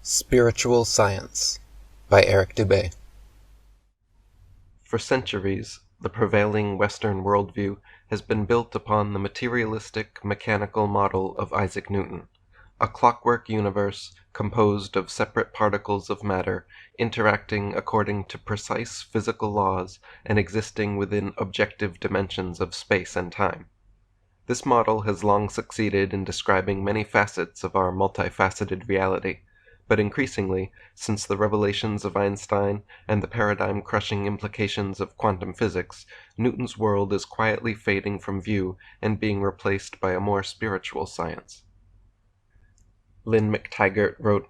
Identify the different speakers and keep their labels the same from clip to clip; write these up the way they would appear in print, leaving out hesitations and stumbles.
Speaker 1: Spiritual Science by Eric Dubay.
Speaker 2: For centuries, the prevailing Western worldview has been built upon the materialistic mechanical model of Isaac Newton, a clockwork universe composed of separate particles of matter interacting according to precise physical laws and existing within objective dimensions of space and time. This model has long succeeded in describing many facets of our multifaceted reality, but increasingly, since the revelations of Einstein and the paradigm-crushing implications of quantum physics, Newton's world is quietly fading from view and being replaced by a more spiritual science. Lynn McTaggart wrote,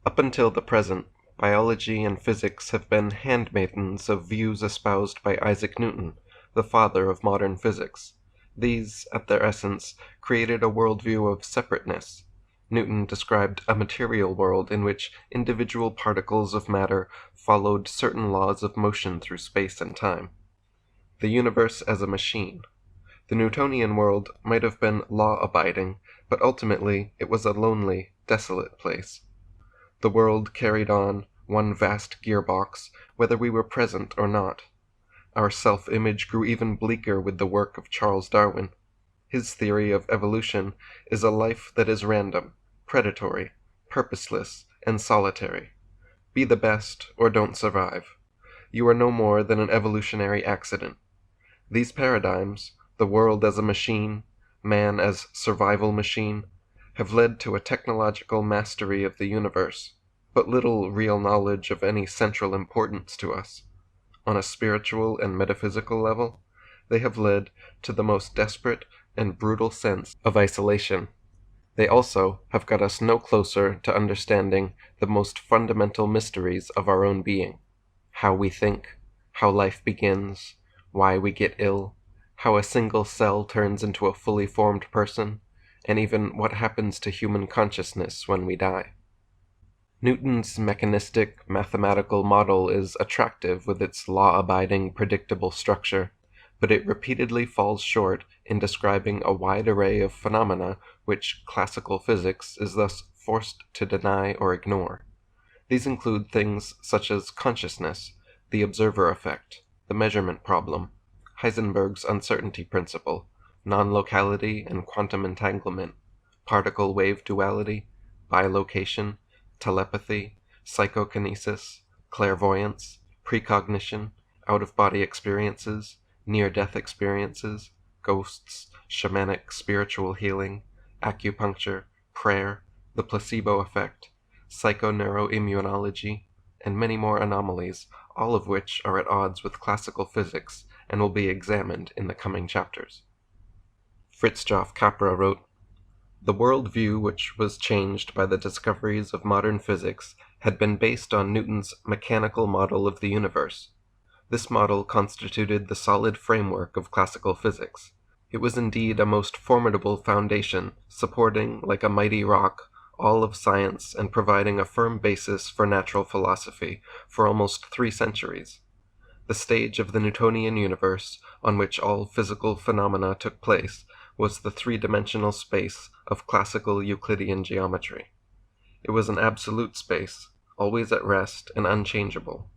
Speaker 2: "Up until the present, biology and physics have been handmaidens of views espoused by Isaac Newton, the father of modern physics. These, at their essence, created a worldview of separateness. Newton described a material world in which individual particles of matter followed certain laws of motion through space and time. The universe as a machine. The Newtonian world might have been law-abiding, but ultimately it was a lonely, desolate place. The world carried on, one vast gearbox, whether we were present or not. Our self-image grew even bleaker with the work of Charles Darwin. His theory of evolution is a life that is random, predatory, purposeless, and solitary. Be the best, or don't survive. You are no more than an evolutionary accident. These paradigms, the world as a machine, man as survival machine, have led to a technological mastery of the universe, but little real knowledge of any central importance to us. On a spiritual and metaphysical level, they have led to the most desperate and brutal sense of isolation. They also have got us no closer to understanding the most fundamental mysteries of our own being: how we think, how life begins, why we get ill, how a single cell turns into a fully formed person, and even what happens to human consciousness when we die. Newton's mechanistic, mathematical model is attractive with its law-abiding, predictable structure, but it repeatedly falls short in describing a wide array of phenomena which classical physics is thus forced to deny or ignore. These include things such as consciousness, the observer effect, the measurement problem, Heisenberg's uncertainty principle, non-locality and quantum entanglement, particle-wave duality, bilocation, telepathy, psychokinesis, clairvoyance, precognition, out-of-body experiences, near-death experiences, ghosts, shamanic spiritual healing, acupuncture, prayer, the placebo effect, psychoneuroimmunology, and many more anomalies, all of which are at odds with classical physics and will be examined in the coming chapters. Fritjof Capra wrote, "The worldview which was changed by the discoveries of modern physics had been based on Newton's mechanical model of the universe. This model constituted the solid framework of classical physics. It was indeed a most formidable foundation, supporting, like a mighty rock, all of science and providing a firm basis for natural philosophy for almost 3 centuries. The stage of the Newtonian universe, on which all physical phenomena took place, was the 3-dimensional space of classical Euclidean geometry. It was an absolute space, always at rest and unchangeable.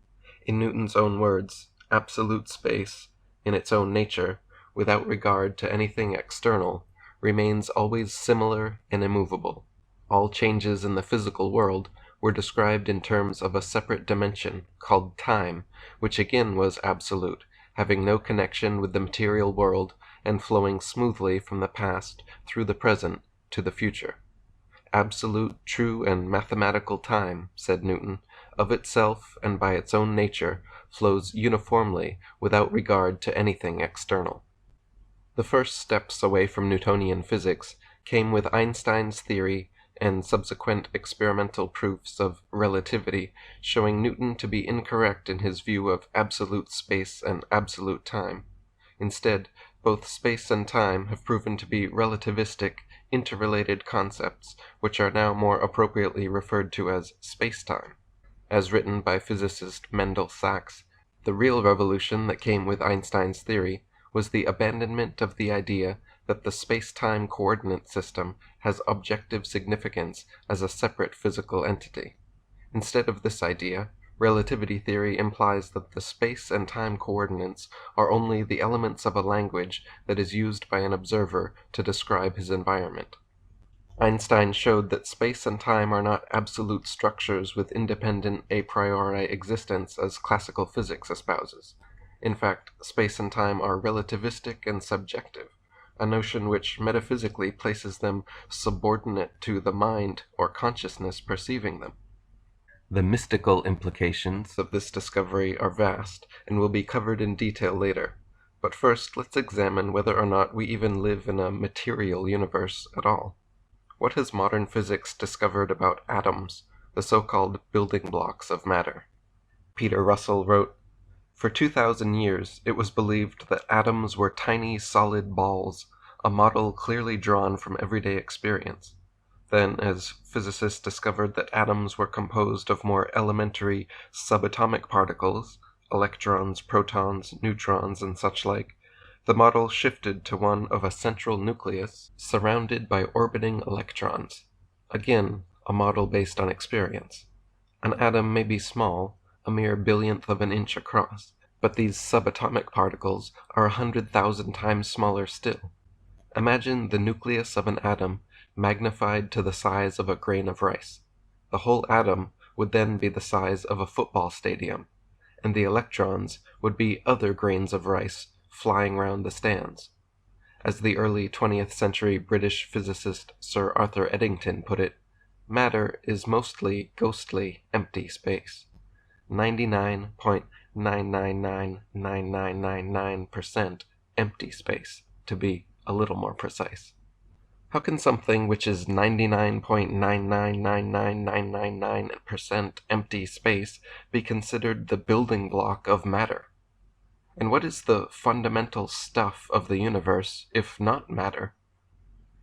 Speaker 2: In Newton's own words, absolute space, in its own nature, without regard to anything external, remains always similar and immovable. All changes in the physical world were described in terms of a separate dimension, called time, which again was absolute, having no connection with the material world and flowing smoothly from the past through the present to the future. Absolute, true, and mathematical time, said Newton, of itself and by its own nature, flows uniformly without regard to anything external." The first steps away from Newtonian physics came with Einstein's theory and subsequent experimental proofs of relativity showing Newton to be incorrect in his view of absolute space and absolute time. Instead, both space and time have proven to be relativistic, interrelated concepts, which are now more appropriately referred to as space-time. As written by physicist Mendel Sachs, the real revolution that came with Einstein's theory was the abandonment of the idea that the space-time coordinate system has objective significance as a separate physical entity. Instead of this idea, relativity theory implies that the space and time coordinates are only the elements of a language that is used by an observer to describe his environment. Einstein showed that space and time are not absolute structures with independent a priori existence as classical physics espouses. In fact, space and time are relativistic and subjective, a notion which metaphysically places them subordinate to the mind or consciousness perceiving them. The mystical implications of this discovery are vast and will be covered in detail later. But first, let's examine whether or not we even live in a material universe at all. What has modern physics discovered about atoms, the so-called building blocks of matter? Peter Russell wrote, "For 2,000 years it was believed that atoms were tiny solid balls, a model clearly drawn from everyday experience. Then, as physicists discovered that atoms were composed of more elementary subatomic particles, electrons, protons, neutrons, and such like, the model shifted to one of a central nucleus surrounded by orbiting electrons. Again, a model based on experience. An atom may be small, a mere billionth of an inch across, but these subatomic particles are 100,000 times smaller still. Imagine the nucleus of an atom magnified to the size of a grain of rice. The whole atom would then be the size of a football stadium, and the electrons would be other grains of rice flying round the stands. As the early 20th century British physicist Sir Arthur Eddington put it, matter is mostly ghostly empty space. 99.9999999% empty space, to be a little more precise. How can something which is 99.9999999% empty space be considered the building block of matter? And what is the fundamental stuff of the universe, if not matter?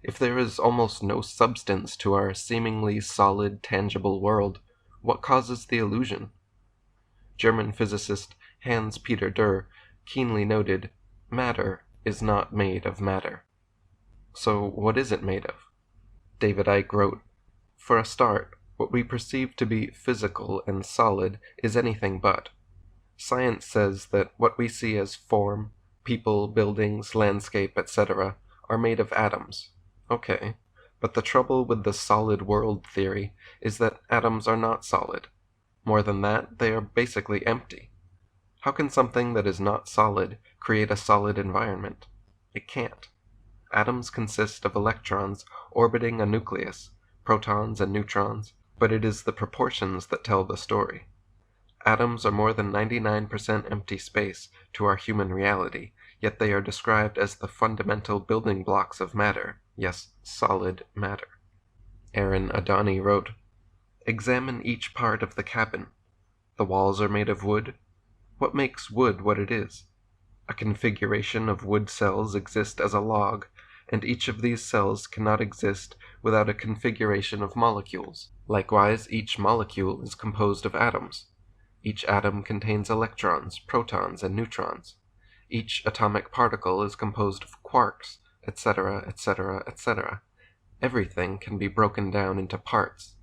Speaker 2: If there is almost no substance to our seemingly solid, tangible world, what causes the illusion? German physicist Hans-Peter Durr keenly noted, "Matter is not made of matter." So what is it made of? David Icke wrote, "For a start, what we perceive to be physical and solid is anything but. Science says that what we see as form, people, buildings, landscape, etc., are made of atoms. Okay, but the trouble with the solid world theory is that atoms are not solid. More than that, they are basically empty. How can something that is not solid create a solid environment? It can't. Atoms consist of electrons orbiting a nucleus, protons and neutrons, but it is the proportions that tell the story. Atoms are more than 99% empty space to our human reality, yet they are described as the fundamental building blocks of matter, yes, solid matter." Aaron Adani wrote, "Examine each part of the cabin. The walls are made of wood. What makes wood what it is? A configuration of wood cells exist as a log, and each of these cells cannot exist without a configuration of molecules. Likewise, each molecule is composed of atoms. Each atom contains electrons, protons, and neutrons. Each atomic particle is composed of quarks, etc., etc., etc. Everything can be broken down into parts.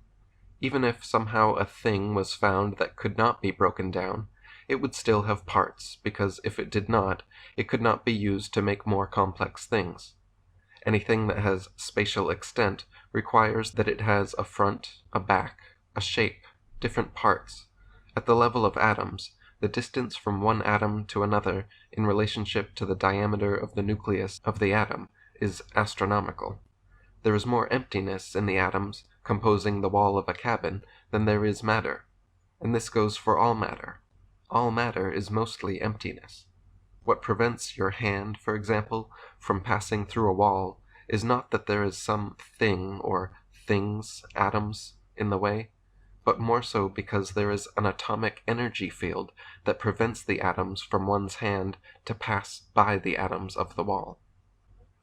Speaker 2: Even if somehow a thing was found that could not be broken down, it would still have parts, because if it did not, it could not be used to make more complex things. Anything that has spatial extent requires that it has a front, a back, a shape, different parts. At the level of atoms, the distance from one atom to another in relationship to the diameter of the nucleus of the atom is astronomical. There is more emptiness in the atoms composing the wall of a cabin than there is matter, and this goes for all matter. All matter is mostly emptiness. What prevents your hand, for example, from passing through a wall is not that there is some thing or things, atoms, in the way, but more so because there is an atomic energy field that prevents the atoms from one's hand to pass by the atoms of the wall.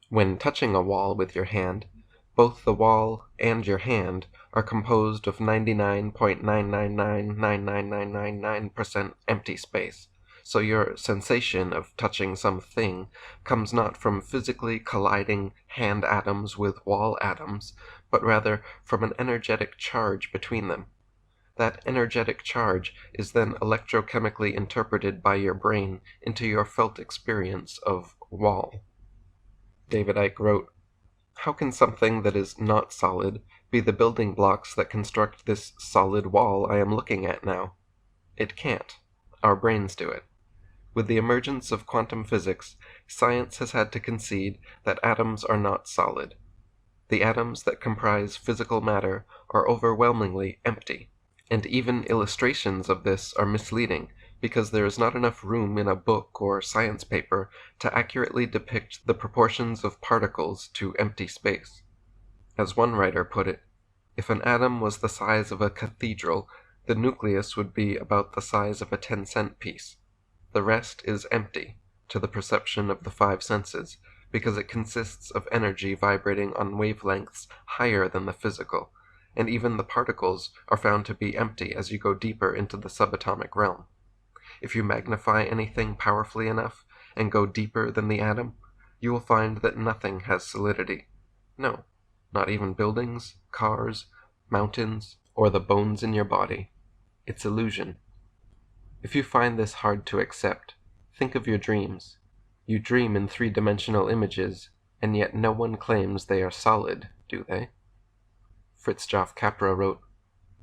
Speaker 2: When touching a wall with your hand, both the wall and your hand are composed of 99.9999999% empty space, So your sensation of touching something comes not from physically colliding hand atoms with wall atoms, but rather from an energetic charge between them. That energetic charge is then electrochemically interpreted by your brain into your felt experience of wall. David Icke wrote, "How can something that is not solid be the building blocks that construct this solid wall I am looking at now? It can't. Our brains do it. With the emergence of quantum physics, science has had to concede that atoms are not solid. The atoms that comprise physical matter are overwhelmingly empty, and even illustrations of this are misleading because there is not enough room in a book or science paper to accurately depict the proportions of particles to empty space. As one writer put it, if an atom was the size of a cathedral, the nucleus would be about the size of a 10-cent piece. The rest is empty, to the perception of the five senses, because it consists of energy vibrating on wavelengths higher than the physical, and even the particles are found to be empty as you go deeper into the subatomic realm. If you magnify anything powerfully enough and go deeper than the atom, you will find that nothing has solidity. No, not even buildings, cars, mountains, or the bones in your body. It's illusion. If you find this hard to accept, think of your dreams. You dream in three-dimensional images, and yet no one claims they are solid, do they?" Fritjof Capra wrote,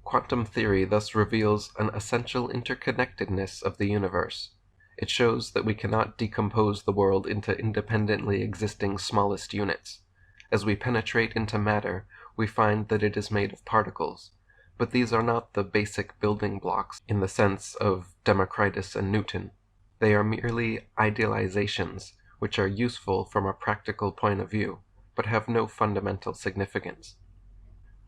Speaker 2: "Quantum theory thus reveals an essential interconnectedness of the universe. It shows that we cannot decompose the world into independently existing smallest units. As we penetrate into matter, we find that it is made of particles. But these are not the basic building blocks in the sense of Democritus and Newton. They are merely idealizations, which are useful from a practical point of view, but have no fundamental significance."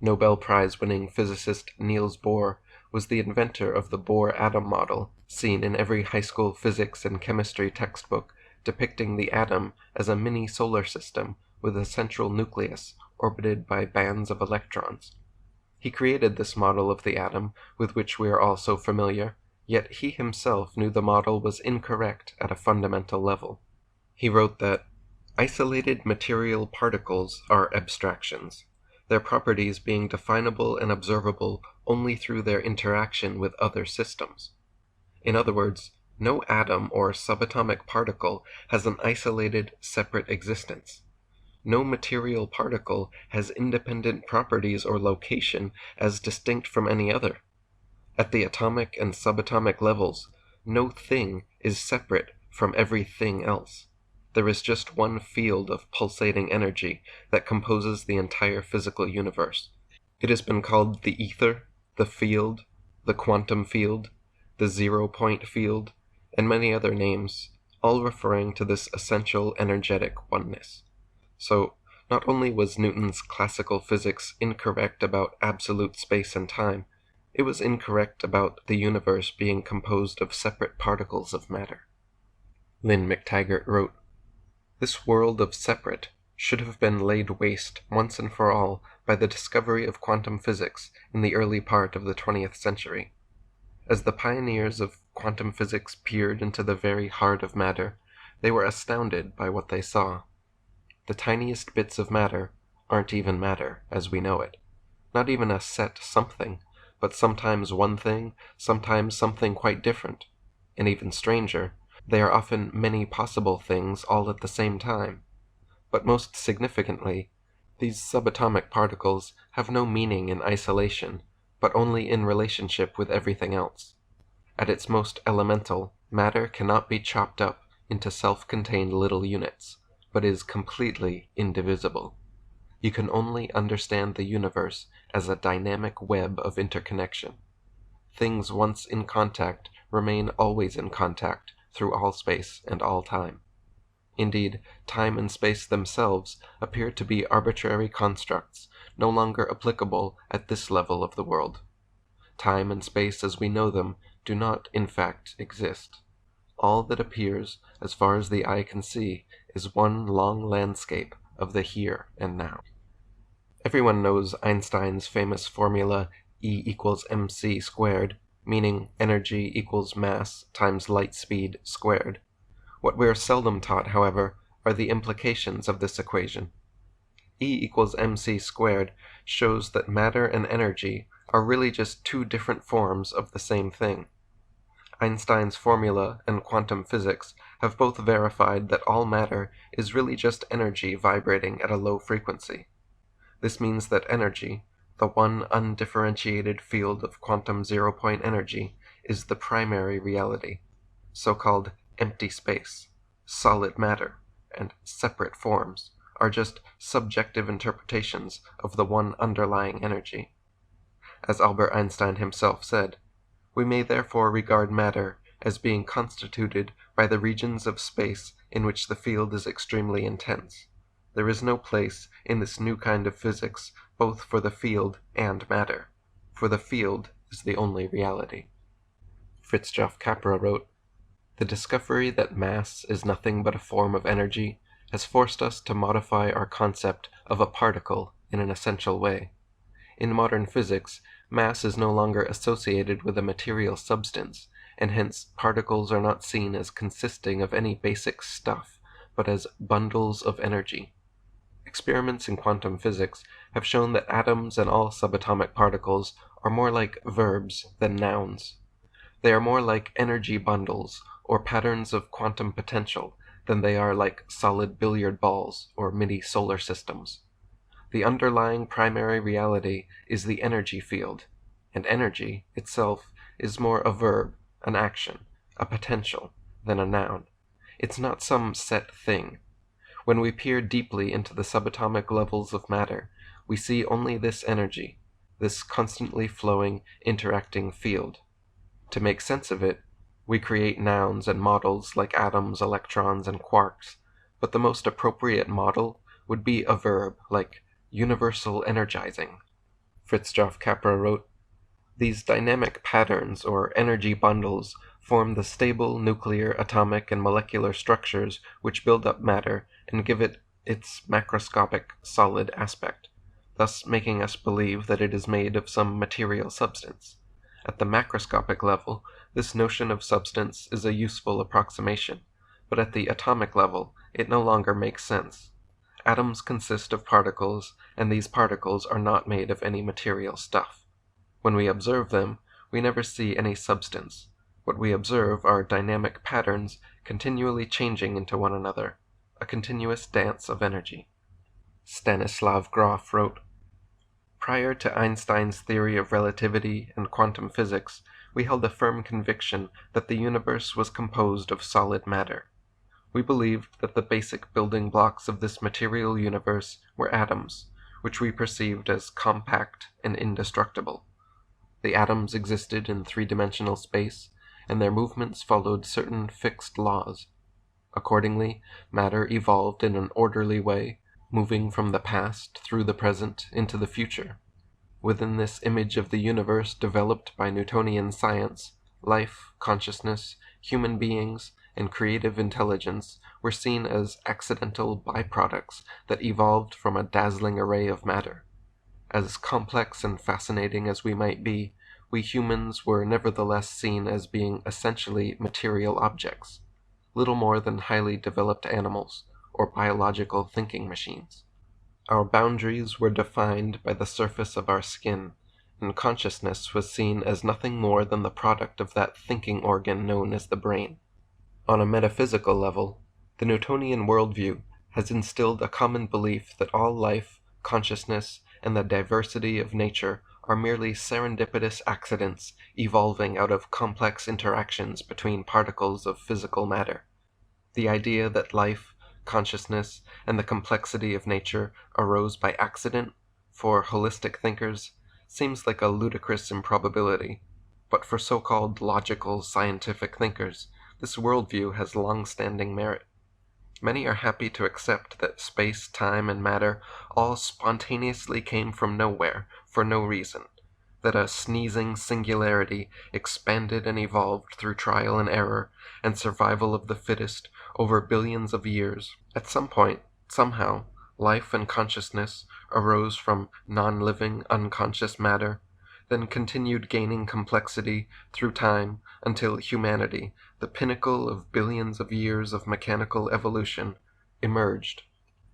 Speaker 2: Nobel Prize-winning physicist Niels Bohr was the inventor of the Bohr atom model, seen in every high school physics and chemistry textbook, depicting the atom as a mini solar system with a central nucleus orbited by bands of electrons. He created this model of the atom with which we are all so familiar, yet he himself knew the model was incorrect at a fundamental level. He wrote that, "Isolated material particles are abstractions, their properties being definable and observable only through their interaction with other systems. In other words, no atom or subatomic particle has an isolated, separate existence. No material particle has independent properties or location as distinct from any other. At the atomic and subatomic levels, no thing is separate from everything else. There is just one field of pulsating energy that composes the entire physical universe. It has been called the ether, the field, the quantum field, the zero-point field, and many other names, all referring to this essential energetic oneness. So, not only was Newton's classical physics incorrect about absolute space and time, it was incorrect about the universe being composed of separate particles of matter." Lynn McTaggart wrote, "This world of separate should have been laid waste once and for all by the discovery of quantum physics in the early part of the 20th century. As the pioneers of quantum physics peered into the very heart of matter, they were astounded by what they saw. The tiniest bits of matter aren't even matter as we know it. Not even a set something, but sometimes one thing, sometimes something quite different. And even stranger, they are often many possible things all at the same time. But most significantly, these subatomic particles have no meaning in isolation, but only in relationship with everything else. At its most elemental, matter cannot be chopped up into self-contained little units, but is completely indivisible. You can only understand the universe as a dynamic web of interconnection. Things once in contact remain always in contact through all space and all time. Indeed, time and space themselves appear to be arbitrary constructs, no longer applicable at this level of the world. Time and space as we know them do not, in fact, exist. All that appears, as far as the eye can see, is one long landscape of the here and now." Everyone knows Einstein's famous formula E = mc², meaning energy equals mass times light speed squared. What we are seldom taught, however, are the implications of this equation. E equals mc squared shows that matter and energy are really just two different forms of the same thing. Einstein's formula and quantum physics have both verified that all matter is really just energy vibrating at a low frequency. This means that energy, the one undifferentiated field of quantum zero-point energy, is the primary reality. So-called empty space, solid matter, and separate forms are just subjective interpretations of the one underlying energy. As Albert Einstein himself said, we may therefore regard matter as being constituted by the regions of space in which the field is extremely intense. There is no place in this new kind of physics both for the field and matter, for the field is the only reality. Fritjof Capra wrote, "The discovery that mass is nothing but a form of energy has forced us to modify our concept of a particle in an essential way. In modern physics, mass is no longer associated with a material substance, and hence particles are not seen as consisting of any basic stuff, but as bundles of energy. Experiments in quantum physics have shown that atoms and all subatomic particles are more like verbs than nouns. They are more like energy bundles or patterns of quantum potential than they are like solid billiard balls or mini solar systems. The underlying primary reality is the energy field, and energy itself is more a verb, an action, a potential, than a noun. It's not some set thing. When we peer deeply into the subatomic levels of matter, we see only this energy, this constantly flowing, interacting field. To make sense of it, we create nouns and models like atoms, electrons, and quarks, but the most appropriate model would be a verb like universal energizing." Fritjof Capra wrote, "These dynamic patterns or energy bundles form the stable nuclear, atomic, and molecular structures which build up matter and give it its macroscopic, solid aspect, thus making us believe that it is made of some material substance. At the macroscopic level, this notion of substance is a useful approximation, but at the atomic level, it no longer makes sense. Atoms consist of particles, and these particles are not made of any material stuff. When we observe them, we never see any substance. What we observe are dynamic patterns continually changing into one another, a continuous dance of energy." Stanislav Grof wrote, "Prior to Einstein's theory of relativity and quantum physics, we held a firm conviction that the universe was composed of solid matter. We believed that the basic building blocks of this material universe were atoms, which we perceived as compact and indestructible. The atoms existed in three-dimensional space, and their movements followed certain fixed laws. Accordingly, matter evolved in an orderly way, moving from the past through the present into the future. Within this image of the universe developed by Newtonian science, life, consciousness, human beings, and creative intelligence were seen as accidental byproducts that evolved from a dazzling array of matter. As complex and fascinating as we might be, we humans were nevertheless seen as being essentially material objects, little more than highly developed animals or biological thinking machines. Our boundaries were defined by the surface of our skin, and consciousness was seen as nothing more than the product of that thinking organ known as the brain. On a metaphysical level, the Newtonian worldview has instilled a common belief that all life, consciousness, and the diversity of nature are merely serendipitous accidents evolving out of complex interactions between particles of physical matter. The idea that life, consciousness, and the complexity of nature arose by accident, for holistic thinkers, seems like a ludicrous improbability, but for so-called logical, scientific thinkers, this worldview has long-standing merit. Many are happy to accept that space, time, and matter all spontaneously came from nowhere, for no reason, that a sneezing singularity expanded and evolved through trial and error and survival of the fittest over billions of years. At some point, somehow, life and consciousness arose from non-living, unconscious matter, then continued gaining complexity through time until humanity, the pinnacle of billions of years of mechanical evolution, emerged,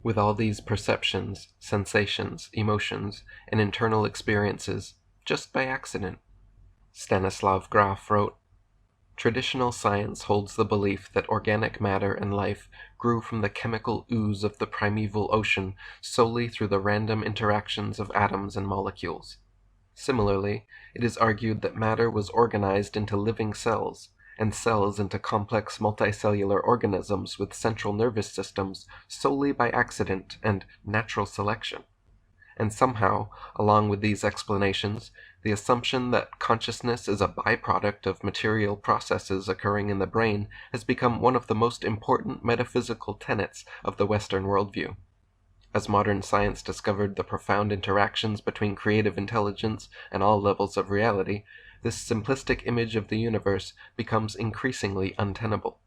Speaker 2: with all these perceptions, sensations, emotions, and internal experiences, just by accident. Stanislav Graf wrote, "Traditional science holds the belief that organic matter and life grew from the chemical ooze of the primeval ocean solely through the random interactions of atoms and molecules. Similarly, it is argued that matter was organized into living cells, and cells into complex multicellular organisms with central nervous systems solely by accident and natural selection. And somehow, along with these explanations, the assumption that consciousness is a byproduct of material processes occurring in the brain has become one of the most important metaphysical tenets of the Western worldview. As modern science discovered the profound interactions between creative intelligence and all levels of reality, this simplistic image of the universe becomes increasingly untenable.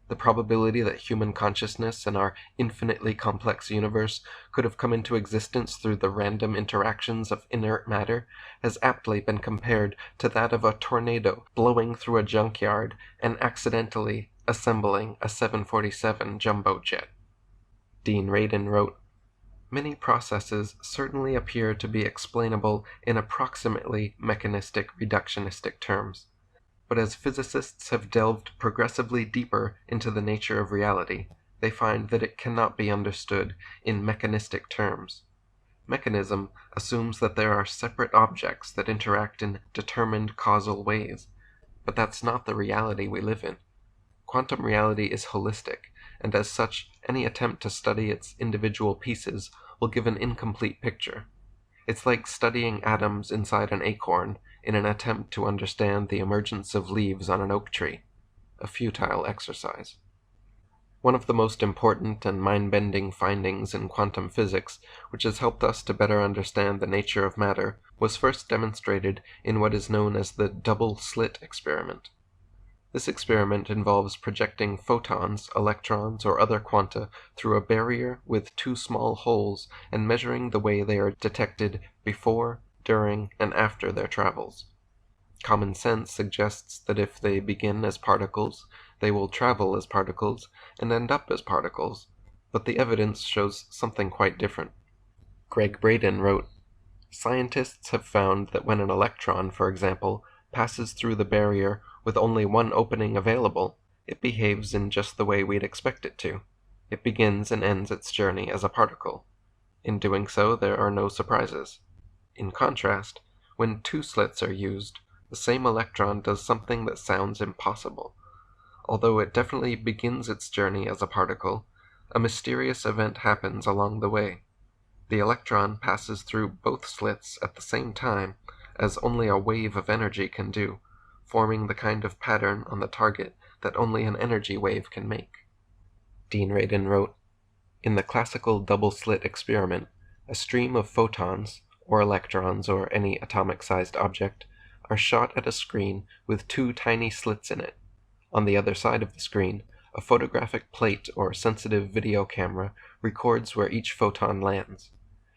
Speaker 2: The probability that human consciousness and our infinitely complex universe could have come into existence through the random interactions of inert matter has aptly been compared to that of a tornado blowing through a junkyard and accidentally assembling a 747 jumbo jet." Dean Radin wrote, "Many processes certainly appear to be explainable in approximately mechanistic reductionistic terms. But as physicists have delved progressively deeper into the nature of reality, they find that it cannot be understood in mechanistic terms. Mechanism assumes that there are separate objects that interact in determined causal ways, but that's not the reality we live in. Quantum reality is holistic, and as such, any attempt to study its individual pieces will give an incomplete picture. It's like studying atoms inside an acorn in an attempt to understand the emergence of leaves on an oak tree, a futile exercise." One of the most important and mind-bending findings in quantum physics, which has helped us to better understand the nature of matter, was first demonstrated in what is known as the double-slit experiment. This experiment involves projecting photons, electrons, or other quanta through a barrier with two small holes and measuring the way they are detected before, during, and after their travels. Common sense suggests that if they begin as particles, they will travel as particles and end up as particles, but the evidence shows something quite different. Greg Braden wrote, "Scientists have found that when an electron, for example, passes through the barrier with only one opening available, it behaves in just the way we'd expect it to. It begins and ends its journey as a particle. In doing so, there are no surprises. In contrast, when two slits are used, the same electron does something that sounds impossible. Although it definitely begins its journey as a particle, a mysterious event happens along the way. The electron passes through both slits at the same time, as only a wave of energy can do, forming the kind of pattern on the target that only an energy wave can make." Dean Radin wrote, "In the classical double-slit experiment, a stream of photons, or electrons, or any atomic-sized object, are shot at a screen with two tiny slits in it. On the other side of the screen, a photographic plate or sensitive video camera records where each photon lands.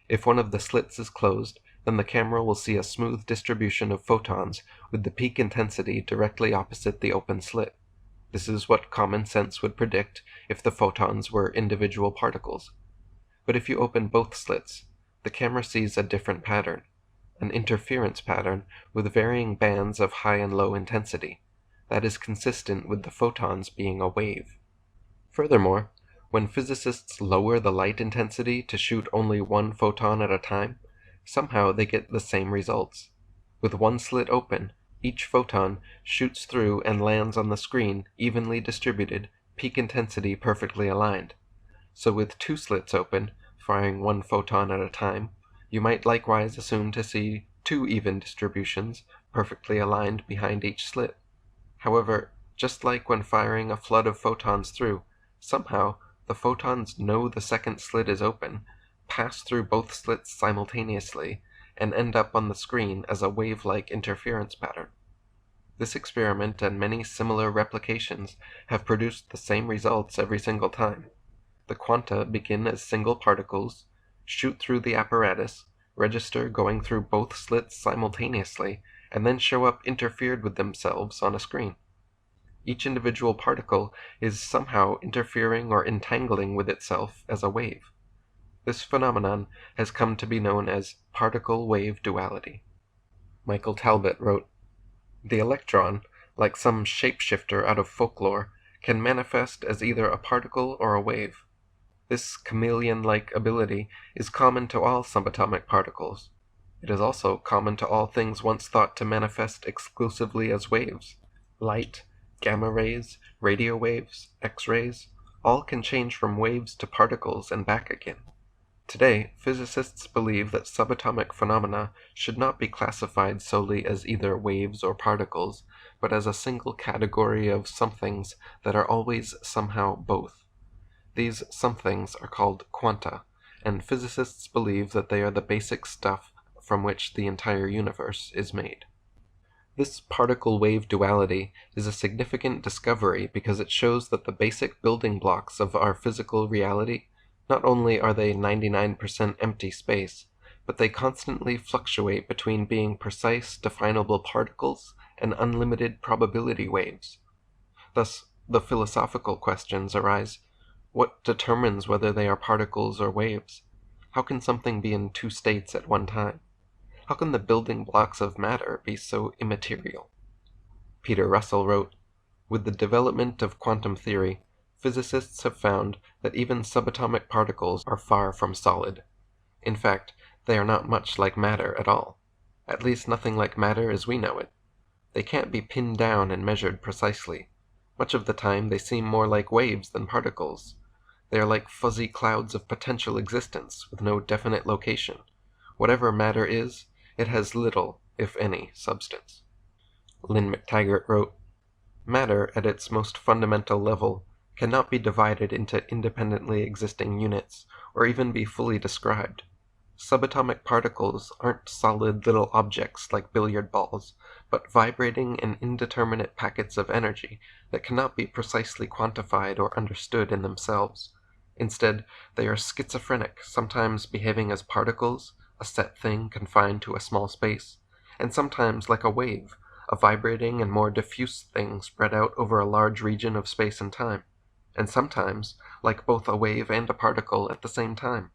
Speaker 2: If one of the slits is closed, then the camera will see a smooth distribution of photons with the peak intensity directly opposite the open slit. This is what common sense would predict if the photons were individual particles. But if you open both slits, the camera sees a different pattern, an interference pattern with varying bands of high and low intensity, that is consistent with the photons being a wave. Furthermore, when physicists lower the light intensity to shoot only one photon at a time, somehow they get the same results. With one slit open, each photon shoots through and lands on the screen evenly distributed, peak intensity perfectly aligned. So with two slits open, firing one photon at a time, you might likewise assume to see two even distributions perfectly aligned behind each slit. However, just like when firing a flood of photons through, somehow the photons know the second slit is open, pass through both slits simultaneously, and end up on the screen as a wave-like interference pattern. This experiment and many similar replications have produced the same results every single time. The quanta begin as single particles, shoot through the apparatus, register going through both slits simultaneously, and then show up interfered with themselves on a screen. Each individual particle is somehow interfering or entangling with itself as a wave. This phenomenon has come to be known as particle-wave duality. Michael Talbot wrote, "The electron, like some shapeshifter out of folklore, can manifest as either a particle or a wave. This chameleon-like ability is common to all subatomic particles. It is also common to all things once thought to manifest exclusively as waves. Light, gamma rays, radio waves, X-rays, all can change from waves to particles and back again. Today, physicists believe that subatomic phenomena should not be classified solely as either waves or particles, but as a single category of somethings that are always somehow both. These somethings are called quanta, and physicists believe that they are the basic stuff from which the entire universe is made." This particle-wave duality is a significant discovery because it shows that the basic building blocks of our physical reality, not only are they 99% empty space, but they constantly fluctuate between being precise, definable particles and unlimited probability waves. Thus, the philosophical questions arise: what determines whether they are particles or waves? How can something be in two states at one time? How can the building blocks of matter be so immaterial? Peter Russell wrote, "With the development of quantum theory, physicists have found that even subatomic particles are far from solid. In fact, they are not much like matter at all. At least nothing like matter as we know it. They can't be pinned down and measured precisely. Much of the time they seem more like waves than particles. They are like fuzzy clouds of potential existence with no definite location. Whatever matter is, it has little, if any, substance." Lynn McTaggart wrote, "Matter, at its most fundamental level, cannot be divided into independently existing units, or even be fully described. Subatomic particles aren't solid little objects like billiard balls, but vibrating and indeterminate packets of energy that cannot be precisely quantified or understood in themselves. Instead, they are schizophrenic, sometimes behaving as particles, a set thing confined to a small space, and sometimes like a wave, a vibrating and more diffuse thing spread out over a large region of space and time, and sometimes like both a wave and a particle at the same time."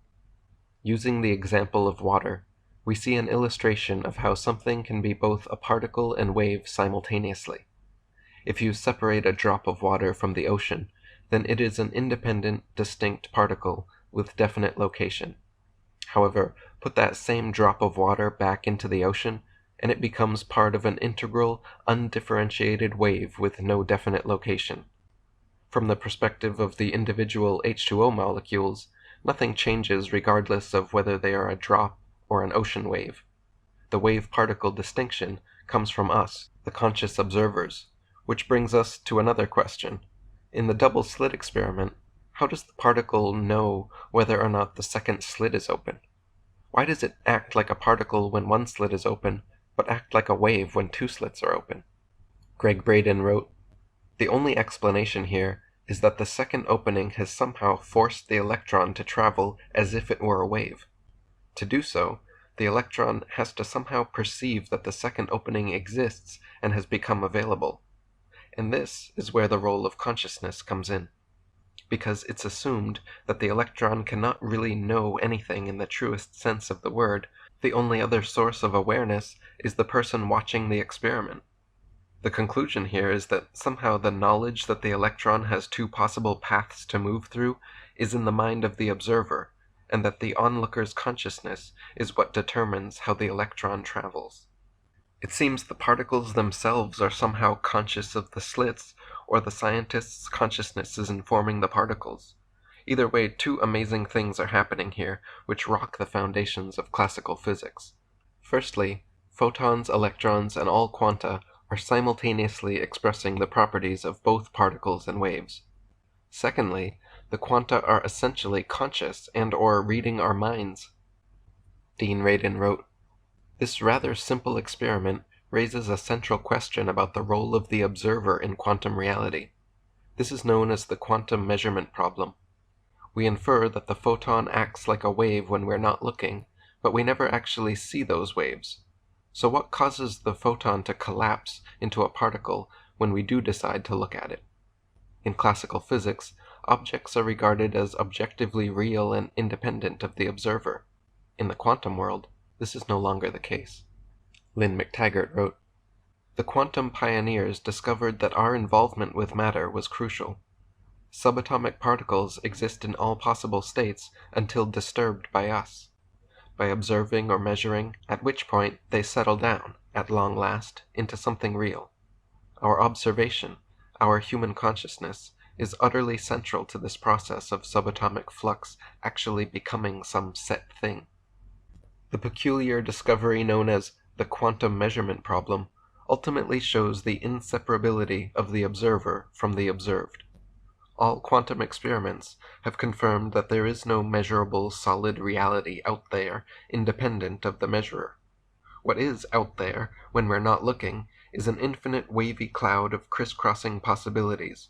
Speaker 2: Using the example of water, we see an illustration of how something can be both a particle and wave simultaneously. If you separate a drop of water from the ocean, then it is an independent, distinct particle with definite location. However, put that same drop of water back into the ocean, and it becomes part of an integral, undifferentiated wave with no definite location. From the perspective of the individual H2O molecules, nothing changes regardless of whether they are a drop or an ocean wave. The wave-particle distinction comes from us, the conscious observers, which brings us to another question. In the double slit experiment, how does the particle know whether or not the second slit is open? Why does it act like a particle when one slit is open, but act like a wave when two slits are open? Greg Braden wrote, "The only explanation here is that the second opening has somehow forced the electron to travel as if it were a wave. To do so, the electron has to somehow perceive that the second opening exists and has become available. And this is where the role of consciousness comes in. Because it's assumed that the electron cannot really know anything in the truest sense of the word, the only other source of awareness is the person watching the experiment. The conclusion here is that somehow the knowledge that the electron has two possible paths to move through is in the mind of the observer, and that the onlooker's consciousness is what determines how the electron travels. It seems the particles themselves are somehow conscious of the slits, or the scientist's consciousness is informing the particles. Either way, two amazing things are happening here, which rock the foundations of classical physics. Firstly, photons, electrons, and all quanta are simultaneously expressing the properties of both particles and waves. Secondly, the quanta are essentially conscious and/or reading our minds. Dean Radin wrote, "This rather simple experiment raises a central question about the role of the observer in quantum reality. This is known as the quantum measurement problem. We infer that the photon acts like a wave when we're not looking, but we never actually see those waves. So what causes the photon to collapse into a particle when we do decide to look at it? In classical physics, objects are regarded as objectively real and independent of the observer. In the quantum world, this is no longer the case. Lynn McTaggart wrote, "The quantum pioneers discovered that our involvement with matter was crucial. Subatomic particles exist in all possible states until disturbed by us, by observing or measuring, at which point they settle down, at long last, into something real. Our observation, our human consciousness, is utterly central to this process of subatomic flux actually becoming some set thing. The peculiar discovery known as the quantum measurement problem ultimately shows the inseparability of the observer from the observed. All quantum experiments have confirmed that there is no measurable solid reality out there independent of the measurer. What is out there, when we're not looking, is an infinite wavy cloud of crisscrossing possibilities.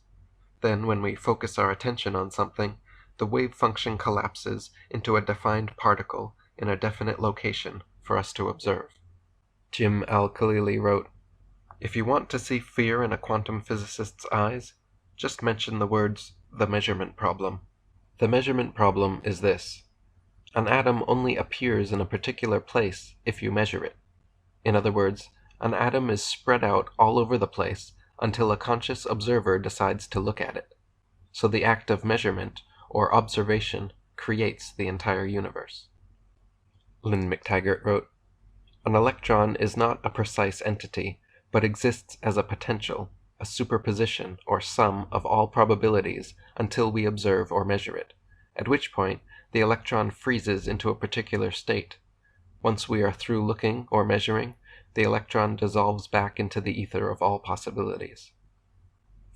Speaker 2: Then, when we focus our attention on something, the wave function collapses into a defined particle in a definite location for us to observe." Jim Al-Khalili wrote, "If you want to see fear in a quantum physicist's eyes, just mention the words, 'the measurement problem.' The measurement problem is this: an atom only appears in a particular place if you measure it. In other words, an atom is spread out all over the place until a conscious observer decides to look at it. So the act of measurement, or observation, creates the entire universe." Lynn McTaggart wrote, "An electron is not a precise entity, but exists as a potential, a superposition or sum of all probabilities until we observe or measure it, at which point the electron freezes into a particular state. Once we are through looking or measuring, the electron dissolves back into the ether of all possibilities."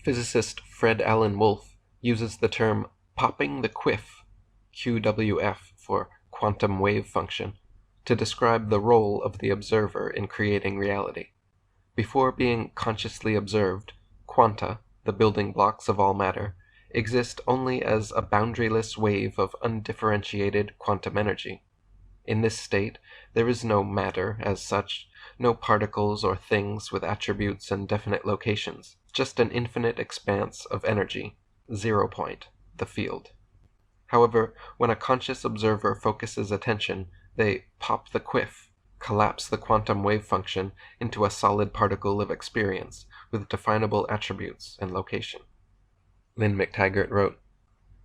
Speaker 2: Physicist Fred Alan Wolf uses the term popping the quiff, QWF for quantum wave function, to describe the role of the observer in creating reality. Before being consciously observed, quanta, the building blocks of all matter, exist only as a boundaryless wave of undifferentiated quantum energy. In this state, there is no matter as such, no particles or things with attributes and definite locations, just an infinite expanse of energy, 0 point, the field. However, when a conscious observer focuses attention, they pop the quiff, collapse the quantum wave function into a solid particle of experience with definable attributes and location. Lynn McTaggart wrote,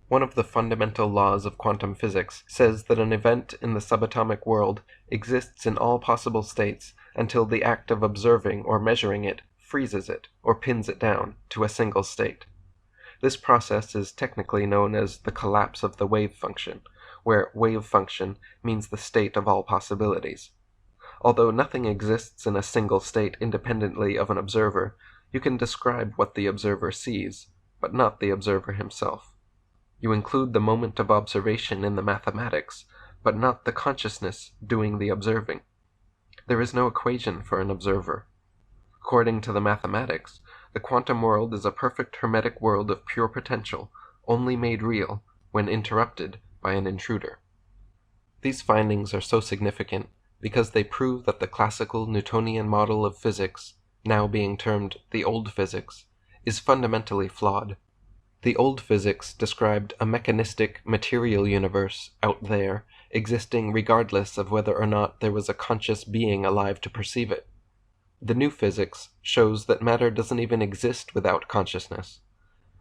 Speaker 2: "One of the fundamental laws of quantum physics says that an event in the subatomic world exists in all possible states until the act of observing or measuring it freezes it or pins it down to a single state. This process is technically known as the collapse of the wave function, where wave function means the state of all possibilities. Although nothing exists in a single state independently of an observer, you can describe what the observer sees, but not the observer himself. You include the moment of observation in the mathematics, but not the consciousness doing the observing. There is no equation for an observer. According to the mathematics, the quantum world is a perfect hermetic world of pure potential, only made real when interrupted by an intruder." These findings are so significant because they prove that the classical Newtonian model of physics, now being termed the old physics, is fundamentally flawed. The old physics described a mechanistic, material universe out there, existing regardless of whether or not there was a conscious being alive to perceive it. The new physics shows that matter doesn't even exist without consciousness.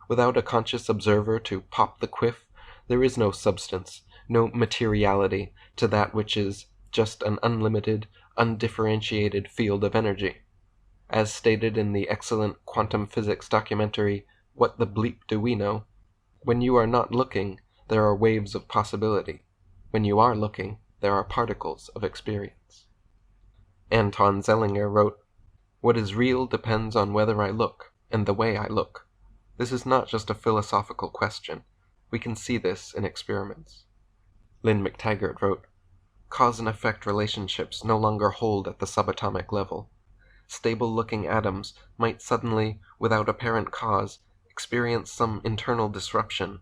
Speaker 2: Without a conscious observer to pop the quiff, there is no substance, no materiality to that which is just an unlimited, undifferentiated field of energy. As stated in the excellent quantum physics documentary, What the Bleep Do We Know? When you are not looking, there are waves of possibility. When you are looking, there are particles of experience. Anton Zellinger wrote, "What is real depends on whether I look, and the way I look. This is not just a philosophical question. We can see this in experiments." Lynn McTaggart wrote, "Cause and effect relationships no longer hold at the subatomic level. Stable-looking atoms might suddenly, without apparent cause, experience some internal disruption.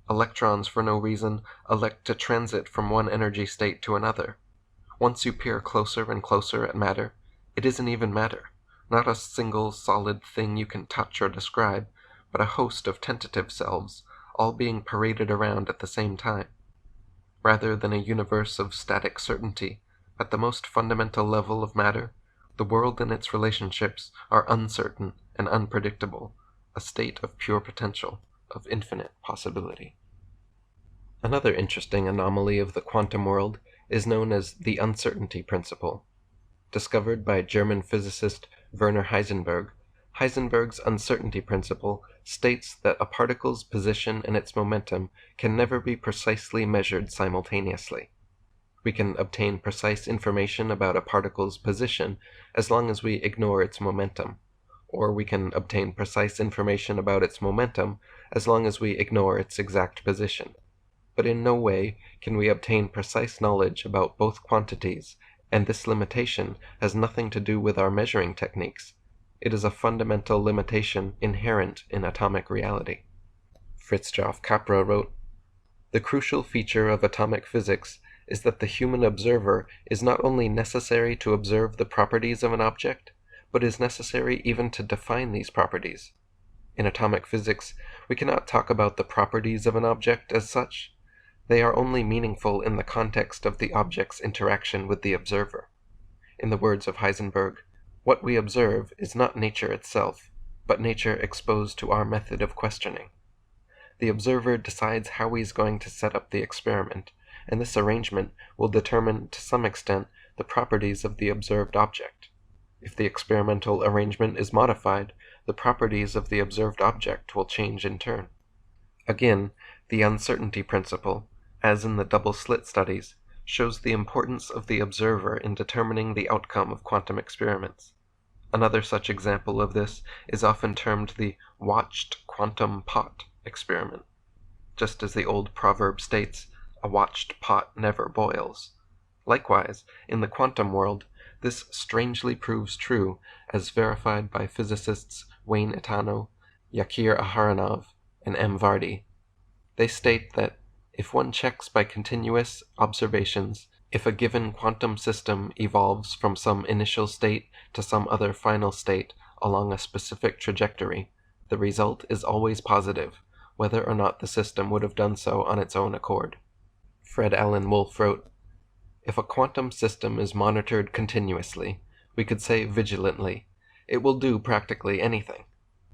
Speaker 2: Electrons, for no reason, elect to transit from one energy state to another. Once you peer closer and closer at matter, it isn't even matter, not a single solid thing you can touch or describe, but a host of tentative selves, all being paraded around at the same time. Rather than a universe of static certainty, at the most fundamental level of matter, the world and its relationships are uncertain and unpredictable, a state of pure potential, of infinite possibility. Another interesting anomaly of the quantum world is known as the uncertainty principle. Discovered by German physicist Werner Heisenberg, Heisenberg's uncertainty principle states that a particle's position and its momentum can never be precisely measured simultaneously. We can obtain precise information about a particle's position as long as we ignore its momentum, or we can obtain precise information about its momentum as long as we ignore its exact position. But in no way can we obtain precise knowledge about both quantities, and this limitation has nothing to do with our measuring techniques. It is a fundamental limitation inherent in atomic reality. Fritjof Capra wrote, "The crucial feature of atomic physics is that the human observer is not only necessary to observe the properties of an object, but is necessary even to define these properties. In atomic physics, we cannot talk about the properties of an object as such. They are only meaningful in the context of the object's interaction with the observer. In the words of Heisenberg, what we observe is not nature itself, but nature exposed to our method of questioning. The observer decides how he is going to set up the experiment, and this arrangement will determine to some extent the properties of the observed object. If the experimental arrangement is modified, the properties of the observed object will change in turn." Again, the uncertainty principle, as in the double-slit studies, shows the importance of the observer in determining the outcome of quantum experiments. Another such example of this is often termed the watched quantum pot experiment. Just as the old proverb states, "A watched pot never boils." Likewise, in the quantum world, this strangely proves true, as verified by physicists Wayne Itano, Yakir Aharonov, and M. Vardy. They state that if one checks by continuous observations if a given quantum system evolves from some initial state to some other final state along a specific trajectory, the result is always positive, whether or not the system would have done so on its own accord. Fred Alan Wolf wrote, "If a quantum system is monitored continuously, we could say vigilantly, it will do practically anything.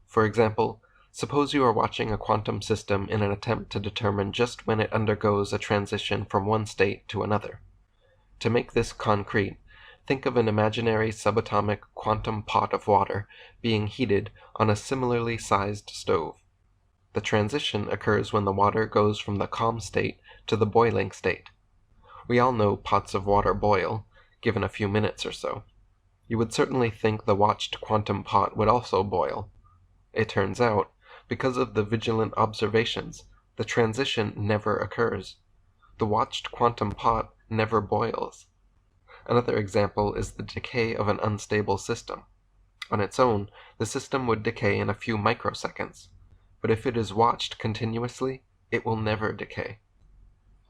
Speaker 2: For example, suppose you are watching a quantum system in an attempt to determine just when it undergoes a transition from one state to another. To make this concrete, think of an imaginary subatomic quantum pot of water being heated on a similarly sized stove. The transition occurs when the water goes from the calm state to the boiling state. We all know pots of water boil, given a few minutes or so. You would certainly think the watched quantum pot would also boil. It turns out, because of the vigilant observations, the transition never occurs. The watched quantum pot never boils. Another example is the decay of an unstable system. On its own, the system would decay in a few microseconds, but if it is watched continuously, it will never decay.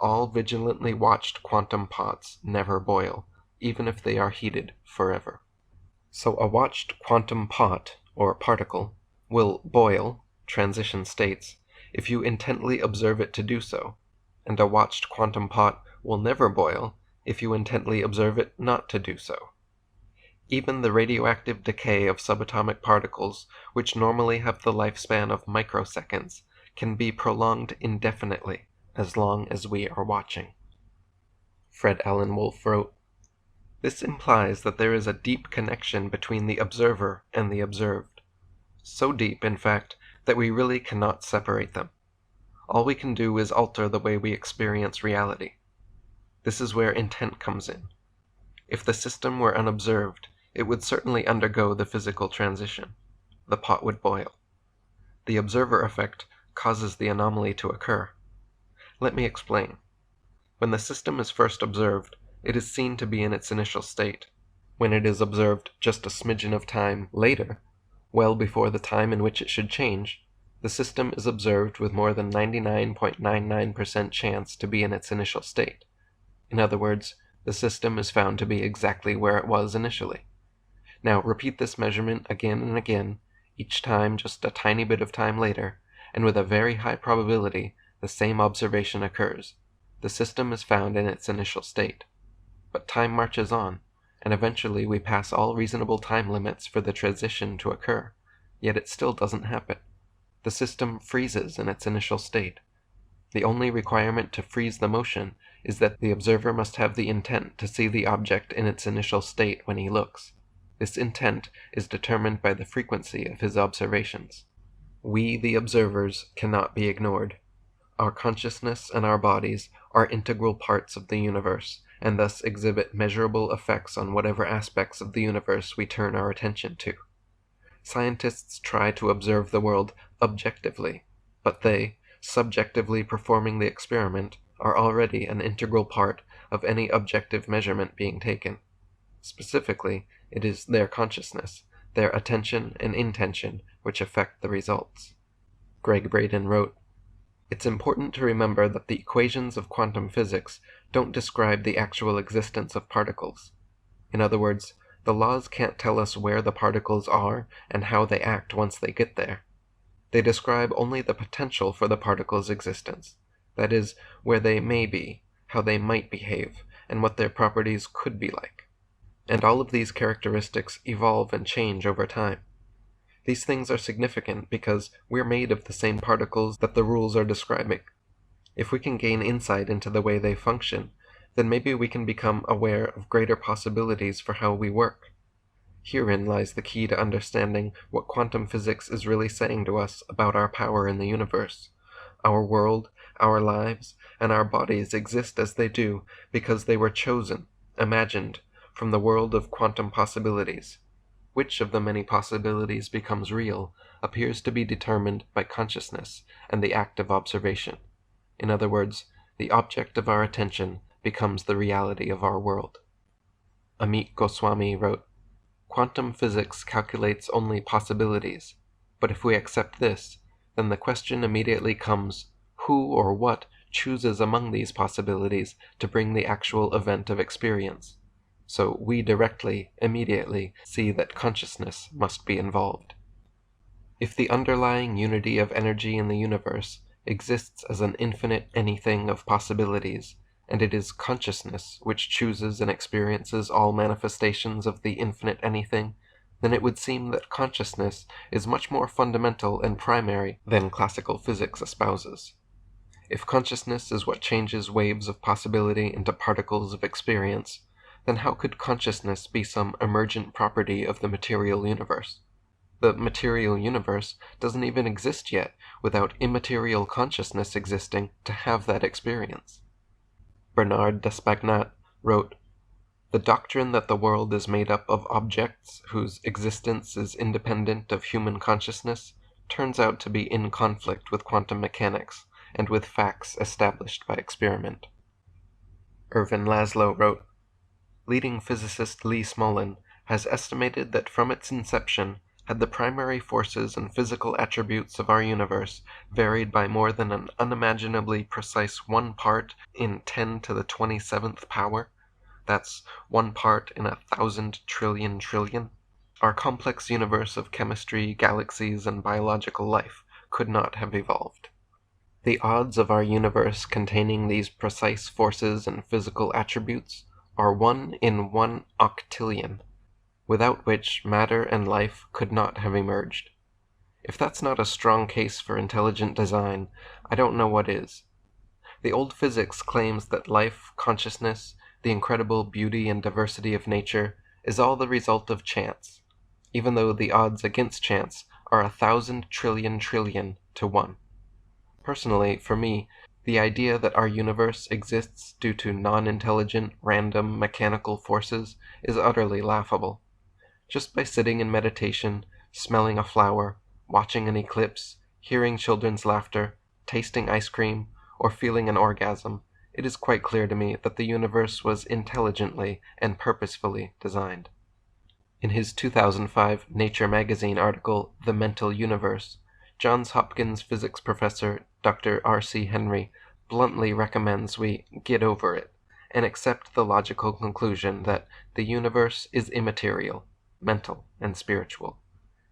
Speaker 2: All vigilantly watched quantum pots never boil, even if they are heated forever. So a watched quantum pot, or particle, will boil, transition states, if you intently observe it to do so, and a watched quantum pot will never boil if you intently observe it not to do so. Even the radioactive decay of subatomic particles, which normally have the lifespan of microseconds, can be prolonged indefinitely as long as we are watching. Fred Alan Wolf wrote, "This implies that there is a deep connection between the observer and the observed. So deep, in fact, that we really cannot separate them. All we can do is alter the way we experience reality. This is where intent comes in. If the system were unobserved, it would certainly undergo the physical transition. The pot would boil. The observer effect causes the anomaly to occur. Let me explain. When the system is first observed, it is seen to be in its initial state. When it is observed just a smidgen of time later, well before the time in which it should change, the system is observed with more than 99.99% chance to be in its initial state. In other words, The system is found to be exactly where it was initially. Now repeat this measurement again and again, each time just a tiny bit of time later, and with a very high probability the same observation occurs. The system is found in its initial state. But time marches on, and eventually we pass all reasonable time limits for the transition to occur, yet it still doesn't happen. The system freezes in its initial state. The only requirement to freeze the motion is that the observer must have the intent to see the object in its initial state when he looks. This intent is determined by the frequency of his observations. We, the observers, cannot be ignored. Our consciousness and our bodies are integral parts of the universe, and thus exhibit measurable effects on whatever aspects of the universe we turn our attention to. Scientists try to observe the world objectively, but they, subjectively performing the experiment, are already an integral part of any objective measurement being taken. Specifically, it is their consciousness, their attention and intention which affect the results. Greg Braden wrote, "It's important to remember that the equations of quantum physics don't describe the actual existence of particles. In other words, the laws can't tell us where the particles are and how they act once they get there. They describe only the potential for the particles' existence, that is, where they may be, how they might behave, and what their properties could be like. And all of these characteristics evolve and change over time. These things are significant because we're made of the same particles that the rules are describing. If we can gain insight into the way they function, then maybe we can become aware of greater possibilities for how we work. Herein lies the key to understanding what quantum physics is really saying to us about our power in the universe. Our world, our lives, and our bodies exist as they do because they were chosen, imagined, from the world of quantum possibilities. Which of the many possibilities becomes real appears to be determined by consciousness and the act of observation. In other words, the object of our attention becomes the reality of our world." Amit Goswami wrote, "Quantum physics calculates only possibilities, but if we accept this, then the question immediately comes, who or what chooses among these possibilities to bring the actual event of experience? So we directly, immediately, see that consciousness must be involved. If the underlying unity of energy in the universe exists as an infinite anything of possibilities, and it is consciousness which chooses and experiences all manifestations of the infinite anything, then it would seem that consciousness is much more fundamental and primary than classical physics espouses. If consciousness is what changes waves of possibility into particles of experience, then how could consciousness be some emergent property of the material universe? The material universe doesn't even exist yet without immaterial consciousness existing to have that experience." Bernard d'Espagnat wrote, "The doctrine that the world is made up of objects whose existence is independent of human consciousness turns out to be in conflict with quantum mechanics and with facts established by experiment." Ervin Laszlo wrote, "Leading physicist Lee Smolin has estimated that from its inception, had the primary forces and physical attributes of our universe varied by more than an unimaginably precise 1 part in 10 to the 27th power, that's 1 part in 1,000 trillion trillion, our complex universe of chemistry, galaxies, and biological life could not have evolved. The odds of our universe containing these precise forces and physical attributes are 1 in 1 octillion, without which matter and life could not have emerged. If that's not a strong case for intelligent design, I don't know what is. The old physics claims that life, consciousness, the incredible beauty and diversity of nature, is all the result of chance, even though the odds against chance are 1,000 trillion trillion to 1. Personally, for me, the idea that our universe exists due to non-intelligent, random, mechanical forces is utterly laughable. Just by sitting in meditation, smelling a flower, watching an eclipse, hearing children's laughter, tasting ice cream, or feeling an orgasm, it is quite clear to me that the universe was intelligently and purposefully designed." In his 2005 Nature magazine article, The Mental Universe, Johns Hopkins physics professor Dr. R.C. Henry bluntly recommends we get over it and accept the logical conclusion that the universe is immaterial, mental, and spiritual.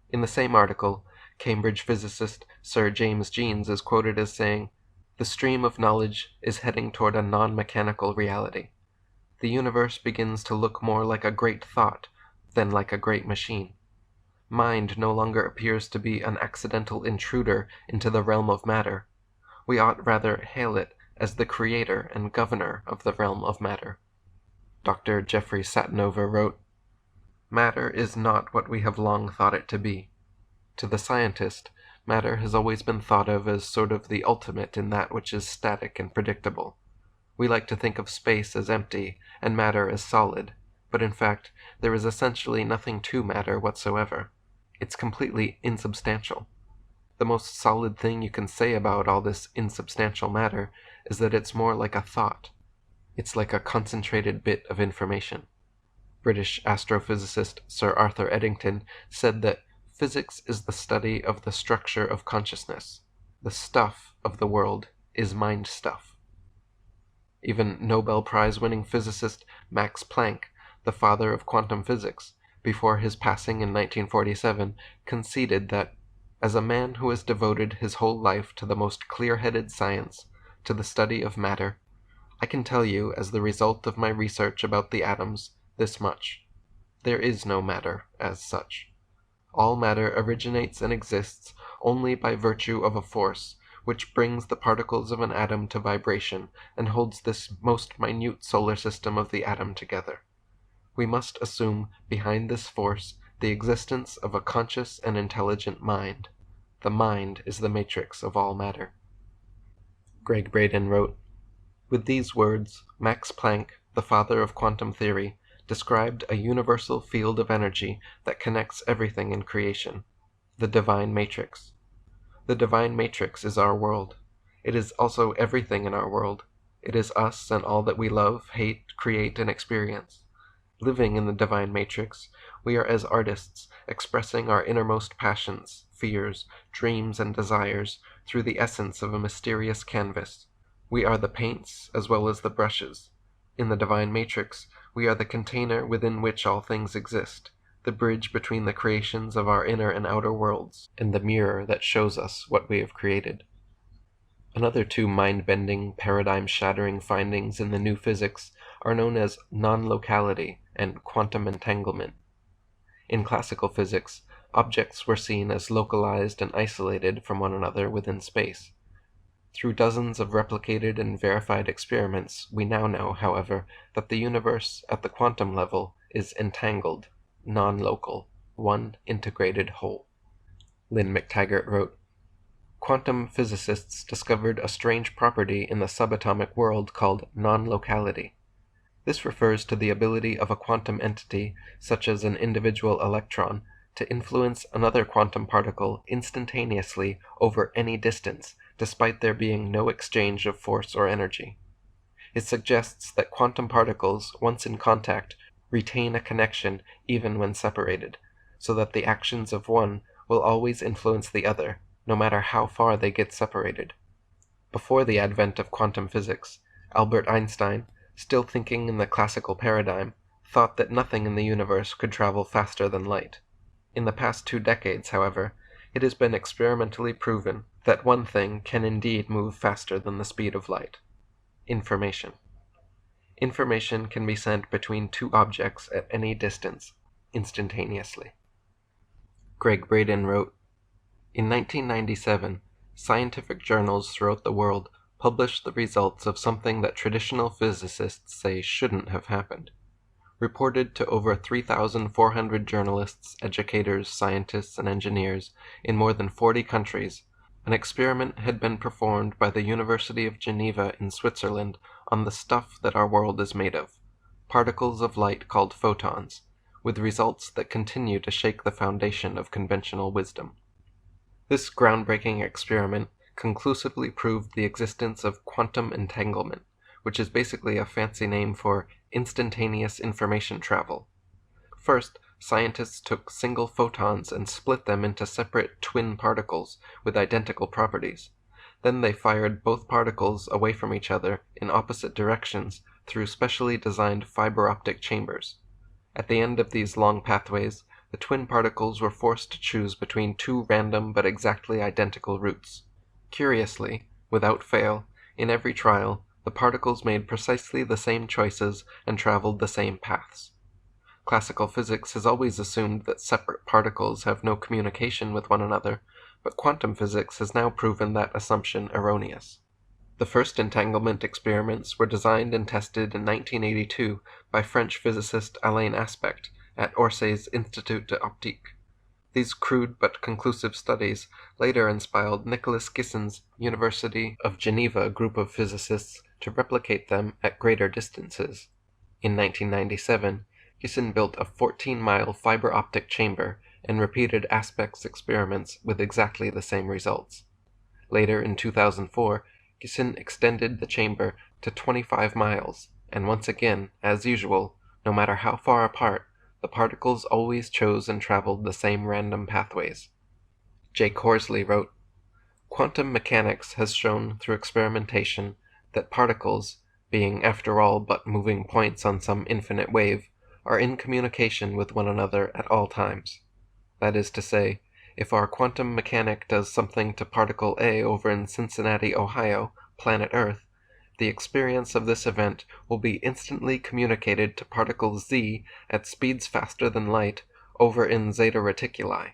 Speaker 2: In the same article, Cambridge physicist Sir James Jeans is quoted as saying, "The stream of knowledge is heading toward a non-mechanical reality. The universe begins to look more like a great thought than like a great machine. Mind no longer appears to be an accidental intruder into the realm of matter. We ought rather hail it as the creator and governor of the realm of matter." Dr. Jeffrey Satinover wrote, "Matter is not what we have long thought it to be. To the scientist, matter has always been thought of as sort of the ultimate in that which is static and predictable. We like to think of space as empty and matter as solid, but in fact there is essentially nothing to matter whatsoever. It's completely insubstantial. The most solid thing you can say about all this insubstantial matter is that it's more like a thought. It's like a concentrated bit of information." British astrophysicist Sir Arthur Eddington said that physics is the study of the structure of consciousness. The stuff of the world is mind stuff. Even Nobel Prize-winning physicist Max Planck, the father of quantum physics, before his passing in 1947, conceded that, as a man who has devoted his whole life to the most clear-headed science, to the study of matter, I can tell you, as the result of my research about the atoms, this much: there is no matter as such. All matter originates and exists only by virtue of a force which brings the particles of an atom to vibration and holds this most minute solar system of the atom together. We must assume behind this force the existence of a conscious and intelligent mind. The mind is the matrix of all matter." Greg Braden wrote, "With these words, Max Planck, the father of quantum theory, described a universal field of energy that connects everything in creation, the divine matrix. The divine matrix is our world. It is also everything in our world. It is us and all that we love, hate, create, and experience. Living in the divine matrix, we are as artists expressing our innermost passions, fears, dreams, and desires through the essence of a mysterious canvas. We are the paints as well as the brushes. In the divine matrix, we are the container within which all things exist, the bridge between the creations of our inner and outer worlds, and the mirror that shows us what we have created." Another two mind-bending, paradigm-shattering findings in the new physics are known as non-locality and quantum entanglement. In classical physics, objects were seen as localized and isolated from one another within space. Through dozens of replicated and verified experiments, we now know, however, that the universe at the quantum level is entangled, non-local, one integrated whole. Lynn McTaggart wrote, "Quantum physicists discovered a strange property in the subatomic world called non-locality. This refers to the ability of a quantum entity, such as an individual electron, to influence another quantum particle instantaneously over any distance, despite there being no exchange of force or energy. It suggests that quantum particles, once in contact, retain a connection even when separated, so that the actions of one will always influence the other, no matter how far they get separated. Before the advent of quantum physics, Albert Einstein, still thinking in the classical paradigm, thought that nothing in the universe could travel faster than light. In the past 2 decades, however, it has been experimentally proven that one thing can indeed move faster than the speed of light: information. Information can be sent between two objects at any distance, instantaneously." Greg Braden wrote, "In 1997, scientific journals throughout the world published the results of something that traditional physicists say shouldn't have happened. Reported to over 3,400 journalists, educators, scientists, and engineers in more than 40 countries, an experiment had been performed by the University of Geneva in Switzerland on the stuff that our world is made of, particles of light called photons, with results that continue to shake the foundation of conventional wisdom. This groundbreaking experiment conclusively proved the existence of quantum entanglement, which is basically a fancy name for instantaneous information travel. First, scientists took single photons and split them into separate twin particles with identical properties. Then they fired both particles away from each other in opposite directions through specially designed fiber optic chambers. At the end of these long pathways, the twin particles were forced to choose between two random but exactly identical routes. Curiously, without fail, in every trial, the particles made precisely the same choices and traveled the same paths. Classical physics has always assumed that separate particles have no communication with one another, but quantum physics has now proven that assumption erroneous. The first entanglement experiments were designed and tested in 1982 by French physicist Alain Aspect at Orsay's Institut d'Optique. These crude but conclusive studies later inspired Nicolas Gislin's University of Geneva group of physicists to replicate them at greater distances. In 1997, Gislin built a 14-mile fiber optic chamber and repeated Aspect's experiments with exactly the same results. Later, in 2004, Gislin extended the chamber to 25 miles, and once again, as usual, no matter how far apart, the particles always chose and traveled the same random pathways. Jake Horsley wrote, "Quantum mechanics has shown through experimentation that particles, being after all but moving points on some infinite wave, are in communication with one another at all times. That is to say, if our quantum mechanic does something to particle A over in Cincinnati, Ohio, planet Earth, the experience of this event will be instantly communicated to particle Z at speeds faster than light over in Zeta Reticuli.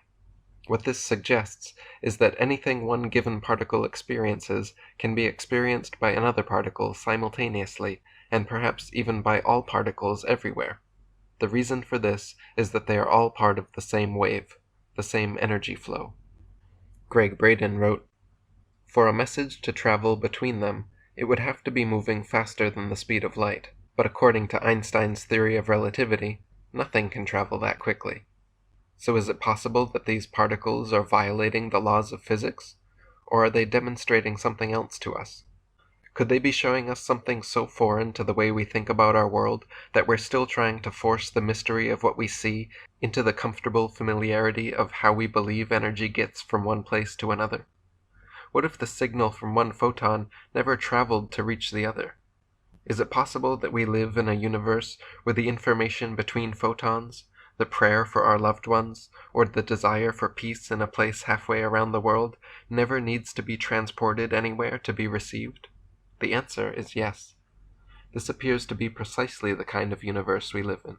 Speaker 2: What this suggests is that anything one given particle experiences can be experienced by another particle simultaneously, and perhaps even by all particles everywhere. The reason for this is that they are all part of the same wave, the same energy flow." Greg Braden wrote, "For a message to travel between them, it would have to be moving faster than the speed of light, but according to Einstein's theory of relativity, nothing can travel that quickly. So is it possible that these particles are violating the laws of physics, or are they demonstrating something else to us? Could they be showing us something so foreign to the way we think about our world that we're still trying to force the mystery of what we see into the comfortable familiarity of how we believe energy gets from one place to another? What if the signal from one photon never traveled to reach the other? Is it possible that we live in a universe where the information between photons, the prayer for our loved ones, or the desire for peace in a place halfway around the world, never needs to be transported anywhere to be received? The answer is yes. This appears to be precisely the kind of universe we live in."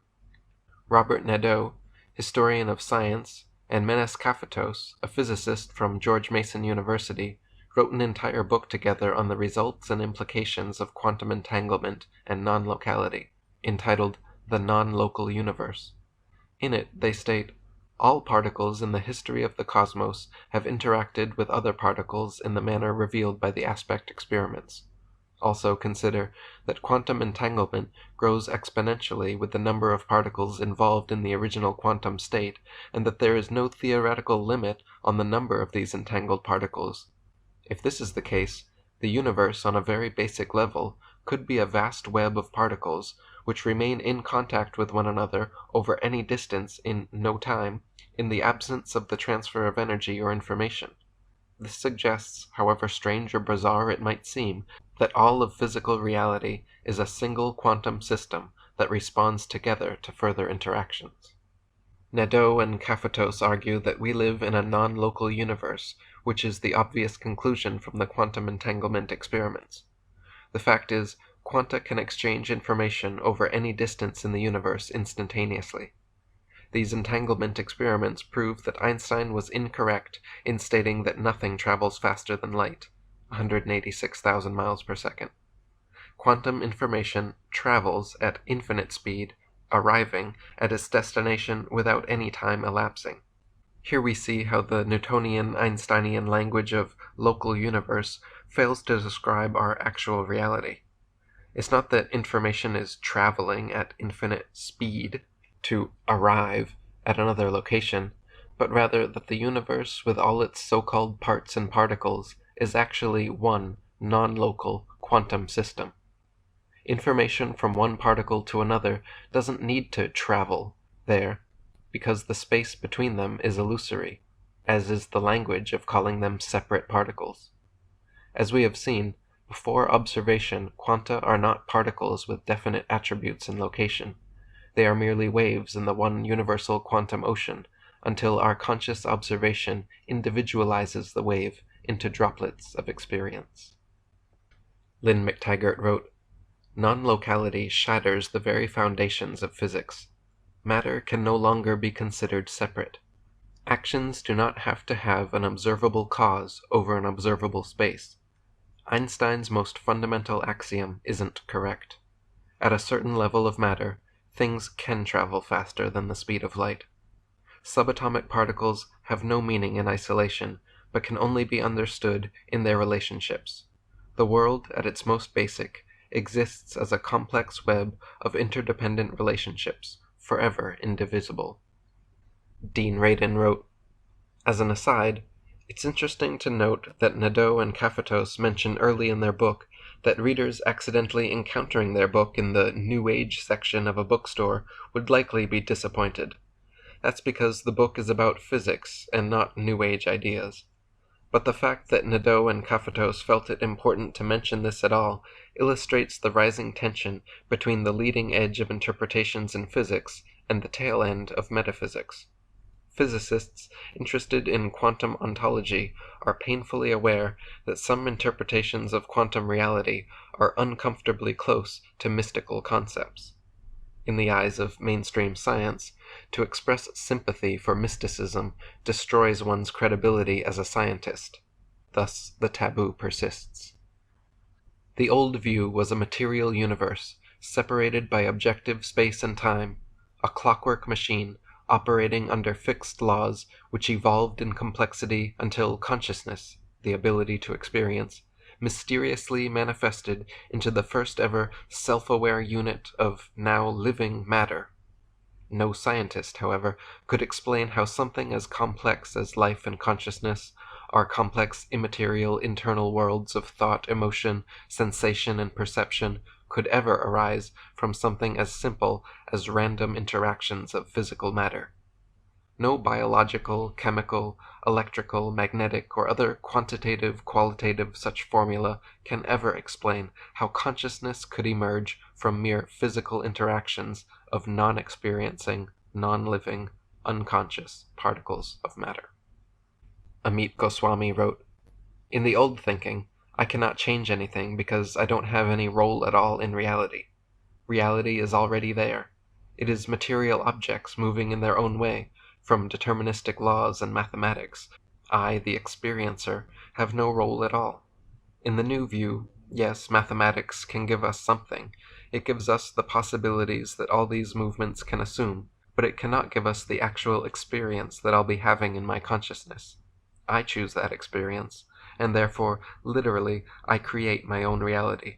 Speaker 2: Robert Nadeau, historian of science, and Menes Kafatos, a physicist from George Mason University, wrote an entire book together on the results and implications of quantum entanglement and non-locality, entitled The Non-Local Universe. In it, they state, "All particles in the history of the cosmos have interacted with other particles in the manner revealed by the Aspect experiments. Also consider that quantum entanglement grows exponentially with the number of particles involved in the original quantum state, and that there is no theoretical limit on the number of these entangled particles. If this is the case, the universe on a very basic level could be a vast web of particles which remain in contact with one another over any distance in no time, in the absence of the transfer of energy or information. This suggests, however strange or bizarre it might seem, that all of physical reality is a single quantum system that responds together to further interactions." Nadeau and Kafatos argue that we live in a non-local universe, which is the obvious conclusion from the quantum entanglement experiments. The fact is, quanta can exchange information over any distance in the universe instantaneously. These entanglement experiments prove that Einstein was incorrect in stating that nothing travels faster than light, 186,000 miles per second. Quantum information travels at infinite speed, arriving at its destination without any time elapsing. Here we see how the Newtonian Einsteinian language of local universe fails to describe our actual reality. It's not that information is traveling at infinite speed to arrive at another location, but rather that the universe with all its so-called parts and particles is actually one non-local quantum system. Information from one particle to another doesn't need to travel there, because the space between them is illusory, as is the language of calling them separate particles. As we have seen, Before observation, quanta are not particles with definite attributes and location. They are merely waves in the one universal quantum ocean, until our conscious observation individualizes the wave into droplets of experience. Lynn McTaggart wrote, "Non-locality shatters the very foundations of physics. Matter can no longer be considered separate. Actions do not have to have an observable cause over an observable space. Einstein's most fundamental axiom isn't correct. At a certain level of matter, things can travel faster than the speed of light. Subatomic particles have no meaning in isolation, but can only be understood in their relationships. The world, at its most basic, exists as a complex web of interdependent relationships, forever indivisible." Dean Radin wrote, "As an aside, it's interesting to note that Nadeau and Kaffatos mention early in their book that readers accidentally encountering their book in the New Age section of a bookstore would likely be disappointed. That's because the book is about physics and not New Age ideas. But the fact that Nadeau and Kaffatos felt it important to mention this at all illustrates the rising tension between the leading edge of interpretations in physics and the tail end of metaphysics. Physicists interested in quantum ontology are painfully aware that some interpretations of quantum reality are uncomfortably close to mystical concepts. In the eyes of mainstream science, to express sympathy for mysticism destroys one's credibility as a scientist. Thus, the taboo persists. The old view was a material universe, separated by objective space and time, a clockwork machine operating under fixed laws which evolved in complexity until consciousness, the ability to experience, mysteriously manifested into the first ever self-aware unit of now living matter. No scientist, however, could explain how something as complex as life and consciousness, our complex immaterial internal worlds of thought, emotion, sensation, and perception, could ever arise from something as simple as random interactions of physical matter. No biological, chemical, electrical, magnetic, or other quantitative, qualitative such formula can ever explain how consciousness could emerge from mere physical interactions of non-experiencing, non-living, unconscious particles of matter." Amit Goswami wrote, "In the old thinking, I cannot change anything because I don't have any role at all in reality. Reality is already there. It is material objects moving in their own way, from deterministic laws and mathematics. I, the experiencer, have no role at all. In the new view, yes, mathematics can give us something. It gives us the possibilities that all these movements can assume, but it cannot give us the actual experience that I'll be having in my consciousness. I choose that experience, and therefore, literally, I create my own reality.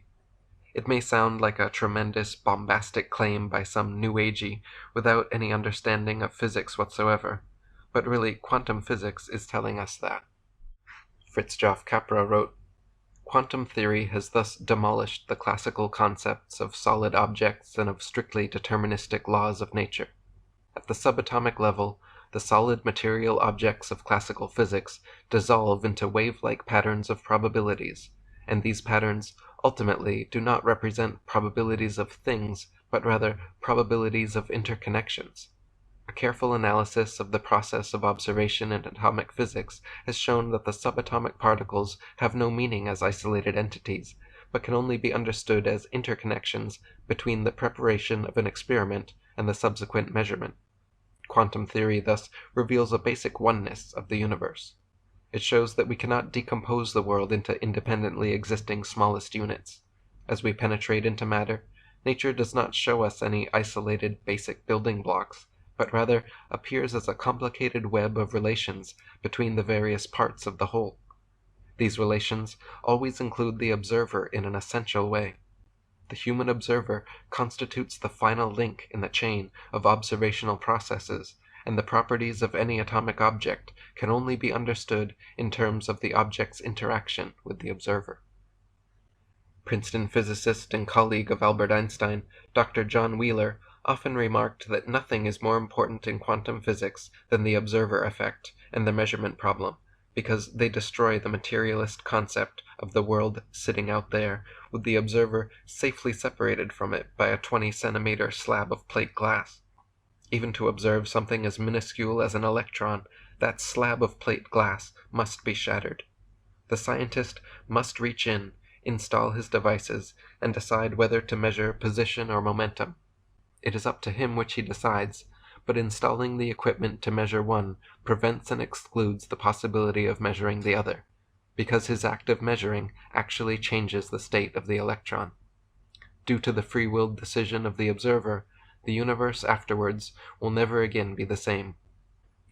Speaker 2: It may sound like a tremendous, bombastic claim by some new agey without any understanding of physics whatsoever, but really quantum physics is telling us that." Fritjof Capra wrote, "Quantum theory has thus demolished the classical concepts of solid objects and of strictly deterministic laws of nature. At the subatomic level, the solid material objects of classical physics dissolve into wave-like patterns of probabilities, and these patterns ultimately do not represent probabilities of things, but rather probabilities of interconnections. A careful analysis of the process of observation in atomic physics has shown that the subatomic particles have no meaning as isolated entities, but can only be understood as interconnections between the preparation of an experiment and the subsequent measurement. Quantum theory thus reveals a basic oneness of the universe. It shows that we cannot decompose the world into independently existing smallest units. As we penetrate into matter, nature does not show us any isolated basic building blocks, but rather appears as a complicated web of relations between the various parts of the whole. These relations always include the observer in an essential way. The human observer constitutes the final link in the chain of observational processes, and the properties of any atomic object can only be understood in terms of the object's interaction with the observer." Princeton physicist and colleague of Albert Einstein, Dr. John Wheeler, often remarked that nothing is more important in quantum physics than the observer effect and the measurement problem, because they destroy the materialist concept of the world sitting out there, with the observer safely separated from it by a 20-centimeter slab of plate glass. Even to observe something as minuscule as an electron, that slab of plate glass must be shattered. The scientist must reach in, install his devices, and decide whether to measure position or momentum. It is up to him which he decides, but installing the equipment to measure one prevents and excludes the possibility of measuring the other, because his act of measuring actually changes the state of the electron. Due to the free-willed decision of the observer, the universe afterwards will never again be the same.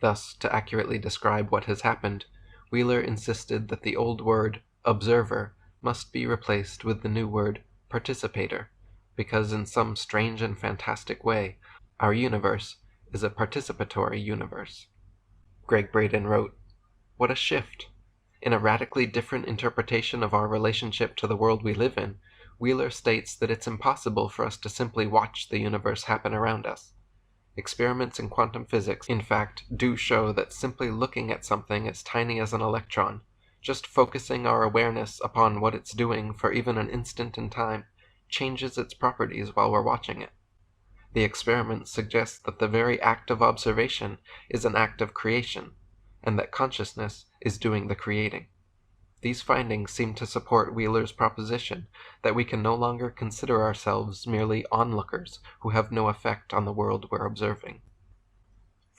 Speaker 2: Thus, to accurately describe what has happened, Wheeler insisted that the old word observer must be replaced with the new word participator, because in some strange and fantastic way, our universe is a participatory universe. Greg Braden wrote, "What a shift! In a radically different interpretation of our relationship to the world we live in, Wheeler states that it's impossible for us to simply watch the universe happen around us. Experiments in quantum physics, in fact, do show that simply looking at something as tiny as an electron, just focusing our awareness upon what it's doing for even an instant in time, changes its properties while we're watching it. The experiments suggest that the very act of observation is an act of creation, and that consciousness is doing the creating. These findings seem to support Wheeler's proposition that we can no longer consider ourselves merely onlookers who have no effect on the world we're observing."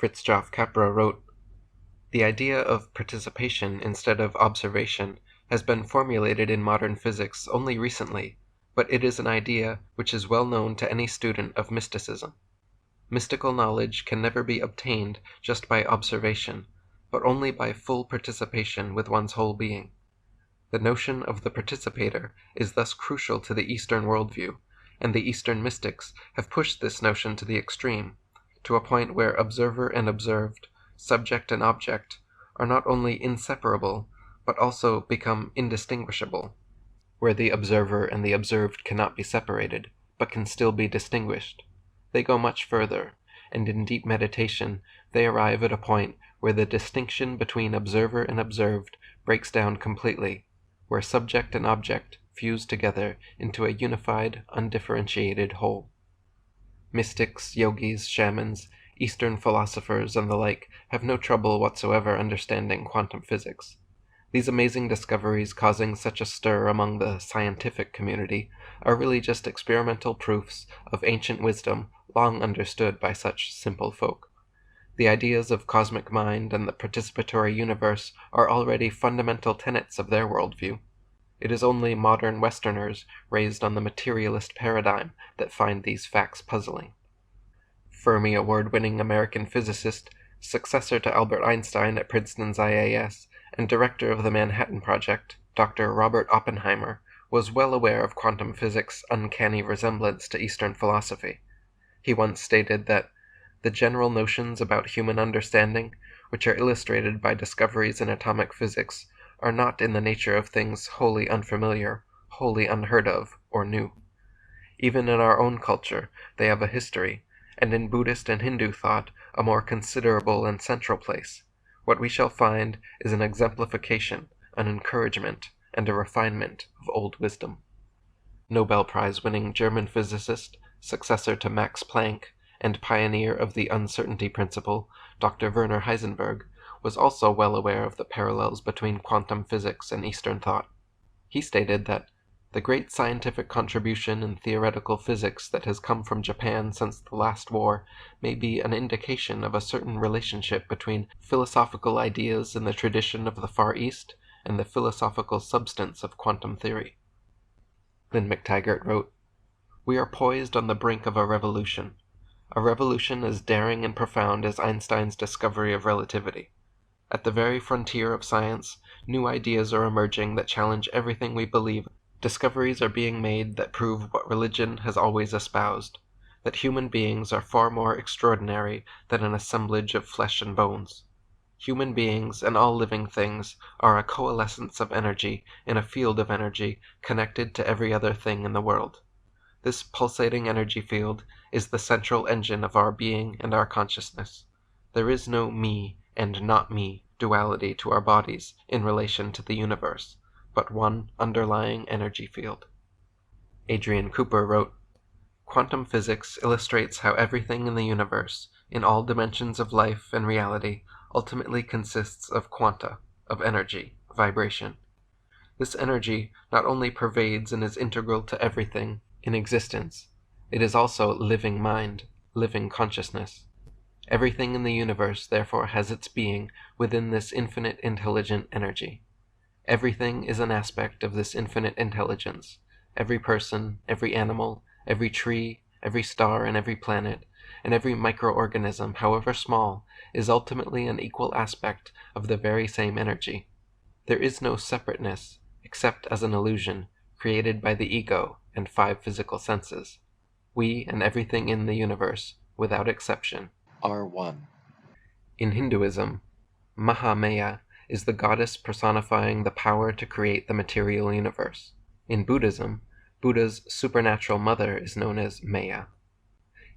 Speaker 2: Fritjof Capra wrote, "The idea of participation instead of observation has been formulated in modern physics only recently, but it is an idea which is well known to any student of mysticism. Mystical knowledge can never be obtained just by observation, but only by full participation with one's whole being. The notion of the participator is thus crucial to the Eastern worldview, and the Eastern mystics have pushed this notion to the extreme, to a point where observer and observed, subject and object, are not only inseparable, but also become indistinguishable, where the observer and the observed cannot be separated, but can still be distinguished. They go much further, and in deep meditation they arrive at a point where the distinction between observer and observed breaks down completely, where subject and object fuse together into a unified, undifferentiated whole. Mystics, yogis, shamans, Eastern philosophers, and the like have no trouble whatsoever understanding quantum physics. These amazing discoveries causing such a stir among the scientific community are really just experimental proofs of ancient wisdom long understood by such simple folk. The ideas of cosmic mind and the participatory universe are already fundamental tenets of their worldview. It is only modern Westerners raised on the materialist paradigm that find these facts puzzling." Fermi Award-winning American physicist, successor to Albert Einstein at Princeton's IAS, and director of the Manhattan Project, Dr. Robert Oppenheimer, was well aware of quantum physics' uncanny resemblance to Eastern philosophy. He once stated that the general notions about human understanding, which are illustrated by discoveries in atomic physics, are not in the nature of things wholly unfamiliar, wholly unheard of, or new. Even in our own culture they have a history, and in Buddhist and Hindu thought a more considerable and central place. What we shall find is an exemplification, an encouragement, and a refinement of old wisdom. Nobel Prize-winning German physicist, successor to Max Planck, and pioneer of the uncertainty principle, Dr. Werner Heisenberg, was also well aware of the parallels between quantum physics and Eastern thought. He stated that the great scientific contribution in theoretical physics that has come from Japan since the last war may be an indication of a certain relationship between philosophical ideas in the tradition of the Far East and the philosophical substance of quantum theory. Lynn McTaggart wrote, "We are poised on the brink of a revolution as daring and profound as Einstein's discovery of relativity. At the very frontier of science, new ideas are emerging that challenge everything we believe. Discoveries are being made that prove what religion has always espoused, that human beings are far more extraordinary than an assemblage of flesh and bones. Human beings and all living things are a coalescence of energy in a field of energy connected to every other thing in the world. This pulsating energy field is the central engine of our being and our consciousness. There is no me and not me, duality to our bodies in relation to the universe, but one underlying energy field. Adrian Cooper wrote, "Quantum physics illustrates how everything in the universe, in all dimensions of life and reality, ultimately consists of quanta, of energy, vibration. This energy not only pervades and is integral to everything in existence, it is also living mind, living consciousness. Everything in the universe therefore has its being within this infinite intelligent energy. Everything is an aspect of this infinite intelligence. Every person, every animal, every tree, every star and every planet, and every microorganism, however small, is ultimately an equal aspect of the very same energy. There is no separateness, except as an illusion, created by the ego and 5 physical senses. We and everything in the universe, without exception, are one." In Hinduism, Mahamaya is the goddess personifying the power to create the material universe. In Buddhism, Buddha's supernatural mother is known as Maya.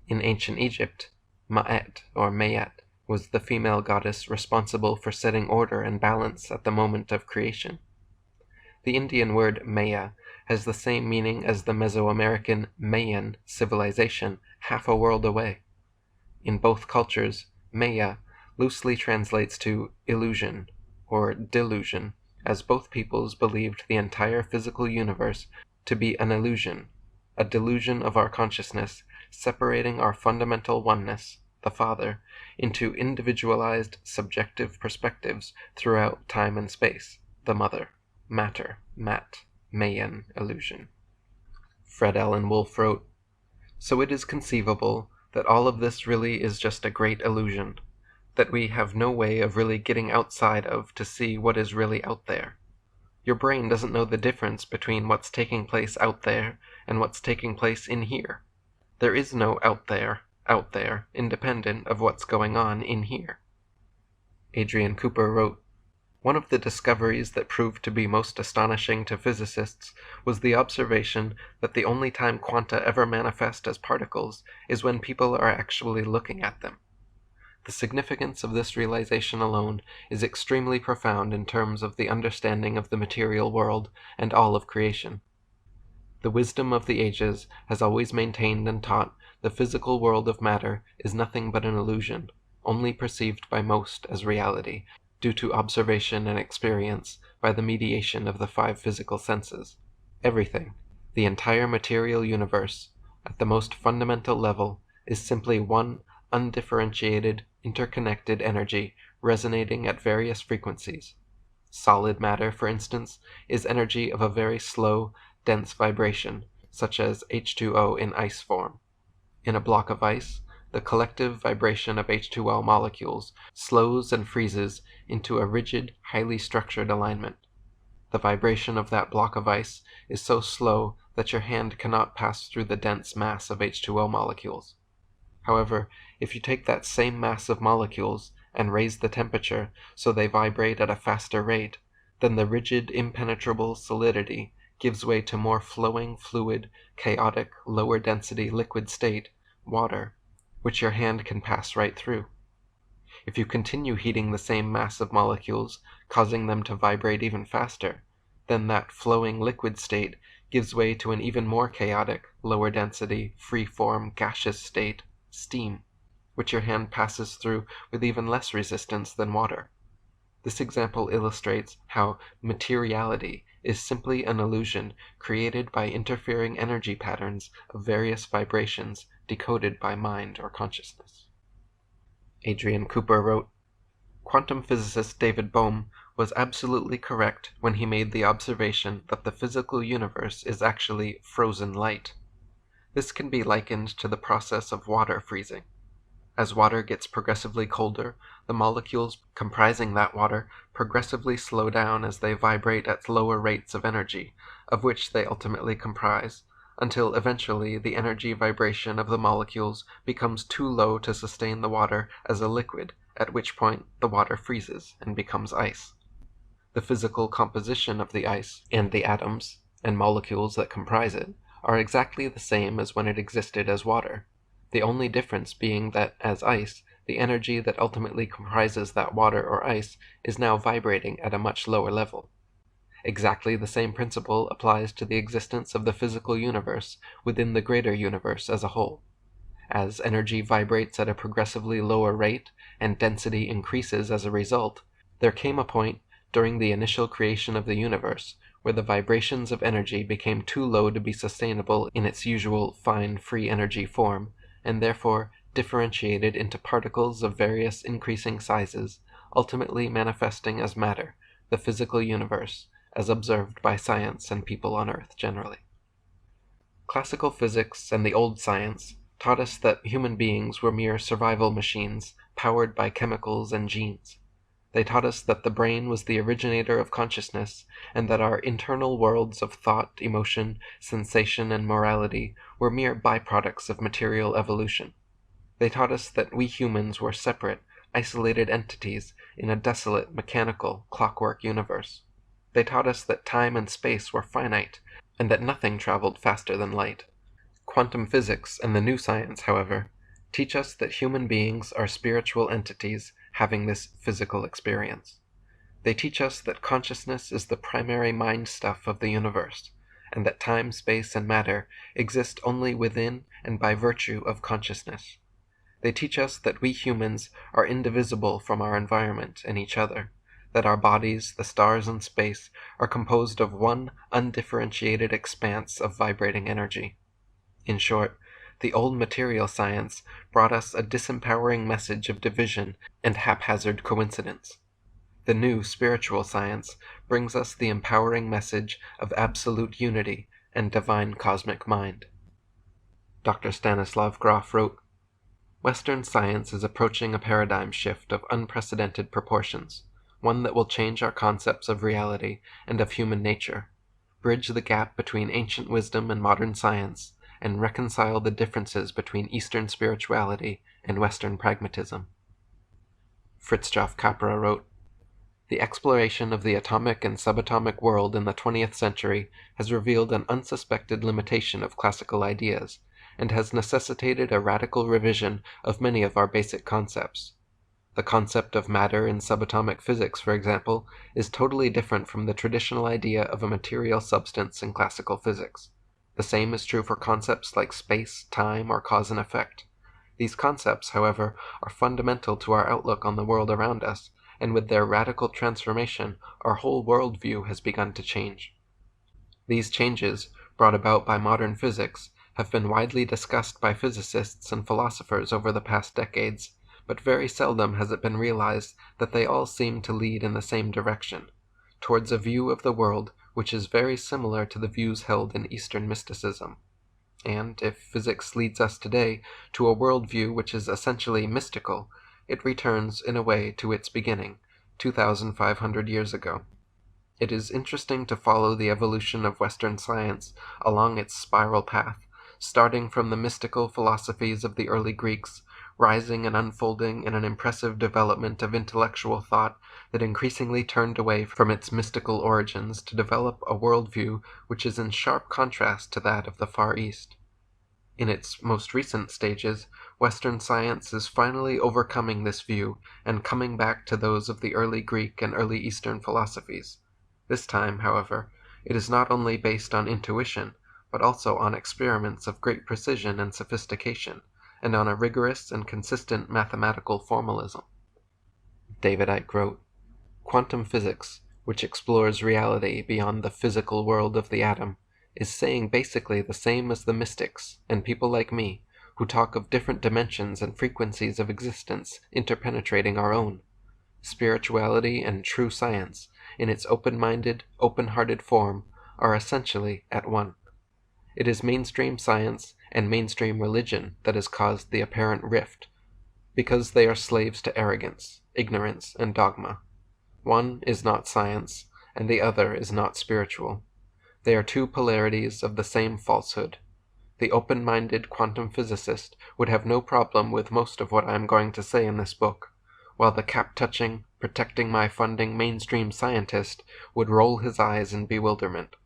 Speaker 2: In ancient Egypt, Ma'et or Mayat was the female goddess responsible for setting order and balance at the moment of creation. The Indian word Maya has the same meaning as the Mesoamerican Mayan civilization half a world away. In both cultures, Maya loosely translates to illusion or delusion, as both peoples believed the entire physical universe to be an illusion, a delusion of our consciousness, separating our fundamental oneness, the Father, into individualized subjective perspectives throughout time and space, the Mother, matter, mat, Mayan illusion. Fred Allen Wolf wrote, "So it is conceivable that all of this really is just a great illusion, that we have no way of really getting outside of to see what is really out there. Your brain doesn't know the difference between what's taking place out there and what's taking place in here. There is no out there, independent of what's going on in here." Adrian Cooper wrote, "One of the discoveries that proved to be most astonishing to physicists was the observation that the only time quanta ever manifest as particles is when people are actually looking at them. The significance of this realization alone is extremely profound in terms of the understanding of the material world and all of creation. The wisdom of the ages has always maintained and taught the physical world of matter is nothing but an illusion, only perceived by most as reality, due to observation and experience by the mediation of the 5 physical senses. Everything, the entire material universe, at the most fundamental level, is simply one undifferentiated, interconnected energy resonating at various frequencies. Solid matter, for instance, is energy of a very slow, dense vibration, such as H2O in ice form. In a block of ice, the collective vibration of H2O molecules slows and freezes into a rigid, highly structured alignment. The vibration of that block of ice is so slow that your hand cannot pass through the dense mass of H2O molecules. However, if you take that same mass of molecules and raise the temperature so they vibrate at a faster rate, then the rigid, impenetrable solidity gives way to more flowing, fluid, chaotic, lower density liquid state, water, which your hand can pass right through. If you continue heating the same mass of molecules, causing them to vibrate even faster, then that flowing liquid state gives way to an even more chaotic, lower density, free-form, gaseous state, steam, which your hand passes through with even less resistance than water. This example illustrates how materiality is simply an illusion created by interfering energy patterns of various vibrations decoded by mind or consciousness." Adrian Cooper wrote, "Quantum physicist David Bohm was absolutely correct when he made the observation that the physical universe is actually frozen light. This can be likened to the process of water freezing. As water gets progressively colder, the molecules comprising that water progressively slow down as they vibrate at lower rates of energy, of which they ultimately comprise, until eventually the energy vibration of the molecules becomes too low to sustain the water as a liquid, at which point the water freezes and becomes ice. The physical composition of the ice, and the atoms and molecules that comprise it, are exactly the same as when it existed as water, the only difference being that as ice, the energy that ultimately comprises that water or ice is now vibrating at a much lower level. Exactly the same principle applies to the existence of the physical universe within the greater universe as a whole. As energy vibrates at a progressively lower rate and density increases as a result, there came a point during the initial creation of the universe where the vibrations of energy became too low to be sustainable in its usual fine free energy form, and therefore differentiated into particles of various increasing sizes, ultimately manifesting as matter, the physical universe, as observed by science and people on Earth generally. Classical physics and the old science taught us that human beings were mere survival machines powered by chemicals and genes. They taught us that the brain was the originator of consciousness, and that our internal worlds of thought, emotion, sensation, and morality were mere byproducts of material evolution. They taught us that we humans were separate, isolated entities in a desolate, mechanical, clockwork universe. They taught us that time and space were finite, and that nothing traveled faster than light. Quantum physics and the new science, however, teach us that human beings are spiritual entities having this physical experience. They teach us that consciousness is the primary mind stuff of the universe, and that time, space, and matter exist only within and by virtue of consciousness. They teach us that we humans are indivisible from our environment and each other, that our bodies, the stars and space, are composed of one undifferentiated expanse of vibrating energy. In short, the old material science brought us a disempowering message of division and haphazard coincidence. The new spiritual science brings us the empowering message of absolute unity and divine cosmic mind. Dr. Stanislav Grof wrote, "Western science is approaching a paradigm shift of unprecedented proportions, one that will change our concepts of reality and of human nature, bridge the gap between ancient wisdom and modern science, and reconcile the differences between Eastern spirituality and Western pragmatism." Fritjof Capra wrote, "The exploration of the atomic and subatomic world in the 20th century has revealed an unsuspected limitation of classical ideas, and has necessitated a radical revision of many of our basic concepts. The concept of matter in subatomic physics, for example, is totally different from the traditional idea of a material substance in classical physics. The same is true for concepts like space, time, or cause and effect. These concepts, however, are fundamental to our outlook on the world around us, and with their radical transformation, our whole worldview has begun to change. These changes, brought about by modern physics, have been widely discussed by physicists and philosophers over the past decades, but very seldom has it been realized that they all seem to lead in the same direction, towards a view of the world which is very similar to the views held in Eastern mysticism. And if physics leads us today to a worldview which is essentially mystical, it returns in a way to its beginning, 2,500 years ago. It is interesting to follow the evolution of Western science along its spiral path, starting from the mystical philosophies of the early Greeks, rising and unfolding in an impressive development of intellectual thought that increasingly turned away from its mystical origins to develop a worldview which is in sharp contrast to that of the Far East. In its most recent stages, Western science is finally overcoming this view and coming back to those of the early Greek and early Eastern philosophies. This time, however, it is not only based on intuition, but also on experiments of great precision and sophistication, and on a rigorous and consistent mathematical formalism. David Icke wrote, "Quantum physics, which explores reality beyond the physical world of the atom, is saying basically the same as the mystics and people like me, who talk of different dimensions and frequencies of existence interpenetrating our own. Spirituality and true science, in its open-minded, open-hearted form, are essentially at one. It is mainstream science and mainstream religion that has caused the apparent rift, because they are slaves to arrogance, ignorance, and dogma. One is not science, and the other is not spiritual. They are two polarities of the same falsehood. The open-minded quantum physicist would have no problem with most of what I am going to say in this book, while the cap-touching, protecting my funding mainstream scientist would roll his eyes in bewilderment.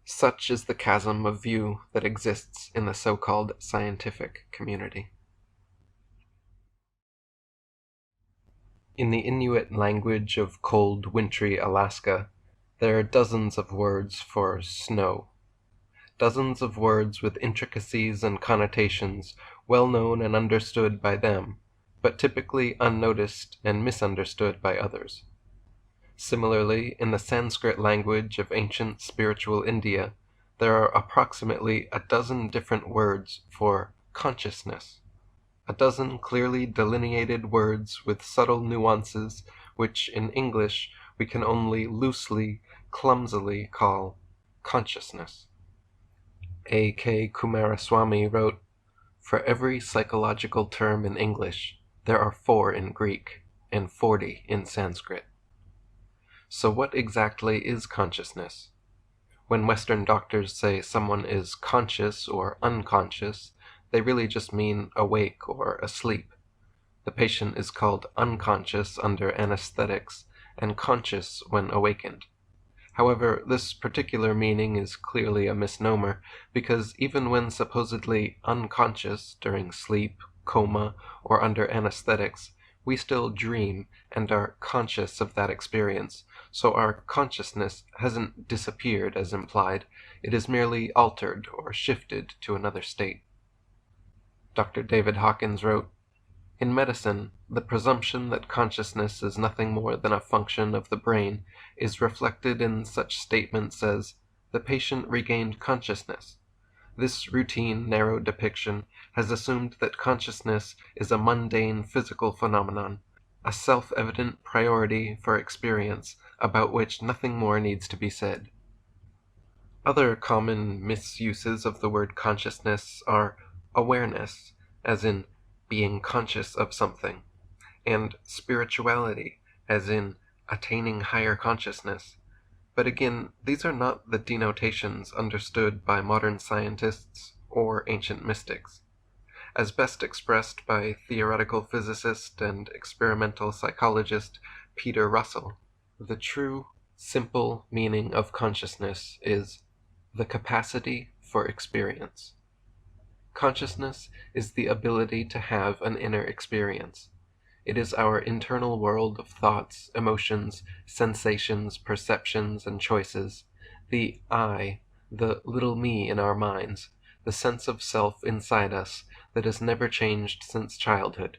Speaker 2: Such is the chasm of view that exists in the so-called scientific community." In the Inuit language of cold, wintry Alaska, there are dozens of words for snow. Dozens of words with intricacies and connotations well known and understood by them, but typically unnoticed and misunderstood by others. Similarly, in the Sanskrit language of ancient spiritual India, there are approximately a dozen different words for consciousness. A dozen clearly delineated words with subtle nuances which in English we can only loosely, clumsily call consciousness. A. K. Kumaraswamy wrote, "For every psychological term in English, there are 4 in Greek and 40 in Sanskrit." So what exactly is consciousness? When Western doctors say someone is conscious or unconscious, they really just mean awake or asleep. The patient is called unconscious under anesthetics and conscious when awakened. However, this particular meaning is clearly a misnomer, because even when supposedly unconscious during sleep, coma, or under anesthetics, we still dream and are conscious of that experience, so our consciousness hasn't disappeared as implied, it is merely altered or shifted to another state. Dr. David Hawkins wrote, "In medicine, the presumption that consciousness is nothing more than a function of the brain is reflected in such statements as, 'The patient regained consciousness.' This routine, narrow depiction has assumed that consciousness is a mundane physical phenomenon, a self-evident priority for experience about which nothing more needs to be said." Other common misuses of the word consciousness are awareness, as in being conscious of something, and spirituality, as in attaining higher consciousness. But again, these are not the denotations understood by modern scientists or ancient mystics. As best expressed by theoretical physicist and experimental psychologist Peter Russell, the true, simple meaning of consciousness is the capacity for experience. Consciousness is the ability to have an inner experience. It is our internal world of thoughts, emotions, sensations, perceptions, and choices, the I, the little me in our minds, the sense of self inside us that has never changed since childhood.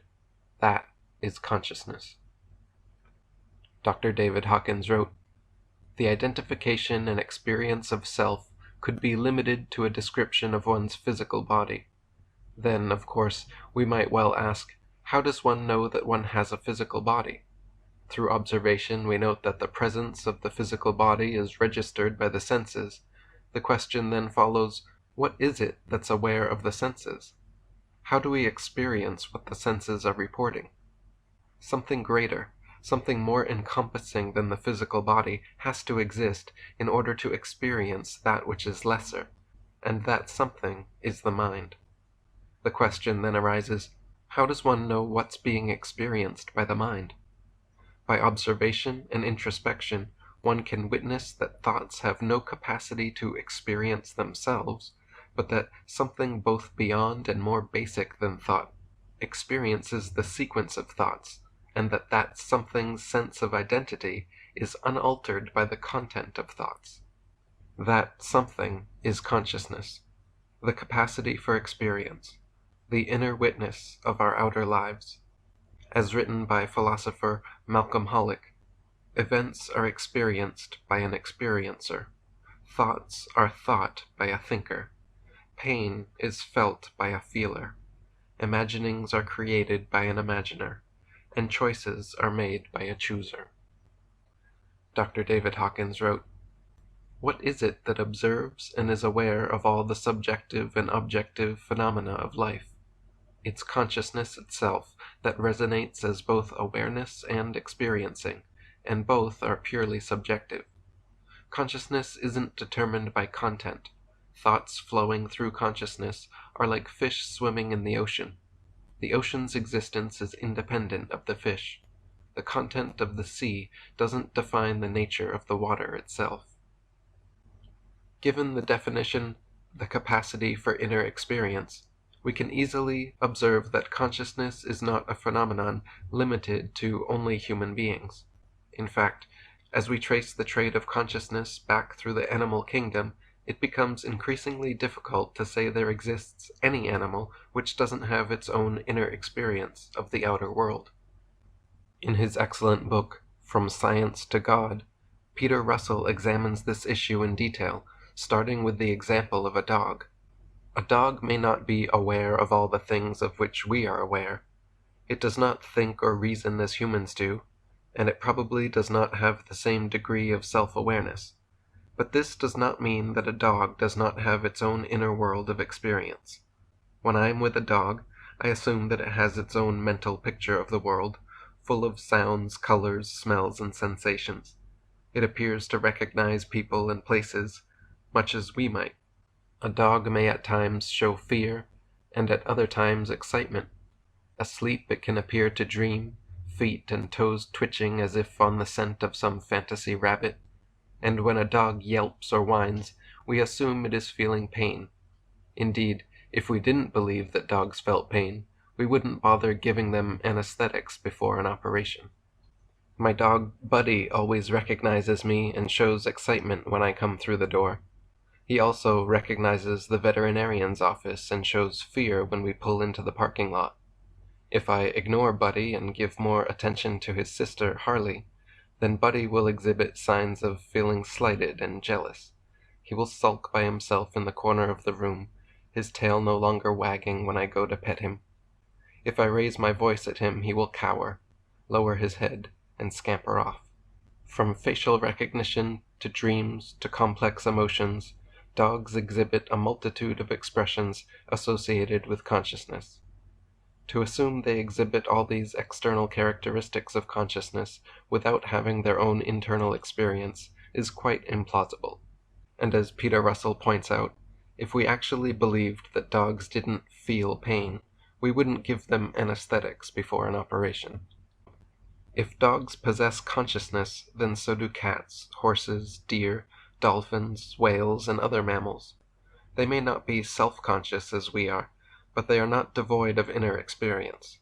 Speaker 2: That is consciousness. Dr. David Hawkins wrote, "The identification and experience of self could be limited to a description of one's physical body. Then, of course, we might well ask, how does one know that one has a physical body? Through observation we note that the presence of the physical body is registered by the senses. The question then follows, what is it that's aware of the senses? How do we experience what the senses are reporting? Something greater, something more encompassing than the physical body has to exist in order to experience that which is lesser, and that something is the mind. The question then arises, how does one know what's being experienced by the mind? By observation and introspection, one can witness that thoughts have no capacity to experience themselves, but that something both beyond and more basic than thought experiences the sequence of thoughts, and that something's sense of identity is unaltered by the content of thoughts. That something is consciousness, the capacity for experience, the inner witness of our outer lives. As written by philosopher Malcolm Hollick, events are experienced by an experiencer. Thoughts are thought by a thinker. Pain is felt by a feeler. Imaginings are created by an imaginer, and choices are made by a chooser." Dr. David Hawkins wrote, "What is it that observes and is aware of all the subjective and objective phenomena of life? It's consciousness itself that resonates as both awareness and experiencing, and both are purely subjective. Consciousness isn't determined by content. Thoughts flowing through consciousness are like fish swimming in the ocean. The ocean's existence is independent of the fish. The content of the sea doesn't define the nature of the water itself." Given the definition, the capacity for inner experience, we can easily observe that consciousness is not a phenomenon limited to only human beings. In fact, as we trace the trade of consciousness back through the animal kingdom, it becomes increasingly difficult to say there exists any animal which doesn't have its own inner experience of the outer world. In his excellent book, From Science to God, Peter Russell examines this issue in detail, starting with the example of a dog. A dog may not be aware of all the things of which we are aware. It does not think or reason as humans do, and it probably does not have the same degree of self-awareness. But this does not mean that a dog does not have its own inner world of experience. When I am with a dog, I assume that it has its own mental picture of the world, full of sounds, colors, smells, and sensations. It appears to recognize people and places, much as we might. A dog may at times show fear, and at other times excitement. Asleep it can appear to dream, feet and toes twitching as if on the scent of some fantasy rabbit. And when a dog yelps or whines, we assume it is feeling pain. Indeed, if we didn't believe that dogs felt pain, we wouldn't bother giving them anesthetics before an operation. My dog Buddy always recognizes me and shows excitement when I come through the door. He also recognizes the veterinarian's office and shows fear when we pull into the parking lot. If I ignore Buddy and give more attention to his sister Harley, then Buddy will exhibit signs of feeling slighted and jealous. He will sulk by himself in the corner of the room, his tail no longer wagging when I go to pet him. If I raise my voice at him, he will cower, lower his head, and scamper off. From facial recognition to dreams to complex emotions, dogs exhibit a multitude of expressions associated with consciousness. To assume they exhibit all these external characteristics of consciousness without having their own internal experience is quite implausible. And as Peter Russell points out, if we actually believed that dogs didn't feel pain, we wouldn't give them anesthetics before an operation. If dogs possess consciousness, then so do cats, horses, deer, dolphins, whales, and other mammals. They may not be self-conscious as we are, but they are not devoid of inner experience.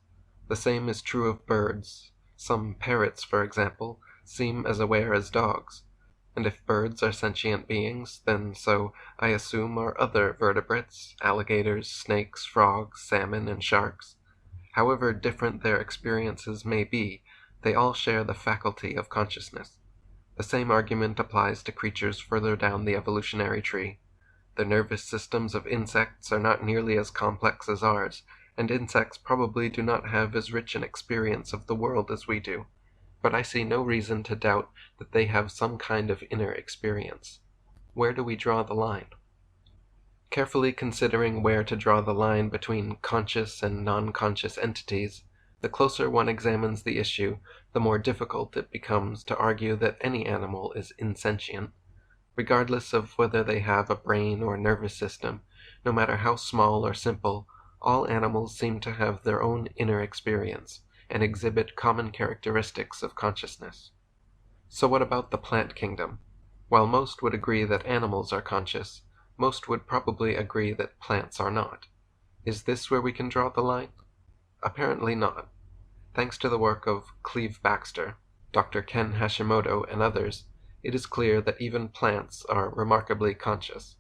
Speaker 2: The same is true of birds. Some parrots, for example, seem as aware as dogs. And if birds are sentient beings, then so, I assume, are other vertebrates, alligators, snakes, frogs, salmon, and sharks. However different their experiences may be, they all share the faculty of consciousness. The same argument applies to creatures further down the evolutionary tree. The nervous systems of insects are not nearly as complex as ours, and insects probably do not have as rich an experience of the world as we do, but I see no reason to doubt that they have some kind of inner experience. Where do we draw the line? Carefully considering where to draw the line between conscious and non-conscious entities, the closer one examines the issue, the more difficult it becomes to argue that any animal is insentient. Regardless of whether they have a brain or nervous system, no matter how small or simple, all animals seem to have their own inner experience and exhibit common characteristics of consciousness. So what about the plant kingdom? While most would agree that animals are conscious, most would probably agree that plants are not. Is this where we can draw the line? Apparently not. Thanks to the work of Cleve Baxter, Dr. Ken Hashimoto, and others, it is clear that even plants are remarkably conscious.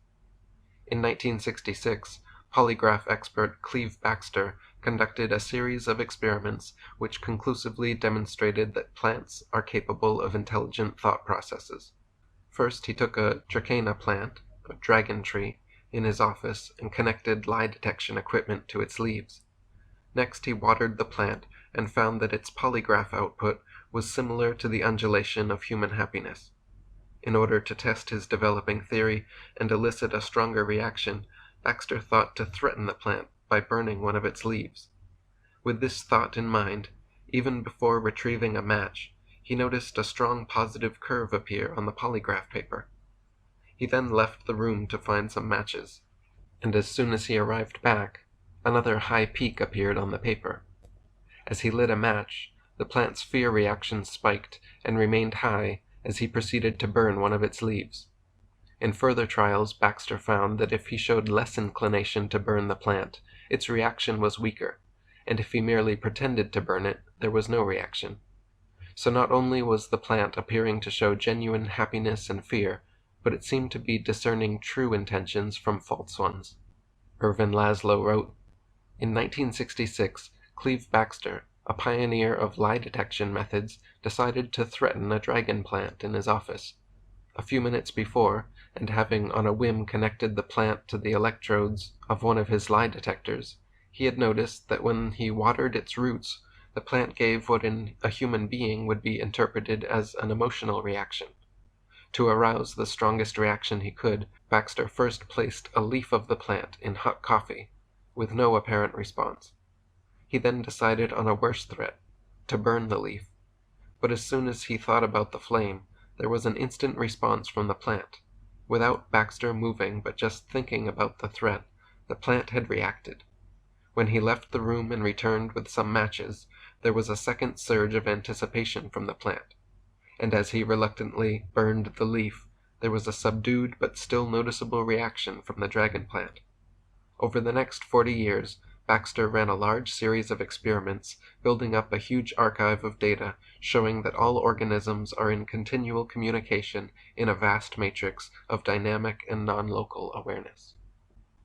Speaker 2: In 1966, polygraph expert Cleve Baxter conducted a series of experiments which conclusively demonstrated that plants are capable of intelligent thought processes. First, he took a Dracaena plant, a dragon tree, in his office and connected lie detection equipment to its leaves. Next, he watered the plant and found that its polygraph output was similar to the undulation of human happiness. In order to test his developing theory and elicit a stronger reaction, Baxter thought to threaten the plant by burning one of its leaves. With this thought in mind, even before retrieving a match, he noticed a strong positive curve appear on the polygraph paper. He then left the room to find some matches, and as soon as he arrived back, another high peak appeared on the paper. As he lit a match, the plant's fear reaction spiked and remained high as he proceeded to burn one of its leaves. In further trials, Baxter found that if he showed less inclination to burn the plant, its reaction was weaker, and if he merely pretended to burn it, there was no reaction. So not only was the plant appearing to show genuine happiness and fear, but it seemed to be discerning true intentions from false ones. Irvin Laszlo wrote, "In 1966, Cleve Baxter, a pioneer of lie detection methods, decided to threaten a dragon plant in his office. A few minutes before, and having on a whim connected the plant to the electrodes of one of his lie detectors, he had noticed that when he watered its roots, the plant gave what in a human being would be interpreted as an emotional reaction. To arouse the strongest reaction he could, Baxter first placed a leaf of the plant in hot coffee, with no apparent response. He then decided on a worse threat, to burn the leaf. But as soon as he thought about the flame, there was an instant response from the plant. Without Baxter moving but just thinking about the threat, the plant had reacted. When he left the room and returned with some matches, there was a second surge of anticipation from the plant, and as he reluctantly burned the leaf, there was a subdued but still noticeable reaction from the dragon plant. Over the next 40 years, Baxter ran a large series of experiments, building up a huge archive of data showing that all organisms are in continual communication in a vast matrix of dynamic and non-local awareness.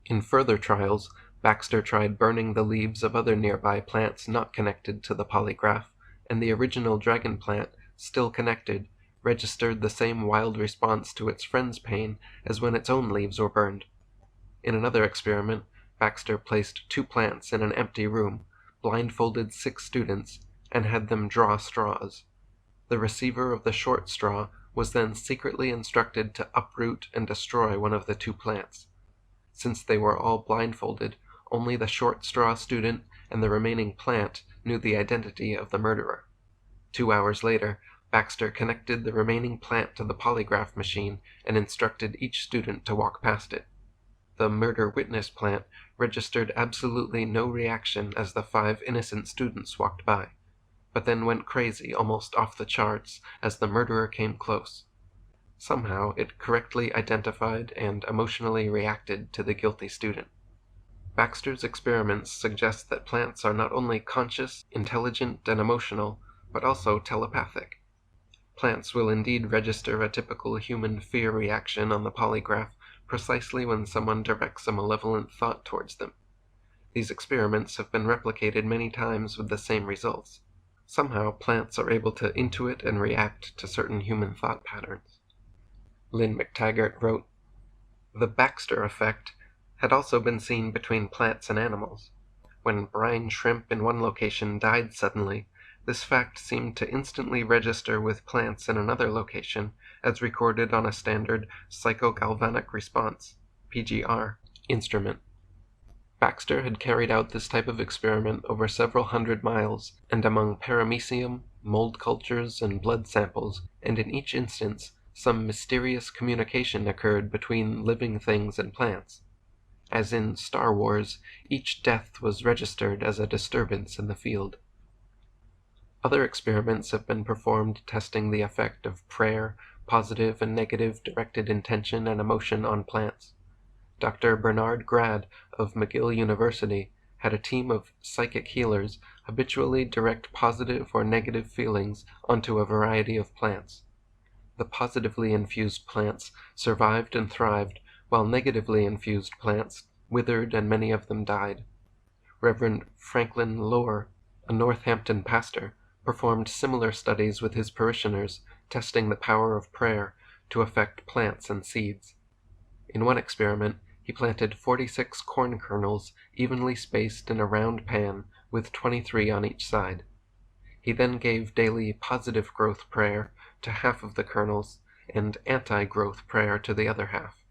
Speaker 2: In further trials, Baxter tried burning the leaves of other nearby plants not connected to the polygraph, and the original dragon plant, still connected, registered the same wild response to its friend's pain as when its own leaves were burned. In another experiment, Baxter placed 2 plants in an empty room, blindfolded 6 students, and had them draw straws. The receiver of the short straw was then secretly instructed to uproot and destroy one of the 2 plants. Since they were all blindfolded, only the short straw student and the remaining plant knew the identity of the murderer. 2 hours later, Baxter connected the remaining plant to the polygraph machine and instructed each student to walk past it. The murder witness plant registered absolutely no reaction as the 5 innocent students walked by, but then went crazy almost off the charts as the murderer came close. Somehow it correctly identified and emotionally reacted to the guilty student. Baxter's experiments suggest that plants are not only conscious, intelligent, and emotional, but also telepathic. Plants will indeed register a typical human fear reaction on the polygraph precisely when someone directs a malevolent thought towards them. These experiments have been replicated many times with the same results. Somehow, plants are able to intuit and react to certain human thought patterns. Lynn McTaggart wrote, "The Baxter effect had also been seen between plants and animals. When brine shrimp in one location died suddenly, this fact seemed to instantly register with plants in another location, as recorded on a standard psychogalvanic response (PGR) instrument. Baxter had carried out this type of experiment over several hundred miles, and among paramecium, mold cultures, and blood samples, and in each instance some mysterious communication occurred between living things and plants. As in Star Wars, each death was registered as a disturbance in the field." Other experiments have been performed testing the effect of prayer, positive and negative directed intention and emotion on plants. Dr. Bernard Grad of McGill University had a team of psychic healers habitually direct positive or negative feelings onto a variety of plants. The positively infused plants survived and thrived, while negatively infused plants withered and many of them died. Reverend Franklin Lohr, a Northampton pastor, performed similar studies with his parishioners, testing the power of prayer to affect plants and seeds. In one experiment, he planted 46 corn kernels evenly spaced in a round pan with 23 on each side. He then gave daily positive growth prayer to half of the kernels and anti-growth prayer to the other half.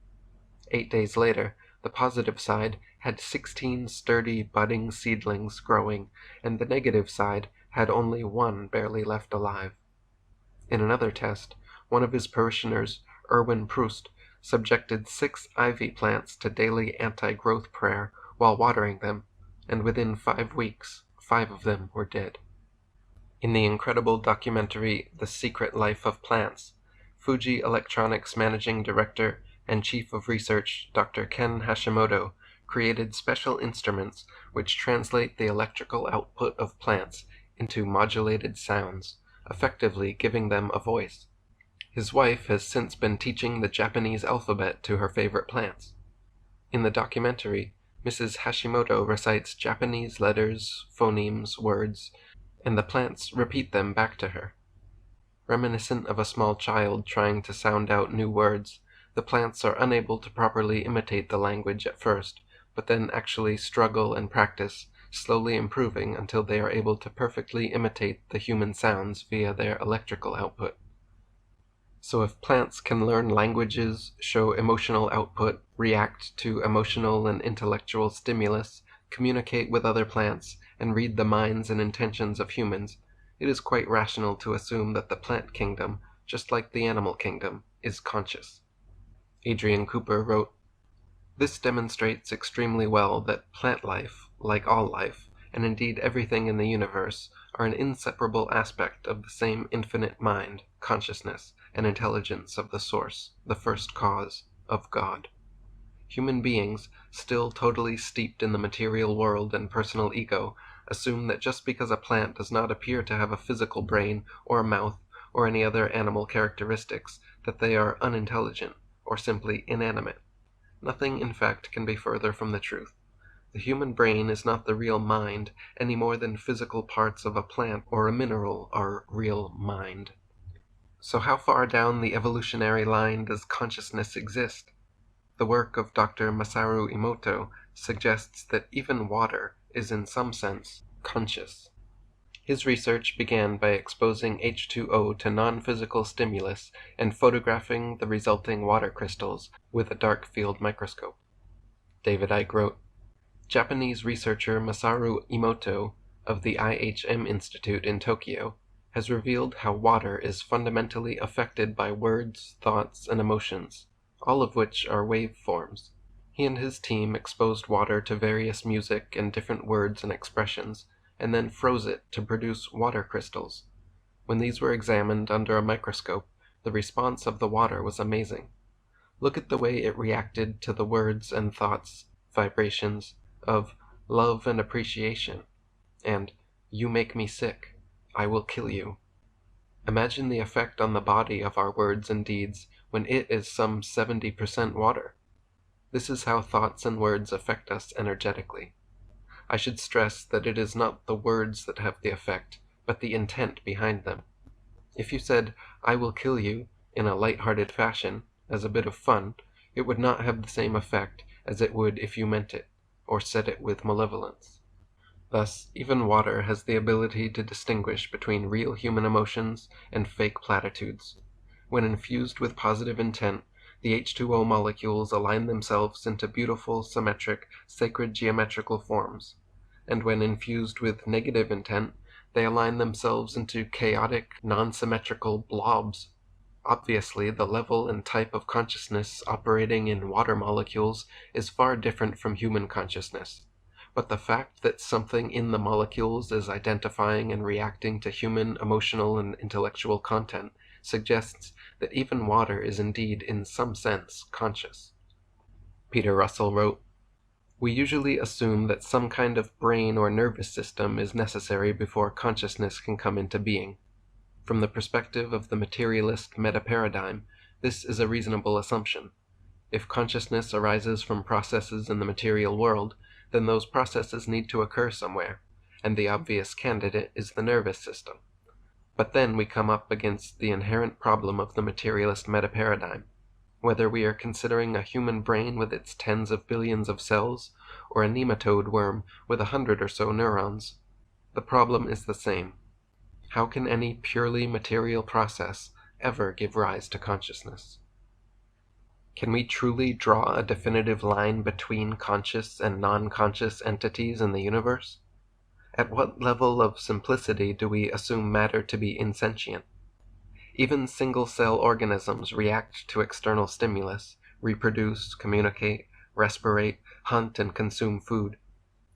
Speaker 2: 8 days later, the positive side had 16 sturdy budding seedlings growing, and the negative side had only 1 barely left alive. In another test, one of his parishioners, Erwin Proust, subjected 6 ivy plants to daily anti-growth prayer while watering them, and within 5 weeks, 5 of them were dead. In the incredible documentary The Secret Life of Plants, Fuji Electronics Managing Director and Chief of Research Dr. Ken Hashimoto created special instruments which translate the electrical output of plants into modulated sounds, effectively giving them a voice. His wife has since been teaching the Japanese alphabet to her favorite plants. In the documentary, Mrs. Hashimoto recites Japanese letters, phonemes, words, and the plants repeat them back to her. Reminiscent of a small child trying to sound out new words, the plants are unable to properly imitate the language at first, but then actually struggle and practice, slowly improving until they are able to perfectly imitate the human sounds via their electrical output. So if plants can learn languages, show emotional output, react to emotional and intellectual stimulus, communicate with other plants, and read the minds and intentions of humans, it is quite rational to assume that the plant kingdom, just like the animal kingdom, is conscious. Adrian Cooper wrote, "This demonstrates extremely well that plant life, like all life, and indeed everything in the universe, are an inseparable aspect of the same infinite mind, consciousness, and intelligence of the source, the first cause, of God. Human beings, still totally steeped in the material world and personal ego, assume that just because a plant does not appear to have a physical brain, or a mouth, or any other animal characteristics, that they are unintelligent, or simply inanimate. Nothing, in fact, can be further from the truth. The human brain is not the real mind, any more than physical parts of a plant or a mineral are real mind." So how far down the evolutionary line does consciousness exist? The work of Dr. Masaru Emoto suggests that even water is in some sense conscious. His research began by exposing H2O to non-physical stimulus and photographing the resulting water crystals with a dark field microscope. David Icke wrote, "Japanese researcher Masaru Emoto of the IHM Institute in Tokyo has revealed how water is fundamentally affected by words, thoughts, and emotions, all of which are waveforms. He and his team exposed water to various music and different words and expressions, and then froze it to produce water crystals. When these were examined under a microscope, the response of the water was amazing. Look at the way it reacted to the words and thoughts, vibrations, of love and appreciation, and 'you make me sick, I will kill you.' Imagine the effect on the body of our words and deeds when it is some 70% water. This is how thoughts and words affect us energetically. I should stress that it is not the words that have the effect, but the intent behind them. If you said, 'I will kill you,' in a light-hearted fashion, as a bit of fun, it would not have the same effect as it would if you meant it, or said it with malevolence. Thus, even water has the ability to distinguish between real human emotions and fake platitudes. When infused with positive intent, the H2O molecules align themselves into beautiful, symmetric, sacred geometrical forms, and when infused with negative intent, they align themselves into chaotic, non-symmetrical blobs. Obviously, the level and type of consciousness operating in water molecules is far different from human consciousness. But the fact that something in the molecules is identifying and reacting to human emotional and intellectual content suggests that even water is indeed, in some sense, conscious." Peter Russell wrote, "We usually assume that some kind of brain or nervous system is necessary before consciousness can come into being. From the perspective of the materialist meta-paradigm, this is a reasonable assumption. If consciousness arises from processes in the material world, then those processes need to occur somewhere, and the obvious candidate is the nervous system. But then we come up against the inherent problem of the materialist meta-paradigm. Whether we are considering a human brain with its tens of billions of cells, or a nematode worm with 100 or so neurons, the problem is the same. How can any purely material process ever give rise to consciousness? Can we truly draw a definitive line between conscious and non-conscious entities in the universe? At what level of simplicity do we assume matter to be insentient? Even single-cell organisms react to external stimulus, reproduce, communicate, respirate, hunt, and consume food.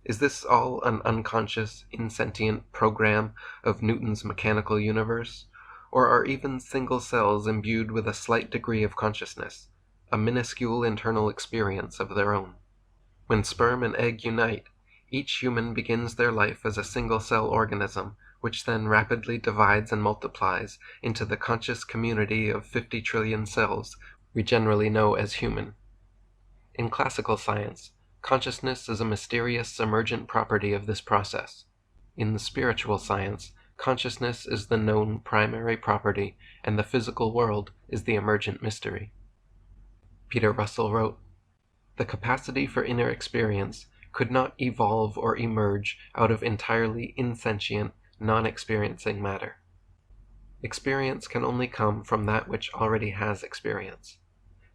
Speaker 2: Is this all an unconscious, insentient program of Newton's mechanical universe? Or are even single cells imbued with a slight degree of consciousness, a minuscule internal experience of their own? When sperm and egg unite, each human begins their life as a single-cell organism, which then rapidly divides and multiplies into the conscious community of 50 trillion cells we generally know as human. In classical science, consciousness is a mysterious emergent property of this process. In the spiritual science, consciousness is the known primary property, and the physical world is the emergent mystery. Peter Russell wrote, "The capacity for inner experience could not evolve or emerge out of entirely insentient, non-experiencing matter. Experience can only come from that which already has experience.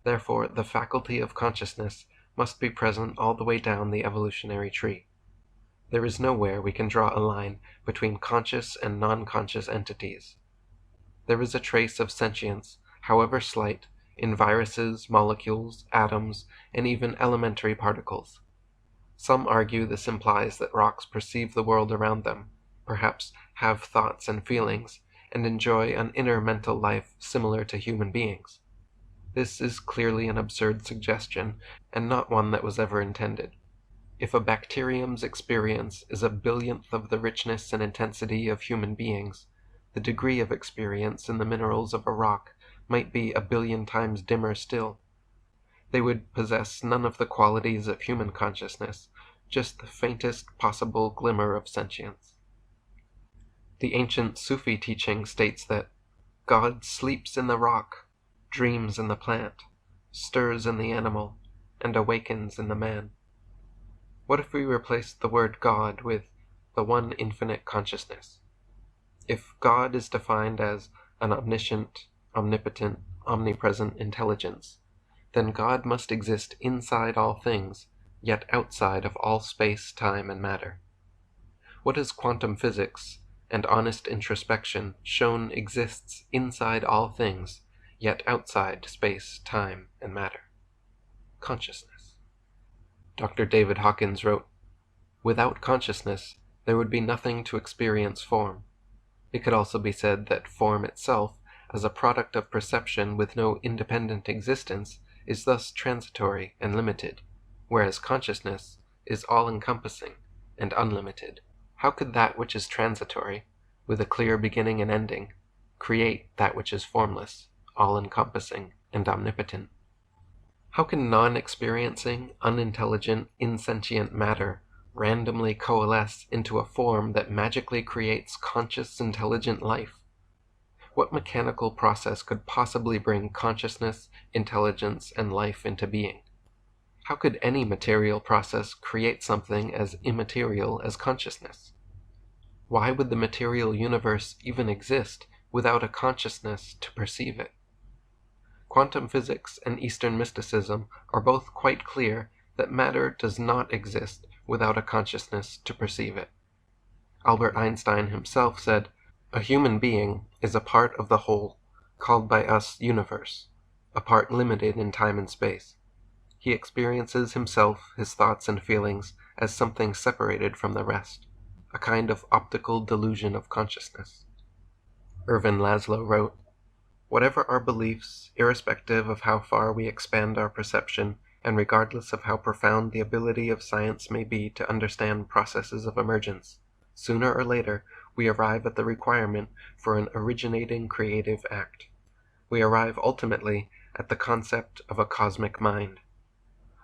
Speaker 2: Therefore, the faculty of consciousness must be present all the way down the evolutionary tree. There is nowhere we can draw a line between conscious and non-conscious entities. There is a trace of sentience, however slight, in viruses, molecules, atoms, and even elementary particles. Some argue this implies that rocks perceive the world around them, perhaps have thoughts and feelings, and enjoy an inner mental life similar to human beings. This is clearly an absurd suggestion, and not one that was ever intended. If a bacterium's experience is a billionth of the richness and intensity of human beings, the degree of experience in the minerals of a rock might be a billion times dimmer still. They would possess none of the qualities of human consciousness, just the faintest possible glimmer of sentience. The ancient Sufi teaching states that God sleeps in the rock, dreams in the plant, stirs in the animal, and awakens in the man. What if we replaced the word God with the one infinite consciousness? If God is defined as an omniscient, omnipotent, omnipresent intelligence, then God must exist inside all things, yet outside of all space, time, and matter. What has quantum physics and honest introspection shown exists inside all things, yet outside space, time, and matter? Consciousness. Dr. David Hawkins wrote, "Without consciousness, there would be nothing to experience form. It could also be said that form itself, as a product of perception with no independent existence, is thus transitory and limited, whereas consciousness is all-encompassing and unlimited. How could that which is transitory, with a clear beginning and ending, create that which is formless, all-encompassing, and omnipotent? How can non-experiencing, unintelligent, insentient matter randomly coalesce into a form that magically creates conscious, intelligent life? What mechanical process could possibly bring consciousness, intelligence, and life into being? How could any material process create something as immaterial as consciousness? Why would the material universe even exist without a consciousness to perceive it? Quantum physics and Eastern mysticism are both quite clear that matter does not exist without a consciousness to perceive it. Albert Einstein himself said, "A human being is a part of the whole, called by us universe, a part limited in time and space. He experiences himself, his thoughts and feelings, as something separated from the rest, a kind of optical delusion of consciousness." Ervin Laszlo wrote, "Whatever our beliefs, irrespective of how far we expand our perception, and regardless of how profound the ability of science may be to understand processes of emergence, sooner or later we arrive at the requirement for an originating creative act. We arrive ultimately at the concept of a cosmic mind.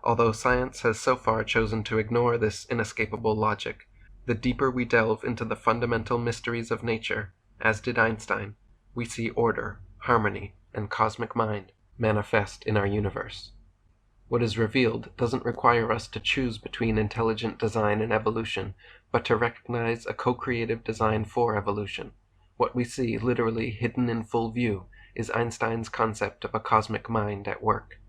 Speaker 2: Although science has so far chosen to ignore this inescapable logic, the deeper we delve into the fundamental mysteries of nature, as did Einstein, we see order, harmony, and cosmic mind manifest in our universe. What is revealed doesn't require us to choose between intelligent design and evolution, but to recognize a co-creative design for evolution. What we see, literally hidden in full view, is Einstein's concept of a cosmic mind at work.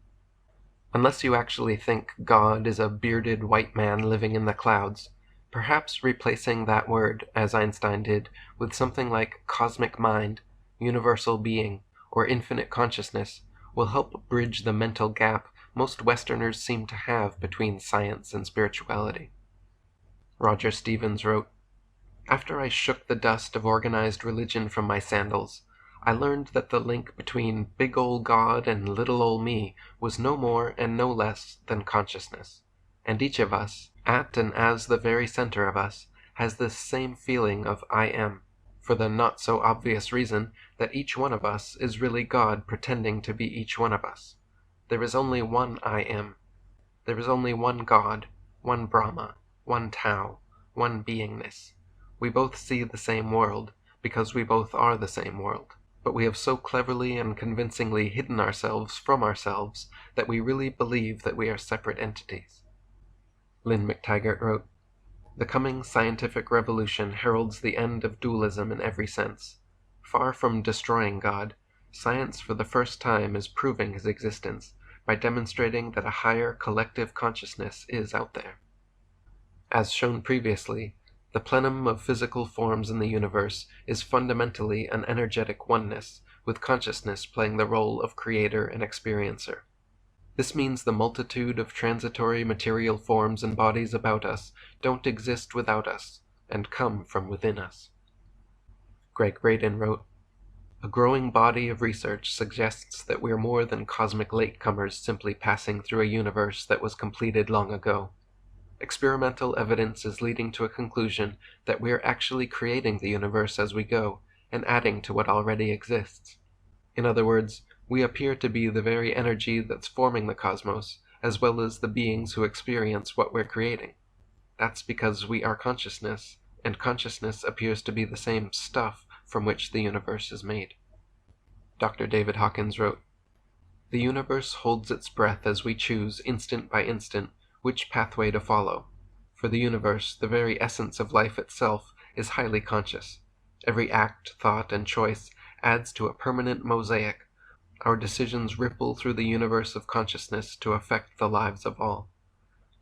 Speaker 2: Unless you actually think God is a bearded white man living in the clouds, perhaps replacing that word, as Einstein did, with something like cosmic mind, universal being, or infinite consciousness will help bridge the mental gap most Westerners seem to have between science and spirituality. Roger Stevens wrote, "After I shook the dust of organized religion from my sandals, I learned that the link between big ol' God and little ol' me was no more and no less than consciousness. And each of us, at and as the very center of us, has this same feeling of I am, for the not so obvious reason that each one of us is really God pretending to be each one of us. There is only one I am. There is only one God, one Brahma, one Tao, one beingness. We both see the same world, because we both are the same world. But we have so cleverly and convincingly hidden ourselves from ourselves that we really believe that we are separate entities. Lynn McTaggart wrote, "The coming scientific revolution heralds the end of dualism in every sense. Far from destroying God, science for the first time is proving his existence by demonstrating that a higher collective consciousness is out there. As shown previously, the plenum of physical forms in the universe is fundamentally an energetic oneness, with consciousness playing the role of creator and experiencer. This means the multitude of transitory material forms and bodies about us don't exist without us, and come from within us." Greg Braden wrote, "A growing body of research suggests that we're more than cosmic latecomers simply passing through a universe that was completed long ago. Experimental evidence is leading to a conclusion that we're actually creating the universe as we go, and adding to what already exists. In other words, we appear to be the very energy that's forming the cosmos, as well as the beings who experience what we're creating. That's because we are consciousness, and consciousness appears to be the same stuff from which the universe is made." Dr. David Hawkins wrote, "The universe holds its breath as we choose, instant by instant, which pathway to follow. For the universe, the very essence of life itself, is highly conscious. Every act, thought, and choice adds to a permanent mosaic. Our decisions ripple through the universe of consciousness to affect the lives of all.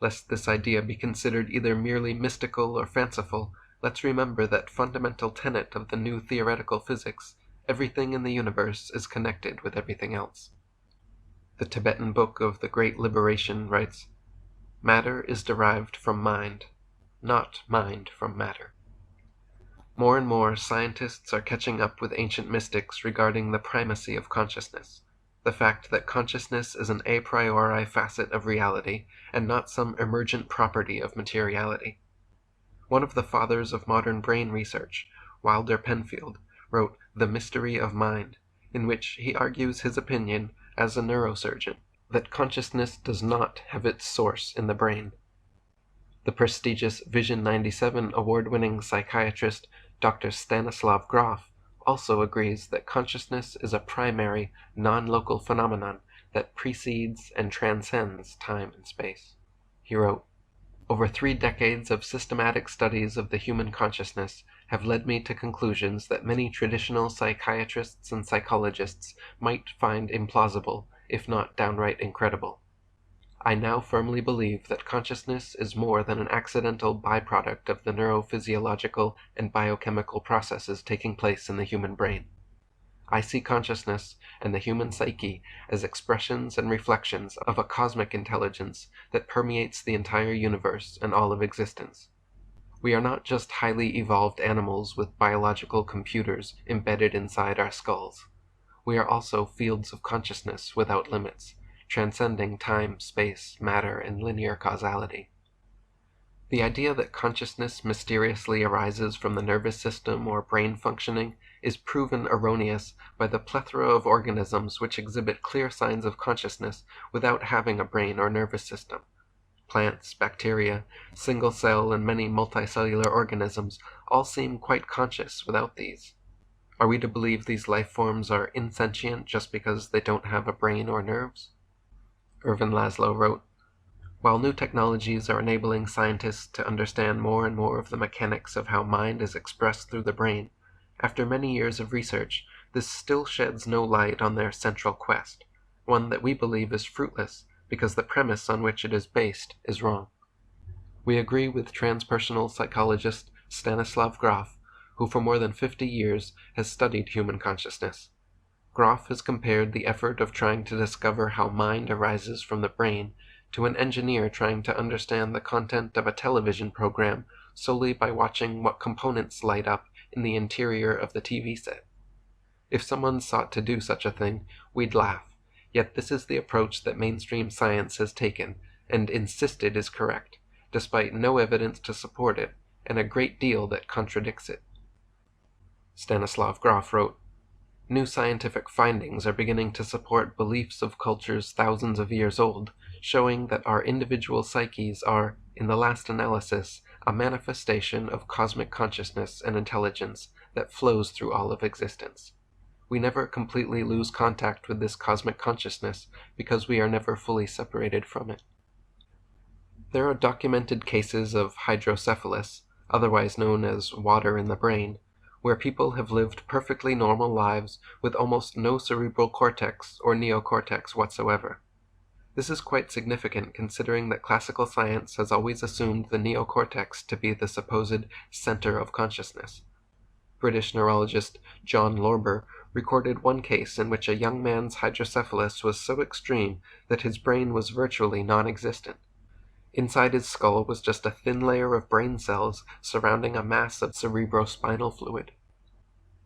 Speaker 2: Lest this idea be considered either merely mystical or fanciful, let's remember that fundamental tenet of the new theoretical physics: everything in the universe is connected with everything else." The Tibetan Book of the Great Liberation writes, "Matter is derived from mind, not mind from matter." More and more, scientists are catching up with ancient mystics regarding the primacy of consciousness, the fact that consciousness is an a priori facet of reality and not some emergent property of materiality. One of the fathers of modern brain research, Wilder Penfield, wrote The Mystery of Mind, in which he argues his opinion, as a neurosurgeon, that consciousness does not have its source in the brain. The prestigious Vision 97 award-winning psychiatrist Dr. Stanislav Grof also agrees that consciousness is a primary, non-local phenomenon that precedes and transcends time and space. He wrote, "Over 3 decades of systematic studies of the human consciousness have led me to conclusions that many traditional psychiatrists and psychologists might find implausible, if not downright incredible. I now firmly believe that consciousness is more than an accidental byproduct of the neurophysiological and biochemical processes taking place in the human brain. I see consciousness and the human psyche as expressions and reflections of a cosmic intelligence that permeates the entire universe and all of existence. We are not just highly evolved animals with biological computers embedded inside our skulls. We are also fields of consciousness without limits, transcending time, space, matter, and linear causality. The idea that consciousness mysteriously arises from the nervous system or brain functioning is proven erroneous by the plethora of organisms which exhibit clear signs of consciousness without having a brain or nervous system. Plants, bacteria, single-cell, and many multicellular organisms all seem quite conscious without these. Are we to believe these life forms are insentient just because they don't have a brain or nerves?" Irvin Laszlo wrote, "While new technologies are enabling scientists to understand more and more of the mechanics of how mind is expressed through the brain, after many years of research, this still sheds no light on their central quest, one that we believe is fruitless because the premise on which it is based is wrong. We agree with transpersonal psychologist Stanislav Grof, who for more than 50 years has studied human consciousness. Grof has compared the effort of trying to discover how mind arises from the brain to an engineer trying to understand the content of a television program solely by watching what components light up in the interior of the TV set. If someone sought to do such a thing, we'd laugh, yet this is the approach that mainstream science has taken, and insisted is correct, despite no evidence to support it and a great deal that contradicts it. Stanislav Grof wrote, "New scientific findings are beginning to support beliefs of cultures thousands of years old, showing that our individual psyches are, in the last analysis, a manifestation of cosmic consciousness and intelligence that flows through all of existence. We never completely lose contact with this cosmic consciousness because we are never fully separated from it." There are documented cases of hydrocephalus, otherwise known as water in the brain, where people have lived perfectly normal lives with almost no cerebral cortex or neocortex whatsoever. This is quite significant considering that classical science has always assumed the neocortex to be the supposed center of consciousness. British neurologist John Lorber recorded one case in which a young man's hydrocephalus was so extreme that his brain was virtually non-existent. Inside his skull was just a thin layer of brain cells surrounding a mass of cerebrospinal fluid.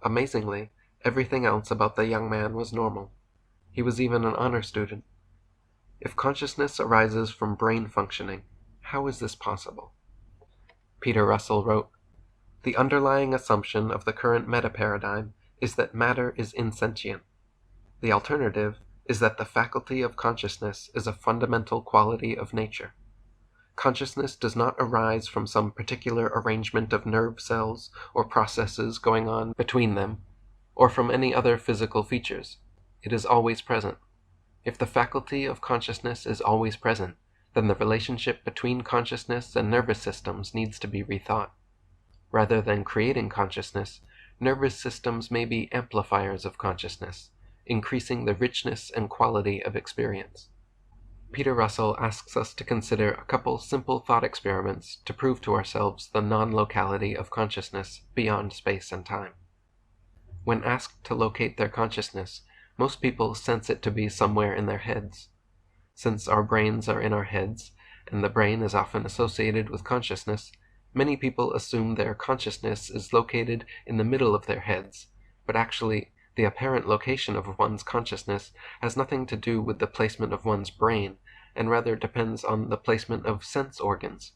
Speaker 2: Amazingly, everything else about the young man was normal. He was even an honor student. If consciousness arises from brain functioning, how is this possible? Peter Russell wrote, "The underlying assumption of the current meta-paradigm is that matter is insentient. The alternative is that the faculty of consciousness is a fundamental quality of nature. Consciousness does not arise from some particular arrangement of nerve cells or processes going on between them, or from any other physical features. It is always present. If the faculty of consciousness is always present, then the relationship between consciousness and nervous systems needs to be rethought. Rather than creating consciousness, nervous systems may be amplifiers of consciousness, increasing the richness and quality of experience." Peter Russell asks us to consider a couple simple thought experiments to prove to ourselves the non-locality of consciousness beyond space and time. When asked to locate their consciousness, most people sense it to be somewhere in their heads. Since our brains are in our heads, and the brain is often associated with consciousness, many people assume their consciousness is located in the middle of their heads, but actually, the apparent location of one's consciousness has nothing to do with the placement of one's brain, and rather depends on the placement of sense organs.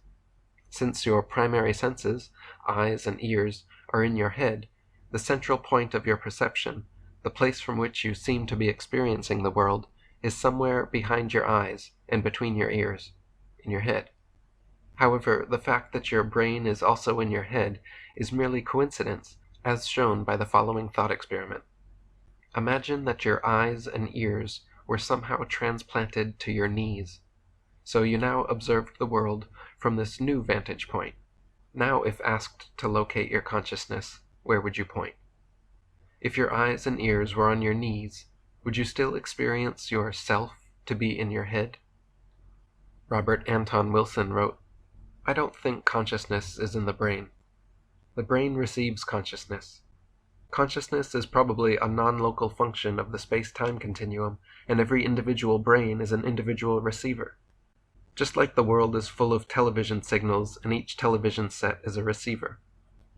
Speaker 2: Since your primary senses, eyes and ears, are in your head, the central point of your perception, the place from which you seem to be experiencing the world, is somewhere behind your eyes and between your ears, in your head. However, the fact that your brain is also in your head is merely coincidence, as shown by the following thought experiment. Imagine that your eyes and ears were somehow transplanted to your knees. So you now observed the world from this new vantage point. Now, if asked to locate your consciousness, where would you point? If your eyes and ears were on your knees, would you still experience your self to be in your head? Robert Anton Wilson wrote, "I don't think consciousness is in the brain. The brain receives consciousness. Consciousness is probably a non-local function of the space-time continuum, and every individual brain is an individual receiver. Just like the world is full of television signals and each television set is a receiver.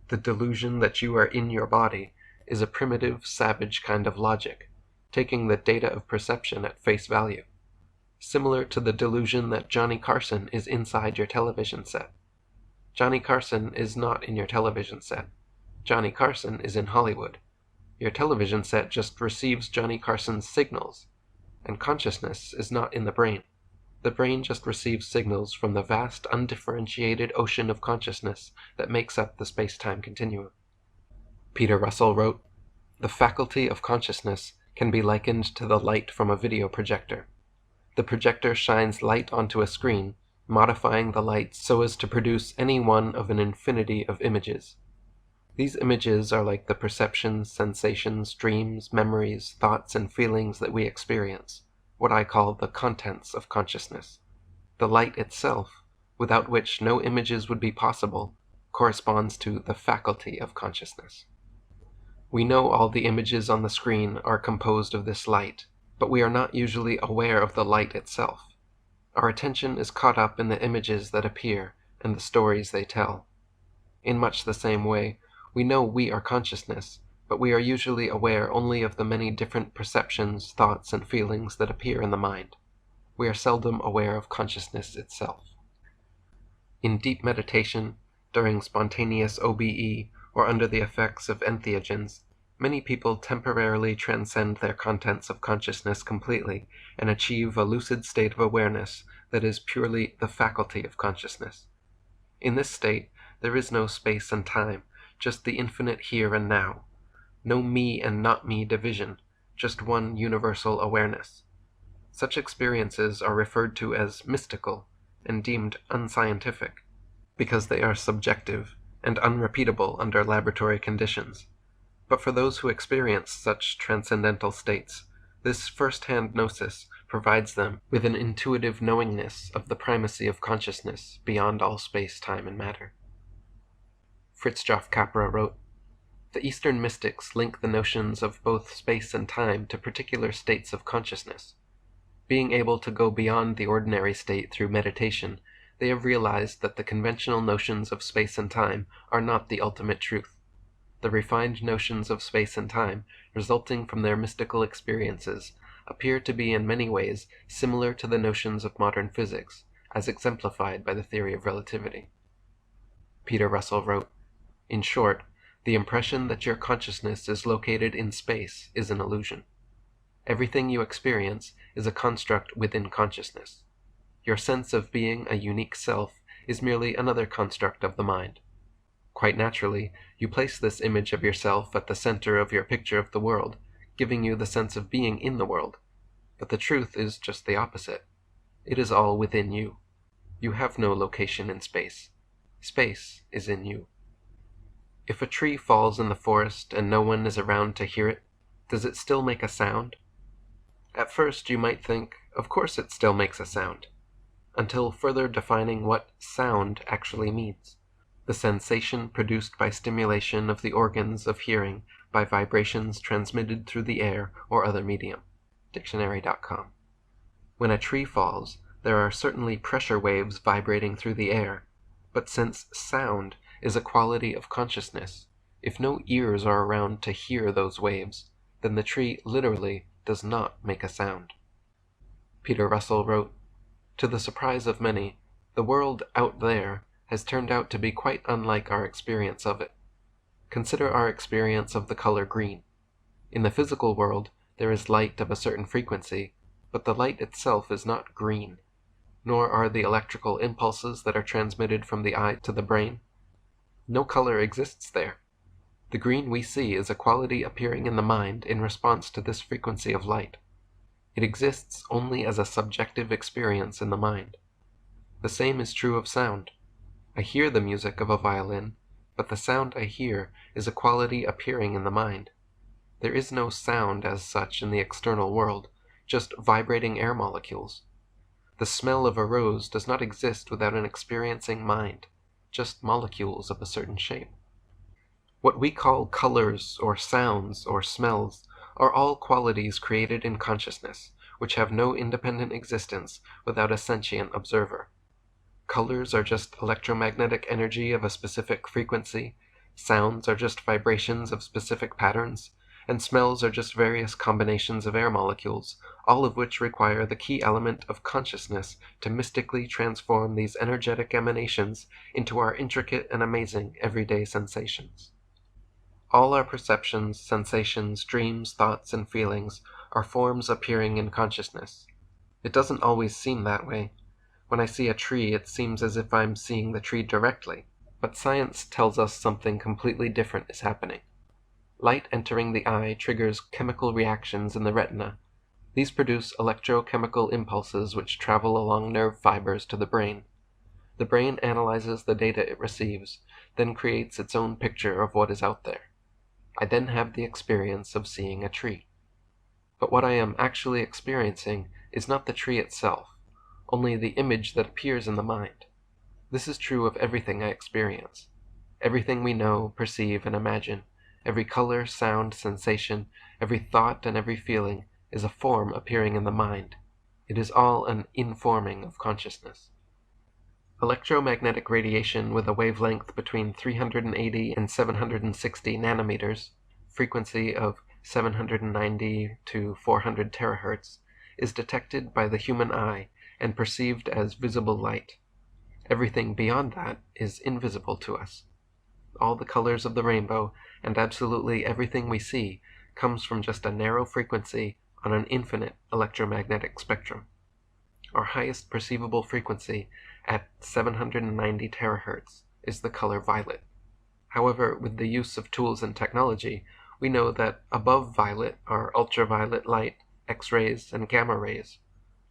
Speaker 2: The delusion that you are in your body is a primitive, savage kind of logic, taking the data of perception at face value. Similar to the delusion that Johnny Carson is inside your television set. Johnny Carson is not in your television set. Johnny Carson is in Hollywood. Your television set just receives Johnny Carson's signals, and consciousness is not in the brain. The brain just receives signals from the vast, undifferentiated ocean of consciousness that makes up the space-time continuum." Peter Russell wrote, "The faculty of consciousness can be likened to the light from a video projector. The projector shines light onto a screen, modifying the light so as to produce any one of an infinity of images. These images are like the perceptions, sensations, dreams, memories, thoughts, and feelings that we experience, what I call the contents of consciousness. The light itself, without which no images would be possible, corresponds to the faculty of consciousness. We know all the images on the screen are composed of this light, but we are not usually aware of the light itself. Our attention is caught up in the images that appear and the stories they tell. In much the same way, we know we are consciousness, but we are usually aware only of the many different perceptions, thoughts, and feelings that appear in the mind. we are seldom aware of consciousness itself. In deep meditation, during spontaneous OBE, or under the effects of entheogens, many people temporarily transcend their contents of consciousness completely and achieve a lucid state of awareness that is purely the faculty of consciousness. In this state, there is no space and time, just the infinite here and now. No me and not me division, just one universal awareness. Such experiences are referred to as mystical and deemed unscientific, because they are subjective and unrepeatable under laboratory conditions. But for those who experience such transcendental states, this first-hand gnosis provides them with an intuitive knowingness of the primacy of consciousness beyond all space, time, and matter. Fritjof Capra wrote, "The Eastern mystics link the notions of both space and time to particular states of consciousness. Being able to go beyond the ordinary state through meditation, they have realized that the conventional notions of space and time are not the ultimate truth. The refined notions of space and time, resulting from their mystical experiences, appear to be in many ways similar to the notions of modern physics, as exemplified by the theory of relativity." Peter Russell wrote, "In short, the impression that your consciousness is located in space is an illusion. Everything you experience is a construct within consciousness. Your sense of being a unique self is merely another construct of the mind. Quite naturally, you place this image of yourself at the center of your picture of the world, giving you the sense of being in the world. But the truth is just the opposite. It is all within you. You have no location in space. Space is in you." If a tree falls in the forest and no one is around to hear it, does it still make a sound? At first you might think, of course it still makes a sound, until further defining what sound actually means. The sensation produced by stimulation of the organs of hearing by vibrations transmitted through the air or other medium. Dictionary.com. When a tree falls, there are certainly pressure waves vibrating through the air, but since sound is a quality of consciousness, if no ears are around to hear those waves, then the tree literally does not make a sound. Peter Russell wrote, "To the surprise of many, the world out there has turned out to be quite unlike our experience of it. Consider our experience of the color green. In the physical world, there is light of a certain frequency, but the light itself is not green, nor are the electrical impulses that are transmitted from the eye to the brain. No color exists there. The green we see is a quality appearing in the mind in response to this frequency of light. It exists only as a subjective experience in the mind. The same is true of sound. I hear the music of a violin, but the sound I hear is a quality appearing in the mind. There is no sound as such in the external world, just vibrating air molecules. The smell of a rose does not exist without an experiencing mind, just molecules of a certain shape. What we call colors or sounds or smells are all qualities created in consciousness, which have no independent existence without a sentient observer. Colors are just electromagnetic energy of a specific frequency, sounds are just vibrations of specific patterns, and smells are just various combinations of air molecules, all of which require the key element of consciousness to mystically transform these energetic emanations into our intricate and amazing everyday sensations. All our perceptions, sensations, dreams, thoughts, and feelings are forms appearing in consciousness. It doesn't always seem that way. When I see a tree, it seems as if I'm seeing the tree directly, but science tells us something completely different is happening. Light entering the eye triggers chemical reactions in the retina. These produce electrochemical impulses which travel along nerve fibers to the brain. The brain analyzes the data it receives, then creates its own picture of what is out there. I then have the experience of seeing a tree. But what I am actually experiencing is not the tree itself, only the image that appears in the mind. This is true of everything I experience. Everything we know, perceive, and imagine, every color, sound, sensation, every thought, and every feeling is a form appearing in the mind. It is all an informing of consciousness. Electromagnetic radiation with a wavelength between 380 and 760 nanometers, frequency of 790 to 400 terahertz, is detected by the human eye and perceived as visible light. Everything beyond that is invisible to us. All the colors of the rainbow and absolutely everything we see comes from just a narrow frequency on an infinite electromagnetic spectrum. Our highest perceivable frequency at 790 terahertz is the color violet. However, with the use of tools and technology, we know that above violet are ultraviolet light, X-rays, and gamma rays.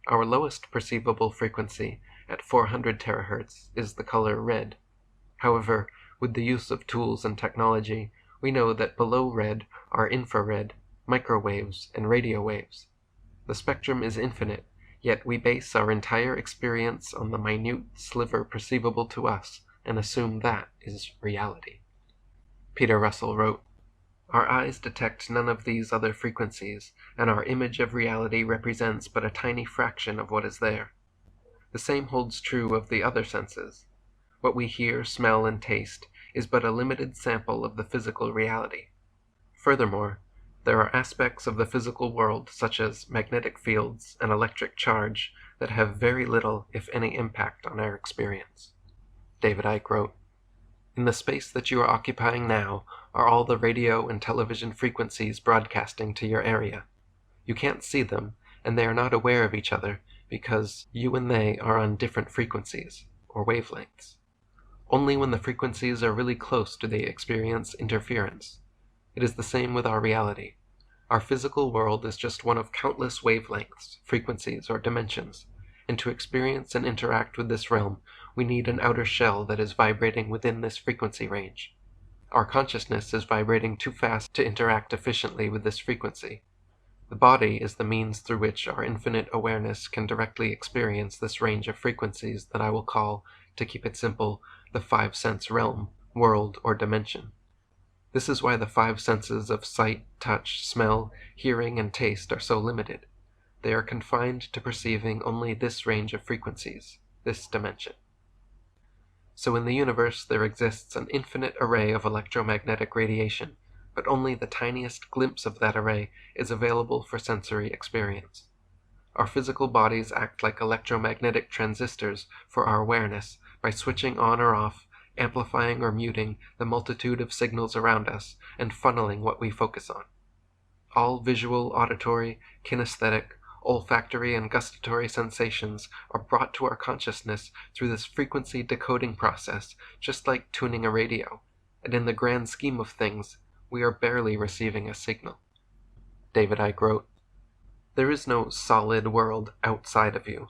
Speaker 2: Our lowest perceivable frequency at 400 terahertz is the color red. However, with the use of tools and technology, we know that below red are infrared, microwaves, and radio waves. The spectrum is infinite, yet we base our entire experience on the minute sliver perceivable to us and assume that is reality. Peter Russell wrote, "Our eyes detect none of these other frequencies, and our image of reality represents but a tiny fraction of what is there. The same holds true of the other senses. What we hear, smell, and taste is but a limited sample of the physical reality. Furthermore, there are aspects of the physical world, such as magnetic fields and electric charge, that have very little, if any, impact on our experience." David Icke wrote, "In the space that you are occupying now are all the radio and television frequencies broadcasting to your area. You can't see them, and they are not aware of each other because you and they are on different frequencies, or wavelengths. Only when the frequencies are really close do they experience interference. It is the same with our reality. Our physical world is just one of countless wavelengths, frequencies, or dimensions, and to experience and interact with this realm, we need an outer shell that is vibrating within this frequency range. Our consciousness is vibrating too fast to interact efficiently with this frequency. The body is the means through which our infinite awareness can directly experience this range of frequencies that I will call, to keep it simple, the five-sense realm, world, or dimension. This is why the five senses of sight, touch, smell, hearing, and taste are so limited. They are confined to perceiving only this range of frequencies, this dimension. So in the universe there exists an infinite array of electromagnetic radiation, but only the tiniest glimpse of that array is available for sensory experience. Our physical bodies act like electromagnetic transistors for our awareness by switching on or off, amplifying or muting the multitude of signals around us, and funneling what we focus on. All visual, auditory, kinesthetic, olfactory, and gustatory sensations are brought to our consciousness through this frequency decoding process, just like tuning a radio, and in the grand scheme of things, we are barely receiving a signal." David Icke wrote, "There is no solid world outside of you.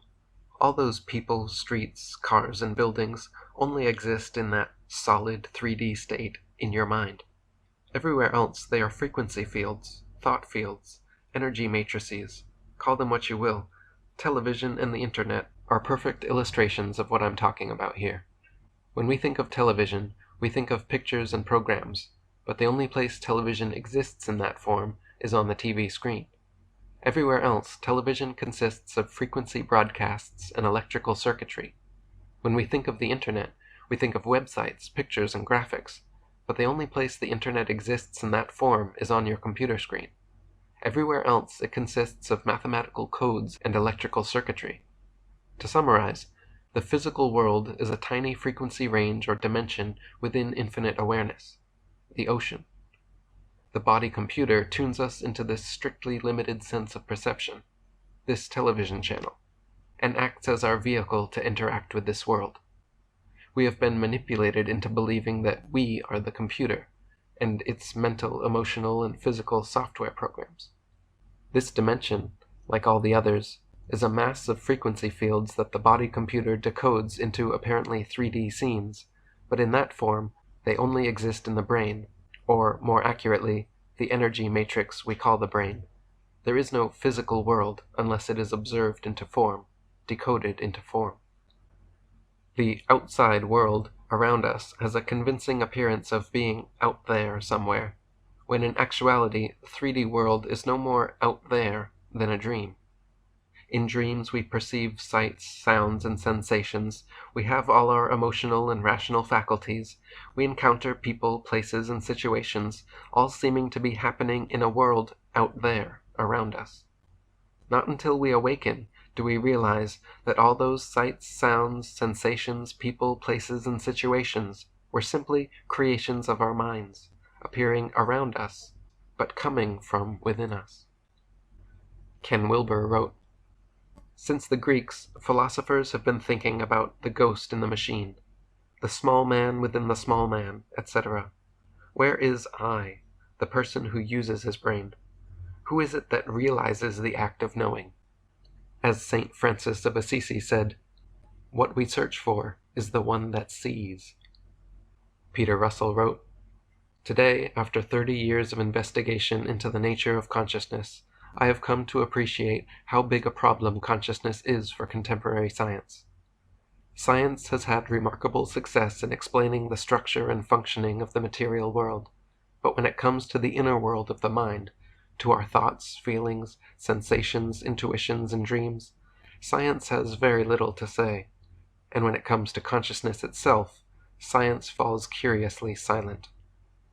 Speaker 2: All those people, streets, cars, and buildings only exist in that solid 3D state in your mind. Everywhere else they are frequency fields, thought fields, energy matrices, call them what you will. Television and the internet are perfect illustrations of what I'm talking about here. When we think of television, we think of pictures and programs, but the only place television exists in that form is on the TV screen. Everywhere else, television consists of frequency broadcasts and electrical circuitry. When we think of the internet, we think of websites, pictures, and graphics, but the only place the internet exists in that form is on your computer screen. Everywhere else, it consists of mathematical codes and electrical circuitry. To summarize, the physical world is a tiny frequency range or dimension within infinite awareness, the ocean. The body computer tunes us into this strictly limited sense of perception, this television channel, and acts as our vehicle to interact with this world. We have been manipulated into believing that we are the computer, and its mental, emotional, and physical software programs. This dimension, like all the others, is a mass of frequency fields that the body computer decodes into apparently 3D scenes, but in that form, they only exist in the brain, or, more accurately, the energy matrix we call the brain. There is no physical world unless it is observed into form, decoded into form. The outside world around us has a convincing appearance of being out there somewhere, when in actuality the 3D world is no more out there than a dream. In dreams we perceive sights, sounds, and sensations, we have all our emotional and rational faculties, we encounter people, places, and situations, all seeming to be happening in a world out there around us. Not until we awaken do we realize that all those sights, sounds, sensations, people, places, and situations were simply creations of our minds, appearing around us, but coming from within us. Ken Wilber wrote, "Since the Greeks, philosophers have been thinking about the ghost in the machine, the small man within the small man, etc. Where is I, the person who uses his brain? Who is it that realizes the act of knowing? As St. Francis of Assisi said, what we search for is the one that sees." Peter Russell wrote, "Today, after 30 years of investigation into the nature of consciousness, I have come to appreciate how big a problem consciousness is for contemporary science. Science has had remarkable success in explaining the structure and functioning of the material world, but when it comes to the inner world of the mind, to our thoughts, feelings, sensations, intuitions, and dreams, science has very little to say, and when it comes to consciousness itself, science falls curiously silent.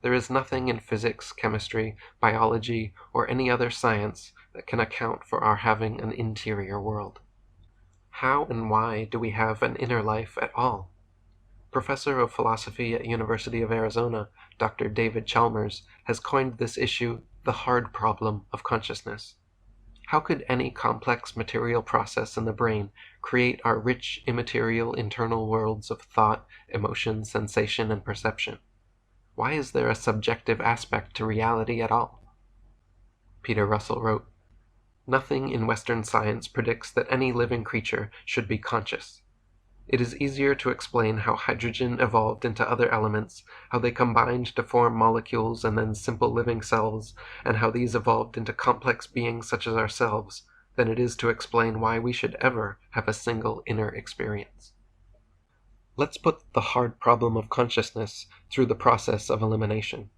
Speaker 2: There is nothing in physics, chemistry, biology, or any other science that can account for our having an interior world. How and why do we have an inner life at all? Professor of philosophy at University of Arizona, Dr. David Chalmers, has coined this issue the hard problem of consciousness. How could any complex material process in the brain create our rich immaterial internal worlds of thought, emotion, sensation, and perception? Why is there a subjective aspect to reality at all? Peter Russell wrote, "Nothing in Western science predicts that any living creature should be conscious. It is easier to explain how hydrogen evolved into other elements, how they combined to form molecules and then simple living cells, and how these evolved into complex beings such as ourselves, than it is to explain why we should ever have a single inner experience." Let's put the hard problem of consciousness through the process of elimination.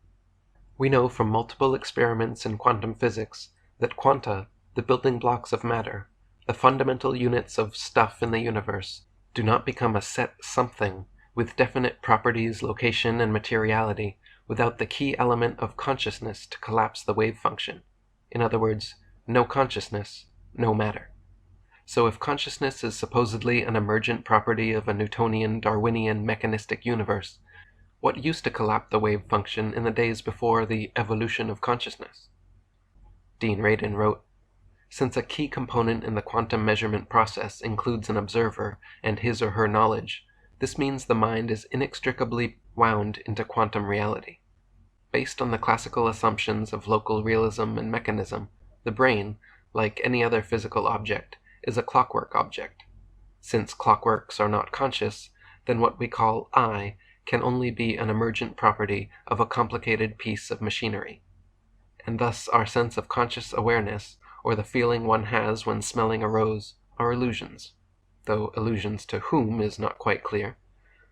Speaker 2: We know from multiple experiments in quantum physics that quanta, the building blocks of matter, the fundamental units of stuff in the universe, do not become a set something with definite properties, location, and materiality without the key element of consciousness to collapse the wave function. In other words, no consciousness, no matter. So if consciousness is supposedly an emergent property of a Newtonian, Darwinian, mechanistic universe, what used to collapse the wave function in the days before the evolution of consciousness? Dean Radin wrote, "Since a key component in the quantum measurement process includes an observer and his or her knowledge, this means the mind is inextricably wound into quantum reality. Based on the classical assumptions of local realism and mechanism, the brain, like any other physical object, is a clockwork object. Since clockworks are not conscious, then what we call I can only be an emergent property of a complicated piece of machinery. And thus our sense of conscious awareness, or the feeling one has when smelling a rose, are illusions, though illusions to whom is not quite clear.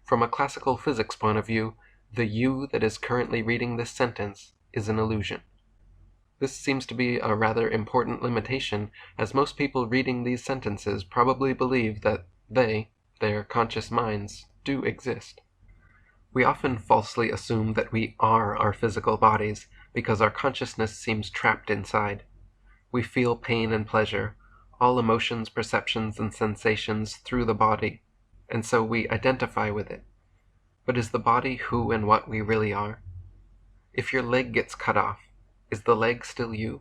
Speaker 2: From a classical physics point of view, the you that is currently reading this sentence is an illusion." This seems to be a rather important limitation, as most people reading these sentences probably believe that their conscious minds, do exist. We often falsely assume that we are our physical bodies because our consciousness seems trapped inside. We feel pain and pleasure, all emotions, perceptions, and sensations through the body, and so we identify with it. But is the body who and what we really are? If your leg gets cut off, is the leg still you?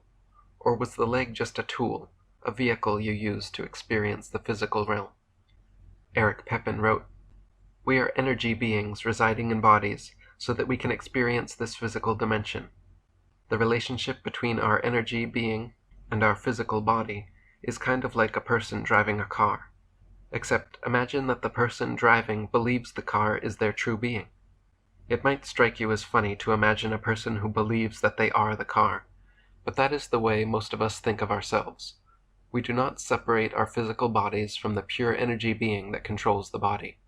Speaker 2: Or was the leg just a tool, a vehicle you used to experience the physical realm? Eric Pepin wrote, "We are energy beings residing in bodies so that we can experience this physical dimension. The relationship between our energy being and our physical body is kind of like a person driving a car. Except imagine that the person driving believes the car is their true being. It might strike you as funny to imagine a person who believes that they are the car, but that is the way most of us think of ourselves. We do not separate our physical bodies from the pure energy being that controls the body.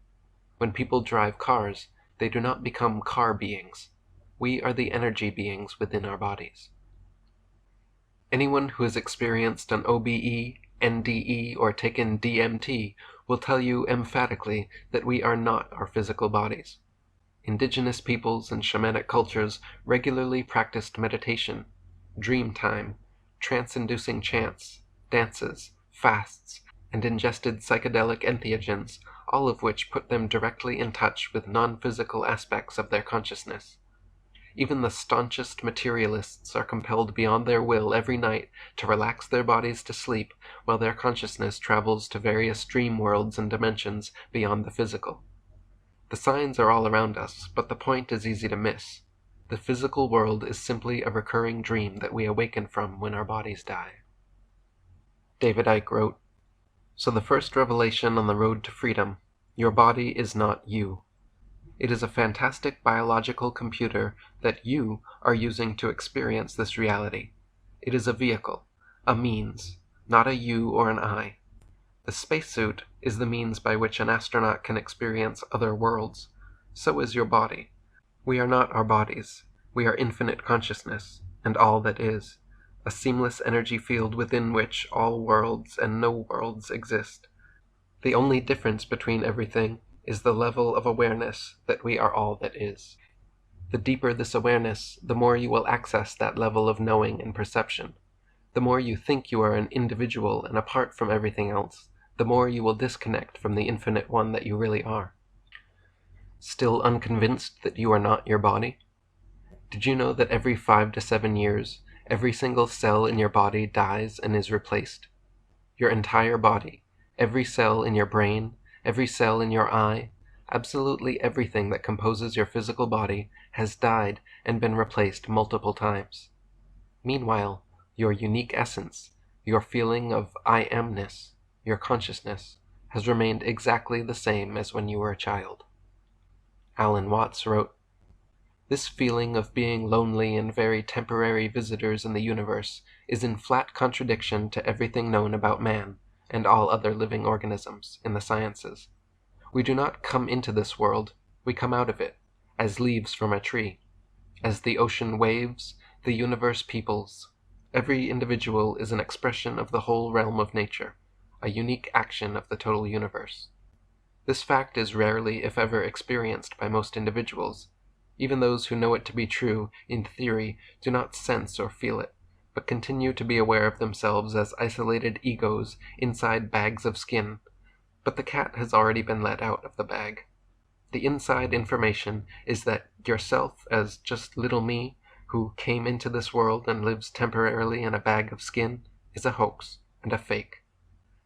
Speaker 2: When people drive cars, they do not become car beings. We are the energy beings within our bodies." Anyone who has experienced an OBE, NDE, or taken DMT will tell you emphatically that we are not our physical bodies. Indigenous peoples and shamanic cultures regularly practiced meditation, dream time, trance-inducing chants, dances, fasts, and ingested psychedelic entheogens, all of which put them directly in touch with non-physical aspects of their consciousness. Even the staunchest materialists are compelled beyond their will every night to relax their bodies to sleep while their consciousness travels to various dream worlds and dimensions beyond the physical. The signs are all around us, but the point is easy to miss. The physical world is simply a recurring dream that we awaken from when our bodies die. David Icke wrote, "So the first revelation on the road to freedom, your body is not you. It is a fantastic biological computer that you are using to experience this reality. It is a vehicle, a means, not a you or an I. The spacesuit is the means by which an astronaut can experience other worlds. So is your body. We are not our bodies. We are infinite consciousness, and all that is, a seamless energy field within which all worlds and no worlds exist. The only difference between everything is the level of awareness that we are all that is. The deeper this awareness, the more you will access that level of knowing and perception. The more you think you are an individual and apart from everything else, the more you will disconnect from the infinite one that you really are. Still unconvinced that you are not your body? Did you know that every 5 to 7 years, every single cell in your body dies and is replaced? Your entire body, every cell in your brain, every cell in your eye, absolutely everything that composes your physical body has died and been replaced multiple times. Meanwhile, your unique essence, your feeling of I amness, your consciousness, has remained exactly the same as when you were a child." Alan Watts wrote, "This feeling of being lonely and very temporary visitors in the universe is in flat contradiction to everything known about man, and all other living organisms, in the sciences. We do not come into this world, we come out of it, as leaves from a tree. As the ocean waves, the universe peoples. Every individual is an expression of the whole realm of nature, a unique action of the total universe. This fact is rarely, if ever, experienced by most individuals. Even those who know it to be true, in theory, do not sense or feel it, but continue to be aware of themselves as isolated egos inside bags of skin. But the cat has already been let out of the bag. The inside information is that yourself as just little me, who came into this world and lives temporarily in a bag of skin, is a hoax and a fake.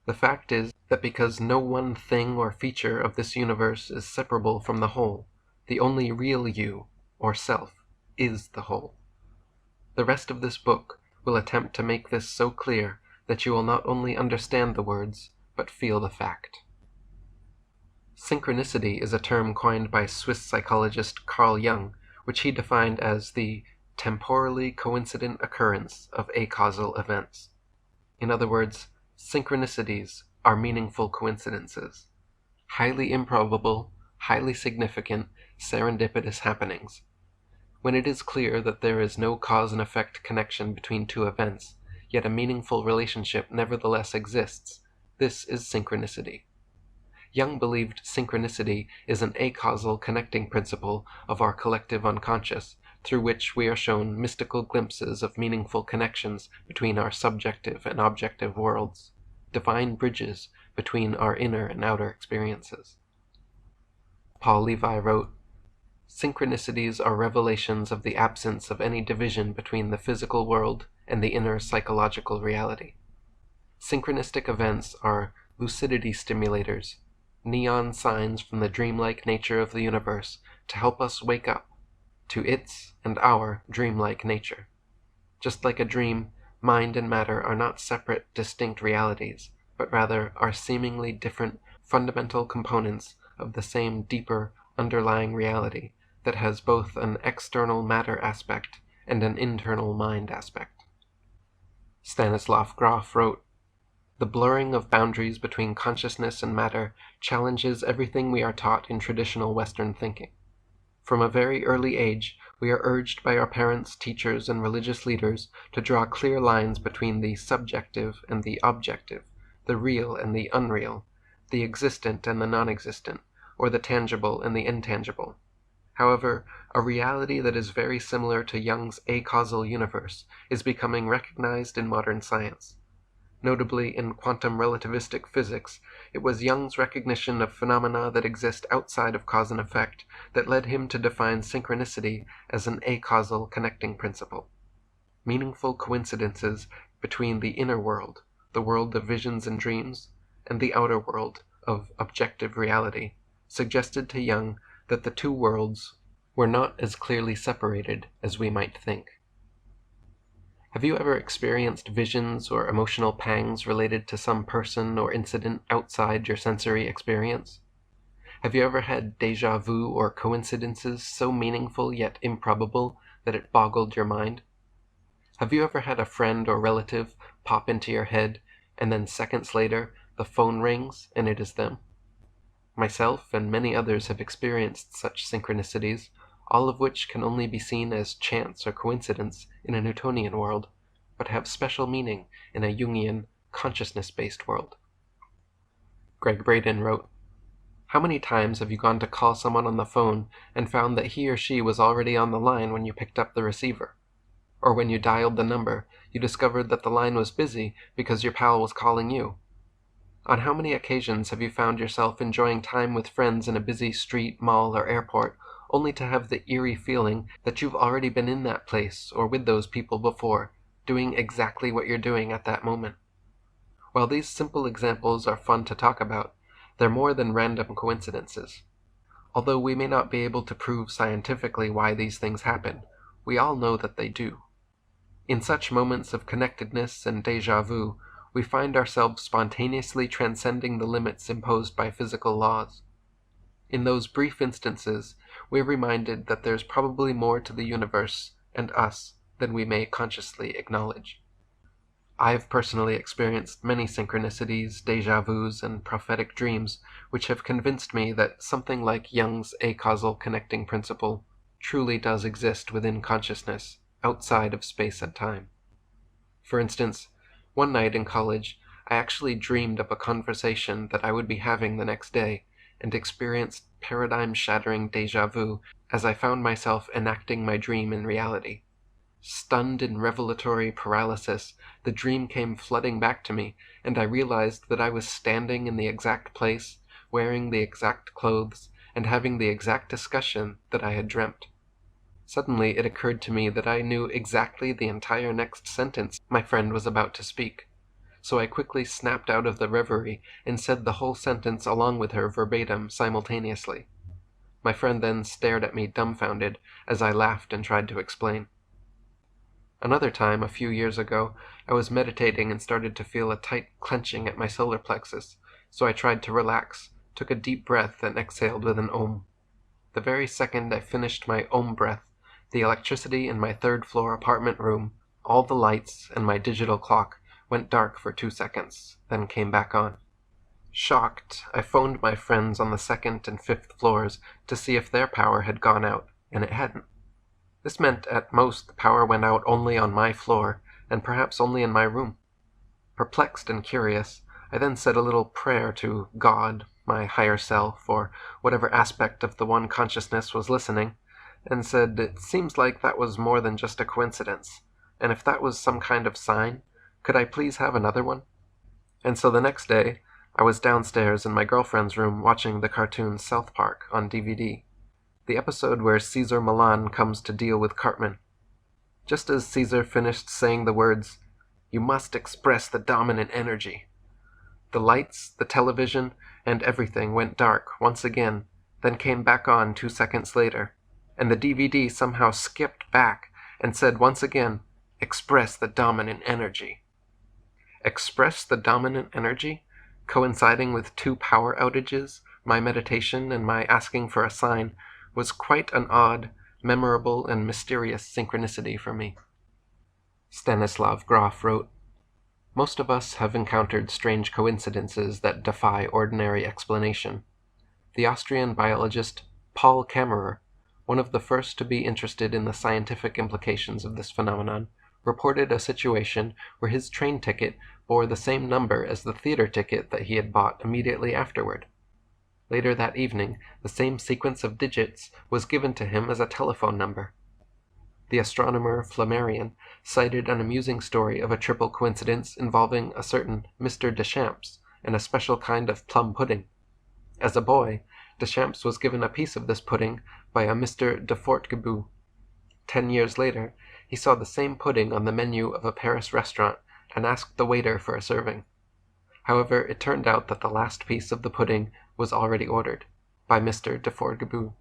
Speaker 2: The fact is that because no one thing or feature of this universe is separable from the whole, the only real you, or self, is the whole. The rest of this book will attempt to make this so clear that you will not only understand the words, but feel the fact." Synchronicity is a term coined by Swiss psychologist Carl Jung, which he defined as the temporally coincident occurrence of acausal events. In other words, synchronicities are meaningful coincidences, highly improbable, highly significant, serendipitous happenings. When it is clear that there is no cause and effect connection between two events, yet a meaningful relationship nevertheless exists, this is synchronicity. Jung believed synchronicity is an acausal connecting principle of our collective unconscious, through which we are shown mystical glimpses of meaningful connections between our subjective and objective worlds, divine bridges between our inner and outer experiences. Paul Levi wrote, "Synchronicities are revelations of the absence of any division between the physical world and the inner psychological reality. Synchronistic events are lucidity stimulators, neon signs from the dreamlike nature of the universe to help us wake up to its and our dreamlike nature. Just like a dream, mind and matter are not separate, distinct realities, but rather are seemingly different fundamental components of the same deeper, underlying reality that has both an external matter aspect and an internal mind aspect." Stanislav Grof wrote, "The blurring of boundaries between consciousness and matter challenges everything we are taught in traditional Western thinking. From a very early age, we are urged by our parents, teachers, and religious leaders to draw clear lines between the subjective and the objective, the real and the unreal, the existent and the non-existent, or the tangible and the intangible. However, a reality that is very similar to Jung's acausal universe is becoming recognized in modern science. Notably, in quantum relativistic physics, it was Young's recognition of phenomena that exist outside of cause and effect that led him to define synchronicity as an acausal connecting principle. Meaningful coincidences between the inner world, the world of visions and dreams, and the outer world of objective reality, suggested to Young that the two worlds were not as clearly separated as we might think. Have you ever experienced visions or emotional pangs related to some person or incident outside your sensory experience? Have you ever had déjà vu or coincidences so meaningful yet improbable that it boggled your mind? Have you ever had a friend or relative pop into your head, and then seconds later the phone rings and it is them? Myself and many others have experienced such synchronicities, all of which can only be seen as chance or coincidence in a Newtonian world, but have special meaning in a Jungian, consciousness-based world. Greg Braden wrote, "How many times have you gone to call someone on the phone and found that he or she was already on the line when you picked up the receiver? Or when you dialed the number, you discovered that the line was busy because your pal was calling you? On how many occasions have you found yourself enjoying time with friends in a busy street, mall, or airport, only to have the eerie feeling that you've already been in that place or with those people before, doing exactly what you're doing at that moment? While these simple examples are fun to talk about, they're more than random coincidences. Although we may not be able to prove scientifically why these things happen, we all know that they do. In such moments of connectedness and déjà vu, we find ourselves spontaneously transcending the limits imposed by physical laws. In those brief instances, we're reminded that there's probably more to the universe and us than we may consciously acknowledge. I've personally experienced many synchronicities, déjà vus, and prophetic dreams which have convinced me that something like Young's acausal connecting principle truly does exist within consciousness, outside of space and time. For instance, one night in college, I actually dreamed of a conversation that I would be having the next day, and experienced paradigm-shattering déjà vu as I found myself enacting my dream in reality. Stunned in revelatory paralysis, the dream came flooding back to me, and I realized that I was standing in the exact place, wearing the exact clothes, and having the exact discussion that I had dreamt. Suddenly it occurred to me that I knew exactly the entire next sentence my friend was about to speak, so I quickly snapped out of the reverie and said the whole sentence along with her verbatim simultaneously. My friend then stared at me dumbfounded as I laughed and tried to explain. Another time, a few years ago, I was meditating and started to feel a tight clenching at my solar plexus, so I tried to relax, took a deep breath, and exhaled with an Om. The very second I finished my Om breath, the electricity in my third-floor apartment room, all the lights, and my digital clock went dark for 2 seconds, then came back on. Shocked, I phoned my friends on the second and fifth floors to see if their power had gone out, and it hadn't. This meant at most the power went out only on my floor, and perhaps only in my room. Perplexed and curious, I then said a little prayer to God, my higher self, or whatever aspect of the one consciousness was listening, and said it seems like that was more than just a coincidence, and if that was some kind of sign, could I please have another one? And so the next day, I was downstairs in my girlfriend's room watching the cartoon South Park on DVD, the episode where Caesar Milan comes to deal with Cartman. Just as Caesar finished saying the words, "You must express the dominant energy," the lights, the television, and everything went dark once again, then came back on 2 seconds later, and the DVD somehow skipped back and said once again, "Express the dominant energy." Express the dominant energy, coinciding with 2 power outages, my meditation and my asking for a sign, was quite an odd, memorable, and mysterious synchronicity for me. Stanislav Grof wrote, "Most of us have encountered strange coincidences that defy ordinary explanation. The Austrian biologist Paul Kammerer, one of the first to be interested in the scientific implications of this phenomenon, reported a situation where his train ticket bore the same number as the theater ticket that he had bought immediately afterward. Later that evening, the same sequence of digits was given to him as a telephone number. the astronomer Flammarion cited an amusing story of a triple coincidence involving a certain Mr. Deschamps and a special kind of plum pudding. As a boy, Deschamps was given a piece of this pudding by a Mr. de Fortescue. 10 years later, he saw the same pudding on the menu of a Paris restaurant and asked the waiter for a serving. However, it turned out that the last piece of the pudding was already ordered by Mr. de Fortescue,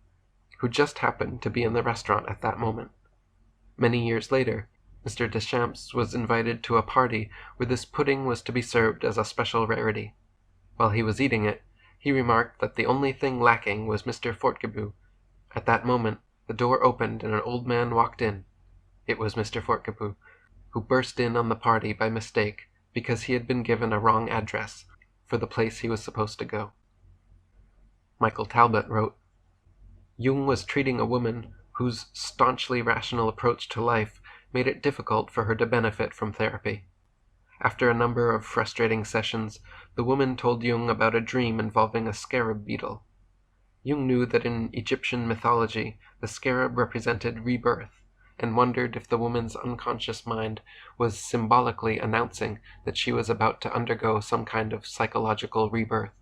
Speaker 2: who just happened to be in the restaurant at that moment. Many years later, Mr. Deschamps was invited to a party where this pudding was to be served as a special rarity. While he was eating it, he remarked that the only thing lacking was Mr. Fortescue. At that moment, the door opened and an old man walked in. It was Mr. Fortescue, who burst in on the party by mistake because he had been given a wrong address for the place he was supposed to go. Michael Talbot wrote, Jung was treating a woman whose staunchly rational approach to life made it difficult for her to benefit from therapy. After a number of frustrating sessions, the woman told Jung about a dream involving a scarab beetle. Jung knew that in Egyptian mythology the scarab represented rebirth, and wondered if the woman's unconscious mind was symbolically announcing that she was about to undergo some kind of psychological rebirth.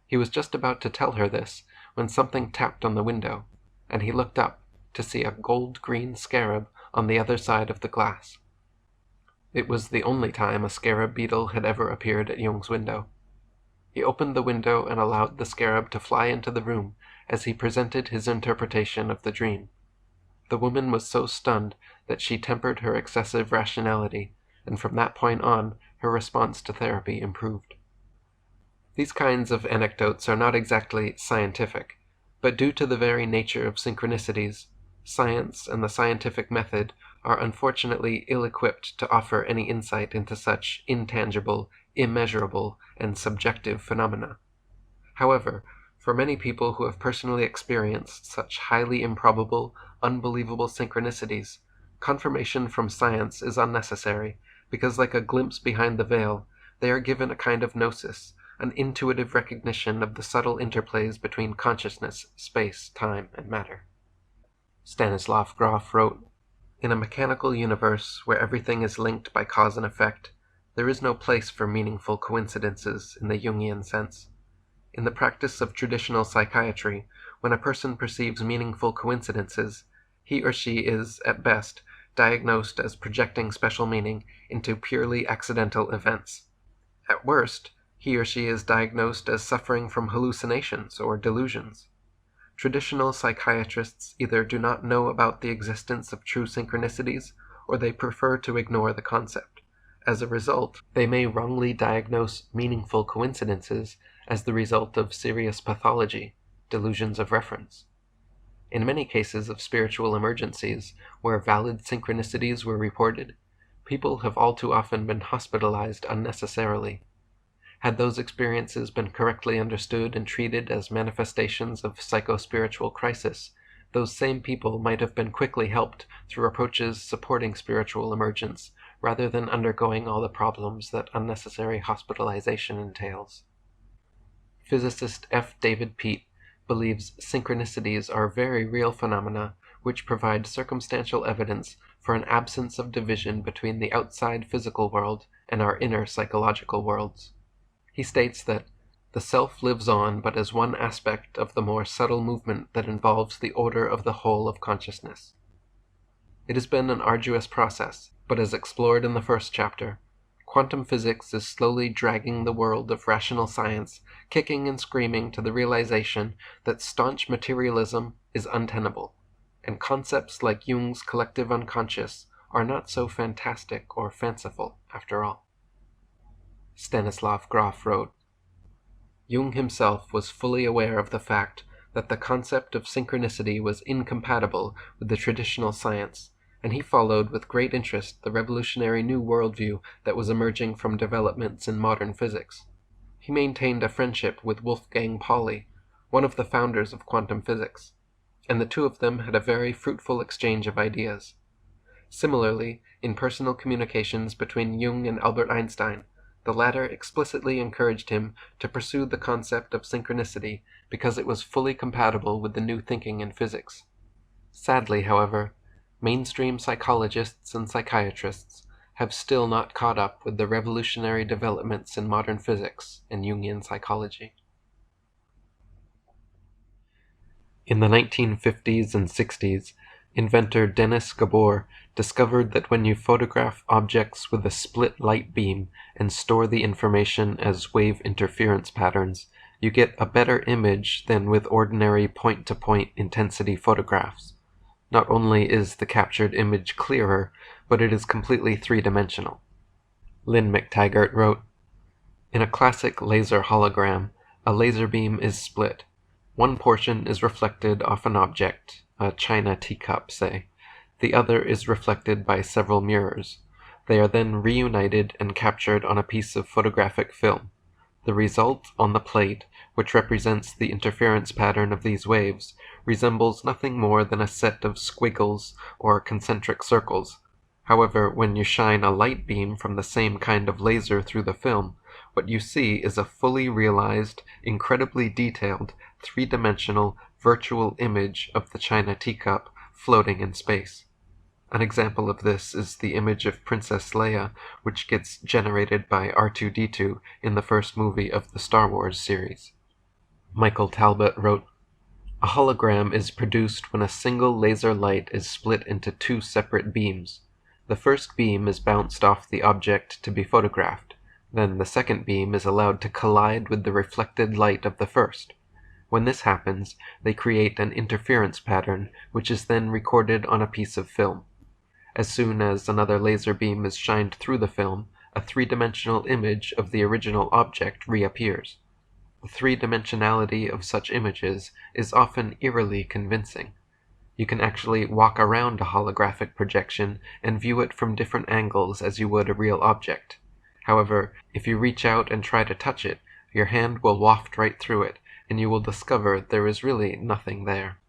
Speaker 2: He was just about to tell her this when something tapped on the window, and he looked up to see a gold-green scarab on the other side of the glass. It was the only time a scarab beetle had ever appeared at Jung's window. He opened the window and allowed the scarab to fly into the room as he presented his interpretation of the dream. The woman was so stunned that she tempered her excessive rationality, and from that point on, her response to therapy improved. These kinds of anecdotes are not exactly scientific, but due to the very nature of synchronicities, science and the scientific method are unfortunately ill-equipped to offer any insight into such intangible, immeasurable, and subjective phenomena. However, for many people who have personally experienced such highly improbable, unbelievable synchronicities, confirmation from science is unnecessary, because like a glimpse behind the veil, they are given a kind of gnosis, an intuitive recognition of the subtle interplays between consciousness, space, time, and matter. Stanislav Grof wrote, In a mechanical universe where everything is linked by cause and effect, there is no place for meaningful coincidences in the Jungian sense. In the practice of traditional psychiatry, when a person perceives meaningful coincidences, he or she is, at best, diagnosed as projecting special meaning into purely accidental events. At worst, he or she is diagnosed as suffering from hallucinations or delusions. Traditional psychiatrists either do not know about the existence of true synchronicities, or they prefer to ignore the concept. As a result, they may wrongly diagnose meaningful coincidences as the result of serious pathology, delusions of reference. In many cases of spiritual emergencies, where valid synchronicities were reported, people have all too often been hospitalized unnecessarily. Had those experiences been correctly understood and treated as manifestations of psycho-spiritual crisis, those same people might have been quickly helped through approaches supporting spiritual emergence, rather than undergoing all the problems that unnecessary hospitalization entails. Physicist F. David Peat believes synchronicities are very real phenomena which provide circumstantial evidence for an absence of division between the outside physical world and our inner psychological worlds. He states that the self lives on but as one aspect of the more subtle movement that involves the order of the whole of consciousness. It has been an arduous process, but as explored in the first chapter, quantum physics is slowly dragging the world of rational science, kicking and screaming to the realization that staunch materialism is untenable, and concepts like Jung's collective unconscious are not so fantastic or fanciful after all. Stanislav Grof wrote, Jung himself was fully aware of the fact that the concept of synchronicity was incompatible with the traditional science, and he followed with great interest the revolutionary new worldview that was emerging from developments in modern physics. He maintained a friendship with Wolfgang Pauli, one of the founders of quantum physics, and the two of them had a very fruitful exchange of ideas. Similarly, in personal communications between Jung and Albert Einstein, the latter explicitly encouraged him to pursue the concept of synchronicity because it was fully compatible with the new thinking in physics. Sadly, however, Mainstream psychologists and psychiatrists have still not caught up with the revolutionary developments in modern physics and Jungian psychology. In the 1950s and 60s, inventor Dennis Gabor discovered that when you photograph objects with a split light beam and store the information as wave interference patterns, you get a better image than with ordinary point-to-point intensity photographs. Not only is the captured image clearer, but it is completely three-dimensional. Lynn McTaggart wrote, "In a classic laser hologram, a laser beam is split. One portion is reflected off an object, a china teacup, say. The other is reflected by several mirrors. They are then reunited and captured on a piece of photographic film. The result on the plate, which represents the interference pattern of these waves, resembles nothing more than a set of squiggles or concentric circles. However, when you shine a light beam from the same kind of laser through the film, what you see is a fully realized, incredibly detailed, three-dimensional, virtual image of the china teacup floating in space." An example of this is the image of Princess Leia, which gets generated by R2-D2 in the first movie of the Star Wars series. Michael Talbot wrote, "A hologram is produced when a single laser light is split into two separate beams. The first beam is bounced off the object to be photographed. Then the second beam is allowed to collide with the reflected light of the first. When this happens, they create an interference pattern, which is then recorded on a piece of film. As soon as another laser beam is shined through the film, a three-dimensional image of the original object reappears. The three-dimensionality of such images is often eerily convincing. You can actually walk around a holographic projection and view it from different angles as you would a real object. However, if you reach out and try to touch it, your hand will waft right through it, and you will discover there is really nothing there."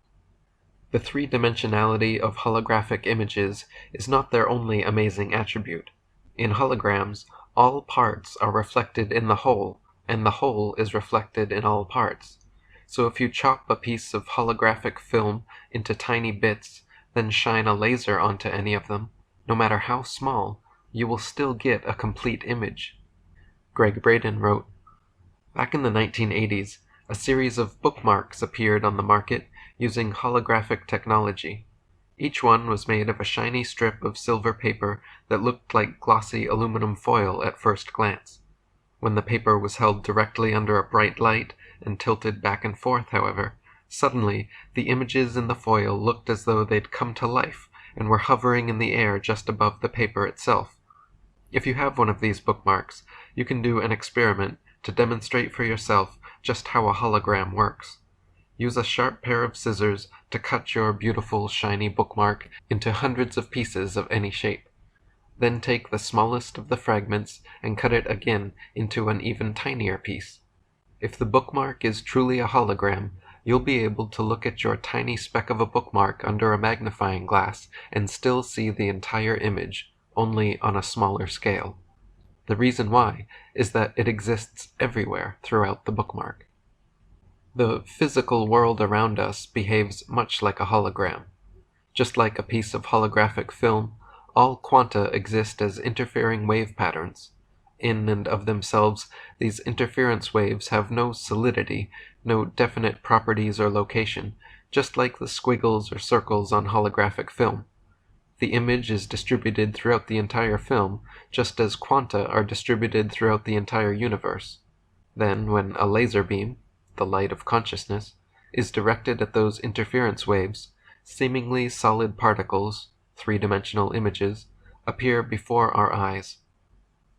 Speaker 2: The three-dimensionality of holographic images is not their only amazing attribute. In holograms, all parts are reflected in the whole, and the whole is reflected in all parts. So if you chop a piece of holographic film into tiny bits, then shine a laser onto any of them, no matter how small, you will still get a complete image. Greg Braden wrote, "Back in the 1980s, a series of bookmarks appeared on the market using holographic technology. Each one was made of a shiny strip of silver paper that looked like glossy aluminum foil at first glance. When the paper was held directly under a bright light and tilted back and forth, however, suddenly the images in the foil looked as though they'd come to life and were hovering in the air just above the paper itself. If you have one of these bookmarks, you can do an experiment to demonstrate for yourself just how a hologram works. Use a sharp pair of scissors to cut your beautiful shiny bookmark into hundreds of pieces of any shape. Then take the smallest of the fragments and cut it again into an even tinier piece. If the bookmark is truly a hologram, you'll be able to look at your tiny speck of a bookmark under a magnifying glass and still see the entire image, only on a smaller scale. The reason why is that it exists everywhere throughout the bookmark." The physical world around us behaves much like a hologram. Just like a piece of holographic film, all quanta exist as interfering wave patterns. In and of themselves, these interference waves have no solidity, no definite properties or location, just like the squiggles or circles on holographic film. The image is distributed throughout the entire film, just as quanta are distributed throughout the entire universe. Then, when a laser beam, the light of consciousness, is directed at those interference waves, seemingly solid particles, three-dimensional images, appear before our eyes.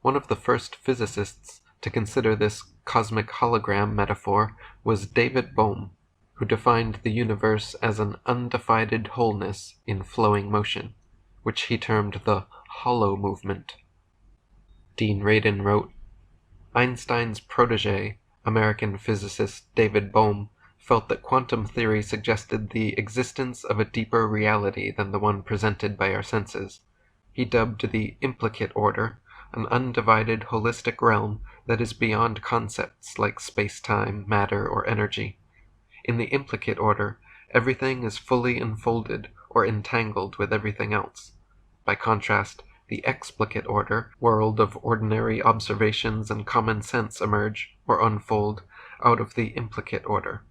Speaker 2: One of the first physicists to consider this cosmic hologram metaphor was David Bohm, who defined the universe as an undivided wholeness in flowing motion, which he termed the hollow movement. Dean Radin wrote, "Einstein's protege, American physicist David Bohm, felt that quantum theory suggested the existence of a deeper reality than the one presented by our senses. He dubbed the implicate order an undivided holistic realm that is beyond concepts like space-time, matter, or energy. In the implicate order, everything is fully unfolded or entangled with everything else. By contrast, the explicate order, world of ordinary observations and common sense emerge, or unfold, out of the implicate order.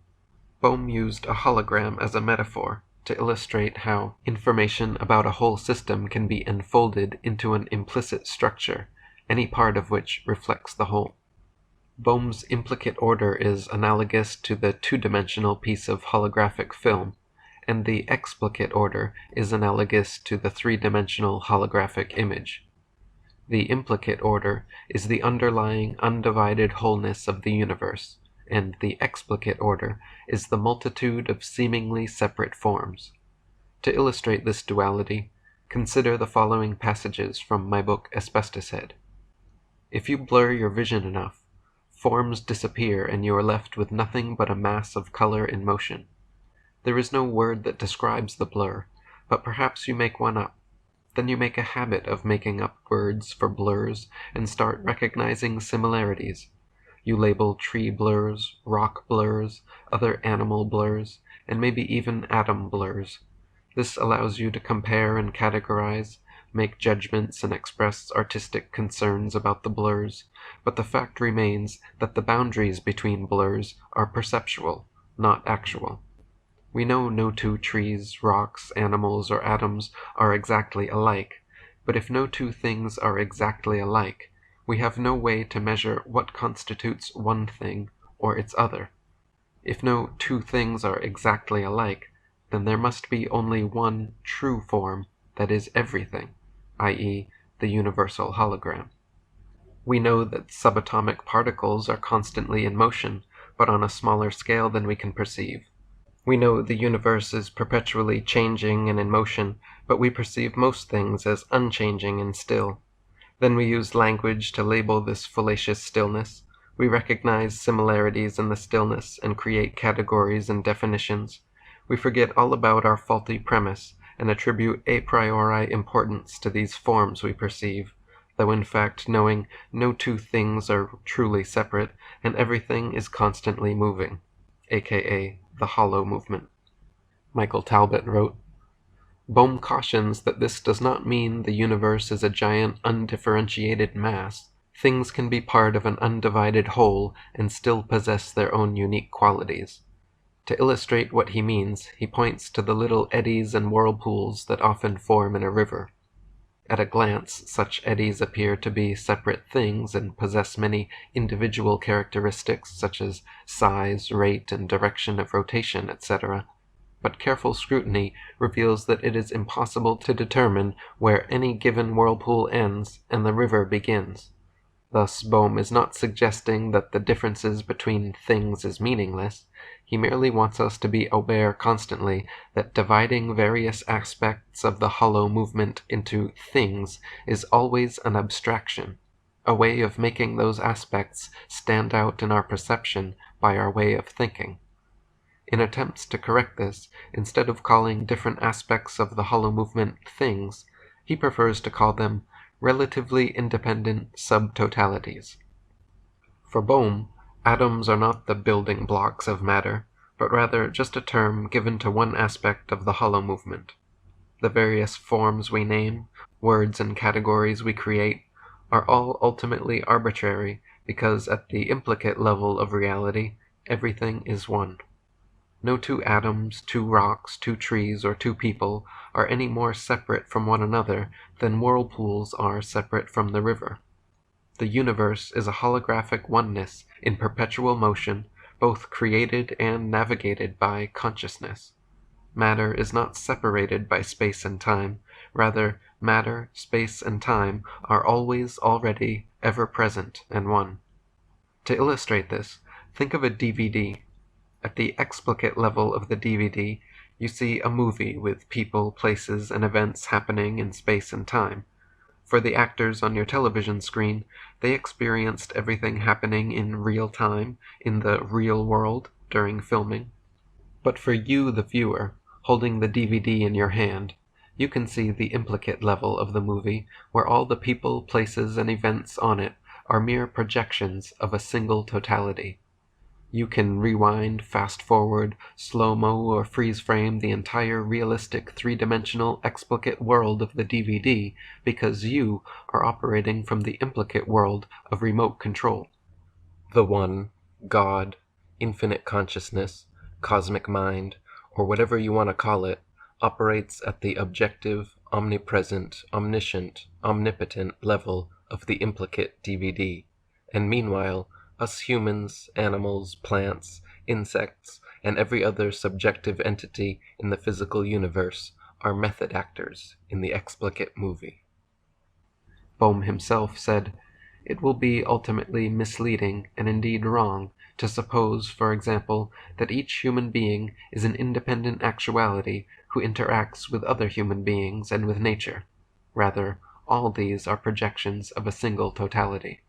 Speaker 2: Bohm used a hologram as a metaphor to illustrate how information about a whole system can be enfolded into an implicit structure, any part of which reflects the whole. Bohm's implicate order is analogous to the two-dimensional piece of holographic film, and the explicate order is analogous to the three-dimensional holographic image. The implicate order is the underlying undivided wholeness of the universe, and the explicate order is the multitude of seemingly separate forms. To illustrate this duality, consider the following passages from my book Asbestos Head. If you blur your vision enough, forms disappear and you are left with nothing but a mass of color in motion. There is no word that describes the blur, but perhaps you make one up. Then you make a habit of making up words for blurs and start recognizing similarities. You label tree blurs, rock blurs, other animal blurs, and maybe even atom blurs. This allows you to compare and categorize, make judgments and express artistic concerns about the blurs, but the fact remains that the boundaries between blurs are perceptual, not actual. We know no two trees, rocks, animals, or atoms are exactly alike, but if no two things are exactly alike, we have no way to measure what constitutes one thing or its other. If no two things are exactly alike, then there must be only one true form that is everything, i.e., the universal hologram. We know that subatomic particles are constantly in motion, but on a smaller scale than we can perceive. We know the universe is perpetually changing and in motion, but we perceive most things as unchanging and still. Then we use language to label this fallacious stillness. We recognize similarities in the stillness and create categories and definitions. We forget all about our faulty premise and attribute a priori importance to these forms we perceive, though in fact knowing no two things are truly separate and everything is constantly moving, aka the hollow movement. Michael Talbot wrote, Bohm cautions that this does not mean the universe is a giant undifferentiated mass. Things can be part of an undivided whole and still possess their own unique qualities. To illustrate what he means, he points to the little eddies and whirlpools that often form in a river. At a glance, such eddies appear to be separate things and possess many individual characteristics such as size, rate, and direction of rotation, etc. But careful scrutiny reveals that it is impossible to determine where any given whirlpool ends and the river begins. Thus, Bohm is not suggesting that the differences between things is meaningless. He merely wants us to be aware constantly that dividing various aspects of the hollow movement into things is always an abstraction, a way of making those aspects stand out in our perception by our way of thinking. In attempts to correct this, instead of calling different aspects of the hollow movement things, he prefers to call them relatively independent subtotalities. For Bohm, atoms are not the building blocks of matter, but rather just a term given to one aspect of the hollow movement. The various forms we name, words and categories we create, are all ultimately arbitrary because at the implicate level of reality, everything is one. No two atoms, two rocks, two trees, or two people are any more separate from one another than whirlpools are separate from the river. The universe is a holographic oneness in perpetual motion, both created and navigated by consciousness. Matter is not separated by space and time. Rather, matter, space, and time are always, already, ever present and one. To illustrate this, think of a DVD. At the explicate level of the DVD, you see a movie with people, places, and events happening in space and time. For the actors on your television screen, they experienced everything happening in real time, in the real world, during filming. But for you, the viewer, holding the DVD in your hand, you can see the implicate level of the movie, where all the people, places, and events on it are mere projections of a single totality. You can rewind, fast forward, slow-mo, or freeze-frame the entire realistic three-dimensional explicate world of the DVD because you are operating from the implicate world of remote control.
Speaker 1: The One, God, infinite consciousness, cosmic mind, or whatever you want to call it, operates at the objective, omnipresent, omniscient, omnipotent level of the implicate DVD, and meanwhile, us humans, animals, plants, insects, and every other subjective entity in the physical universe are method actors in the explicate movie.
Speaker 2: Bohm himself said, "It will be ultimately misleading, and indeed wrong, to suppose, for example, that each human being is an independent actuality who interacts with other human beings and with nature. Rather, all these are projections of a single totality."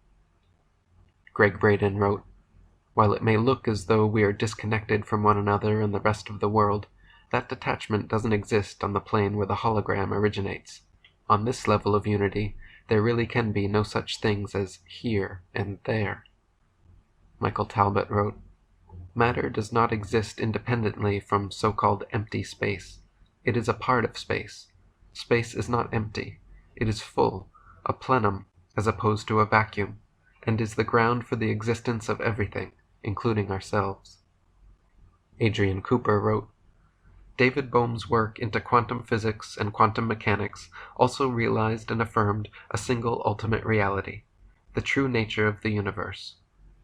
Speaker 2: Greg Braden wrote, "While it may look as though we are disconnected from one another and the rest of the world, that detachment doesn't exist on the plane where the hologram originates. On this level of unity, there really can be no such things as here and there." Michael Talbot wrote, "Matter does not exist independently from so-called empty space. It is a part of space. Space is not empty. It is full, a plenum, as opposed to a vacuum, and is the ground for the existence of everything, including ourselves." Adrian Cooper wrote, "David Bohm's work into quantum physics and quantum mechanics also realized and affirmed a single ultimate reality, the true nature of the universe.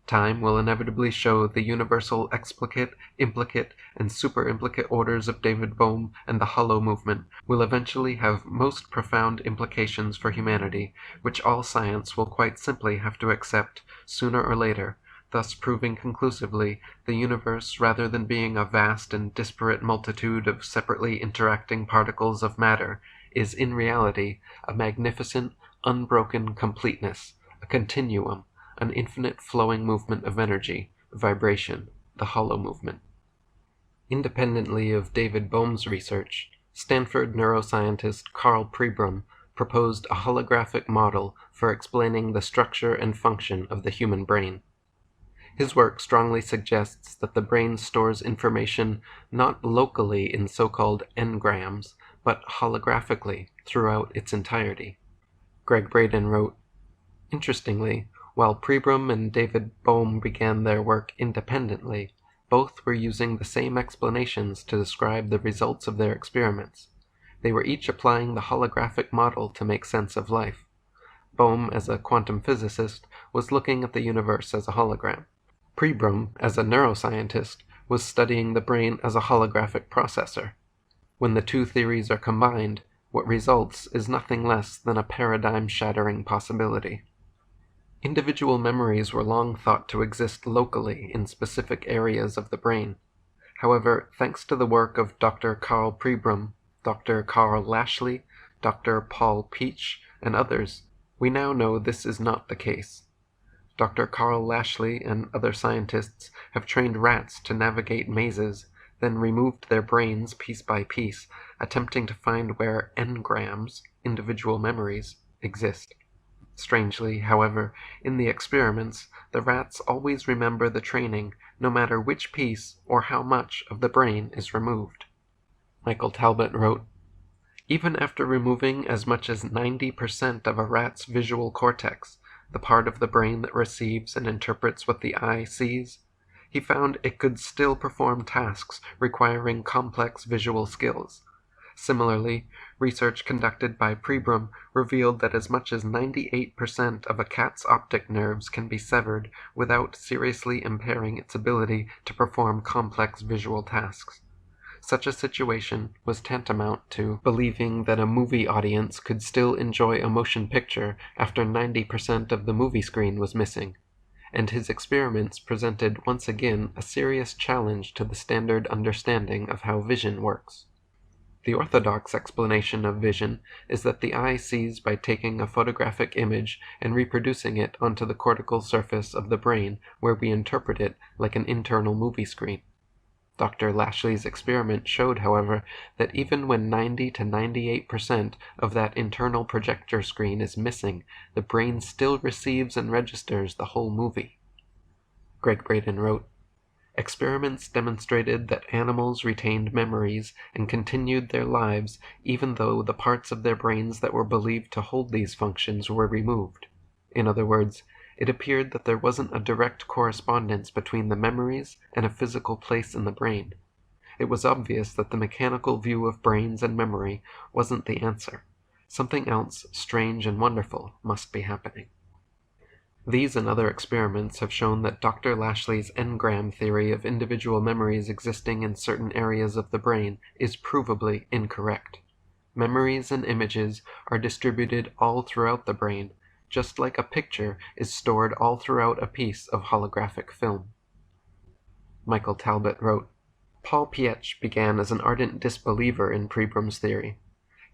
Speaker 2: Time will inevitably show the universal explicate, implicate, and superimplicate orders of David Bohm and the Hollow movement will eventually have most profound implications for humanity, which all science will quite simply have to accept sooner or later, thus proving conclusively the universe, rather than being a vast and disparate multitude of separately interacting particles of matter, is in reality a magnificent, unbroken completeness, a continuum, an infinite flowing movement of energy, vibration, the Hollow movement." Independently of David Bohm's research, Stanford neuroscientist Carl Pribram proposed a holographic model for explaining the structure and function of the human brain. His work strongly suggests that the brain stores information not locally in so-called engrams, but holographically throughout its entirety. Greg Braden wrote, "Interestingly, while Pribram and David Bohm began their work independently, both were using the same explanations to describe the results of their experiments. They were each applying the holographic model to make sense of life. Bohm, as a quantum physicist, was looking at the universe as a hologram. Pribram, as a neuroscientist, was studying the brain as a holographic processor. When the two theories are combined, what results is nothing less than a paradigm-shattering possibility." Individual memories were long thought to exist locally in specific areas of the brain. However, thanks to the work of Dr. Carl Pribram, Dr. Carl Lashley, Dr. Paul Peach, and others, we now know this is not the case. Dr. Carl Lashley and other scientists have trained rats to navigate mazes, then removed their brains piece by piece, attempting to find where engrams, individual memories, exist. Strangely, however, in the experiments, the rats always remember the training, no matter which piece or how much of the brain is removed. Michael Talbot wrote, "Even after removing as much as 90% of a rat's visual cortex, the part of the brain that receives and interprets what the eye sees, he found it could still perform tasks requiring complex visual skills. Similarly, research conducted by Pribram revealed that as much as 98% of a cat's optic nerves can be severed without seriously impairing its ability to perform complex visual tasks. Such a situation was tantamount to believing that a movie audience could still enjoy a motion picture after 90% of the movie screen was missing, and his experiments presented once again a serious challenge to the standard understanding of how vision works. The orthodox explanation of vision is that the eye sees by taking a photographic image and reproducing it onto the cortical surface of the brain where we interpret it like an internal movie screen. Dr. Lashley's experiment showed, however, that even when 90 to 98% of that internal projector screen is missing, the brain still receives and registers the whole movie." Greg Braden wrote,
Speaker 1: Experiments demonstrated that animals retained memories and continued their lives even though the parts of their brains that were believed to hold these functions were removed. In other words, it appeared that there wasn't a direct correspondence between the memories and a physical place in the brain. It was obvious that the mechanical view of brains and memory wasn't the answer. Something else strange and wonderful must be happening. These and other experiments have shown that Dr. Lashley's engram theory of individual memories existing in certain areas of the brain is provably incorrect. Memories and images are distributed all throughout the brain, just like a picture is stored all throughout a piece of holographic film. Michael Talbot wrote, Paul Pietsch began as an ardent disbeliever in Pribram's theory.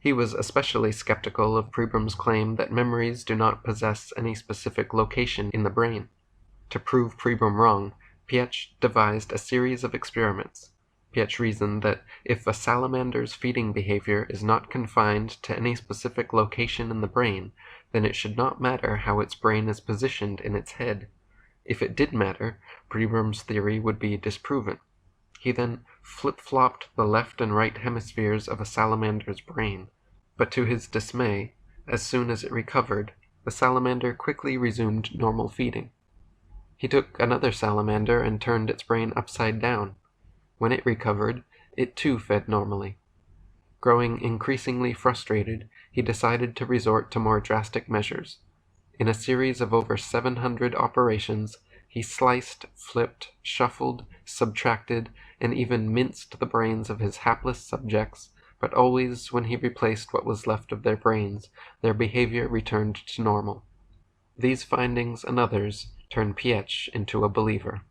Speaker 1: He was especially skeptical of Pribram's claim that memories do not possess any specific location in the brain. To prove Pribram wrong, Pietsch devised a series of experiments. Pietsch reasoned that if a salamander's feeding behavior is not confined to any specific location in the brain, then it should not matter how its brain is positioned in its head. If it did matter, Pribram's theory would be disproven. He then flip-flopped the left and right hemispheres of a salamander's brain, but to his dismay, as soon as it recovered, the salamander quickly resumed normal feeding. He took another salamander and turned its brain upside down. When it recovered, it too fed normally. Growing increasingly frustrated, he decided to resort to more drastic measures. In a series of over 700 operations, he sliced, flipped, shuffled, subtracted, and even minced the brains of his hapless subjects, but always when he replaced what was left of their brains, their behavior returned to normal. These findings and others turned Pietsch into a believer.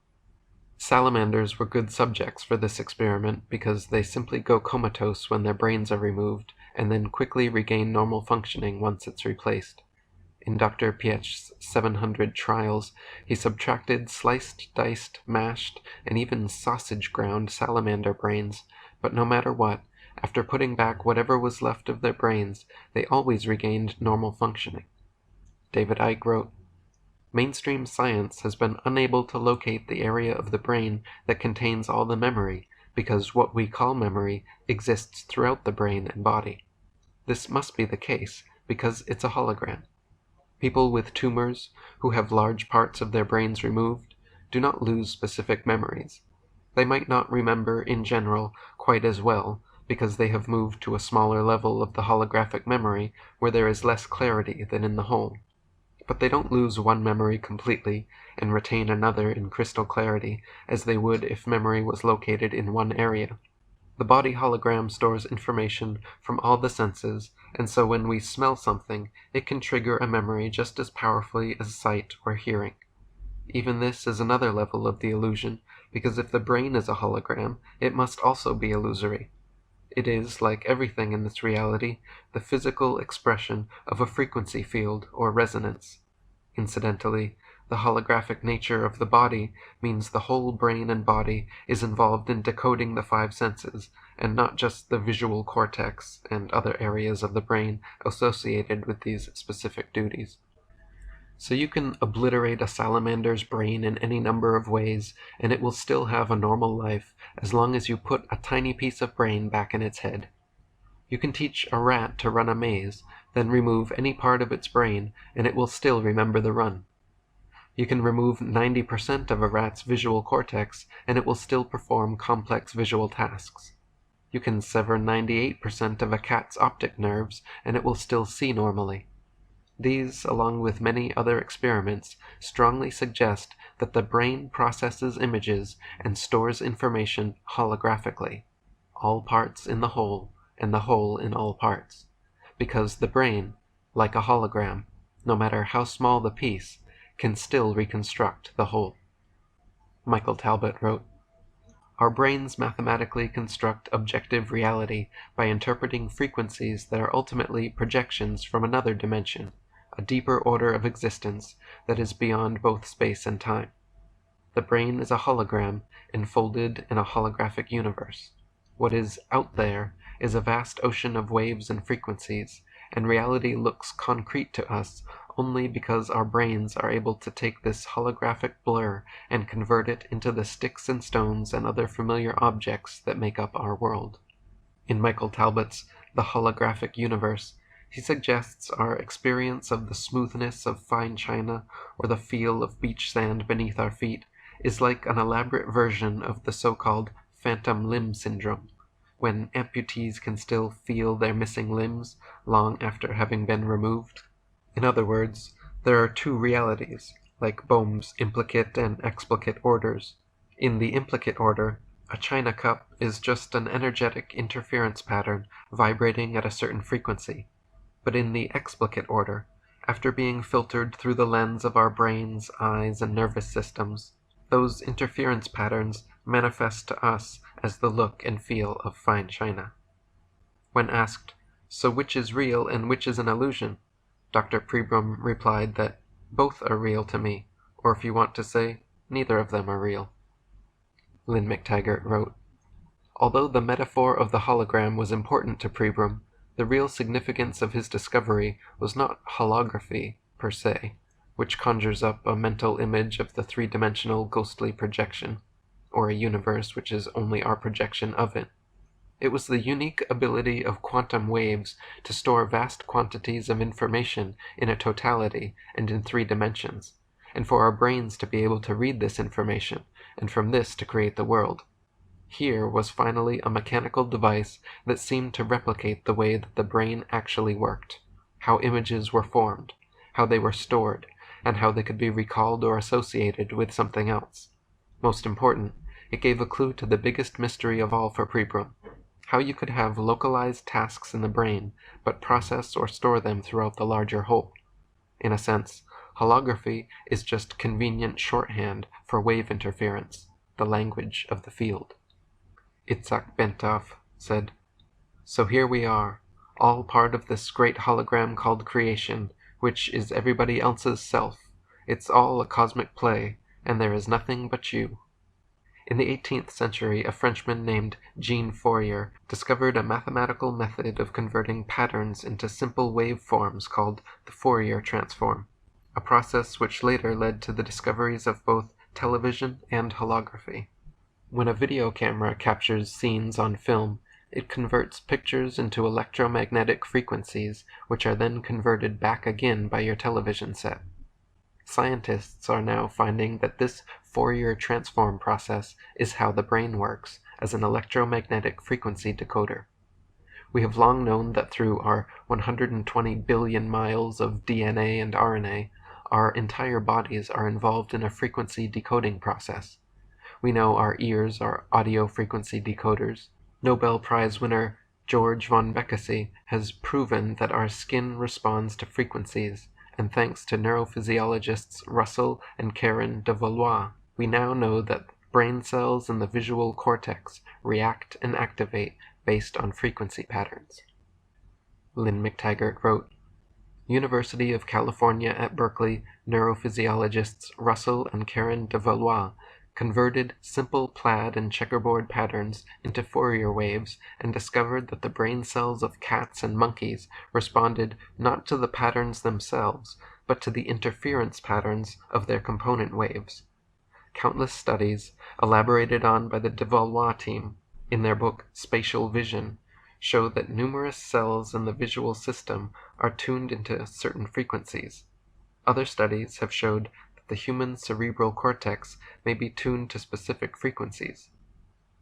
Speaker 1: Salamanders were good subjects for this experiment because they simply go comatose when their brains are removed and then quickly regain normal functioning once it's replaced. In Dr. Pietsch's 700 trials, he subtracted sliced, diced, mashed, and even sausage-ground salamander brains, but no matter what, after putting back whatever was left of their brains, they always regained normal functioning. David Icke wrote, Mainstream science has been unable to locate the area of the brain that contains all the memory, because what we call memory exists throughout the brain and body. This must be the case, because it's a hologram. People with tumors, who have large parts of their brains removed, do not lose specific memories. They might not remember, in general, quite as well, because they have moved to a smaller level of the holographic memory where there is less clarity than in the whole. But they don't lose one memory completely and retain another in crystal clarity, as they would if memory was located in one area. The body hologram stores information from all the senses, and so when we smell something, it can trigger a memory just as powerfully as sight or hearing. Even this is another level of the illusion, because if the brain is a hologram, it must also be illusory. It is, like everything in this reality, the physical expression of a frequency field or resonance. Incidentally, the holographic nature of the body means the whole brain and body is involved in decoding the five senses, and not just the visual cortex and other areas of the brain associated with these specific duties. So you can obliterate a salamander's brain in any number of ways, and it will still have a normal life as long as you put a tiny piece of brain back in its head. You can teach a rat to run a maze, then remove any part of its brain, and it will still remember the run. You can remove 90% of a rat's visual cortex, and it will still perform complex visual tasks. You can sever 98% of a cat's optic nerves, and it will still see normally. These, along with many other experiments, strongly suggest that the brain processes images and stores information holographically, all parts in the whole, and the whole in all parts, because the brain, like a hologram, no matter how small the piece, can still reconstruct the whole. Michael Talbot wrote, Our brains mathematically construct objective reality by interpreting frequencies that are ultimately projections from another dimension, a deeper order of existence that is beyond both space and time. The brain is a hologram enfolded in a holographic universe. What is out there is a vast ocean of waves and frequencies, and reality looks concrete to us
Speaker 2: only because our brains are able to take this holographic blur and convert it into the sticks and stones and other familiar objects that make up our world. In Michael Talbot's The Holographic Universe, he suggests our experience of the smoothness of fine china or the feel of beach sand beneath our feet is like an elaborate version of the so-called phantom limb syndrome, when amputees can still feel their missing limbs long after having been removed. In other words, there are two realities, like Bohm's implicate and explicate orders. In the implicate order, a china cup is just an energetic interference pattern vibrating at a certain frequency. But in the explicate order, after being filtered through the lens of our brains, eyes, and nervous systems, those interference patterns manifest to us as the look and feel of fine china. When asked, "So which is real and which is an illusion?" Dr. Pribram replied that both are real to me, or if you want to say, neither of them are real. Lynn McTaggart wrote, although the metaphor of the hologram was important to Pribram, the real significance of his discovery was not holography per se, which conjures up a mental image of the three-dimensional ghostly projection, or a universe which is only our projection of it. It was the unique ability of quantum waves to store vast quantities of information in a totality and in 3 dimensions, and for our brains to be able to read this information, and from this to create the world. Here was finally a mechanical device that seemed to replicate the way that the brain actually worked, how images were formed, how they were stored, and how they could be recalled or associated with something else. Most important, it gave a clue to the biggest mystery of all for Pribram, how you could have localized tasks in the brain, but process or store them throughout the larger whole. In a sense, holography is just convenient shorthand for wave interference, the language of the field. Itzhak Bentov said, "So here we are, all part of this great hologram called creation, which is everybody else's self. It's all a cosmic play, and there is nothing but you." In the 18th century, a Frenchman named Jean Fourier discovered a mathematical method of converting patterns into simple waveforms called the Fourier transform, a process which later led to the discoveries of both television and holography. When a video camera captures scenes on film, it converts pictures into electromagnetic frequencies, which are then converted back again by your television set. Scientists are now finding that this Fourier transform process is how the brain works as an electromagnetic frequency decoder. We have long known that through our 120 billion miles of DNA and RNA, our entire bodies are involved in a frequency decoding process. We know our ears are audio frequency decoders. Nobel Prize winner George von Beckersey has proven that our skin responds to frequencies, and thanks to neurophysiologists Russell and Karen de Valois, we now know that brain cells in the visual cortex react and activate based on frequency patterns. Lynn McTaggart wrote, University of California at Berkeley neurophysiologists Russell and Karen de Valois converted simple plaid and checkerboard patterns into Fourier waves and discovered that the brain cells of cats and monkeys responded not to the patterns themselves, but to the interference patterns of their component waves. Countless studies, elaborated on by the de Valois team in their book Spatial Vision, show that numerous cells in the visual system are tuned into certain frequencies. Other studies have showed the human cerebral cortex may be tuned to specific frequencies.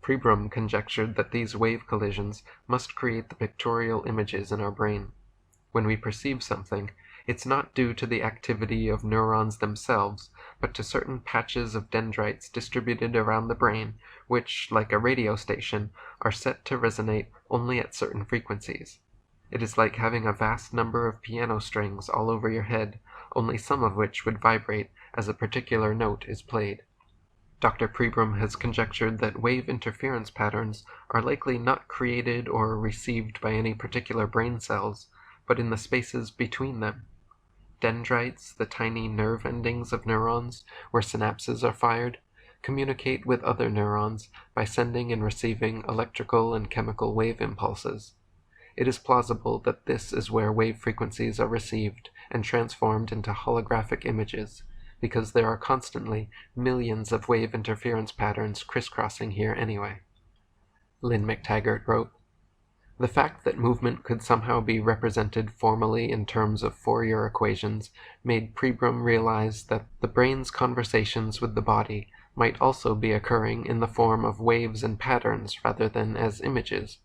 Speaker 2: Pribram conjectured that these wave collisions must create the pictorial images in our brain. When we perceive something, it's not due to the activity of neurons themselves, but to certain patches of dendrites distributed around the brain, which, like a radio station, are set to resonate only at certain frequencies. It is like having a vast number of piano strings all over your head, only some of which would vibrate as a particular note is played. Dr. Pribram has conjectured that wave interference patterns are likely not created or received by any particular brain cells, but in the spaces between them. Dendrites, the tiny nerve endings of neurons, where synapses are fired, communicate with other neurons by sending and receiving electrical and chemical wave impulses.
Speaker 1: it is plausible that this is where wave frequencies are received and transformed into holographic images, because there are constantly millions of wave interference patterns crisscrossing here anyway. Lynn McTaggart wrote, "The fact that movement could somehow be represented formally in terms of Fourier equations made Pribram realize that the brain's conversations with the body might also be occurring in the form of waves and patterns rather than as images.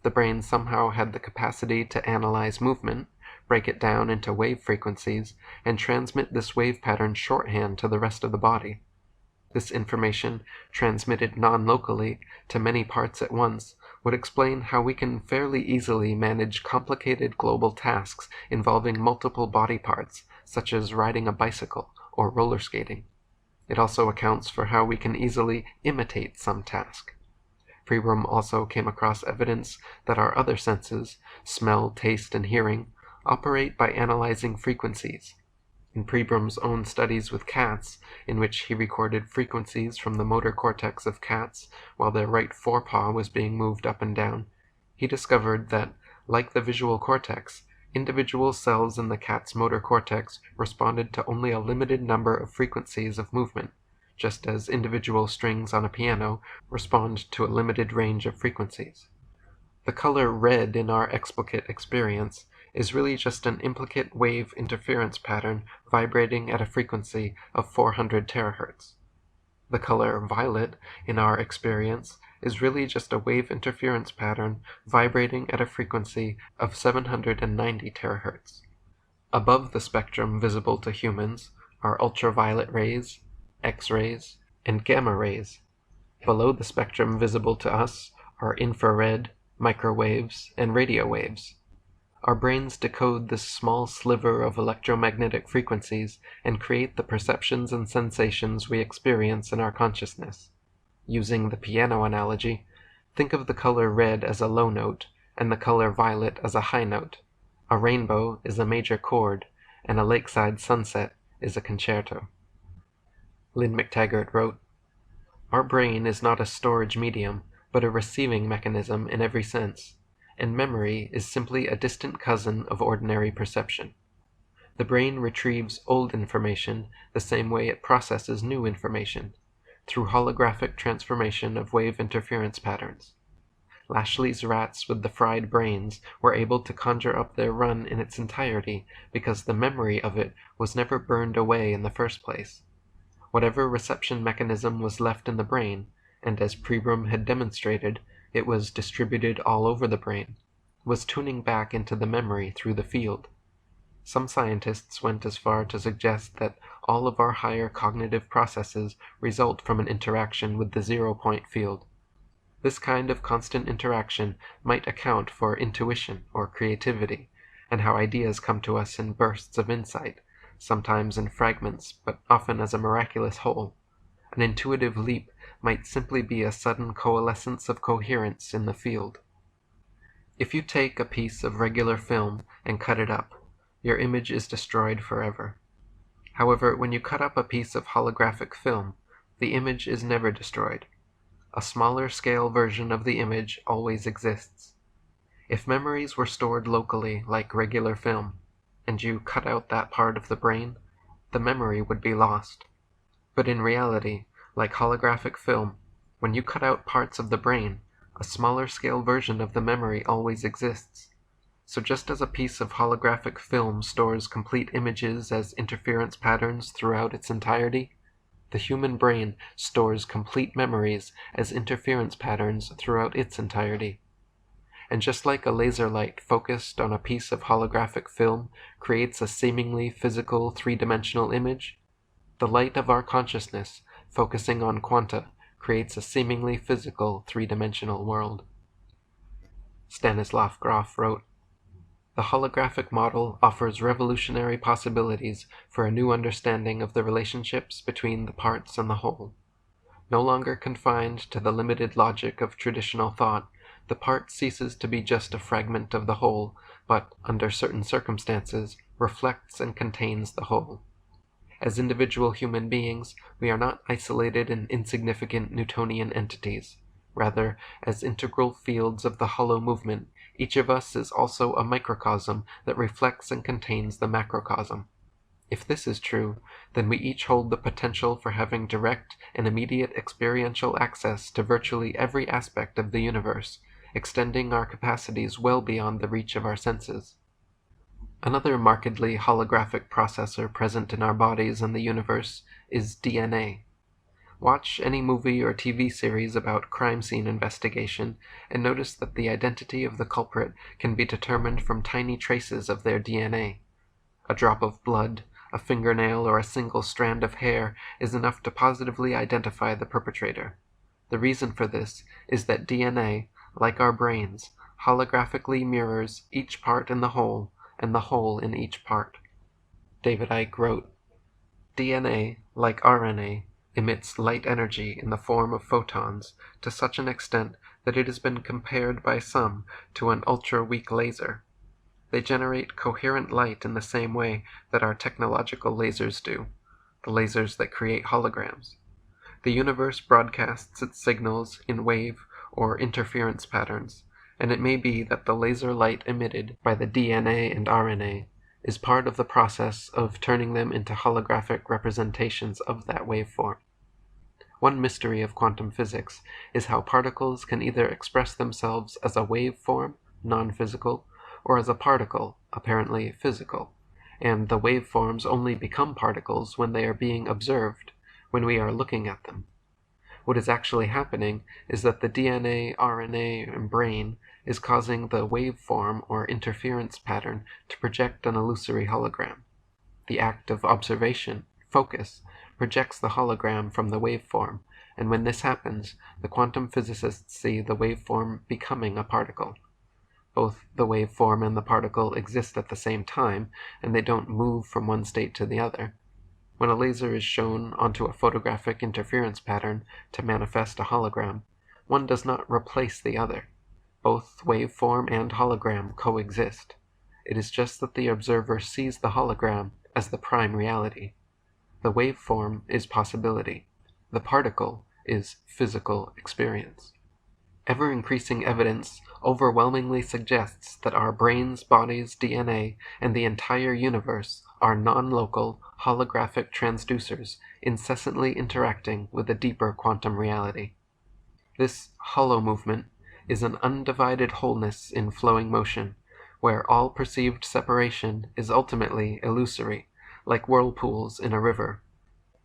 Speaker 1: The brain somehow had the capacity to analyze movement, break it down into wave frequencies, and transmit this wave pattern shorthand to the rest of the body. This information, transmitted non-locally to many parts at once, would explain how we can fairly easily manage complicated global tasks involving multiple body parts, such as riding a bicycle or roller skating. It also accounts for how we can easily imitate some task." Pribram also came across evidence that our other senses, smell, taste, and hearing, operate by analyzing frequencies. In Pribram's own studies with cats, in which he recorded frequencies from the motor cortex of cats while their right forepaw was being moved up and down, he discovered that, like the visual cortex, individual cells in the cat's motor cortex responded to only a limited number of frequencies of movement, just as individual strings on a piano respond to a limited range of frequencies. The color red in our explicit experience is really just an implicate wave interference pattern vibrating at a frequency of 400 terahertz. The color violet in our experience is really just a wave interference pattern vibrating at a frequency of 790 terahertz. Above the spectrum visible to humans are ultraviolet rays, X-rays, and gamma rays. Below the spectrum visible to us are infrared, microwaves, and radio waves. Our brains decode this small sliver of electromagnetic frequencies and create the perceptions and sensations we experience in our consciousness. Using the piano analogy, think of the color red as a low note and the color violet as a high note. A rainbow is a major chord, and a lakeside sunset is a concerto." Lynn McTaggart wrote, "Our brain is not a storage medium, but a receiving mechanism in every sense, and memory is simply a distant cousin of ordinary perception. The brain retrieves old information the same way it processes new information, through holographic transformation of wave interference patterns. Lashley's rats with the fried brains were able to conjure up their run in its entirety because the memory of it was never burned away in the first place. Whatever reception mechanism was left in the brain, and as Pribram had demonstrated, it was distributed all over the brain, was tuning back into the memory through the field. Some scientists went as far to suggest that all of our higher cognitive processes result from an interaction with the zero-point field. This kind of constant interaction might account for intuition or creativity, and how ideas come to us in bursts of insight, sometimes in fragments, but often as a miraculous whole. An intuitive leap might simply be a sudden coalescence of coherence in the field. If you take a piece of regular film and cut it up, your image is destroyed forever. However, when you cut up a piece of holographic film, the image is never destroyed. A smaller scale version of the image always exists. If memories were stored locally like regular film, and you cut out that part of the brain, the memory would be lost. But in reality, like holographic film, when you cut out parts of the brain, a smaller scale version of the memory always exists. So just as a piece of holographic film stores complete images as interference patterns throughout its entirety, the human brain stores complete memories as interference patterns throughout its entirety. And just like a laser light focused on a piece of holographic film creates a seemingly physical three-dimensional image, the light of our consciousness focusing on quanta creates a seemingly physical three-dimensional world." Stanislav Grof wrote, "The holographic model offers revolutionary possibilities for a new understanding of the relationships between the parts and the whole. No longer confined to the limited logic of traditional thought, the part ceases to be just a fragment of the whole, but, under certain circumstances, reflects and contains the whole. As individual human beings, we are not isolated and insignificant Newtonian entities. Rather, as integral fields of the hollow movement, Each of us is also a microcosm that reflects and contains the macrocosm. If this is true, then we each hold the potential for having direct and immediate experiential access to virtually every aspect of the universe, extending our capacities well beyond the reach of our senses. Another markedly holographic processor present in our bodies and the universe is DNA. Watch any movie or TV series about crime scene investigation and notice that the identity of the culprit can be determined from tiny traces of their DNA. A drop of blood, a fingernail, or a single strand of hair is enough to positively identify the perpetrator. The reason for this is that DNA, like our brains, holographically mirrors each part in the whole and the whole in each part. David Icke wrote, DNA, like RNA, emits light energy in the form of photons to such an extent that it has been compared by some to an ultra-weak laser. They generate coherent light in the same way that our technological lasers do, the lasers that create holograms. The universe broadcasts its signals in wave or interference patterns, and it may be that the laser light emitted by the DNA and RNA is part of the process of turning them into holographic representations of that waveform. One mystery of quantum physics is how particles can either express themselves as a waveform, non-physical, or as a particle, apparently physical, and the waveforms only become particles when they are being observed, when we are looking at them. What is actually happening is that the DNA, RNA, and brain is causing the waveform or interference pattern to project an illusory hologram. The act of observation, focus, projects the hologram from the waveform, and when this happens, the quantum physicists see the waveform becoming a particle. Both the waveform and the particle exist at the same time, and they don't move from one state to the other. When a laser is shown onto a photographic interference pattern to manifest a hologram, one does not replace the other. Both waveform and hologram coexist. It is just that the observer sees the hologram as the prime reality. The waveform is possibility. The particle is physical experience. Ever-increasing evidence overwhelmingly suggests that our brains, bodies, DNA, and the entire universe are non-local, holographic transducers incessantly interacting with a deeper quantum reality. This hollow movement is an undivided wholeness in flowing motion, where all perceived separation is ultimately illusory, like whirlpools in a river.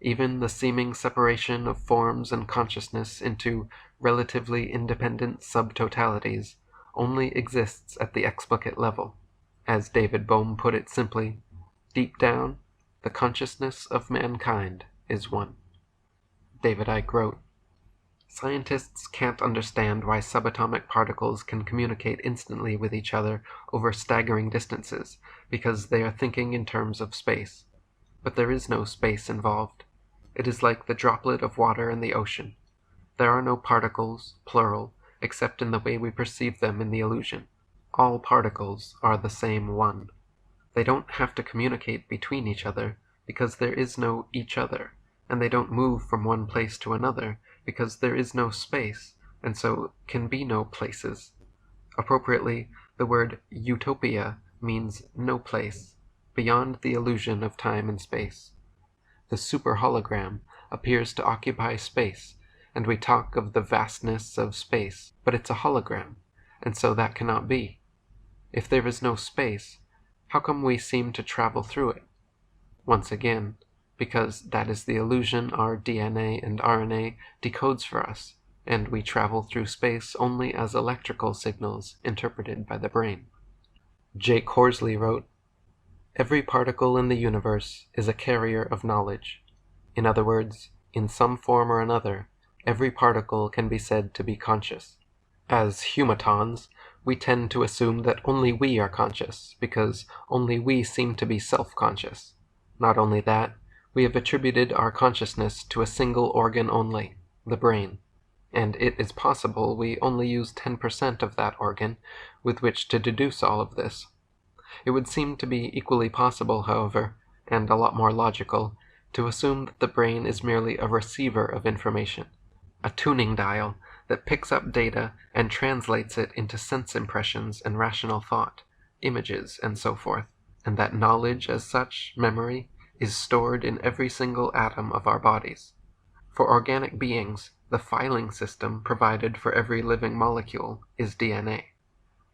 Speaker 1: Even the seeming separation of forms and consciousness into relatively independent subtotalities only exists at the explicate level. As David Bohm put it simply, deep down, the consciousness of mankind is one. David Icke wrote, Scientists can't understand why subatomic particles can communicate instantly with each other over staggering distances, because they are thinking in terms of space. But there is no space involved. It is like the droplet of water in the ocean. There are no particles, plural, except in the way we perceive them in the illusion. All particles are the same one. They don't have to communicate between each other, because there is no each other, and they don't move from one place to another, because there is no space, and so can be no places. Appropriately, the word utopia means no place, beyond the illusion of time and space. The super-hologram appears to occupy space, and we talk of the vastness of space, but it's a hologram, and so that cannot be. If there is no space, how come we seem to travel through it? Once again, because that is the illusion our DNA and RNA decodes for us, and we travel through space only as electrical signals interpreted by the brain. Jake Horsley wrote, Every particle in the universe is a carrier of knowledge. In other words, in some form or another, every particle can be said to be conscious. As humatons, we tend to assume that only we are conscious, because only we seem to be self-conscious. Not only that, we have attributed our consciousness to a single organ only, the brain, and it is possible we only use 10% of that organ with which to deduce all of this. It would seem to be equally possible, however, and a lot more logical, to assume that the brain is merely a receiver of information, a tuning dial that picks up data and translates it into sense impressions and rational thought, images, and so forth, and that knowledge as such, memory, is stored in every single atom of our bodies. For organic beings, the filing system provided for every living molecule is DNA.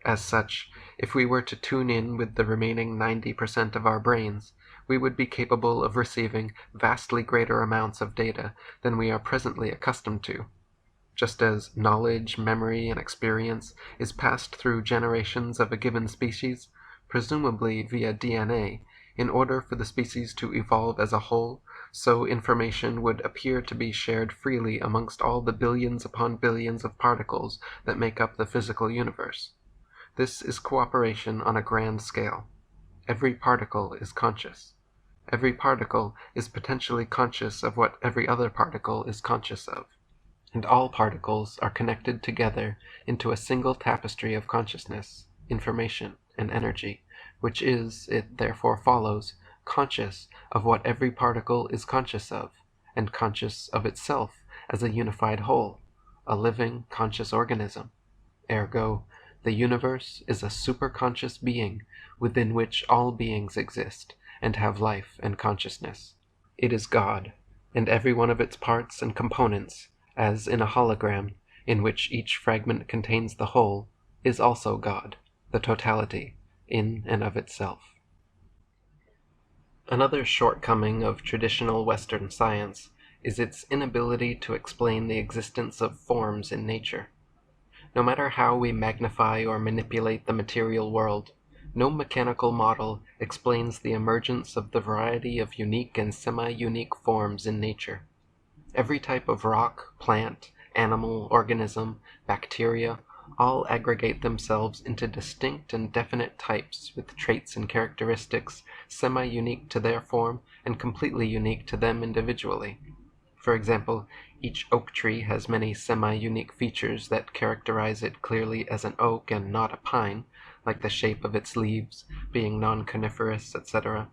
Speaker 1: As such, if we were to tune in with the remaining 90% of our brains, we would be capable of receiving vastly greater amounts of data than we are presently accustomed to. Just as knowledge, memory, and experience is passed through generations of a given species, presumably via DNA, in order for the species to evolve as a whole, so information would appear to be shared freely amongst all the billions upon billions of particles that make up the physical universe. This is cooperation on a grand scale. Every particle is conscious. Every particle is potentially conscious of what every other particle is conscious of. And all particles are connected together into a single tapestry of consciousness, information, and energy, which is, it therefore follows, conscious of what every particle is conscious of, and conscious of itself as a unified whole, a living, conscious organism. Ergo, the universe is a superconscious being within which all beings exist and have life and consciousness. It is God, and every one of its parts and components, as in a hologram, in which each fragment contains the whole, is also God, the totality, in and of itself. Another shortcoming of traditional Western science is its inability to explain the existence of forms in nature. No matter how we magnify or manipulate the material world, no mechanical model explains the emergence of the variety of unique and semi-unique forms in nature. Every type of rock, plant, animal, organism, bacteria, all aggregate themselves into distinct and definite types with traits and characteristics semi-unique to their form and completely unique to them individually. For example, each oak tree has many semi-unique features that characterize it clearly as an oak and not a pine, like the shape of its leaves, being non-coniferous, etc.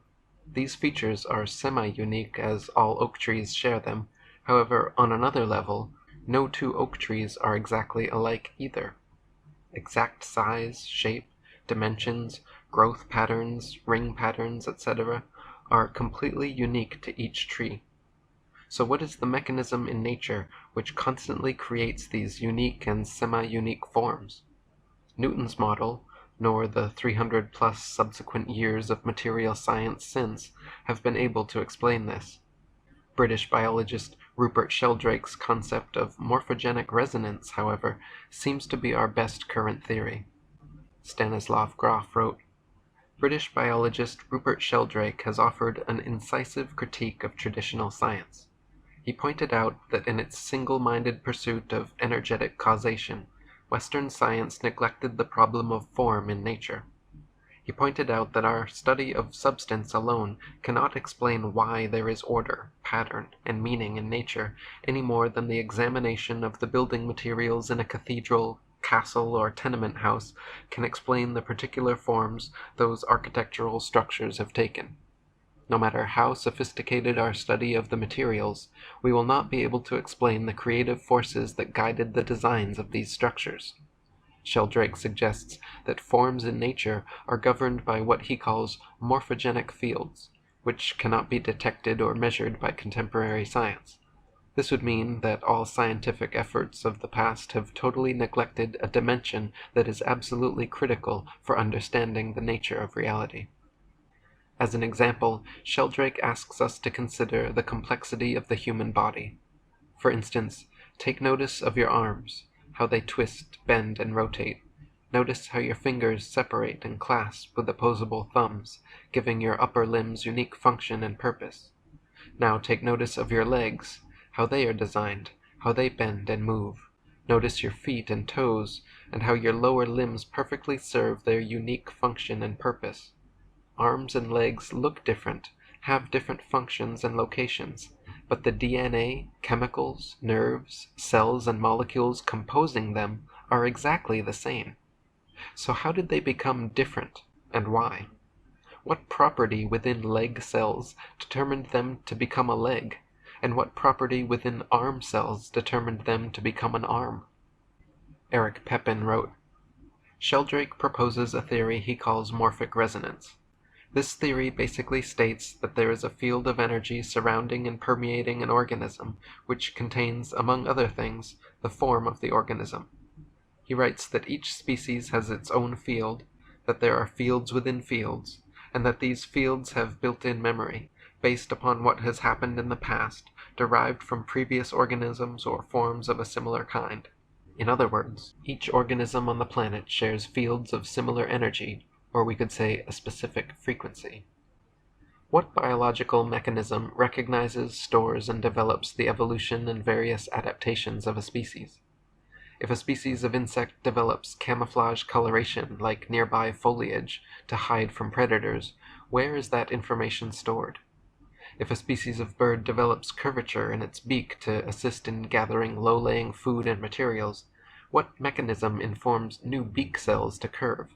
Speaker 1: These features are semi-unique as all oak trees share them. However, on another level, no two oak trees are exactly alike either. Exact size, shape, dimensions, growth patterns, ring patterns, etc. are completely unique to each tree. So what is the mechanism in nature which constantly creates these unique and semi-unique forms? Newton's model, nor the 300-plus subsequent years of material science since, have been able to explain this. British biologist Rupert Sheldrake's concept of morphogenic resonance, however, seems to be our best current theory. Stanislav Grof wrote, "British biologist Rupert Sheldrake has offered an incisive critique of traditional science. He pointed out that in its single-minded pursuit of energetic causation, Western science neglected the problem of form in nature. He pointed out that our study of substance alone cannot explain why there is order, pattern, and meaning in nature any more than the examination of the building materials in a cathedral, castle, or tenement house can explain the particular forms those architectural structures have taken. No matter how sophisticated our study of the materials, we will not be able to explain the creative forces that guided the designs of these structures." Sheldrake suggests that forms in nature are governed by what he calls morphogenic fields, which cannot be detected or measured by contemporary science. This would mean that all scientific efforts of the past have totally neglected a dimension that is absolutely critical for understanding the nature of reality. As an example, Sheldrake asks us to consider the complexity of the human body. For instance, take notice of your arms, how they twist, bend, and rotate. Notice how your fingers separate and clasp with opposable thumbs, giving your upper limbs unique function and purpose. Now take notice of your legs, how they are designed, how they bend and move. Notice your feet and toes, and how your lower limbs perfectly serve their unique function and purpose. Arms and legs look different, have different functions and locations, but the DNA, chemicals, nerves, cells, and molecules composing them are exactly the same. So how did they become different, and why? What property within leg cells determined them to become a leg, and what property within arm cells determined them to become an arm? Eric Pepin wrote, Sheldrake proposes a theory he calls morphic resonance. This theory basically states that there is a field of energy surrounding and permeating an organism, which contains, among other things, the form of the organism. He writes that each species has its own field, that there are fields within fields, and that these fields have built-in memory, based upon what has happened in the past, derived from previous organisms or forms of a similar kind. In other words, each organism on the planet shares fields of similar energy, or we could say a specific frequency. What biological mechanism recognizes, stores, and develops the evolution and various adaptations of a species? If a species of insect develops camouflage coloration like nearby foliage to hide from predators, where is that information stored? If a species of bird develops curvature in its beak to assist in gathering low-laying food and materials, what mechanism informs new beak cells to curve?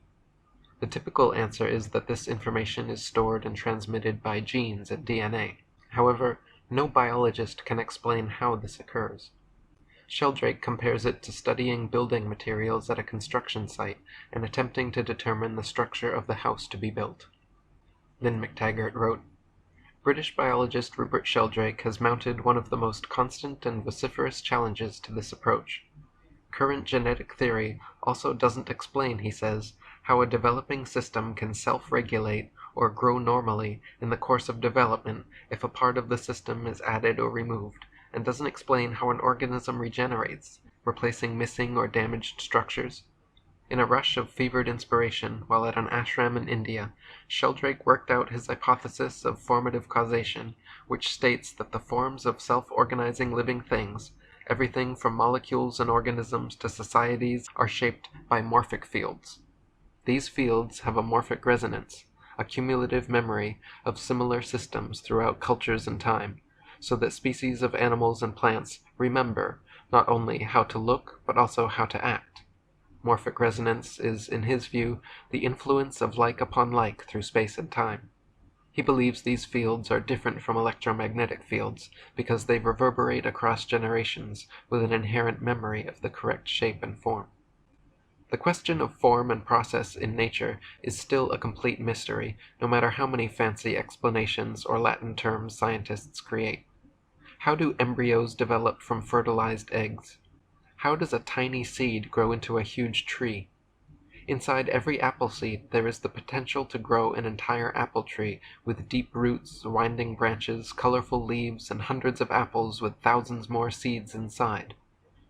Speaker 1: The typical answer is that this information is stored and transmitted by genes and DNA. However, no biologist can explain how this occurs. Sheldrake compares it to studying building materials at a construction site and attempting to determine the structure of the house to be built. Lynn McTaggart wrote, British biologist Rupert Sheldrake has mounted one of the most constant and vociferous challenges to this approach. Current genetic theory also doesn't explain, he says, how a developing system can self-regulate or grow normally in the course of development if a part of the system is added or removed, and doesn't explain how an organism regenerates, replacing missing or damaged structures. In a rush of fevered inspiration while at an ashram in India, Sheldrake worked out his hypothesis of formative causation, which states that the forms of self-organizing living things, everything from molecules and organisms to societies, are shaped by morphic fields. These fields have a morphic resonance, a cumulative memory of similar systems throughout cultures and time, so that species of animals and plants remember not only how to look but also how to act. Morphic resonance is, in his view, the influence of like upon like through space and time. He believes these fields are different from electromagnetic fields because they reverberate across generations with an inherent memory of the correct shape and form. The question of form and process in nature is still a complete mystery, no matter how many fancy explanations or Latin terms scientists create. How do embryos develop from fertilized eggs? How does a tiny seed grow into a huge tree? Inside every apple seed there is the potential to grow an entire apple tree with deep roots, winding branches, colorful leaves, and hundreds of apples with thousands more seeds inside.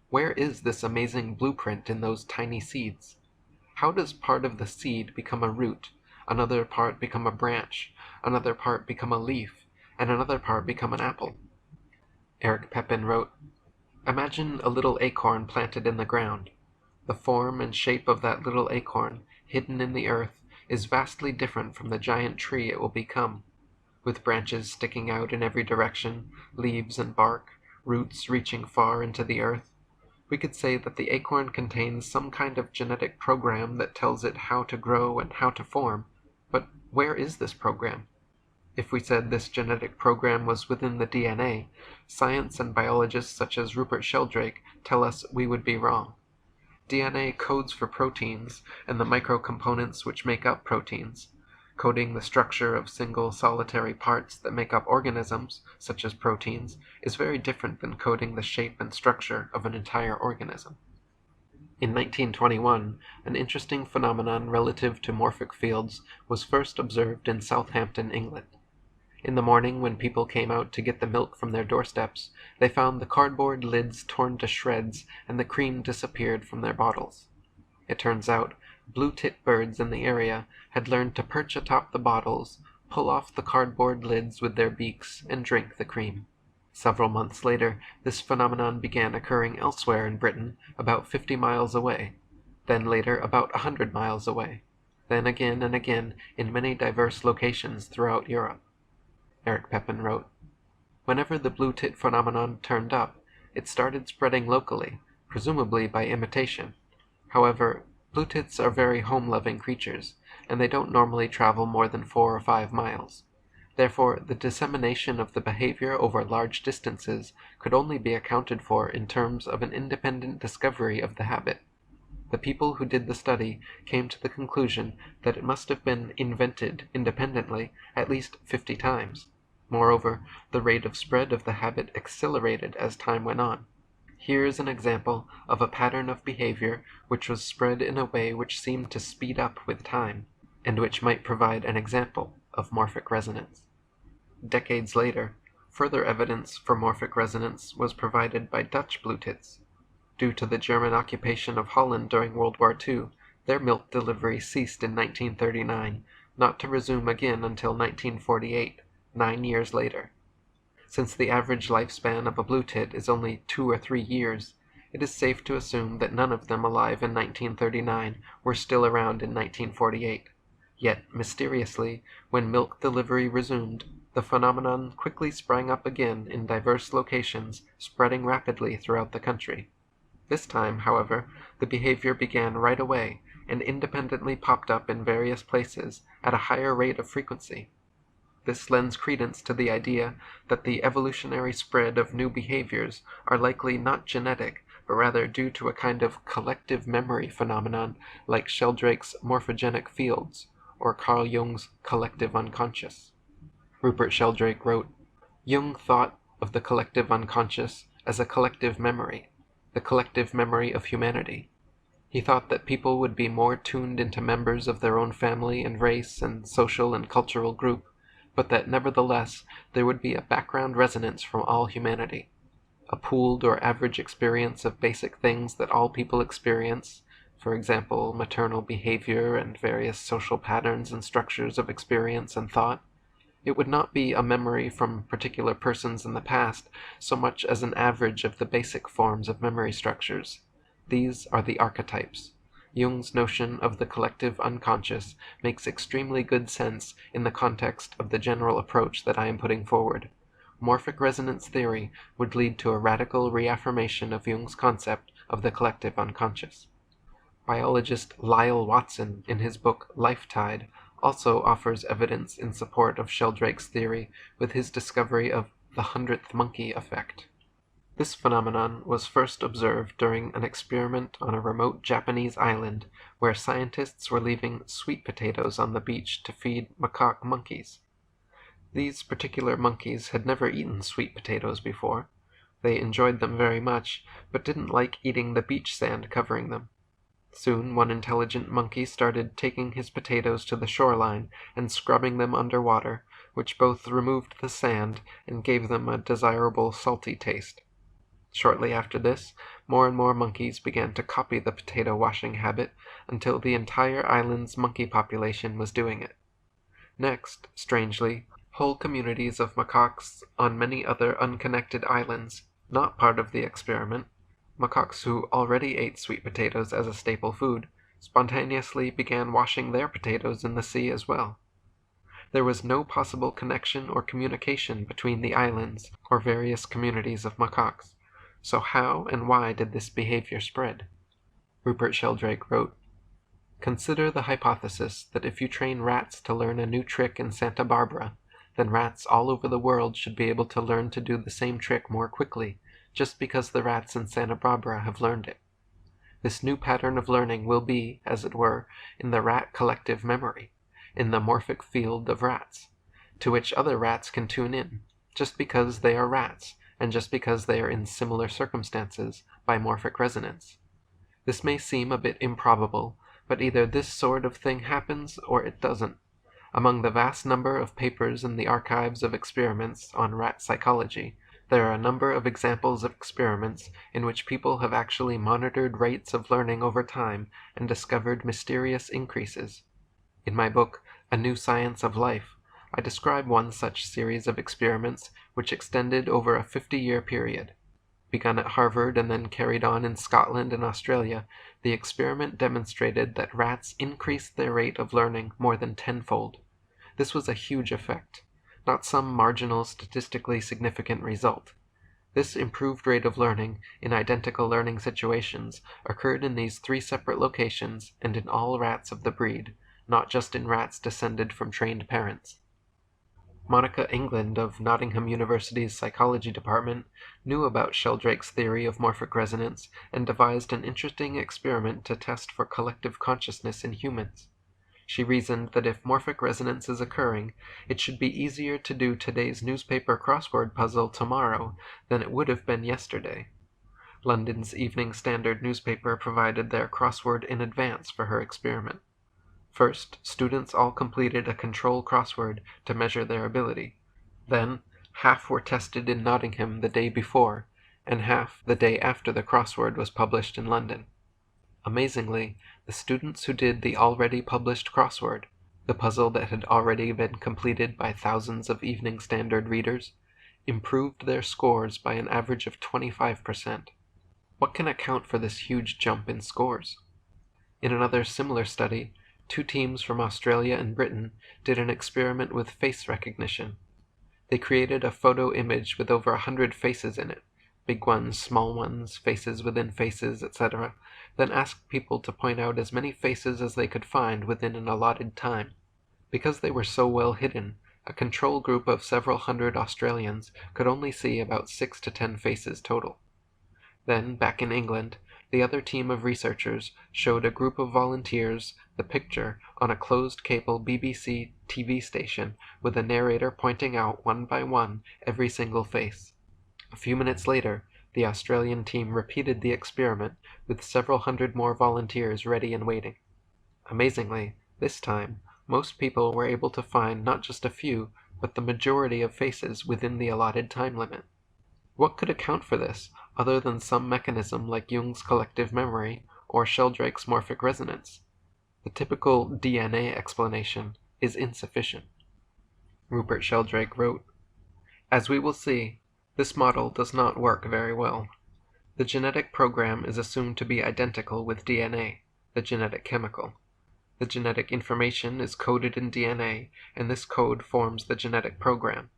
Speaker 1: Where is this amazing blueprint in those tiny seeds? How does part of the seed become a root, another part become a branch, another part become a leaf, and another part become an apple? Eric Pepin wrote, Imagine a little acorn planted in the ground. The form and shape of that little acorn, hidden in the earth, is vastly different from the giant tree it will become, with branches sticking out in every direction, leaves and bark, roots reaching far into the earth. We could say that the acorn contains some kind of genetic program that tells it how to grow and how to form, but where is this program? If we said this genetic program was within the DNA, science and biologists such as Rupert Sheldrake tell us we would be wrong. DNA codes for proteins and the microcomponents which make up proteins. Coding the structure of single solitary parts that make up organisms, such as proteins, is very different than coding the shape and structure of an entire organism. In 1921, an interesting phenomenon relative to morphic fields was first observed in Southampton, England. In the morning, when people came out to get the milk from their doorsteps, they found the cardboard lids torn to shreds and the cream disappeared from their bottles. It turns out, blue-tit birds in the area had learned to perch atop the bottles, pull off the cardboard lids with their beaks, and drink the cream. Several months later, this phenomenon began occurring elsewhere in Britain, about 50 miles away, then later about 100 miles away, then again and again in many diverse locations throughout Europe. Eric Pepin wrote, Whenever the blue tit phenomenon turned up, it started spreading locally, presumably by imitation. However, blue tits are very home-loving creatures, and they don't normally travel more than 4 or 5 miles. Therefore, the dissemination of the behavior over large distances could only be accounted for in terms of an independent discovery of the habit.
Speaker 2: The people who did the study came to the conclusion that it must have been invented independently at least 50 times. Moreover, the rate of spread of the habit accelerated as time went on. Here is an example of a pattern of behavior which was spread in a way which seemed to speed up with time, and which might provide an example of morphic resonance. Decades later, further evidence for morphic resonance was provided by Dutch Bluetits. Due to the German occupation of Holland during World War II, their milk delivery ceased in 1939, not to resume again until 1948, 9 years later. Since the average lifespan of a blue tit is only 2 or 3 years, it is safe to assume that none of them alive in 1939 were still around in 1948. Yet, mysteriously, when milk delivery resumed, the phenomenon quickly sprang up again in diverse locations, spreading rapidly throughout the country. This time, however, the behavior began right away and independently popped up in various places at a higher rate of frequency. This lends credence to the idea that the evolutionary spread of new behaviors are likely not genetic, but rather due to a kind of collective memory phenomenon like Sheldrake's morphogenic fields, or Carl Jung's collective unconscious. Rupert Sheldrake wrote, "Jung thought of the collective unconscious as a collective memory, the collective memory of humanity. He thought that people would be more tuned into members of their own family and race and social and cultural group, but that nevertheless there would be a background resonance from all humanity, a pooled or average experience of basic things that all people experience, for example, maternal behavior and various social patterns and structures of experience and thought. It would not be a memory from particular persons in the past so much as an average of the basic forms of memory structures. These are the archetypes. Jung's notion of the collective unconscious makes extremely good sense in the context of the general approach that I am putting forward. Morphic resonance theory would lead to a radical reaffirmation of Jung's concept of the collective unconscious." Biologist Lyle Watson, in his book Life Tide, also offers evidence in support of Sheldrake's theory with his discovery of the 100th monkey effect. This phenomenon was first observed during an experiment on a remote Japanese island where scientists were leaving sweet potatoes on the beach to feed macaque monkeys. These particular monkeys had never eaten sweet potatoes before. They enjoyed them very much, but didn't like eating the beach sand covering them. Soon one intelligent monkey started taking his potatoes to the shoreline and scrubbing them underwater, which both removed the sand and gave them a desirable salty taste. Shortly after this, more and more monkeys began to copy the potato washing habit until the entire island's monkey population was doing it. Next, strangely, whole communities of macaques on many other unconnected islands, not part of the experiment, macaques who already ate sweet potatoes as a staple food, spontaneously began washing their potatoes in the sea as well. There was no possible connection or communication between the islands or various communities of macaques. So how and why did this behavior spread? Rupert Sheldrake wrote, "Consider the hypothesis that if you train rats to learn a new trick in Santa Barbara, then rats all over the world should be able to learn to do the same trick more quickly, just because the rats in Santa Barbara have learned it. This new pattern of learning will be, as it were, in the rat collective memory, in the morphic field of rats, to which other rats can tune in, just because they are rats, and just because they are in similar circumstances, by morphic resonance. This may seem a bit improbable, but either this sort of thing happens or it doesn't. Among the vast number of papers in the archives of experiments on rat psychology, there are a number of examples of experiments in which people have actually monitored rates of learning over time and discovered mysterious increases. In my book, A New Science of Life, I describe one such series of experiments which extended over a 50-year period. Begun at Harvard and then carried on in Scotland and Australia, the experiment demonstrated that rats increased their rate of learning more than tenfold. This was a huge effect, not some marginal statistically significant result. This improved rate of learning in identical learning situations occurred in these 3 separate locations and in all rats of the breed, not just in rats descended from trained parents.
Speaker 1: Monica England of Nottingham University's psychology department knew about Sheldrake's theory of morphic resonance and devised an interesting experiment to test for collective consciousness in humans. She reasoned that if morphic resonance is occurring, it should be easier to do today's newspaper crossword puzzle tomorrow than it would have been yesterday. London's Evening Standard newspaper provided their crossword in advance for her experiment. First, students all completed a control crossword to measure their ability. Then, half were tested in Nottingham the day before, and half the day after the crossword was published in London. Amazingly, the students who did the already published crossword, the puzzle that had already been completed by thousands of Evening Standard readers, improved their scores by an average of 25%. What can account for this huge jump in scores? In another similar study, 2 teams from Australia and Britain did an experiment with face recognition. They created a photo image with over 100 faces in it, big ones, small ones, faces within faces, etc., then asked people to point out as many faces as they could find within an allotted time. Because they were so well hidden, a control group of several hundred Australians could only see about 6 to 10 faces total. Then, back in England, the other team of researchers showed a group of volunteers the picture on a closed-cable BBC TV station with a narrator pointing out one by one every single face. A few minutes later, the Australian team repeated the experiment with several hundred more volunteers ready and waiting. Amazingly, this time, most people were able to find not just a few, but the majority of faces within the allotted time limit. What could account for this, other than some mechanism like Jung's collective memory or Sheldrake's morphic resonance? The typical DNA explanation is insufficient. Rupert Sheldrake wrote, "As we will see, this model does not work very well. The genetic program is assumed to be identical with DNA, the genetic chemical. The genetic information is coded in DNA, and this code forms the genetic program.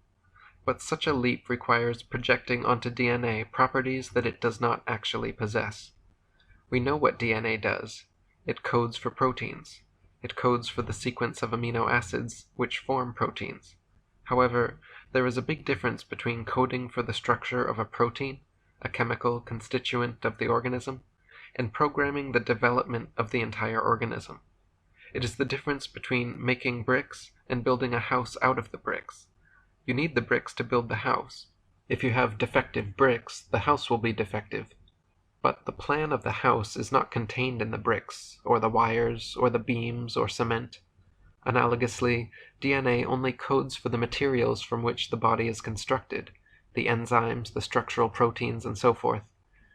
Speaker 1: But such a leap requires projecting onto DNA properties that it does not actually possess. We know what DNA does. It codes for proteins. It codes for the sequence of amino acids which form proteins. However, there is a big difference between coding for the structure of a protein, a chemical constituent of the organism, and programming the development of the entire organism. It is the difference between making bricks and building a house out of the bricks. You need the bricks to build the house. If you have defective bricks, the house will be defective. But the plan of the house is not contained in the bricks, or the wires, or the beams, or cement. Analogously, DNA only codes for the materials from which the body is constructed, the enzymes, the structural proteins, and so forth.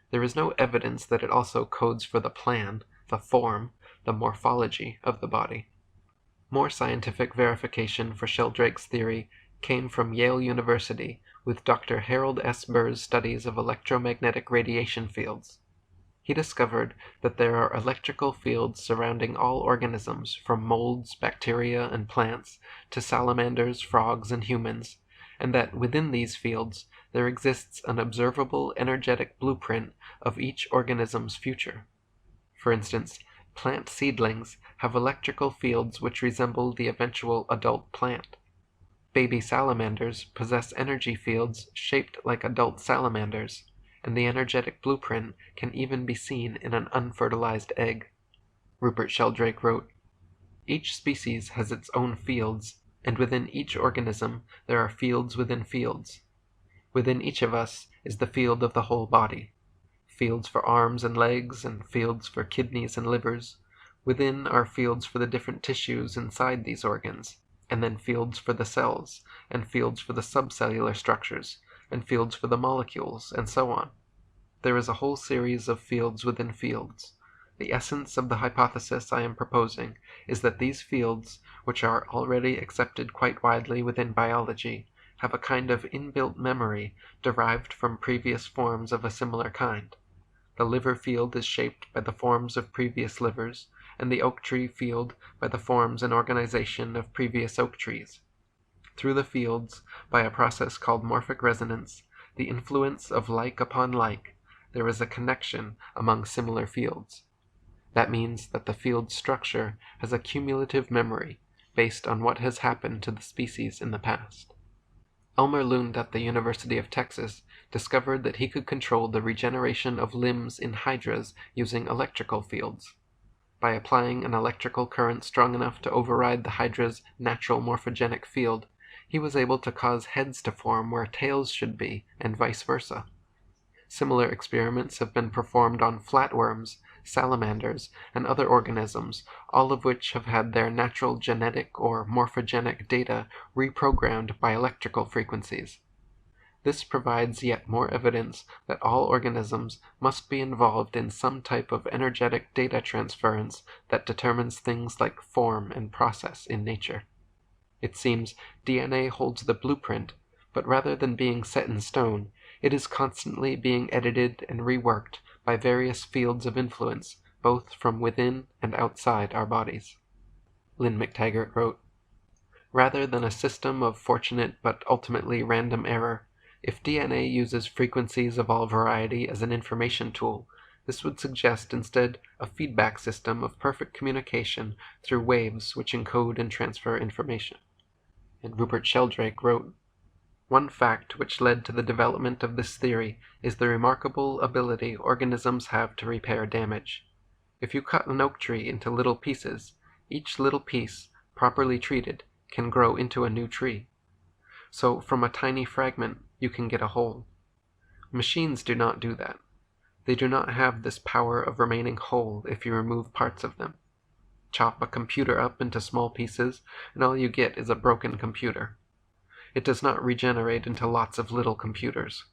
Speaker 1: There is no evidence that it also codes for the plan, the form, the morphology of the body." More scientific verification for Sheldrake's theory came from Yale University with Dr. Harold S. Burr's studies of electromagnetic radiation fields. He discovered that there are electrical fields surrounding all organisms, from molds, bacteria, and plants, to salamanders, frogs, and humans, and that within these fields there exists an observable energetic blueprint of each organism's future. For instance, plant seedlings have electrical fields which resemble the eventual adult plant. Baby salamanders possess energy fields shaped like adult salamanders, and the energetic blueprint can even be seen in an unfertilized egg. Rupert Sheldrake wrote, "Each species has its own fields, and within each organism there are fields within fields. Within each of us is the field of the whole body. Fields for arms and legs, and fields for kidneys and livers. Within are fields for the different tissues inside these organs, and then fields for the cells, and fields for the subcellular structures, and fields for the molecules, and so on. There is a whole series of fields within fields. The essence of the hypothesis I am proposing is that these fields, which are already accepted quite widely within biology, have a kind of inbuilt memory derived from previous forms of a similar kind. The liver field is shaped by the forms of previous livers, and the oak tree field by the forms and organization of previous oak trees. Through the fields, by a process called morphic resonance, the influence of like upon like, there is a connection among similar fields. That means that the field structure has a cumulative memory based on what has happened to the species in the past." Elmer Lund at the University of Texas discovered that he could control the regeneration of limbs in hydras using electrical fields. By applying an electrical current strong enough to override the hydra's natural morphogenic field, he was able to cause heads to form where tails should be, and vice versa. Similar experiments have been performed on flatworms, salamanders, and other organisms, all of which have had their natural genetic or morphogenic data reprogrammed by electrical frequencies. This provides yet more evidence that all organisms must be involved in some type of energetic data transference that determines things like form and process in nature. It seems DNA holds the blueprint, but rather than being set in stone, it is constantly being edited and reworked by various fields of influence, both from within and outside our bodies. Lynn McTaggart wrote, "Rather than a system of fortunate but ultimately random error, if DNA uses frequencies of all variety as an information tool, this would suggest instead a feedback system of perfect communication through waves which encode and transfer information." And Rupert Sheldrake wrote, "One fact which led to the development of this theory is the remarkable ability organisms have to repair damage. If you cut an oak tree into little pieces, each little piece, properly treated, can grow into a new tree. So from a tiny fragment, you can get a whole. Machines do not do that. They do not have this power of remaining whole if you remove parts of them. Chop a computer up into small pieces, and all you get is a broken computer. It does not regenerate into lots of little computers.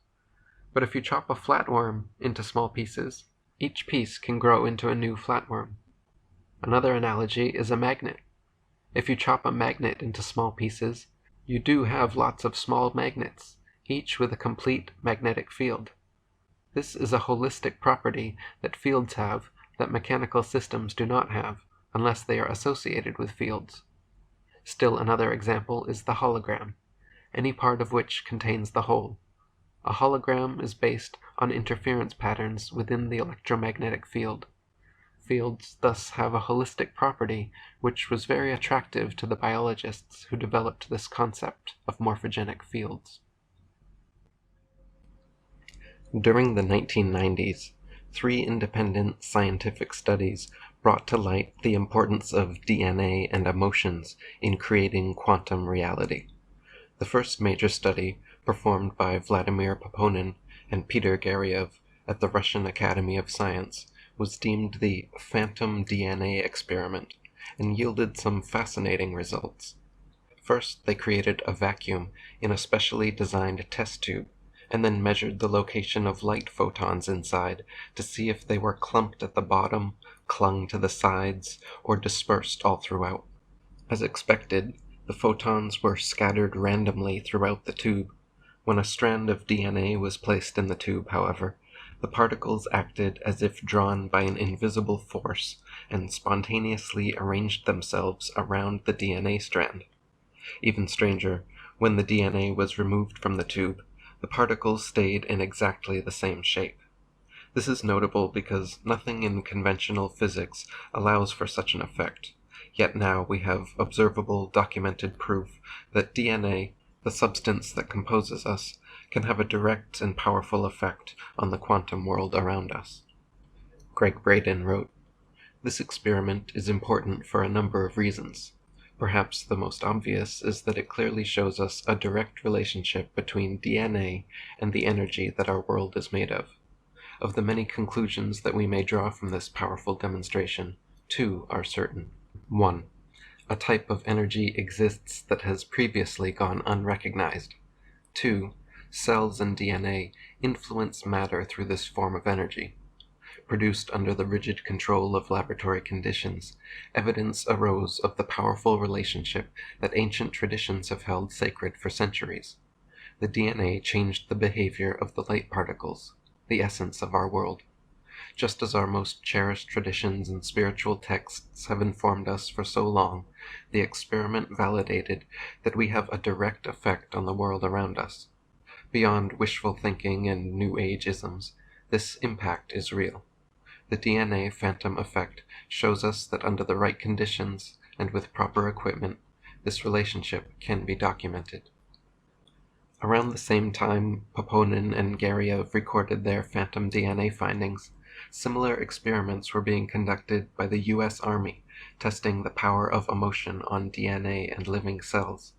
Speaker 1: But if you chop a flatworm into small pieces, each piece can grow into a new flatworm. Another analogy is a magnet. If you chop a magnet into small pieces, you do have lots of small magnets, each with a complete magnetic field. This is a holistic property that fields have that mechanical systems do not have, unless they are associated with fields. Still another example is the hologram, any part of which contains the whole. A hologram is based on interference patterns within the electromagnetic field. Fields thus have a holistic property which was very attractive to the biologists who developed this concept of morphogenic fields. During the 1990s, 3 independent scientific studies brought to light the importance of DNA and emotions in creating quantum reality. The first major study, performed by Vladimir Poponin and Peter Garyev at the Russian Academy of Science, was deemed the phantom DNA experiment and yielded some fascinating results. First, they created a vacuum in a specially designed test tube, and then measured the location of light photons inside to see if they were clumped at the bottom, clung to the sides, or dispersed all throughout. As expected, the photons were scattered randomly throughout the tube. When a strand of DNA was placed in the tube, however, the particles acted as if drawn by an invisible force and spontaneously arranged themselves around the DNA strand. Even stranger, when the DNA was removed from the tube, the particles stayed in exactly the same shape. This is notable because nothing in conventional physics allows for such an effect, yet now we have observable documented proof that DNA, the substance that composes us, can have a direct and powerful effect on the quantum world around us. Greg Braden wrote, "This experiment is important for a number of reasons. Perhaps the most obvious is that it clearly shows us a direct relationship between DNA and the energy that our world is made of. Of the many conclusions that we may draw from this powerful demonstration, 2 are certain. 1. A type of energy exists that has previously gone unrecognized. 2. Cells and DNA influence matter through this form of energy. Produced under the rigid control of laboratory conditions, evidence arose of the powerful relationship that ancient traditions have held sacred for centuries. The DNA changed the behavior of the light particles, the essence of our world. Just as our most cherished traditions and spiritual texts have informed us for so long, the experiment validated that we have a direct effect on the world around us. Beyond wishful thinking and New Age-isms, this impact is real. The DNA phantom effect shows us that under the right conditions and with proper equipment, this relationship can be documented."
Speaker 2: Around the same time Paponin and Gariev recorded their phantom DNA findings, similar experiments were being conducted by the U.S. Army, testing the power of emotion on DNA and living cells.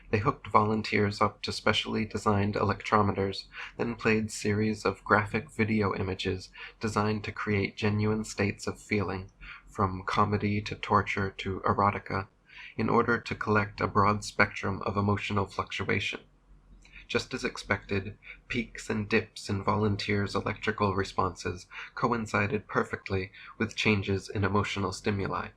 Speaker 2: They hooked volunteers up to specially designed electrometers, then played series of graphic video images designed to create genuine states of feeling, from comedy to torture to erotica, in order to collect a broad spectrum of emotional fluctuation. Just as expected, peaks and dips in volunteers' electrical responses coincided perfectly with changes in emotional stimuli.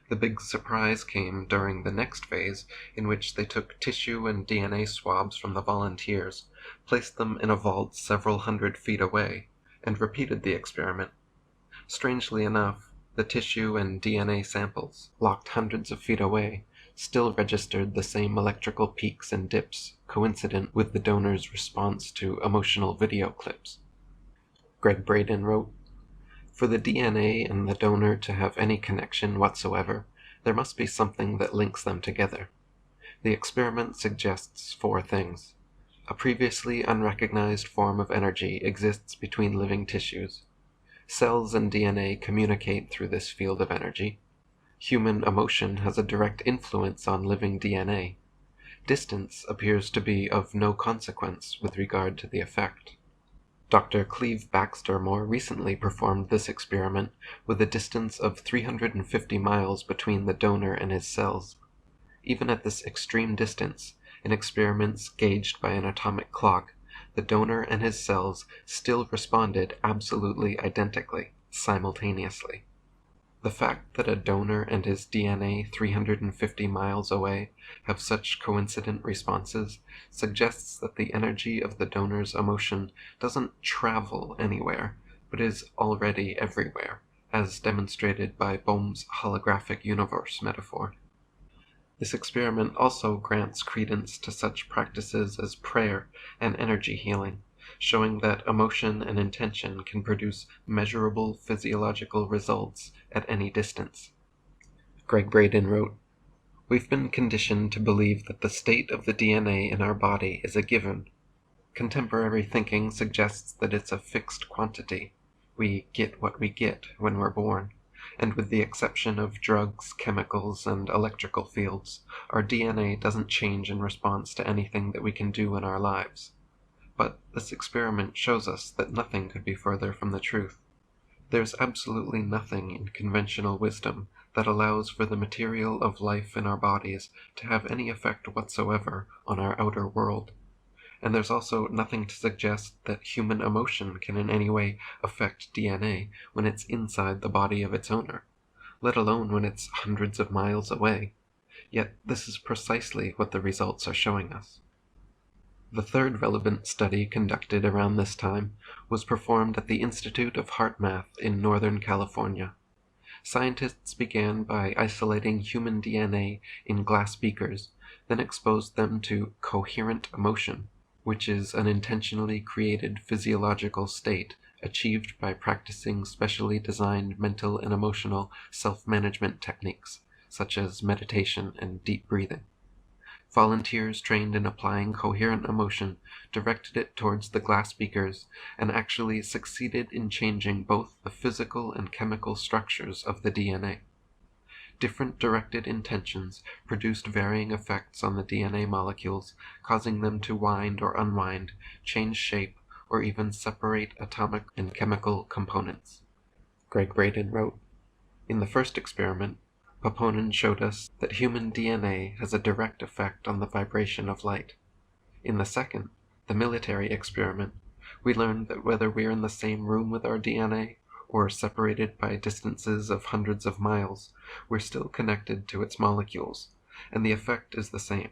Speaker 2: The big surprise came during the next phase, in which they took tissue and DNA swabs from the volunteers, placed them in a vault several hundred feet away, and repeated the experiment. Strangely enough, the tissue and DNA samples, locked hundreds of feet away, still registered the same electrical peaks and dips coincident with the donor's response to emotional video clips. Greg Braden wrote, "For the DNA and the donor to have any connection whatsoever, there must be something that links them together. The experiment suggests 4 things. A previously unrecognized form of energy exists between living tissues. Cells and DNA communicate through this field of energy. Human emotion has a direct influence on living DNA. Distance appears to be of no consequence with regard to the effect." Dr. Cleve Baxter more recently performed this experiment with a distance of 350 miles between the donor and his cells. Even at this extreme distance, in experiments gauged by an atomic clock, the donor and his cells still responded absolutely identically, simultaneously. The fact that a donor and his DNA 350 miles away have such coincident responses suggests that the energy of the donor's emotion doesn't travel anywhere, but is already everywhere, as demonstrated by Bohm's holographic universe metaphor. This experiment also grants credence to such practices as prayer and energy healing, showing that emotion and intention can produce measurable physiological results at any distance. Greg Braden wrote, "We've been conditioned to believe that the state of the DNA in our body is a given. Contemporary thinking suggests that it's a fixed quantity. We get what we get when we're born, and with the exception of drugs, chemicals, and electrical fields, our DNA doesn't change in response to anything that we can do in our lives. But this experiment shows us that nothing could be further from the truth. There's absolutely nothing in conventional wisdom that allows for the material of life in our bodies to have any effect whatsoever on our outer world. And there's also nothing to suggest that human emotion can in any way affect DNA when it's inside the body of its owner, let alone when it's hundreds of miles away. Yet this is precisely what the results are showing us." The third relevant study conducted around this time was performed at the Institute of Heart Math in Northern California. Scientists began by isolating human DNA in glass beakers, then exposed them to coherent emotion, which is an intentionally created physiological state achieved by practicing specially designed mental and emotional self-management techniques, such as meditation and deep breathing. Volunteers trained in applying coherent emotion directed it towards the glass beakers and actually succeeded in changing both the physical and chemical structures of the DNA. Different directed intentions produced varying effects on the DNA molecules, causing them to wind or unwind, change shape, or even separate atomic and chemical components. Greg Braden wrote, "In the first experiment, Paponin showed us that human DNA has a direct effect on the vibration of light. In the second, the military experiment, we learned that whether we are in the same room with our DNA, or separated by distances of hundreds of miles, we're still connected to its molecules, and the effect is the same.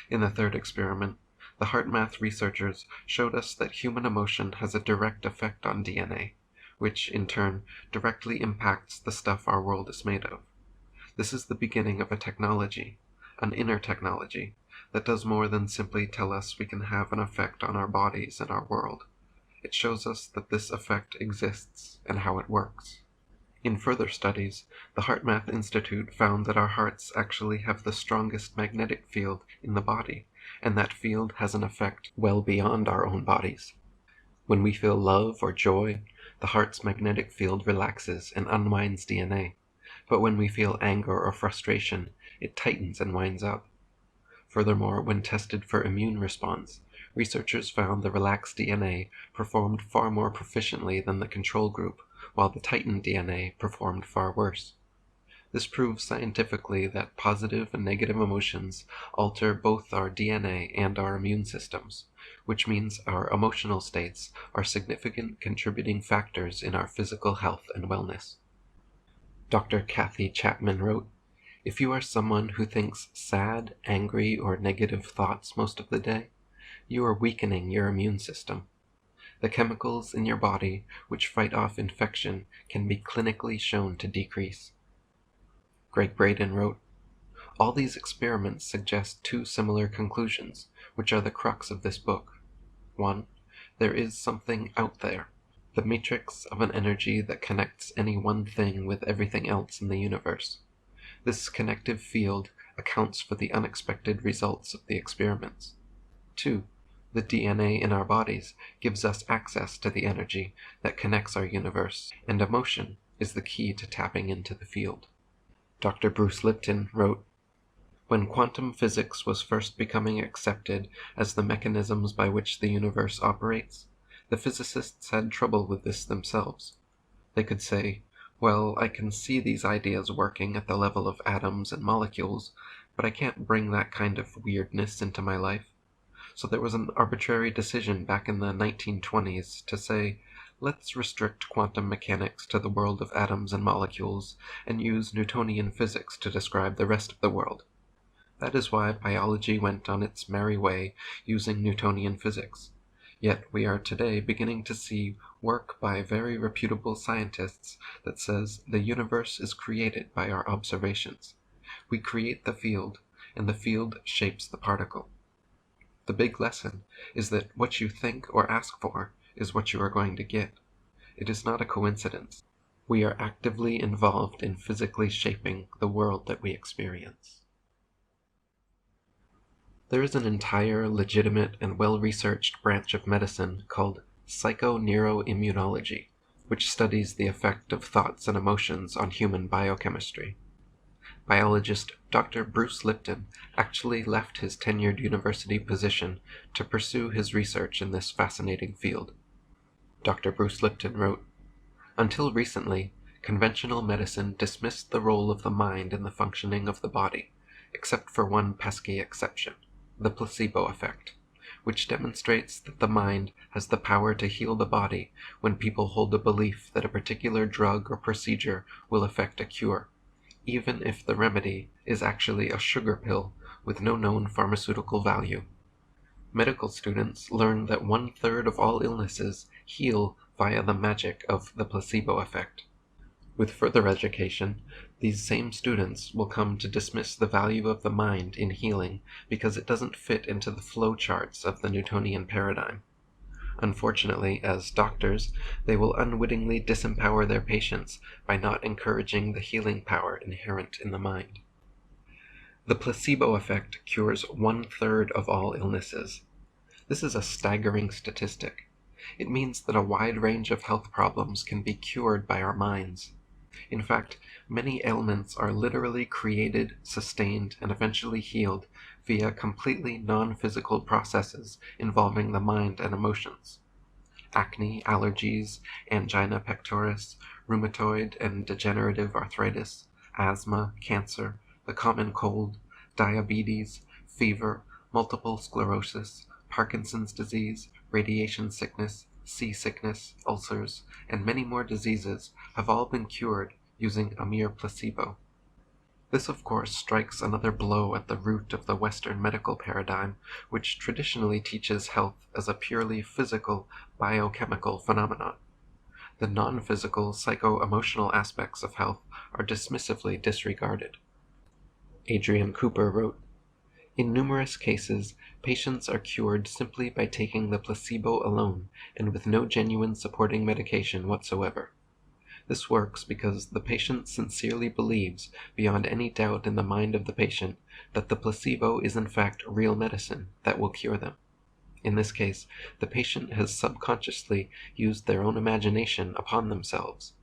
Speaker 2: In the third experiment, the HeartMath researchers showed us that human emotion has a direct effect on DNA, which, in turn, directly impacts the stuff our world is made of. This is the beginning of a technology, an inner technology, that does more than simply tell us we can have an effect on our bodies and our world. It shows us that this effect exists and how it works." In further studies, the HeartMath Institute found that our hearts actually have the strongest magnetic field in the body, and that field has an effect well beyond our own bodies. When we feel love or joy, the heart's magnetic field relaxes and unwinds DNA, but when we feel anger or frustration, it tightens and winds up. Furthermore, when tested for immune response, researchers found the relaxed DNA performed far more proficiently than the control group, while the tightened DNA performed far worse. This proves scientifically that positive and negative emotions alter both our DNA and our immune systems, which means our emotional states are significant contributing factors in our physical health and wellness. Dr. Kathy Chapman wrote, "If you are someone who thinks sad, angry, or negative thoughts most of the day, you are weakening your immune system. The chemicals in your body which fight off infection can be clinically shown to decrease." Greg Braden wrote, "All these experiments suggest two similar conclusions, which are the crux of this book. 1. There is something out there, the matrix of an energy that connects any one thing with everything else in the universe. This connective field accounts for the unexpected results of the experiments. 2. The DNA in our bodies gives us access to the energy that connects our universe, and emotion is the key to tapping into the field." Dr. Bruce Lipton wrote, "When quantum physics was first becoming accepted as the mechanisms by which the universe operates, the physicists had trouble with this themselves. They could say, 'Well, I can see these ideas working at the level of atoms and molecules, but I can't bring that kind of weirdness into my life.' So there was an arbitrary decision back in the 1920s to say, 'Let's restrict quantum mechanics to the world of atoms and molecules and use Newtonian physics to describe the rest of the world.' That is why biology went on its merry way using Newtonian physics. Yet we are today beginning to see work by very reputable scientists that says the universe is created by our observations. We create the field, and the field shapes the particle. The big lesson is that what you think or ask for is what you are going to get. It is not a coincidence. We are actively involved in physically shaping the world that we experience." There is an entire, legitimate, and well-researched branch of medicine called psychoneuroimmunology, which studies the effect of thoughts and emotions on human biochemistry. Biologist Dr. Bruce Lipton actually left his tenured university position to pursue his research in this fascinating field. Dr. Bruce Lipton wrote, "Until recently, conventional medicine dismissed the role of the mind in the functioning of the body, except for one pesky exception, the placebo effect, which demonstrates that the mind has the power to heal the body when people hold a belief that a particular drug or procedure will effect a cure, even if the remedy is actually a sugar pill with no known pharmaceutical value. Medical students learn that 1/3 of all illnesses heal via the magic of the placebo effect. With further education, these same students will come to dismiss the value of the mind in healing because it doesn't fit into the flow charts of the Newtonian paradigm. Unfortunately, as doctors, they will unwittingly disempower their patients by not encouraging the healing power inherent in the mind. The placebo effect cures 1/3 of all illnesses. This is a staggering statistic. It means that a wide range of health problems can be cured by our minds. In fact, many ailments are literally created, sustained, and eventually healed via completely non-physical processes involving the mind and emotions. Acne, allergies, angina pectoris, rheumatoid and degenerative arthritis, asthma, cancer, the common cold, diabetes, fever, multiple sclerosis, Parkinson's disease, radiation sickness, seasickness, ulcers, and many more diseases have all been cured using a mere placebo. This, of course, strikes another blow at the root of the Western medical paradigm, which traditionally teaches health as a purely physical, biochemical phenomenon. The non-physical, psycho-emotional aspects of health are dismissively disregarded. Adrian Cooper wrote, "In numerous cases, patients are cured simply by taking the placebo alone and with no genuine supporting medication whatsoever.
Speaker 1: This works because the patient sincerely believes, beyond any doubt in the mind of the patient, that the placebo is in fact real medicine that will cure them. In this case, the patient has subconsciously used their own imagination upon themselves,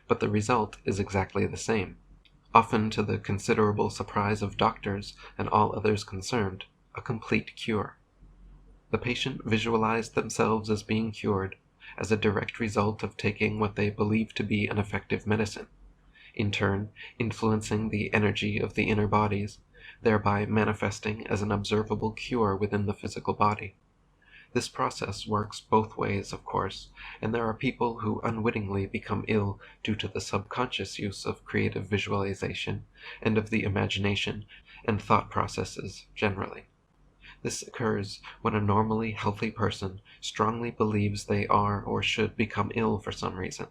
Speaker 1: but the result is exactly the same, often to the considerable surprise of doctors and all others concerned, a complete cure. The patient visualized themselves as being cured, as a direct result of taking what they believe to be an effective medicine, in turn influencing the energy of the inner bodies, thereby manifesting as an observable cure within the physical body. This process works both ways, of course, and there are people who unwittingly become ill due to the subconscious use of creative visualization and of the imagination and thought processes generally. This occurs when a normally healthy person strongly believes they are or should become ill for some reason,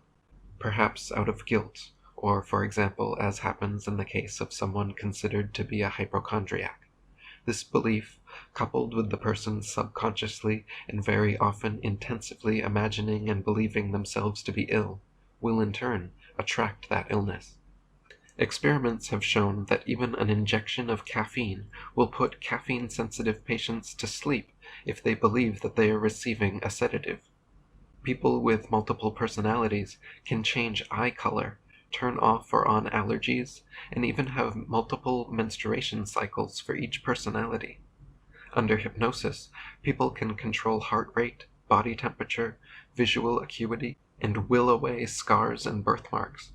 Speaker 1: perhaps out of guilt, or, for example, as happens in the case of someone considered to be a hypochondriac. This belief, coupled with the person subconsciously and very often intensively imagining and believing themselves to be ill, will in turn attract that illness. Experiments have shown that even an injection of caffeine will put caffeine-sensitive patients to sleep if they believe that they are receiving a sedative. People with multiple personalities can change eye color, turn off or on allergies, and even have multiple menstruation cycles for each personality. Under hypnosis, people can control heart rate, body temperature, visual acuity, and will away scars and birthmarks.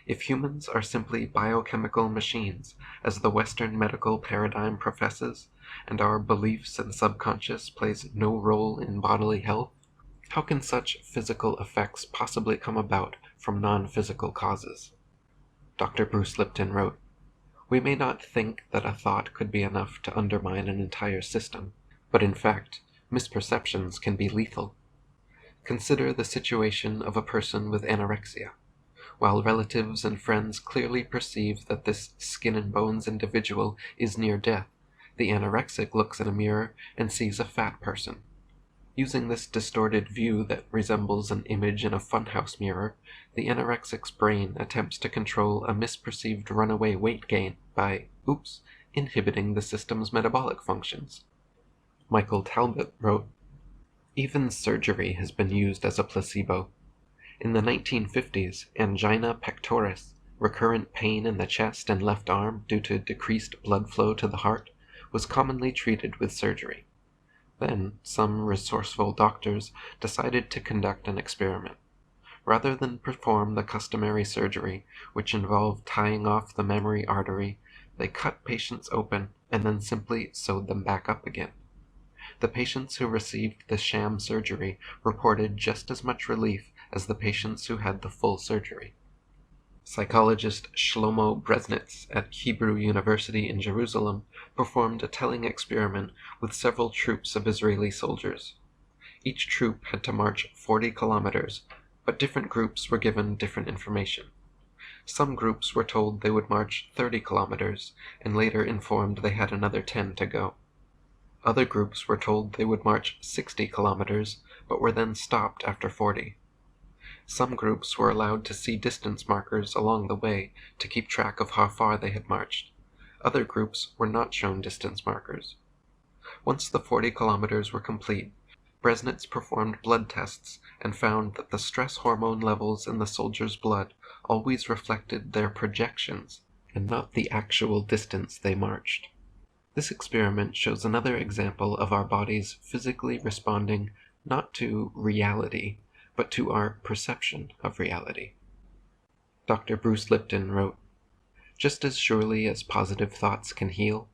Speaker 1: If humans are simply biochemical machines, as the Western medical paradigm professes, and our beliefs and subconscious plays no role in bodily health, how can such physical effects possibly come about from non-physical causes? Dr. Bruce Lipton wrote, "We may not think that a thought could be enough to undermine an entire system, but in fact, misperceptions can be lethal. Consider the situation of a person with anorexia. While relatives and friends clearly perceive that this skin-and-bones individual is near death, the anorexic looks in a mirror and sees a fat person. Using this distorted view that resembles an image in a funhouse mirror, the anorexic's brain attempts to control a misperceived runaway weight gain by, inhibiting the system's metabolic functions." Michael Talbot wrote, "Even surgery has been used as a placebo. In the 1950s, angina pectoris, recurrent pain in the chest and left arm due to decreased blood flow to the heart, was commonly treated with surgery. Then, some resourceful doctors decided to conduct an experiment. Rather than perform the customary surgery, which involved tying off the mammary artery, they cut patients open and then simply sewed them back up again. The patients who received the sham surgery reported just as much relief as the patients who had the full surgery." Psychologist Shlomo Breznitz at Hebrew University in Jerusalem performed a telling experiment with several troops of Israeli soldiers. Each troop had to march 40 kilometers, but different groups were given different information. Some groups were told they would march 30 kilometers, and later informed they had another 10 to go. Other groups were told they would march 60 kilometers, but were then stopped after 40. Some groups were allowed to see distance markers along the way to keep track of how far they had marched. Other groups were not shown distance markers. Once the 40 kilometers were complete, Breznitz performed blood tests and found that the stress hormone levels in the soldiers' blood always reflected their projections and not the actual distance they marched. This experiment shows another example of our bodies physically responding not to reality, but to our perception of reality. Dr. Bruce Lipton wrote, "Just as surely as positive thoughts can heal,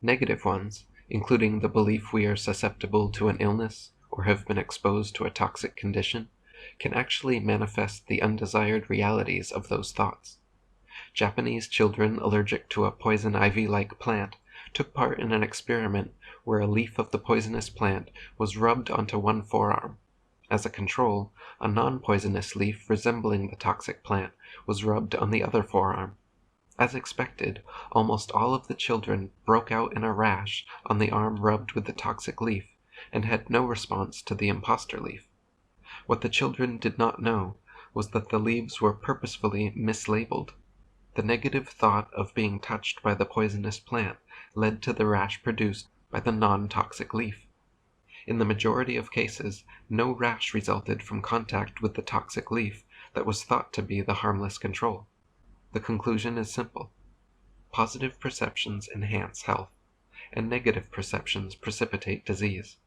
Speaker 1: negative ones, including the belief we are susceptible to an illness or have been exposed to a toxic condition, can actually manifest the undesired realities of those thoughts. Japanese children allergic to a poison ivy-like plant took part in an experiment where a leaf of the poisonous plant was rubbed onto one forearm. As a control, a non-poisonous leaf resembling the toxic plant was rubbed on the other forearm. As expected, almost all of the children broke out in a rash on the arm rubbed with the toxic leaf and had no response to the imposter leaf. What the children did not know
Speaker 2: was that the leaves were purposefully mislabeled. The negative thought of being touched by the poisonous plant led to the rash produced by the non-toxic leaf. In the majority of cases, no rash resulted from contact with the toxic leaf that was thought to be the harmless control. The conclusion is simple. Positive perceptions enhance health, and negative perceptions precipitate disease.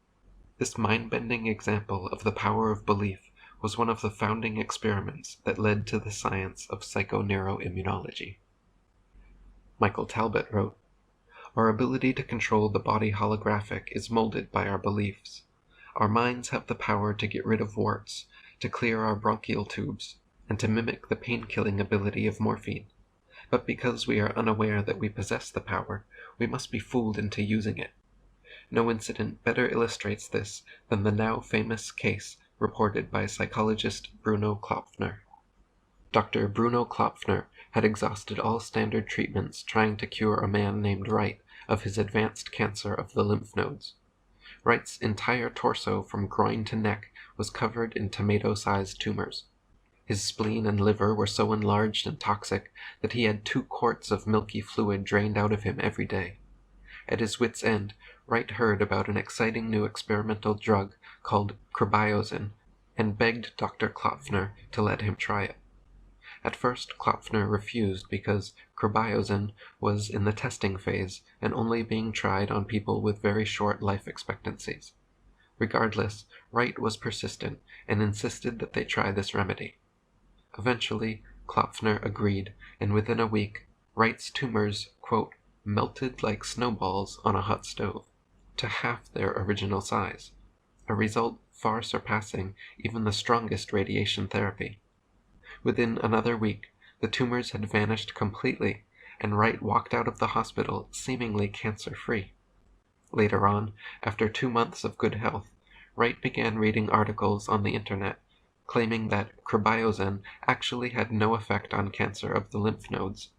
Speaker 2: This mind-bending example of the power of belief was one of the founding experiments that led to the science of psychoneuroimmunology. Michael Talbot wrote, "Our ability to control the body holographic is molded by our beliefs. Our minds have the power to get rid of warts, to clear our bronchial tubes, and to mimic the pain-killing ability of morphine. But because we are unaware that we possess the power, we must be fooled into using it. No incident better illustrates this than the now famous case reported by psychologist Bruno Klopfner. Dr. Bruno Klopfner had exhausted all standard treatments trying to cure a man named Wright of his advanced cancer of the lymph nodes. Wright's entire torso from groin to neck was covered in tomato-sized tumors. His spleen and liver were so enlarged and toxic that he had 2 quarts of milky fluid drained out of him every day. At his wit's end, Wright heard about an exciting new experimental drug called crybiozin and begged Dr. Klopfner to let him try it. At first, Klopfner refused because crybiozin was in the testing phase and only being tried on people with very short life expectancies. Regardless, Wright was persistent and insisted that they try this remedy. Eventually, Klopfner agreed, and within a week, Wright's tumors, quote, melted like snowballs on a hot stove, to half their original size, a result far surpassing even the strongest radiation therapy. Within another week, the tumors had vanished completely, and Wright walked out of the hospital seemingly cancer-free. Later on, after 2 months of good health, Wright began reading articles on the internet claiming that crybiozin actually had no effect on cancer of the lymph nodes.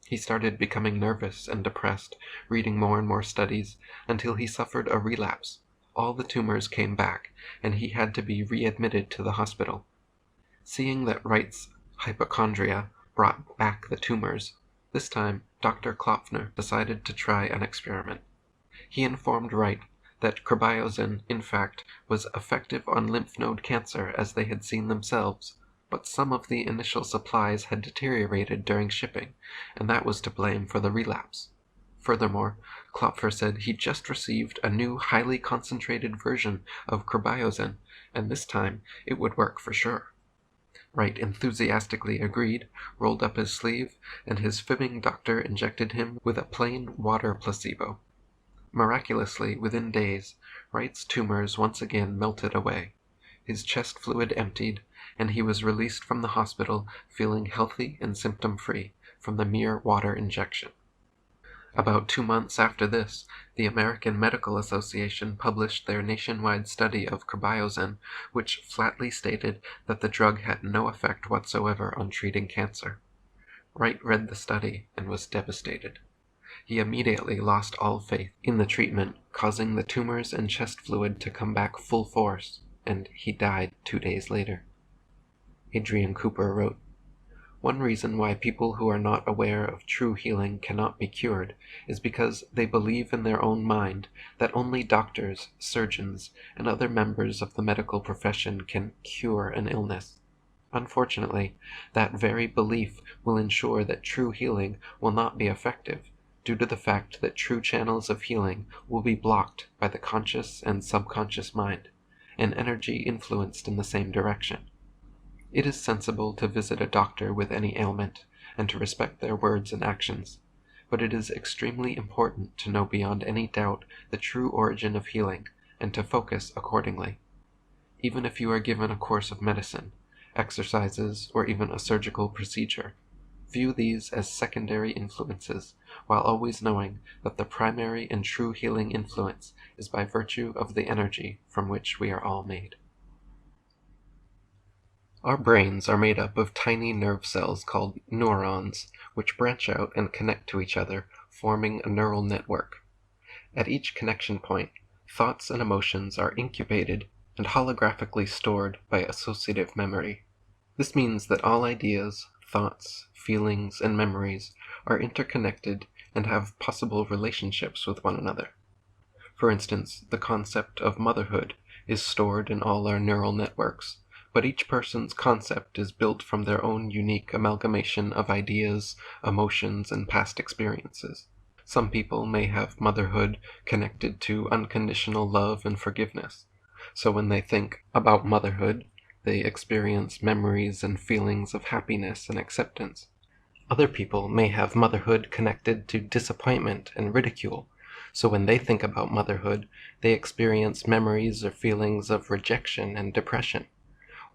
Speaker 2: He started becoming nervous and depressed, reading more and more studies, until he suffered a relapse. All the tumors came back, and he had to be readmitted to the hospital. Seeing that Wright's hypochondria brought back the tumors, this time Dr. Klopfner decided to try an experiment. He informed Wright that crybiozin, in fact, was effective on lymph node cancer as they had seen themselves, but some of the initial supplies had deteriorated during shipping, and that was to blame for the relapse. Furthermore, Klopfer said he just received a new highly concentrated version of crybiozin, and this time it would work for sure. Wright enthusiastically agreed, rolled up his sleeve, and his fibbing doctor injected him with a plain water placebo. Miraculously, within days, Wright's tumors once again melted away. His chest fluid emptied, and he was released from the hospital feeling healthy and symptom-free from the mere water injection. About 2 months after this, the American Medical Association published their nationwide study of crybiozin, which flatly stated that the drug had no effect whatsoever on treating cancer. Wright read the study and was devastated. He immediately lost all faith in the treatment, causing the tumors and chest fluid to come back full force, and he died 2 days later. Adrian Cooper wrote, "One reason why people who are not aware of true healing cannot be cured is because they believe in their own mind that only doctors, surgeons, and other members of the medical profession can cure an illness. Unfortunately, that very belief will ensure that true healing will not be effective, due to the fact that true channels of healing will be blocked by the conscious and subconscious mind, an energy influenced in the same direction. It is sensible to visit a doctor with any ailment, and to respect their words and actions, but it is extremely important to know beyond any doubt the true origin of healing, and to focus accordingly. Even if you are given a course of medicine, exercises, or even a surgical procedure, view these as secondary influences, while always knowing that the primary and true healing influence is by virtue of the energy from which we are all made." Our brains are made up of tiny nerve cells called neurons, which branch out and connect to each other, forming a neural network. At each connection point, thoughts and emotions are incubated and holographically stored by associative memory.
Speaker 1: This means that all ideas, thoughts, feelings, and memories are interconnected and have possible relationships with one another. For instance, the concept of motherhood is stored in all our neural networks, but each person's concept is built from their own unique amalgamation of ideas, emotions, and past experiences. Some people may have motherhood connected to unconditional love and forgiveness, so when they think about motherhood, they experience memories and feelings of happiness and acceptance. Other people may have motherhood connected to disappointment and ridicule, so when they think about motherhood, they experience memories or feelings of rejection and depression.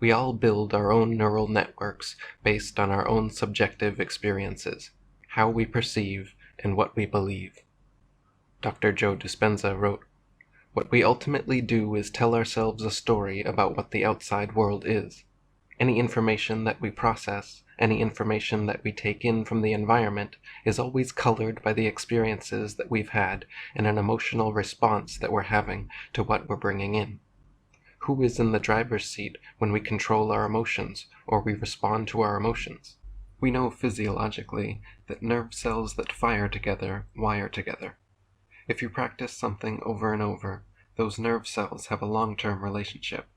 Speaker 1: We all build our own neural networks based on our own subjective experiences, how we perceive and what we believe. Dr. Joe Dispenza wrote, "What we ultimately do is tell ourselves a story about what the outside world is. Any information that we process, any information that we take in from the environment, is always colored by the experiences that we've had and an emotional response that we're having to what we're bringing in. Who is in the driver's seat when we control our emotions or we respond to our emotions? We know physiologically that nerve cells that fire together wire together. If you practice something over and over, those nerve cells have a long-term relationship.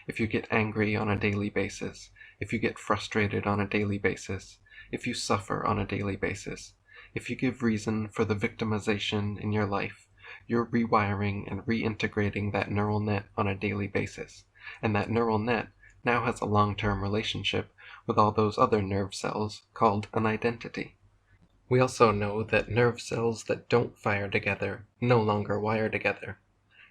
Speaker 1: If you get angry on a daily basis, if you get frustrated on a daily basis, if you suffer on a daily basis, if you give reason for the victimization in your life, you're rewiring and reintegrating that neural net on a daily basis, and that neural net now has a long-term relationship with all those other nerve cells called an identity. We also know that nerve cells that don't fire together no longer wire together.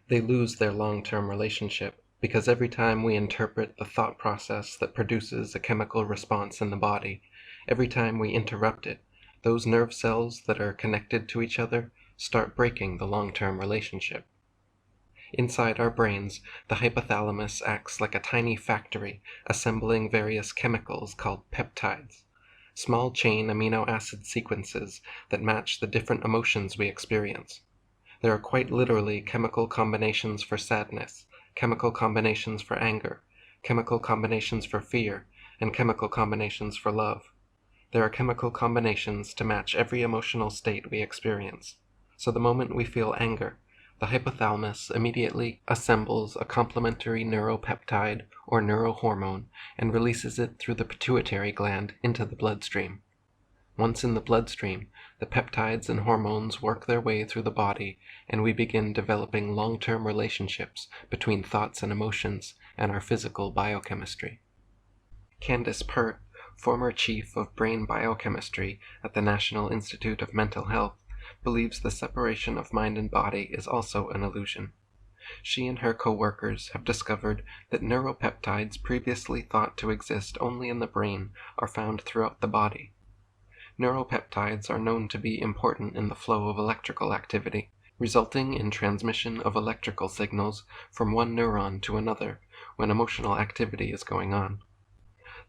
Speaker 1: They lose their long-term relationship because every time we interpret the thought process that produces a chemical response in the body, every time we interrupt it, those nerve cells that are connected to each other start breaking the long-term relationship. Inside our brains, the hypothalamus acts like a tiny factory assembling various chemicals called peptides, small chain amino acid sequences that match the different emotions we experience. There are quite literally chemical combinations for sadness, chemical combinations for anger, chemical combinations for fear, and chemical combinations for love. There are chemical combinations to match every emotional state we experience. So the moment we feel anger, the hypothalamus immediately assembles a complementary neuropeptide or neurohormone and releases it through the pituitary gland into the bloodstream. Once in the bloodstream, the peptides and hormones work their way through the body, and we begin developing long-term relationships between thoughts and emotions and our physical biochemistry. Candace Pert, former chief of brain biochemistry at the National Institute of Mental Health, believes the separation of mind and body is also an illusion. She and her co-workers have discovered that neuropeptides previously thought to exist only in the brain are found throughout the body. Neuropeptides are known to be important in the flow of electrical activity, resulting in transmission of electrical signals from one neuron to another when emotional activity is going on.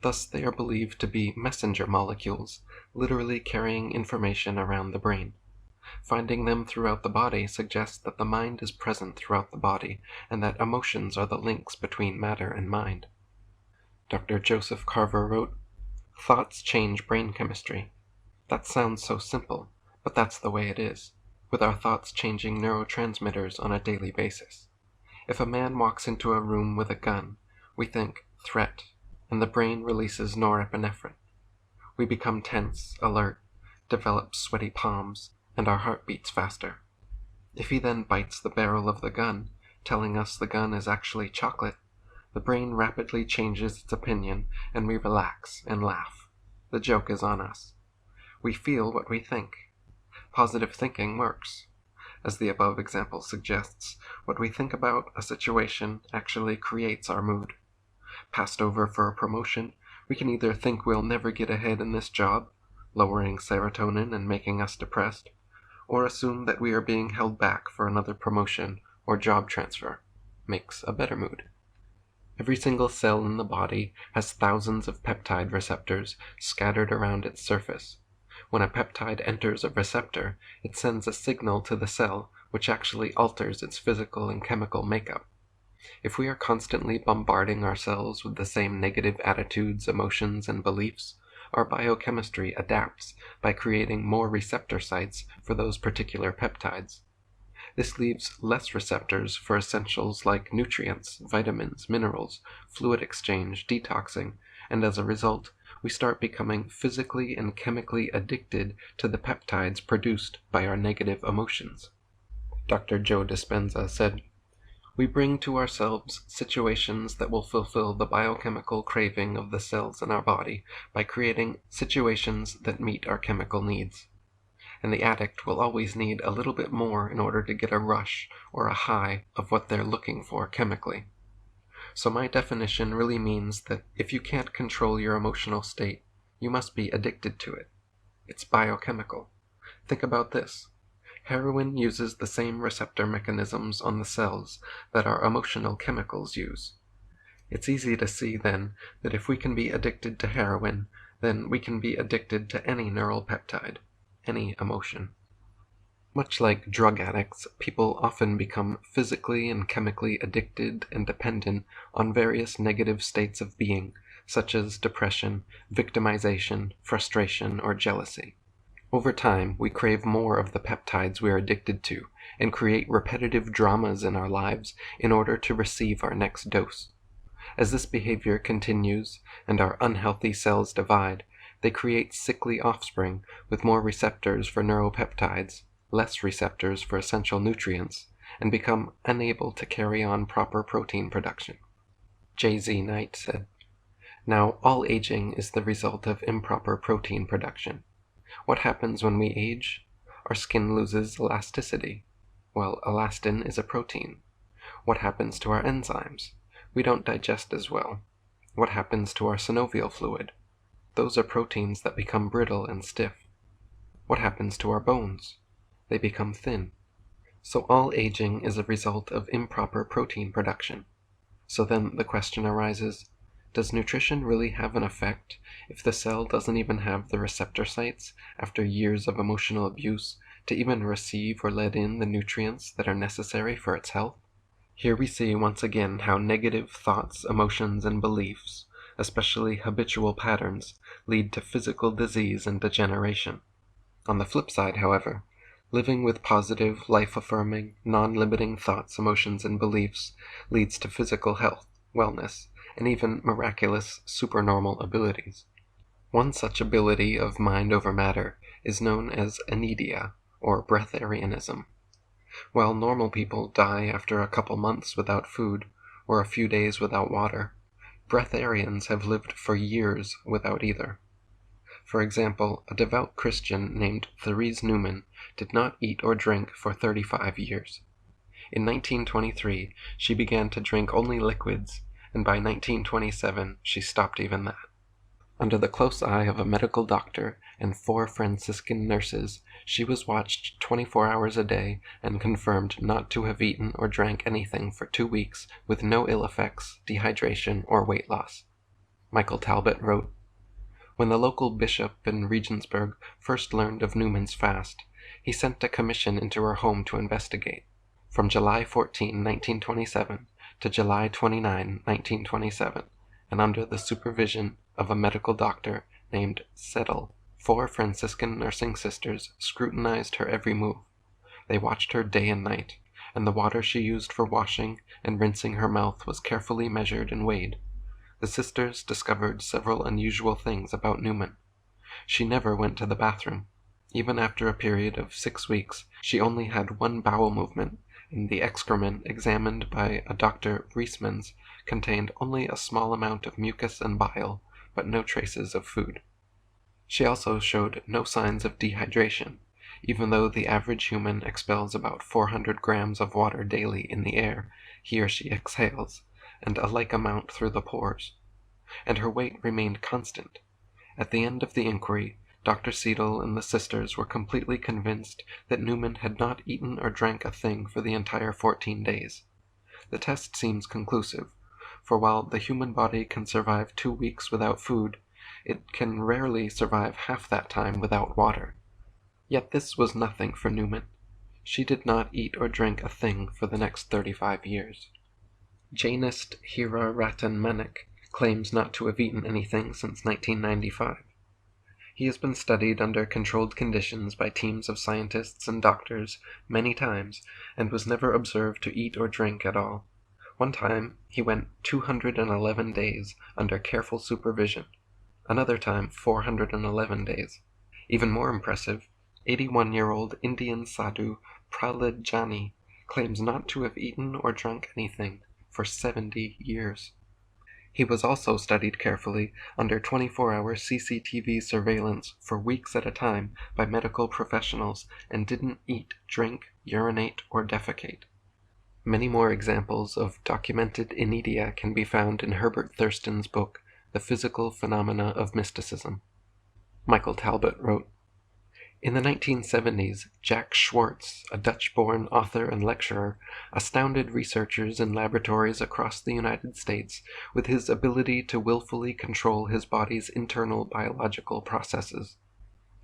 Speaker 1: Thus, they are believed to be messenger molecules, literally carrying information around the brain. Finding them throughout the body suggests that the mind is present throughout the body and that emotions are the links between matter and mind. Dr. Joseph Carver wrote, "Thoughts change brain chemistry. That sounds so simple, but that's the way it is, with our thoughts changing neurotransmitters on a daily basis. If a man walks into a room with a gun, we think, threat, and the brain releases norepinephrine. We become tense, alert, develop sweaty palms, and our heart beats faster. If he then bites the barrel of the gun, telling us the gun is actually chocolate, the brain rapidly changes its opinion, and we relax and laugh. The joke is on us. We feel what we think. Positive thinking works. As the above example suggests, what we think about a situation actually creates our mood. Passed over for a promotion, we can either think we'll never get ahead in this job, lowering serotonin and making us depressed, or assume that we are being held back for another promotion or job transfer, makes a better mood. Every single cell in the body has thousands of peptide receptors scattered around its surface. When a peptide enters a receptor, it sends a signal to the cell which actually alters its physical and chemical makeup. If we are constantly bombarding ourselves with the same negative attitudes, emotions, and beliefs, our biochemistry adapts by creating more receptor sites for those particular peptides. This leaves less receptors for essentials like nutrients, vitamins, minerals, fluid exchange, detoxing, and as a result, we start becoming physically and chemically addicted to the peptides produced by our negative emotions. Dr. Joe Dispenza said, "We bring to ourselves situations that will fulfill the biochemical craving of the cells in our body by creating situations that meet our chemical needs. And the addict will always need a little bit more in order to get a rush or a high of what they're looking for chemically. So my definition really means that if you can't control your emotional state, you must be addicted to it. It's biochemical. Think about this. Heroin uses the same receptor mechanisms on the cells that our emotional chemicals use. It's easy to see, then, that if we can be addicted to heroin, then we can be addicted to any neural peptide, any emotion. Much like drug addicts, people often become physically and chemically addicted and dependent on various negative states of being, such as depression, victimization, frustration, or jealousy. Over time, we crave more of the peptides we are addicted to and create repetitive dramas in our lives in order to receive our next dose. As this behavior continues and our unhealthy cells divide, they create sickly offspring with more receptors for neuropeptides, less receptors for essential nutrients, and become unable to carry on proper protein production." J.Z. Knight said, "Now, all aging is the result of improper protein production. What happens when we age? Our skin loses elasticity. Well, elastin is a protein. What happens to our enzymes? We don't digest as well. What happens to our synovial fluid? Those are proteins that become brittle and stiff. What happens to our bones? They become thin. So all aging is a result of improper protein production. So then the question arises, does nutrition really have an effect if the cell doesn't even have the receptor sites after years of emotional abuse to even receive or let in the nutrients that are necessary for its health? Here we see once again how negative thoughts, emotions, and beliefs, especially habitual patterns, lead to physical disease and degeneration. On the flip side, however, living with positive, life-affirming, non-limiting thoughts, emotions, and beliefs leads to physical health, wellness, and even miraculous supernormal abilities. One such ability of mind over matter is known as anedia, or breatharianism. While normal people die after a couple months without food, or a few days without water, breatharians have lived for years without either. For example, a devout Christian named Therese Newman did not eat or drink for 35 years. In 1923, she began to drink only liquids, and by 1927 she stopped even that. Under the close eye of a medical doctor and 4 Franciscan nurses, she was watched 24 hours a day and confirmed not to have eaten or drank anything for 2 weeks with no ill effects, dehydration, or weight loss. Michael Talbot wrote, "When the local bishop in Regensburg first learned of Newman's fast, he sent a commission into her home to investigate. From July 14, 1927 to July 29, 1927, and under the supervision of a medical doctor named Settle, 4 Franciscan nursing sisters scrutinized her every move. They watched her day and night, and the water she used for washing and rinsing her mouth was carefully measured and weighed. The sisters discovered several unusual things about Newman. She never went to the bathroom. Even after a period of 6 weeks, she only had 1 bowel movement, and the excrement examined by a Dr. Reismans contained only a small amount of mucus and bile, but no traces of food. She also showed no signs of dehydration, even though the average human expels about 400 grams of water daily in the air he or she exhales, and a like amount through the pores. And her weight remained constant. At the end of the inquiry, Dr. Seidel and the sisters were completely convinced that Newman had not eaten or drank a thing for the entire 14 days. The test seems conclusive, for while the human body can survive 2 weeks without food, it can rarely survive half that time without water. Yet this was nothing for Newman. She did not eat or drink a thing for the next 35 years. Jainist Hira Ratan Manek claims not to have eaten anything since 1995. He has been studied under controlled conditions by teams of scientists and doctors many times and was never observed to eat or drink at all. One time, he went 211 days under careful supervision. Another time, 411 days. Even more impressive, 81-year-old Indian sadhu Prahlad Jani claims not to have eaten or drunk anything for 70 years. He was also studied carefully under 24-hour CCTV surveillance for weeks at a time by medical professionals and didn't eat, drink, urinate, or defecate. Many more examples of documented inedia can be found in Herbert Thurston's book, The Physical Phenomena of Mysticism. Michael Talbot wrote, "In the 1970s, Jack Schwartz, a Dutch-born author and lecturer, astounded researchers in laboratories across the United States with his ability to willfully control his body's internal biological processes.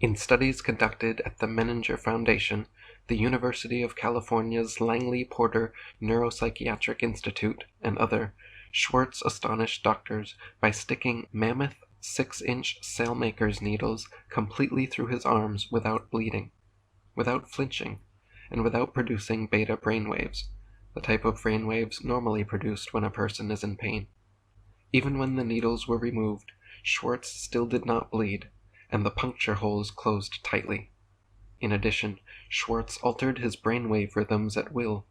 Speaker 1: In studies conducted at the Menninger Foundation, the University of California's Langley Porter Neuropsychiatric Institute, and other, Schwartz astonished doctors by sticking mammoth 6-inch sailmaker's needles completely through his arms without bleeding, without flinching, and without producing beta brainwaves, the type of brainwaves normally produced when a person is in pain. Even when the needles were removed, Schwartz still did not bleed, and the puncture holes closed tightly. In addition, Schwartz altered his brainwave rhythms at will,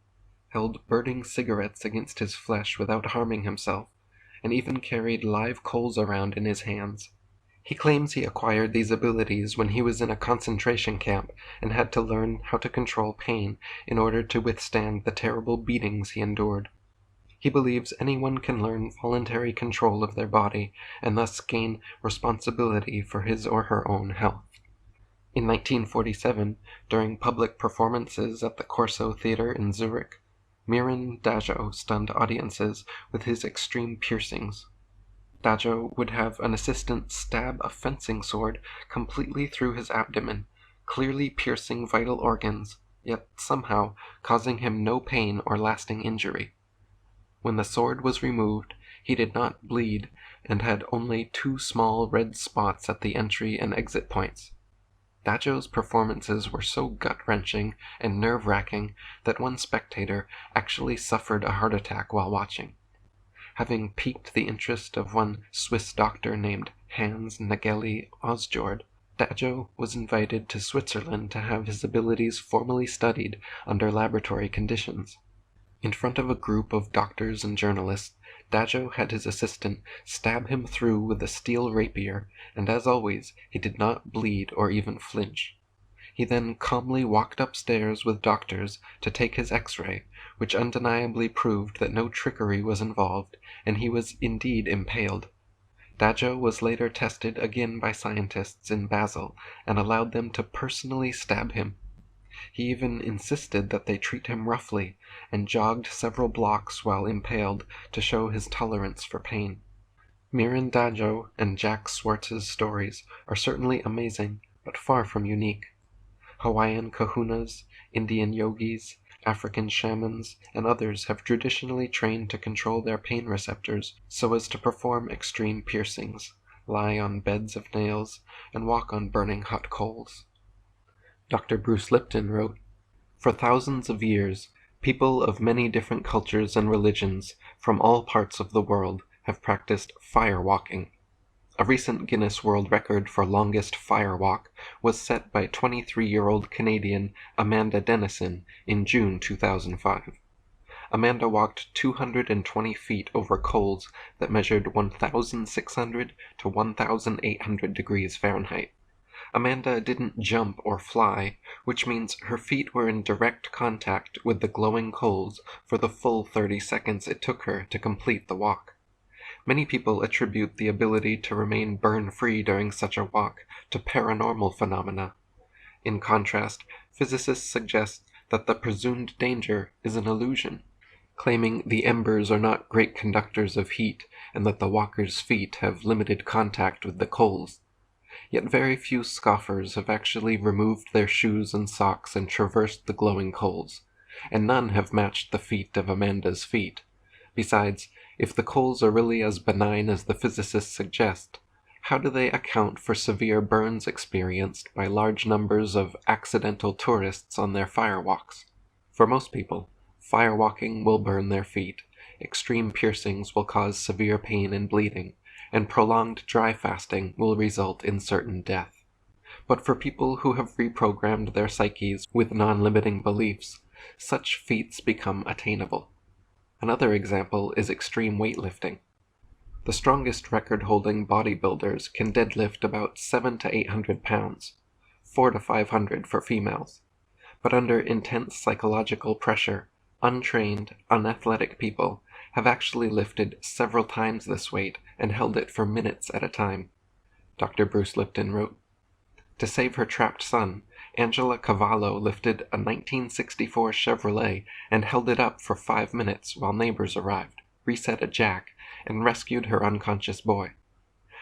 Speaker 1: held burning cigarettes against his flesh without harming himself, and even carried live coals around in his hands. He claims he acquired these abilities when he was in a concentration camp and had to learn how to control pain in order to withstand the terrible beatings he endured. He believes anyone can learn voluntary control of their body and thus gain responsibility for his or her own health." In 1947, during public performances at the Corso Theatre in Zurich, Miran Dajo stunned audiences with his extreme piercings. Dajo would have an assistant stab a fencing sword completely through his abdomen, clearly piercing vital organs, yet somehow causing him no pain or lasting injury. When the sword was removed, he did not bleed and had only 2 small red spots at the entry and exit points. Dajo's performances were so gut-wrenching and nerve-wracking that one spectator actually suffered a heart attack while watching. Having piqued the interest of one Swiss doctor named Hans Nageli Osjord, Dajo was invited to Switzerland to have his abilities formally studied under laboratory conditions. In front of a group of doctors and journalists, Dajo had his assistant stab him through with a steel rapier, and as always, he did not bleed or even flinch. He then calmly walked upstairs with doctors to take his X-ray, which undeniably proved that no trickery was involved, and he was indeed impaled. Dajo was later tested again by scientists in Basel and allowed them to personally stab him. He even insisted that they treat him roughly, and jogged several blocks while impaled to show his tolerance for pain. Miran Dajo and Jack Schwartz's stories are certainly amazing, but far from unique. Hawaiian kahunas, Indian yogis, African shamans, and others have traditionally trained to control their pain receptors so as to perform extreme piercings, lie on beds of nails, and walk on burning hot coals. Dr. Bruce Lipton wrote, "For thousands of years, people of many different cultures and religions from all parts of the world have practiced fire walking. A recent Guinness World Record for longest fire walk was set by 23-year-old Canadian Amanda Dennison in June 2005. Amanda walked 220 feet over coals that measured 1,600 to 1,800 degrees Fahrenheit. Amanda didn't jump or fly, which means her feet were in direct contact with the glowing coals for the full 30 seconds it took her to complete the walk. Many people attribute the ability to remain burn-free during such a walk to paranormal phenomena. In contrast, physicists suggest that the presumed danger is an illusion, claiming the embers are not great conductors of heat and that the walker's feet have limited contact with the coals. Yet very few scoffers have actually removed their shoes and socks and traversed the glowing coals, and none have matched the feet of Amanda's feet, Besides, if the coals are really as benign as the physicists suggest, how do they account for severe burns experienced by large numbers of accidental tourists on their firewalks? For most people, firewalking will burn their feet, extreme piercings will cause severe pain and bleeding, and prolonged dry fasting will result in certain death. But for people who have reprogrammed their psyches with non-limiting beliefs, such feats become attainable. Another example is extreme weightlifting. The strongest record-holding bodybuilders can deadlift about 700 to 800 pounds, 400 to 500 for females. But under intense psychological pressure, untrained, unathletic people have actually lifted several times this weight and held it for minutes at a time. Dr. Bruce Lipton wrote, "To save her trapped son, Angela Cavallo lifted a 1964 Chevrolet and held it up for 5 minutes while neighbors arrived, reset a jack, and rescued her unconscious boy.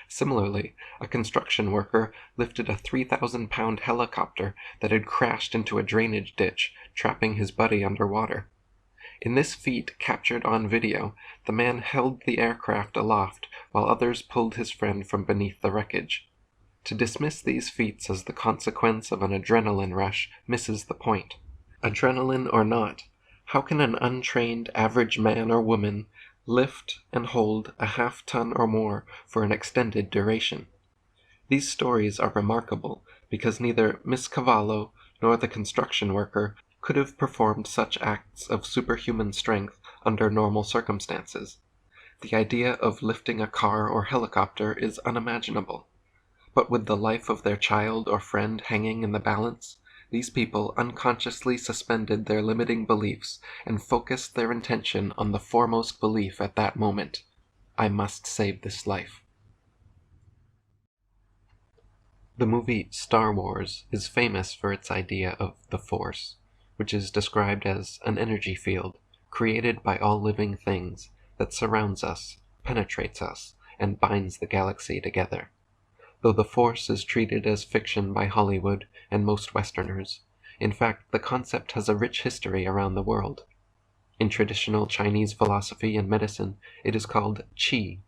Speaker 1: Similarly, a construction worker lifted a 3,000-pound helicopter that had crashed into a drainage ditch, trapping his buddy underwater. In this feat captured on video, the man held the aircraft aloft while others pulled his friend from beneath the wreckage. To dismiss these feats as the consequence of an adrenaline rush misses the point. Adrenaline or not, how can an untrained average man or woman lift and hold a half-ton or more for an extended duration? These stories are remarkable because neither Miss Cavallo nor the construction worker could have performed such acts of superhuman strength under normal circumstances. The idea of lifting a car or helicopter is unimaginable. But with the life of their child or friend hanging in the balance, these people unconsciously suspended their limiting beliefs and focused their intention on the foremost belief at that moment: I must save this life. The movie Star Wars is famous for its idea of the Force, which is described as an energy field created by all living things that surrounds us, penetrates us, and binds the galaxy together. Though the Force is treated as fiction by Hollywood and most Westerners, in fact the concept has a rich history around the world. In traditional Chinese philosophy and medicine, it is called Qi.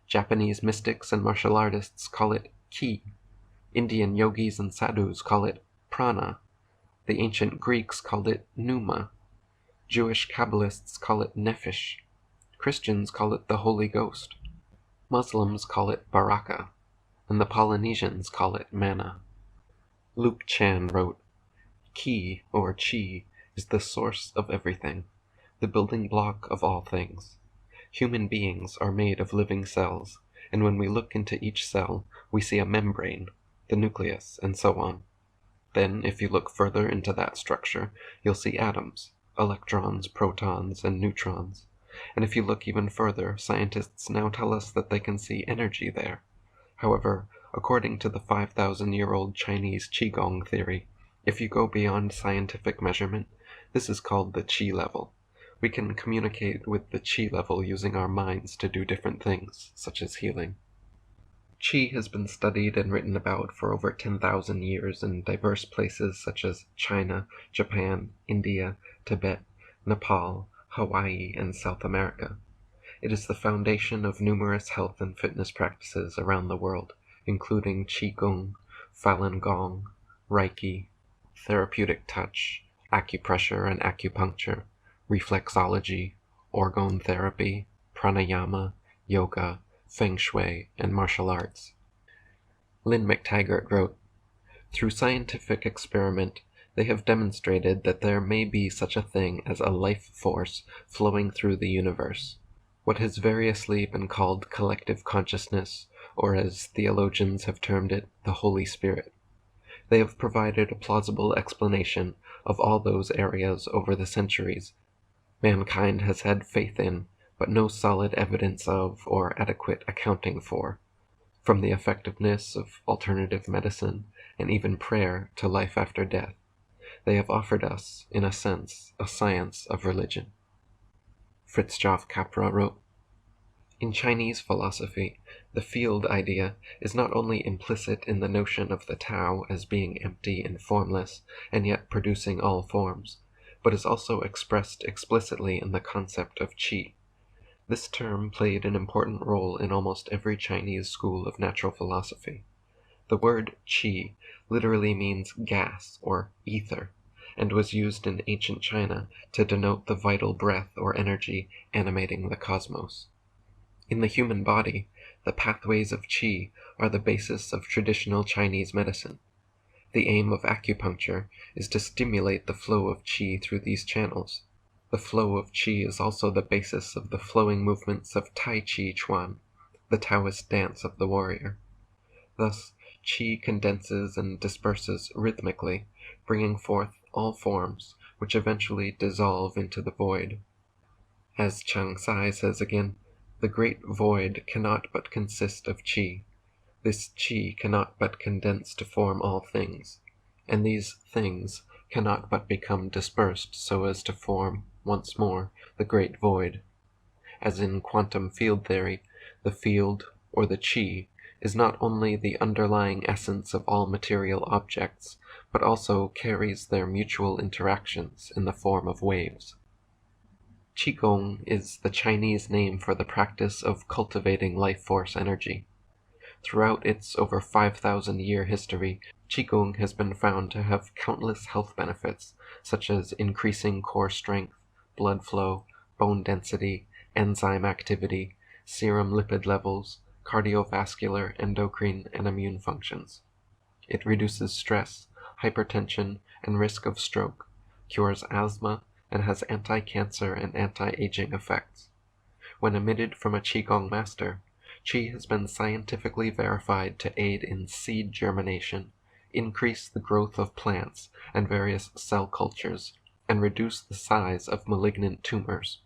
Speaker 1: Japanese mystics and martial artists call it Ki. Indian yogis and sadhus call it Prana. The ancient Greeks called it Pneuma. Jewish Kabbalists call it Nephesh. Christians call it the Holy Ghost. Muslims call it Baraka, and the Polynesians call it manna. Luke Chan wrote, "Qi, or Qi, is the source of everything, the building block of all things. Human beings are made of living cells, and when we look into each cell, we see a membrane, the nucleus, and so on. Then, if you look further into that structure, you'll see atoms, electrons, protons, and neutrons. And if you look even further, scientists now tell us that they can see energy there. However, according to the 5,000-year-old Chinese Qigong theory, if you go beyond scientific measurement, this is called the Qi level. We can communicate with the Qi level using our minds to do different things, such as healing." Qi has been studied and written about for over 10,000 years in diverse places such as China, Japan, India, Tibet, Nepal, Hawaii, and South America. It is the foundation of numerous health and fitness practices around the world, including Qigong, Falun Gong, Reiki, therapeutic touch, acupressure and acupuncture, reflexology, orgone therapy, pranayama, yoga, feng shui, and martial arts. Lynn McTaggart wrote, "Through scientific experiment, they have demonstrated that there may be such a thing as a life force flowing through the universe, what has variously been called collective consciousness, or as theologians have termed it, the Holy Spirit. They have provided a plausible explanation of all those areas over the centuries mankind has had faith in, but no solid evidence of or adequate accounting for, from the effectiveness of alternative medicine and even prayer to life after death. They have offered us, in a sense, a science of religion." Fritjof Capra wrote, "In Chinese philosophy, the field idea is not only implicit in the notion of the Tao as being empty and formless, and yet producing all forms, but is also expressed explicitly in the concept of Qi.
Speaker 2: This term played an important role in almost every Chinese school of natural philosophy. The word qi literally means gas or ether, and was used in ancient China to denote the vital breath or energy animating the cosmos. In the human body, the pathways of qi are the basis of traditional Chinese medicine. The aim of acupuncture is to stimulate the flow of qi through these channels. The flow of qi is also the basis of the flowing movements of Tai Chi Chuan, the Taoist dance of the warrior. Thus, qi condenses and disperses rhythmically, bringing forth all forms, which eventually dissolve into the void. As Chang Sai says again, the great void cannot but consist of qi. This qi cannot but condense to form all things, and these things cannot but become dispersed so as to form, once more, the great void. As in quantum field theory, the field, or the qi, is not only the underlying essence of all material objects, but also carries their mutual interactions in the form of waves. Qigong is the Chinese name for the practice of cultivating life force energy. Throughout its over 5,000-year history, Qigong has been found to have countless health benefits, such as increasing core strength, blood flow, bone density, enzyme activity, serum lipid levels, cardiovascular, endocrine, and immune functions. It reduces stress, hypertension, and risk of stroke, cures asthma, and has anti-cancer and anti-aging effects. When emitted from a Qigong master, Qi has been scientifically verified to aid in seed germination, increase the growth of plants and various cell cultures, and reduce the size of malignant tumors.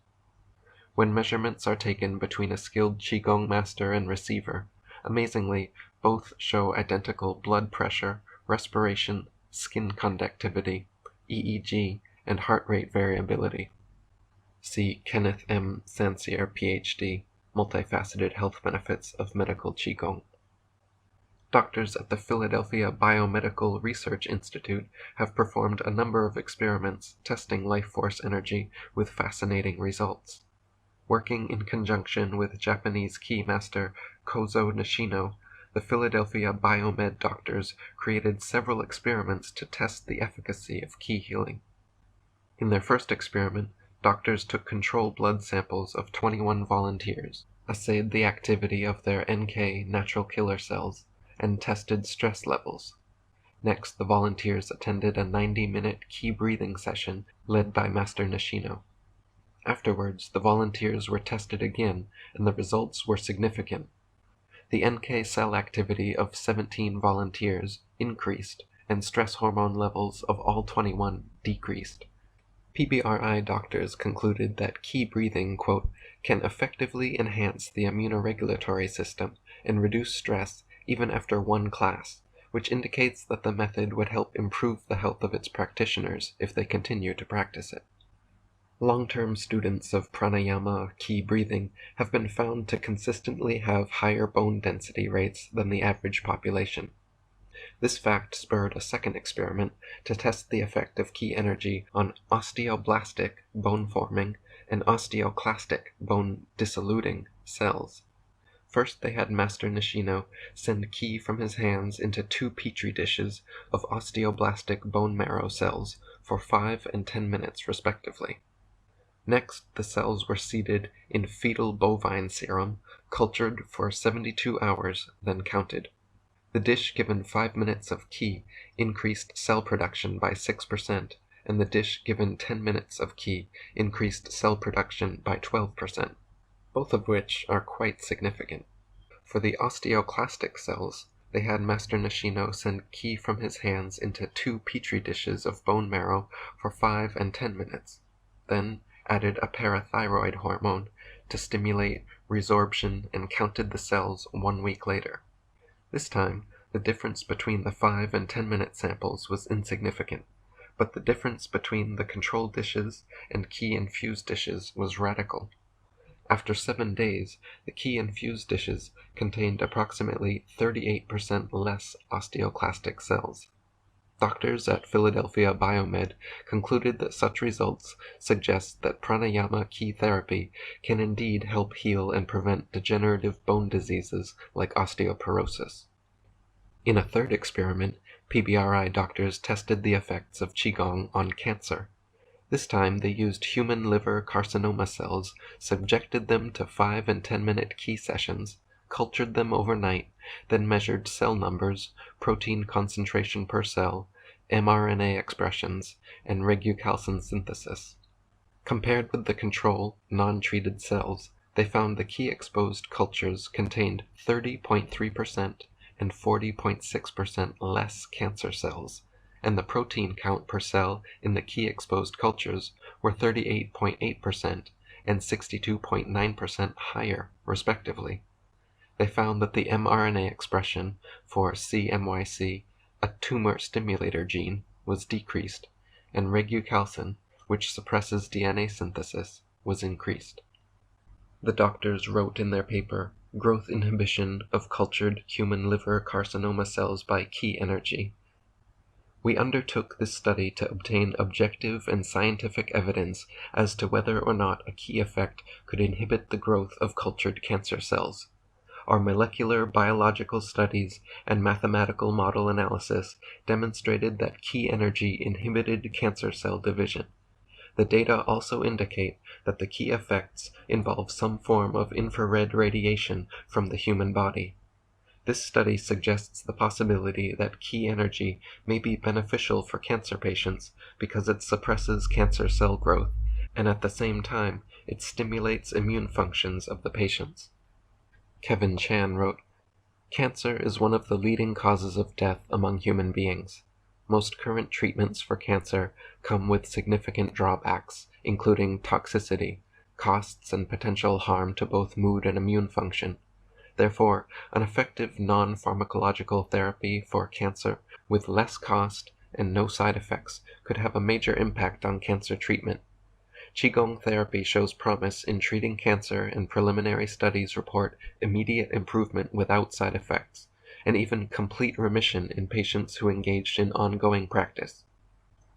Speaker 2: When measurements are taken between a skilled Qigong master and receiver, amazingly, both show identical blood pressure, respiration, skin conductivity, EEG, and heart rate variability. See Kenneth M. Sancier, Ph.D., Multi-Faceted Health Benefits of Medical Qigong. Doctors at the Philadelphia Biomedical Research Institute have performed a number of experiments testing life force energy with fascinating results. Working in conjunction with Japanese ki master Kozo Nishino, the Philadelphia Biomed doctors created several experiments to test the efficacy of ki healing. In their first experiment, doctors took control blood samples of 21 volunteers, assayed the activity of their NK natural killer cells, and tested stress levels. Next, the volunteers attended a 90-minute ki breathing session led by Master Nishino. Afterwards, the volunteers were tested again, and the results were significant. The NK cell activity of 17 volunteers increased, and stress hormone levels of all 21 decreased. PBRI doctors concluded that ki breathing, quote, can effectively enhance the immunoregulatory system and reduce stress even after one class, which indicates that the method would help improve the health of its practitioners if they continue to practice it. Long-term students of pranayama or ki breathing have been found to consistently have higher bone density rates than the average population. This fact spurred a second experiment to test the effect of ki energy on osteoblastic bone-forming and osteoclastic bone-dissoluting cells. First, they had Master Nishino send ki from his hands into 2 petri dishes of osteoblastic bone marrow cells for 5 and 10 minutes respectively. Next, the cells were seeded in fetal bovine serum, cultured for 72 hours, then counted. The dish given 5 minutes of ki increased cell production by 6%, and the dish given 10 minutes of ki increased cell production by 12%, both of which are quite significant. For the osteoclastic cells, they had Master Nishino send ki from his hands into 2 petri dishes of bone marrow for 5 and 10 minutes, then added a parathyroid hormone to stimulate resorption and counted the cells 1 week later. This time, the difference between the 5 and 10-minute samples was insignificant, but the difference between the control dishes and ki-infused dishes was radical. After 7 days, the ki-infused dishes contained approximately 38% less osteoclastic cells. Doctors at Philadelphia Biomed concluded that such results suggest that pranayama key therapy can indeed help heal and prevent degenerative bone diseases like osteoporosis. In a third experiment, PBRI doctors tested the effects of Qigong on cancer. This time they used human liver carcinoma cells, subjected them to 5 and 10-minute key sessions, cultured them overnight, then measured cell numbers, protein concentration per cell, mRNA expressions, and regu-calcin synthesis. Compared with the control, non-treated cells, they found the key-exposed cultures contained 30.3% and 40.6% less cancer cells, and the protein count per cell in the key-exposed cultures were 38.8% and 62.9% higher, respectively. They found that the mRNA expression for CMYC, a tumor stimulator gene, was decreased, and regu-calcin, which suppresses DNA synthesis, was increased. The doctors wrote in their paper, "Growth Inhibition of Cultured Human Liver Carcinoma Cells by Key Energy." We undertook this study to obtain objective and scientific evidence as to whether or not a key effect could inhibit the growth of cultured cancer cells. Our molecular biological studies and mathematical model analysis demonstrated that key energy inhibited cancer cell division. The data also indicate that the key effects involve some form of infrared radiation from the human body. This study suggests the possibility that key energy may be beneficial for cancer patients because it suppresses cancer cell growth, and at the same time it stimulates immune functions of the patients. Kevin Chan wrote, "Cancer is one of the leading causes of death among human beings. Most current treatments for cancer come with significant drawbacks, including toxicity, costs, and potential harm to both mood and immune function. Therefore, an effective non-pharmacological therapy for cancer with less cost and no side effects could have a major impact on cancer treatment. Qigong therapy shows promise in treating cancer, and preliminary studies report immediate improvement without side effects, and even complete remission in patients who engaged in ongoing practice.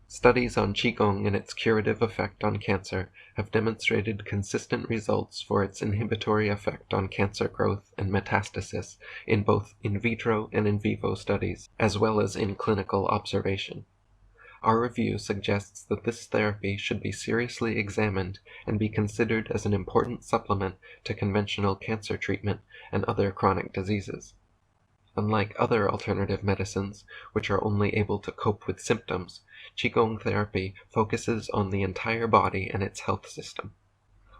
Speaker 2: Studies on Qigong and its curative effect on cancer have demonstrated consistent results for its inhibitory effect on cancer growth and metastasis in both in vitro and in vivo studies, as well as in clinical observation. Our review suggests that this therapy should be seriously examined and be considered as an important supplement to conventional cancer treatment and other chronic diseases. Unlike other alternative medicines, which are only able to cope with symptoms, Qigong therapy focuses on the entire body and its health system.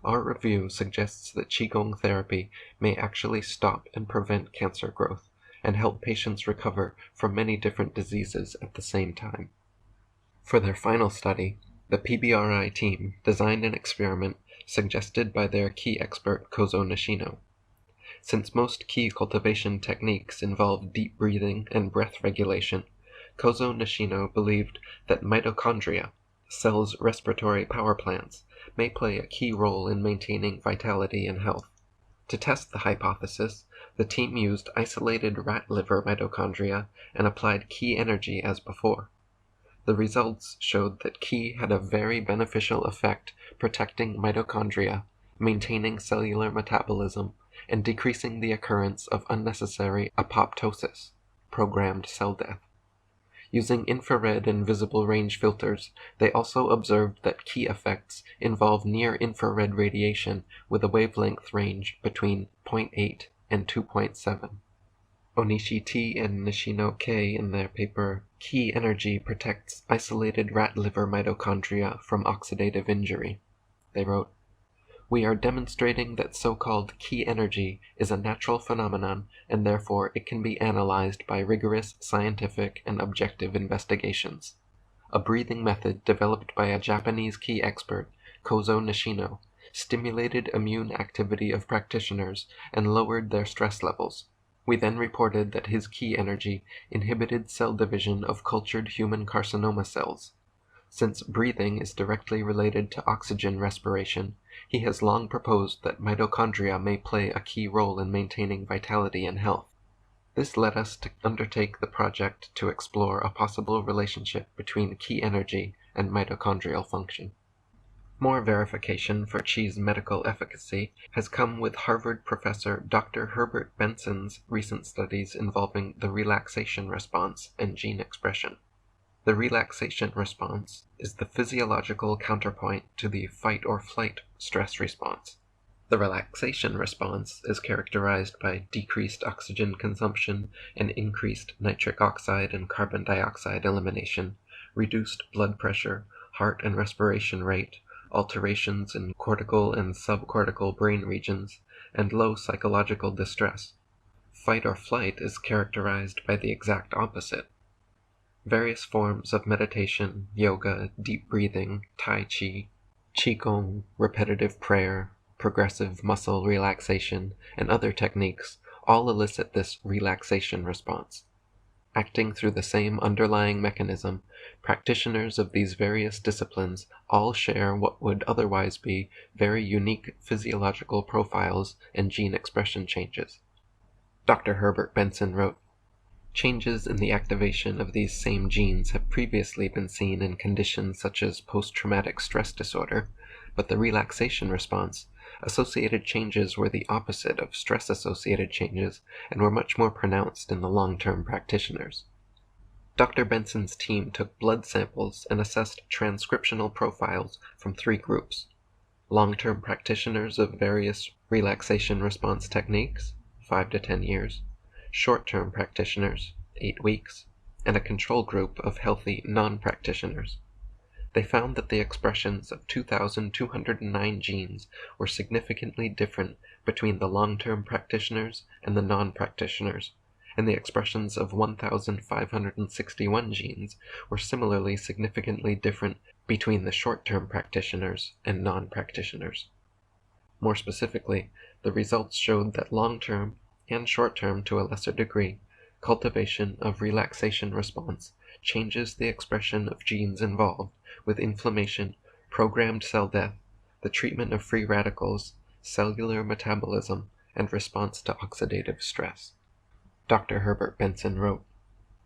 Speaker 2: Our review suggests that Qigong therapy may actually stop and prevent cancer growth and help patients recover from many different diseases at the same time. For their final study, the PBRI team designed an experiment suggested by their key expert Kozo Nishino. Since most key cultivation techniques involve deep breathing and breath regulation, Kozo Nishino believed that mitochondria, cells' respiratory power plants, may play a key role in maintaining vitality and health. To test the hypothesis, the team used isolated rat liver mitochondria and applied key energy as before. The results showed that Qi had a very beneficial effect protecting mitochondria, maintaining cellular metabolism, and decreasing the occurrence of unnecessary apoptosis, programmed cell death. Using infrared and visible range filters, they also observed that Qi effects involve near-infrared radiation with a wavelength range between 0.8 and 2.7. Onishi T and Nishino K in their paper, "Key Energy Protects Isolated Rat Liver Mitochondria from Oxidative Injury." They wrote, "We are demonstrating that so-called key energy is a natural phenomenon, and therefore it can be analyzed by rigorous scientific and objective investigations. A breathing method developed by a Japanese key expert, Kozo Nishino, stimulated immune activity of practitioners and lowered their stress levels. We then reported that his key energy inhibited cell division of cultured human carcinoma cells. Since breathing is directly related to oxygen respiration, he has long proposed that mitochondria may play a key role in maintaining vitality and health.
Speaker 1: This led us to undertake the project to explore a possible relationship between key energy and mitochondrial function. More verification for Qi's medical efficacy has come with Harvard professor Dr. Herbert Benson's recent studies involving the relaxation response and gene expression. The relaxation response is the physiological counterpoint to the fight or flight stress response. The relaxation response is characterized by decreased oxygen consumption and increased nitric oxide and carbon dioxide elimination, reduced blood pressure, heart and respiration rate, alterations in cortical and subcortical brain regions, and low psychological distress. Fight or flight is characterized by the exact opposite. Various forms of meditation, yoga, deep breathing, tai chi, qigong, repetitive prayer, progressive muscle relaxation, and other techniques all elicit this relaxation response. Acting through the same underlying mechanism, practitioners of these various disciplines all share what would otherwise be very unique physiological profiles and gene expression changes. Dr. Herbert Benson wrote, "Changes in the activation of these same genes have previously been seen in conditions such as post-traumatic stress disorder, but the relaxation response associated changes were the opposite of stress-associated changes and were much more pronounced in the long-term practitioners." Dr. Benson's team took blood samples and assessed transcriptional profiles from 3 groups: long-term practitioners of various relaxation response techniques, 5 to 10 years, short-term practitioners, 8 weeks, and a control group of healthy non-practitioners. They found that the expressions of 2,209 genes were significantly different between the long-term practitioners and the non-practitioners, and the expressions of 1,561 genes were similarly significantly different between the short-term practitioners and non-practitioners. More specifically, the results showed that long-term, and short-term to a lesser degree, cultivation of relaxation response changes the expression of genes involved with inflammation, programmed cell death, the treatment of free radicals, cellular metabolism, and response to oxidative stress. Dr. Herbert Benson wrote,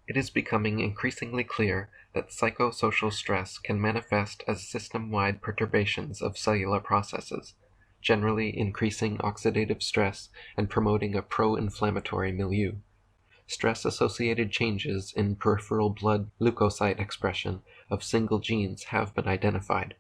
Speaker 1: "It is becoming increasingly clear that psychosocial stress can manifest as system-wide perturbations of cellular processes, generally increasing oxidative stress and promoting a pro-inflammatory milieu. Stress-associated changes in peripheral blood leukocyte expression of single genes have been identified.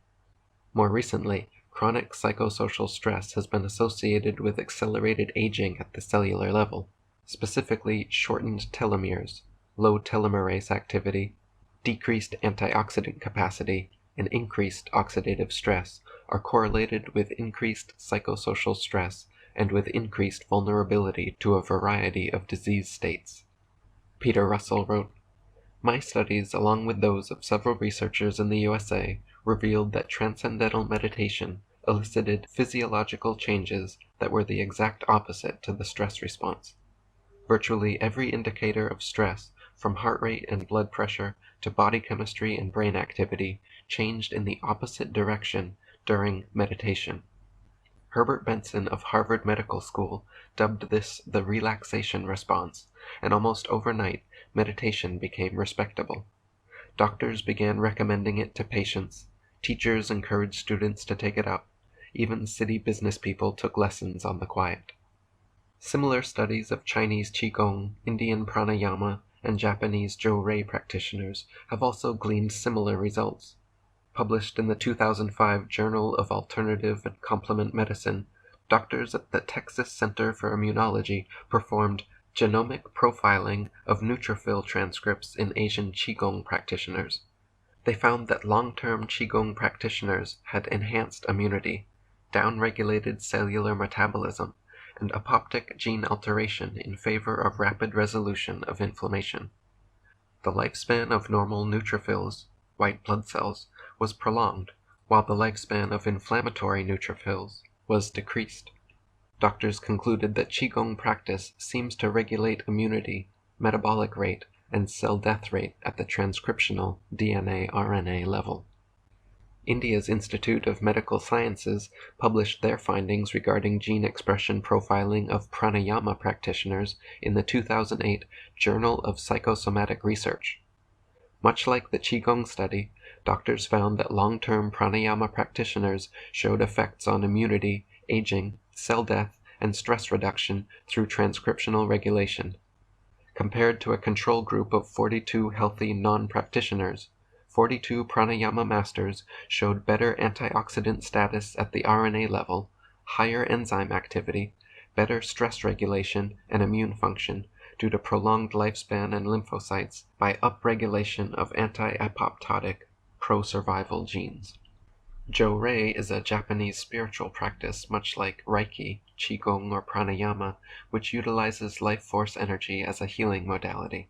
Speaker 1: More recently, chronic psychosocial stress has been associated with accelerated aging at the cellular level. Specifically, shortened telomeres, low telomerase activity, decreased antioxidant capacity, and increased oxidative stress are correlated with increased psychosocial stress and with increased vulnerability to a variety of disease states." Peter Russell wrote, "My studies, along with those of several researchers in the USA, revealed that transcendental meditation elicited physiological changes that were the exact opposite to the stress response. Virtually every indicator of stress, from heart rate and blood pressure to body chemistry and brain activity, changed in the opposite direction during meditation." Herbert Benson of Harvard Medical School dubbed this the relaxation response, and almost overnight, meditation became respectable. Doctors began recommending it to patients, teachers encouraged students to take it up, even city business people took lessons on the quiet. Similar studies of Chinese Qigong, Indian pranayama, and Japanese Jo-Rei practitioners have also gleaned similar results. Published in the 2005 Journal of Alternative and Complement Medicine, doctors at the Texas Center for Immunology performed genomic profiling of neutrophil transcripts in Asian Qigong practitioners. They found that long-term Qigong practitioners had enhanced immunity, downregulated cellular metabolism, and apoptic gene alteration in favor of rapid resolution of inflammation. The lifespan of normal neutrophils, white blood cells, was prolonged, while the lifespan of inflammatory neutrophils was decreased. Doctors concluded that Qigong practice seems to regulate immunity, metabolic rate, and cell death rate at the transcriptional DNA-RNA level. India's Institute of Medical Sciences published their findings regarding gene expression profiling of pranayama practitioners in the 2008 Journal of Psychosomatic Research. Much like the Qigong study, doctors found that long-term pranayama practitioners showed effects on immunity, aging, cell death, and stress reduction through transcriptional regulation. Compared to a control group of 42 healthy non-practitioners, 42 pranayama masters showed better antioxidant status at the RNA level, higher enzyme activity, better stress regulation and immune function due to prolonged lifespan and lymphocytes by upregulation of anti-apoptotic pro-survival genes. Jo-rei is a Japanese spiritual practice much like Reiki, Qigong, or Pranayama, which utilizes life force energy as a healing modality.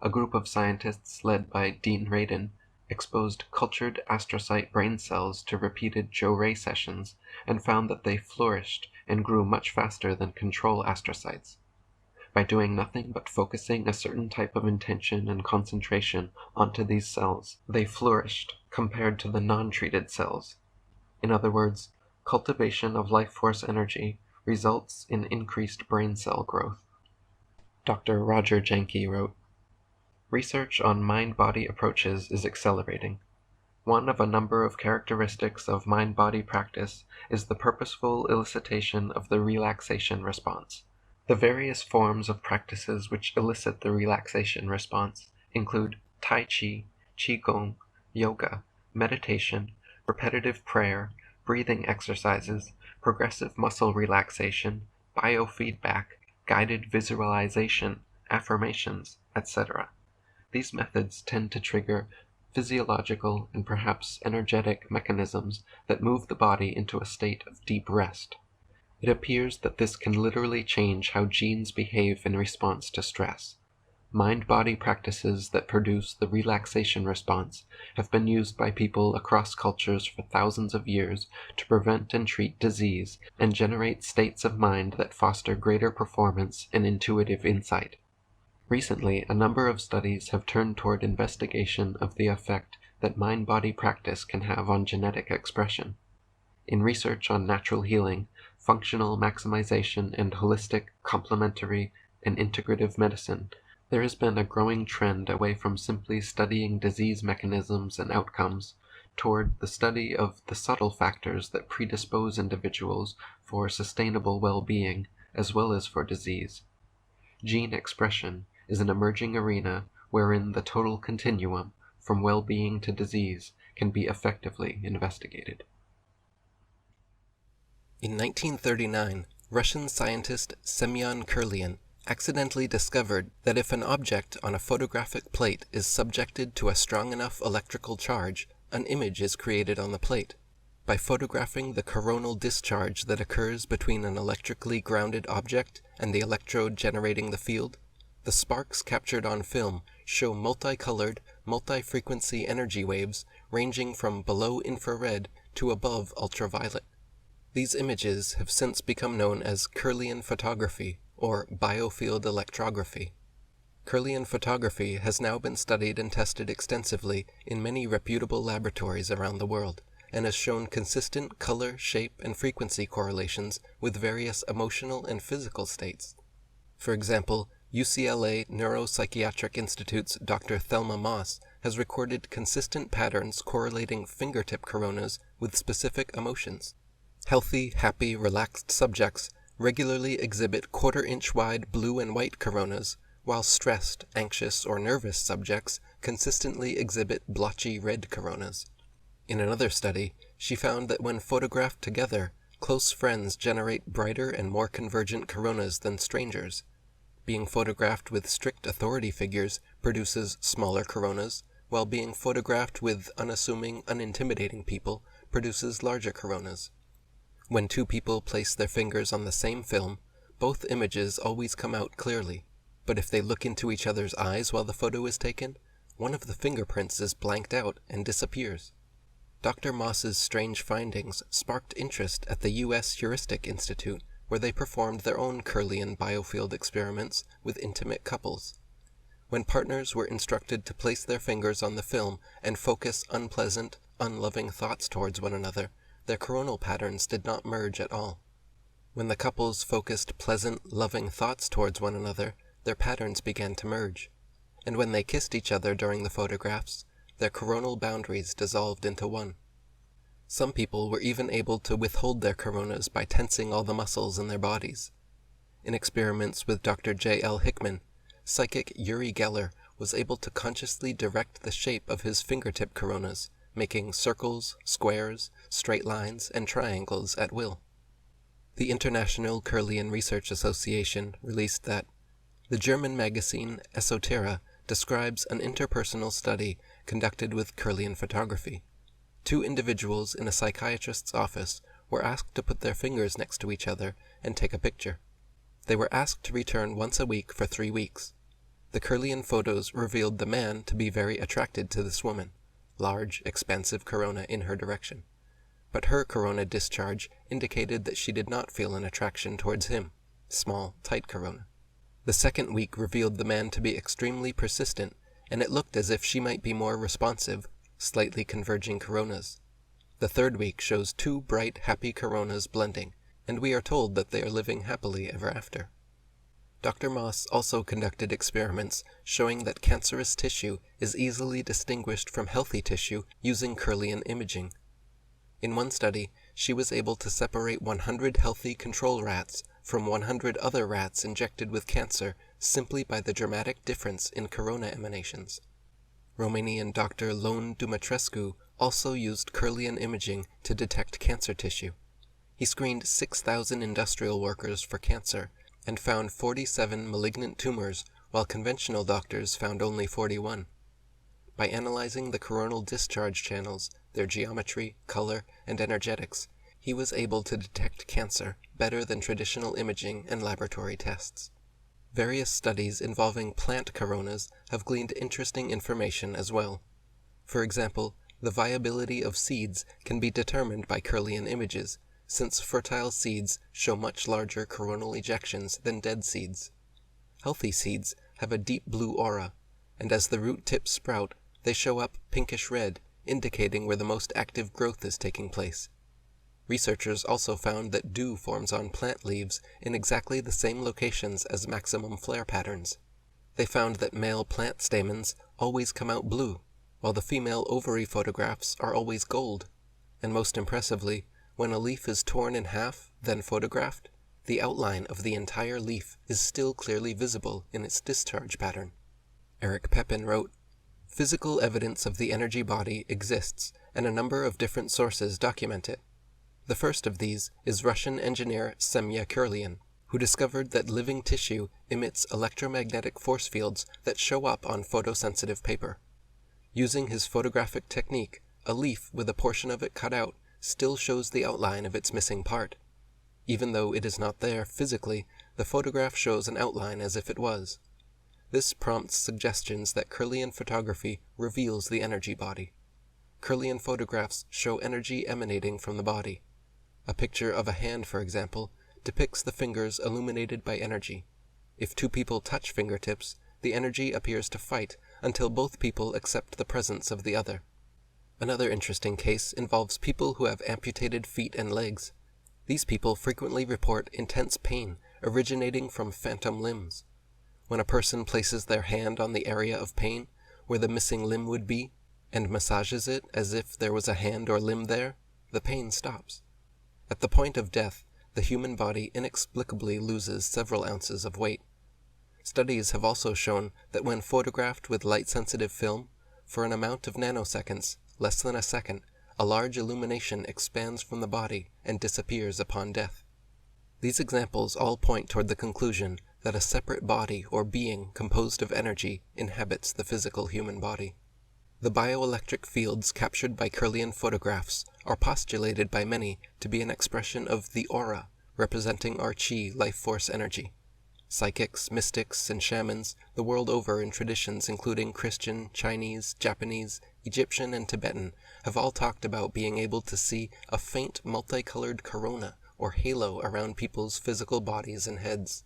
Speaker 1: A group of scientists led by Dean Radin exposed cultured astrocyte brain cells to repeated Jo-rei sessions and found that they flourished and grew much faster than control astrocytes. By doing nothing but focusing a certain type of intention and concentration onto these cells, they flourished compared to the non-treated cells. In other words, cultivation of life force energy results in increased brain cell growth. Dr. Roger Jenke wrote, "Research on mind-body approaches is accelerating. One of a number of characteristics of mind-body practice is the purposeful elicitation of the relaxation response. The various forms of practices which elicit the relaxation response include Tai Chi, Qigong, yoga, meditation, repetitive prayer, breathing exercises, progressive muscle relaxation, biofeedback, guided visualization, affirmations, etc. These methods tend to trigger physiological and perhaps energetic mechanisms that move the body into a state of deep rest. It appears that this can literally change how genes behave in response to stress. Mind-body practices that produce the relaxation response have been used by people across cultures for thousands of years to prevent and treat disease and generate states of mind that foster greater performance and intuitive insight. Recently, a number of studies have turned toward investigation of the effect that mind-body practice can have on genetic expression. In research on natural healing, functional maximization, and holistic, complementary, and integrative medicine, there has been a growing trend away from simply studying disease mechanisms and outcomes toward the study of the subtle factors that predispose individuals for sustainable well-being as well as for disease. Gene expression is an emerging arena wherein the total continuum, from well-being to disease, can be effectively investigated.
Speaker 2: In 1939, Russian scientist Semyon Kirlian accidentally discovered that if an object on a photographic plate is subjected to a strong enough electrical charge, an image is created on the plate. By photographing the coronal discharge that occurs between an electrically grounded object and the electrode generating the field, the sparks captured on film show multicolored, multi-frequency energy waves ranging from below infrared to above ultraviolet. These images have since become known as Kirlian photography or biofield electrography. Kirlian photography has now been studied and tested extensively in many reputable laboratories around the world, and has shown consistent color, shape, and frequency correlations with various emotional and physical states. For example, UCLA Neuropsychiatric Institute's Dr. Thelma Moss has recorded consistent patterns correlating fingertip coronas with specific emotions. Healthy, happy, relaxed subjects regularly exhibit quarter-inch wide blue and white coronas, while stressed, anxious, or nervous subjects consistently exhibit blotchy red coronas. In another study, she found that when photographed together, close friends generate brighter and more convergent coronas than strangers. Being photographed with strict authority figures produces smaller coronas, while being photographed with unassuming, unintimidating people produces larger coronas. When two people place their fingers on the same film, both images always come out clearly, but if they look into each other's eyes while the photo is taken, one of the fingerprints is blanked out and disappears. Dr. Moss's strange findings sparked interest at the U.S. Heuristic Institute, where they performed their own Kirlian biofield experiments with intimate couples. When partners were instructed to place their fingers on the film and focus unpleasant,
Speaker 1: unloving thoughts towards one another, their coronal patterns did not merge at all. When the couples focused pleasant, loving thoughts towards one another, their patterns began to merge. And when they kissed each other during the photographs, their coronal boundaries dissolved into one. Some people were even able to withhold their coronas by tensing all the muscles in their bodies. In experiments with Dr. J. L. Hickman, psychic Uri Geller was able to consciously direct the shape of his fingertip coronas, making circles, squares, straight lines, and triangles at will. The International Kirlian Research Association released that the German magazine Esoterra describes an interpersonal study conducted with Kirlian photography. 2 individuals in a psychiatrist's office were asked to put their fingers next to each other and take a picture. They were asked to return once a week for 3 weeks. The Kirlian photos revealed the man to be very attracted to this woman, large, expansive corona in her direction. But her corona discharge indicated that she did not feel an attraction towards him, small, tight corona. The second week revealed the man to be extremely persistent, and it looked as if she might be more responsive, slightly converging coronas. The third week shows 2 bright, happy coronas blending, and we are told that they are living happily ever after. Dr. Moss also conducted experiments showing that cancerous tissue is easily distinguished from healthy tissue using Kirlian imaging. In one study, she was able to separate 100 healthy control rats from 100 other rats injected with cancer simply by the dramatic difference in corona emanations. Romanian Dr. Lone Dumitrescu also used Kirlian imaging to detect cancer tissue. He screened 6,000 industrial workers for cancer and found 47 malignant tumors, while conventional doctors found only 41. By analyzing the coronal discharge channels, their geometry, color, and energetics, he was able to detect cancer better than traditional imaging and laboratory tests. Various studies involving plant coronas have gleaned interesting information as well. For example, the viability of seeds can be determined by Kirlian images, since fertile seeds show much larger coronal ejections than dead seeds. Healthy seeds have a deep blue aura, and as the root tips sprout, they show up pinkish red, indicating where the most active growth is taking place. Researchers also found that dew forms on plant leaves in exactly the same locations as maximum flare patterns. They found that male plant stamens always come out blue, while the female ovary photographs are always gold. And most impressively, when a leaf is torn in half, then photographed, the outline of the entire leaf is still clearly visible in its discharge pattern. Eric Pepin wrote, "Physical evidence of the energy body exists, and a number of different sources document it. The first of these is Russian engineer Semya Kirlian, who discovered that living tissue emits electromagnetic force fields that show up on photosensitive paper. Using his photographic technique, a leaf with a portion of it cut out still shows the outline of its missing part. Even though it is not there physically, the photograph shows an outline as if it was. This prompts suggestions that Kirlian photography reveals the energy body. Kirlian photographs show energy emanating from the body. A picture of a hand, for example, depicts the fingers illuminated by energy. If 2 people touch fingertips, the energy appears to fight until both people accept the presence of the other. Another interesting case involves people who have amputated feet and legs. These people frequently report intense pain originating from phantom limbs. When a person places their hand on the area of pain, where the missing limb would be, and massages it as if there was a hand or limb there, the pain stops. At the point of death, the human body inexplicably loses several ounces of weight. Studies have also shown that when photographed with light-sensitive film, for an amount of nanoseconds, less than a second, a large illumination expands from the body and disappears upon death. These examples all point toward the conclusion that a separate body or being composed of energy inhabits the physical human body. The bioelectric fields captured by Kirlian photographs are postulated by many to be an expression of the aura, representing our chi life force energy. Psychics, mystics, and shamans the world over in traditions including Christian, Chinese, Japanese, Egyptian, and Tibetan have all talked about being able to see a faint multicolored corona or halo around people's physical bodies and heads.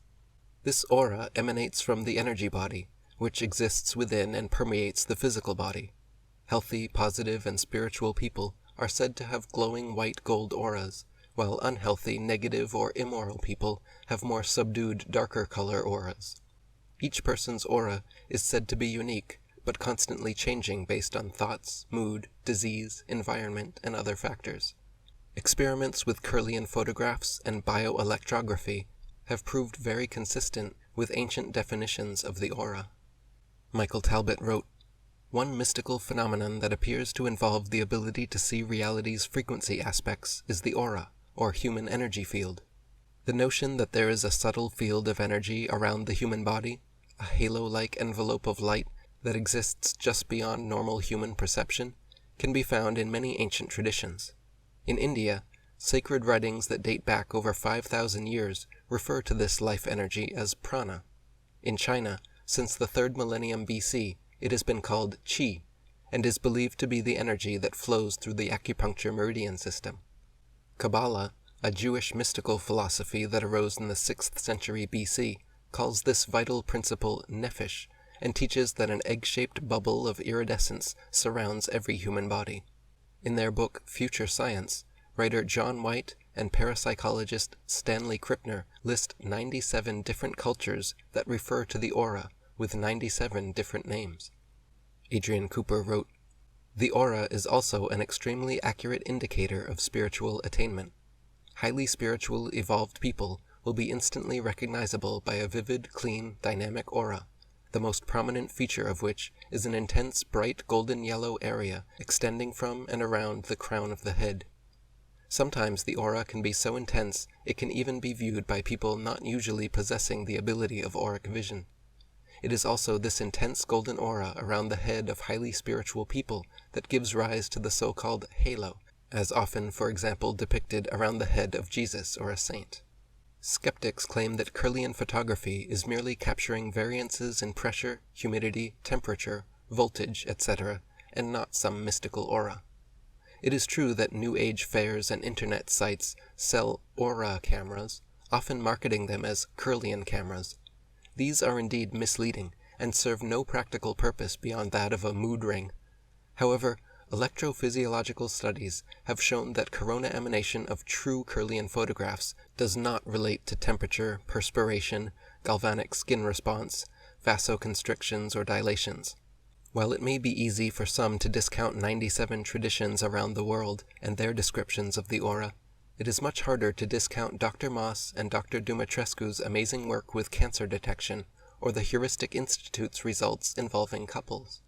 Speaker 1: This aura emanates from the energy body, which exists within and permeates the physical body. Healthy, positive, and spiritual people are said to have glowing white gold auras, while unhealthy, negative, or immoral people have more subdued, darker color auras. Each person's aura is said to be unique, but constantly changing based on thoughts, mood, disease, environment, and other factors. Experiments with Kirlian photographs and bioelectrography have proved very consistent with ancient definitions of the aura. Michael Talbot wrote, "One mystical phenomenon that appears to involve the ability to see reality's frequency aspects is the aura, or human energy field. The notion that there is a subtle field of energy around the human body, a halo-like envelope of light that exists just beyond normal human perception, can be found in many ancient traditions. In India, sacred writings that date back over 5,000 years refer to this life energy as prana. In China, since the 3rd millennium BC, it has been called qi, and is believed to be the energy that flows through the acupuncture meridian system. Kabbalah, a Jewish mystical philosophy that arose in the 6th century BC, calls this vital principle nephesh, and teaches that an egg-shaped bubble of iridescence surrounds every human body. In their book Future Science, writer John White and parapsychologist Stanley Krippner list 97 different cultures that refer to the aura, with 97 different names. Adrian Cooper wrote, "The aura is also an extremely accurate indicator of spiritual attainment. Highly spiritual, evolved people will be instantly recognizable by a vivid, clean, dynamic aura, the most prominent feature of which is an intense, bright golden yellow area extending from and around the crown of the head. Sometimes the aura can be so intense it can even be viewed by people not usually possessing the ability of auric vision. It is also this intense golden aura around the head of highly spiritual people that gives rise to the so-called halo, as often, for example, depicted around the head of Jesus or a saint." Skeptics claim that Kirlian photography is merely capturing variances in pressure, humidity, temperature, voltage, etc., and not some mystical aura. It is true that New Age fairs and internet sites sell aura cameras, often marketing them as Kirlian cameras. These are indeed misleading and serve no practical purpose beyond that of a mood ring. However, electrophysiological studies have shown that corona emanation of true Kirlian photographs does not relate to temperature, perspiration, galvanic skin response, vasoconstrictions, or dilations. While it may be easy for some to discount 97 traditions around the world and their descriptions of the aura, it is much harder to discount Dr. Moss and Dr. Dumitrescu's amazing work with cancer detection, or the Heuristic Institute's results involving couples.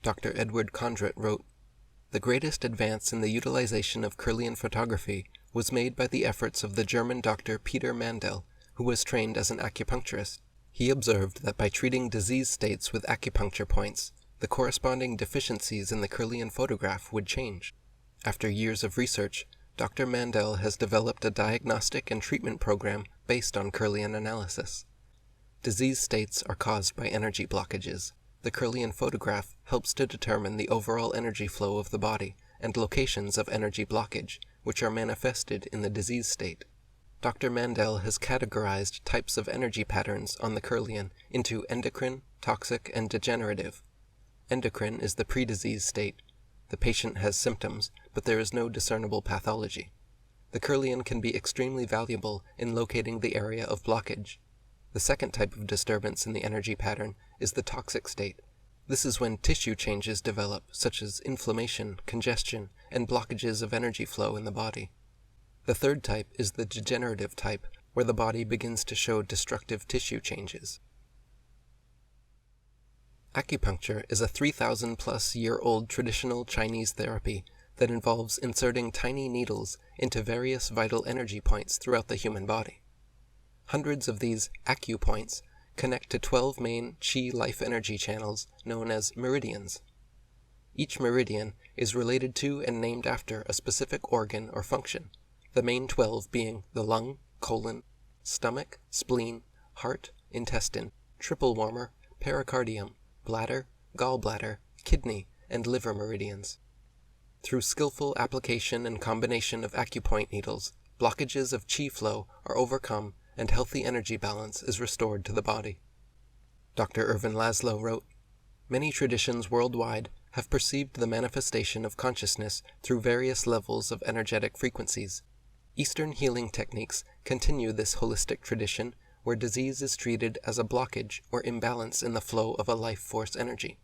Speaker 1: Dr. Edward Condrit wrote, "The greatest advance in the utilization of Kirlian photography was made by the efforts of the German Dr. Peter Mandel, who was trained as an acupuncturist. He observed that by treating disease states with acupuncture points, the corresponding deficiencies in the Kirlian photograph would change. After years of research, Dr. Mandel has developed a diagnostic and treatment program based on Kirlian analysis. Disease states are caused by energy blockages. The Kirlian photograph helps to determine the overall energy flow of the body and locations of energy blockage, which are manifested in the disease state. Dr. Mandel has categorized types of energy patterns on the Kirlian into endocrine, toxic, and degenerative. Endocrine is the pre-disease state. The patient has symptoms, but there is no discernible pathology. The Kirlian can be extremely valuable in locating the area of blockage. The second type of disturbance in the energy pattern is the toxic state. This is when tissue changes develop, such as inflammation, congestion, and blockages of energy flow in the body. The third type is the degenerative type, where the body begins to show destructive tissue changes. Acupuncture is a 3,000-plus-year-old traditional Chinese therapy that involves inserting tiny needles into various vital energy points throughout the human body. Hundreds of these acupoints connect to 12 main qi life energy channels known as meridians. Each meridian is related to and named after a specific organ or function, the main 12 being the lung, colon, stomach, spleen, heart, intestine, triple warmer, pericardium, bladder, gallbladder, kidney, and liver meridians. Through skillful application and combination of acupoint needles, blockages of qi flow are overcome and healthy energy balance is restored to the body. Dr. Irvin Laszlo wrote, "Many traditions worldwide have perceived the manifestation of consciousness through various levels of energetic frequencies. Eastern healing techniques continue this holistic tradition where disease is treated as a blockage or imbalance in the flow of a life force energy.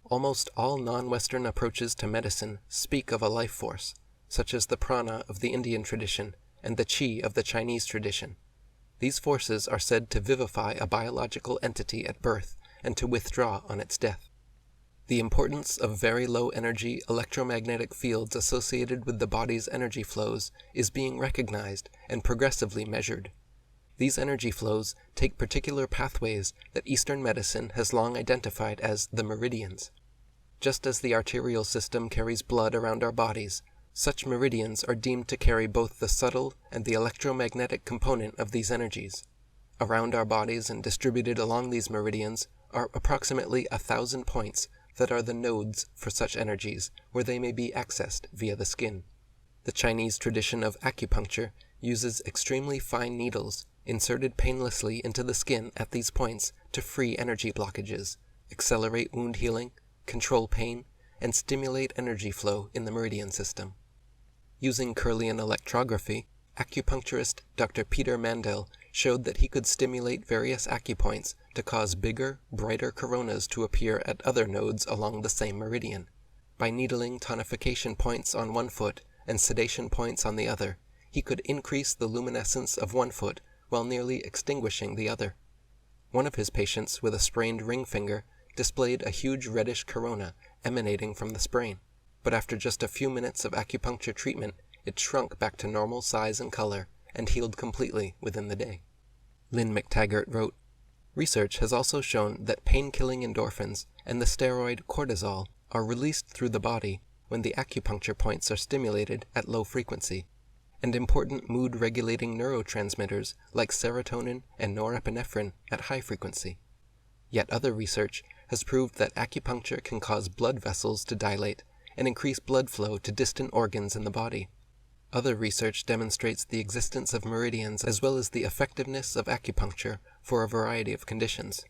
Speaker 1: Almost all non-Western approaches to medicine speak of a life force, such as the prana of the Indian tradition and the chi of the Chinese tradition. These forces are said to vivify a biological entity at birth and to withdraw on its death. The importance of very low-energy electromagnetic fields associated with the body's energy flows is being recognized and progressively measured. These energy flows take particular pathways that Eastern medicine has long identified as the meridians. Just as the arterial system carries blood around our bodies, such meridians are deemed to carry both the subtle and the electromagnetic component of these energies. Around our bodies and distributed along these meridians are approximately 1,000 points that are the nodes for such energies, where they may be accessed via the skin. The Chinese tradition of acupuncture uses extremely fine needles inserted painlessly into the skin at these points to free energy blockages, accelerate wound healing, control pain, and stimulate energy flow in the meridian system. Using Kirlian electrography, acupuncturist Dr. Peter Mandel showed that he could stimulate various acupoints to cause bigger, brighter coronas to appear at other nodes along the same meridian. By needling tonification points on one foot and sedation points on the other, he could increase the luminescence of one foot while nearly extinguishing the other. One of his patients with a sprained ring finger displayed a huge reddish corona emanating from the sprain, but after just a few minutes of acupuncture treatment, it shrunk back to normal size and color and healed completely within the day. Lynn McTaggart wrote, "Research has also shown that pain-killing endorphins and the steroid cortisol are released through the body when the acupuncture points are stimulated at low frequency, and important mood-regulating neurotransmitters like serotonin and norepinephrine at high frequency. Yet other research has proved that acupuncture can cause blood vessels to dilate and increase blood flow to distant organs in the body. Other research demonstrates the existence of meridians as well as the effectiveness of acupuncture for a variety of conditions.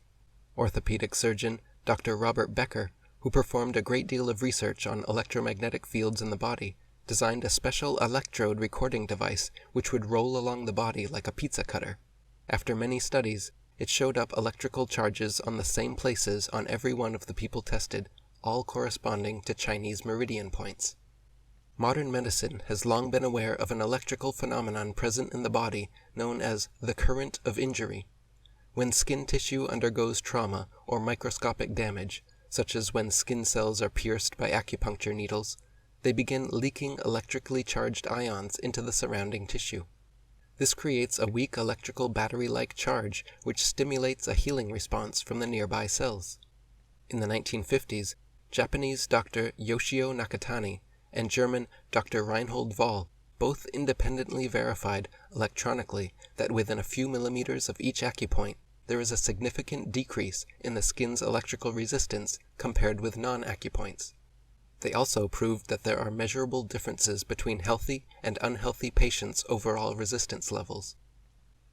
Speaker 1: Orthopedic surgeon Dr. Robert Becker, who performed a great deal of research on electromagnetic fields in the body, designed a special electrode recording device which would roll along the body like a pizza cutter. After many studies, it showed up electrical charges on the same places on every one of the people tested, all corresponding to Chinese meridian points. Modern medicine has long been aware of an electrical phenomenon present in the body known as the current of injury. When skin tissue undergoes trauma or microscopic damage, such as when skin cells are pierced by acupuncture needles, they begin leaking electrically charged ions into the surrounding tissue. This creates a weak electrical battery-like charge which stimulates a healing response from the nearby cells. In the 1950s, Japanese Dr. Yoshio Nakatani and German Dr. Reinhold Voll both independently verified electronically that within a few millimeters of each acupoint, there is a significant decrease in the skin's electrical resistance compared with non-acupoints. They also proved that there are measurable differences between healthy and unhealthy patients' overall resistance levels.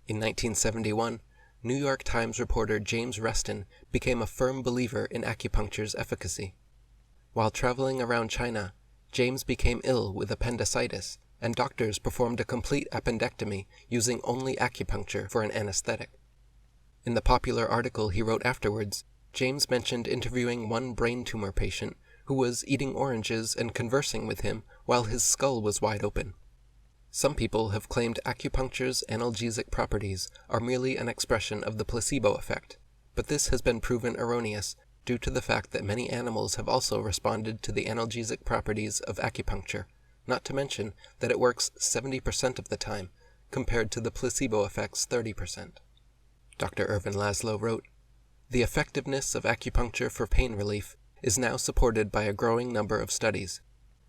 Speaker 1: In 1971, New York Times reporter James Reston became a firm believer in acupuncture's efficacy. While traveling around China, James became ill with appendicitis, and doctors performed a complete appendectomy using only acupuncture for an anesthetic. In the popular article he wrote afterwards, James mentioned interviewing one brain tumor patient who was eating oranges and conversing with him while his skull was wide open. Some people have claimed acupuncture's analgesic properties are merely an expression of the placebo effect, but this has been proven erroneous due to the fact that many animals have also responded to the analgesic properties of acupuncture, not to mention that it works 70% of the time, compared to the placebo effect's 30%. Dr. Irvin Laszlo wrote, "The effectiveness of acupuncture for pain relief is now supported by a growing number of studies.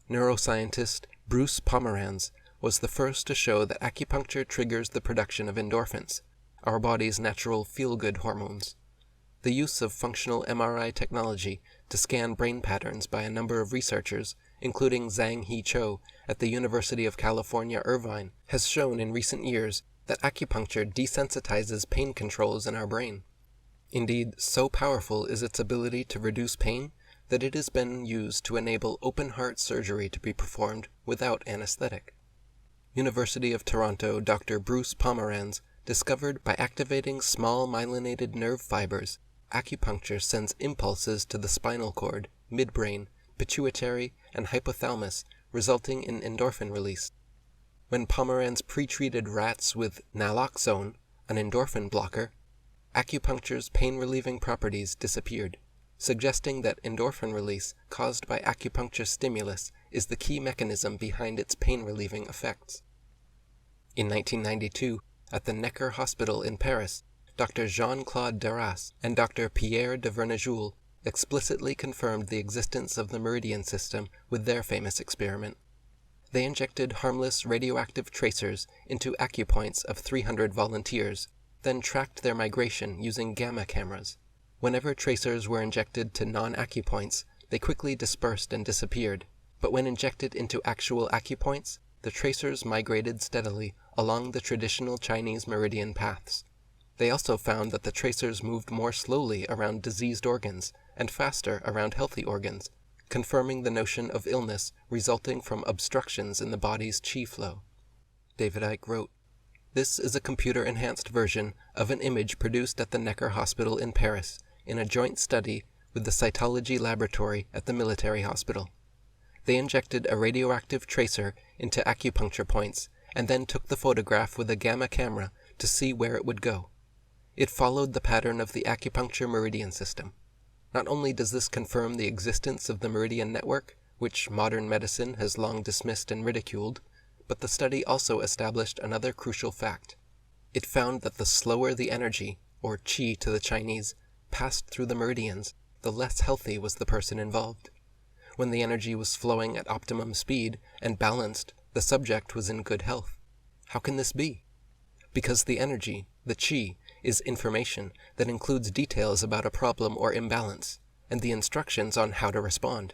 Speaker 1: Neuroscientist Bruce Pomeranz was the first to show that acupuncture triggers the production of endorphins, our body's natural feel-good hormones. The use of functional MRI technology to scan brain patterns by a number of researchers, including Zhang He Cho at the University of California, Irvine, has shown in recent years that acupuncture desensitizes pain controls in our brain. Indeed, so powerful is its ability to reduce pain that it has been used to enable open-heart surgery to be performed without anesthetic. University of Toronto Dr. Bruce Pomeranz discovered by activating small myelinated nerve fibers, acupuncture sends impulses to the spinal cord, midbrain, pituitary, and hypothalamus, resulting in endorphin release. When Pomeranz pre-treated rats with naloxone, an endorphin blocker, acupuncture's pain-relieving properties disappeared, suggesting that endorphin release caused by acupuncture stimulus is the key mechanism behind its pain-relieving effects. In 1992, at the Necker Hospital in Paris, Dr. Jean-Claude Darras and Dr. Pierre de Vernajoul explicitly confirmed the existence of the meridian system with their famous experiment. They injected harmless radioactive tracers into acupoints of 300 volunteers, then tracked their migration using gamma cameras. Whenever tracers were injected to non-acupoints, they quickly dispersed and disappeared, but when injected into actual acupoints, the tracers migrated steadily along the traditional Chinese meridian paths. They also found that the tracers moved more slowly around diseased organs and faster around healthy organs, confirming the notion of illness resulting from obstructions in the body's qi flow. David Icke wrote, "This is a computer-enhanced version of an image produced at the Necker Hospital in Paris in a joint study with the cytology laboratory at the military hospital. They injected a radioactive tracer into acupuncture points and then took the photograph with a gamma camera to see where it would go. It followed the pattern of the acupuncture meridian system. Not only does this confirm the existence of the meridian network, which modern medicine has long dismissed and ridiculed, but the study also established another crucial fact. It found that the slower the energy, or qi to the Chinese, passed through the meridians, the less healthy was the person involved. When the energy was flowing at optimum speed and balanced, the subject was in good health. How can this be? Because the energy, the qi, is information that includes details about a problem or imbalance, and the instructions on how to respond.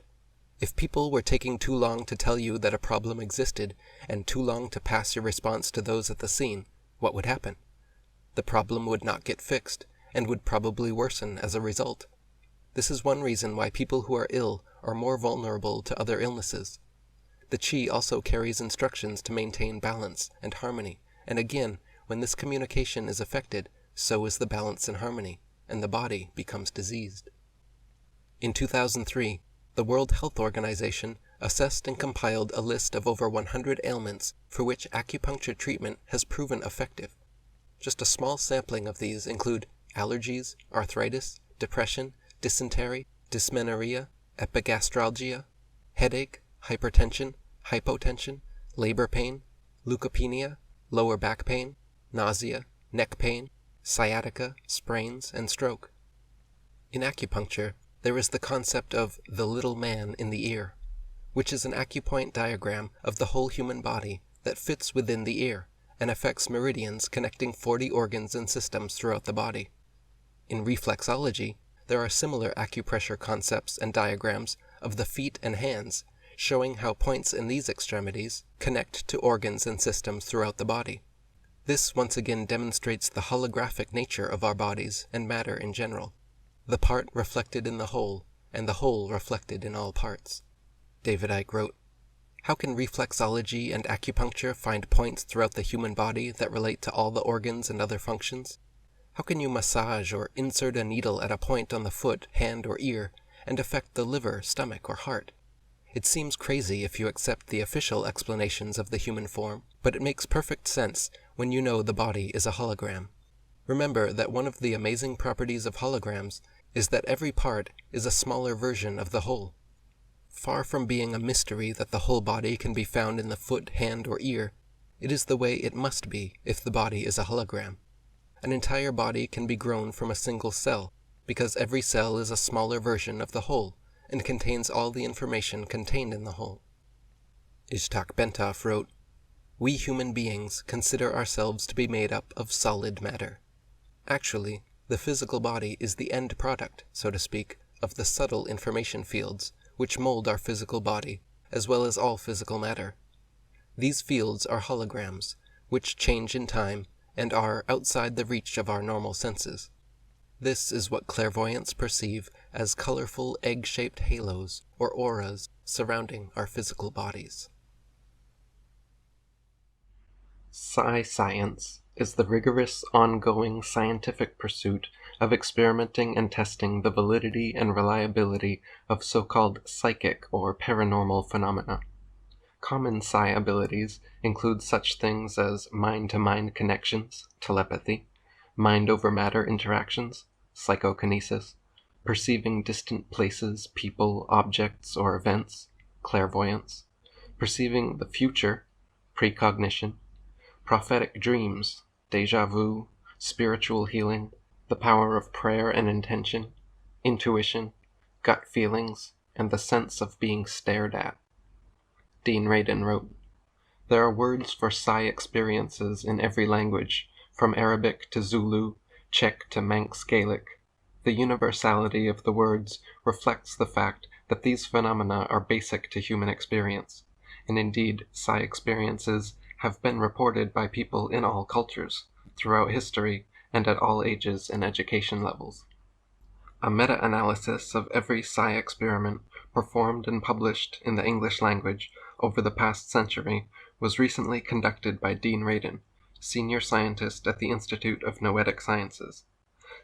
Speaker 1: If people were taking too long to tell you that a problem existed, and too long to pass your response to those at the scene, what would happen? The problem would not get fixed, and would probably worsen as a result. This is one reason why people who are ill are more vulnerable to other illnesses. The qi also carries instructions to maintain balance and harmony, and again, when this communication is affected, so is the balance and harmony, and the body becomes diseased. In 2003, the World Health Organization assessed and compiled a list of over 100 ailments for which acupuncture treatment has proven effective. Just a small sampling of these include allergies, arthritis, depression, dysentery, dysmenorrhea, epigastralgia, headache, hypertension, hypotension, labor pain, leukopenia, lower back pain, nausea, neck pain, sciatica, sprains, and stroke. In acupuncture, there is the concept of the little man in the ear, which is an acupoint diagram of the whole human body that fits within the ear and affects meridians connecting 40 organs and systems throughout the body. In reflexology, there are similar acupressure concepts and diagrams of the feet and hands, showing how points in these extremities connect to organs and systems throughout the body. This once again demonstrates the holographic nature of our bodies and matter in general, the part reflected in the whole, and the whole reflected in all parts. David Icke wrote, "How can reflexology and acupuncture find points throughout the human body that relate to all the organs and other functions? How can you massage or insert a needle at a point on the foot, hand, or ear, and affect the liver, stomach, or heart? It seems crazy if you accept the official explanations of the human form, but it makes perfect sense when you know the body is a hologram. Remember that one of the amazing properties of holograms is that every part is a smaller version of the whole. Far from being a mystery that the whole body can be found in the foot, hand, or ear, it is the way it must be if the body is a hologram. An entire body can be grown from a single cell, because every cell is a smaller version of the whole, and contains all the information contained in the whole." Ishtak Bentov wrote, "We human beings consider ourselves to be made up of solid matter. Actually, the physical body is the end product, so to speak, of the subtle information fields, which mold our physical body, as well as all physical matter. These fields are holograms, which change in time, and are outside the reach of our normal senses. This is what clairvoyants perceive as colorful egg-shaped halos or auras surrounding our physical bodies.
Speaker 2: Psi Science is the rigorous, ongoing scientific pursuit of experimenting and testing the validity and reliability of so-called psychic or paranormal phenomena. Common psi abilities include such things as mind-to-mind connections, telepathy, mind-over-matter interactions, psychokinesis, perceiving distant places, people, objects, or events, clairvoyance, perceiving the future, precognition, prophetic dreams, déjà vu, spiritual healing, the power of prayer and intention, intuition, gut feelings, and the sense of being stared at. Dean Radin wrote, "There are words for psi experiences in every language, from Arabic to Zulu, Czech to Manx Gaelic. The universality of the words reflects the fact that these phenomena are basic to human experience, and indeed psi experiences have been reported by people in all cultures, throughout history, and at all ages and education levels." A meta-analysis of every psi experiment performed and published in the English language over the past century was recently conducted by Dean Radin, senior scientist at the Institute of Noetic Sciences.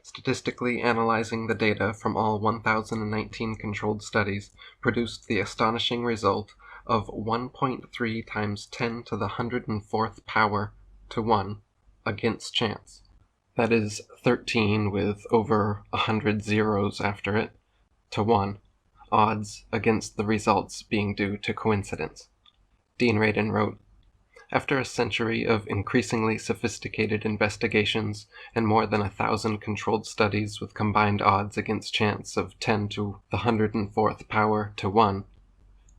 Speaker 2: Statistically analyzing the data from all 1,019 controlled studies produced the astonishing result of 1.3 times 10 to the 104th power to 1 against chance. That is 13 with over 100 zeros after it, to 1, odds against the results being due to coincidence. Dean Radin wrote, "After a century of increasingly sophisticated investigations and more than 1,000 controlled studies with combined odds against chance of 10 to the 104th power to 1,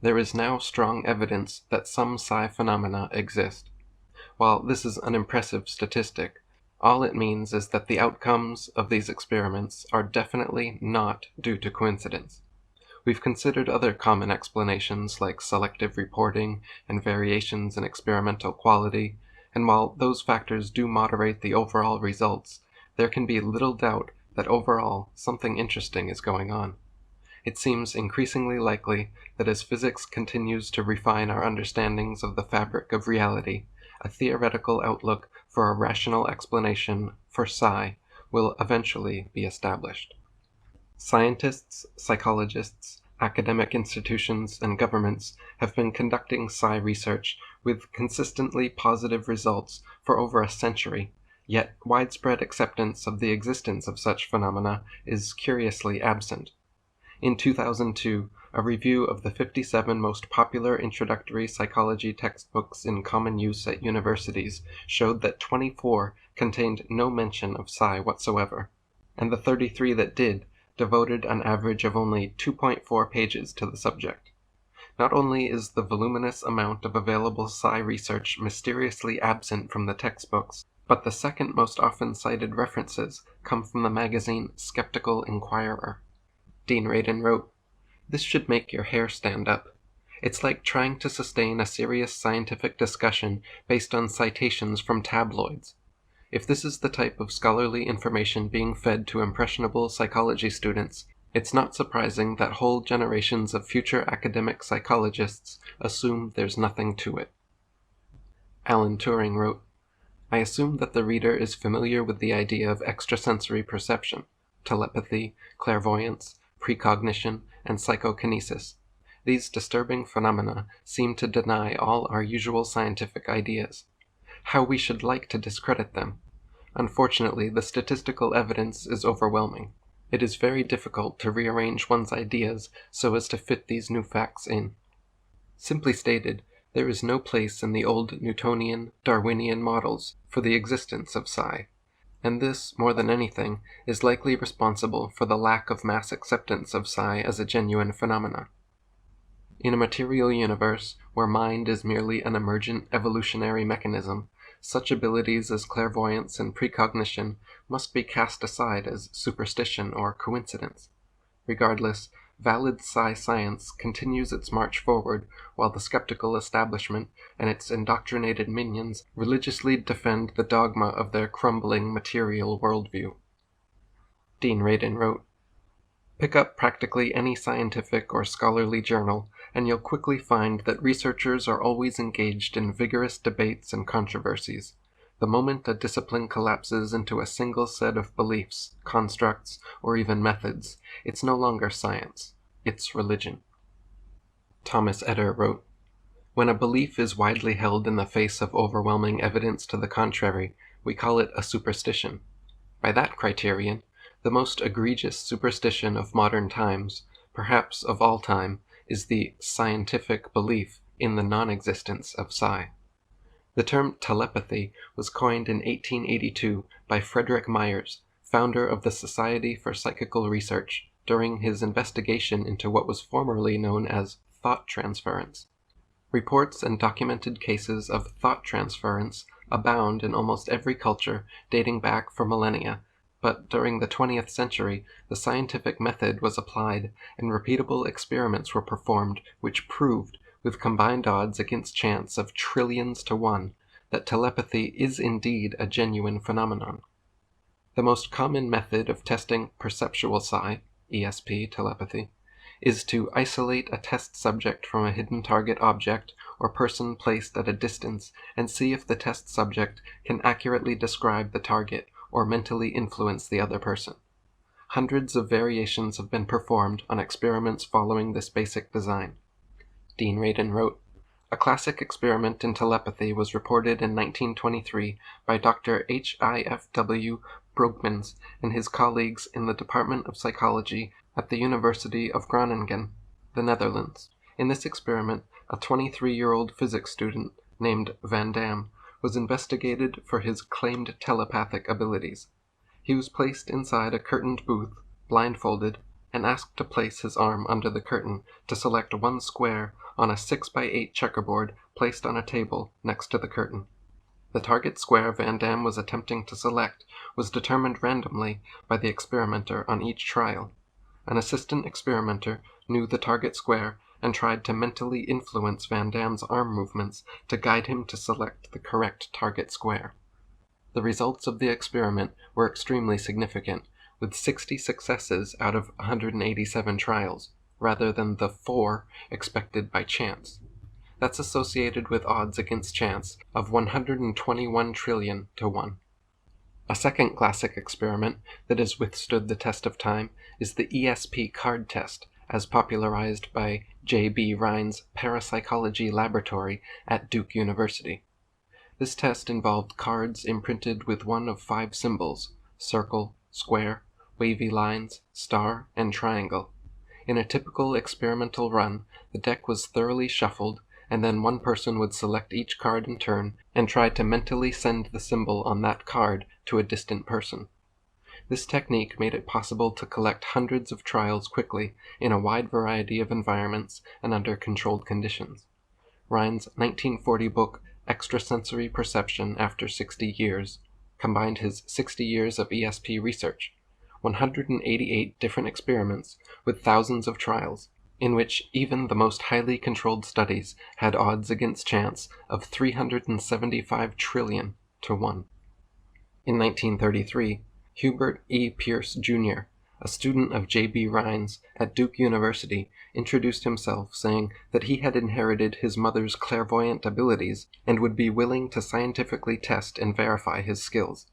Speaker 2: there is now strong evidence that some psi phenomena exist. While this is an impressive statistic, all it means is that the outcomes of these experiments are definitely not due to coincidence. We've considered other common explanations like selective reporting and variations in experimental quality, and while those factors do moderate the overall results, there can be little doubt that overall something interesting is going on. It seems increasingly likely that as physics continues to refine our understandings of the fabric of reality, a theoretical outlook for a rational explanation for psi will eventually be established." Scientists, psychologists, academic institutions, and governments have been conducting psi research with consistently positive results for over a century, yet widespread acceptance of the existence of such phenomena is curiously absent. In 2002, a review of the 57 most popular introductory psychology textbooks in common use at universities showed that 24 contained no mention of psi whatsoever, and the 33 that did devoted an average of only 2.4 pages to the subject. Not only is the voluminous amount of available psi research mysteriously absent from the textbooks, but the second most often cited references come from the magazine Skeptical Inquirer. Dean Radin wrote, "This should make your hair stand up. It's like trying to sustain a serious scientific discussion based on citations from tabloids. If this is the type of scholarly information being fed to impressionable psychology students, it's not surprising that whole generations of future academic psychologists assume there's nothing to it." Alan Turing wrote, "I assume that the reader is familiar with the idea of extrasensory perception, telepathy, clairvoyance, precognition, and psychokinesis. These disturbing phenomena seem to deny all our usual scientific ideas. How we should like to discredit them. Unfortunately, the statistical evidence is overwhelming. It is very difficult to rearrange one's ideas so as to fit these new facts in. Simply stated, there is no place in the old Newtonian, Darwinian models for the existence of psi, and this, more than anything, is likely responsible for the lack of mass acceptance of psi as a genuine phenomena. In a material universe, where mind is merely an emergent evolutionary mechanism, such abilities as clairvoyance and precognition must be cast aside as superstition or coincidence. Regardless, valid psi science continues its march forward while the skeptical establishment and its indoctrinated minions religiously defend the dogma of their crumbling material worldview." Dean Radin wrote,
Speaker 1: Pick up practically any scientific or scholarly journal, and you'll quickly find that researchers are always engaged in vigorous debates and controversies. The moment a discipline collapses into a single set of beliefs, constructs, or even methods, it's no longer science, it's religion. Thomas Eder wrote, "When a belief is widely held in the face of overwhelming evidence to the contrary, we call it a superstition. By that criterion, the most egregious superstition of modern times, perhaps of all time, is the scientific belief in the non-existence of psi." The term telepathy was coined in 1882 by Frederick Myers, founder of the Society for Psychical Research, during his investigation into what was formerly known as thought transference. Reports and documented cases of thought transference abound in almost every culture dating back for millennia, but during the 20th century the scientific method was applied and repeatable experiments were performed which proved, with combined odds against chance of trillions to one, that telepathy is indeed a genuine phenomenon. The most common method of testing perceptual psi, ESP telepathy, is to isolate a test subject from a hidden target object or person placed at a distance and see if the test subject can accurately describe the target or mentally influence the other person. Hundreds of variations have been performed on experiments following this basic design. Dean Radin wrote, "A classic experiment in telepathy was reported in 1923 by Dr. H.I.F.W. Brugmans and his colleagues in the Department of Psychology at the University of Groningen, the Netherlands. In this experiment, a 23-year-old physics student named Van Dam was investigated for his claimed telepathic abilities. He was placed inside a curtained booth, blindfolded, and asked to place his arm under the curtain to select one square on a 6x8 checkerboard placed on a table next to the curtain. The target square Van Dam was attempting to select was determined randomly by the experimenter on each trial. An assistant experimenter knew the target square and tried to mentally influence Van Dam's arm movements to guide him to select the correct target square. The results of the experiment were extremely significant, with 60 successes out of 187 trials, rather than the 4 expected by chance. That's associated with odds against chance of 121 trillion to 1. A second classic experiment that has withstood the test of time is the ESP card test, as popularized by J.B. Rhine's Parapsychology Laboratory at Duke University. This test involved cards imprinted with one of 5 symbols: circle, square, wavy lines, star, and triangle. In a typical experimental run, the deck was thoroughly shuffled, and then one person would select each card in turn and try to mentally send the symbol on that card to a distant person. This technique made it possible to collect hundreds of trials quickly in a wide variety of environments and under controlled conditions. Rhine's 1940 book Extrasensory Perception After 60 Years combined his 60 years of ESP research, 188 different experiments with thousands of trials, in which even the most highly controlled studies had odds against chance of 375 trillion to 1. In 1933, Hubert E. Pierce, Jr., a student of J.B. Rhine's at Duke University, introduced himself, saying that he had inherited his mother's clairvoyant abilities and would be willing to scientifically test and verify his skills.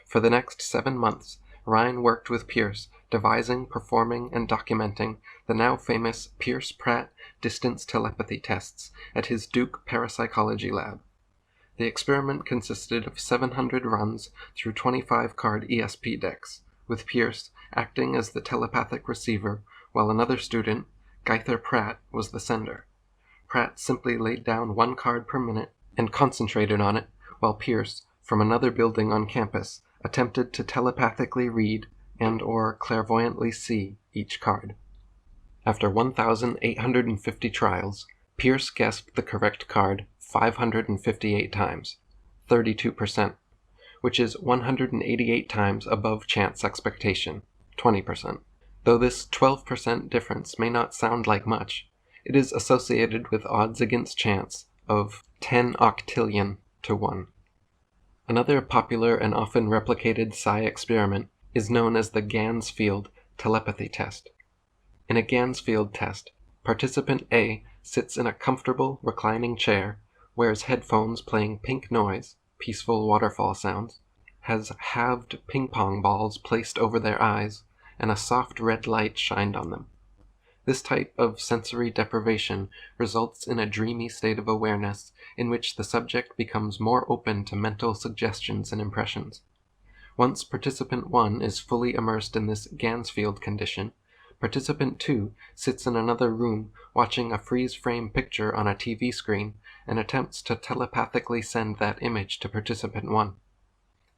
Speaker 1: For the next 7 months, Rhine worked with Pierce, devising, performing, and documenting the now famous Pierce-Pratt distance telepathy tests at his Duke Parapsychology Lab. The experiment consisted of 700 runs through 25-card ESP decks, with Pierce acting as the telepathic receiver, while another student, Gaither Pratt, was the sender. Pratt simply laid down 1 card per minute and concentrated on it, while Pierce, from another building on campus, attempted to telepathically read and/or clairvoyantly see each card. After 1,850 trials, Pierce guessed the correct card 558 times, 32%, which is 188 times above chance expectation, 20%. Though this 12% difference may not sound like much, it is associated with odds against chance of 10 octillion to 1. Another popular and often replicated psi experiment is known as the Gans field telepathy test. In a Ganzfield test, participant A sits in a comfortable, reclining chair, wears headphones playing pink noise, peaceful waterfall sounds, has halved ping-pong balls placed over their eyes, and a soft red light shined on them. This type of sensory deprivation results in a dreamy state of awareness in which the subject becomes more open to mental suggestions and impressions. Once participant 1 is fully immersed in this Ganzfield condition, participant 2 sits in another room watching a freeze-frame picture on a TV screen and attempts to telepathically send that image to participant 1.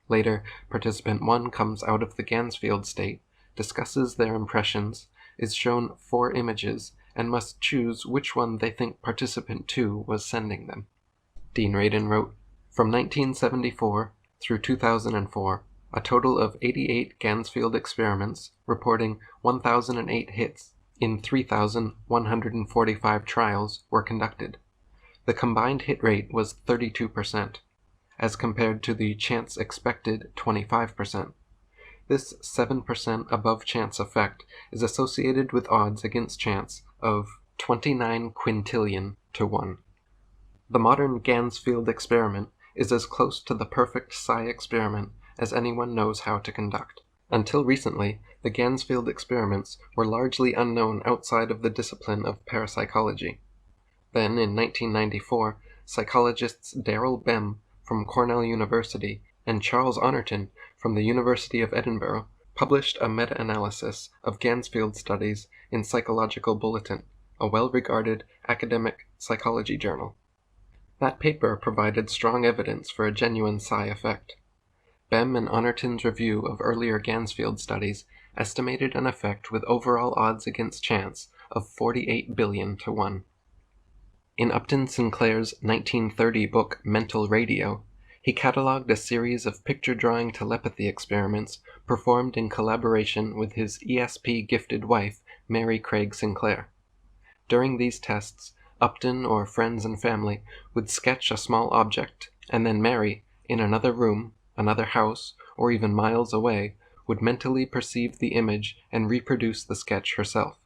Speaker 1: Later, participant 1 comes out of the Ganzfield state, discusses their impressions, is shown 4 images, and must choose which one they think participant 2 was sending them. Dean Radin wrote, from 1974 through 2004, a total of 88 Ganzfield experiments reporting 1,008 hits in 3,145 trials were conducted. The combined hit rate was 32%, as compared to the chance expected 25%. This 7% above chance effect is associated with odds against chance of 29 quintillion to 1. The modern Ganzfield experiment is as close to the perfect Psi experiment as anyone knows how to conduct. Until recently, the Ganzfield experiments were largely unknown outside of the discipline of parapsychology. Then, in 1994, psychologists Daryl Bem from Cornell University and Charles Honorton from the University of Edinburgh published a meta-analysis of Ganzfield studies in Psychological Bulletin, a well-regarded academic psychology journal. That paper provided strong evidence for a genuine Psi effect. Bem and Honorton's review of earlier Ganzfield studies estimated an effect with overall odds against chance of 48 billion to 1. In Upton Sinclair's 1930 book Mental Radio, he catalogued a series of picture-drawing telepathy experiments performed in collaboration with his ESP-gifted wife, Mary Craig Sinclair. During these tests, Upton or friends and family would sketch a small object, and then Mary, in another room, another house, or even miles away, would mentally perceive the image and reproduce the sketch herself.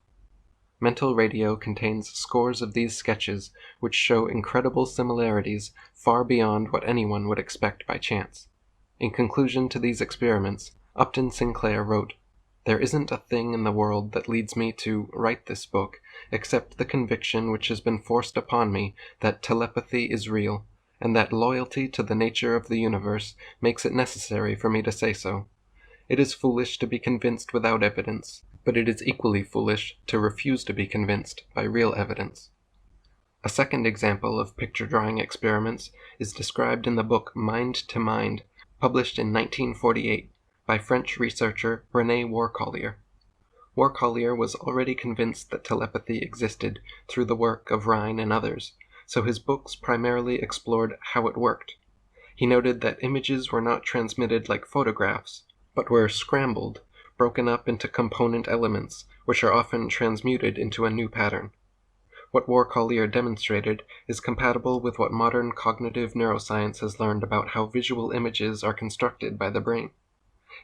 Speaker 1: Mental Radio contains scores of these sketches which show incredible similarities far beyond what anyone would expect by chance. In conclusion to these experiments, Upton Sinclair wrote, "There isn't a thing in the world that leads me to write this book except the conviction which has been forced upon me that telepathy is real, and that loyalty to the nature of the universe makes it necessary for me to say so. It is foolish to be convinced without evidence, but it is equally foolish to refuse to be convinced by real evidence." A second example of picture-drawing experiments is described in the book Mind to Mind, published in 1948 by French researcher René Warcollier. Warcollier was already convinced that telepathy existed through the work of Rhine and others, so his books primarily explored how it worked. He noted that images were not transmitted like photographs, but were scrambled, broken up into component elements, which are often transmuted into a new pattern. What Warcollier demonstrated is compatible with what modern cognitive neuroscience has learned about how visual images are constructed by the brain.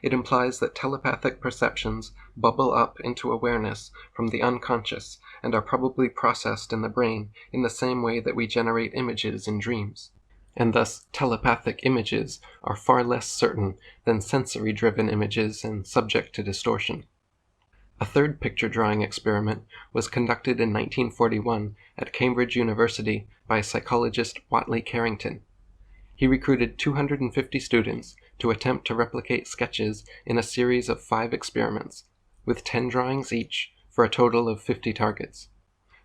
Speaker 1: It implies that telepathic perceptions bubble up into awareness from the unconscious and are probably processed in the brain in the same way that we generate images in dreams. And thus telepathic images are far less certain than sensory-driven images and subject to distortion. A third picture-drawing experiment was conducted in 1941 at Cambridge University by psychologist Watley Carrington. He recruited 250 students to attempt to replicate sketches in a series of 5 experiments, with 10 drawings each for a total of 50 targets.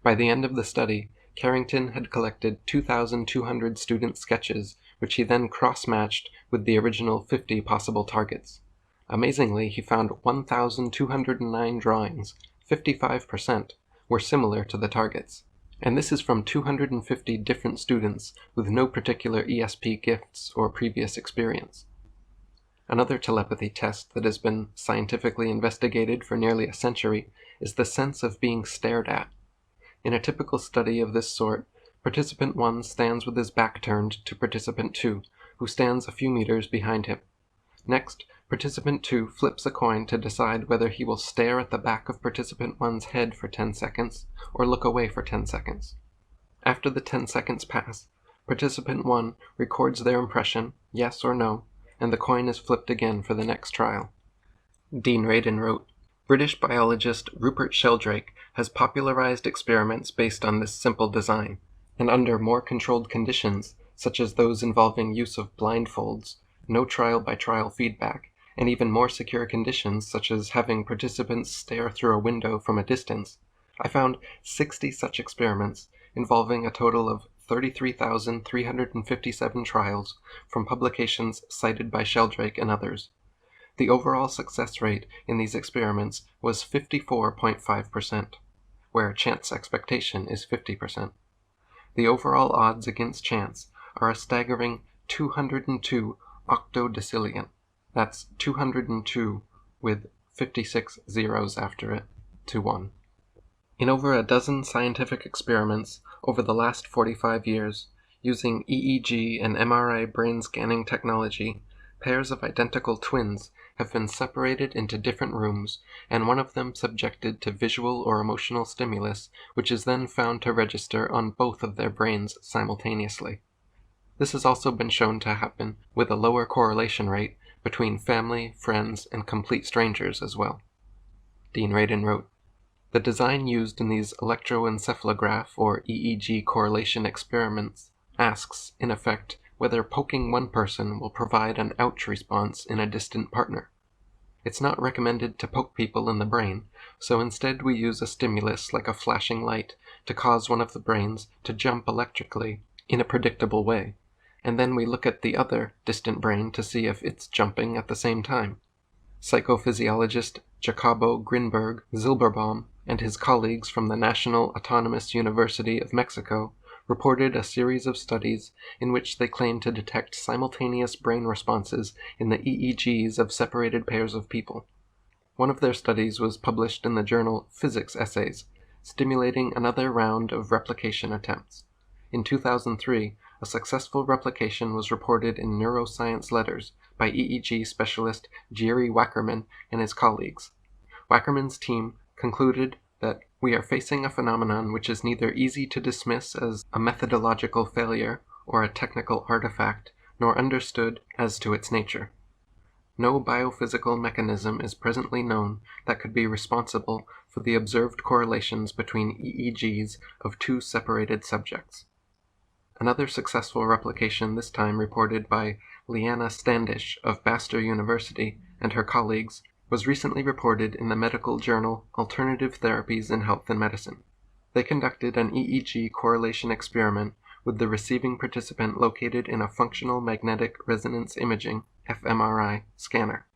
Speaker 1: By the end of the study, Carrington had collected 2,200 student sketches, which he then cross-matched with the original 50 possible targets. Amazingly, he found 1,209 drawings, 55%, were similar to the targets. And this is from 250 different students with no particular ESP gifts or previous experience. Another telepathy test that has been scientifically investigated for nearly a century is the sense of being stared at. In a typical study of this sort, participant 1 stands with his back turned to participant 2, who stands a few meters behind him. Next, Participant 2 flips a coin to decide whether he will stare at the back of Participant 1's head for 10 seconds or look away for 10 seconds. After the 10 seconds pass, Participant 1 records their impression, yes or no, and the coin is flipped again for the next trial. Dean Radin wrote, British biologist Rupert Sheldrake has popularized experiments based on this simple design, and under more controlled conditions, such as those involving use of blindfolds, no trial-by-trial feedback, and even more secure conditions such as having participants stare through a window from a distance, I found 60 such experiments involving a total of 33,357 trials from publications cited by Sheldrake and others. The overall success rate in these experiments was 54.5%, where chance expectation is 50%. The overall odds against chance are a staggering 202 octodecillion. That's 202 with 56 zeros after it, to 1. In over a dozen scientific experiments over the last 45 years, using EEG and MRI brain scanning technology, pairs of identical twins have been separated into different rooms, and one of them subjected to visual or emotional stimulus, which is then found to register on both of their brains simultaneously. This has also been shown to happen with a lower correlation rate between family, friends, and complete strangers as well. Dean Radin wrote, The design used in these electroencephalograph or EEG correlation experiments asks, in effect, whether poking one person will provide an ouch response in a distant partner. It's not recommended to poke people in the brain, so instead we use a stimulus like a flashing light to cause one of the brains to jump electrically in a predictable way, and then we look at the other distant brain to see if it's jumping at the same time. Psychophysiologist Jacobo Grinberg Zilberbaum and his colleagues from the National Autonomous University of Mexico reported a series of studies in which they claimed to detect simultaneous brain responses in the EEGs of separated pairs of people. One of their studies was published in the journal Physics Essays, stimulating another round of replication attempts. In 2003, a successful replication was reported in Neuroscience Letters by EEG specialist Jerry Wackerman and his colleagues. Wackerman's team concluded that we are facing a phenomenon which is neither easy to dismiss as a methodological failure or a technical artifact, nor understood as to its nature. No biophysical mechanism is presently known that could be responsible for the observed correlations between EEGs of two separated subjects. Another successful replication, this time reported by Liana Standish of Bastyr University and her colleagues, was recently reported in the medical journal Alternative Therapies in Health and Medicine. They conducted an EEG correlation experiment with the receiving participant located in a functional magnetic resonance imaging fMRI scanner.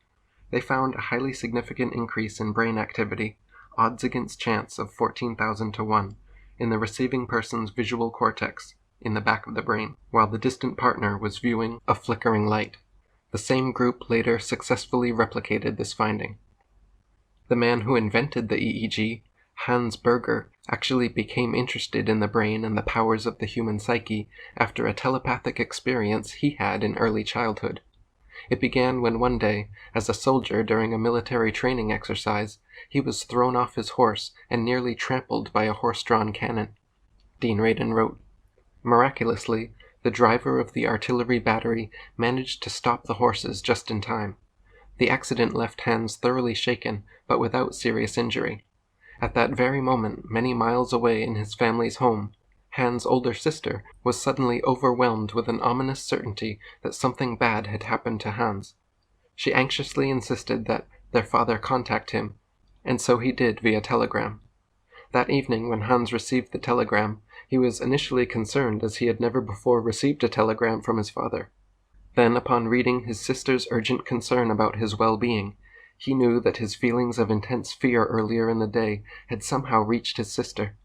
Speaker 1: They found a highly significant increase in brain activity, odds against chance of 14,000 to 1, in the receiving person's visual cortex in the back of the brain, while the distant partner was viewing a flickering light. The same group later successfully replicated this finding. The man who invented the EEG, Hans Berger, actually became interested in the brain and the powers of the human psyche after a telepathic experience he had in early childhood. It began when one day, as a soldier during a military training exercise, he was thrown off his horse and nearly trampled by a horse-drawn cannon. Dean Radin wrote, Miraculously, the driver of the artillery battery managed to stop the horses just in time. The accident left Hans thoroughly shaken, but without serious injury. At that very moment, many miles away in his family's home, Hans' older sister was suddenly overwhelmed with an ominous certainty that something bad had happened to Hans. She anxiously insisted that their father contact him, and so he did via telegram. That evening, when Hans received the telegram, he was initially concerned as he had never before received a telegram from his father. Then, upon reading his sister's urgent concern about his well-being, he knew that his feelings of intense fear earlier in the day had somehow reached his sister.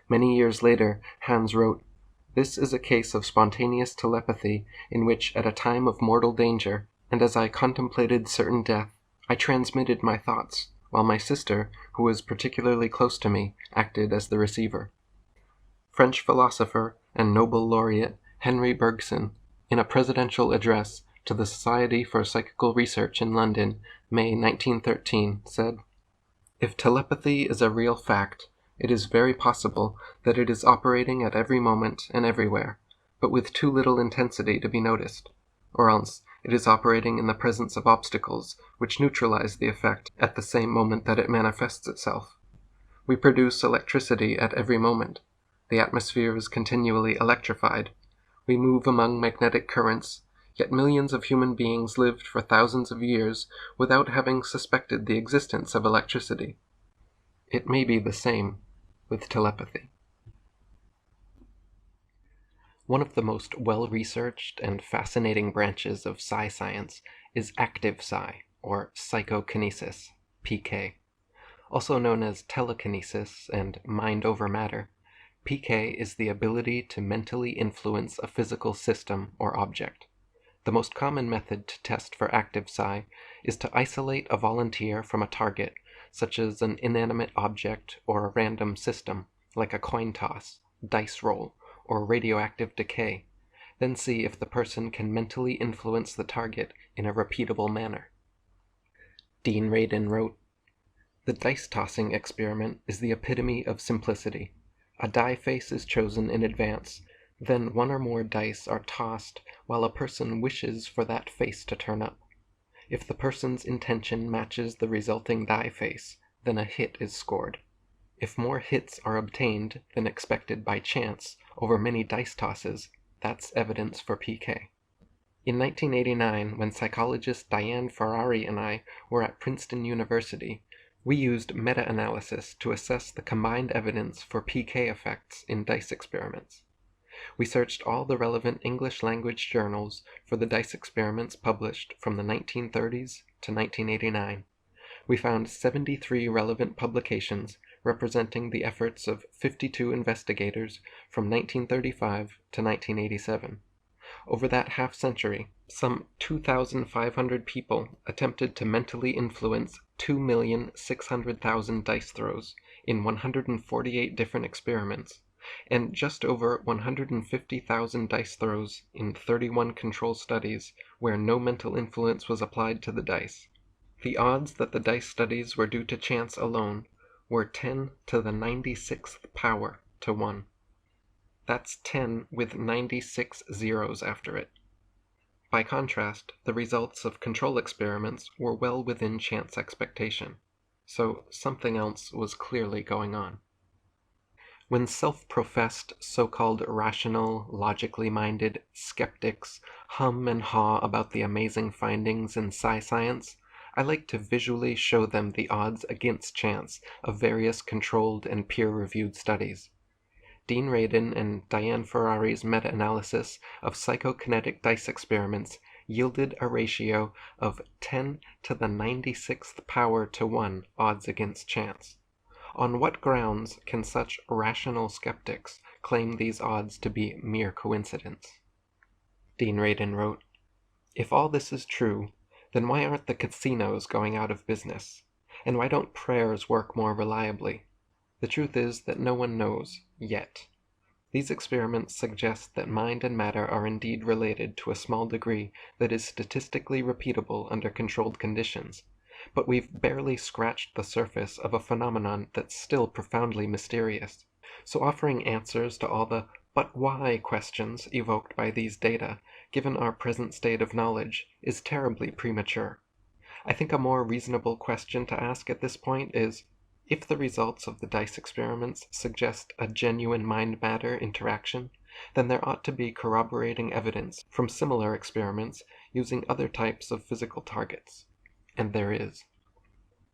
Speaker 1: Many years later, Hans wrote, This is a case of spontaneous telepathy in which, at a time of mortal danger, and as I contemplated certain death, I transmitted my thoughts, while my sister, who was particularly close to me, acted as the receiver. French philosopher and Nobel laureate Henri Bergson, in a presidential address, to the Society for Psychical Research in London, May 1913, said, "If telepathy is a real fact, it is very possible that it is operating at every moment and everywhere, but with too little intensity to be noticed, or else it is operating in the presence of obstacles which neutralize the effect at the same moment that it manifests itself. We produce electricity at every moment. The atmosphere is continually electrified. We move among magnetic currents, yet millions of human beings lived for thousands of years without having suspected the existence of electricity. It may be the same with telepathy." One of the most well-researched and fascinating branches of Psi Science is active Psi, or psychokinesis, PK. Also known as telekinesis and mind over matter, PK is the ability to mentally influence a physical system or object. The most common method to test for active Psi is to isolate a volunteer from a target, such as an inanimate object or a random system, like a coin toss, dice roll, or radioactive decay, then see if the person can mentally influence the target in a repeatable manner. Dean Radin wrote, "The dice tossing experiment is the epitome of simplicity. A die face is chosen in advance, then one or more dice are tossed while a person wishes for that face to turn up. If the person's intention matches the resulting die face, then a hit is scored. If more hits are obtained than expected by chance over many dice tosses, that's evidence for PK." In 1989, when psychologist Diane Ferrari and I were at Princeton University, we used meta-analysis to assess the combined evidence for PK effects in dice experiments. We searched all the relevant English-language journals for the dice experiments published from the 1930s to 1989. We found 73 relevant publications representing the efforts of 52 investigators from 1935 to 1987. Over that half-century, some 2,500 people attempted to mentally influence 2,600,000 dice throws in 148 different experiments, and just over 150,000 dice throws in 31 control studies where no mental influence was applied to the dice. The odds that the dice studies were due to chance alone were 10 to the 96th power to 1. That's 10 with 96 zeros after it. By contrast, the results of control experiments were well within chance expectation, so something else was clearly going on. When self-professed, so-called rational, logically minded skeptics hum and haw about the amazing findings in Psi Science, I like to visually show them the odds against chance of various controlled and peer-reviewed studies. Dean Radin and Diane Ferrari's meta-analysis of psychokinetic dice experiments yielded a ratio of 10 to the 96th power to 1 odds against chance. On what grounds can such rational skeptics claim these odds to be mere coincidence? Dean Radin wrote, "If all this is true, then why aren't the casinos going out of business? And why don't prayers work more reliably? The truth is that no one knows, yet. These experiments suggest that mind and matter are indeed related to a small degree that is statistically repeatable under controlled conditions, but we've barely scratched the surface of a phenomenon that's still profoundly mysterious. So offering answers to all the 'but why' questions evoked by these data, given our present state of knowledge, is terribly premature. I think a more reasonable question to ask at this point is, if the results of the dice experiments suggest a genuine mind-matter interaction, then there ought to be corroborating evidence from similar experiments using other types of physical targets. And there is.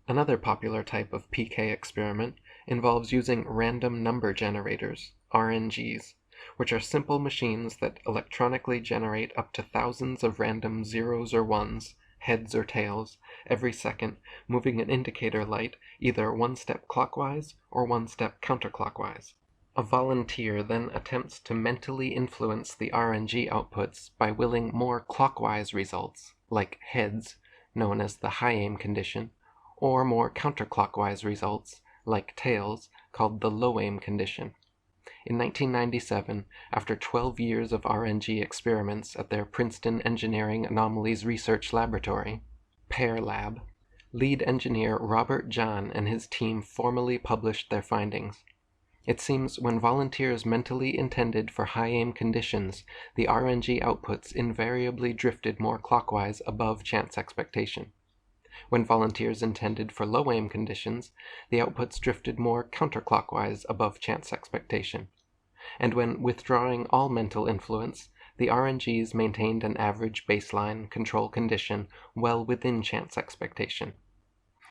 Speaker 1: Another popular type of PK experiment involves using random number generators, RNGs, which are simple machines that electronically generate up to thousands of random zeros or ones, heads or tails, every second, moving an indicator light either one step clockwise or one step counterclockwise. A volunteer then attempts to mentally influence the RNG outputs by willing more clockwise results, like heads, known as the high aim condition, or more counterclockwise results, like tails, called the low aim condition. In 1997, after 12 years of RNG experiments at their Princeton Engineering Anomalies Research Laboratory, PAIR Lab, lead engineer Robert Jahn and his team formally published their findings. It seems when volunteers mentally intended for high-aim conditions, the RNG outputs invariably drifted more clockwise above chance expectation. When volunteers intended for low-aim conditions, the outputs drifted more counterclockwise above chance expectation. And when withdrawing all mental influence, the RNGs maintained an average baseline control condition well within chance expectation.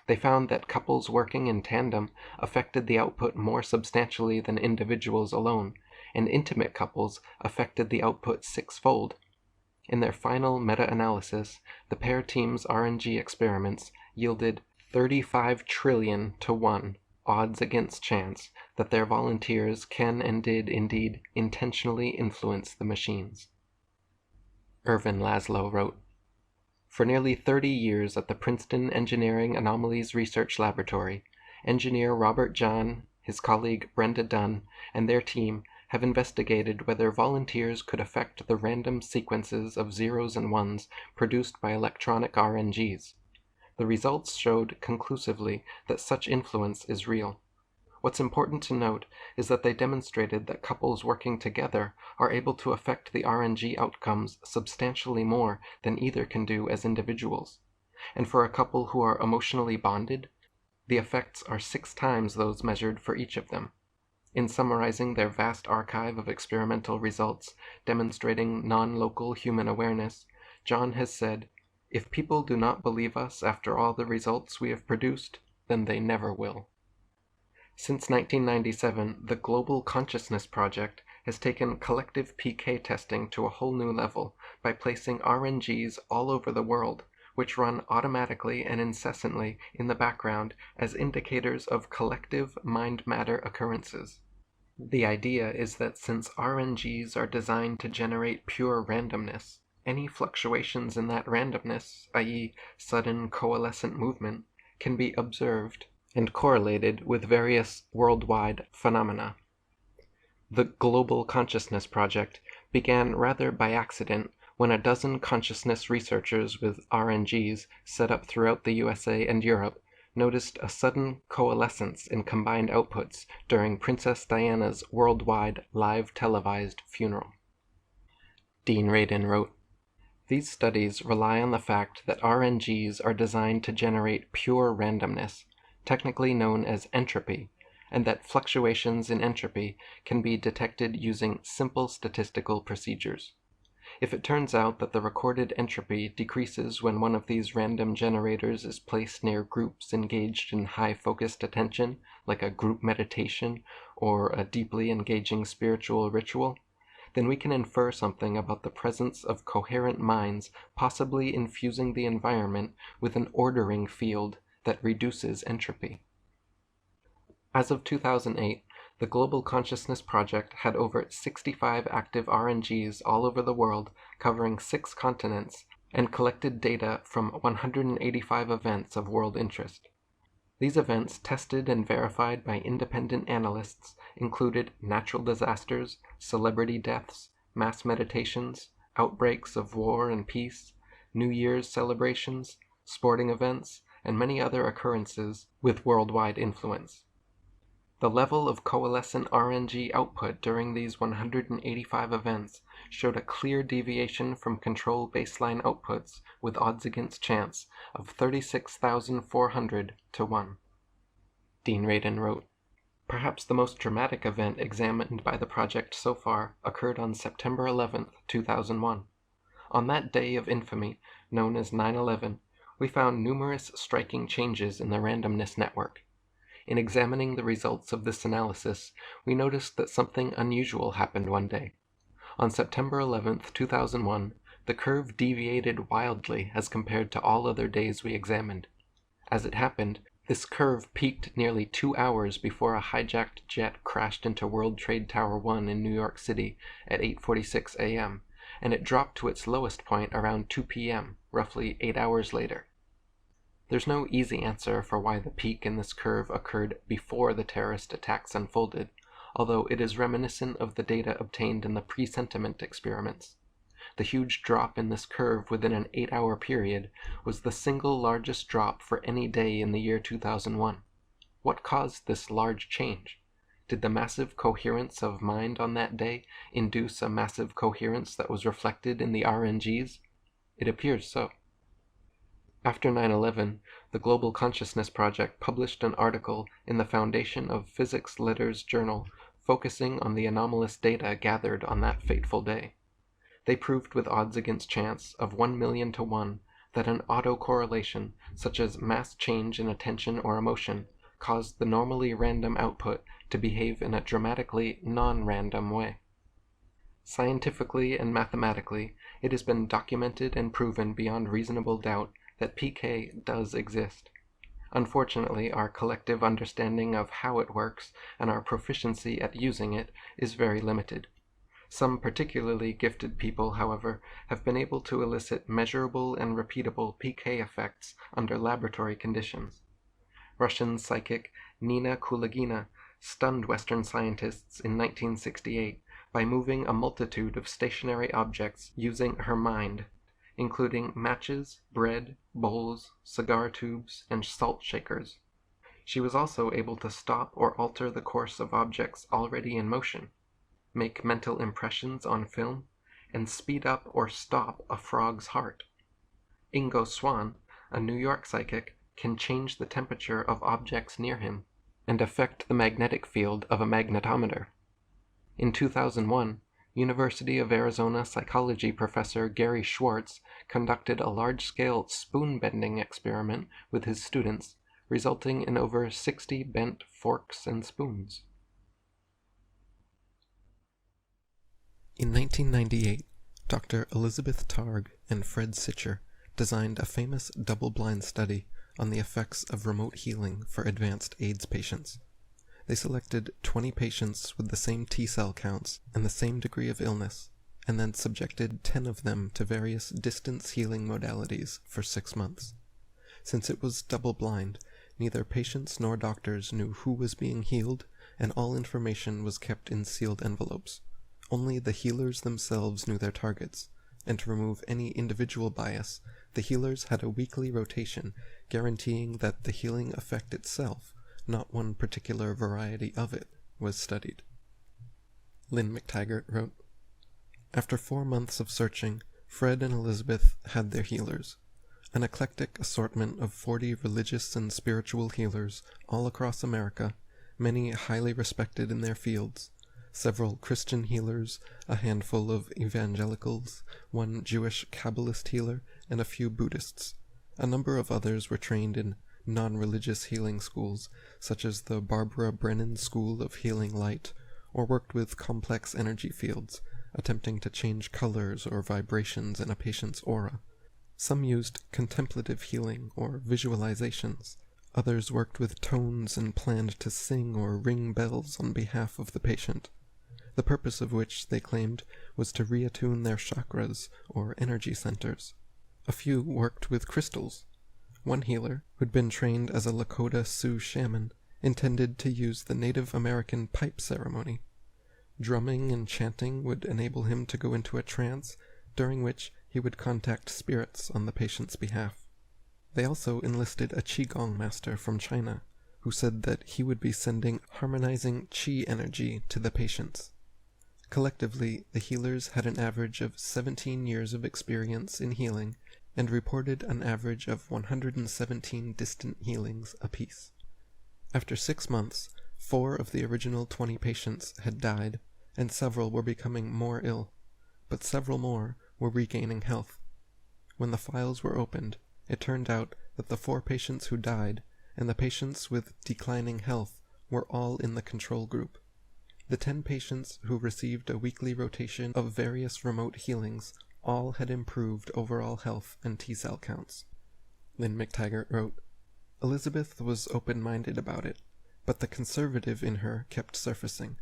Speaker 1: They found that couples working in tandem affected the output more substantially than individuals alone, and intimate couples affected the output six-fold. In their final meta-analysis, the pair team's RNG experiments yielded 35 trillion to 1 odds against chance that their volunteers can and did indeed intentionally influence the machines. Ervin Laszlo wrote, "For nearly 30 years at the Princeton Engineering Anomalies Research Laboratory, engineer Robert Jahn, his colleague Brenda Dunn, and their team have investigated whether volunteers could affect the random sequences of zeros and ones produced by electronic RNGs. The results showed conclusively that such influence is real. What's important to note is that they demonstrated that couples working together are able to affect the RNG outcomes substantially more than either can do as individuals. And for a couple who are emotionally bonded, the effects are 6 times those measured for each of them." In summarizing their vast archive of experimental results demonstrating non-local human awareness, John has said, "If people do not believe us after all the results we have produced, then they never will." Since 1997, the Global Consciousness Project has taken collective PK testing to a whole new level by placing RNGs all over the world, which run automatically and incessantly in the background as indicators of collective mind-matter occurrences. The idea is that since RNGs are designed to generate pure randomness, any fluctuations in that randomness, i.e., sudden coalescent movement, can be observed and correlated with various worldwide phenomena. The Global Consciousness Project began rather by accident when a dozen consciousness researchers with RNGs set up throughout the USA and Europe noticed a sudden coalescence in combined outputs during Princess Diana's worldwide live televised funeral. Dean Radin wrote, "These studies rely on the fact that RNGs are designed to generate pure randomness, technically known as entropy, and that fluctuations in entropy can be detected using simple statistical procedures. If it turns out that the recorded entropy decreases when one of these random generators is placed near groups engaged in high-focused attention, like a group meditation or a deeply engaging spiritual ritual, then we can infer something about the presence of coherent minds possibly infusing the environment with an ordering field that reduces entropy." As of 2008, the Global Consciousness Project had over 65 active RNGs all over the world, covering 6 continents, and collected data from 185 events of world interest. These events, tested and verified by independent analysts, included natural disasters, celebrity deaths, mass meditations, outbreaks of war and peace, New Year's celebrations, sporting events, and many other occurrences with worldwide influence. The level of coalescent RNG output during these 185 events showed a clear deviation from control baseline outputs with odds against chance of 36,400 to 1. Dean Radin wrote, "Perhaps the most dramatic event examined by the project so far occurred on September 11, 2001. On that day of infamy, known as 9/11, we found numerous striking changes in the randomness network. In examining the results of this analysis, we noticed that something unusual happened one day. On September 11, 2001, the curve deviated wildly as compared to all other days we examined. As it happened, this curve peaked nearly 2 hours before a hijacked jet crashed into World Trade Tower 1 in New York City at 8:46 a.m., and it dropped to its lowest point around 2 p.m., roughly 8 hours later. There's no easy answer for why the peak in this curve occurred before the terrorist attacks unfolded, although it is reminiscent of the data obtained in the presentiment experiments. The huge drop in this curve within an 8-hour period was the single largest drop for any day in the year 2001. What caused this large change? Did the massive coherence of mind on that day induce a massive coherence that was reflected in the RNGs? It appears so. After 9/11, the Global Consciousness Project published an article in the Foundation of Physics Letters journal focusing on the anomalous data gathered on that fateful day. They proved with odds against chance of 1,000,000 to 1 that an autocorrelation, such as mass change in attention or emotion, caused the normally random output to behave in a dramatically non-random way. Scientifically and mathematically, it has been documented and proven beyond reasonable doubt that PK does exist. Unfortunately, our collective understanding of how it works and our proficiency at using it is very limited. Some particularly gifted people, however, have been able to elicit measurable and repeatable PK effects under laboratory conditions. Russian psychic Nina Kulagina stunned Western scientists in 1968 by moving a multitude of stationary objects using her mind, including matches, bread, bowls, cigar tubes, and salt shakers. She was also able to stop or alter the course of objects already in motion, make mental impressions on film, and speed up or stop a frog's heart. Ingo Swann, a New York psychic, can change the temperature of objects near him and affect the magnetic field of a magnetometer. In 2001, University of Arizona psychology professor Gary Schwartz conducted a large-scale spoon-bending experiment with his students, resulting in over 60 bent forks and spoons.
Speaker 2: In 1998, Dr. Elizabeth Targ and Fred Sitcher designed a famous double-blind study on the effects of remote healing for advanced AIDS patients. They selected 20 patients with the same T-cell counts and the same degree of illness, and then subjected 10 of them to various distance healing modalities for 6 months. Since it was double-blind, neither patients nor doctors knew who was being healed, and all information was kept in sealed envelopes. Only the healers themselves knew their targets, and to remove any individual bias, the healers had a weekly rotation guaranteeing that the healing effect itself, not one particular variety of it, was studied. Lynn McTaggart wrote, "After 4 months of searching, Fred and Elizabeth had their healers, an eclectic assortment of 40 religious and spiritual healers all across America, many highly respected in their fields, several Christian healers, a handful of evangelicals, one Jewish Kabbalist healer, and a few Buddhists. A number of others were trained in non-religious healing schools, such as the Barbara Brennan School of Healing Light, or worked with complex energy fields, attempting to change colors or vibrations in a patient's aura. Some used contemplative healing or visualizations. Others worked with tones and planned to sing or ring bells on behalf of the patient, the purpose of which, they claimed, was to reattune their chakras or energy centers. A few worked with crystals. One healer, who'd been trained as a Lakota Sioux shaman, intended to use the Native American pipe ceremony. Drumming and chanting would enable him to go into a trance, during which he would contact spirits on the patient's behalf. They also enlisted a Qigong master from China, who said that he would be sending harmonizing Qi energy to the patients. Collectively, the healers had an average of 17 years of experience in healing and reported an average of 117 distant healings apiece. After 6 months, 4 of the original 20 patients had died, and several were becoming more ill, but several more were regaining health. When the files were opened, it turned out that the 4 patients who died and the patients with declining health were all in the control group. The 10 patients who received a weekly rotation of various remote healings all had improved overall health and T-cell counts. Lynn McTaggart wrote, Elizabeth was open-minded about it, but the conservative in her kept surfacing.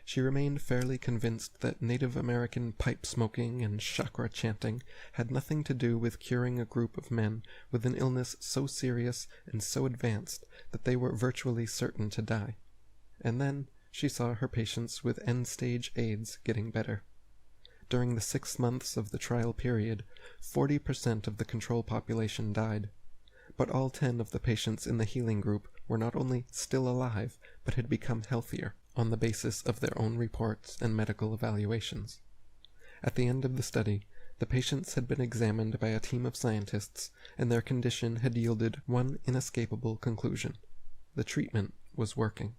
Speaker 2: She remained fairly convinced that Native American pipe smoking and chakra chanting had nothing to do with curing a group of men with an illness so serious and so advanced that they were virtually certain to die. And then
Speaker 3: she saw her patients with end-stage AIDS getting better. During the 6 months of the trial period, 40% of the control population died, but all 10 of the patients in the healing group were not only still alive, but had become healthier on the basis of their own reports and medical evaluations. At the end of the study, the patients had been examined by a team of scientists, and their condition had yielded one inescapable conclusion: the treatment was working.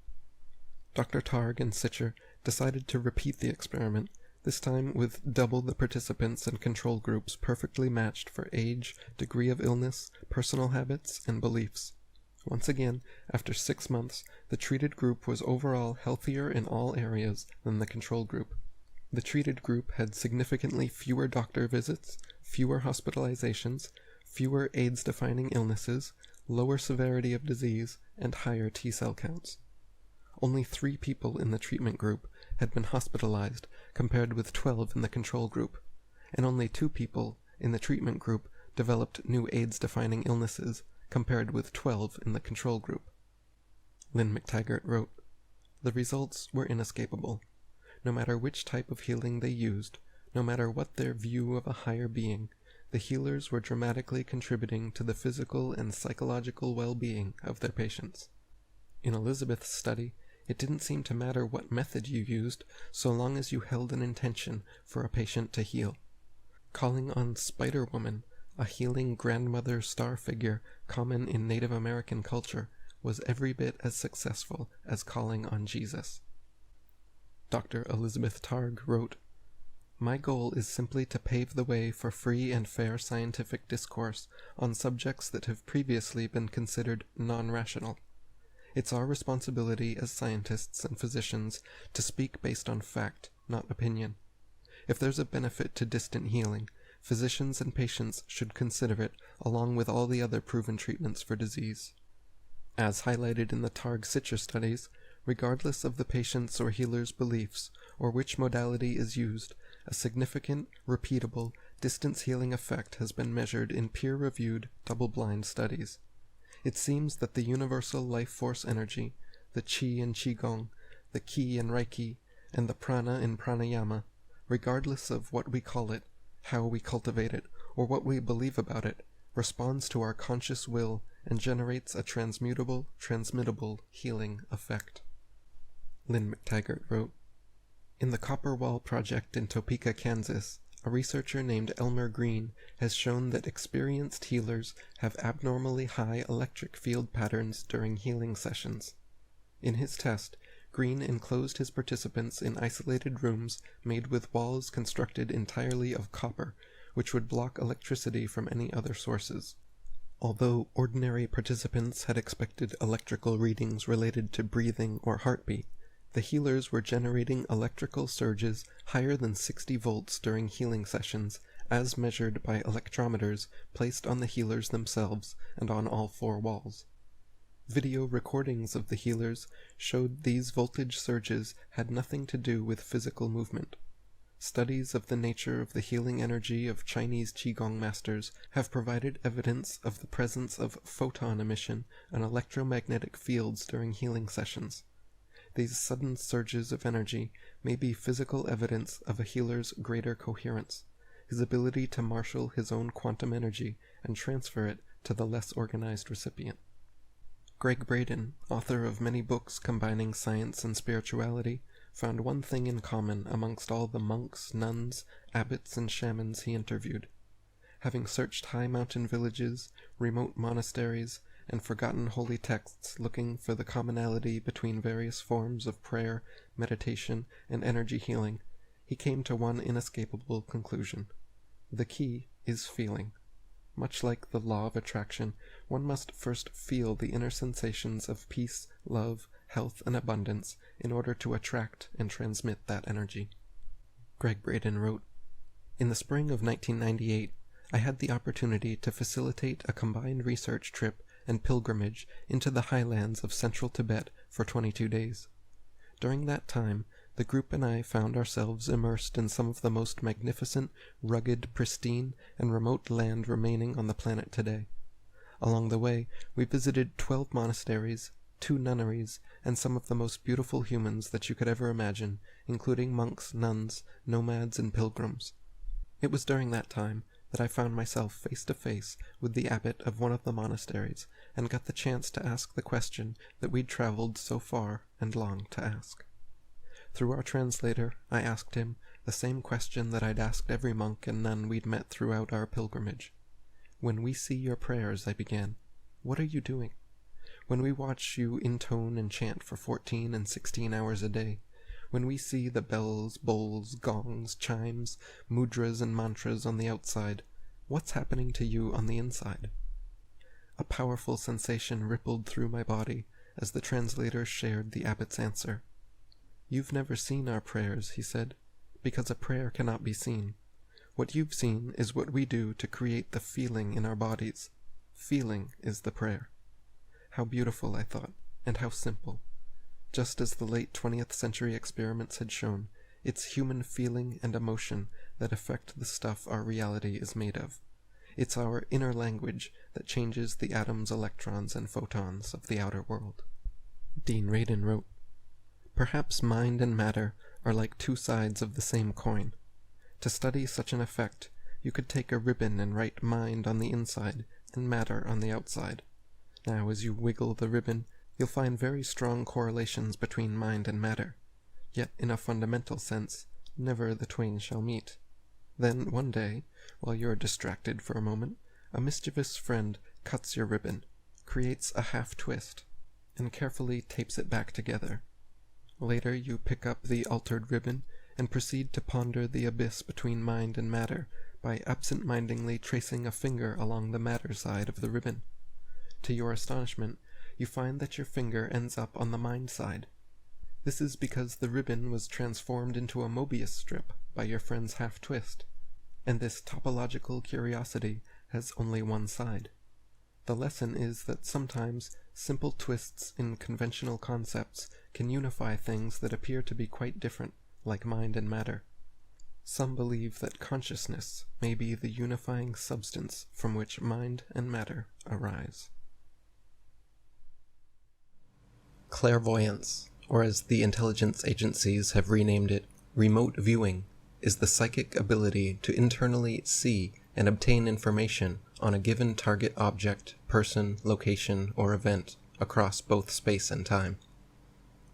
Speaker 3: Dr. Targ and Sitcher decided to repeat the experiment, this time with double the participants and control groups perfectly matched for age, degree of illness, personal habits, and beliefs. Once again, after 6 months, the treated group was overall healthier in all areas than the control group. The treated group had significantly fewer doctor visits, fewer hospitalizations, fewer AIDS-defining illnesses, lower severity of disease, and higher T-cell counts. Only 3 people in the treatment group had been hospitalized, compared with 12 in the control group, and only 2 people in the treatment group developed new AIDS-defining illnesses, compared with 12 in the control group. Lynn McTaggart wrote, "The results were inescapable. No matter which type of healing they used, no matter what their view of a higher being, the healers were dramatically contributing to the physical and psychological well-being of their patients. In Elizabeth's study, it didn't seem to matter what method you used, so long as you held an intention for a patient to heal. Calling on Spider-Woman, a healing grandmother star figure common in Native American culture, was every bit as successful as calling on Jesus." Dr. Elizabeth Targ wrote, "My goal is simply to pave the way for free and fair scientific discourse on subjects that have previously been considered non-rational. It's our responsibility as scientists and physicians to speak based on fact, not opinion. If there's a benefit to distant healing, physicians and patients should consider it along with all the other proven treatments for disease. As highlighted in the Targ-Sitcher studies, regardless of the patient's or healer's beliefs or which modality is used, a significant, repeatable, distance healing effect has been measured in peer-reviewed, double-blind studies. It seems that the universal life force energy, the Qi in Qigong, the Ki in Reiki, and the Prana in Pranayama, regardless of what we call it, how we cultivate it, or what we believe about it, responds to our conscious will and generates a transmutable, transmittable healing effect." Lynn McTaggart wrote, "In the Copper Wall Project in Topeka, Kansas, a researcher named Elmer Green has shown that experienced healers have abnormally high electric field patterns during healing sessions. In his test, Green enclosed his participants in isolated rooms made with walls constructed entirely of copper, which would block electricity from any other sources. Although ordinary participants had expected electrical readings related to breathing or heartbeat, the healers were generating electrical surges higher than 60 volts during healing sessions, as measured by electrometers placed on the healers themselves and on all 4 walls. Video recordings of the healers showed these voltage surges had nothing to do with physical movement. Studies of the nature of the healing energy of Chinese Qigong masters have provided evidence of the presence of photon emission and electromagnetic fields during healing sessions. These sudden surges of energy may be physical evidence of a healer's greater coherence, his ability to marshal his own quantum energy and transfer it to the less organized recipient." Greg Braden, author of many books combining science and spirituality, found one thing in common amongst all the monks, nuns, abbots, and shamans he interviewed. Having searched high mountain villages, remote monasteries, and forgotten holy texts looking for the commonality between various forms of prayer, meditation, and energy healing, he came to one inescapable conclusion. The key is feeling. Much like the law of attraction, one must first feel the inner sensations of peace, love, health, and abundance in order to attract and transmit that energy. Greg Braden wrote, "In the spring of 1998, I had the opportunity to facilitate a combined research trip and pilgrimage into the highlands of central Tibet for 22 days. During that time, the group and I found ourselves immersed in some of the most magnificent, rugged, pristine, and remote land remaining on the planet today. Along the way, we visited 12 monasteries, 2 nunneries, and some of the most beautiful humans that you could ever imagine, including monks, nuns, nomads, and pilgrims. It was during that time that I found myself face to face with the abbot of one of the monasteries, and got the chance to ask the question that we'd traveled so far and long to ask. Through our translator, I asked him the same question that I'd asked every monk and nun we'd met throughout our pilgrimage. "When we see your prayers," I began, "what are you doing? When we watch you intone and chant for 14 and 16 hours a day, when we see the bells, bowls, gongs, chimes, mudras, and mantras on the outside, what's happening to you on the inside?" A powerful sensation rippled through my body as the translator shared the abbot's answer. "You've never seen our prayers," he said, "because a prayer cannot be seen. What you've seen is what we do to create the feeling in our bodies. Feeling is the prayer." How beautiful, I thought, and how simple. Just as the late 20th century experiments had shown, it's human feeling and emotion that affect the stuff our reality is made of. It's our inner language that changes the atoms, electrons, and photons of the outer world. Dean Radin wrote, "Perhaps mind and matter are like 2 sides of the same coin. To study such an effect, you could take a ribbon and write mind on the inside and matter on the outside. Now, as you wiggle the ribbon, you'll find very strong correlations between mind and matter. Yet, in a fundamental sense, never the twain shall meet. Then, one day, while you're distracted for a moment, a mischievous friend cuts your ribbon, creates a half-twist, and carefully tapes it back together. Later, you pick up the altered ribbon and proceed to ponder the abyss between mind and matter by absent-mindedly tracing a finger along the matter side of the ribbon. To your astonishment, you find that your finger ends up on the mind side. This is because the ribbon was transformed into a Mobius strip by your friend's half-twist, and this topological curiosity has only one side. The lesson is that sometimes simple twists in conventional concepts can unify things that appear to be quite different, like mind and matter. Some believe that consciousness may be the unifying substance from which mind and matter arise." Clairvoyance, or as the intelligence agencies have renamed it, remote viewing, is the psychic ability to internally see and obtain information on a given target object, person, location, or event across both space and time.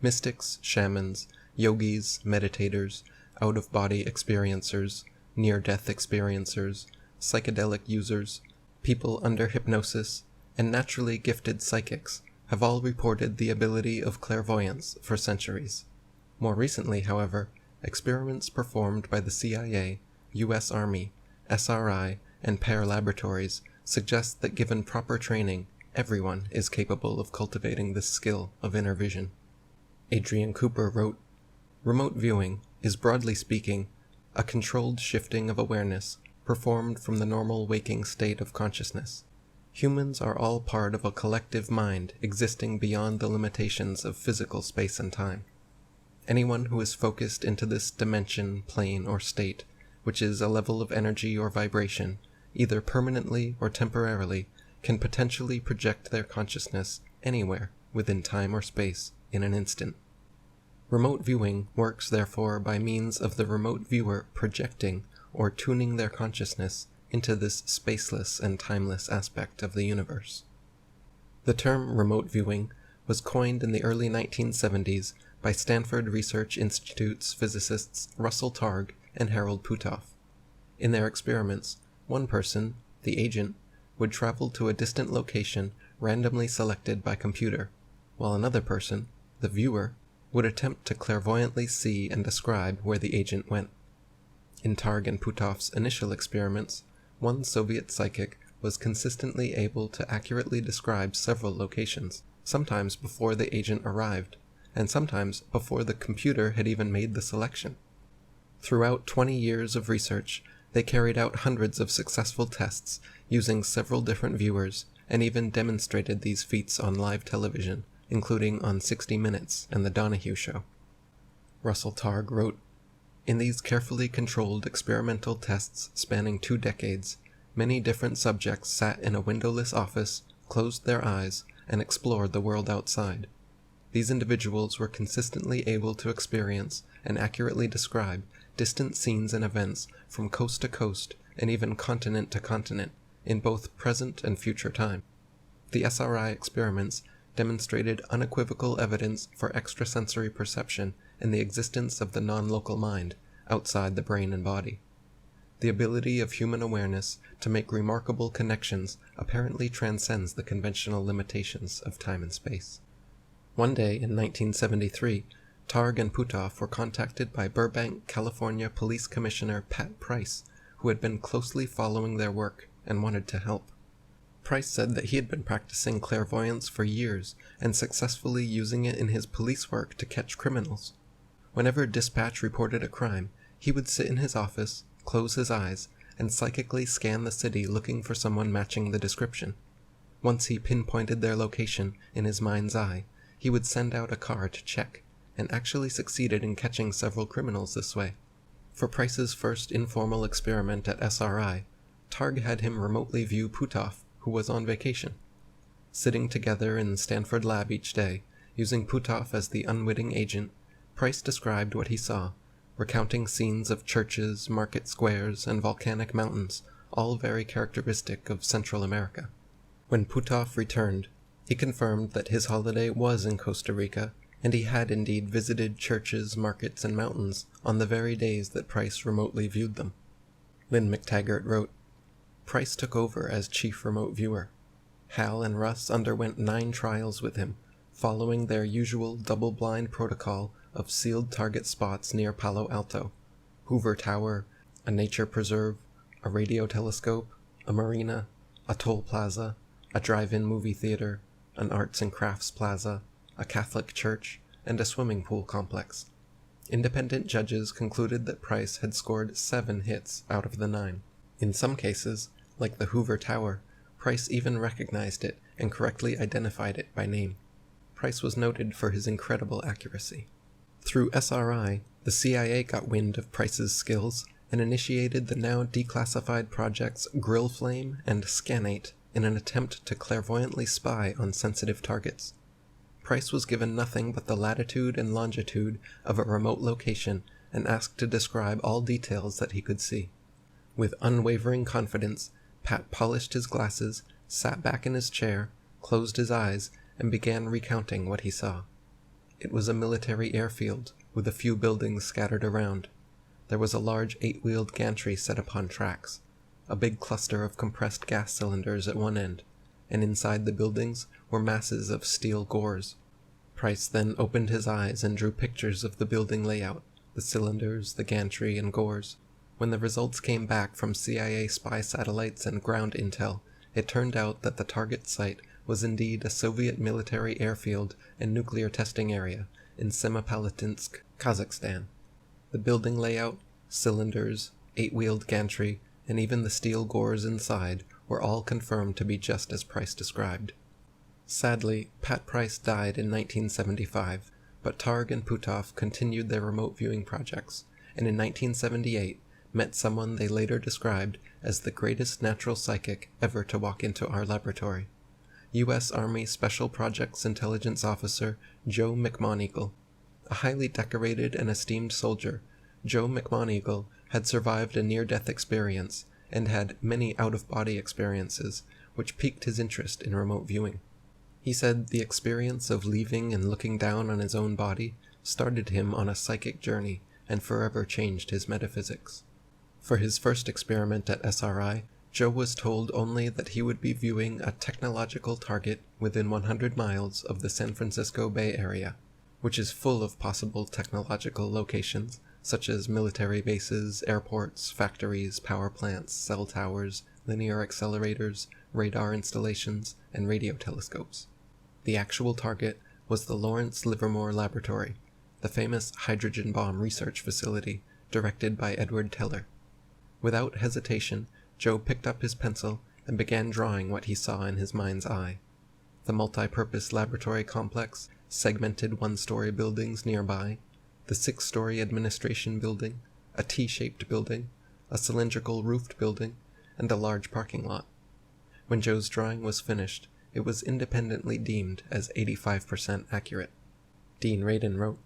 Speaker 3: Mystics, shamans, yogis, meditators, out-of-body experiencers, near-death experiencers, psychedelic users, people under hypnosis, and naturally gifted psychics have all reported the ability of clairvoyance for centuries. More recently, however, experiments performed by the CIA, U.S. Army, SRI, and Pear Laboratories suggest that given proper training, everyone is capable of cultivating this skill of inner vision. Adrian Cooper wrote, "Remote viewing is, broadly speaking, a controlled shifting of awareness performed from the normal waking state of consciousness. Humans are all part of a collective mind existing beyond the limitations of physical space and time. Anyone who is focused into this dimension, plane, or state, which is a level of energy or vibration, either permanently or temporarily, can potentially project their consciousness anywhere within time or space in an instant. Remote viewing works therefore by means of the remote viewer projecting or tuning their consciousness into this spaceless and timeless aspect of the universe." The term remote viewing was coined in the early 1970s by Stanford Research Institute's physicists Russell Targ and Harold Puthoff. In their experiments, one person, the agent, would travel to a distant location randomly selected by computer, while another person, the viewer, would attempt to clairvoyantly see and describe where the agent went. In Targ and Puthoff's initial experiments, one Soviet psychic was consistently able to accurately describe several locations, sometimes before the agent arrived, and sometimes before the computer had even made the selection. Throughout 20 years of research, they carried out hundreds of successful tests using several different viewers, and even demonstrated these feats on live television, including on 60 Minutes and The Donahue Show. Russell Targ wrote, "In these carefully controlled experimental tests spanning 2 decades, many different subjects sat in a windowless office, closed their eyes, and explore the world outside. These individuals were consistently able to experience and accurately describe distant scenes and events from coast to coast and even continent to continent in both present and future time. The SRI experiments demonstrated unequivocal evidence for extrasensory perception and the existence of the non-local mind outside the brain and body. The ability of human awareness to make remarkable connections apparently transcends the conventional limitations of time and space. One day in 1973, Targ and Puthoff were contacted by Burbank, California Police Commissioner Pat Price, who had been closely following their work and wanted to help. Price said that he had been practicing clairvoyance for years and successfully using it in his police work to catch criminals. Whenever dispatch reported a crime, he would sit in his office, close his eyes, and psychically scan the city looking for someone matching the description. Once he pinpointed their location in his mind's eye, he would send out a car to check, and actually succeeded in catching several criminals this way. For Price's first informal experiment at SRI, Targ had him remotely view Puthoff, who was on vacation. Sitting together in the Stanford lab each day, using Puthoff as the unwitting agent, Price described what he saw, recounting scenes of churches, market squares, and volcanic mountains, all very characteristic of Central America. When Puthoff returned, he confirmed that his holiday was in Costa Rica, and he had indeed visited churches, markets, and mountains on the very days that Price remotely viewed them. Lynn McTaggart wrote, Price took over as chief remote viewer. Hal and Russ underwent 9 trials with him, following their usual double-blind protocol of sealed target spots near Palo Alto, Hoover Tower, a nature preserve, a radio telescope, a marina, a toll plaza, a drive-in movie theater, an arts and crafts plaza, a Catholic church, and a swimming pool complex. Independent judges concluded that Price had scored 7 hits out of the 9. In some cases, like the Hoover Tower, Price even recognized it and correctly identified it by name. Price was noted for his incredible accuracy. Through SRI, the CIA got wind of Price's skills and initiated the now declassified projects Grill Flame and Scanate in an attempt to clairvoyantly spy on sensitive targets. Price was given nothing but the latitude and longitude of a remote location and asked to describe all details that he could see. With unwavering confidence, Pat polished his glasses, sat back in his chair, closed his eyes, and began recounting what he saw. It was a military airfield, with a few buildings scattered around. There was a large 8-wheeled gantry set upon tracks, a big cluster of compressed gas cylinders at one end, and inside the buildings were masses of steel gores. Price then opened his eyes and drew pictures of the building layout, the cylinders, the gantry, and gores. When the results came back from CIA spy satellites and ground intel, it turned out that the target site was indeed a Soviet military airfield and nuclear testing area in Semipalatinsk, Kazakhstan. The building layout, cylinders, 8-wheeled gantry, and even the steel gores inside were all confirmed to be just as Price described. Sadly, Pat Price died in 1975, but Targ and Puthoff continued their remote viewing projects, and in 1978 met someone they later described as the greatest natural psychic ever to walk into our laboratory. U.S. Army Special Projects Intelligence Officer Joe McMoneagle. A highly decorated and esteemed soldier, Joe McMoneagle had survived a near-death experience and had many out-of-body experiences, which piqued his interest in remote viewing. He said the experience of leaving and looking down on his own body started him on a psychic journey and forever changed his metaphysics. For his first experiment at SRI, Joe was told only that he would be viewing a technological target within 100 miles of the San Francisco Bay Area, which is full of possible technological locations, such as military bases, airports, factories, power plants, cell towers, linear accelerators, radar installations, and radio telescopes. The actual target was the Lawrence Livermore Laboratory, the famous hydrogen bomb research facility directed by Edward Teller. Without hesitation, Joe picked up his pencil and began drawing what he saw in his mind's eye. The multi-purpose laboratory complex, segmented one-story buildings nearby, the 6-story administration building, a T-shaped building, a cylindrical roofed building, and a large parking lot. When Joe's drawing was finished, it was independently deemed as 85% accurate. Dean Radin wrote,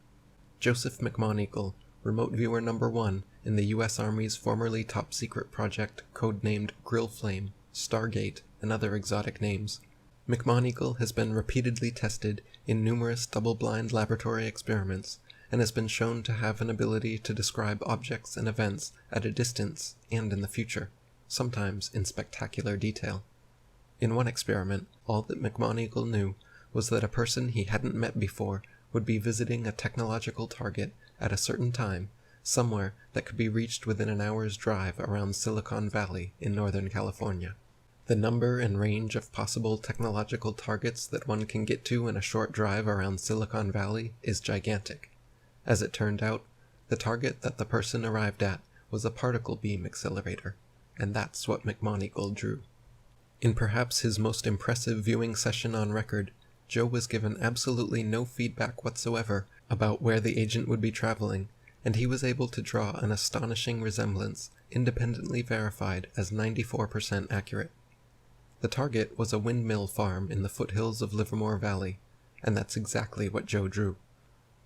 Speaker 3: Joseph McMoneagle, remote viewer number 1 in the U.S. Army's formerly top-secret project codenamed Grill Flame, Stargate, and other exotic names. McMoneagle has been repeatedly tested in numerous double-blind laboratory experiments and has been shown to have an ability to describe objects and events at a distance and in the future, sometimes in spectacular detail. In one experiment, all that McMoneagle knew was that a person he hadn't met before would be visiting a technological target at a certain time, somewhere that could be reached within an hour's drive around Silicon Valley in Northern California. The number and range of possible technological targets that one can get to in a short drive around Silicon Valley is gigantic. As it turned out, the target that the person arrived at was a particle beam accelerator, and that's what McMoneagle drew. In perhaps his most impressive viewing session on record, Joe was given absolutely no feedback whatsoever about where the agent would be traveling, and he was able to draw an astonishing resemblance, independently verified as 94% accurate. The target was a windmill farm in the foothills of Livermore Valley, and that's exactly what Joe drew.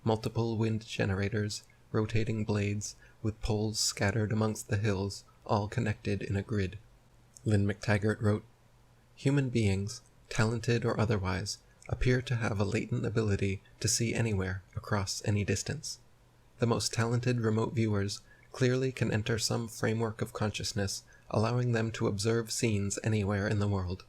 Speaker 3: Multiple wind generators, rotating blades, with poles scattered amongst the hills, all connected in a grid. Lynn McTaggart wrote, Human beings, talented or otherwise, appear to have a latent ability to see anywhere across any distance. The most talented remote viewers clearly can enter some framework of consciousness, allowing them to observe scenes anywhere in the world.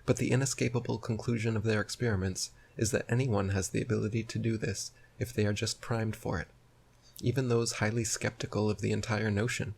Speaker 3: But the inescapable conclusion of their experiments is that anyone has the ability to do this if they are just primed for it, even those highly skeptical of the entire notion.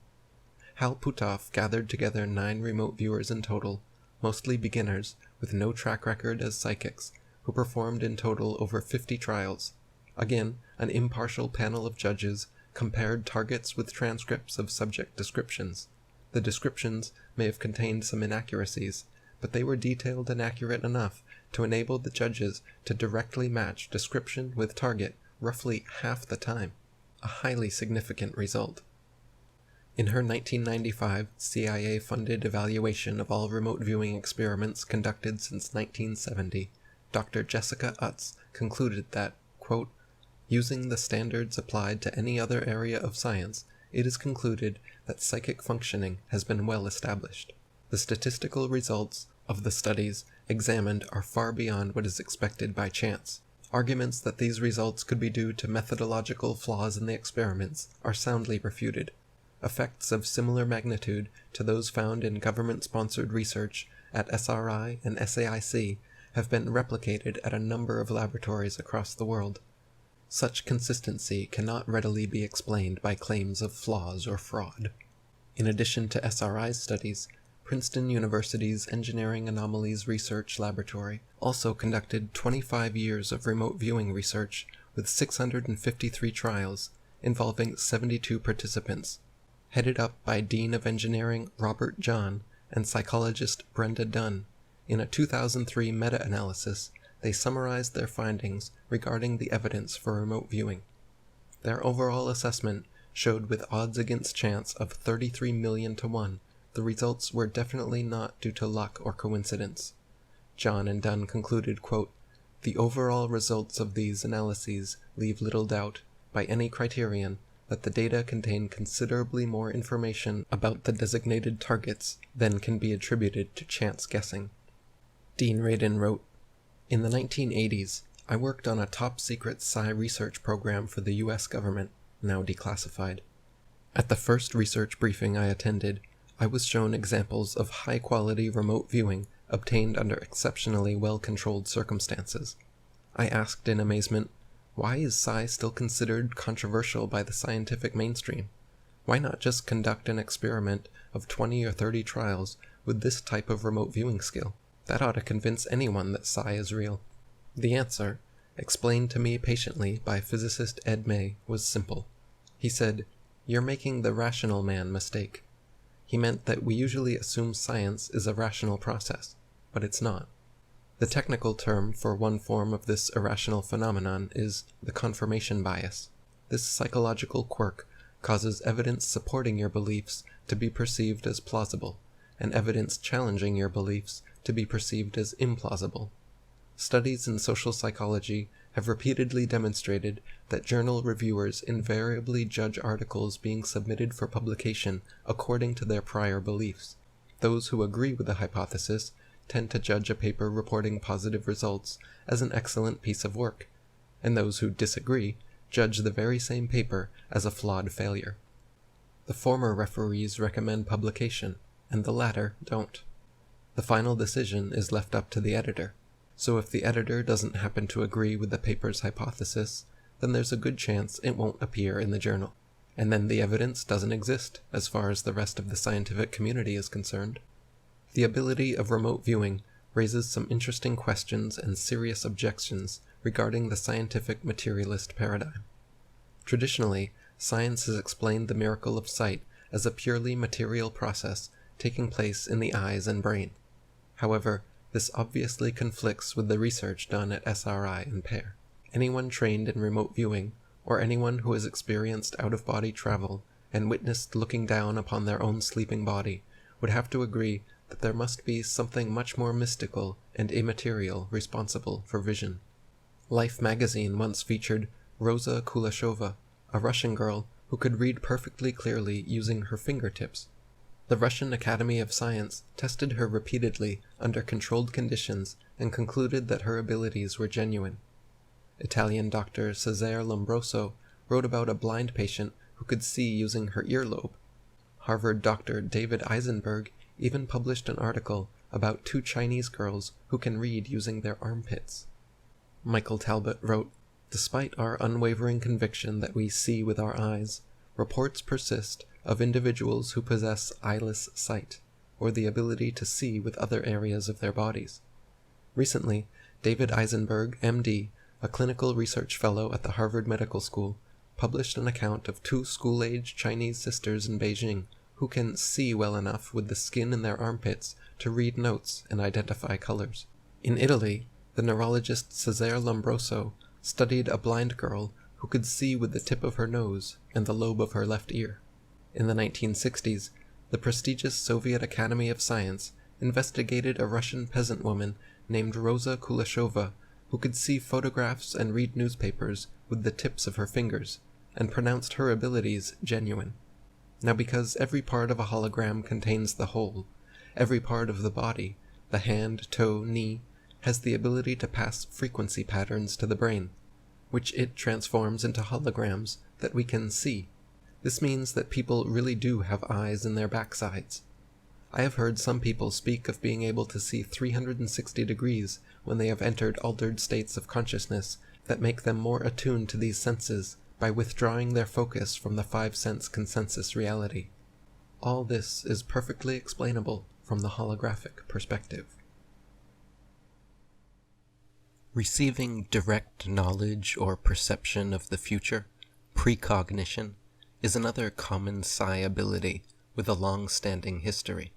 Speaker 3: Hal Puthoff gathered together 9 remote viewers in total, mostly beginners with no track record as psychics, who performed in total over 50 trials. Again, an impartial panel of judges compared targets with transcripts of subject descriptions. The descriptions may have contained some inaccuracies, but they were detailed and accurate enough to enable the judges to directly match description with target roughly half the time, a highly significant result. In her 1995 CIA-funded evaluation of all remote viewing experiments conducted since 1970, Dr. Jessica Utz concluded that, quote, using the standards applied to any other area of science, it is concluded that psychic functioning has been well established. The statistical results of the studies examined are far beyond what is expected by chance. Arguments that these results could be due to methodological flaws in the experiments are soundly refuted. Effects of similar magnitude to those found in government-sponsored research at SRI and SAIC have been replicated at a number of laboratories across the world. Such consistency cannot readily be explained by claims of flaws or fraud. In addition to SRI's studies, Princeton University's Engineering Anomalies Research Laboratory also conducted 25 years of remote viewing research with 653 trials involving 72 participants. Headed up by Dean of Engineering Robert John and psychologist Brenda Dunn, in a 2003 meta-analysis, they summarized their findings regarding the evidence for remote viewing. Their overall assessment showed with odds against chance of 33 million to 1, the results were definitely not due to luck or coincidence. John and Dunn concluded, quote, the overall results of these analyses leave little doubt, by any criterion, that the data contain considerably more information about the designated targets than can be attributed to chance guessing. Dean Radin wrote, in the 1980s, I worked on a top-secret Psi research program for the U.S. government, now declassified. At the first research briefing I attended, I was shown examples of high-quality remote viewing obtained under exceptionally well-controlled circumstances. I asked in amazement, why is Psi still considered controversial by the scientific mainstream? Why not just conduct an experiment of 20 or 30 trials with this type of remote viewing skill? That ought to convince anyone that Psi is real. The answer, explained to me patiently by physicist Ed May, was simple. He said, you're making the rational man mistake. He meant that we usually assume science is a rational process, but it's not. The technical term for one form of this irrational phenomenon is the confirmation bias. This psychological quirk causes evidence supporting your beliefs to be perceived as plausible, and evidence challenging your beliefs to be perceived as implausible. Studies in social psychology have repeatedly demonstrated that journal reviewers invariably judge articles being submitted for publication according to their prior beliefs. Those who agree with the hypothesis tend to judge a paper reporting positive results as an excellent piece of work, and those who disagree judge the very same paper as a flawed failure. The former referees recommend publication, and the latter don't. The final decision is left up to the editor. So if the editor doesn't happen to agree with the paper's hypothesis, then there's a good chance it won't appear in the journal. And then the evidence doesn't exist as far as the rest of the scientific community is concerned. The ability of remote viewing raises some interesting questions and serious objections regarding the scientific materialist paradigm. Traditionally, science has explained the miracle of sight as a purely material process taking place in the eyes and brain. However, this obviously conflicts with the research done at SRI and Pear. Anyone trained in remote viewing, or anyone who has experienced out-of-body travel and witnessed looking down upon their own sleeping body, would have to agree that there must be something much more mystical and immaterial responsible for vision. Life magazine once featured Rosa Kuleshova, a Russian girl who could read perfectly clearly using her fingertips. The Russian Academy of Science tested her repeatedly under controlled conditions and concluded that her abilities were genuine. Italian Dr. Cesare Lombroso wrote about a blind patient who could see using her earlobe. Harvard Dr. David Eisenberg even published an article about 2 Chinese girls who can read using their armpits. Michael Talbot wrote, "Despite our unwavering conviction that we see with our eyes, reports persist of individuals who possess eyeless sight, or the ability to see with other areas of their bodies." Recently, David Eisenberg, MD, a clinical research fellow at the Harvard Medical School, published an account of 2 school-age Chinese sisters in Beijing who can see well enough with the skin in their armpits to read notes and identify colors. In Italy, the neurologist Cesare Lombroso studied a blind girl who could see with the tip of her nose and the lobe of her left ear. In the 1960s, the prestigious Soviet Academy of Science investigated a Russian peasant woman named Rosa Kuleshova who could see photographs and read newspapers with the tips of her fingers, and pronounced her abilities genuine. Now, because every part of a hologram contains the whole, every part of the body, the hand, toe, knee, has the ability to pass frequency patterns to the brain, which it transforms into holograms that we can see. This means that people really do have eyes in their backsides. I have heard some people speak of being able to see 360 degrees when they have entered altered states of consciousness that make them more attuned to these senses by withdrawing their focus from the 5-sense consensus reality. All this is perfectly explainable from the holographic perspective.
Speaker 1: Receiving direct knowledge or perception of the future, precognition, is another common psi ability with a long-standing history.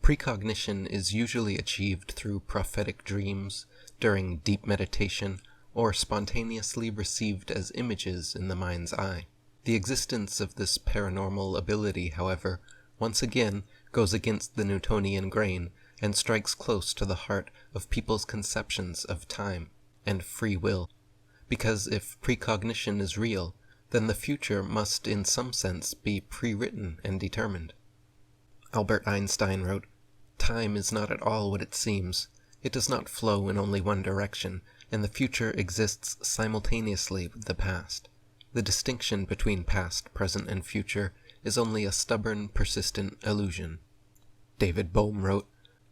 Speaker 1: Precognition is usually achieved through prophetic dreams, during deep meditation, or spontaneously received as images in the mind's eye. The existence of this paranormal ability, however, once again goes against the Newtonian grain and strikes close to the heart of people's conceptions of time and free will, because if precognition is real, then the future must in some sense be pre-written and determined. Albert Einstein wrote, "Time is not at all what it seems. It does not flow in only one direction, and the future exists simultaneously with the past. The distinction between past, present, and future is only a stubborn, persistent illusion." David Bohm wrote,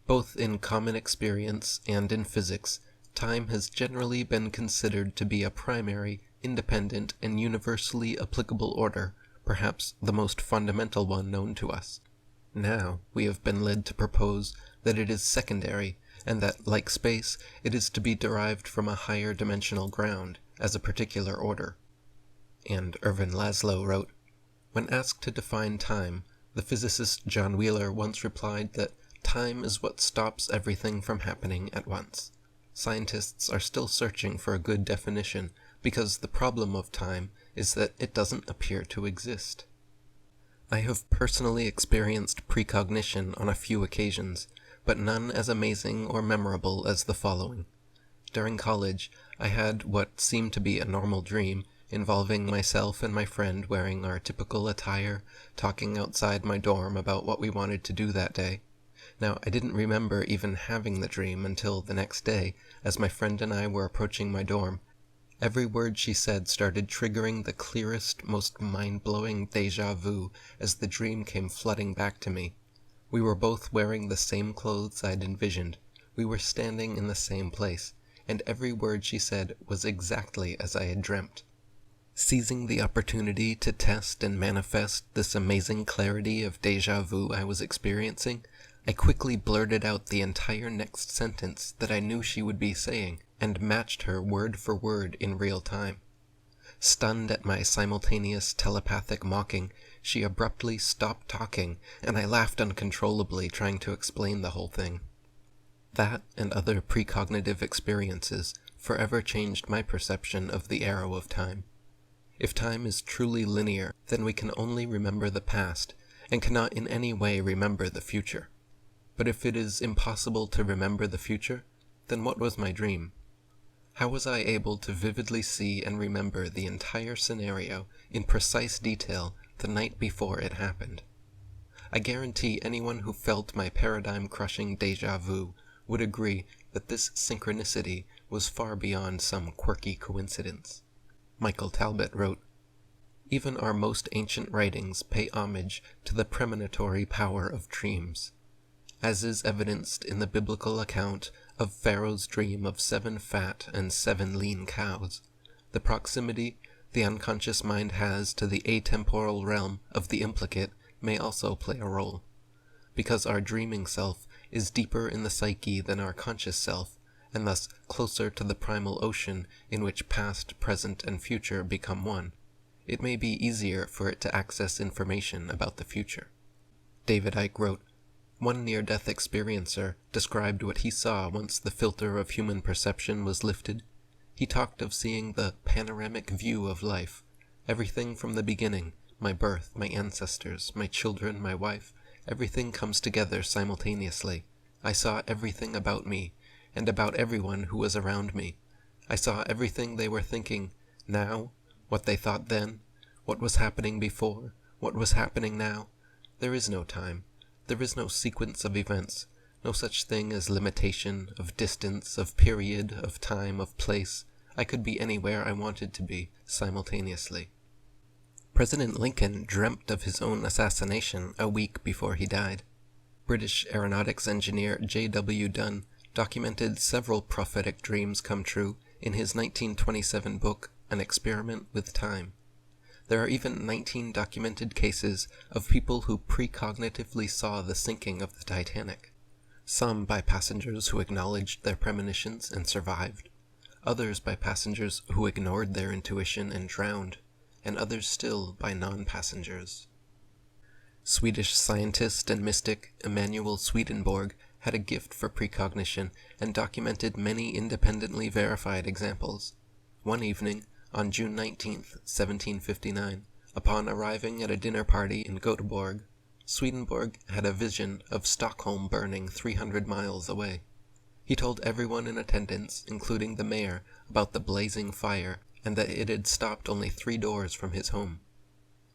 Speaker 1: "Both in common experience and in physics, time has generally been considered to be a primary, independent, and universally applicable order, perhaps the most fundamental one known to us. Now we have been led to propose that it is secondary, and that, like space, it is to be derived from a higher dimensional ground, as a particular order." And Ervin Laszlo wrote, "When asked to define time, the physicist John Wheeler once replied that time is what stops everything from happening at once. Scientists are still searching for a good definition, because the problem of time is that it doesn't appear to exist." I have personally experienced precognition on a few occasions, but none as amazing or memorable as the following. During college, I had what seemed to be a normal dream, involving myself and my friend wearing our typical attire, talking outside my dorm about what we wanted to do that day. Now, I didn't remember even having the dream until the next day, as my friend and I were approaching my dorm. Every word she said started triggering the clearest, most mind-blowing déjà vu as the dream came flooding back to me. We were both wearing the same clothes I'd envisioned. We were standing in the same place, and every word she said was exactly as I had dreamt. Seizing the opportunity to test and manifest this amazing clarity of déjà vu I was experiencing, I quickly blurted out the entire next sentence that I knew she would be saying, and matched her word for word in real time. Stunned at my simultaneous telepathic mocking, she abruptly stopped talking, and I laughed uncontrollably, trying to explain the whole thing. That and other precognitive experiences forever changed my perception of the arrow of time. If time is truly linear, then we can only remember the past, and cannot in any way remember the future. But if it is impossible to remember the future, then what was my dream? How was I able to vividly see and remember the entire scenario in precise detail the night before it happened? I guarantee anyone who felt my paradigm-crushing déjà vu would agree that this synchronicity was far beyond some quirky coincidence. Michael Talbot wrote, "Even our most ancient writings pay homage to the premonitory power of dreams, as is evidenced in the biblical account of Pharaoh's dream of 7 fat and 7 lean cows. The proximity the unconscious mind has to the atemporal realm of the implicate may also play a role. Because our dreaming self is deeper in the psyche than our conscious self, and thus closer to the primal ocean in which past, present, and future become one, it may be easier for it to access information about the future." David Icke wrote, "One near-death experiencer described what he saw once the filter of human perception was lifted. He talked of seeing the panoramic view of life, everything from the beginning, my birth, my ancestors, my children, my wife, everything comes together simultaneously. I saw everything about me, and about everyone who was around me. I saw everything they were thinking now, what they thought then, what was happening before, what was happening now. There is no time. There is no sequence of events, no such thing as limitation, of distance, of period, of time, of place. I could be anywhere I wanted to be, simultaneously." President Lincoln dreamt of his own assassination a week before he died. British aeronautics engineer J.W. Dunn documented several prophetic dreams come true in his 1927 book, An Experiment with Time. There are even 19 documented cases of people who precognitively saw the sinking of the Titanic. Some by passengers who acknowledged their premonitions and survived, others by passengers who ignored their intuition and drowned, and others still by non-passengers. Swedish scientist and mystic Emanuel Swedenborg had a gift for precognition and documented many independently verified examples. One evening, on June 19, 1759, upon arriving at a dinner party in Göteborg, Swedenborg had a vision of Stockholm burning 300 miles away. He told everyone in attendance, including the mayor, about the blazing fire and that it had stopped only 3 doors from his home.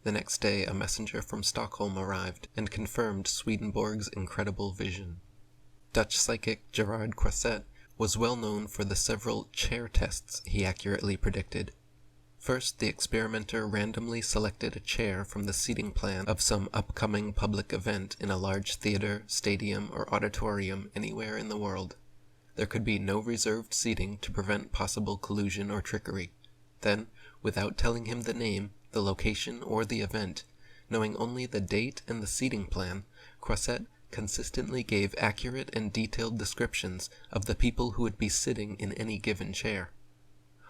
Speaker 1: The next day, a messenger from Stockholm arrived and confirmed Swedenborg's incredible vision. Dutch psychic Gerard Croiset was well known for the several chair tests he accurately predicted. First, the experimenter randomly selected a chair from the seating plan of some upcoming public event in a large theater, stadium, or auditorium anywhere in the world. There could be no reserved seating to prevent possible collusion or trickery. Then, without telling him the name, the location, or the event, knowing only the date and the seating plan, Croiset consistently gave accurate and detailed descriptions of the people who would be sitting in any given chair.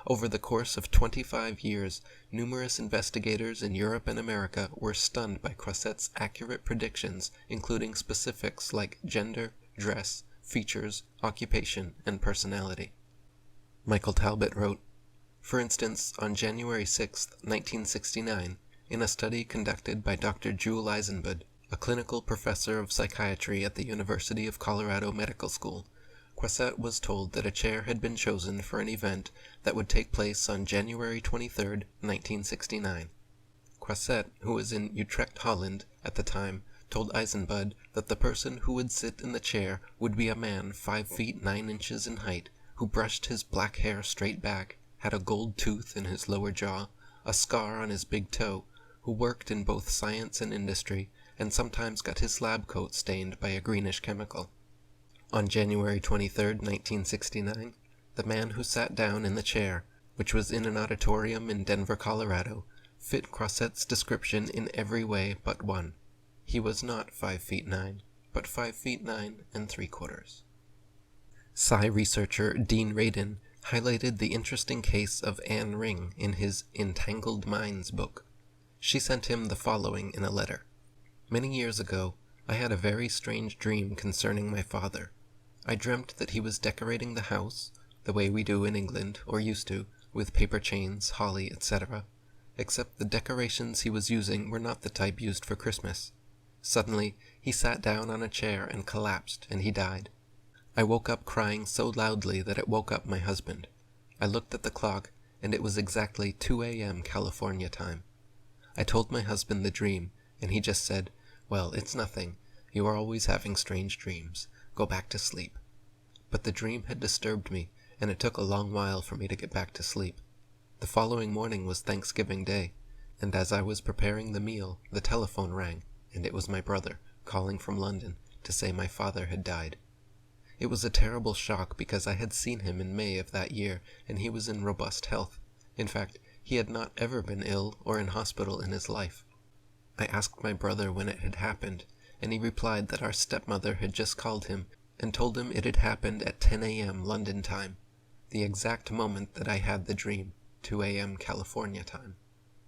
Speaker 1: Over the course of 25 years, numerous investigators in Europe and America were stunned by Croiset's accurate predictions, including specifics like gender, dress, features, occupation, and personality. Michael Talbot wrote, "For instance, on January 6, 1969, in a study conducted by Dr. Jule Eisenbud, A clinical professor of psychiatry at the University of Colorado Medical School, Croisset was told that a chair had been chosen for an event that would take place on January 23, 1969. Croisset, who was in Utrecht, Holland, at the time, told Eisenbud that the person who would sit in the chair would be a man 5 feet 9 inches in height, who brushed his black hair straight back, had a gold tooth in his lower jaw, a scar on his big toe, who worked in both science and industry, and sometimes got his lab coat stained by a greenish chemical. On January 23, 1969, the man who sat down in the chair, which was in an auditorium in Denver, Colorado, fit Croisset's description in every way but one. He was not 5 feet 9, but 5 feet 9 3/4. Psi researcher Dean Radin highlighted the interesting case of Anne Ring in his Entangled Minds book. She sent him the following in a letter. Many years ago, I had a very strange dream concerning my father. I dreamt that he was decorating the house, the way we do in England, or used to, with paper chains, holly, etc., except the decorations he was using were not the type used for Christmas. Suddenly, he sat down on a chair and collapsed, and he died. I woke up crying so loudly that it woke up my husband. I looked at the clock, and it was exactly 2 a.m. California time. I told my husband the dream, and he just said, "Well, it's nothing. You are always having strange dreams. Go back to sleep." But the dream had disturbed me, and it took a long while for me to get back to sleep. The following morning was Thanksgiving Day, and as I was preparing the meal, the telephone rang, and it was my brother, calling from London, to say my father had died. It was a terrible shock because I had seen him in May of that year, and he was in robust health. In fact, he had not ever been ill or in hospital in his life. I asked my brother when it had happened, and he replied that our stepmother had just called him and told him it had happened at 10 a.m. London time, the exact moment that I had the dream, 2 a.m. California time.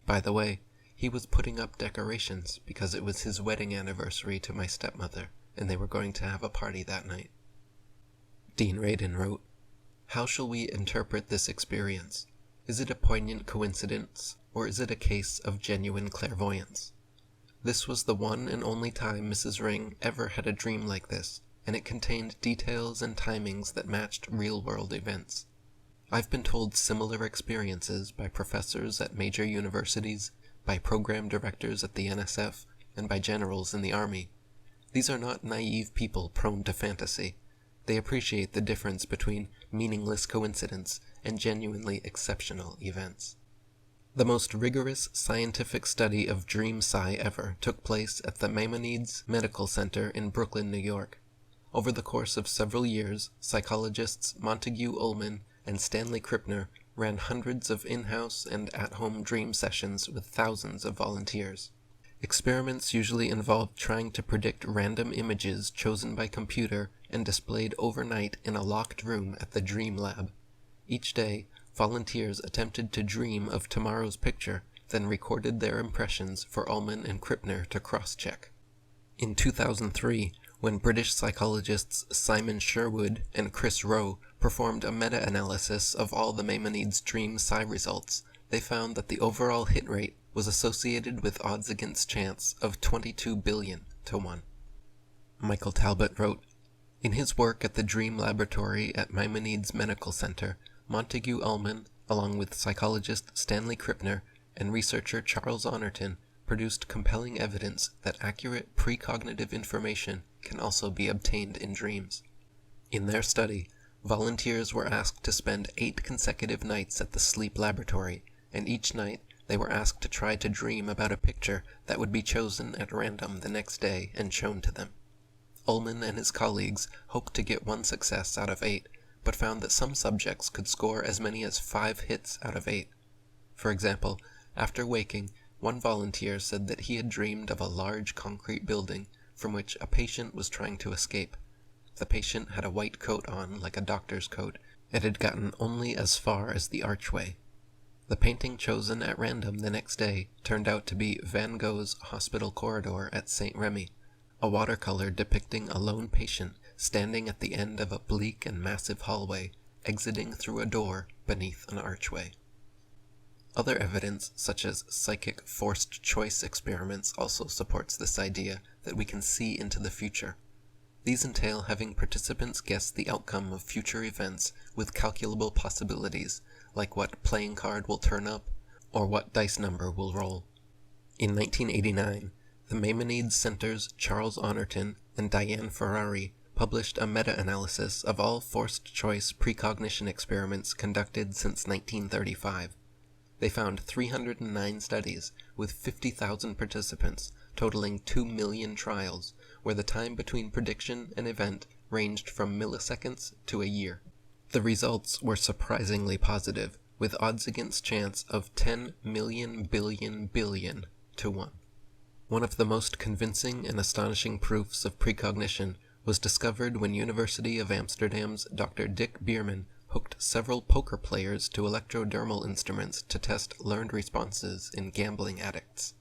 Speaker 1: By the way, he was putting up decorations because it was his wedding anniversary to my stepmother, and they were going to have a party that night. Dean Radin wrote, "How shall we interpret this experience? Is it a poignant coincidence, or is it a case of genuine clairvoyance? This was the one and only time Mrs. Ring ever had a dream like this, and it contained details and timings that matched real-world events. I've been told similar experiences by professors at major universities, by program directors at the NSF, and by generals in the Army. These are not naive people prone to fantasy. They appreciate the difference between meaningless coincidence and genuinely exceptional events." The most rigorous scientific study of dream psi ever took place at the Maimonides Medical Center in Brooklyn, New York. Over the course of several years, psychologists Montague Ullman and Stanley Krippner ran hundreds of in-house and at-home dream sessions with thousands of volunteers. Experiments usually involved trying to predict random images chosen by computer and displayed overnight in a locked room at the Dream Lab. Each day, volunteers attempted to dream of tomorrow's picture, then recorded their impressions for Ullman and Krippner to cross-check. In 2003, when British psychologists Simon Sherwood and Chris Rowe performed a meta-analysis of all the Maimonides dream psi results, they found that the overall hit rate was associated with odds against chance of 22 billion to 1. Michael Talbot wrote, "In his work at the Dream Laboratory at Maimonides Medical Center, Montague Ullman, along with psychologist Stanley Krippner and researcher Charles Honorton, produced compelling evidence that accurate precognitive information can also be obtained in dreams. In their study, volunteers were asked to spend 8 consecutive nights at the sleep laboratory, and each night they were asked to try to dream about a picture that would be chosen at random the next day and shown to them. Ullman and his colleagues hoped to get 1 success out of 8, but found that some subjects could score as many as 5 hits out of 8. For example, after waking, one volunteer said that he had dreamed of a large concrete building from which a patient was trying to escape. The patient had a white coat on, like a doctor's coat, and had gotten only as far as the archway. The painting chosen at random the next day turned out to be Van Gogh's Hospital Corridor at St. Remy, a watercolor depicting a lone patient standing at the end of a bleak and massive hallway, exiting through a door beneath an archway." Other evidence, such as psychic forced choice experiments, also supports this idea that we can see into the future. These entail having participants guess the outcome of future events with calculable possibilities, like what playing card will turn up, or what dice number will roll. In 1989, the Maimonides Center's Charles Honorton and Diane Ferrari published a meta-analysis of all forced choice precognition experiments conducted since 1935. They found 309 studies with 50,000 participants, totaling 2 million trials, where the time between prediction and event ranged from milliseconds to a year. The results were surprisingly positive, with odds against chance of 10 million billion to 1. One of the most convincing and astonishing proofs of precognition was discovered when University of Amsterdam's Dr. Dick Bierman hooked several poker players to electrodermal instruments to test learned responses in gambling addicts.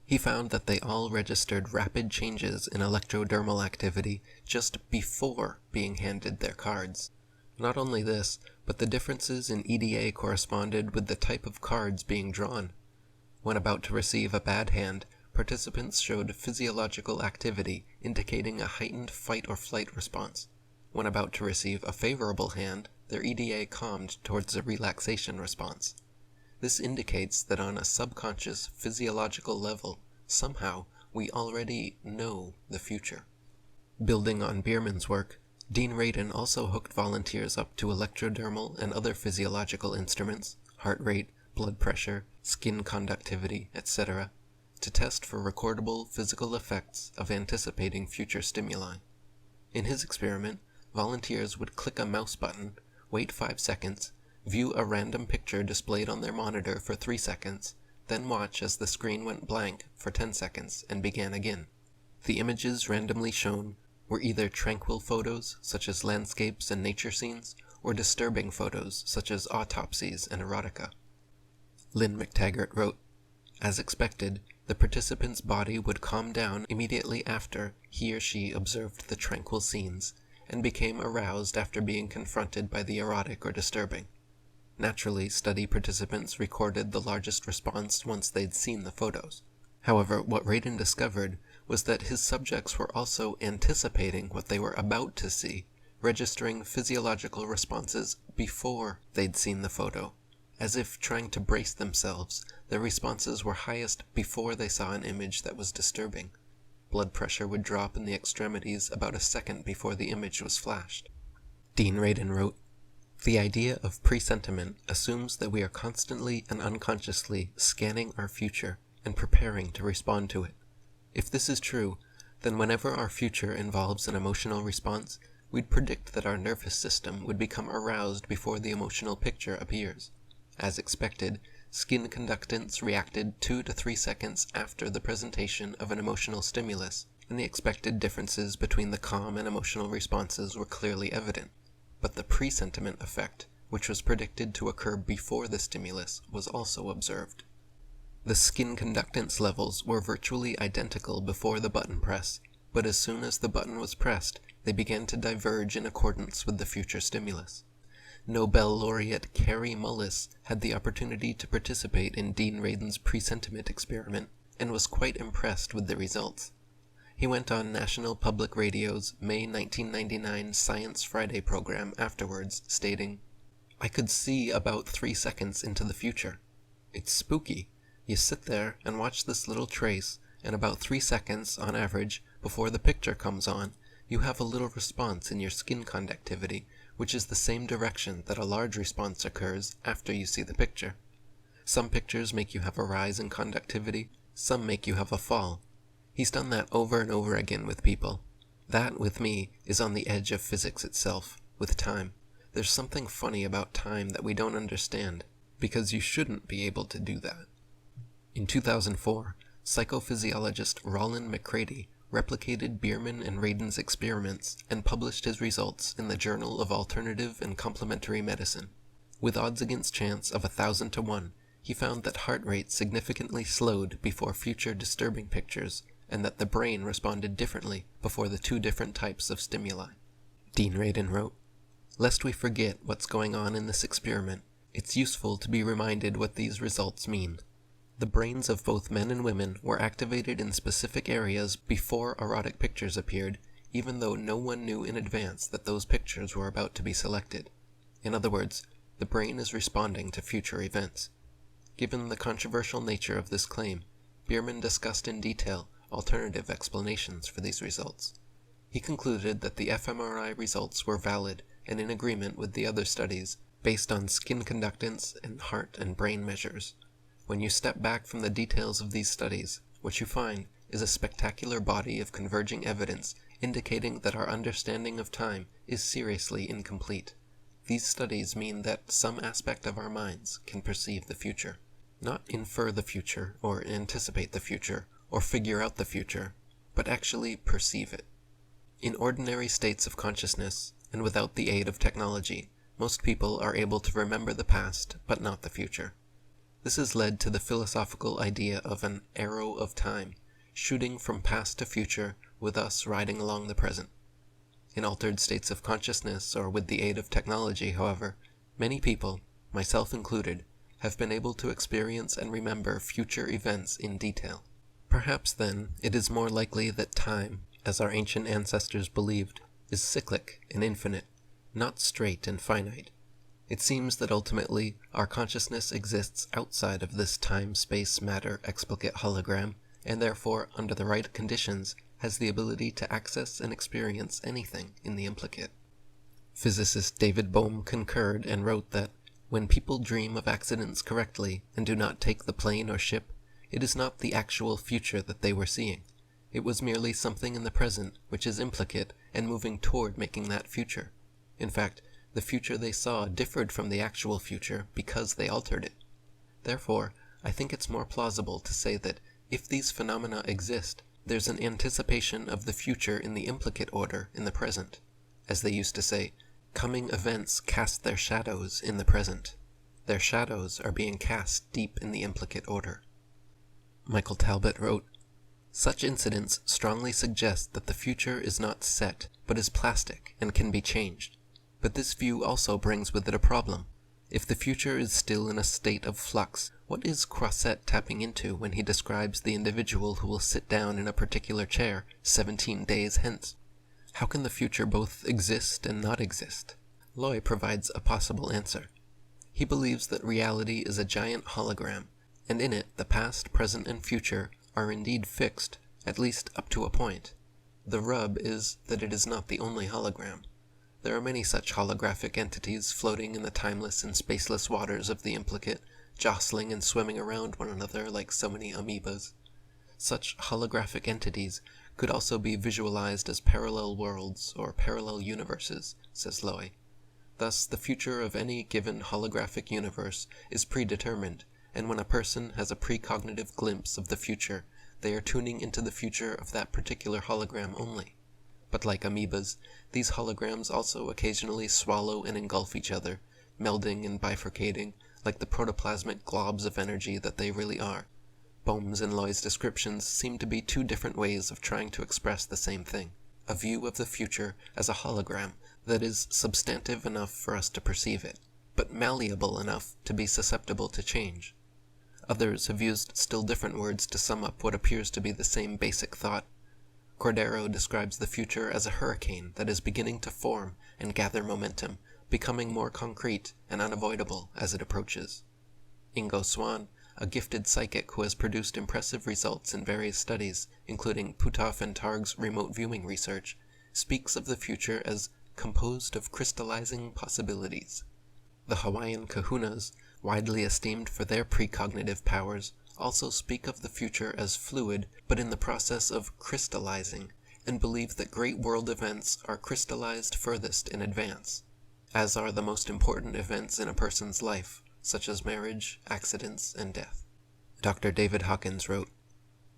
Speaker 1: He found that they all registered rapid changes in electrodermal activity just before being handed their cards. Not only this, but the differences in EDA corresponded with the type of cards being drawn. When about to receive a bad hand, participants showed physiological activity indicating a heightened fight or flight response. When about to receive a favorable hand, their EDA calmed towards a relaxation response. This indicates that on a subconscious physiological level, somehow we already know the future. Building on Bierman's work, Dean Radin also hooked volunteers up to electrodermal and other physiological instruments, heart rate, blood pressure, skin conductivity, etc., to test for recordable physical effects of anticipating future stimuli. In his experiment, volunteers would click a mouse button, wait 5 seconds, view a random picture displayed on their monitor for 3 seconds, then watch as the screen went blank for 10 seconds and began again. The images randomly shown were either tranquil photos, such as landscapes and nature scenes, or disturbing photos, such as autopsies and erotica. Lynn McTaggart wrote, "As expected, the participant's body would calm down immediately after he or she observed the tranquil scenes, and became aroused after being confronted by the erotic or disturbing. Naturally, study participants recorded the largest response once they'd seen the photos. However, what Radin discovered was that his subjects were also anticipating what they were about to see, registering physiological responses before they'd seen the photo. As if trying to brace themselves, their responses were highest before they saw an image that was disturbing. Blood pressure would drop in the extremities about a second before the image was flashed." Dean Radin wrote, "The idea of presentiment assumes that we are constantly and unconsciously scanning our future and preparing to respond to it. If this is true, then whenever our future involves an emotional response, we'd predict that our nervous system would become aroused before the emotional picture appears. As expected, skin conductance reacted 2 to 3 seconds after the presentation of an emotional stimulus, and the expected differences between the calm and emotional responses were clearly evident. But the presentiment effect, which was predicted to occur before the stimulus, was also observed. The skin conductance levels were virtually identical before the button press, but as soon as the button was pressed, they began to diverge in accordance with the future stimulus. Nobel laureate Kary Mullis had the opportunity to participate in Dean Radin's presentiment experiment and was quite impressed with the results. He went on National Public Radio's May 1999 Science Friday program afterwards, stating, "I could see about 3 seconds into the future. It's spooky. You sit there and watch this little trace, and about 3 seconds, on average, before the picture comes on, you have a little response in your skin conductivity, which is the same direction that a large response occurs after you see the picture. Some pictures make you have a rise in conductivity, some make you have a fall. He's done that over and over again with people. That, with me, is on the edge of physics itself, with time. There's something funny about time that we don't understand, because you shouldn't be able to do that." In 2004, psychophysiologist Roland McCready replicated Bierman and Radin's experiments and published his results in the Journal of Alternative and Complementary Medicine. With odds against chance of 1,000 to 1, he found that heart rate significantly slowed before future disturbing pictures, and that the brain responded differently before the 2 different types of stimuli. Dean Radin wrote, "Lest we forget what's going on in this experiment, It's useful to be reminded what these results mean. The brains of both men and women were activated in specific areas before erotic pictures appeared, even though no one knew in advance that those pictures were about to be selected. In other words, the brain is responding to future events. Given the controversial nature of this claim, Bierman discussed in detail alternative explanations for these results. He concluded that the fMRI results were valid and in agreement with the other studies based on skin conductance and heart and brain measures. When you step back from the details of these studies, what you find is a spectacular body of converging evidence indicating that our understanding of time is seriously incomplete. These studies mean that some aspect of our minds can perceive the future. Not infer the future, or anticipate the future, or figure out the future, but actually perceive it. In ordinary states of consciousness, and without the aid of technology, most people are able to remember the past, but not the future. This has led to the philosophical idea of an arrow of time, shooting from past to future, with us riding along the present. In altered states of consciousness, or with the aid of technology, however, many people, myself included, have been able to experience and remember future events in detail. Perhaps, then, it is more likely that time, as our ancient ancestors believed, is cyclic and infinite, not straight and finite. It seems that ultimately our consciousness exists outside of this time-space-matter explicate hologram, and therefore, under the right conditions, has the ability to access and experience anything in the implicate. Physicist David Bohm concurred and wrote that, when people dream of accidents correctly and do not take the plane or ship, it is not the actual future that they were seeing. It was merely something in the present which is implicate and moving toward making that future. In fact, the future they saw differed from the actual future because they altered it. Therefore, I think it's more plausible to say that if these phenomena exist, there's an anticipation of the future in the implicate order in the present. As they used to say, coming events cast their shadows in the present. Their shadows are being cast deep in the implicate order. Michael Talbot wrote, "Such incidents strongly suggest that the future is not set, but is plastic and can be changed. But this view also brings with it a problem. If the future is still in a state of flux, what is Croisset tapping into when he describes the individual who will sit down in a particular chair 17 days hence? How can the future both exist and not exist?" Loy provides a possible answer. He believes that reality is a giant hologram, and in it the past, present, and future are indeed fixed, at least up to a point. The rub is that it is not the only hologram. There are many such holographic entities floating in the timeless and spaceless waters of the implicate, jostling and swimming around one another like so many amoebas. Such holographic entities could also be visualized as parallel worlds or parallel universes, says Loy. Thus, the future of any given holographic universe is predetermined, and when a person has a precognitive glimpse of the future, they are tuning into the future of that particular hologram only. But like amoebas, these holograms also occasionally swallow and engulf each other, melding and bifurcating like the protoplasmic globs of energy that they really are. Bohm's and Loy's descriptions seem to be two different ways of trying to express the same thing, a view of the future as a hologram that is substantive enough for us to perceive it, but malleable enough to be susceptible to change. Others have used still different words to sum up what appears to be the same basic thought. Cordero describes the future as a hurricane that is beginning to form and gather momentum, becoming more concrete and unavoidable as it approaches. Ingo Swann, a gifted psychic who has produced impressive results in various studies, including Puthoff and Targ's remote viewing research, speaks of the future as composed of crystallizing possibilities. The Hawaiian kahunas, widely esteemed for their precognitive powers, also speak of the future as fluid, but in the process of crystallizing, and believe that great world events are crystallized furthest in advance, as are the most important events in a person's life, such as marriage, accidents, and death. Dr. David Hawkins wrote,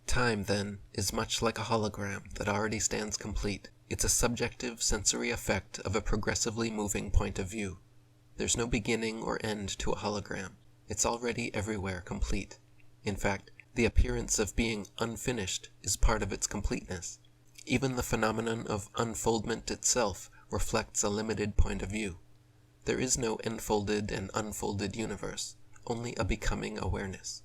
Speaker 1: "Time, then, is much like a hologram that already stands complete. It's a subjective sensory effect of a progressively moving point of view. There's no beginning or end to a hologram. It's already everywhere complete. In fact, the appearance of being unfinished is part of its completeness. Even the phenomenon of unfoldment itself reflects a limited point of view. There is no enfolded and unfolded universe, only a becoming awareness.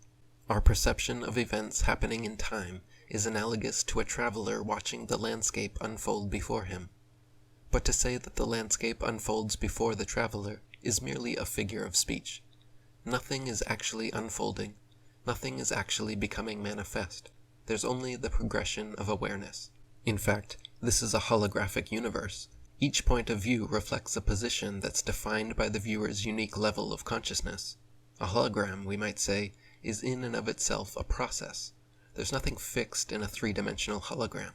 Speaker 1: Our perception of events happening in time is analogous to a traveler watching the landscape unfold before him. But to say that the landscape unfolds before the traveler is merely a figure of speech. Nothing is actually unfolding. Nothing is actually becoming manifest. There's only the progression of awareness. In fact, this is a holographic universe. Each point of view reflects a position that's defined by the viewer's unique level of consciousness. A hologram, we might say, is in and of itself a process. There's nothing fixed in a three-dimensional hologram.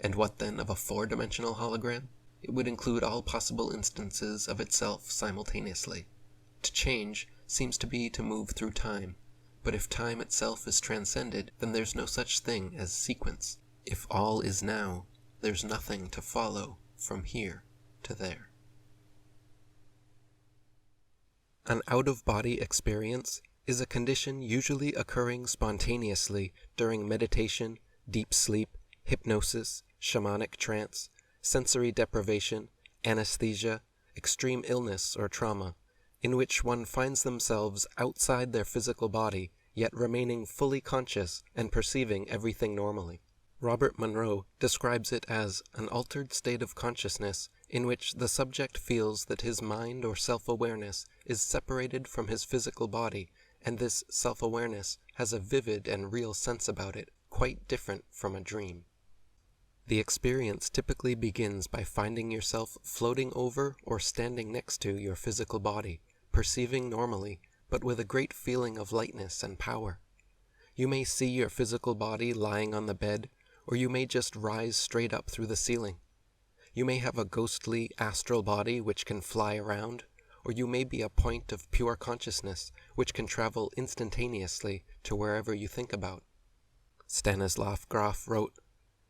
Speaker 1: And what then of a four-dimensional hologram? It would include all possible instances of itself simultaneously. To change seems to be to move through time, but if time itself is transcended, then there's no such thing as sequence. If all is now, there's nothing to follow from here to there. An out-of-body experience is a condition usually occurring spontaneously during meditation, deep sleep, hypnosis, shamanic trance, sensory deprivation, anesthesia, extreme illness or trauma, in which one finds themselves outside their physical body, yet remaining fully conscious and perceiving everything normally. Robert Monroe describes it as an altered state of consciousness in which the subject feels that his mind or self-awareness is separated from his physical body, and this self-awareness has a vivid and real sense about it, quite different from a dream. The experience typically begins by finding yourself floating over or standing next to your physical body, perceiving normally, but with a great feeling of lightness and power. You may see your physical body lying on the bed, or you may just rise straight up through the ceiling. You may have a ghostly astral body which can fly around, or you may be a point of pure consciousness which can travel instantaneously to wherever you think about. Stanislav Grof wrote,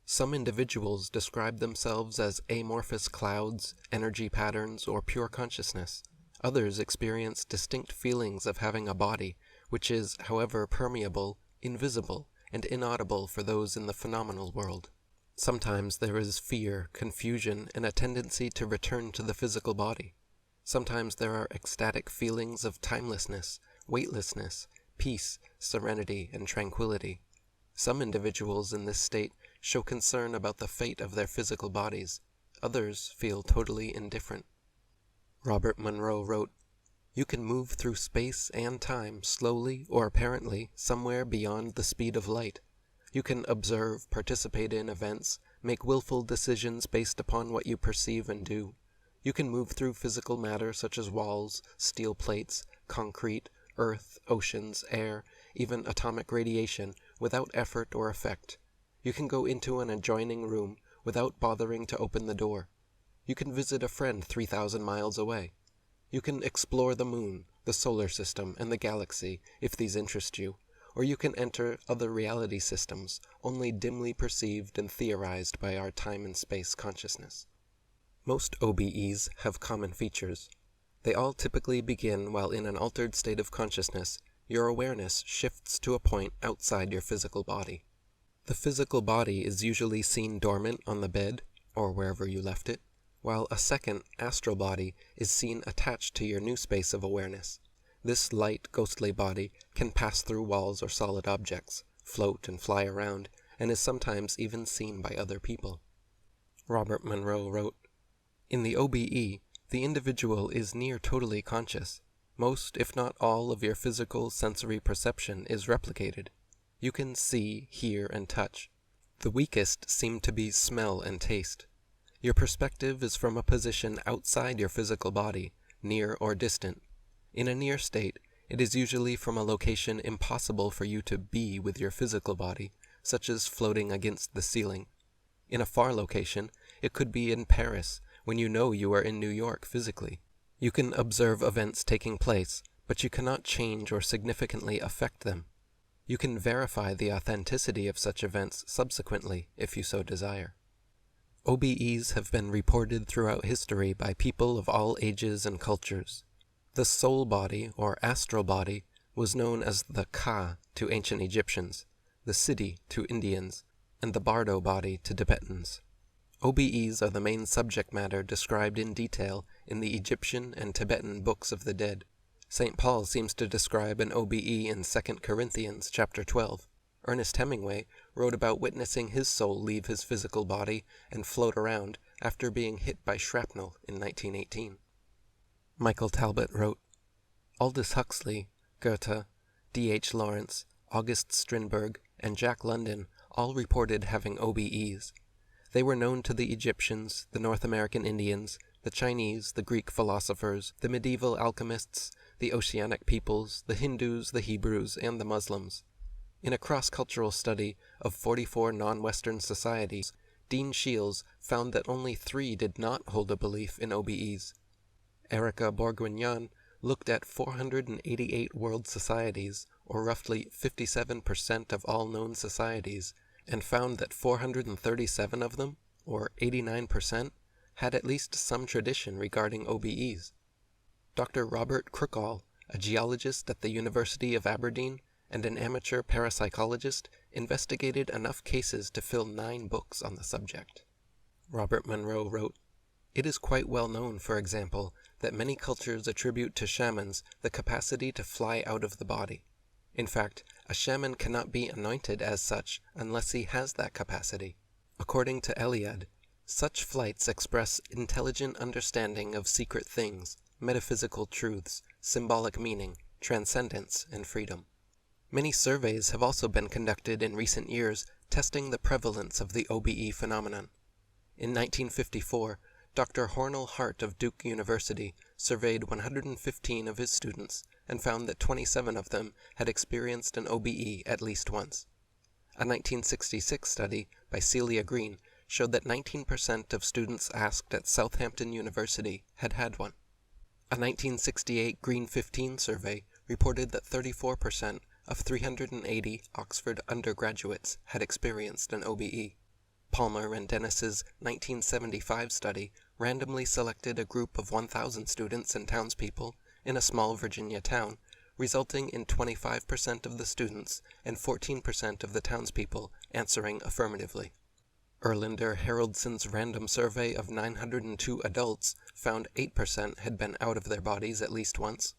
Speaker 1: "Some individuals describe themselves as amorphous clouds, energy patterns, or pure consciousness. Others experience distinct feelings of having a body, which is, however, permeable, invisible, and inaudible for those in the phenomenal world. Sometimes there is fear, confusion, and a tendency to return to the physical body. Sometimes there are ecstatic feelings of timelessness, weightlessness, peace, serenity, and tranquility. Some individuals in this state show concern about the fate of their physical bodies. Others feel totally indifferent." Robert Monroe wrote, "You can move through space and time slowly or apparently somewhere beyond the speed of light. You can observe, participate in events, make willful decisions based upon what you perceive and do. You can move through physical matter such as walls, steel plates, concrete, earth, oceans, air, even atomic radiation, without effort or effect. You can go into an adjoining room without bothering to open the door. You can visit a friend 3,000 miles away. You can explore the moon, the solar system, and the galaxy, if these interest you, or you can enter other reality systems, only dimly perceived and theorized by our time and space consciousness." Most OBEs have common features. They all typically begin while in an altered state of consciousness. Your awareness shifts to a point outside your physical body. The physical body is usually seen dormant on the bed, or wherever you left it, while a second, astral body is seen attached to your new space of awareness. This light, ghostly body can pass through walls or solid objects, float and fly around, and is sometimes even seen by other people. Robert Monroe wrote, "In the OBE, the individual is near totally conscious. Most, if not all, of your physical sensory perception is replicated. You can see, hear, and touch. The weakest seem to be smell and taste. Your perspective is from a position outside your physical body, near or distant. In a near state, it is usually from a location impossible for you to be with your physical body, such as floating against the ceiling. In a far location, it could be in Paris, when you know you are in New York physically. You can observe events taking place, but you cannot change or significantly affect them. You can verify the authenticity of such events subsequently, if you so desire. OBEs have been reported throughout history by people of all ages and cultures. The soul body, or astral body, was known as the Ka to ancient Egyptians, the Siddhi to Indians, and the Bardo body to Tibetans. OBEs are the main subject matter described in detail in the Egyptian and Tibetan books of the dead. St. Paul seems to describe an OBE in 2 Corinthians chapter 12. Ernest Hemingway wrote about witnessing his soul leave his physical body and float around after being hit by shrapnel in 1918. Michael Talbot wrote, Aldous Huxley, Goethe, D.H. Lawrence, August Strindberg, and Jack London all reported having OBEs. They were known to the Egyptians, the North American Indians, the Chinese, the Greek philosophers, the medieval alchemists, the oceanic peoples, the Hindus, the Hebrews, and the Muslims. In a cross-cultural study of 44 non-Western societies, Dean Shields found that only 3 did not hold a belief in OBEs. Erica Bourguignon looked at 488 world societies, or roughly 57% of all known societies, and found that 437 of them, or 89%, had at least some tradition regarding OBEs. Dr. Robert Crookall, a geologist at the University of Aberdeen and an amateur parapsychologist, investigated enough cases to fill 9 books on the subject. Robert Monroe wrote, It is quite well known, for example, that many cultures attribute to shamans the capacity to fly out of the body. In fact, a shaman cannot be anointed as such unless he has that capacity. According to Eliade, such flights express intelligent understanding of secret things, metaphysical truths, symbolic meaning, transcendence, and freedom. Many surveys have also been conducted in recent years testing the prevalence of the OBE phenomenon. In 1954, Dr. Hornell Hart of Duke University surveyed 115 of his students and found that 27 of them had experienced an OBE at least once. A 1966 study by Celia Green showed that 19% of students asked at Southampton University had had one. A 1968 Green 15 survey reported that 34% of 380 Oxford undergraduates had experienced an OBE. Palmer and Dennis's 1975 study randomly selected a group of 1,000 students and townspeople in a small Virginia town, resulting in 25% of the students and 14% of the townspeople answering affirmatively. Erlander Haraldson's random survey of 902 adults found 8% had been out of their bodies at least once,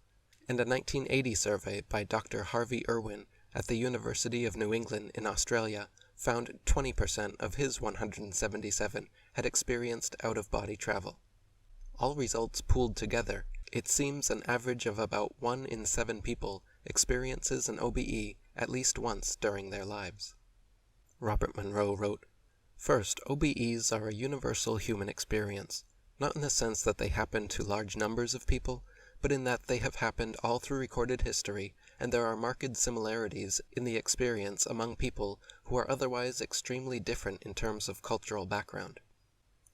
Speaker 1: and a 1980 survey by Dr. Harvey Irwin at the University of New England in Australia found 20% of his 177 had experienced out-of-body travel. All results pooled together, it seems an average of about 1 in 7 people experiences an OBE at least once during their lives. Robert Monroe wrote, First, OBEs are a universal human experience, not in the sense that they happen to large numbers of people, but in that they have happened all through recorded history, and there are marked similarities in the experience among people who are otherwise extremely different in terms of cultural background.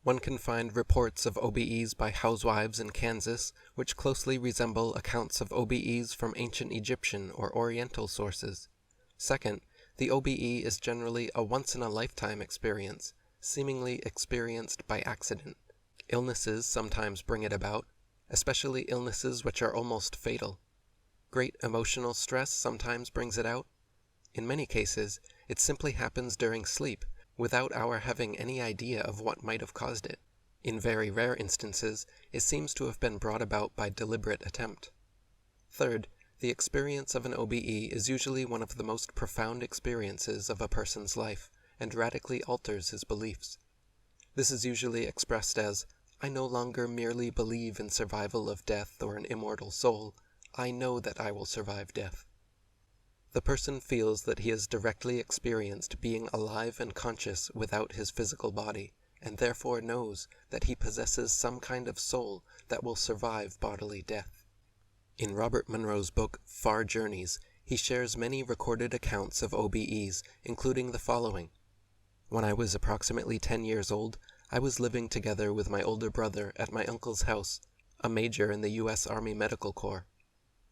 Speaker 1: One can find reports of OBEs by housewives in Kansas, which closely resemble accounts of OBEs from ancient Egyptian or Oriental sources. Second, the OBE is generally a once-in-a-lifetime experience, seemingly experienced by accident. Illnesses sometimes bring it about, especially illnesses which are almost fatal. Great emotional stress sometimes brings it out. In many cases, it simply happens during sleep, without our having any idea of what might have caused it. In very rare instances, it seems to have been brought about by deliberate attempt. Third, the experience of an OBE is usually one of the most profound experiences of a person's life, and radically alters his beliefs. This is usually expressed as, I no longer merely believe in survival of death or an immortal soul, I know that I will survive death. The person feels that he has directly experienced being alive and conscious without his physical body, and therefore knows that he possesses some kind of soul that will survive bodily death. In Robert Monroe's book, Far Journeys, he shares many recorded accounts of OBEs, including the following. When I was approximately 10 years old, I was living together with my older brother at my uncle's house, a major in the U.S. Army Medical Corps.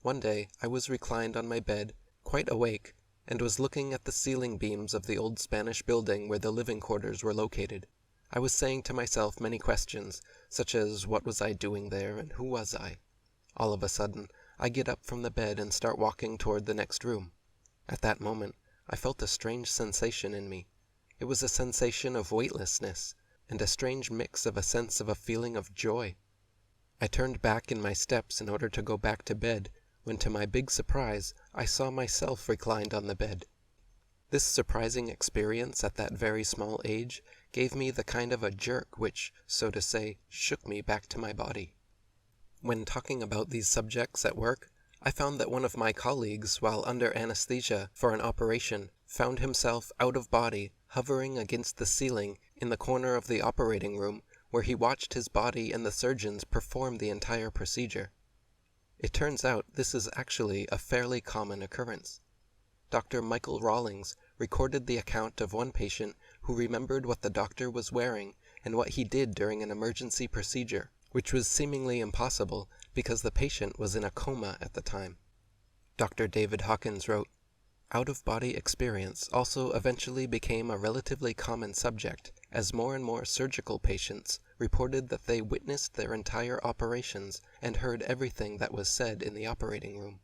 Speaker 1: One day, I was reclined on my bed, quite awake, and was looking at the ceiling beams of the old Spanish building where the living quarters were located. I was saying to myself many questions, such as what was I doing there and who was I? All of a sudden, I get up from the bed and start walking toward the next room. At that moment, I felt a strange sensation in me. It was a sensation of weightlessness, and a strange mix of a sense of a feeling of joy. I turned back in my steps in order to go back to bed, when to my big surprise, I saw myself reclined on the bed. This surprising experience at that very small age gave me the kind of a jerk which, so to say, shook me back to my body. When talking about these subjects at work, I found that one of my colleagues, while under anesthesia for an operation, found himself out of body, hovering against the ceiling in the corner of the operating room, where he watched his body and the surgeons perform the entire procedure. It turns out this is actually a fairly common occurrence. Dr. Michael Rawlings recorded the account of one patient who remembered what the doctor was wearing and what he did during an emergency procedure, which was seemingly impossible because the patient was in a coma at the time. Dr. David Hawkins wrote, "Out-of-body experience also eventually became a relatively common subject, as more and more surgical patients reported that they witnessed their entire operations and heard everything that was said in the operating room."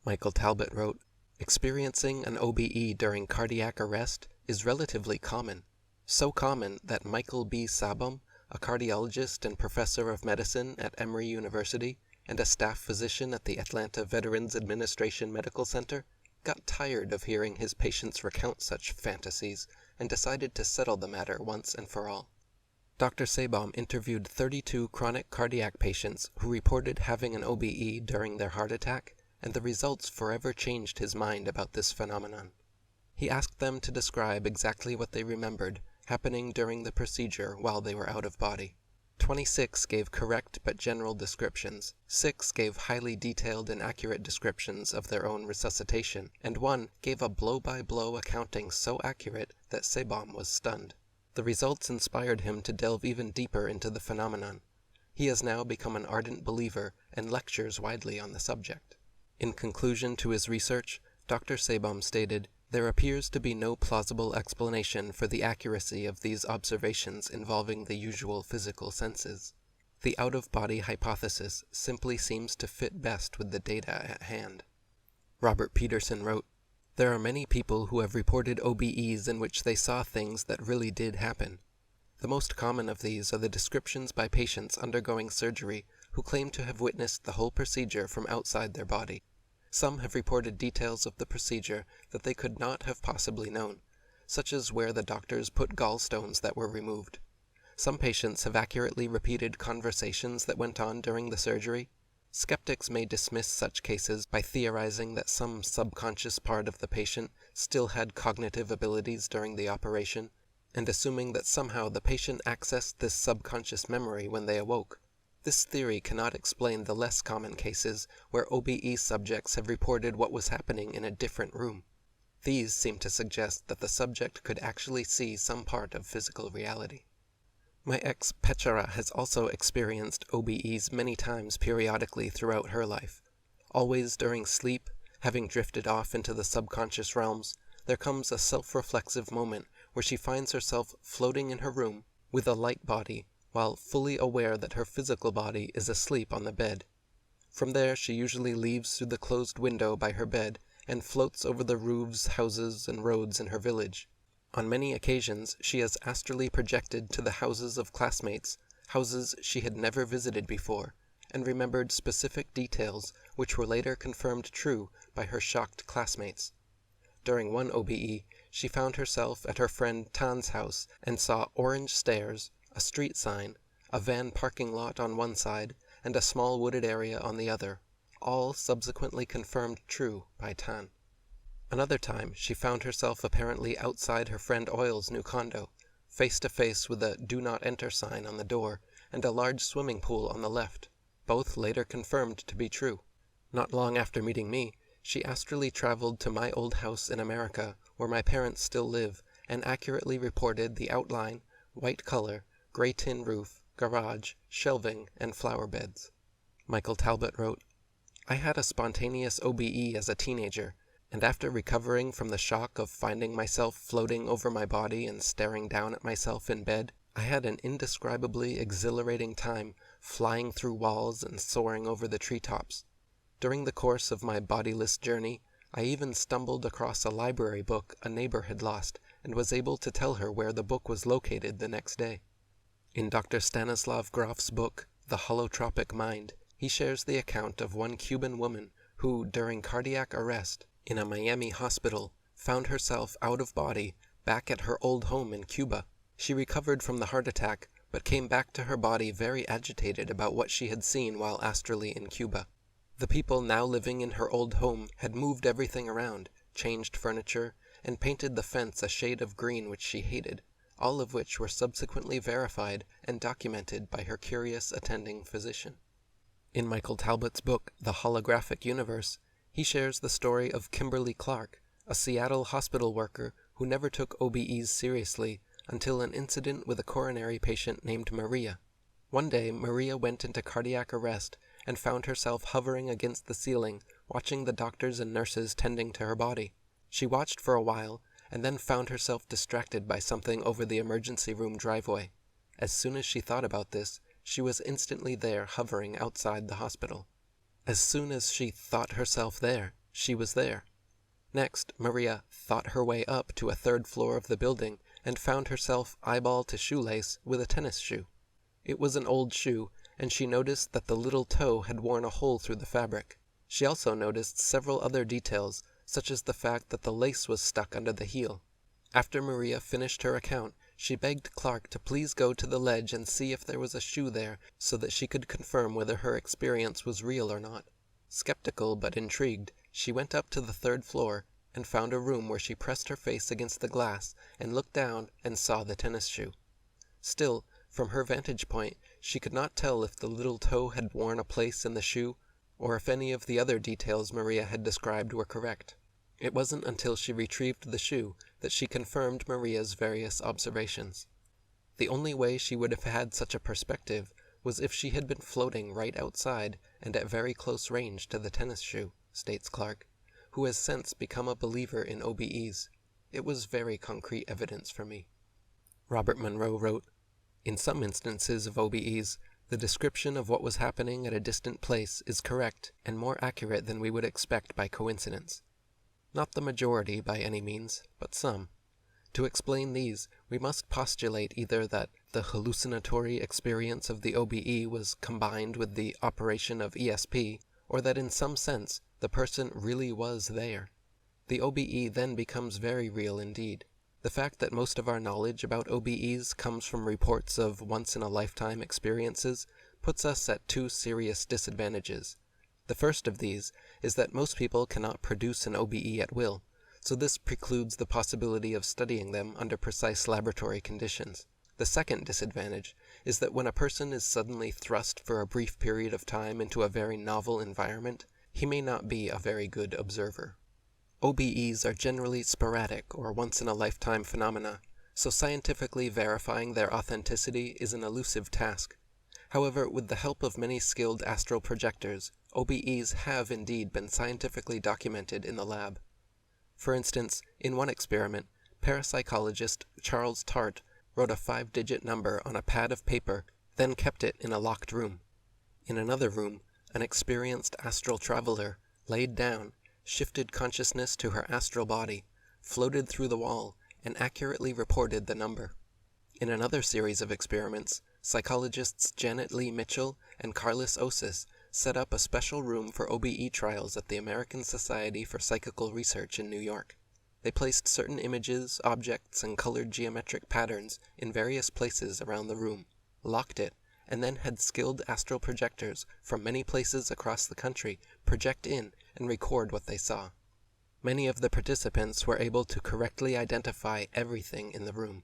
Speaker 1: Michael Talbot wrote, "Experiencing an OBE during cardiac arrest is relatively common, so common that Michael B. Sabom, a cardiologist and professor of medicine at Emory University and a staff physician at the Atlanta Veterans Administration Medical Center, got tired of hearing his patients recount such fantasies and decided to settle the matter once and for all." Dr. Sabom interviewed 32 chronic cardiac patients who reported having an OBE during their heart attack, and the results forever changed his mind about this phenomenon. He asked them to describe exactly what they remembered happening during the procedure while they were out of body. 26 gave correct but general descriptions, 6 gave highly detailed and accurate descriptions of their own resuscitation, and 1 gave a blow-by-blow accounting so accurate that Sabom was stunned. The results inspired him to delve even deeper into the phenomenon. He has now become an ardent believer and lectures widely on the subject. In conclusion to his research, Dr. Sabom stated, "There appears to be no plausible explanation for the accuracy of these observations involving the usual physical senses. The out-of-body hypothesis simply seems to fit best with the data at hand." Robert Peterson wrote, "There are many people who have reported OBEs in which they saw things that really did happen. The most common of these are the descriptions by patients undergoing surgery who claim to have witnessed the whole procedure from outside their body. Some have reported details of the procedure that they could not have possibly known, such as where the doctors put gallstones that were removed. Some patients have accurately repeated conversations that went on during the surgery. Skeptics may dismiss such cases by theorizing that some subconscious part of the patient still had cognitive abilities during the operation, and assuming that somehow the patient accessed this subconscious memory when they awoke. This theory cannot explain the less common cases where OBE subjects have reported what was happening in a different room. These seem to suggest that the subject could actually see some part of physical reality. My ex Petchara has also experienced OBEs many times periodically throughout her life. Always during sleep, having drifted off into the subconscious realms, there comes a self-reflexive moment where she finds herself floating in her room with a light body, while fully aware that her physical body is asleep on the bed. From there she usually leaves through the closed window by her bed and floats over the roofs, houses, and roads in her village. On many occasions she has astrally projected to the houses of classmates, houses she had never visited before, and remembered specific details which were later confirmed true by her shocked classmates. During one OBE, she found herself at her friend Tan's house and saw orange stairs, a street sign, a van parking lot on one side, and a small wooded area on the other, all subsequently confirmed true by Tan. Another time, she found herself apparently outside her friend Oil's new condo, face to face with a "Do Not Enter" sign on the door, and a large swimming pool on the left, both later confirmed to be true. Not long after meeting me, she astrally traveled to my old house in America, where my parents still live, and accurately reported the outline, white color, gray tin roof, garage, shelving, and flower beds. Michael Talbot wrote, "I had a spontaneous OBE as a teenager, and after recovering from the shock of finding myself floating over my body and staring down at myself in bed, I had an indescribably exhilarating time flying through walls and soaring over the treetops. During the course of my bodiless journey, I even stumbled across a library book a neighbor had lost and was able to tell her where the book was located the next day. In Dr. Stanislav Grof's book, The Holotropic Mind, he shares the account of one Cuban woman who, during cardiac arrest in a Miami hospital, found herself out of body back at her old home in Cuba. She recovered from the heart attack, but came back to her body very agitated about what she had seen while astrally in Cuba. The people now living in her old home had moved everything around, changed furniture, and painted the fence a shade of green which she hated, all of which were subsequently verified and documented by her curious attending physician. In Michael Talbot's book, The Holographic Universe, he shares the story of Kimberly Clark, a Seattle hospital worker who never took OBEs seriously until an incident with a coronary patient named Maria. One day, Maria went into cardiac arrest and found herself hovering against the ceiling, watching the doctors and nurses tending to her body. She watched for a while, and then found herself distracted by something over the emergency room driveway. As soon as she thought about this, she was instantly there, hovering outside the hospital. As soon as she thought herself there, she was there. Next, Maria thought her way up to a third floor of the building and found herself eyeball to shoelace with a tennis shoe. It was an old shoe, and she noticed that the little toe had worn a hole through the fabric. She also noticed several other details, such as the fact that the lace was stuck under the heel. After Maria finished her account, she begged Clark to please go to the ledge and see if there was a shoe there so that she could confirm whether her experience was real or not. Skeptical but intrigued, she went up to the third floor and found a room where she pressed her face against the glass and looked down and saw the tennis shoe. Still, from her vantage point, she could not tell if the little toe had worn a place in the shoe or if any of the other details Maria had described were correct. It wasn't until she retrieved the shoe that she confirmed Maria's various observations. The only way she would have had such a perspective was if she had been floating right outside and at very close range to the tennis shoe, states Clark, who has since become a believer in OBEs. It was very concrete evidence for me. Robert Monroe wrote, "In some instances of OBEs, the description of what was happening at a distant place is correct and more accurate than we would expect by coincidence. Not the majority by any means, but some. To explain these, we must postulate either that the hallucinatory experience of the OBE was combined with the operation of ESP, or that in some sense the person really was there. The OBE then becomes very real indeed. The fact that most of our knowledge about OBEs comes from reports of once-in-a-lifetime experiences puts us at two serious disadvantages. The first of these is that most people cannot produce an OBE at will, so this precludes the possibility of studying them under precise laboratory conditions. The second disadvantage is that when a person is suddenly thrust for a brief period of time into a very novel environment, he may not be a very good observer. OBEs are generally sporadic or once-in-a-lifetime phenomena, so scientifically verifying their authenticity is an elusive task. However, with the help of many skilled astral projectors, OBEs have indeed been scientifically documented in the lab. For instance, in one experiment, parapsychologist Charles Tart wrote a 5-digit number on a pad of paper, then kept it in a locked room. In another room, an experienced astral traveler laid down, shifted consciousness to her astral body, floated through the wall, and accurately reported the number. In another series of experiments, psychologists Janet Lee Mitchell and Carlos Osis set up a special room for OBE trials at the American Society for Psychical Research in New York. They placed certain images, objects, and colored geometric patterns in various places around the room, locked it, and then had skilled astral projectors from many places across the country project in and record what they saw. Many of the participants were able to correctly identify everything in the room.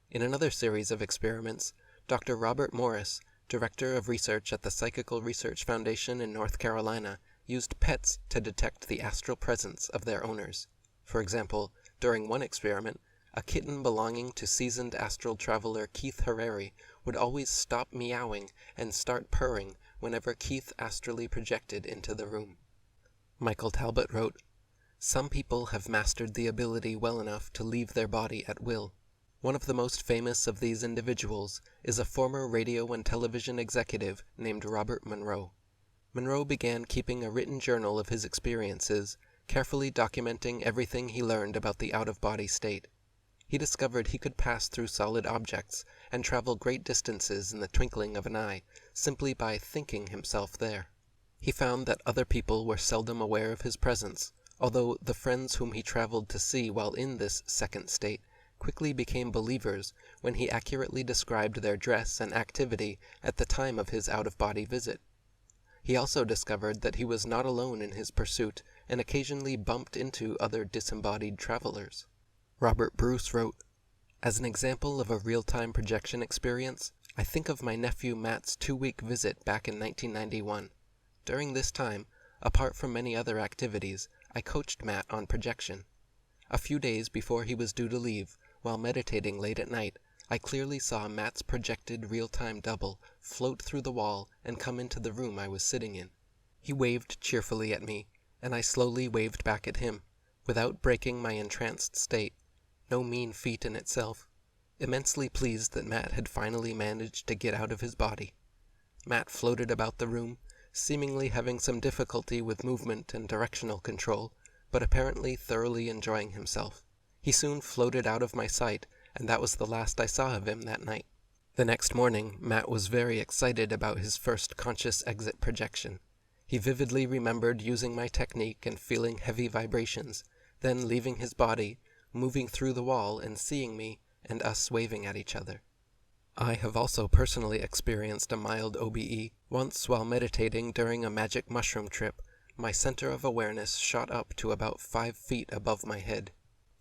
Speaker 1: In another series of experiments, Dr. Robert Morris, Director of Research at the Psychical Research Foundation in North Carolina, used pets to detect the astral presence of their owners. For example, during one experiment, a kitten belonging to seasoned astral traveler Keith Harari would always stop meowing and start purring whenever Keith astrally projected into the room. Michael Talbot wrote, "Some people have mastered the ability well enough to leave their body at will. One of the most famous of these individuals is a former radio and television executive named Robert Monroe. Monroe began keeping a written journal of his experiences, carefully documenting everything he learned about the out-of-body state. he discovered he could pass through solid objects and travel great distances in the twinkling of an eye simply by thinking himself there. He found that other people were seldom aware of his presence, although the friends whom he traveled to see while in this second state quickly became believers when he accurately described their dress and activity at the time of his out-of-body visit. He also discovered that he was not alone in his pursuit and occasionally bumped into other disembodied travelers. Robert Bruce wrote, "As an example of a real-time projection experience, I think of my nephew Matt's 2-week visit back in 1991. During this time, apart from many other activities, I coached Matt on projection. A few days before he was due to leave, while meditating late at night, I clearly saw Matt's projected real-time double float through the wall and come into the room I was sitting in. He waved cheerfully at me, and I slowly waved back at him, without breaking my entranced state. No mean feat in itself. Immensely pleased that Matt had finally managed to get out of his body. Matt floated about the room, seemingly having some difficulty with movement and directional control, but apparently thoroughly enjoying himself. He soon floated out of my sight, and that was the last I saw of him that night." The next morning, Matt was very excited about his first conscious exit projection. He vividly remembered using my technique and feeling heavy vibrations, then leaving his body, moving through the wall and seeing me and us waving at each other. I have also personally experienced a mild OBE. Once while meditating during a magic mushroom trip, my center of awareness shot up to about 5 feet above my head.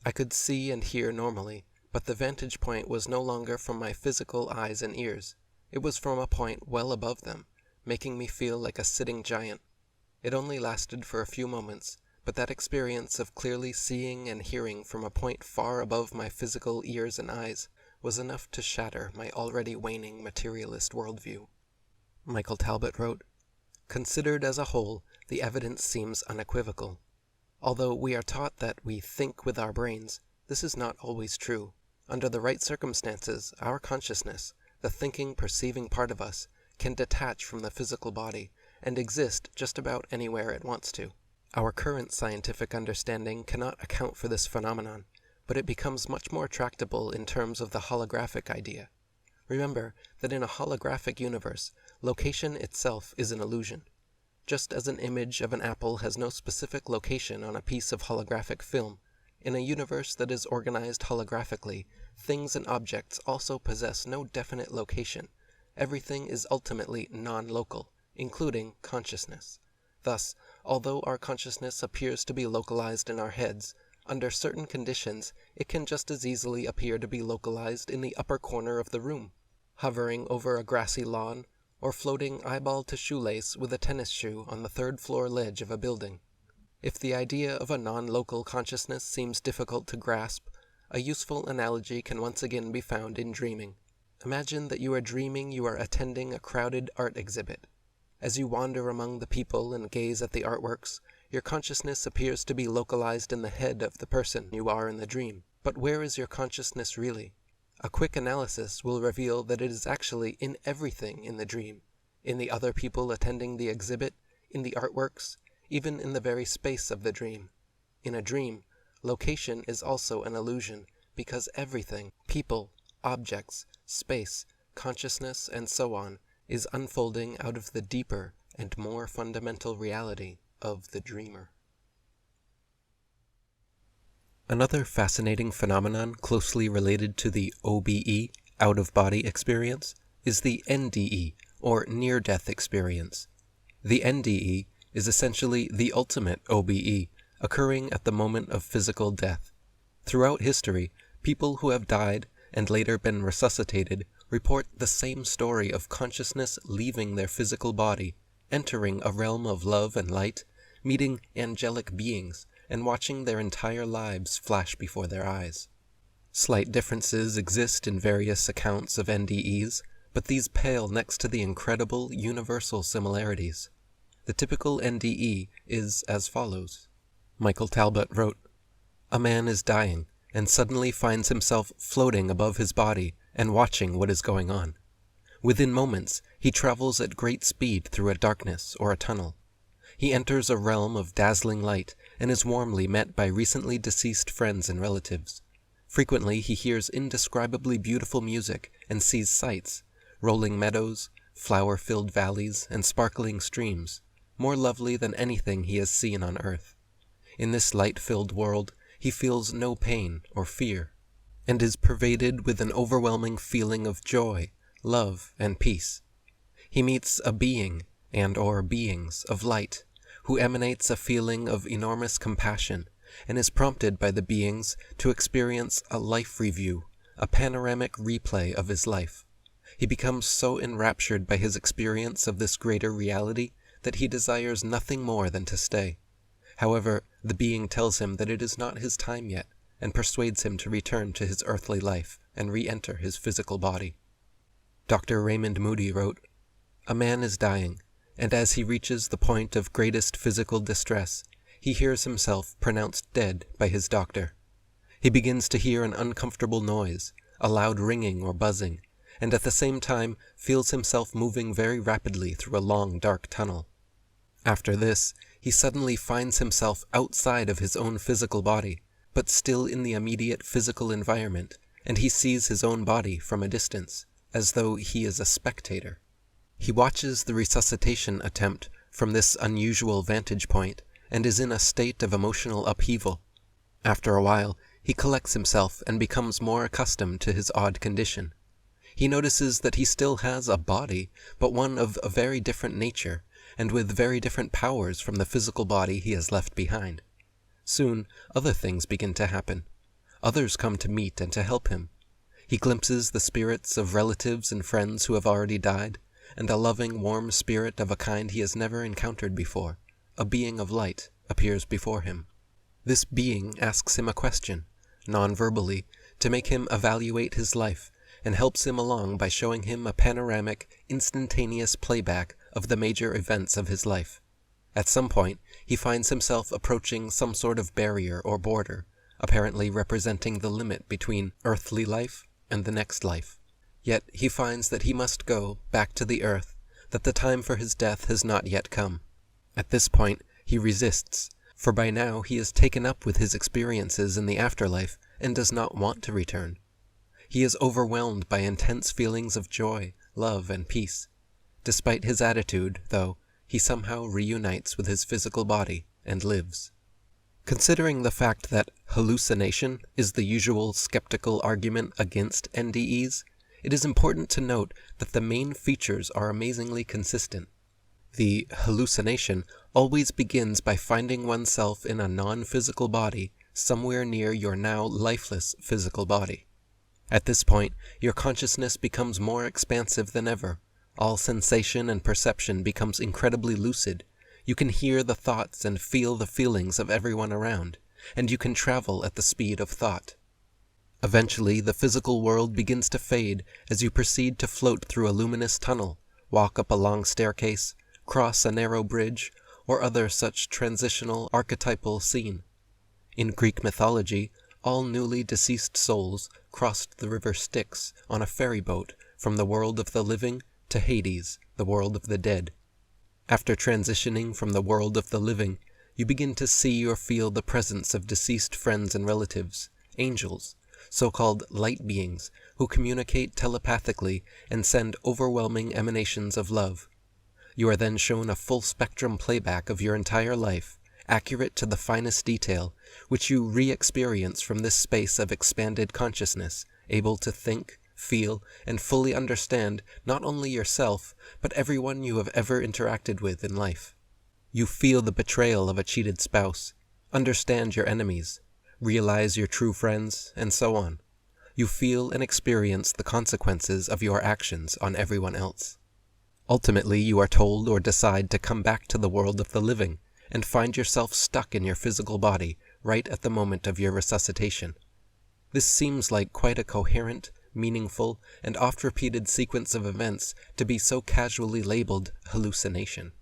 Speaker 1: I could see and hear normally, but the vantage point was no longer from my physical eyes and ears. It was from a point well above them, making me feel like a sitting giant. It only lasted for a few moments, but that experience of clearly seeing and hearing from a point far above my physical ears and eyes was enough to shatter my already waning materialist worldview. Michael Talbot wrote, "Considered as a whole, the evidence seems unequivocal. Although we are taught that we think with our brains, this is not always true. Under the right circumstances, our consciousness, the thinking, perceiving part of us, can detach from the physical body and exist just about anywhere it wants to. Our current scientific understanding cannot account for this phenomenon, but it becomes much more tractable in terms of the holographic idea. Remember that in a holographic universe, location itself is an illusion. Just as an image of an apple has no specific location on a piece of holographic film, in a universe that is organized holographically, things and objects also possess no definite location. Everything is ultimately non-local, including consciousness. Thus, although our consciousness appears to be localized in our heads, under certain conditions it can just as easily appear to be localized in the upper corner of the room, hovering over a grassy lawn, or floating eyeball to shoelace with a tennis shoe on the third-floor ledge of a building. If the idea of a non-local consciousness seems difficult to grasp, a useful analogy can once again be found in dreaming. Imagine that you are dreaming you are attending a crowded art exhibit. As you wander among the people and gaze at the artworks, your consciousness appears to be localized in the head of the person you are in the dream. But where is your consciousness really? A quick analysis will reveal that it is actually in everything in the dream, in the other people attending the exhibit, in the artworks, even in the very space of the dream. In a dream, location is also an illusion, because everything, people, objects, space, consciousness, and so on, is unfolding out of the deeper and more fundamental reality of the dreamer. Another fascinating phenomenon closely related to the OBE, out-of-body experience, is the NDE, or near-death experience. The NDE is essentially the ultimate OBE, occurring at the moment of physical death. Throughout history, people who have died and later been resuscitated report the same story of consciousness leaving their physical body, entering a realm of love and light, meeting angelic beings, and watching their entire lives flash before their eyes. Slight differences exist in various accounts of NDEs, but these pale next to the incredible universal similarities. The typical NDE is as follows. Michael Talbot wrote, "A man is dying, and suddenly finds himself floating above his body and watching what is going on. Within moments, he travels at great speed through a darkness or a tunnel. He enters a realm of dazzling light and is warmly met by recently deceased friends and relatives. Frequently he hears indescribably beautiful music and sees sights, rolling meadows, flower-filled valleys, and sparkling streams, more lovely than anything he has seen on earth. In this light-filled world he feels no pain or fear, and is pervaded with an overwhelming feeling of joy, love, and peace. He meets a being, and/or beings, of light, who emanates a feeling of enormous compassion, and is prompted by the beings to experience a life review, a panoramic replay of his life. He becomes so enraptured by his experience of this greater reality that he desires nothing more than to stay. However, the being tells him that it is not his time yet, and persuades him to return to his earthly life and re-enter his physical body. Dr. Raymond Moody wrote, "A man is dying, and as he reaches the point of greatest physical distress, he hears himself pronounced dead by his doctor. He begins to hear an uncomfortable noise, a loud ringing or buzzing, and at the same time feels himself moving very rapidly through a long dark tunnel. After this, he suddenly finds himself outside of his own physical body, but still in the immediate physical environment, and he sees his own body from a distance, as though he is a spectator. He watches the resuscitation attempt from this unusual vantage point, and is in a state of emotional upheaval. After a while, he collects himself and becomes more accustomed to his odd condition. He notices that he still has a body, but one of a very different nature, and with very different powers from the physical body he has left behind. Soon, other things begin to happen. Others come to meet and to help him. He glimpses the spirits of relatives and friends who have already died, and a loving, warm spirit of a kind he has never encountered before, a being of light, appears before him. This being asks him a question, non-verbally, to make him evaluate his life, and helps him along by showing him a panoramic, instantaneous playback of the major events of his life. At some point, he finds himself approaching some sort of barrier or border, apparently representing the limit between earthly life and the next life. Yet he finds that he must go back to the earth, that the time for his death has not yet come. At this point, he resists, for by now he is taken up with his experiences in the afterlife and does not want to return. He is overwhelmed by intense feelings of joy, love, and peace. Despite his attitude, though, he somehow reunites with his physical body and lives. Considering the fact that hallucination is the usual skeptical argument against NDEs, it is important to note that the main features are amazingly consistent. The hallucination always begins by finding oneself in a non-physical body somewhere near your now lifeless physical body. At this point, your consciousness becomes more expansive than ever. All sensation and perception becomes incredibly lucid. You can hear the thoughts and feel the feelings of everyone around, and you can travel at the speed of thought. Eventually, the physical world begins to fade as you proceed to float through a luminous tunnel, walk up a long staircase, cross a narrow bridge, or other such transitional archetypal scene. In Greek mythology, all newly deceased souls crossed the river Styx on a ferry boat from the world of the living to Hades, the world of the dead. After transitioning from the world of the living, you begin to see or feel the presence of deceased friends and relatives, angels, so-called light beings who communicate telepathically and send overwhelming emanations of love. You are then shown a full-spectrum playback of your entire life, accurate to the finest detail, which you re-experience from this space of expanded consciousness, able to think, feel, and fully understand not only yourself, but everyone you have ever interacted with in life. You feel the betrayal of a cheated spouse, understand your enemies, realize your true friends, and so on. You feel and experience the consequences of your actions on everyone else. Ultimately, you are told or decide to come back to the world of the living, and find yourself stuck in your physical body right at the moment of your resuscitation. This seems like quite a coherent, meaningful, and oft-repeated sequence of events to be so casually labeled hallucination.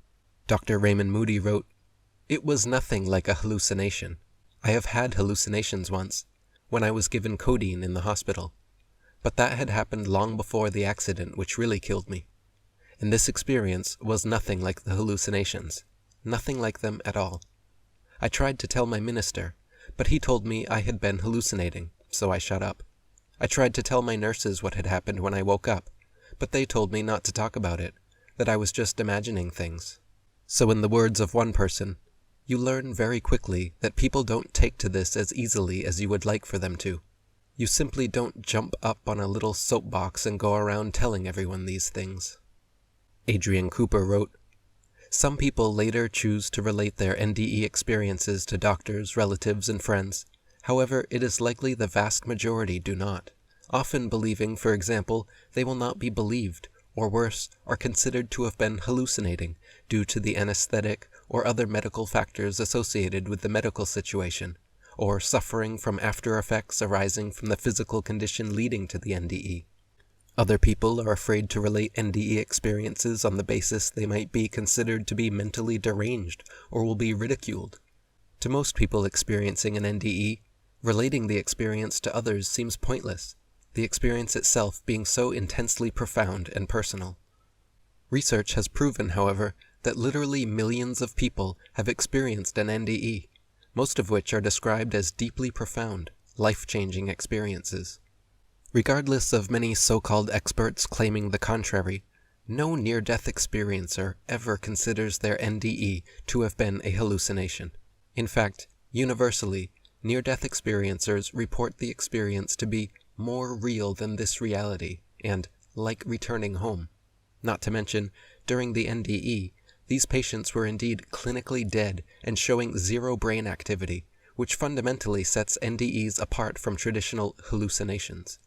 Speaker 1: Dr. Raymond Moody wrote, "It was nothing like a hallucination. I have had hallucinations once, when I was given codeine in the hospital. But that had happened long before the accident which really killed me. And this experience was nothing like the hallucinations. Nothing like them at all. I tried to tell my minister, but he told me I had been hallucinating,
Speaker 3: so I shut up. I tried to tell my nurses what had happened when I woke up, but they told me not to talk about it, that I was just imagining things. So in the words of one person, you learn very quickly that people don't take to this as easily as you would like for them to. You simply don't jump up on a little soapbox and go around telling everyone these things. Adrian Cooper wrote, "Some people later choose to relate their NDE experiences to doctors, relatives, and friends. However, it is likely the vast majority do not, often believing, for example, they will not be believed, or worse, are considered to have been hallucinating due to the anesthetic or other medical factors associated with the medical situation, or suffering from after effects arising from the physical condition leading to the NDE. Other people are afraid to relate NDE experiences on the basis they might be considered to be mentally deranged or will be ridiculed. To most people experiencing an NDE, relating the experience to others seems pointless, the experience itself being so intensely profound and personal. Research has proven, however, that literally millions of people have experienced an NDE, most of which are described as deeply profound, life-changing experiences. Regardless of many so-called experts claiming the contrary, no near-death experiencer ever considers their NDE to have been a hallucination. In fact, universally, near-death experiencers report the experience to be more real than this reality and like returning home. Not to mention, during the NDE, these patients were indeed clinically dead and showing zero brain activity, which fundamentally sets NDEs apart from traditional hallucinations.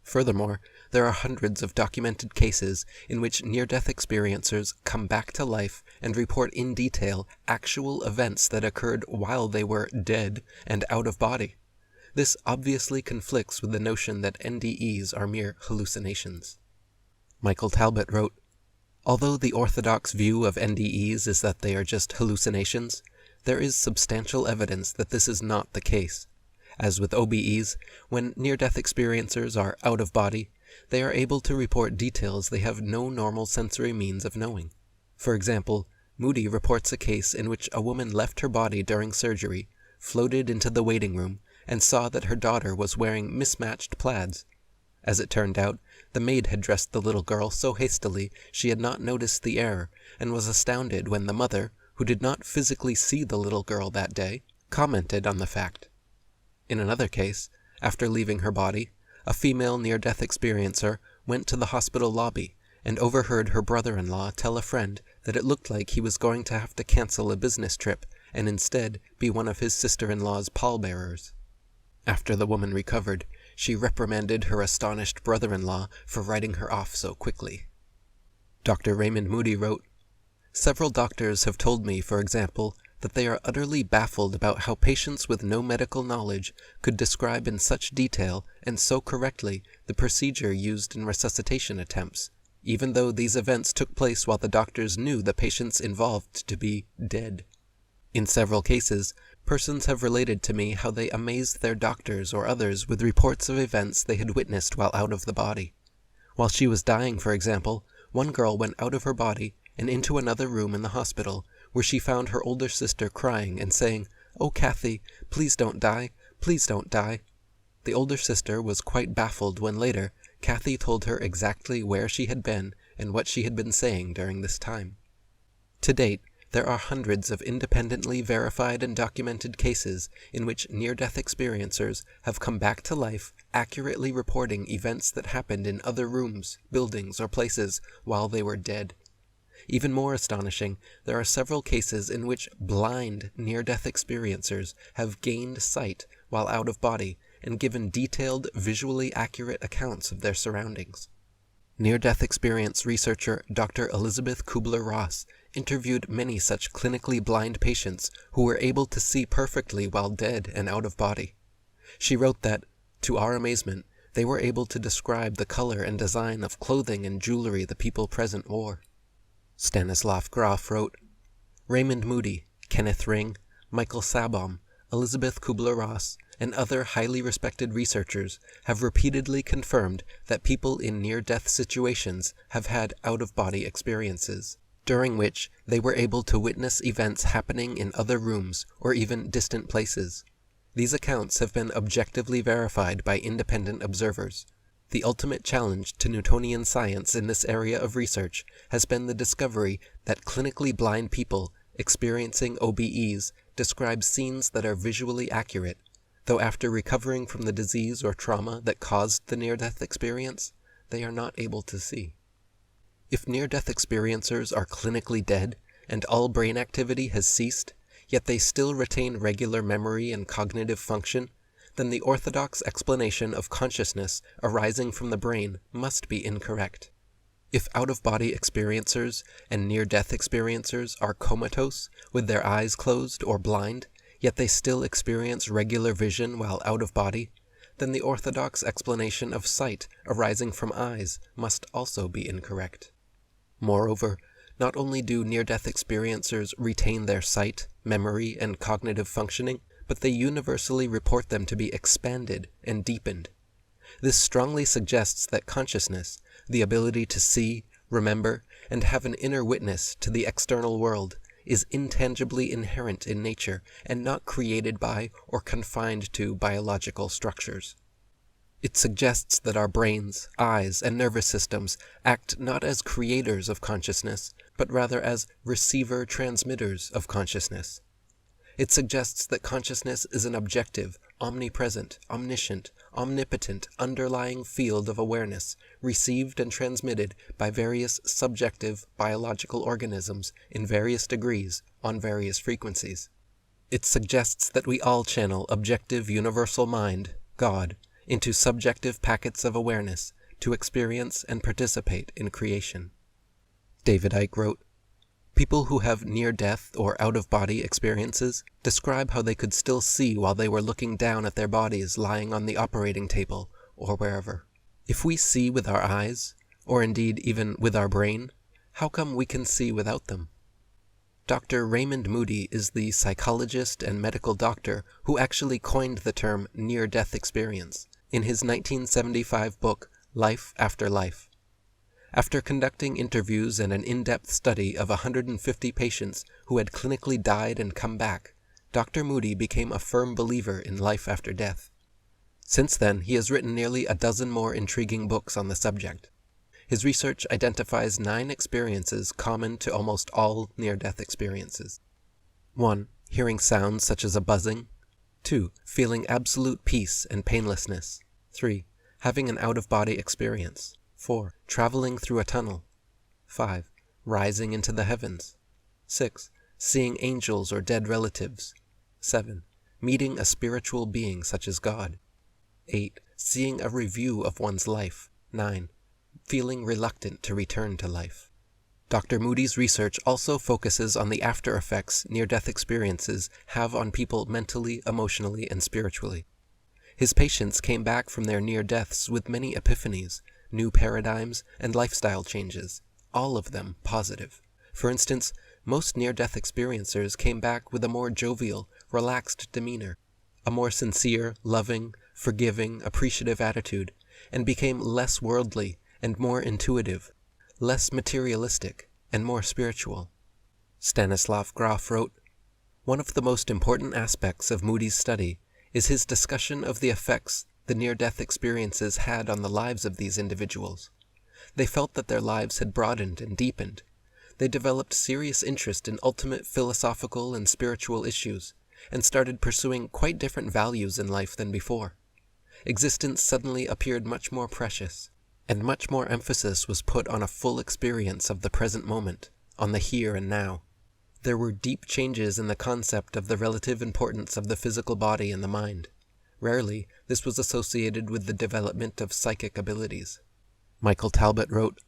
Speaker 3: Furthermore, there are hundreds of documented cases in which near-death experiencers come back to life and report in detail actual events that occurred while they were dead and out of body. This obviously conflicts with the notion that NDEs are mere hallucinations. Michael Talbot wrote, "Although the orthodox view of NDEs is that they are just hallucinations, there is substantial evidence that this is not the case. As with OBEs, when near-death experiencers are out of body, they are able to report details they have no normal sensory means of knowing. For example, Moody reports a case in which a woman left her body during surgery, floated into the waiting room, and saw that her daughter was wearing mismatched plaids. As it turned out, the maid had dressed the little girl so hastily she had not noticed the error, and was astounded when the mother, who did not physically see the little girl that day, commented on the fact. In another case, after leaving her body, a female near-death experiencer went to the hospital lobby and overheard her brother-in-law tell a friend that it looked like he was going to have to cancel a business trip and instead be one of his sister-in-law's pallbearers. After the woman recovered, she reprimanded her astonished brother-in-law for writing her off so quickly." Dr. Raymond Moody wrote, "Several doctors have told me, for example, that they are utterly baffled about how patients with no medical knowledge could describe in such detail and so correctly the procedure used in resuscitation attempts, even though these events took place while the doctors knew the patients involved to be dead. In several cases, persons have related to me how they amazed their doctors or others with reports of events they had witnessed while out of the body. While she was dying, for example, one girl went out of her body and into another room in the hospital, where she found her older sister crying and saying, 'Oh, Kathy, please don't die, please don't die.' The older sister was quite baffled when later, Kathy told her exactly where she had been and what she had been saying during this time. To date, there are hundreds of independently verified and documented cases in which near-death experiencers have come back to life, accurately reporting events that happened in other rooms, buildings, or places while they were dead. Even more astonishing, there are several cases in which blind near-death experiencers have gained sight while out of body and given detailed, visually accurate accounts of their surroundings. Near-death experience researcher Dr. Elizabeth Kubler-Ross interviewed many such clinically blind patients who were able to see perfectly while dead and out of body. She wrote that, to our amazement, they were able to describe the color and design of clothing and jewelry the people present wore. Stanislav Grof wrote, "Raymond Moody, Kenneth Ring, Michael Sabom, Elizabeth Kubler-Ross, and other highly respected researchers have repeatedly confirmed that people in near-death situations have had out-of-body experiences, during which they were able to witness events happening in other rooms or even distant places.
Speaker 1: These accounts have been objectively verified by independent observers. The ultimate challenge to Newtonian science in this area of research has been the discovery that clinically blind people experiencing OBEs describe scenes that are visually accurate, though after recovering from the disease or trauma that caused the near-death experience, they are not able to see. If near-death experiencers are clinically dead and all brain activity has ceased, yet they still retain regular memory and cognitive function, then the orthodox explanation of consciousness arising from the brain must be incorrect. If out-of-body experiencers and near-death experiencers are comatose, with their eyes closed or blind, yet they still experience regular vision while out of body, then the orthodox explanation of sight arising from eyes must also be incorrect. Moreover, not only do near-death experiencers retain their sight, memory, and cognitive functioning, but they universally report them to be expanded and deepened. This strongly suggests that consciousness, the ability to see, remember, and have an inner witness to the external world, is intangibly inherent in nature and not created by or confined to biological structures. It suggests that our brains, eyes, and nervous systems act not as creators of consciousness, but rather as receiver-transmitters of consciousness. It suggests that consciousness is an objective, omnipresent, omniscient, omnipotent underlying field of awareness, received and transmitted by various subjective biological organisms in various degrees on various frequencies. It suggests that we all channel objective universal mind, God, into subjective packets of awareness to experience and participate in creation. David Icke wrote, "People who have near-death or out-of-body experiences describe how they could still see while they were looking down at their bodies lying on the operating table or wherever. If we see with our eyes, or indeed even with our brain, how come we can see without them?" Dr. Raymond Moody is the psychologist and medical doctor who actually coined the term near-death experience in his 1975 book, Life After Life. After conducting interviews and an in-depth study of 150 patients who had clinically died and come back, Dr. Moody became a firm believer in life after death. Since then, he has written nearly a dozen more intriguing books on the subject. His research identifies 9 experiences common to almost all near-death experiences. 1. Hearing sounds such as a buzzing. 2. Feeling absolute peace and painlessness. 3. Having an out-of-body experience. 4. Traveling through a tunnel. 5. Rising into the heavens. 6. Seeing angels or dead relatives. 7. Meeting a spiritual being such as God. 8. Seeing a review of one's life. 9. Feeling reluctant to return to life. Dr. Moody's research also focuses on the after effects near-death experiences have on people mentally, emotionally, and spiritually. His patients came back from their near-deaths with many epiphanies, new paradigms, and lifestyle changes, all of them positive. For instance, most near-death experiencers came back with a more jovial, relaxed demeanor, a more sincere, loving, forgiving, appreciative attitude, and became less worldly and more intuitive, less materialistic, and more spiritual. Stanislav Grof wrote, "One of the most important aspects of Moody's study is his discussion of the effects the near-death experiences had on the lives of these individuals. They felt that their lives had broadened and deepened. They developed serious interest in ultimate philosophical and spiritual issues, and started pursuing quite different values in life than before. Existence suddenly appeared much more precious, and much more emphasis was put on a full experience of the present moment, on the here and now. There were deep changes in the concept of the relative importance of the physical body and the mind. Rarely, this was associated with the development of psychic abilities." Michael Talbot wrote,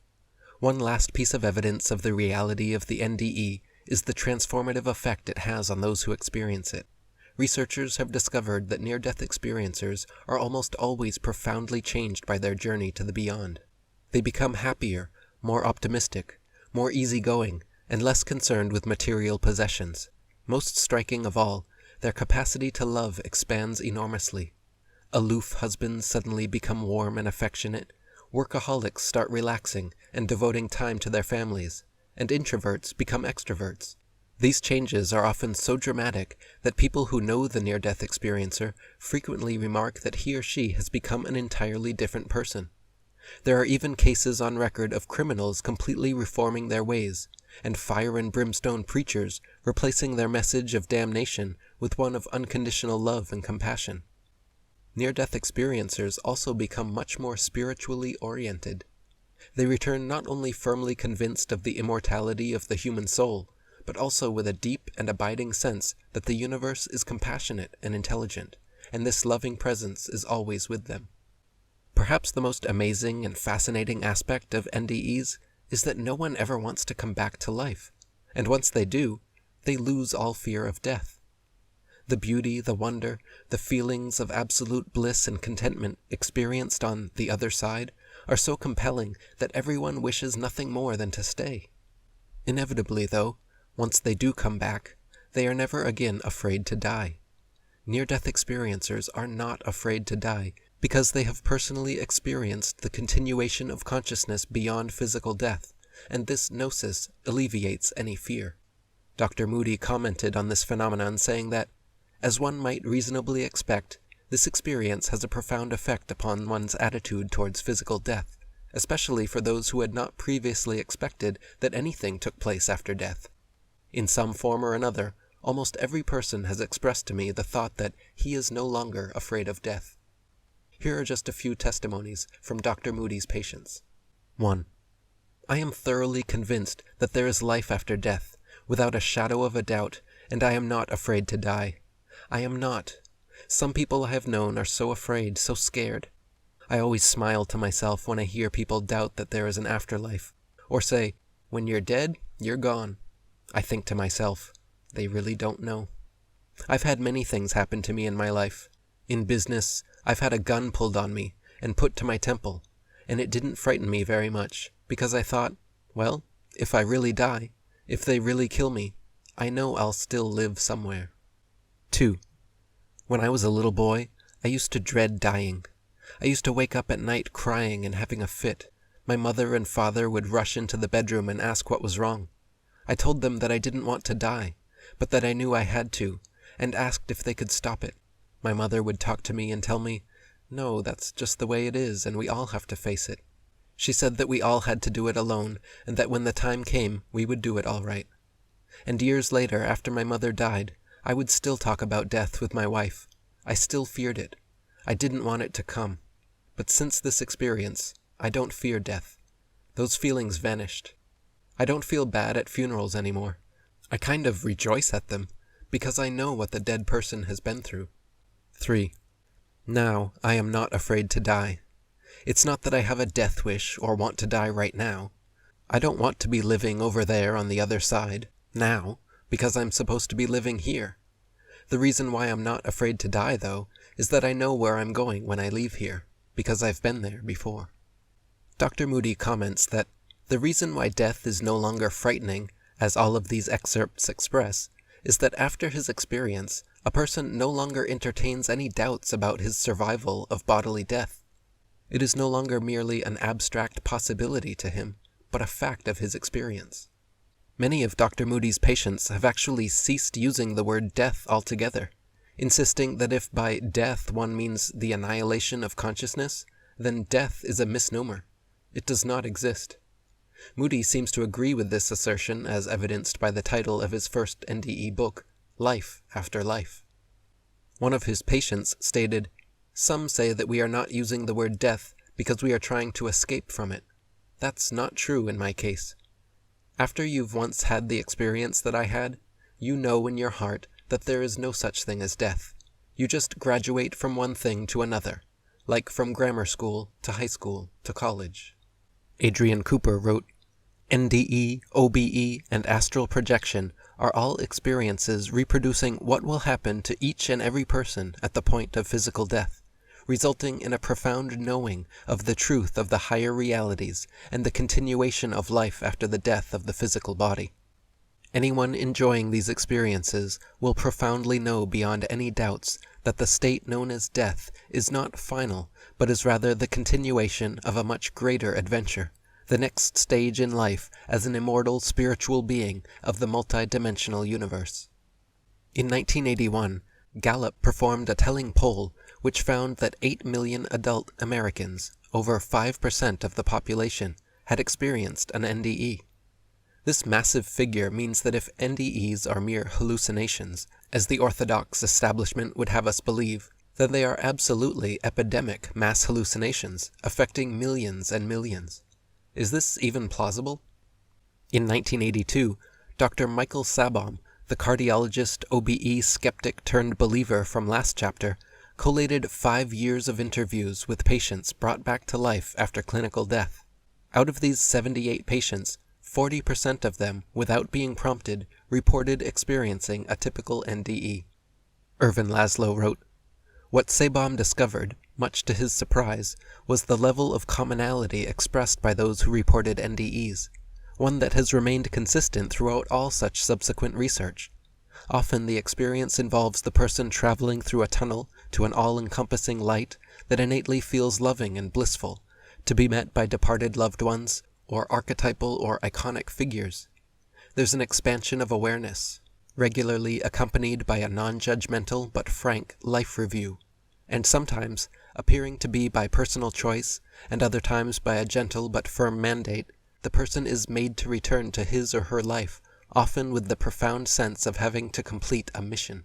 Speaker 1: "One last piece of evidence of the reality of the NDE is the transformative effect it has on those who experience it. Researchers have discovered that near-death experiencers are almost always profoundly changed by their journey to the beyond. They become happier, more optimistic, more easygoing, and less concerned with material possessions. Most striking of all, their capacity to love expands enormously. Aloof husbands suddenly become warm and affectionate, workaholics start relaxing and devoting time to their families, and introverts become extroverts. These changes are often so dramatic that people who know the near-death experiencer frequently remark that he or she has become an entirely different person. There are even cases on record of criminals completely reforming their ways, and fire and brimstone preachers replacing their message of damnation with one of unconditional love and compassion. Near-death experiencers also become much more spiritually oriented. They return not only firmly convinced of the immortality of the human soul, but also with a deep and abiding sense that the universe is compassionate and intelligent, and this loving presence is always with them. Perhaps the most amazing and fascinating aspect of NDEs is that no one ever wants to come back to life, and once they do, they lose all fear of death. The beauty, the wonder, the feelings of absolute bliss and contentment experienced on the other side are so compelling that everyone wishes nothing more than to stay. Inevitably, though, once they do come back, they are never again afraid to die. Near-death experiencers are not afraid to die because they have personally experienced the continuation of consciousness beyond physical death, and this gnosis alleviates any fear. Dr. Moody commented on this phenomenon saying that, as one might reasonably expect, this experience has a profound effect upon one's attitude towards physical death, especially for those who had not previously expected that anything took place after death. In some form or another, almost every person has expressed to me the thought that he is no longer afraid of death. Here are just a few testimonies from Dr. Moody's patients. 1. I am thoroughly convinced that there is life after death, without a shadow of a doubt, and I am not afraid to die. I am not. Some people I have known are so afraid, so scared. I always smile to myself when I hear people doubt that there is an afterlife, or say, when you're dead, you're gone. I think to myself, they really don't know. I've had many things happen to me in my life. In business, I've had a gun pulled on me and put to my temple, and it didn't frighten me very much, because I thought, well, if I really die, if they really kill me, I know I'll still live somewhere. 2. When I was a little boy, I used to dread dying. I used to wake up at night crying and having a fit. My mother and father would rush into the bedroom and ask what was wrong. I told them that I didn't want to die, but that I knew I had to, and asked if they could stop it. My mother would talk to me and tell me, no, that's just the way it is, and we all have to face it. She said that we all had to do it alone, and that when the time came, we would do it all right. And years later, after my mother died, I would still talk about death with my wife. I still feared it. I didn't want it to come. But since this experience, I don't fear death. Those feelings vanished. I don't feel bad at funerals anymore. I kind of rejoice at them, because I know what the dead person has been through. 3. Now I am not afraid to die. It's not that I have a death wish or want to die right now. I don't want to be living over there on the other side, now, because I'm supposed to be living here. The reason why I'm not afraid to die, though, is that I know where I'm going when I leave here, because I've been there before. Dr. Moody comments that the reason why death is no longer frightening, as all of these excerpts express, is that after his experience, a person no longer entertains any doubts about his survival of bodily death. It is no longer merely an abstract possibility to him, but a fact of his experience. Many of Dr. Moody's patients have actually ceased using the word death altogether, insisting that if by death one means the annihilation of consciousness, then death is a misnomer. It does not exist. Moody seems to agree with this assertion as evidenced by the title of his first NDE book, Life After Life. One of his patients stated, "Some say that we are not using the word death because we are trying to escape from it. That's not true in my case. After you've once had the experience that I had, you know in your heart that there is no such thing as death. You just graduate from one thing to another, like from grammar school to high school to college." Adrian Cooper wrote, "NDE, OBE, and astral projection are all experiences reproducing what will happen to each and every person at the point of physical death, resulting in a profound knowing of the truth of the higher realities and the continuation of life after the death of the physical body. Anyone enjoying these experiences will profoundly know beyond any doubts that the state known as death is not final, but is rather the continuation of a much greater adventure,
Speaker 3: the next stage in life as an immortal spiritual being of the multidimensional universe. In 1981, Gallup performed a telling poll which found that 8 million adult Americans, over 5% of the population, had experienced an NDE. This massive figure means that if NDEs are mere hallucinations, as the orthodox establishment would have us believe, then they are absolutely epidemic mass hallucinations affecting millions and millions. Is this even plausible? In 1982, Dr. Michael Sabom, the cardiologist OBE skeptic turned believer from last chapter, collated 5 years of interviews with patients brought back to life after clinical death. Out of these 78 patients, 40% of them, without being prompted, reported experiencing a typical NDE. Irvin Laszlo wrote, "What Sabom discovered, much to his surprise, was the level of commonality expressed by those who reported NDEs, one that has remained consistent throughout all such subsequent research. Often the experience involves the person traveling through a tunnel to an all-encompassing light that innately feels loving and blissful, to be met by departed loved ones, or archetypal or iconic figures. There's an expansion of awareness, regularly accompanied by a non-judgmental but frank life review, and sometimes, appearing to be by personal choice, and other times by a gentle but firm mandate, the person is made to return to his or her life, often with the profound sense of having to complete a mission."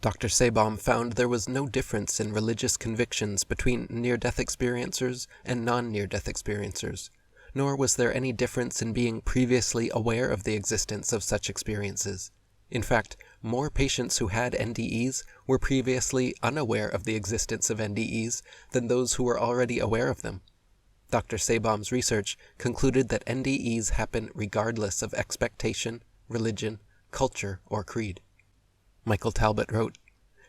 Speaker 3: Dr. Sabom found there was no difference in religious convictions between near-death experiencers and non-near-death experiencers, nor was there any difference in being previously aware of the existence of such experiences. In fact, more patients who had NDEs were previously unaware of the existence of NDEs than those who were already aware of them. Dr. Sabom's research concluded that NDEs happen regardless of expectation, religion, culture, or creed. Michael Talbot wrote,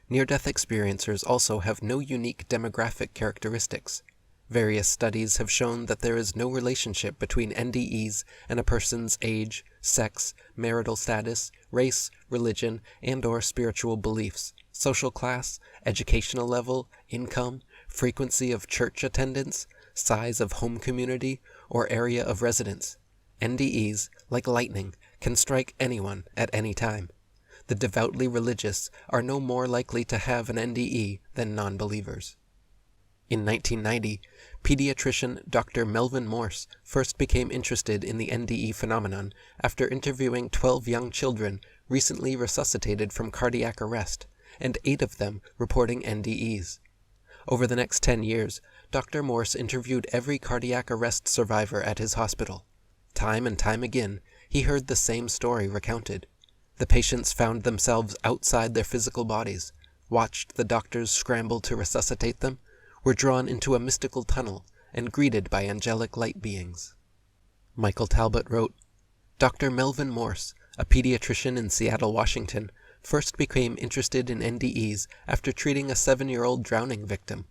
Speaker 3: "Near-death experiencers also have no unique demographic characteristics. Various studies have shown that there is no relationship between NDEs and a person's age, sex, marital status, race, religion, and/or spiritual beliefs, social class, educational level, income, frequency of church attendance, size of home community, or area of residence. NDEs, like lightning, can strike anyone at any time. The devoutly religious are no more likely to have an NDE than non-believers." In 1990, pediatrician Dr. Melvin Morse first became interested in the NDE phenomenon after interviewing 12 young children recently resuscitated from cardiac arrest, and 8 of them reporting NDEs. Over the next 10 years, Dr. Morse interviewed every cardiac arrest survivor at his hospital. Time and time again, he heard the same story recounted. The patients found themselves outside their physical bodies, watched the doctors scramble to resuscitate them, were drawn into a mystical tunnel, and greeted by angelic light beings. Michael Talbot wrote, "Dr. Melvin Morse, a pediatrician in Seattle, Washington, first became interested in NDEs after treating a 7-year-old drowning victim.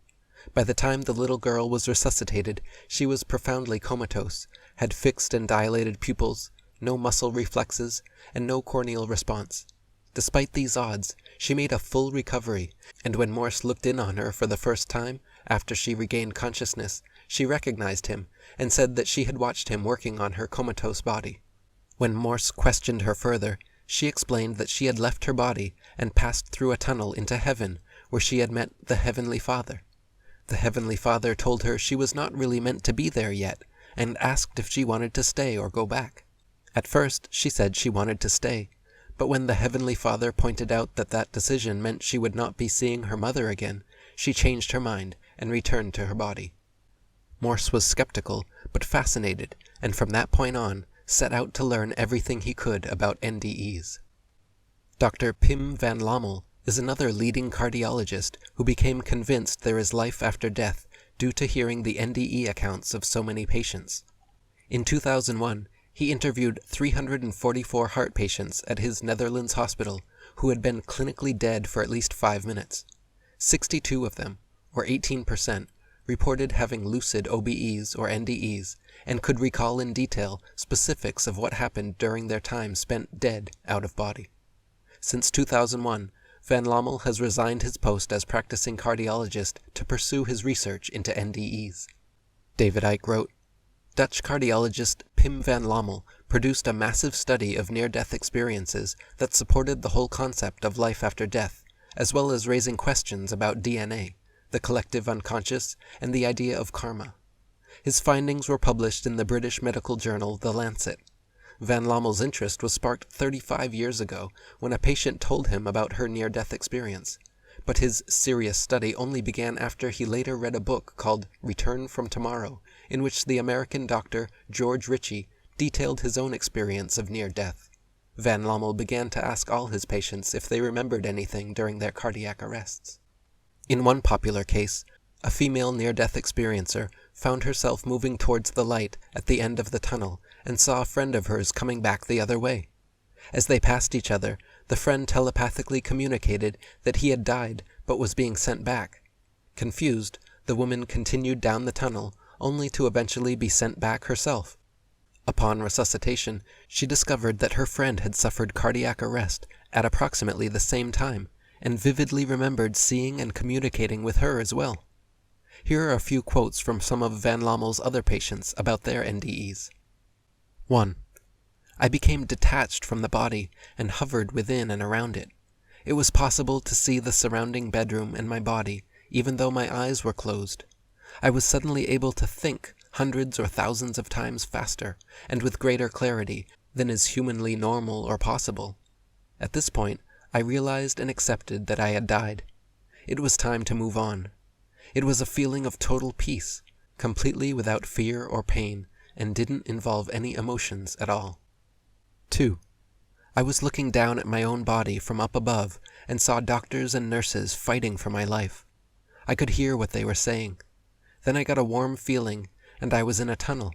Speaker 3: By the time the little girl was resuscitated, she was profoundly comatose, had fixed and dilated pupils, no muscle reflexes, and no corneal response. Despite these odds, she made a full recovery, and when Morse looked in on her for the first time, after she regained consciousness, she recognized him, and said that she had watched him working on her comatose body. When Morse questioned her further, she explained that she had left her body and passed through a tunnel into heaven, where she had met the Heavenly Father. The Heavenly Father told her she was not really meant to be there yet, and asked if she wanted to stay or go back. At first, she said she wanted to stay, but when the Heavenly Father pointed out that that decision meant she would not be seeing her mother again, she changed her mind and returned to her body. Morse was skeptical, but fascinated, and from that point on, set out to learn everything he could about NDEs. Dr. Pim van Lommel is another leading cardiologist who became convinced there is life after death due to hearing the NDE accounts of so many patients. In 2001, he interviewed 344 heart patients at his Netherlands hospital who had been clinically dead for at least 5 minutes. 62 of them, or 18%, reported having lucid OBEs or NDEs and could recall in detail specifics of what happened during their time spent dead out of body. Since 2001, Van Lommel has resigned his post as practicing cardiologist to pursue his research into NDEs. David Icke wrote,
Speaker 1: Dutch cardiologist Pim van Lommel produced a massive study of near-death experiences that supported the whole concept of life after death, as well as raising questions about DNA, the collective unconscious, and the idea of karma. His findings were published in the British medical journal The Lancet. Van Lommel's interest was sparked 35 years ago when a patient told him about her near-death experience, but his serious study only began after he later read a book called Return from Tomorrow, in which the American doctor George Ritchie detailed his own experience of near-death. Van Lommel began to ask all his patients if they remembered anything during their cardiac arrests. In one popular case, a female near-death experiencer found herself moving towards the light at the end of the tunnel and saw a friend of hers coming back the other way. As they passed each other, the friend telepathically communicated that he had died but was being sent back. Confused, the woman continued down the tunnel, only to eventually be sent back herself. Upon resuscitation, she discovered that her friend had suffered cardiac arrest at approximately the same time, and vividly remembered seeing and communicating with her as well. Here are a few quotes from some of Van Lommel's other patients about their NDEs. 1. I became detached from the body and hovered within and around it. It was possible to see the surrounding bedroom and my body, even though my eyes were closed. I was suddenly able to think hundreds or thousands of times faster and with greater clarity than is humanly normal or possible. At this point, I realized and accepted that I had died. It was time to move on. It was a feeling of total peace, completely without fear or pain, and didn't involve any emotions at all. 2. I was looking down at my own body from up above and saw doctors and nurses fighting for my life. I could hear what they were saying. Then I got a warm feeling, and I was in a tunnel.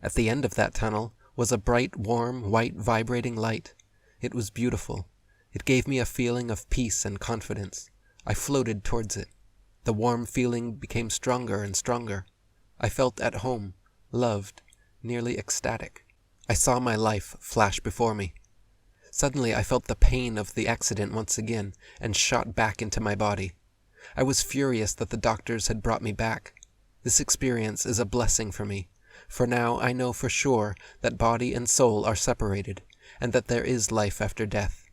Speaker 1: At the end of that tunnel was a bright, warm, white, vibrating light. It was beautiful. It gave me a feeling of peace and confidence. I floated towards it. The warm feeling became stronger and stronger. I felt at home, loved, nearly ecstatic. I saw my life flash before me. Suddenly I felt the pain of the accident once again and shot back into my body. I was furious that the doctors had brought me back. This experience is a blessing for me, for now I know for sure that body and soul are separated, and that there is life after death.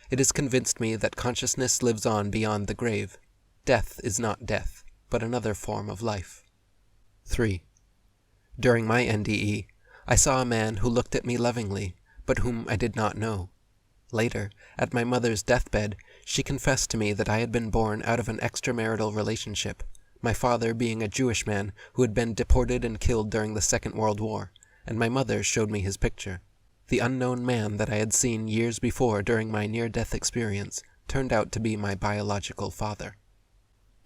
Speaker 1: It has convinced me that consciousness lives on beyond the grave. Death is not death, but another form of life. 3. During my NDE, I saw a man who looked at me lovingly, but whom I did not know. Later, at my mother's deathbed, she confessed to me that I had been born out of an extramarital relationship, my father being a Jewish man who had been deported and killed during the Second World War, and my mother showed me his picture. The unknown man that I had seen years before during my near-death experience turned out to be my biological father.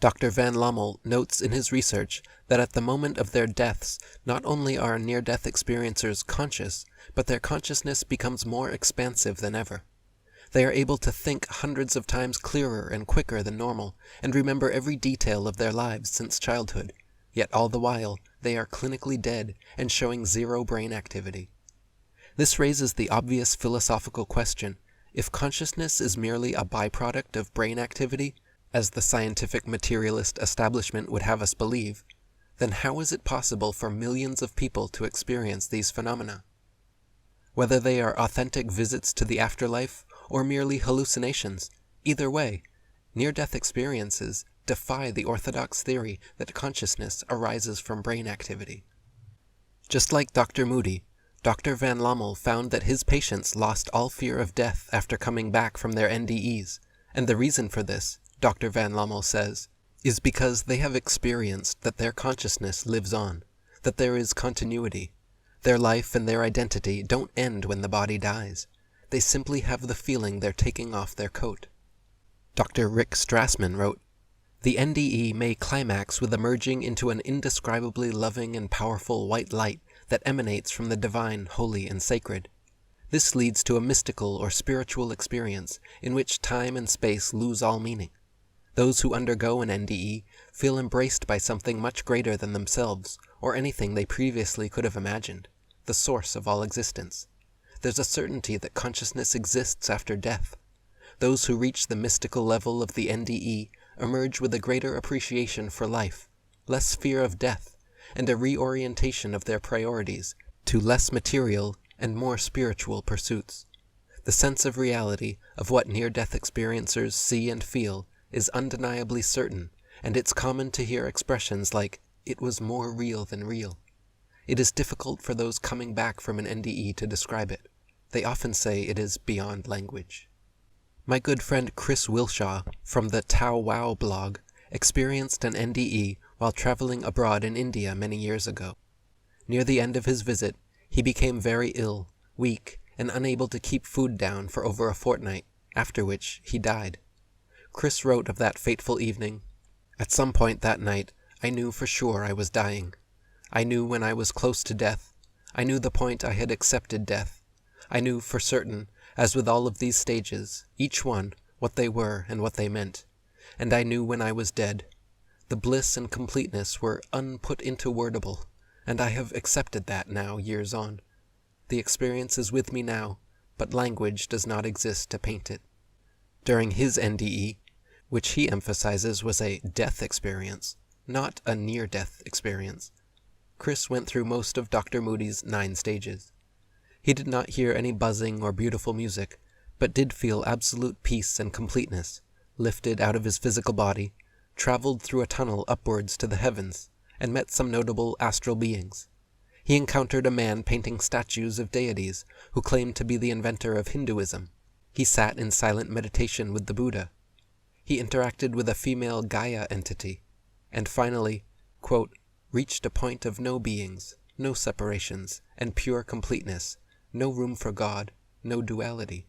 Speaker 1: Dr. Van Lommel notes in his research that at the moment of their deaths, not only are near-death experiencers conscious, but their consciousness becomes more expansive than ever. They are able to think hundreds of times clearer and quicker than normal, and remember every detail of their lives since childhood, yet all the while they are clinically dead and showing zero brain activity. This raises the obvious philosophical question: if consciousness is merely a byproduct of brain activity, as the scientific materialist establishment would have us believe, then how is it possible for millions of people to experience these phenomena? Whether they are authentic visits to the afterlife or merely hallucinations, either way, near-death experiences defy the orthodox theory that consciousness arises from brain activity. Just like Dr. Moody, Dr. Van Lommel found that his patients lost all fear of death after coming back from their NDEs, and the reason for this, Dr. Van Lommel says, is because they have experienced that their consciousness lives on, that there is continuity. Their life and their identity don't end when the body dies. They simply have the feeling they're taking off their coat. Dr. Rick Strassman wrote, "The NDE may climax with emerging into an indescribably loving and powerful white light that emanates from the divine, holy, and sacred. This leads to a mystical or spiritual experience in which time and space lose all meaning. Those who undergo an NDE feel embraced by something much greater than themselves or anything they previously could have imagined, the source of all existence. There's a certainty that consciousness exists after death. Those who reach the mystical level of the NDE emerge with a greater appreciation for life, less fear of death, and a reorientation of their priorities to less material and more spiritual pursuits. The sense of reality of what near-death experiencers see and feel is undeniably certain, and it's common to hear expressions like, "it was more real than real." It is difficult for those coming back from an NDE to describe it. They often say it is beyond language. My good friend Chris Wilshaw from the Tao Wow blog experienced an NDE while traveling abroad in India many years ago. Near the end of his visit, he became very ill, weak, and unable to keep food down for over a fortnight, after which he died. Chris wrote of that fateful evening, "At some point that night, I knew for sure I was dying. I knew when I was close to death. I knew the point I had accepted death. I knew for certain, as with all of these stages, each one, what they were and what they meant. And I knew when I was dead. The bliss and completeness were unput into wordable, and I have accepted that now, years on. The experience is with me now, but language does not exist to paint it." During his NDE, which he emphasizes was a death experience, not a near-death experience, Chris went through most of Dr. Moody's 9 stages. He did not hear any buzzing or beautiful music, but did feel absolute peace and completeness, lifted out of his physical body, traveled through a tunnel upwards to the heavens, and met some notable astral beings. He encountered a man painting statues of deities who claimed to be the inventor of Hinduism. He sat in silent meditation with the Buddha. He interacted with a female Gaia entity, and finally, quote, "reached a point of no beings, no separations, and pure completeness, no room for God, no duality."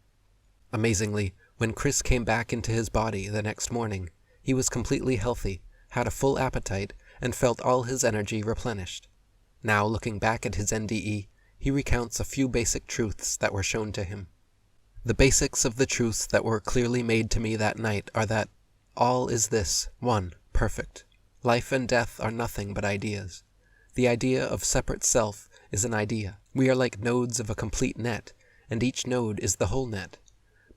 Speaker 1: Amazingly, when Chris came back into his body the next morning, he was completely healthy, had a full appetite, and felt all his energy replenished. Now, looking back at his NDE, he recounts a few basic truths that were shown to him. "The basics of the truths that were clearly made to me that night are that all is this, one, perfect. Life and death are nothing but ideas. The idea of separate self is an idea. We are like nodes of a complete net, and each node is the whole net.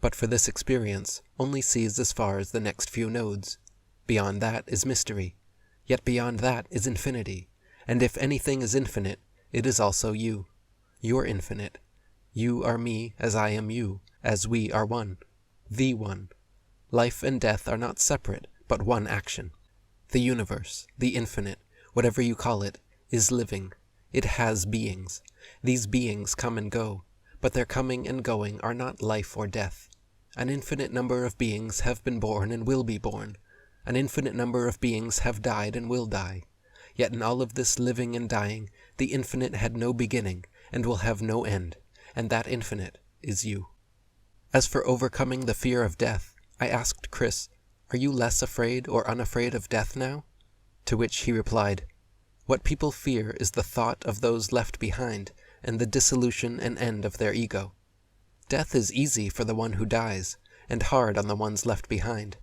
Speaker 1: But for this experience, only sees as far as the next few nodes. Beyond that is mystery. Yet beyond that is infinity. And if anything is infinite, it is also you. You're infinite. You are me as I am you, as we are one. The one. Life and death are not separate, but one action. The universe, the infinite, whatever you call it, is living. It has beings. These beings come and go, but their coming and going are not life or death. An infinite number of beings have been born and will be born. An infinite number of beings have died and will die. Yet in all of this living and dying, the infinite had no beginning and will have no end, and that infinite is you." As for overcoming the fear of death, I asked Chris, "Are you less afraid or unafraid of death now?" To which he replied, "What people fear is the thought of those left behind and the dissolution and end of their ego. Death is easy for the one who dies, and hard on the ones left behind.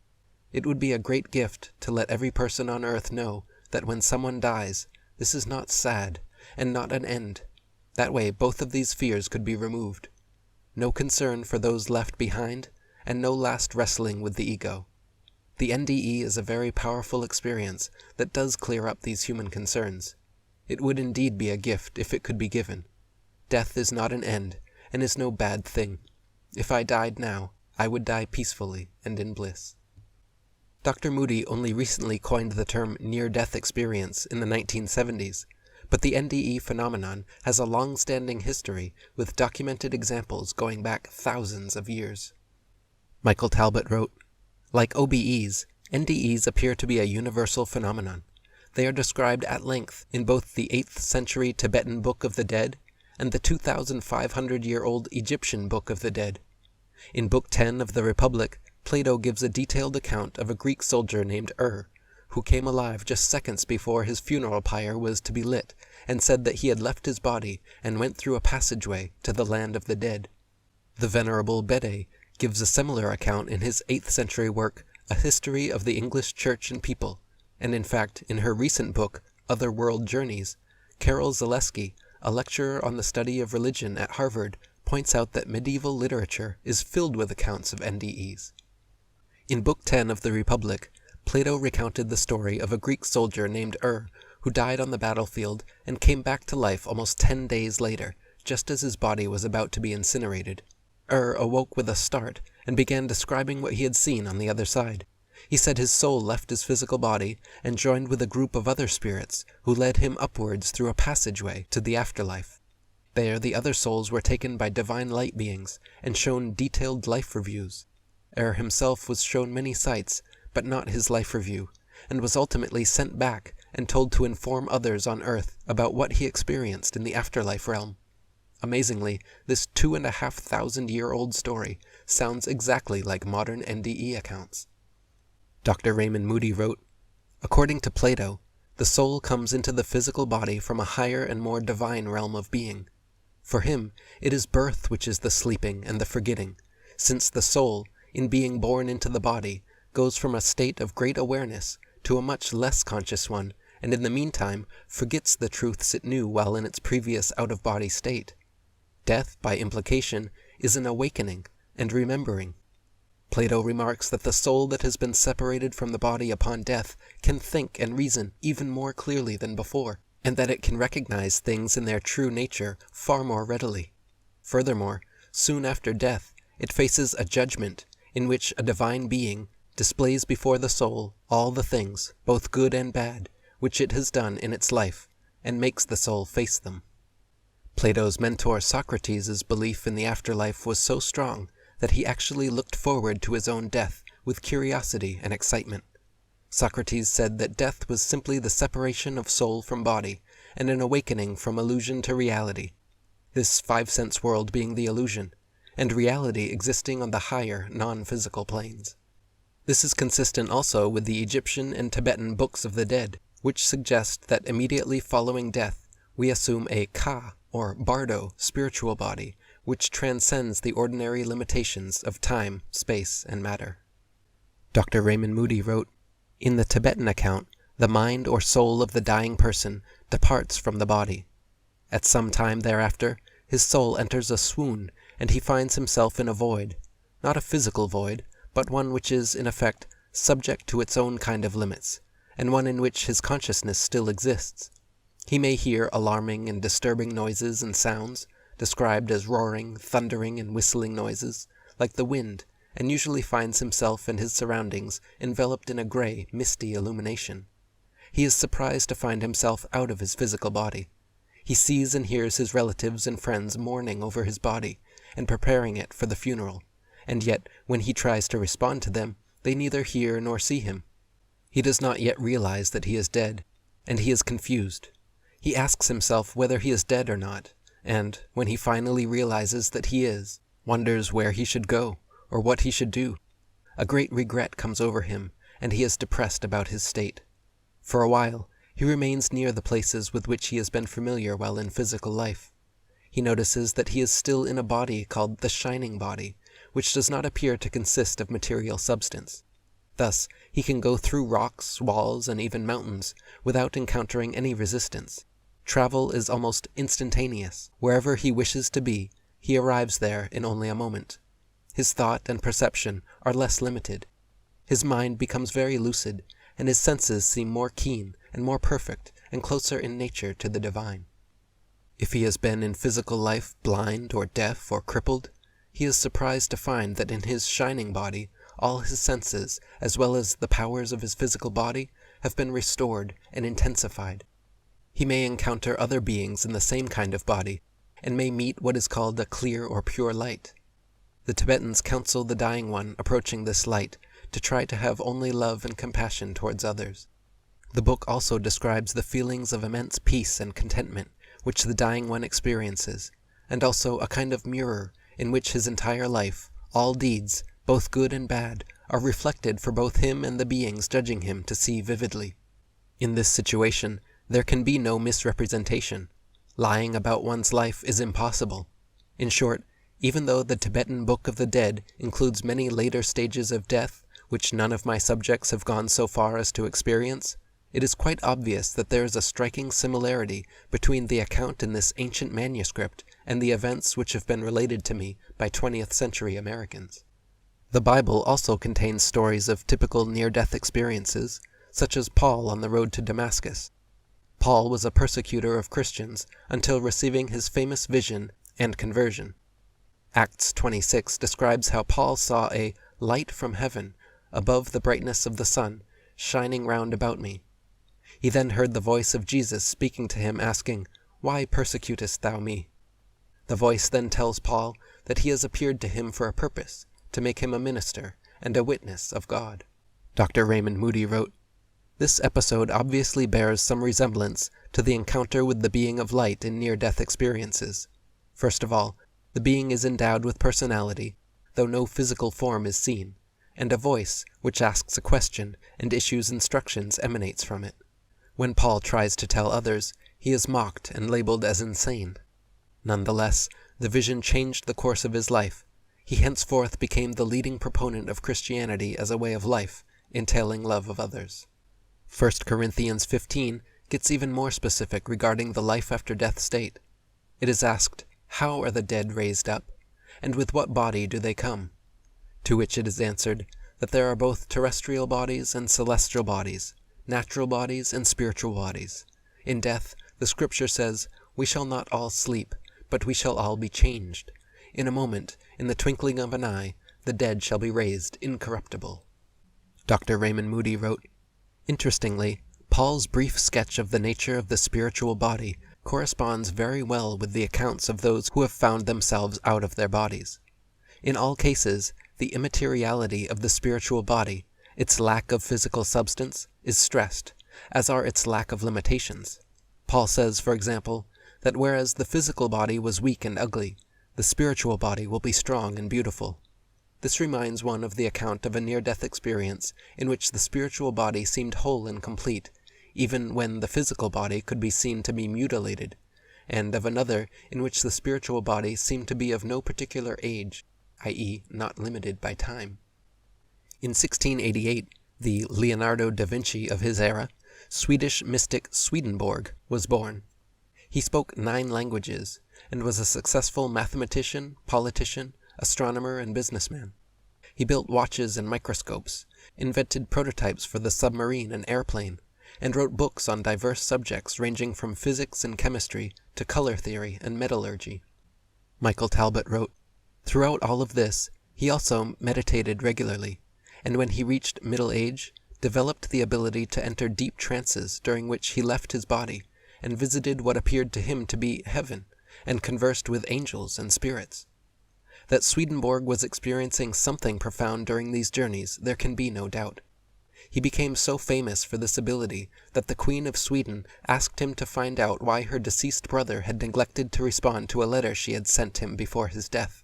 Speaker 1: It would be a great gift to let every person on earth know that when someone dies, this is not sad, and not an end. That way both of these fears could be removed. No concern for those left behind, and no last wrestling with the ego. The NDE is a very powerful experience that does clear up these human concerns. It would indeed be a gift if it could be given. Death is not an end, and is no bad thing. If I died now, I would die peacefully and in bliss." Dr. Moody only recently coined the term near-death experience in the 1970s, but the NDE phenomenon has a long-standing history with documented examples going back thousands of years. Michael Talbot wrote, "Like OBEs, NDEs appear to be a universal phenomenon. They are described at length in both the 8th century Tibetan Book of the Dead and the 2,500-year-old Egyptian Book of the Dead. In Book 10 of the Republic, Plato gives a detailed account of a Greek soldier named who came alive just seconds before his funeral pyre was to be lit, and said that he had left his body and went through a passageway to the land of the dead. The Venerable Bede gives a similar account in his 8th century work, A History of the English Church and People, and in fact, in her recent book, Other World Journeys, Carol Zaleski, a lecturer on the study of religion at Harvard, points out that medieval literature is filled with accounts of NDEs. In Book 10 of the Republic, Plato recounted the story of a Greek soldier named
Speaker 3: who died on the battlefield and came back to life almost 10 days later, just as his body was about to be incinerated. Awoke with a start and began describing what he had seen on the other side. He said his soul left his physical body and joined with a group of other spirits who led him upwards through a passageway to the afterlife. There the other souls were taken by divine light beings and shown detailed life reviews. Himself was shown many sights, but not his life review, and was ultimately sent back and told to inform others on Earth about what he experienced in the afterlife realm. Amazingly, this 2,500-year-old story sounds exactly like modern NDE accounts. Dr. Raymond Moody wrote, "According to Plato, the soul comes into the physical body from a higher and more divine realm of being. For him, it is birth which is the sleeping and the forgetting, since the soul, in being born into the body, goes from a state of great awareness to a much less conscious one, and in the meantime forgets the truths it knew while in its previous out-of-body state. Death, by implication, is an awakening and remembering. Plato remarks that the soul that has been separated from the body upon death can think and reason even more clearly than before, and that it can recognize things in their true nature far more readily. Furthermore, soon after death, it faces a judgment in which a divine being displays before the soul all the things, both good and bad, which it has done in its life, and makes the soul face them." Plato's mentor Socrates' belief in the afterlife was so strong that he actually looked forward to his own death with curiosity and excitement. Socrates said that death was simply the separation of soul from body, and an awakening from illusion to reality, this five-sense world being the illusion, and reality existing on the higher, non-physical planes. This is consistent also with the Egyptian and Tibetan books of the dead, which suggest that immediately following death, we assume a Ka, or Bardo, spiritual body, which transcends the ordinary limitations of time, space, and matter. Dr. Raymond Moody wrote, "In the Tibetan account, the mind or soul of the dying person departs from the body. At some time thereafter, his soul enters a swoon, and he finds himself in a void, not a physical void, but one which is, in effect, subject to its own kind of limits, and one in which his consciousness still exists. He may hear alarming and disturbing noises and sounds, described as roaring, thundering, and whistling noises, like the wind, and usually finds himself and his surroundings enveloped in a gray, misty illumination. He is surprised to find himself out of his physical body. He sees and hears his relatives and friends mourning over his body and preparing it for the funeral, and yet when he tries to respond to them, they neither hear nor see him. He does not yet realize that he is dead, and he is confused. He asks himself whether he is dead or not, and, when he finally realizes that he is, wonders where he should go, or what he should do. A great regret comes over him, and he is depressed about his state. For a while, he remains near the places with which he has been familiar while in physical life. He notices that he is still in a body called the shining body, which does not appear to consist of material substance. Thus, he can go through rocks, walls, and even mountains without encountering any resistance. Travel is almost instantaneous. Wherever he wishes to be, he arrives there in only a moment. His thought and perception are less limited. His mind becomes very lucid, and his senses seem more keen and more perfect and closer in nature to the divine. If he has been in physical life blind or deaf or crippled, he is surprised to find that in his shining body, all his senses, as well as the powers of his physical body, have been restored and intensified. He may encounter other beings in the same kind of body, and may meet what is called a clear or pure light. The Tibetans counsel the dying one approaching this light to try to have only love and compassion towards others. The book also describes the feelings of immense peace and contentment which the dying one experiences, and also a kind of mirror in which his entire life, all deeds, both good and bad, are reflected for both him and the beings judging him to see vividly. In this situation, there can be no misrepresentation. Lying about one's life is impossible. In short, even though the Tibetan Book of the Dead includes many later stages of death, which none of my subjects have gone so far as to experience, it is quite obvious that there is a striking similarity between the account in this ancient manuscript and the events which have been related to me by 20th century Americans. The Bible also contains stories of typical near-death experiences, such as Paul on the road to Damascus.
Speaker 1: Paul was a persecutor of Christians until receiving his famous vision and conversion. Acts 26 describes how Paul saw a light from heaven above the brightness of the sun shining round about me. He then heard the voice of Jesus speaking to him, asking, "Why persecutest thou me?" The voice then tells Paul that he has appeared to him for a purpose, to make him a minister and a witness of God. Dr. Raymond Moody wrote, "This episode obviously bears some resemblance to the encounter with the being of light in near-death experiences. First of all, the being is endowed with personality, though no physical form is seen, and a voice, which asks a question and issues instructions, emanates from it. When Paul tries to tell others, he is mocked and labeled as insane. Nonetheless, the vision changed the course of his life. He henceforth became the leading proponent of Christianity as a way of life, entailing love of others." 1 Corinthians 15 gets even more specific regarding the life after death state. It is asked, "How are the dead raised up? And with what body do they come?" To which it is answered that there are both terrestrial bodies and celestial bodies, natural bodies and spiritual bodies. In death, the scripture says, "We shall not all sleep, but we shall all be changed. In a moment, in the twinkling of an eye, the dead shall be raised incorruptible." Dr. Raymond Moody wrote, "Interestingly, Paul's brief sketch of the nature of the spiritual body corresponds very well with the accounts of those who have found themselves out of their bodies. In all cases, the immateriality of the spiritual body, its lack of physical substance, is stressed, as are its lack of limitations. Paul says, for example, that whereas the physical body was weak and ugly, the spiritual body will be strong and beautiful. This reminds one of the account of a near-death experience in which the spiritual body seemed whole and complete, even when the physical body could be seen to be mutilated, and of another in which the spiritual body seemed to be of no particular age, i.e., not limited by time. In 1688, the Leonardo da Vinci of his era, Swedish mystic Swedenborg was born. He spoke 9 languages, and was a successful mathematician, politician, astronomer, and businessman. He built watches and microscopes, invented prototypes for the submarine and airplane, and wrote books on diverse subjects ranging from physics and chemistry to color theory and metallurgy. Michael Talbot wrote, "Throughout all of this, he also meditated regularly, and when he reached middle age, developed the ability to enter deep trances during which he left his body and visited what appeared to him to be heaven, and conversed with angels and spirits. That Swedenborg was experiencing something profound during these journeys there can be no doubt. He became so famous for this ability that the Queen of Sweden asked him to find out why her deceased brother had neglected to respond to a letter she had sent him before his death.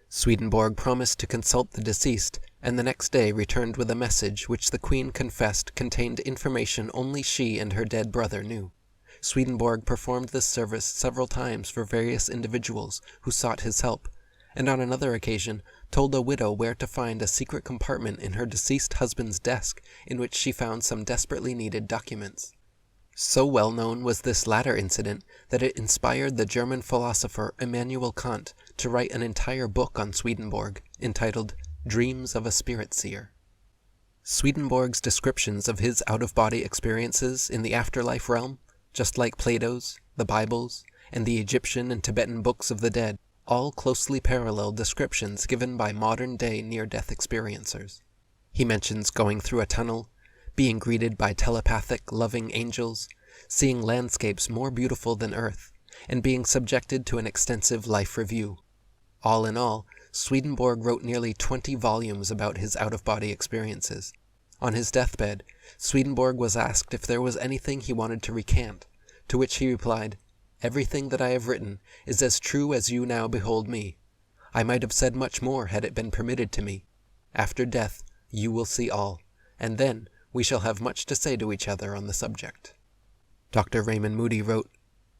Speaker 1: Swedenborg promised to consult the deceased, and the next day returned with a message which the Queen confessed contained information only she and her dead brother knew. Swedenborg performed this service several times for various individuals who sought his help, and on another occasion told a widow where to find a secret compartment in her deceased husband's desk in which she found some desperately needed documents. So well known was this latter incident that it inspired the German philosopher Immanuel Kant to write an entire book on Swedenborg, entitled Dreams of a Spirit Seer. Swedenborg's descriptions of his out-of-body experiences in the afterlife realm, just like Plato's, the Bible's, and the Egyptian and Tibetan books of the dead, all closely parallel descriptions given by modern-day near-death experiencers. He mentions going through a tunnel, being greeted by telepathic, loving angels, seeing landscapes more beautiful than Earth, and being subjected to an extensive life review. All in all, Swedenborg wrote nearly 20 volumes about his out-of-body experiences. On his deathbed, Swedenborg was asked if there was anything he wanted to recant, to which he replied, "Everything that I have written is as true as you now behold me. I might have said much more had it been permitted to me. After death, you will see all, and then we shall have much to say to each other on the subject." Dr. Raymond Moody wrote,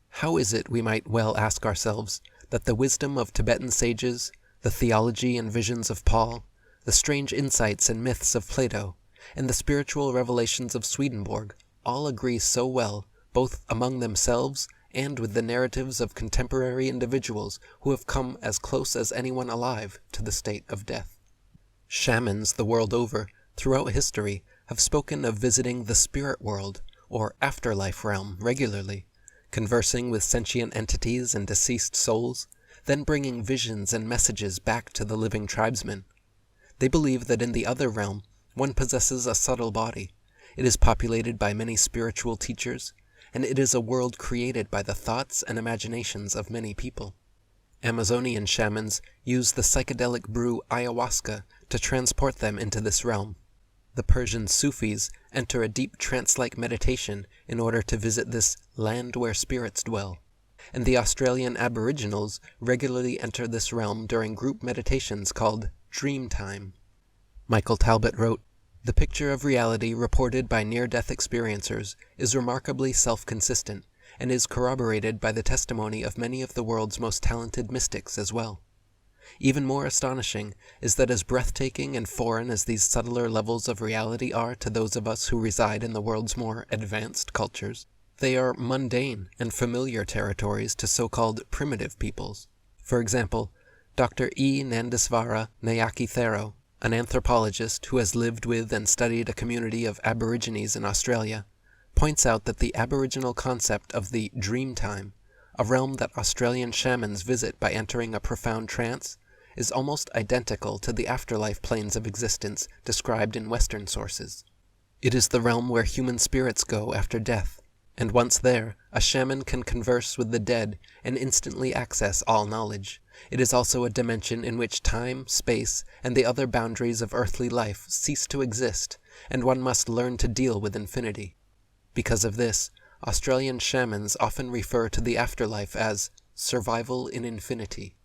Speaker 1: "How is it, we might well ask ourselves, that the wisdom of Tibetan sages, the theology and visions of Paul, the strange insights and myths of Plato, and the spiritual revelations of Swedenborg all agree so well, both among themselves and with the narratives of contemporary individuals who have come as close as anyone alive to the state of death? Shamans the world over, throughout history, have spoken of visiting the spirit world, or afterlife realm regularly, conversing with sentient entities and deceased souls, then bringing visions and messages back to the living tribesmen. They believe that in the other realm, one possesses a subtle body. It is populated by many spiritual teachers, and it is a world created by the thoughts and imaginations of many people. Amazonian shamans use the psychedelic brew ayahuasca to transport them into this realm. The Persian Sufis enter a deep trance-like meditation in order to visit this land where spirits dwell, and the Australian Aboriginals regularly enter this realm during group meditations called dream time. Michael Talbot wrote, "The picture of reality reported by near-death experiencers is remarkably self-consistent, and is corroborated by the testimony of many of the world's most talented mystics as well. Even more astonishing is that as breathtaking and foreign as these subtler levels of reality are to those of us who reside in the world's more advanced cultures, they are mundane and familiar territories to so-called primitive peoples. For example, Dr. E. Nandisvara Nayaki-Thero, an anthropologist who has lived with and studied a community of Aborigines in Australia, points out that the Aboriginal concept of the dream time, a realm that Australian shamans visit by entering a profound trance, is almost identical to the afterlife planes of existence described in Western sources. It is the realm where human spirits go after death, and once there, a shaman can converse with the dead and instantly access all knowledge. It is also a dimension in which time, space, and the other boundaries of earthly life cease to exist, and one must learn to deal with infinity. Because of this, Australian shamans often refer to the afterlife as survival in infinity.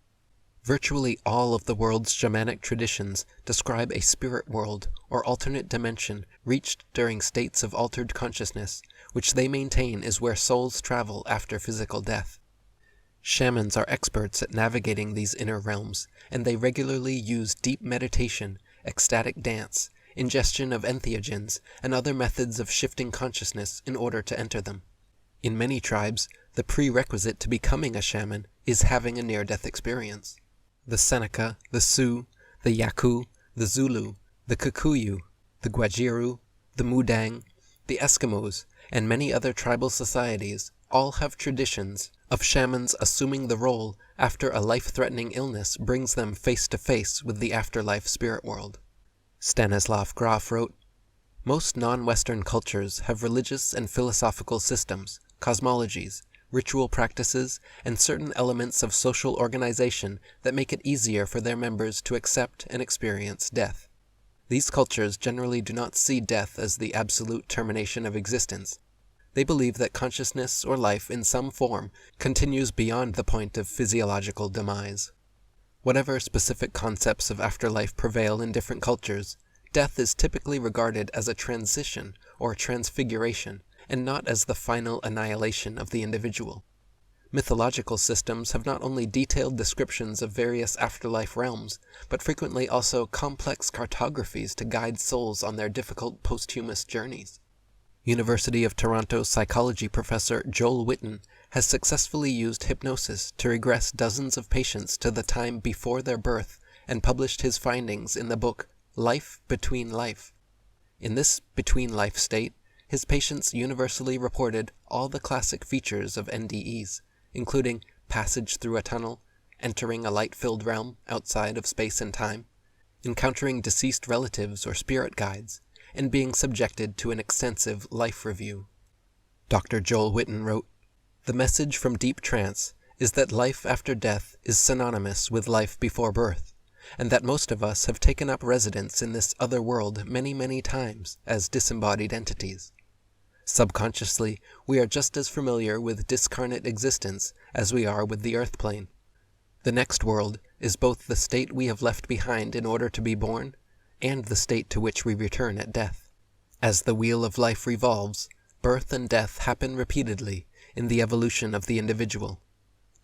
Speaker 1: Virtually all of the world's shamanic traditions describe a spirit world or alternate dimension reached during states of altered consciousness, which they maintain is where souls travel after physical death. Shamans are experts at navigating these inner realms, and they regularly use deep meditation, ecstatic dance, ingestion of entheogens, and other methods of shifting consciousness in order to enter them. In many tribes, the prerequisite to becoming a shaman is having a near-death experience. The Seneca, the Sioux, the Yaku, the Zulu, the Kikuyu, the Guajiru, the Mudang, the Eskimos, and many other tribal societies all have traditions of shamans assuming the role after a life-threatening illness brings them face-to-face with the afterlife spirit world. Stanislav Grof wrote, "Most non-Western cultures have religious and philosophical systems, cosmologies, ritual practices, and certain elements of social organization that make it easier for their members to accept and experience death. These cultures generally do not see death as the absolute termination of existence. They believe that consciousness or life in some form continues beyond the point of physiological demise. Whatever specific concepts of afterlife prevail in different cultures, death is typically regarded as a transition or transfiguration, and not as the final annihilation of the individual. Mythological systems have not only detailed descriptions of various afterlife realms, but frequently also complex cartographies to guide souls on their difficult posthumous journeys. University of Toronto psychology professor Joel Witten has successfully used hypnosis to regress dozens of patients to the time before their birth and published his findings in the book Life Between Life. In this between-life state, his patients universally reported all the classic features of NDEs, including passage through a tunnel, entering a light-filled realm outside of space and time, encountering deceased relatives or spirit guides, and being subjected to an extensive life review. Dr. Joel Witten wrote, "The message from deep trance is that life after death is synonymous with life before birth, and that most of us have taken up residence in this other world many, many times as disembodied entities. Subconsciously, we are just as familiar with discarnate existence as we are with the earth plane. The next world is both the state we have left behind in order to be born, and the state to which we return at death. As the wheel of life revolves, birth and death happen repeatedly in the evolution of the individual.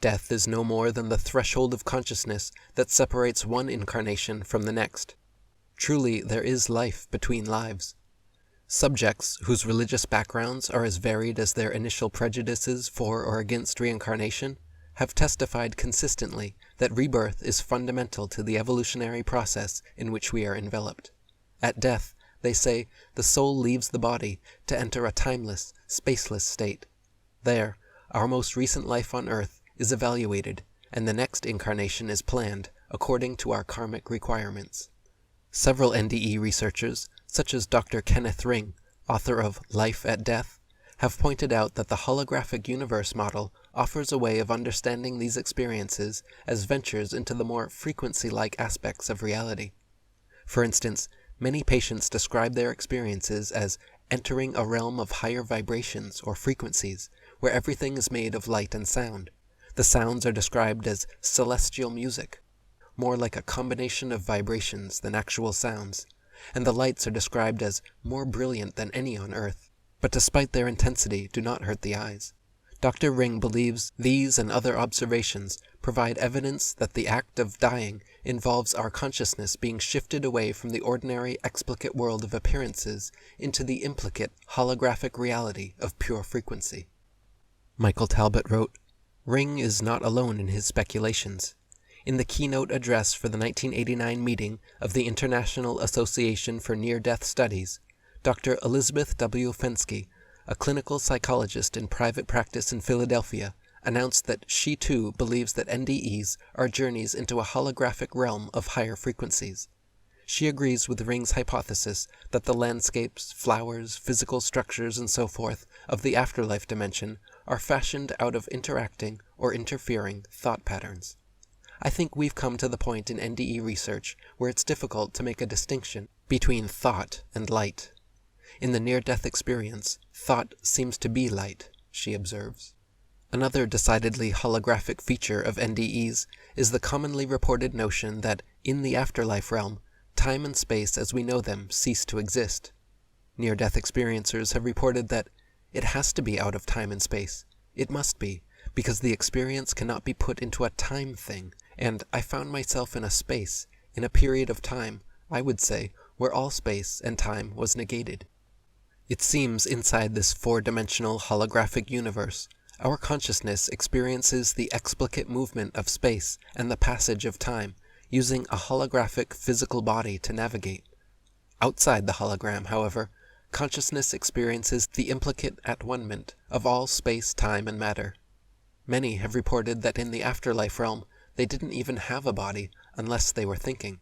Speaker 1: Death is no more than the threshold of consciousness that separates one incarnation from the next. Truly, there is life between lives. Subjects whose religious backgrounds are as varied as their initial prejudices for or against reincarnation have testified consistently that rebirth is fundamental to the evolutionary process in which we are enveloped. At death,
Speaker 3: They say the soul leaves the body to enter a timeless, spaceless state. There, our most recent life on Earth is evaluated, and the next incarnation is planned according to our karmic requirements. Several NDE researchers, such as Dr. Kenneth Ring, author of Life at Death, have pointed out that the holographic universe model offers a way of understanding these experiences as ventures into the more frequency-like aspects of reality. For instance, many patients describe their experiences as entering a realm of higher vibrations or frequencies, where everything is made of light and sound. The sounds are described as celestial music, more like a combination of vibrations than actual sounds, and the lights are described as more brilliant than any on Earth, but despite their intensity do not hurt the eyes. Dr. Ring believes these and other observations provide evidence that the act of dying involves our consciousness being shifted away from the ordinary explicate world of appearances into the implicate holographic reality of pure frequency. Michael Talbot wrote, "Ring is not alone in his speculations. In the keynote address for the 1989 meeting of the International Association for Near-Death Studies, Dr. Elizabeth W. Fensky, a clinical psychologist in private practice in Philadelphia, announced that she too believes that NDEs are journeys into a holographic realm of higher frequencies. She agrees with Ring's hypothesis that the landscapes, flowers, physical structures, and so forth of the afterlife dimension are fashioned out of interacting or interfering thought patterns. I think we've come to the point in NDE research where it's difficult to make a distinction between thought and light. In the near-death experience, thought seems to be light," she observes. Another decidedly holographic feature of NDEs is the commonly reported notion that, in the afterlife realm, time and space as we know them cease to exist. Near-death experiencers have reported that it has to be out of time and space. It must be, because the experience cannot be put into a time thing, and I found myself in a space, in a period of time, I would say, where all space and time was negated. It seems inside this four-dimensional holographic universe, our consciousness experiences the explicate movement of space and the passage of time, using a holographic physical body to navigate. Outside the hologram, however, consciousness experiences the implicate at-one-ment of all space, time, and matter. Many have reported that in the afterlife realm, they didn't even have a body unless they were thinking.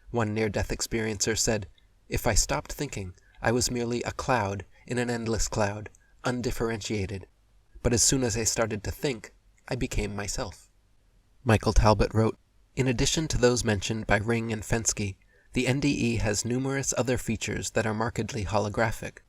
Speaker 3: One near-death experiencer said, "If I stopped thinking, I was merely a cloud in an endless cloud, undifferentiated. But as soon as I started to think, I became myself." Michael Talbot wrote, "In addition to those mentioned by Ring and Fensky, the NDE has numerous other features that are markedly holographic.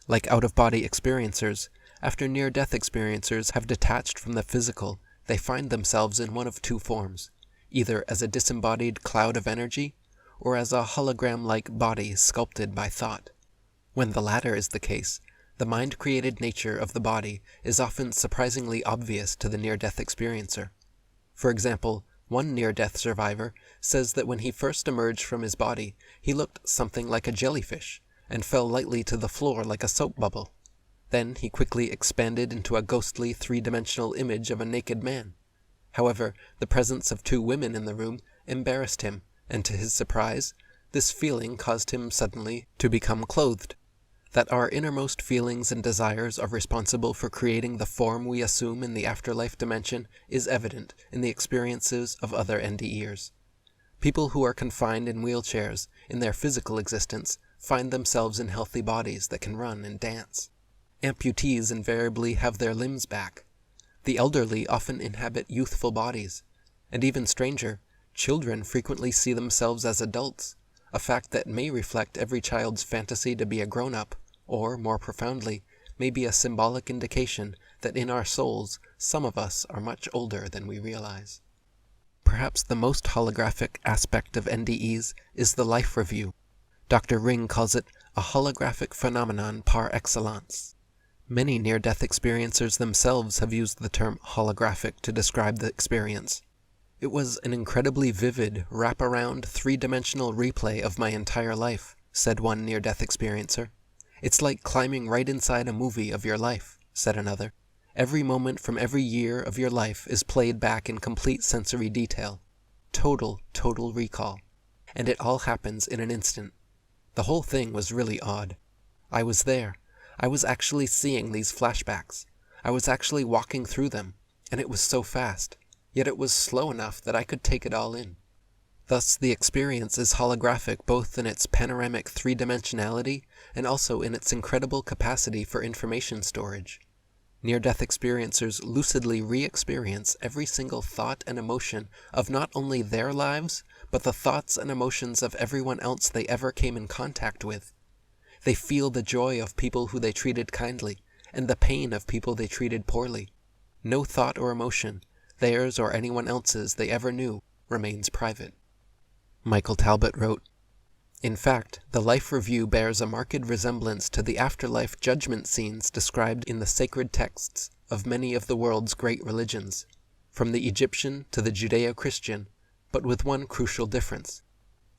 Speaker 3: Like out-of-body experiencers, after near-death experiencers have detached from the physical, they find themselves in one of two forms, either as a disembodied cloud of energy, or as a hologram-like body sculpted by thought. When the latter is the case, the mind-created nature of the body is often surprisingly obvious to the near-death experiencer. For example, one near-death survivor says that when he first emerged from his body, he looked something like a jellyfish, and fell lightly to the floor like a soap bubble. Then he quickly expanded into a ghostly three-dimensional image of a naked man. However, the presence of two women in the room embarrassed him, and to his surprise, this feeling caused him suddenly to become clothed. That our innermost feelings and desires are responsible for creating the form we assume in the afterlife dimension is evident in the experiences of other NDEers. People who are confined in wheelchairs in their physical existence find themselves in healthy bodies that can run and dance. Amputees invariably have their limbs back. The elderly often inhabit youthful bodies. And even stranger, children frequently see themselves as adults, a fact that may reflect every child's fantasy to be a grown-up, or, more profoundly, may be a symbolic indication that in our souls some of us are much older than we realize. Perhaps the most holographic aspect of NDEs is the life review. Dr. Ring calls it a holographic phenomenon par excellence. Many near-death experiencers themselves have used the term holographic to describe the experience. "It was an incredibly vivid, wrap-around, three-dimensional replay of my entire life," said one near-death experiencer. "It's like climbing right inside a movie of your life," said another. "Every moment from every year of your life is played back in complete sensory detail. Total recall. And it all happens in an instant. The whole thing was really odd. I was there. I was actually seeing these flashbacks. I was actually walking through them, and it was so fast, yet it was slow enough that I could take it all in. Thus, the experience is holographic both in its panoramic three-dimensionality and also in its incredible capacity for information storage. Near-death experiencers lucidly re-experience every single thought and emotion of not only their lives, but the thoughts and emotions of everyone else they ever came in contact with. They feel the joy of people who they treated kindly, and the pain of people they treated poorly. No thought or emotion, theirs or anyone else's they ever knew, remains private. Michael Talbot wrote, "In fact, the life review bears a marked resemblance to the afterlife judgment scenes described in the sacred texts of many of the world's great religions, from the Egyptian to the Judeo-Christian, but with one crucial difference.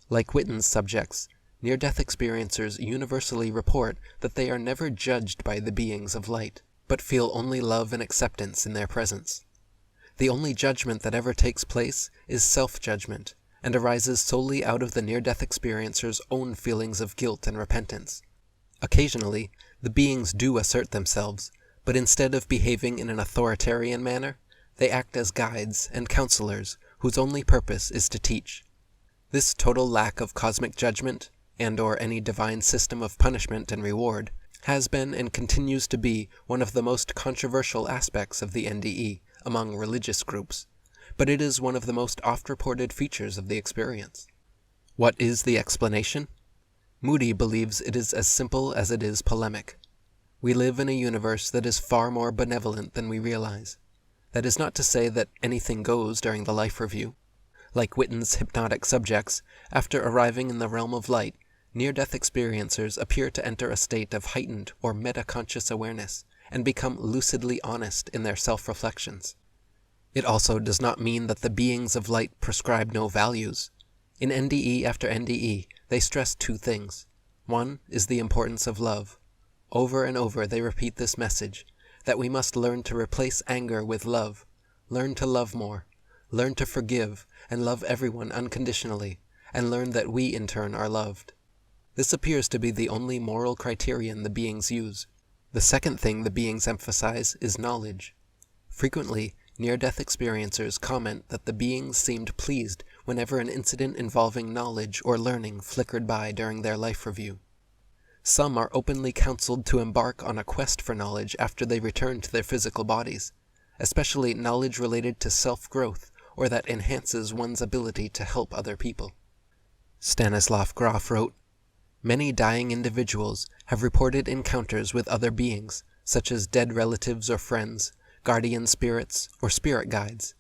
Speaker 3: Like Witten's subjects, near-death experiencers universally report that they are never judged by the beings of light, but feel only love and acceptance in their presence. The only judgment that ever takes place is self-judgment, and arises solely out of the near-death experiencer's own feelings of guilt and repentance. Occasionally, the beings do assert themselves, but instead of behaving in an authoritarian manner, they act as guides and counselors whose only purpose is to teach. This total lack of cosmic judgment, and/or any divine system of punishment and reward, has been and continues to be one of the most controversial aspects of the NDE among religious groups, but it is one of the most oft-reported features of the experience. What is the explanation? Moody believes it is as simple as it is polemic. We live in a universe that is far more benevolent than we realize. That is not to say that anything goes during the life review. Like Witten's hypnotic subjects, after arriving in the realm of light, near-death experiencers appear to enter a state of heightened or meta-conscious awareness and become lucidly honest in their self-reflections. It also does not mean that the beings of light prescribe no values. In NDE after NDE, they stress two things. One is the importance of love. Over and over they repeat this message, that we must learn to replace anger with love, learn to love more, learn to forgive and love everyone unconditionally, and learn that we in turn are loved. This appears to be the only moral criterion the beings use. The second thing the beings emphasize is knowledge. Frequently, near-death experiencers comment that the beings seemed pleased whenever an incident involving knowledge or learning flickered by during their life review. Some are openly counseled to embark on a quest for knowledge after they return to their physical bodies, especially knowledge related to self-growth or that enhances one's ability to help other people. Stanislav Grof wrote, "Many dying individuals have reported encounters with other beings, such as dead relatives or friends, guardian spirits, or spirit guides.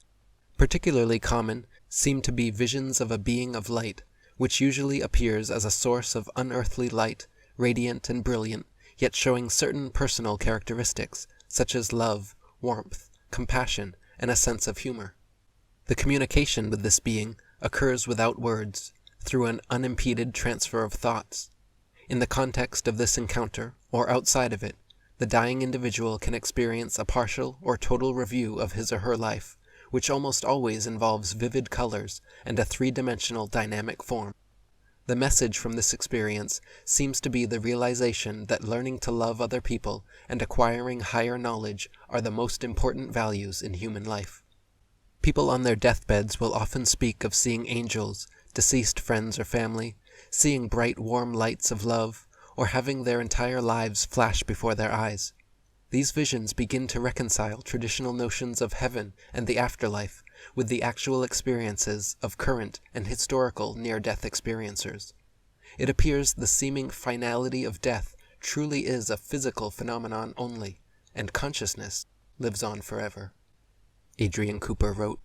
Speaker 3: Particularly common seem to be visions of a being of light, which usually appears as a source of unearthly light, radiant and brilliant, yet showing certain personal characteristics, such as love, warmth, compassion, and a sense of humor. The communication with this being occurs without words, through an unimpeded transfer of thoughts. In the context of this encounter, or outside of it, the dying individual can experience a partial or total review of his or her life, which almost always involves vivid colors and a three-dimensional dynamic form. The message from this experience seems to be the realization that learning to love other people and acquiring higher knowledge are the most important values in human life. People on their deathbeds will often speak of seeing angels, deceased friends or family, seeing bright warm lights of love, or having their entire lives flash before their eyes. These visions begin to reconcile traditional notions of heaven and the afterlife with the actual experiences of current and historical near-death experiencers. It appears the seeming finality of death truly is a physical phenomenon only, and consciousness lives on forever." Adrian Cooper wrote,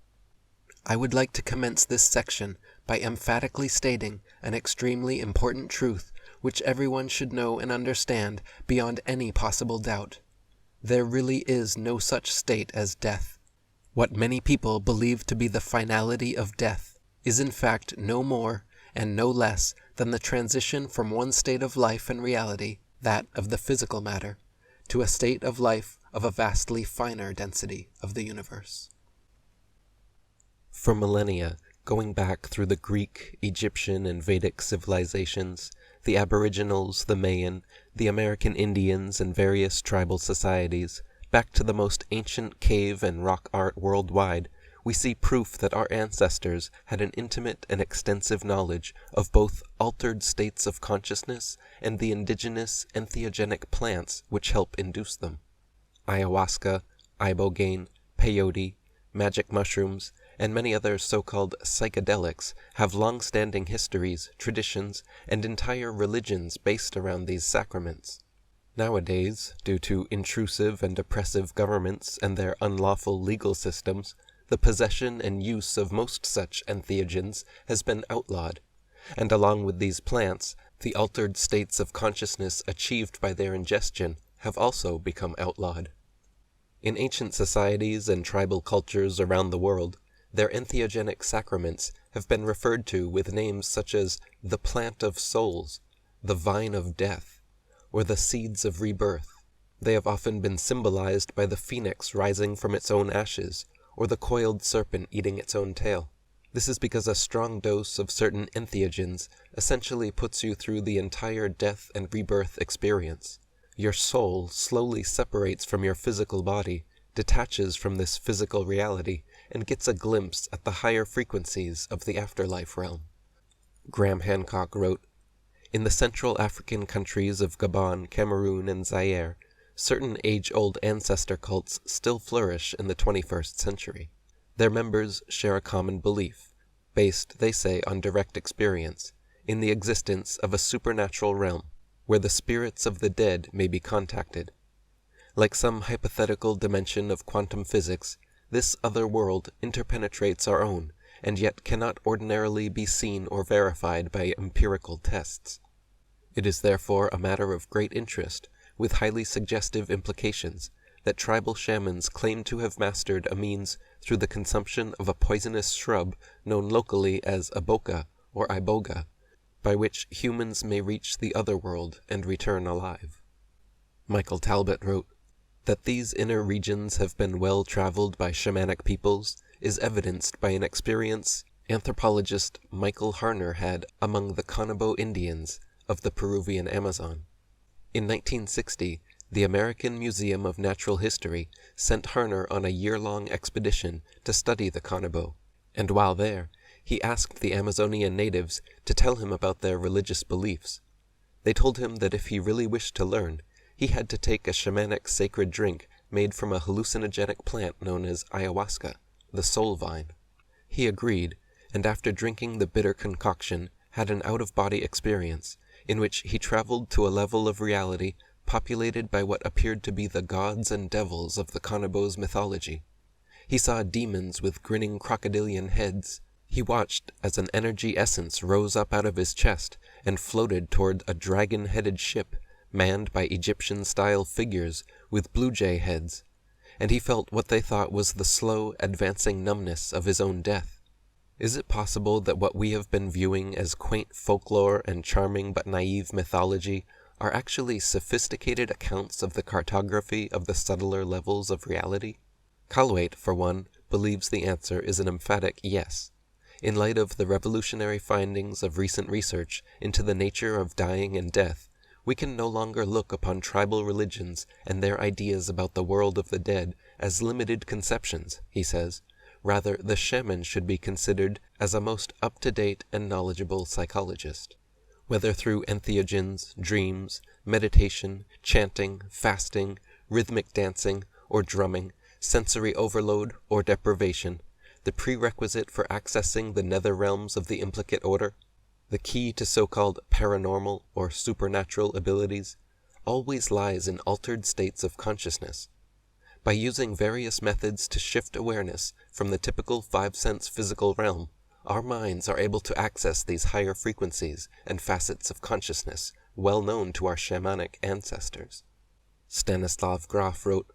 Speaker 3: "I would like to commence this section by emphatically stating an extremely important truth which everyone should know and understand beyond any possible doubt. There really is no such state as death. What many people believe to be the finality of death is in fact no more and no less than the transition from one state of life and reality, that of the physical matter, to a state of life of a vastly finer density of the universe."
Speaker 1: For millennia, going back through the Greek, Egyptian, and Vedic civilizations, the Aboriginals, the Mayan, the American Indians, and various tribal societies, back to the most ancient cave and rock art worldwide, we see proof that our ancestors had an intimate and extensive knowledge of both altered states of consciousness and the indigenous entheogenic plants which help induce them. Ayahuasca, ibogaine, peyote, magic mushrooms, and many other so-called psychedelics have long-standing histories, traditions, and entire religions based around these sacraments. Nowadays, due to intrusive and oppressive governments and their unlawful legal systems, the possession and use of most such entheogens has been outlawed, and along with these plants, the altered states of consciousness achieved by their ingestion have also become outlawed. In ancient societies and tribal cultures around the world, their entheogenic sacraments have been referred to with names such as the plant of souls, the vine of death, or the seeds of rebirth. They have often been symbolized by the phoenix rising from its own ashes, or the coiled serpent eating its own tail. This is because a strong dose of certain entheogens essentially puts you through the entire death and rebirth experience. Your soul slowly separates from your physical body, detaches from this physical reality, and gets a glimpse at the higher frequencies of the afterlife realm. Graham Hancock wrote, "In the Central African countries of Gabon, Cameroon, and Zaire, certain age-old ancestor cults still flourish in the 21st century. Their members share a common belief, based, they say, on direct experience, in the existence of a supernatural realm, where the spirits of the dead may be contacted. Like some hypothetical dimension of quantum physics, this other world interpenetrates our own, and yet cannot ordinarily be seen or verified by empirical tests. It is therefore a matter of great interest, with highly suggestive implications, that tribal shamans claim to have mastered a means through the consumption of a poisonous shrub known locally as aboka or iboga, by which humans may reach the other world and return alive." Michael Talbot wrote, "That these inner regions have been well traveled by shamanic peoples is evidenced by an experience anthropologist Michael Harner had among the Canobo Indians of the Peruvian Amazon. In 1960, the American Museum of Natural History sent Harner on a year-long expedition to study the Canobo, and while there, he asked the Amazonian natives to tell him about their religious beliefs. They told him that if he really wished to learn, he had to take a shamanic sacred drink made from a hallucinogenic plant known as ayahuasca, the soul vine. He agreed, and after drinking the bitter concoction, had an out-of-body experience, in which he traveled to a level of reality populated by what appeared to be the gods and devils of the Canobo's mythology. He saw demons with grinning crocodilian heads. He watched as an energy essence rose up out of his chest and floated toward a dragon-headed ship manned by Egyptian-style figures with blue jay heads, and he felt what they thought was the slow, advancing numbness of his own death. Is it possible that what we have been viewing as quaint folklore and charming but naive mythology are actually sophisticated accounts of the cartography of the subtler levels of reality? Calwait, for one, believes the answer is an emphatic yes. In light of the revolutionary findings of recent research into the nature of dying and death, we can no longer look upon tribal religions and their ideas about the world of the dead as limited conceptions, he says. Rather, the shaman should be considered as a most up-to-date and knowledgeable psychologist. Whether through entheogens, dreams, meditation, chanting, fasting, rhythmic dancing, or drumming, sensory overload, or deprivation, the prerequisite for accessing the nether realms of the implicate order, the key to so-called paranormal or supernatural abilities, always lies in altered states of consciousness. By using various methods to shift awareness from the typical five-sense physical realm, our minds are able to access these higher frequencies and facets of consciousness well known to our shamanic ancestors. Stanislav Grof wrote,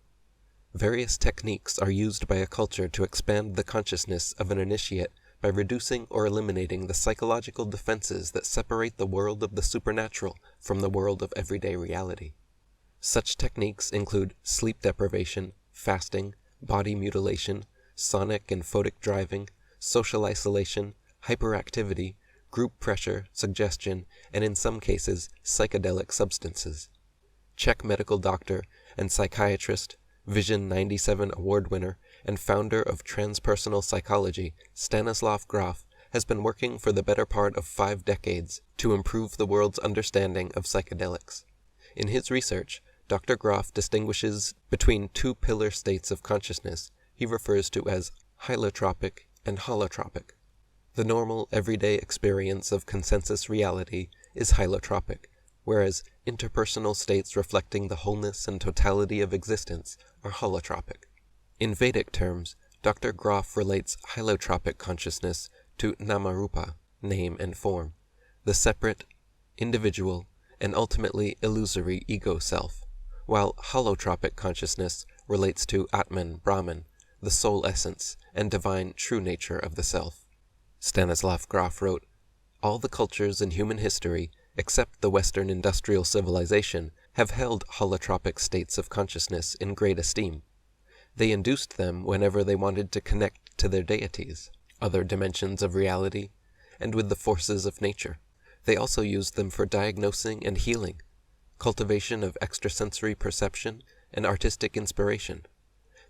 Speaker 1: "Various techniques are used by a culture to expand the consciousness of an initiate by reducing or eliminating the psychological defenses that separate the world of the supernatural from the world of everyday reality. Such techniques include sleep deprivation, fasting, body mutilation, sonic and photic driving, social isolation, hyperactivity, group pressure, suggestion, and in some cases, psychedelic substances. Czech medical doctor and psychiatrist, Vision 97 award winner, and founder of transpersonal psychology, Stanislav Grof, has been working for the better part of 5 decades to improve the world's understanding of psychedelics. In his research, Dr. Grof distinguishes between 2 pillar states of consciousness he refers to as hylotropic and holotropic. The normal, everyday experience of consensus reality is hylotropic, whereas interpersonal states reflecting the wholeness and totality of existence are holotropic. In Vedic terms, Dr. Grof relates hylotropic consciousness to namarupa, name and form, the separate, individual, and ultimately illusory ego self, while holotropic consciousness relates to Atman, Brahman, the soul essence and divine true nature of the self. Stanislav Grof wrote, "All the cultures in human history, except the Western industrial civilization, have held holotropic states of consciousness in great esteem. They induced them whenever they wanted to connect to their deities, other dimensions of reality, and with the forces of nature. They also used them for diagnosing and healing, cultivation of extrasensory perception, and artistic inspiration.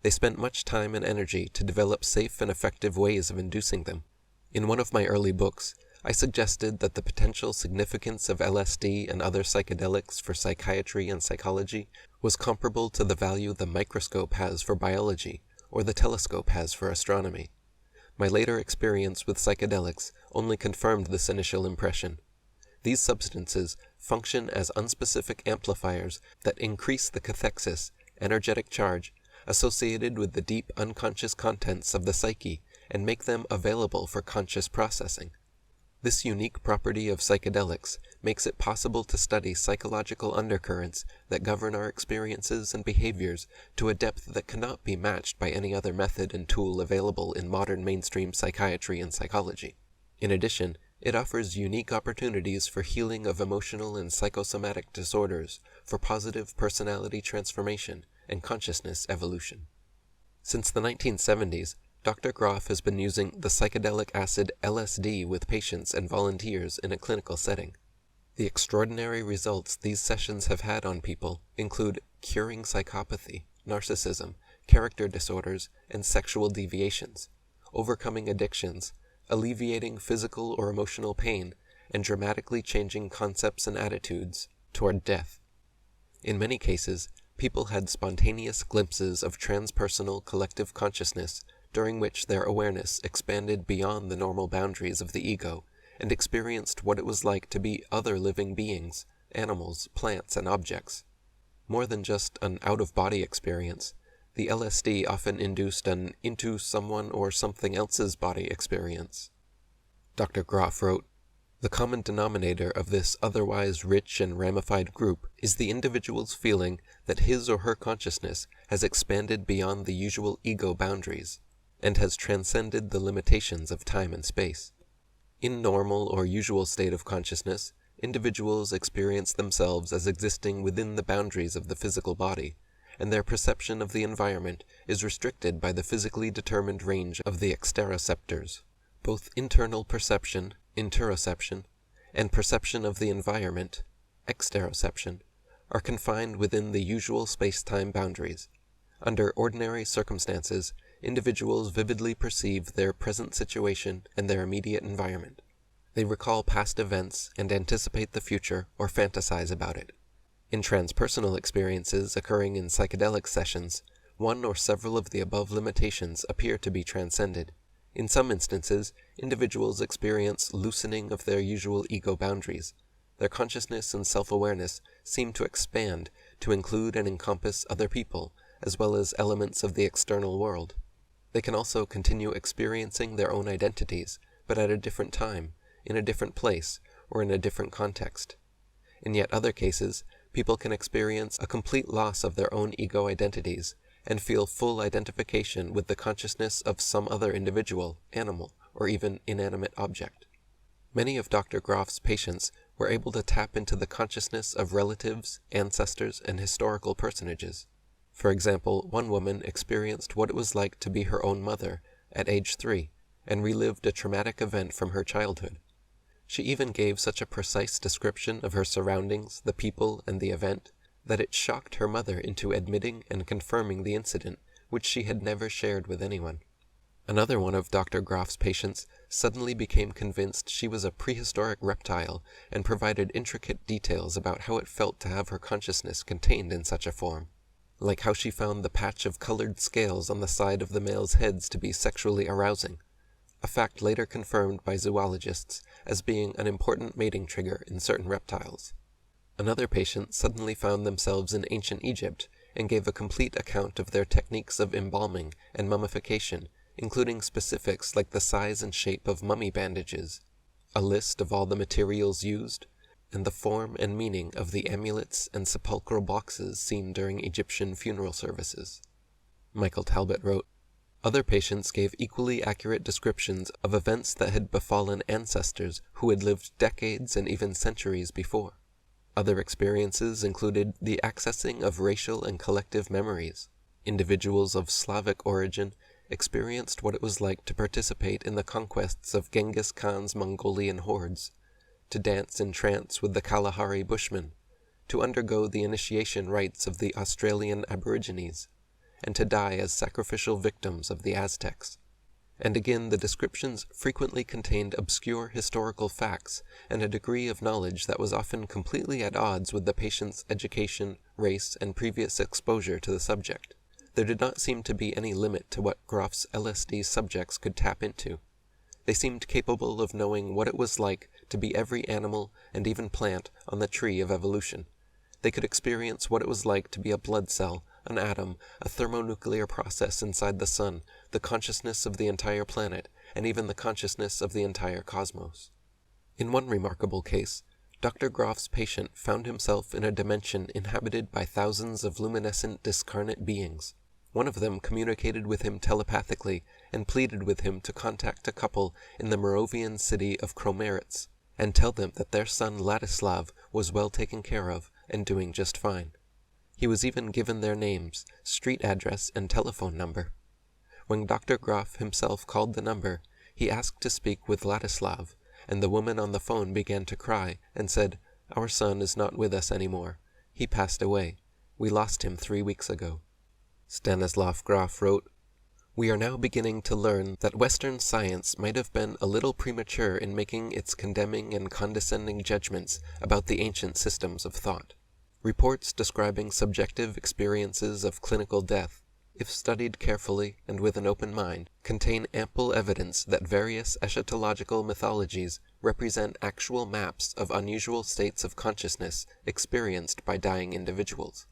Speaker 1: They spent much time and energy to develop safe and effective ways of inducing them. In one of my early books, I suggested that the potential significance of LSD and other psychedelics for psychiatry and psychology was comparable to the value the microscope has for biology or the telescope has for astronomy. My later experience with psychedelics only confirmed this initial impression. These substances function as unspecific amplifiers that increase the cathexis, energetic charge, associated with the deep unconscious contents of the psyche and make them available for conscious processing. This unique property of psychedelics makes it possible to study psychological undercurrents that govern our experiences and behaviors to a depth that cannot be matched by any other method and tool available in modern mainstream psychiatry and psychology. In addition, it offers unique opportunities for healing of emotional and psychosomatic disorders, for positive personality transformation and consciousness evolution. Since the 1970s, Dr. Grof has been using the psychedelic acid LSD with patients and volunteers in a clinical setting. The extraordinary results these sessions have had on people include curing psychopathy, narcissism, character disorders, and sexual deviations, overcoming addictions, alleviating physical or emotional pain, and dramatically changing concepts and attitudes toward death. In many cases, people had spontaneous glimpses of transpersonal collective consciousness during which their awareness expanded beyond the normal boundaries of the ego and experienced what it was like to be other living beings, animals, plants, and objects. More than just an out-of-body experience, the LSD often induced an into someone or something else's body experience. Dr. Grof wrote, "The common denominator of this otherwise rich and ramified group is the individual's feeling that his or her consciousness has expanded beyond the usual ego boundaries and has transcended the limitations of time and space. In normal or usual state of consciousness, individuals experience themselves as existing within the boundaries of the physical body, and their perception of the environment is restricted by the physically determined range of the exteroceptors. Both internal perception, interoception, and perception of the environment, exteroception, are confined within the usual space-time boundaries. Under ordinary circumstances, individuals vividly perceive their present situation and their immediate environment. They recall past events and anticipate the future or fantasize about it. In transpersonal experiences occurring in psychedelic sessions, one or several of the above limitations appear to be transcended. In some instances, individuals experience loosening of their usual ego boundaries. Their consciousness and self-awareness seem to expand to include and encompass other people, as well as elements of the external world. They can also continue experiencing their own identities, but at a different time, in a different place, or in a different context. In yet other cases, people can experience a complete loss of their own ego identities, and feel full identification with the consciousness of some other individual, animal, or even inanimate object. Many of Dr. Grof's patients were able to tap into the consciousness of relatives, ancestors, and historical personages. For example, one woman experienced what it was like to be her own mother at age 3 and relived a traumatic event from her childhood. She even gave such a precise description of her surroundings, the people, and the event, that it shocked her mother into admitting and confirming the incident, which she had never shared with anyone. Another one of Dr. Groff's patients suddenly became convinced she was a prehistoric reptile and provided intricate details about how it felt to have her consciousness contained in such a form, like how she found the patch of colored scales on the side of the males' heads to be sexually arousing, a fact later confirmed by zoologists as being an important mating trigger in certain reptiles. Another patient suddenly found themselves in ancient Egypt and gave a complete account of their techniques of embalming and mummification, including specifics like the size and shape of mummy bandages, a list of all the materials used, and the form and meaning of the amulets and sepulchral boxes seen during Egyptian funeral services. Michael Talbot wrote, "Other patients gave equally accurate descriptions of events that had befallen ancestors who had lived decades and even centuries before. Other experiences included the accessing of racial and collective memories. Individuals of Slavic origin experienced what it was like to participate in the conquests of Genghis Khan's Mongolian hordes, to dance in trance with the Kalahari Bushmen, to undergo the initiation rites of the Australian Aborigines, and to die as sacrificial victims of the Aztecs." And again, the descriptions frequently contained obscure historical facts and a degree of knowledge that was often completely at odds with the patient's education, race, and previous exposure to the subject. There did not seem to be any limit to what Groff's LSD subjects could tap into. They seemed capable of knowing what it was like to be every animal and even plant on the tree of evolution. They could experience what it was like to be a blood cell, an atom, a thermonuclear process inside the sun, the consciousness of the entire planet, and even the consciousness of the entire cosmos. In one remarkable case, Dr. Groff's patient found himself in a dimension inhabited by thousands of luminescent discarnate beings. One of them communicated with him telepathically and pleaded with him to contact a couple in the Moravian city of Kromeritz and tell them that their son Ladislav was well taken care of and doing just fine. He was even given their names, street address, and telephone number. When Dr. Groff himself called the number, he asked to speak with Ladislav, and the woman on the phone began to cry and said, "Our son is not with us anymore. He passed away. We lost him 3 weeks ago." Stanislav Grof wrote, "We are now beginning to learn that Western science might have been a little premature in making its condemning and condescending judgments about the ancient systems of thought. Reports describing subjective experiences of clinical death, if studied carefully and with an open mind, contain ample evidence that various eschatological mythologies represent actual maps of unusual states of consciousness experienced by dying individuals.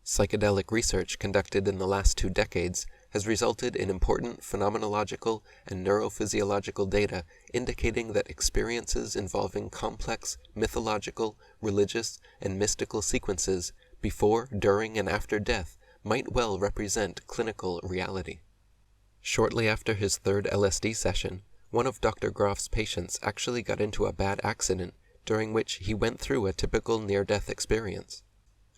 Speaker 1: Psychedelic research conducted in the last 2 decades has resulted in important phenomenological and neurophysiological data indicating that experiences involving complex mythological, religious, and mystical sequences before, during, and after death might well represent clinical reality." Shortly after his 3rd LSD session, one of Dr. Groff's patients actually got into a bad accident during which he went through a typical near-death experience.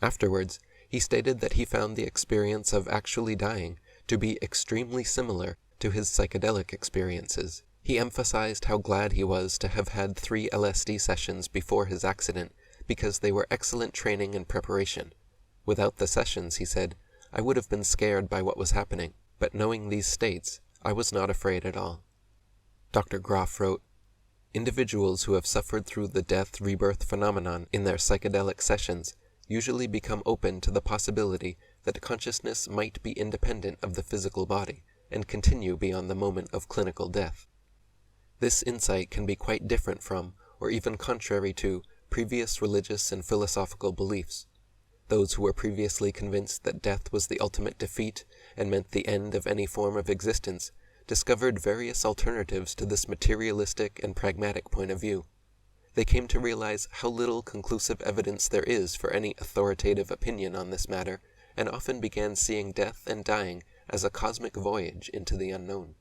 Speaker 1: Afterwards, he stated that he found the experience of actually dying to be extremely similar to his psychedelic experiences. He emphasized how glad he was to have had 3 LSD sessions before his accident because they were excellent training and preparation. Without the sessions, he said, I would have been scared by what was happening, but knowing these states, I was not afraid at all. Dr. Groff wrote, individuals who have suffered through the death-rebirth phenomenon in their psychedelic sessions usually become open to the possibility that consciousness might be independent of the physical body and continue beyond the moment of clinical death. This insight can be quite different from, or even contrary to, previous religious and philosophical beliefs. Those who were previously convinced that death was the ultimate defeat and meant the end of any form of existence discovered various alternatives to this materialistic and pragmatic point of view. They came to realize how little conclusive evidence there is for any authoritative opinion on this matter, and often began seeing death and dying as a cosmic voyage into the unknown.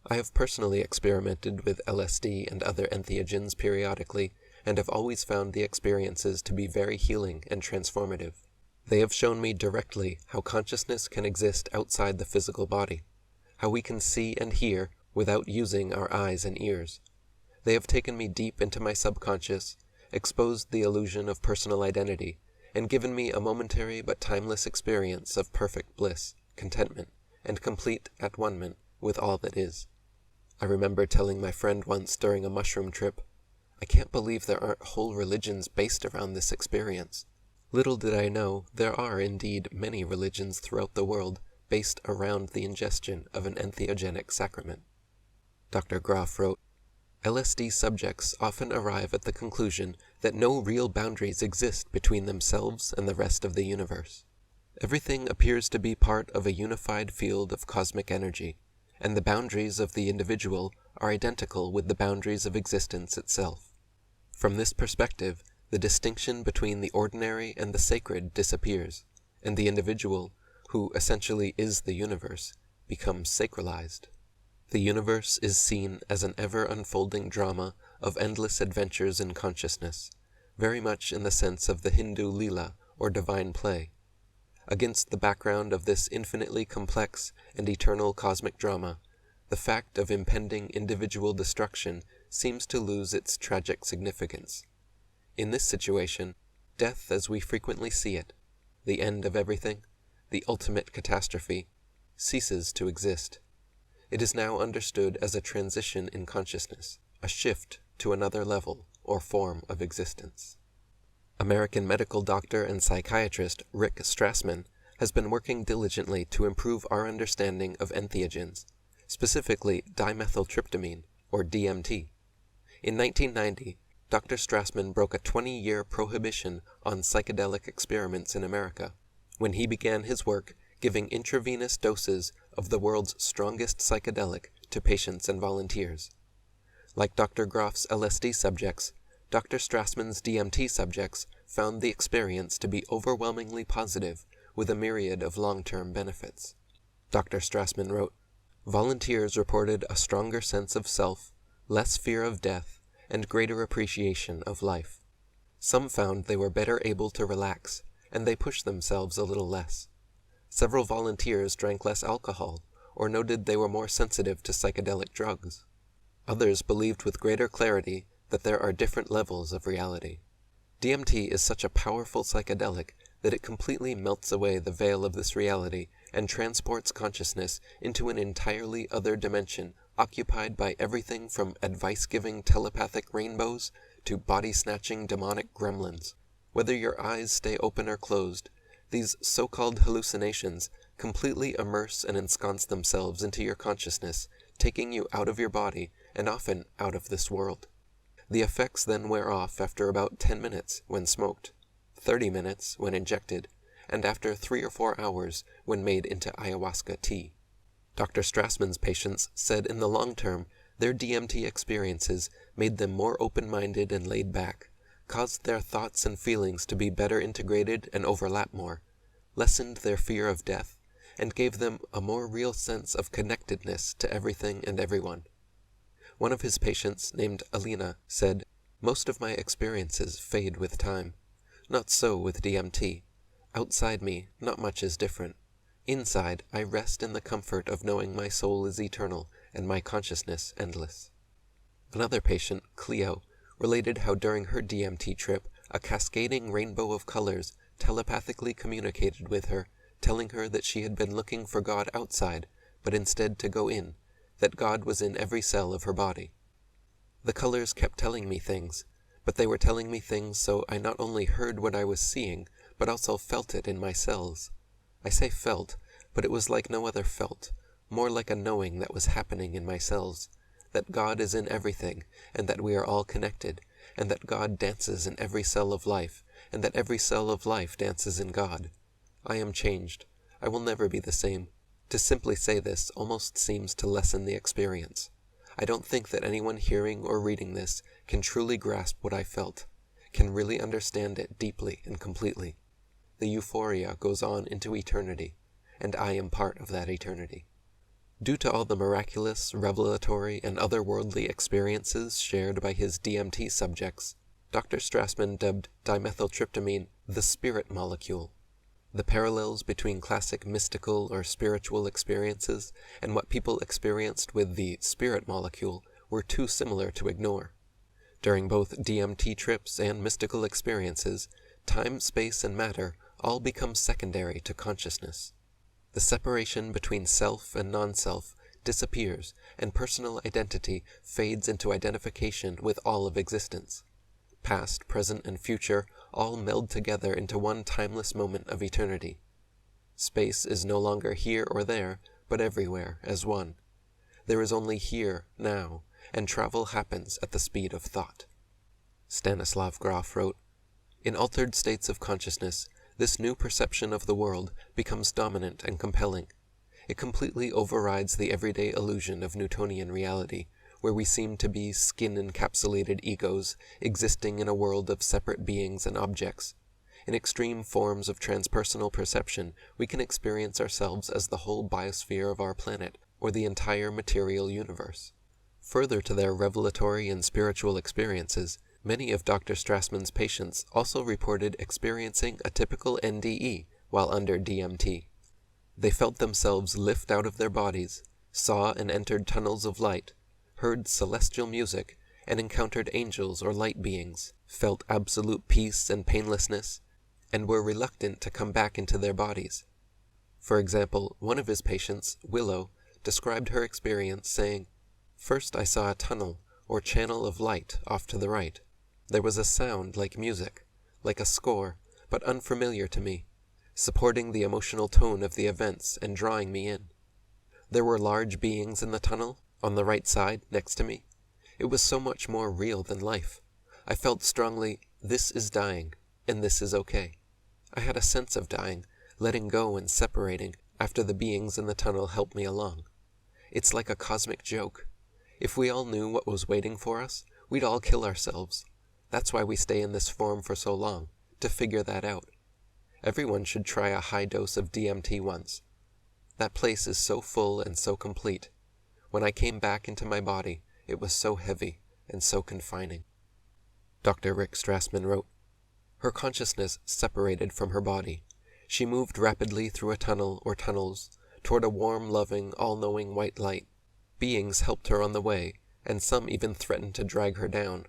Speaker 1: I have personally experimented with LSD and other entheogens periodically, and have always found the experiences to be very healing and transformative. They have shown me directly how consciousness can exist outside the physical body, how we can see and hear without using our eyes and ears. They have taken me deep into my subconscious, exposed the illusion of personal identity, and given me a momentary but timeless experience of perfect bliss, contentment, and complete at-one-ment with all that is. I remember telling my friend once during a mushroom trip, "I can't believe there aren't whole religions based around this experience." Little did I know there are indeed many religions throughout the world based around the ingestion of an entheogenic sacrament. Dr. Groff wrote, LSD subjects often arrive at the conclusion that no real boundaries exist between themselves and the rest of the universe. Everything appears to be part of a unified field of cosmic energy, and the boundaries of the individual are identical with the boundaries of existence itself. From this perspective, the distinction between the ordinary and the sacred disappears, and the individual, who essentially is the universe, becomes sacralized. The universe is seen as an ever-unfolding drama of endless adventures in consciousness, very much in the sense of the Hindu Leela, or divine play. Against the background of this infinitely complex and eternal cosmic drama, the fact of impending individual destruction seems to lose its tragic significance. In this situation, death as we frequently see it, the end of everything, the ultimate catastrophe, ceases to exist. It is now understood as a transition in consciousness, a shift to another level or form of existence. American medical doctor and psychiatrist Rick Strassman has been working diligently to improve our understanding of entheogens, specifically dimethyltryptamine, or DMT. In 1990, Dr. Strassman broke a 20-year prohibition on psychedelic experiments in America, when he began his work giving intravenous doses of the world's strongest psychedelic to patients and volunteers. Like Dr. Groff's LSD subjects, Dr. Strassman's DMT subjects found the experience to be overwhelmingly positive, with a myriad of long-term benefits. Dr. Strassman wrote, Volunteers reported a stronger sense of self, less fear of death, and greater appreciation of life. Some found they were better able to relax, and they pushed themselves a little less. Several volunteers drank less alcohol, or noted they were more sensitive to psychedelic drugs. Others believed with greater clarity that there are different levels of reality. DMT is such a powerful psychedelic that it completely melts away the veil of this reality and transports consciousness into an entirely other dimension occupied by everything from advice-giving telepathic rainbows to body-snatching demonic gremlins. Whether your eyes stay open or closed, these so-called hallucinations completely immerse and ensconce themselves into your consciousness, taking you out of your body and often out of this world. The effects then wear off after about 10 minutes when smoked, 30 minutes when injected, and after 3 or 4 hours when made into ayahuasca tea. Dr. Strassman's patients said in the long term, their DMT experiences made them more open-minded and laid back, caused their thoughts and feelings to be better integrated and overlap more, lessened their fear of death, and gave them a more real sense of connectedness to everything and everyone. One of his patients, named Alina, said, Most of my experiences fade with time. Not so with DMT. Outside me, not much is different. Inside, I rest in the comfort of knowing my soul is eternal and my consciousness endless. Another patient, Cleo, related how during her DMT trip, a cascading rainbow of colors telepathically communicated with her, telling her that she had been looking for God outside, but instead to go in, that God was in every cell of her body. The colors kept telling me things, but they were telling me things so I not only heard what I was seeing, but also felt it in my cells. I say felt, but it was like no other felt, more like a knowing that was happening in my cells, that God is in everything, and that we are all connected, and that God dances in every cell of life, and that every cell of life dances in God. I am changed. I will never be the same. To simply say this almost seems to lessen the experience. I don't think that anyone hearing or reading this can truly grasp what I felt, can really understand it deeply and completely. The euphoria goes on into eternity, and I am part of that eternity. Due to all the miraculous, revelatory, and otherworldly experiences shared by his DMT subjects, Dr. Strassman dubbed dimethyltryptamine the spirit molecule. The parallels between classic mystical or spiritual experiences and what people experienced with the spirit molecule were too similar to ignore. During both DMT trips and mystical experiences, time, space, and matter all become secondary to consciousness. The separation between self and non-self disappears, and personal identity fades into identification with all of existence. Past, present, and future all meld together into one timeless moment of eternity. Space is no longer here or there, but everywhere as one. There is only here, now, and travel happens at the speed of thought. Stanislav Grof wrote, "In altered states of consciousness, this new perception of the world becomes dominant and compelling. It completely overrides the everyday illusion of Newtonian reality, where we seem to be skin-encapsulated egos existing in a world of separate beings and objects. In extreme forms of transpersonal perception, we can experience ourselves as the whole biosphere of our planet, or the entire material universe." Further to their revelatory and spiritual experiences, many of Dr. Strassman's patients also reported experiencing a typical NDE while under DMT. They felt themselves lift out of their bodies, saw and entered tunnels of light, heard celestial music, and encountered angels or light beings, felt absolute peace and painlessness, and were reluctant to come back into their bodies. For example, one of his patients, Willow, described her experience saying, "First I saw a tunnel or channel of light off to the right. There was a sound like music, like a score, but unfamiliar to me, supporting the emotional tone of the events and drawing me in. There were large beings in the tunnel, on the right side, next to me. It was so much more real than life. I felt strongly, this is dying, and this is okay. I had a sense of dying, letting go and separating, after the beings in the tunnel helped me along. It's like a cosmic joke. If we all knew what was waiting for us, we'd all kill ourselves. That's why we stay in this form for so long, to figure that out. Everyone should try a high dose of DMT once. That place is so full and so complete. When I came back into my body, it was so heavy and so confining." Dr. Rick Strassman wrote, "Her consciousness separated from her body. She moved rapidly through a tunnel or tunnels, toward a warm, loving, all-knowing white light. Beings helped her on the way, and some even threatened to drag her down.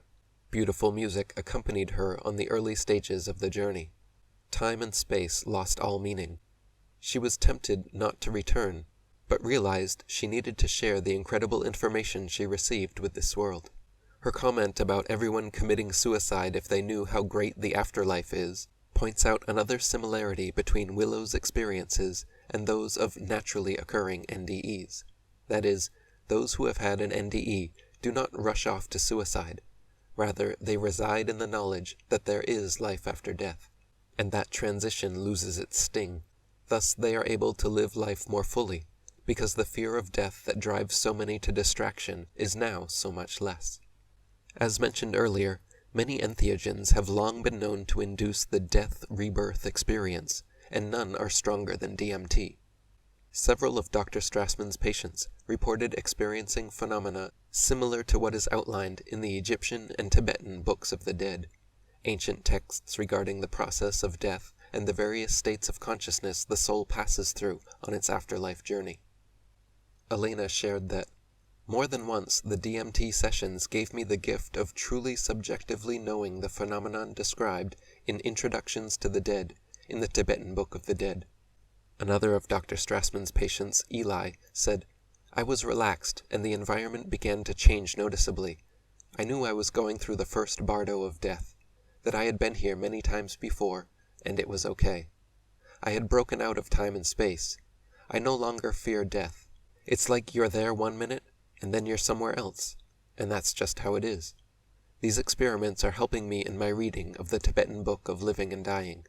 Speaker 1: Beautiful music accompanied her on the early stages of the journey. Time and space lost all meaning. She was tempted not to return, but realized she needed to share the incredible information she received with this world. Her comment about everyone committing suicide if they knew how great the afterlife is points out another similarity between Willow's experiences and those of naturally occurring NDEs. That is, those who have had an NDE do not rush off to suicide. Rather, they reside in the knowledge that there is life after death, and that transition loses its sting. Thus they are able to live life more fully, because the fear of death that drives so many to distraction is now so much less. As mentioned earlier, many entheogens have long been known to induce the death-rebirth experience, and none are stronger than DMT. Several of Dr. Strassman's patients reported experiencing phenomena similar to what is outlined in the Egyptian and Tibetan Books of the Dead, ancient texts regarding the process of death and the various states of consciousness the soul passes through on its afterlife journey. Elena shared that, "More than once the DMT sessions gave me the gift of truly subjectively knowing the phenomenon described in Introductions to the Dead in the Tibetan Book of the Dead." Another of Dr. Strassman's patients, Eli, said, "I was relaxed and the environment began to change noticeably. I knew I was going through the first bardo of death, that I had been here many times before, and it was okay. I had broken out of time and space. I no longer fear death. It's like you're there 1 minute, and then you're somewhere else, and that's just how it is. These experiments are helping me in my reading of the Tibetan Book of Living and Dying.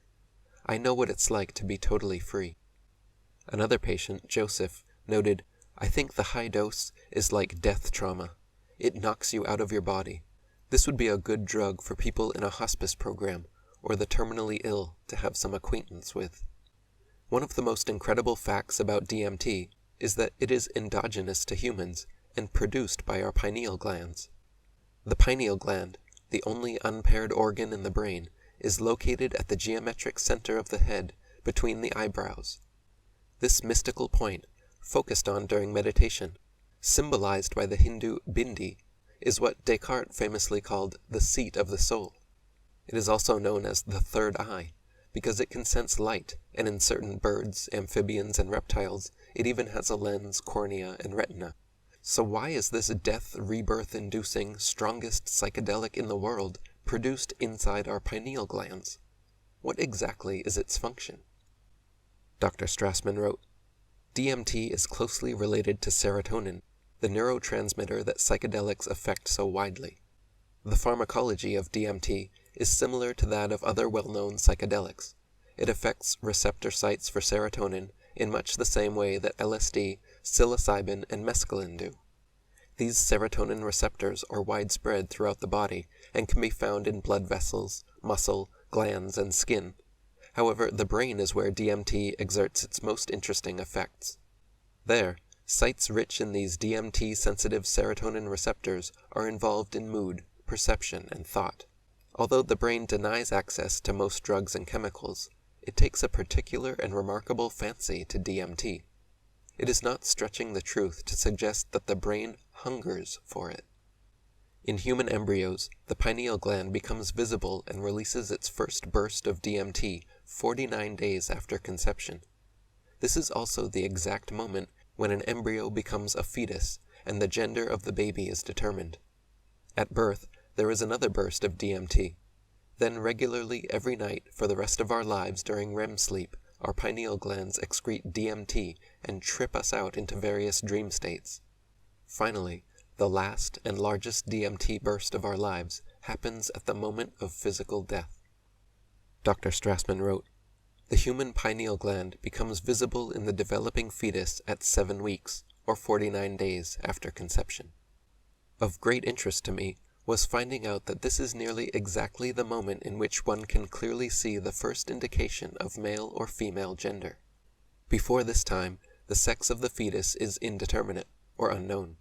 Speaker 1: I know what it's like to be totally free." Another patient, Joseph, noted, "I think the high dose is like death trauma. It knocks you out of your body. This would be a good drug for people in a hospice program, or the terminally ill to have some acquaintance with." One of the most incredible facts about DMT is that it is endogenous to humans and produced by our pineal glands. The pineal gland, the only unpaired organ in the brain, is located at the geometric center of the head between the eyebrows. This mystical point, focused on during meditation, symbolized by the Hindu bindi, is what Descartes famously called the seat of the soul. It is also known as the third eye, because it can sense light, and in certain birds, amphibians, and reptiles, it even has a lens, cornea, and retina. So why is this death rebirth-inducing, strongest psychedelic in the world produced inside our pineal glands? What exactly is its function? Dr. Strassman wrote, DMT is closely related to serotonin, the neurotransmitter that psychedelics affect so widely. The pharmacology of DMT is similar to that of other well-known psychedelics. It affects receptor sites for serotonin in much the same way that LSD, psilocybin, and mescaline do. These serotonin receptors are widespread throughout the body and can be found in blood vessels, muscle, glands, and skin. However, the brain is where DMT exerts its most interesting effects. There, sites rich in these DMT-sensitive serotonin receptors are involved in mood, perception, and thought. Although the brain denies access to most drugs and chemicals, it takes a particular and remarkable fancy to DMT. It is not stretching the truth to suggest that the brain hungers for it. In human embryos, the pineal gland becomes visible and releases its first burst of DMT 49 days after conception. This is also the exact moment when an embryo becomes a fetus and the gender of the baby is determined. At birth, there is another burst of DMT. Then regularly every night for the rest of our lives during REM sleep, our pineal glands excrete DMT and trip us out into various dream states. Finally, the last and largest DMT burst of our lives happens at the moment of physical death. Dr. Strassman wrote, the human pineal gland becomes visible in the developing fetus at 7 weeks, or 49 days after conception. Of great interest to me was finding out that this is nearly exactly the moment in which one can clearly see the first indication of male or female gender. Before this time, the sex of the fetus is indeterminate, or unknown.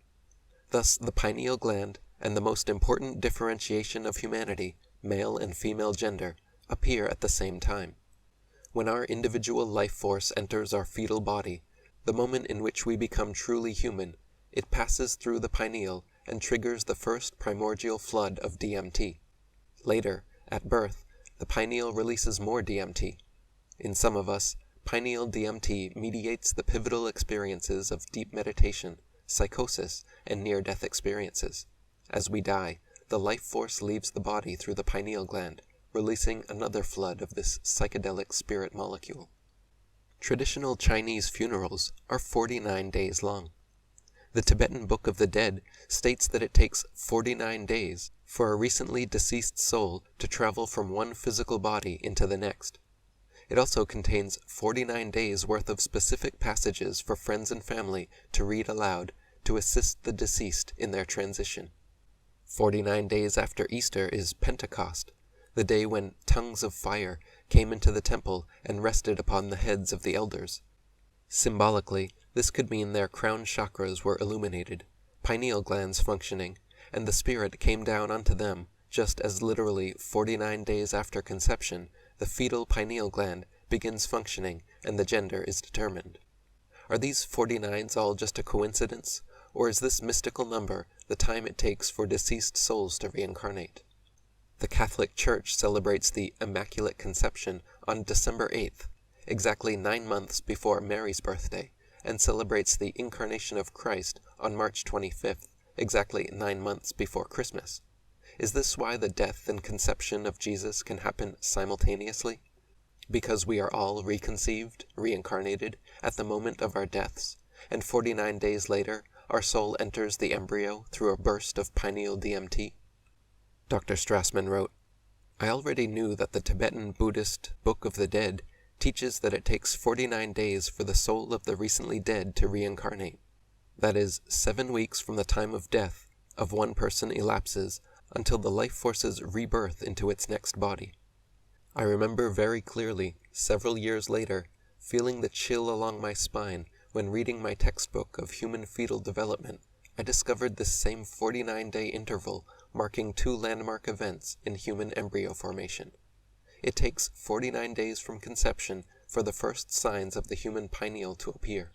Speaker 1: Thus, the pineal gland and the most important differentiation of humanity, male and female gender, appear at the same time. When our individual life force enters our fetal body, the moment in which we become truly human, it passes through the pineal and triggers the first primordial flood of DMT. Later, at birth, the pineal releases more DMT. In some of us, pineal DMT mediates the pivotal experiences of deep meditation, psychosis, and near-death experiences. As we die, the life force leaves the body through the pineal gland, releasing another flood of this psychedelic spirit molecule. Traditional Chinese funerals are 49 days long. The Tibetan Book of the Dead states that it takes 49 days for a recently deceased soul to travel from one physical body into the next. It also contains 49 days worth of specific passages for friends and family to read aloud to assist the deceased in their transition. 49 days after Easter is Pentecost, the day when tongues of fire came into the temple and rested upon the heads of the elders. Symbolically, this could mean their crown chakras were illuminated, pineal glands functioning, and the spirit came down onto them, just as literally 49 days after conception, the fetal pineal gland begins functioning and the gender is determined. Are these 49s all just a coincidence, or is this mystical number the time it takes for deceased souls to reincarnate? The Catholic Church celebrates the Immaculate Conception on December 8th, exactly 9 months before Mary's birthday, and celebrates the Incarnation of Christ on March 25th, exactly 9 months before Christmas. Is this why the death and conception of Jesus can happen simultaneously? Because we are all reconceived, reincarnated, at the moment of our deaths, and 49 days later, our soul enters the embryo through a burst of pineal DMT? Dr. Strassman wrote, I already knew that the Tibetan Buddhist Book of the Dead teaches that it takes 49 days for the soul of the recently dead to reincarnate. That is, 7 weeks from the time of death of one person elapses until the life force's rebirth into its next body. I remember very clearly, several years later, feeling the chill along my spine when reading my textbook of human fetal development. I discovered this same 49-day interval marking 2 landmark events in human embryo formation. It takes 49 days from conception for the first signs of the human pineal to appear.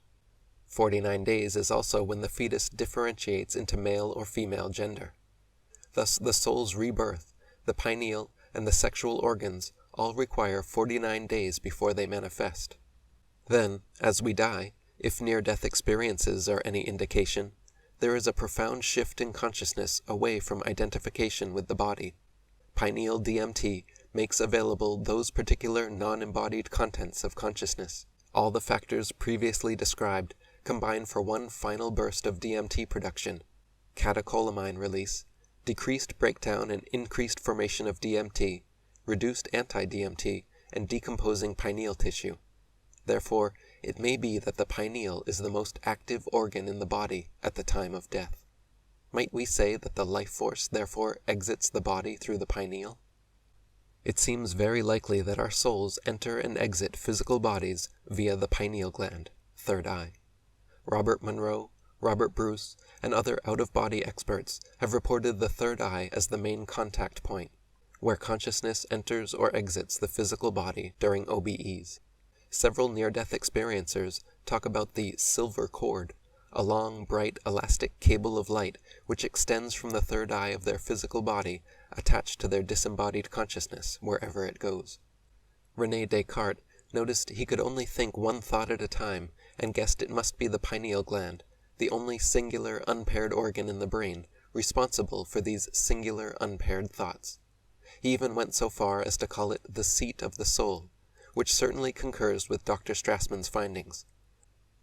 Speaker 1: 49 days is also when the fetus differentiates into male or female gender. Thus the soul's rebirth, the pineal, and the sexual organs all require 49 days before they manifest. Then, as we die, if near-death experiences are any indication, there is a profound shift in consciousness away from identification with the body. Pineal DMT makes available those particular non-embodied contents of consciousness. All the factors previously described combine for one final burst of DMT production: catecholamine release, decreased breakdown and increased formation of DMT, reduced anti-DMT, and decomposing pineal tissue. Therefore, it may be that the pineal is the most active organ in the body at the time of death. Might we say that the life force therefore exits the body through the pineal? It seems very likely that our souls enter and exit physical bodies via the pineal gland, third eye. Robert Monroe, Robert Bruce, and other out-of-body experts have reported the third eye as the main contact point, where consciousness enters or exits the physical body during OBEs. Several near-death experiencers talk about the silver cord, a long, bright, elastic cable of light which extends from the third eye of their physical body attached to their disembodied consciousness wherever it goes. René Descartes noticed he could only think one thought at a time and guessed it must be the pineal gland, the only singular unpaired organ in the brain responsible for these singular unpaired thoughts. He even went so far as to call it the seat of the soul, which certainly concurs with Dr. Strassman's findings.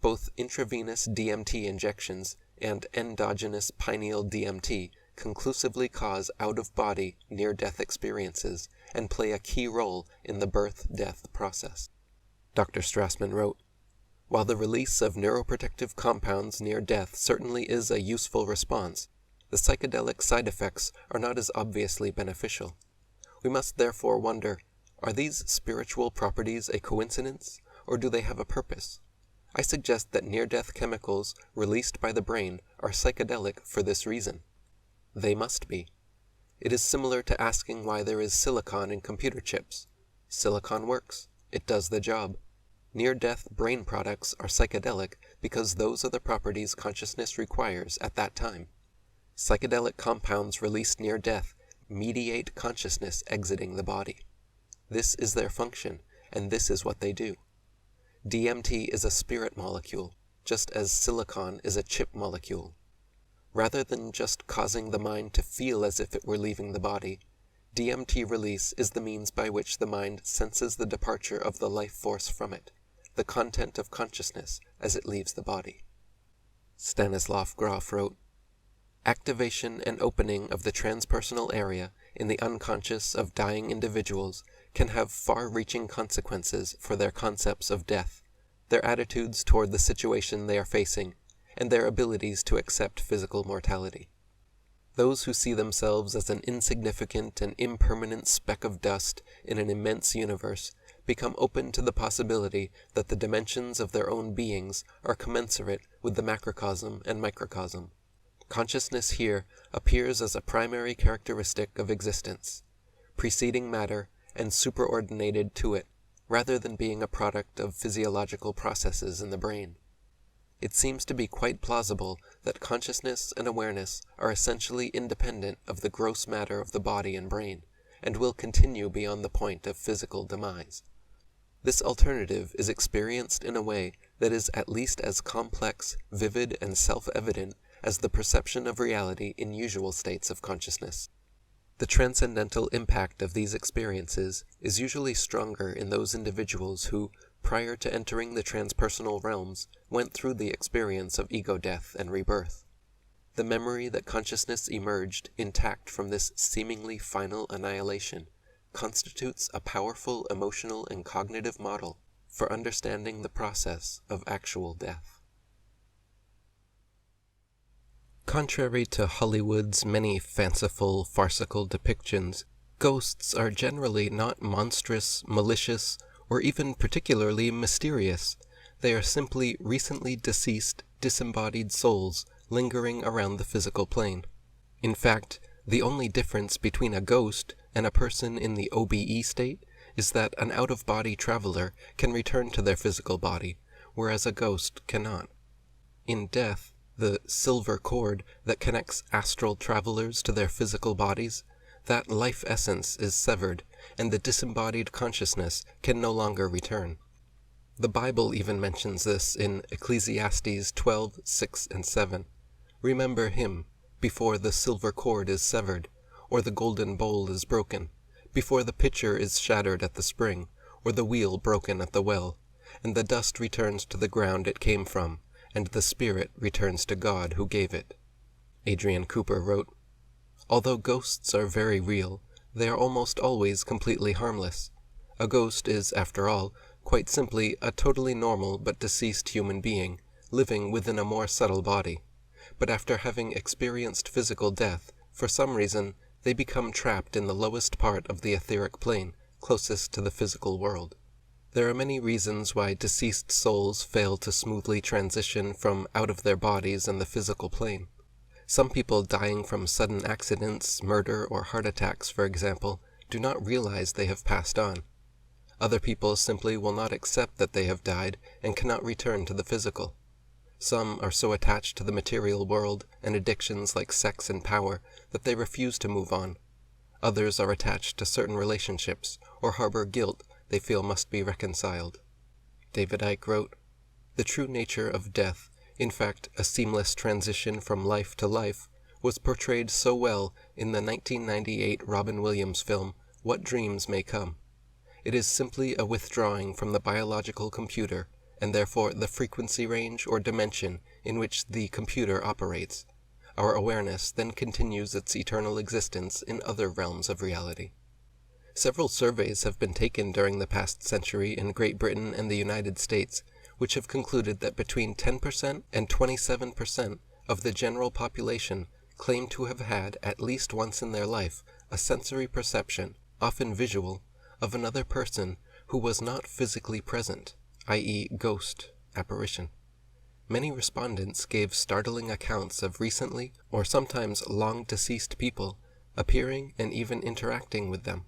Speaker 1: Both intravenous DMT injections and endogenous pineal DMT conclusively cause out-of-body near-death experiences and play a key role in the birth-death process. Dr. Strassman wrote, "While the release of neuroprotective compounds near death certainly is a useful response, the psychedelic side effects are not as obviously beneficial. We must therefore wonder, are these spiritual properties a coincidence, or do they have a purpose? I suggest that near-death chemicals released by the brain are psychedelic for this reason. They must be. It is similar to asking why there is silicon in computer chips. Silicon works. It does the job. Near-death brain products are psychedelic because those are the properties consciousness requires at that time. Psychedelic compounds released near death mediate consciousness exiting the body. This is their function, and this is what they do. DMT is a spirit molecule, just as silicon is a chip molecule. Rather than just causing the mind to feel as if it were leaving the body, DMT release is the means by which the mind senses the departure of the life force from it, the content of consciousness as it leaves the body." Stanislav Grof wrote, "Activation and opening of the transpersonal area in the unconscious of dying individuals can have far-reaching consequences for their concepts of death, their attitudes toward the situation they are facing, and their abilities to accept physical mortality. Those who see themselves as an insignificant and impermanent speck of dust in an immense universe become open to the possibility that the dimensions of their own beings are commensurate with the macrocosm and microcosm. Consciousness here appears as a primary characteristic of existence, preceding matter and superordinated to it, rather than being a product of physiological processes in the brain. It seems to be quite plausible that consciousness and awareness are essentially independent of the gross matter of the body and brain, and will continue beyond the point of physical demise. This alternative is experienced in a way that is at least as complex, vivid, and self-evident as the perception of reality in usual states of consciousness. The transcendental impact of these experiences is usually stronger in those individuals who, prior to entering the transpersonal realms, went through the experience of ego death and rebirth. The memory that consciousness emerged intact from this seemingly final annihilation constitutes a powerful emotional and cognitive model for understanding the process of actual death. Contrary to Hollywood's many fanciful, farcical depictions, ghosts are generally not monstrous, malicious, or even particularly mysterious. They are simply recently deceased, disembodied souls lingering around the physical plane. In fact, the only difference between a ghost and a person in the OBE state is that an out-of-body traveler can return to their physical body, whereas a ghost cannot. In death, the silver cord that connects astral travelers to their physical bodies, that life essence is severed, and the disembodied consciousness can no longer return. The Bible even mentions this in Ecclesiastes 12, 6, and 7. Remember him before the silver cord is severed, or the golden bowl is broken, before the pitcher is shattered at the spring, or the wheel broken at the well, and the dust returns to the ground it came from, and the spirit returns to God who gave it. Adrian Cooper wrote, "Although ghosts are very real, they are almost always completely harmless. A ghost is, after all, quite simply a totally normal but deceased human being, living within a more subtle body. But after having experienced physical death, for some reason, they become trapped in the lowest part of the etheric plane, closest to the physical world. There are many reasons why deceased souls fail to smoothly transition from out of their bodies and the physical plane. Some people dying from sudden accidents, murder, or heart attacks, for example, do not realize they have passed on. Other people simply will not accept that they have died and cannot return to the physical. Some are so attached to the material world and addictions like sex and power that they refuse to move on. Others are attached to certain relationships or harbor guilt they feel must be reconciled. David Icke wrote, "The true nature of death, in fact a seamless transition from life to life, was portrayed so well in the 1998 Robin Williams film, What Dreams May Come. It is simply a withdrawing from the biological computer, and therefore the frequency range or dimension in which the computer operates. Our awareness then continues its eternal existence in other realms of reality." Several surveys have been taken during the past century in Great Britain and the United States, which have concluded that between 10% and 27% of the general population claim to have had, at least once in their life, a sensory perception, often visual, of another person who was not physically present, i.e. ghost, apparition. Many respondents gave startling accounts of recently or sometimes long deceased people appearing and even interacting with them.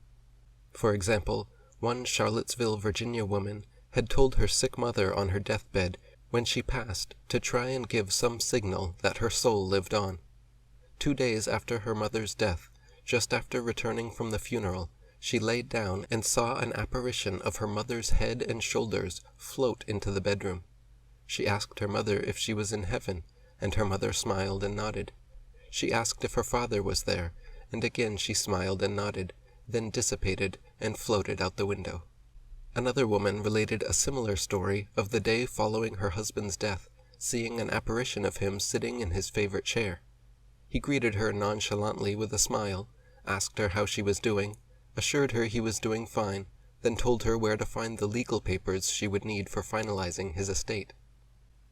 Speaker 1: For example, one Charlottesville, Virginia woman had told her sick mother on her deathbed when she passed to try and give some signal that her soul lived on. 2 days after her mother's death, just after returning from the funeral, she laid down and saw an apparition of her mother's head and shoulders float into the bedroom. She asked her mother if she was in heaven, and her mother smiled and nodded. She asked if her father was there, and again she smiled and nodded, then dissipated and floated out the window. Another woman related a similar story of the day following her husband's death, seeing an apparition of him sitting in his favorite chair. He greeted her nonchalantly with a smile, asked her how she was doing, assured her he was doing fine, then told her where to find the legal papers she would need for finalizing his estate.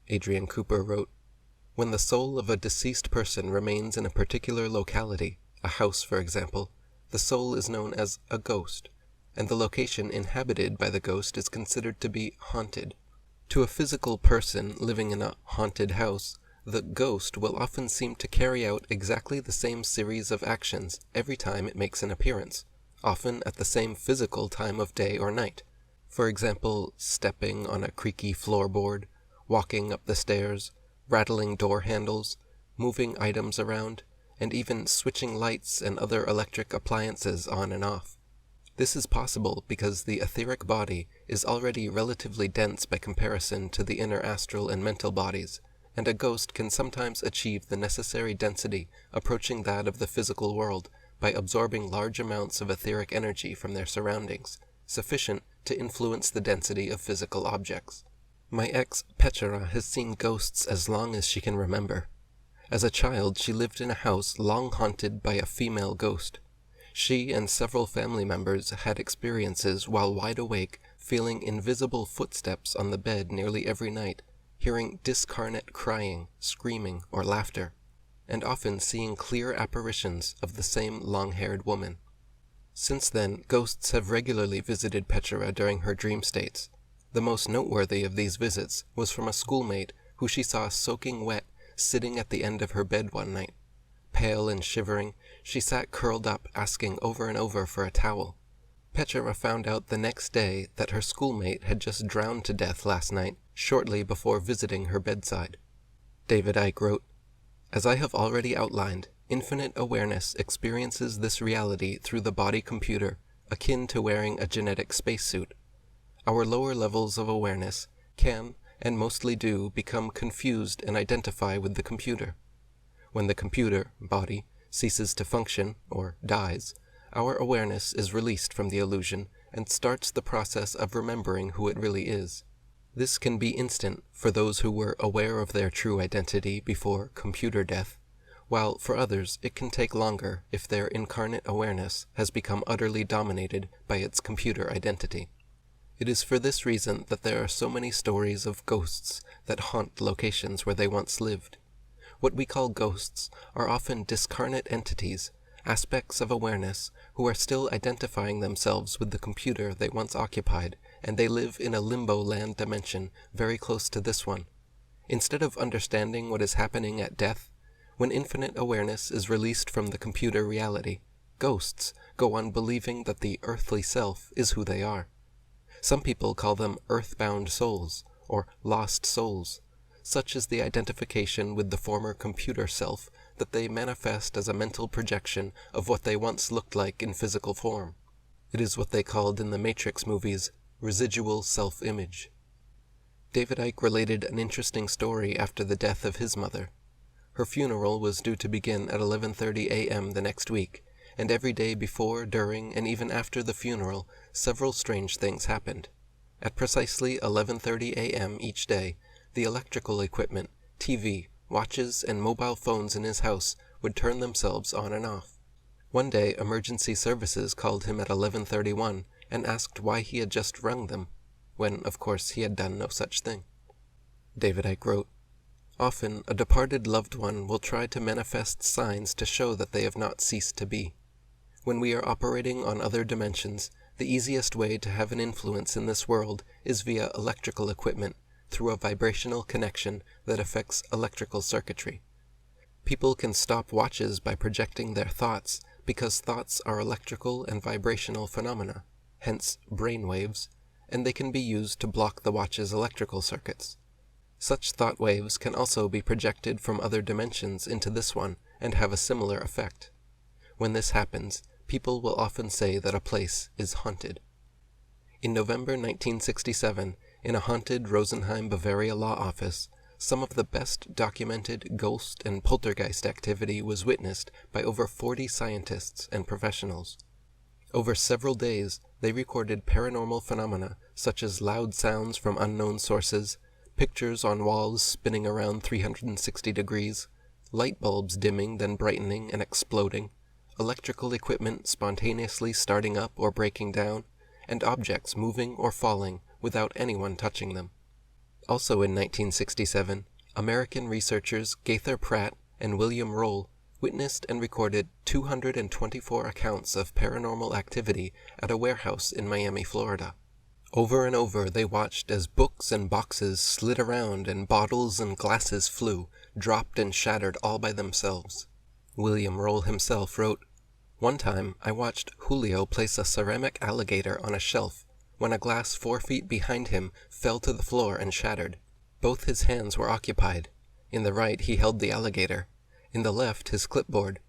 Speaker 1: Adrian Cooper wrote, "When the soul of a deceased person remains in a particular locality, a house for example, the soul is known as a ghost, and the location inhabited by the ghost is considered to be haunted. To a physical person living in a haunted house, the ghost will often seem to carry out exactly the same series of actions every time it makes an appearance, often at the same physical time of day or night. For example, stepping on a creaky floorboard, walking up the stairs, rattling door handles, moving items around, and even switching lights and other electric appliances on and off. This is possible because the etheric body is already relatively dense by comparison to the inner astral and mental bodies, and a ghost can sometimes achieve the necessary density approaching that of the physical world by absorbing large amounts of etheric energy from their surroundings, sufficient to influence the density of physical objects. My ex, Petera, has seen ghosts as long as she can remember. As a child, she lived in a house long haunted by a female ghost. She and several family members had experiences while wide awake, feeling invisible footsteps on the bed nearly every night, hearing discarnate crying, screaming, or laughter, and often seeing clear apparitions of the same long-haired woman. Since then, ghosts have regularly visited Petera during her dream states. The most noteworthy of these visits was from a schoolmate who she saw soaking wet sitting at the end of her bed one night. Pale and shivering, she sat curled up asking over and over for a towel. Petera found out the next day that her schoolmate had just drowned to death last night, shortly before visiting her bedside. David Icke wrote, As I have already outlined, infinite awareness experiences this reality through the body computer, akin to wearing a genetic spacesuit. Our lower levels of awareness can, and mostly do, become confused and identify with the computer. When the computer, body, ceases to function, or dies, our awareness is released from the illusion and starts the process of remembering who it really is. This can be instant for those who were aware of their true identity before computer death, while for others it can take longer if their incarnate awareness has become utterly dominated by its computer identity. It is for this reason that there are so many stories of ghosts that haunt locations where they once lived. What we call ghosts are often discarnate entities, aspects of awareness, who are still identifying themselves with the computer they once occupied, and they live in a limbo land dimension very close to this one. Instead of understanding what is happening at death, when infinite awareness is released from the computer reality, ghosts go on believing that the earthly self is who they are. Some people call them earthbound souls, or lost souls. Such is the identification with the former computer self that they manifest as a mental projection of what they once looked like in physical form. It is what they called in the Matrix movies residual self-image. David Icke related an interesting story after the death of his mother. Her funeral was due to begin at 11:30 a.m. the next week, and every day before, during, and even after the funeral, several strange things happened. At precisely 11:30 a.m. each day, the electrical equipment, TV, watches, and mobile phones in his house would turn themselves on and off. One day, emergency services called him at 11:31 and asked why he had just rung them, when, of course, he had done no such thing. David Icke wrote, "Often, a departed loved one will try to manifest signs to show that they have not ceased to be. When we are operating on other dimensions, the easiest way to have an influence in this world is via electrical equipment, through a vibrational connection that affects electrical circuitry. People can stop watches by projecting their thoughts, because thoughts are electrical and vibrational phenomena, hence brain waves, and they can be used to block the watch's electrical circuits. Such thought waves can also be projected from other dimensions into this one and have a similar effect. When this happens, people will often say that a place is haunted." In November 1967, in a haunted Rosenheim, Bavaria law office, some of the best documented ghost and poltergeist activity was witnessed by over 40 scientists and professionals. Over several days, they recorded paranormal phenomena such as loud sounds from unknown sources, pictures on walls spinning around 360 degrees, light bulbs dimming then brightening and exploding, electrical equipment spontaneously starting up or breaking down, and objects moving or falling without anyone touching them. Also in 1967, American researchers Gaither Pratt and William Roll witnessed and recorded 224 accounts of paranormal activity at a warehouse in Miami, Florida. Over and over they watched as books and boxes slid around and bottles and glasses flew, dropped and shattered all by themselves. William Roll himself wrote, "One time I watched Julio place a ceramic alligator on a shelf when a glass 4 feet behind him fell to the floor and shattered. Both his hands were occupied. In the right he held the alligator, in the left his clipboard.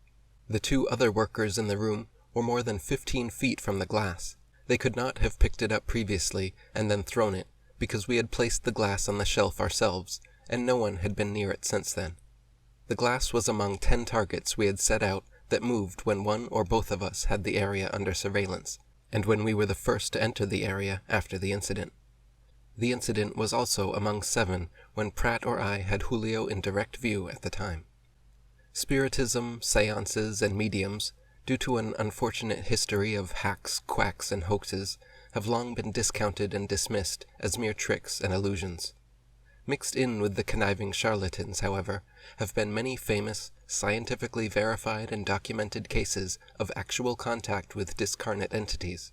Speaker 1: The 2 other workers in the room were more than 15 feet from the glass. They could not have picked it up previously and then thrown it, because we had placed the glass on the shelf ourselves, and no one had been near it since then. The glass was among 10 targets we had set out that moved when one or both of us had the area under surveillance, and when we were the first to enter the area after the incident. The incident was also among 7 when Pratt or I had Julio in direct view at the time." Spiritism, seances, and mediums, due to an unfortunate history of hacks, quacks, and hoaxes, have long been discounted and dismissed as mere tricks and illusions. Mixed in with the conniving charlatans, however, have been many famous, scientifically verified and documented cases of actual contact with discarnate entities.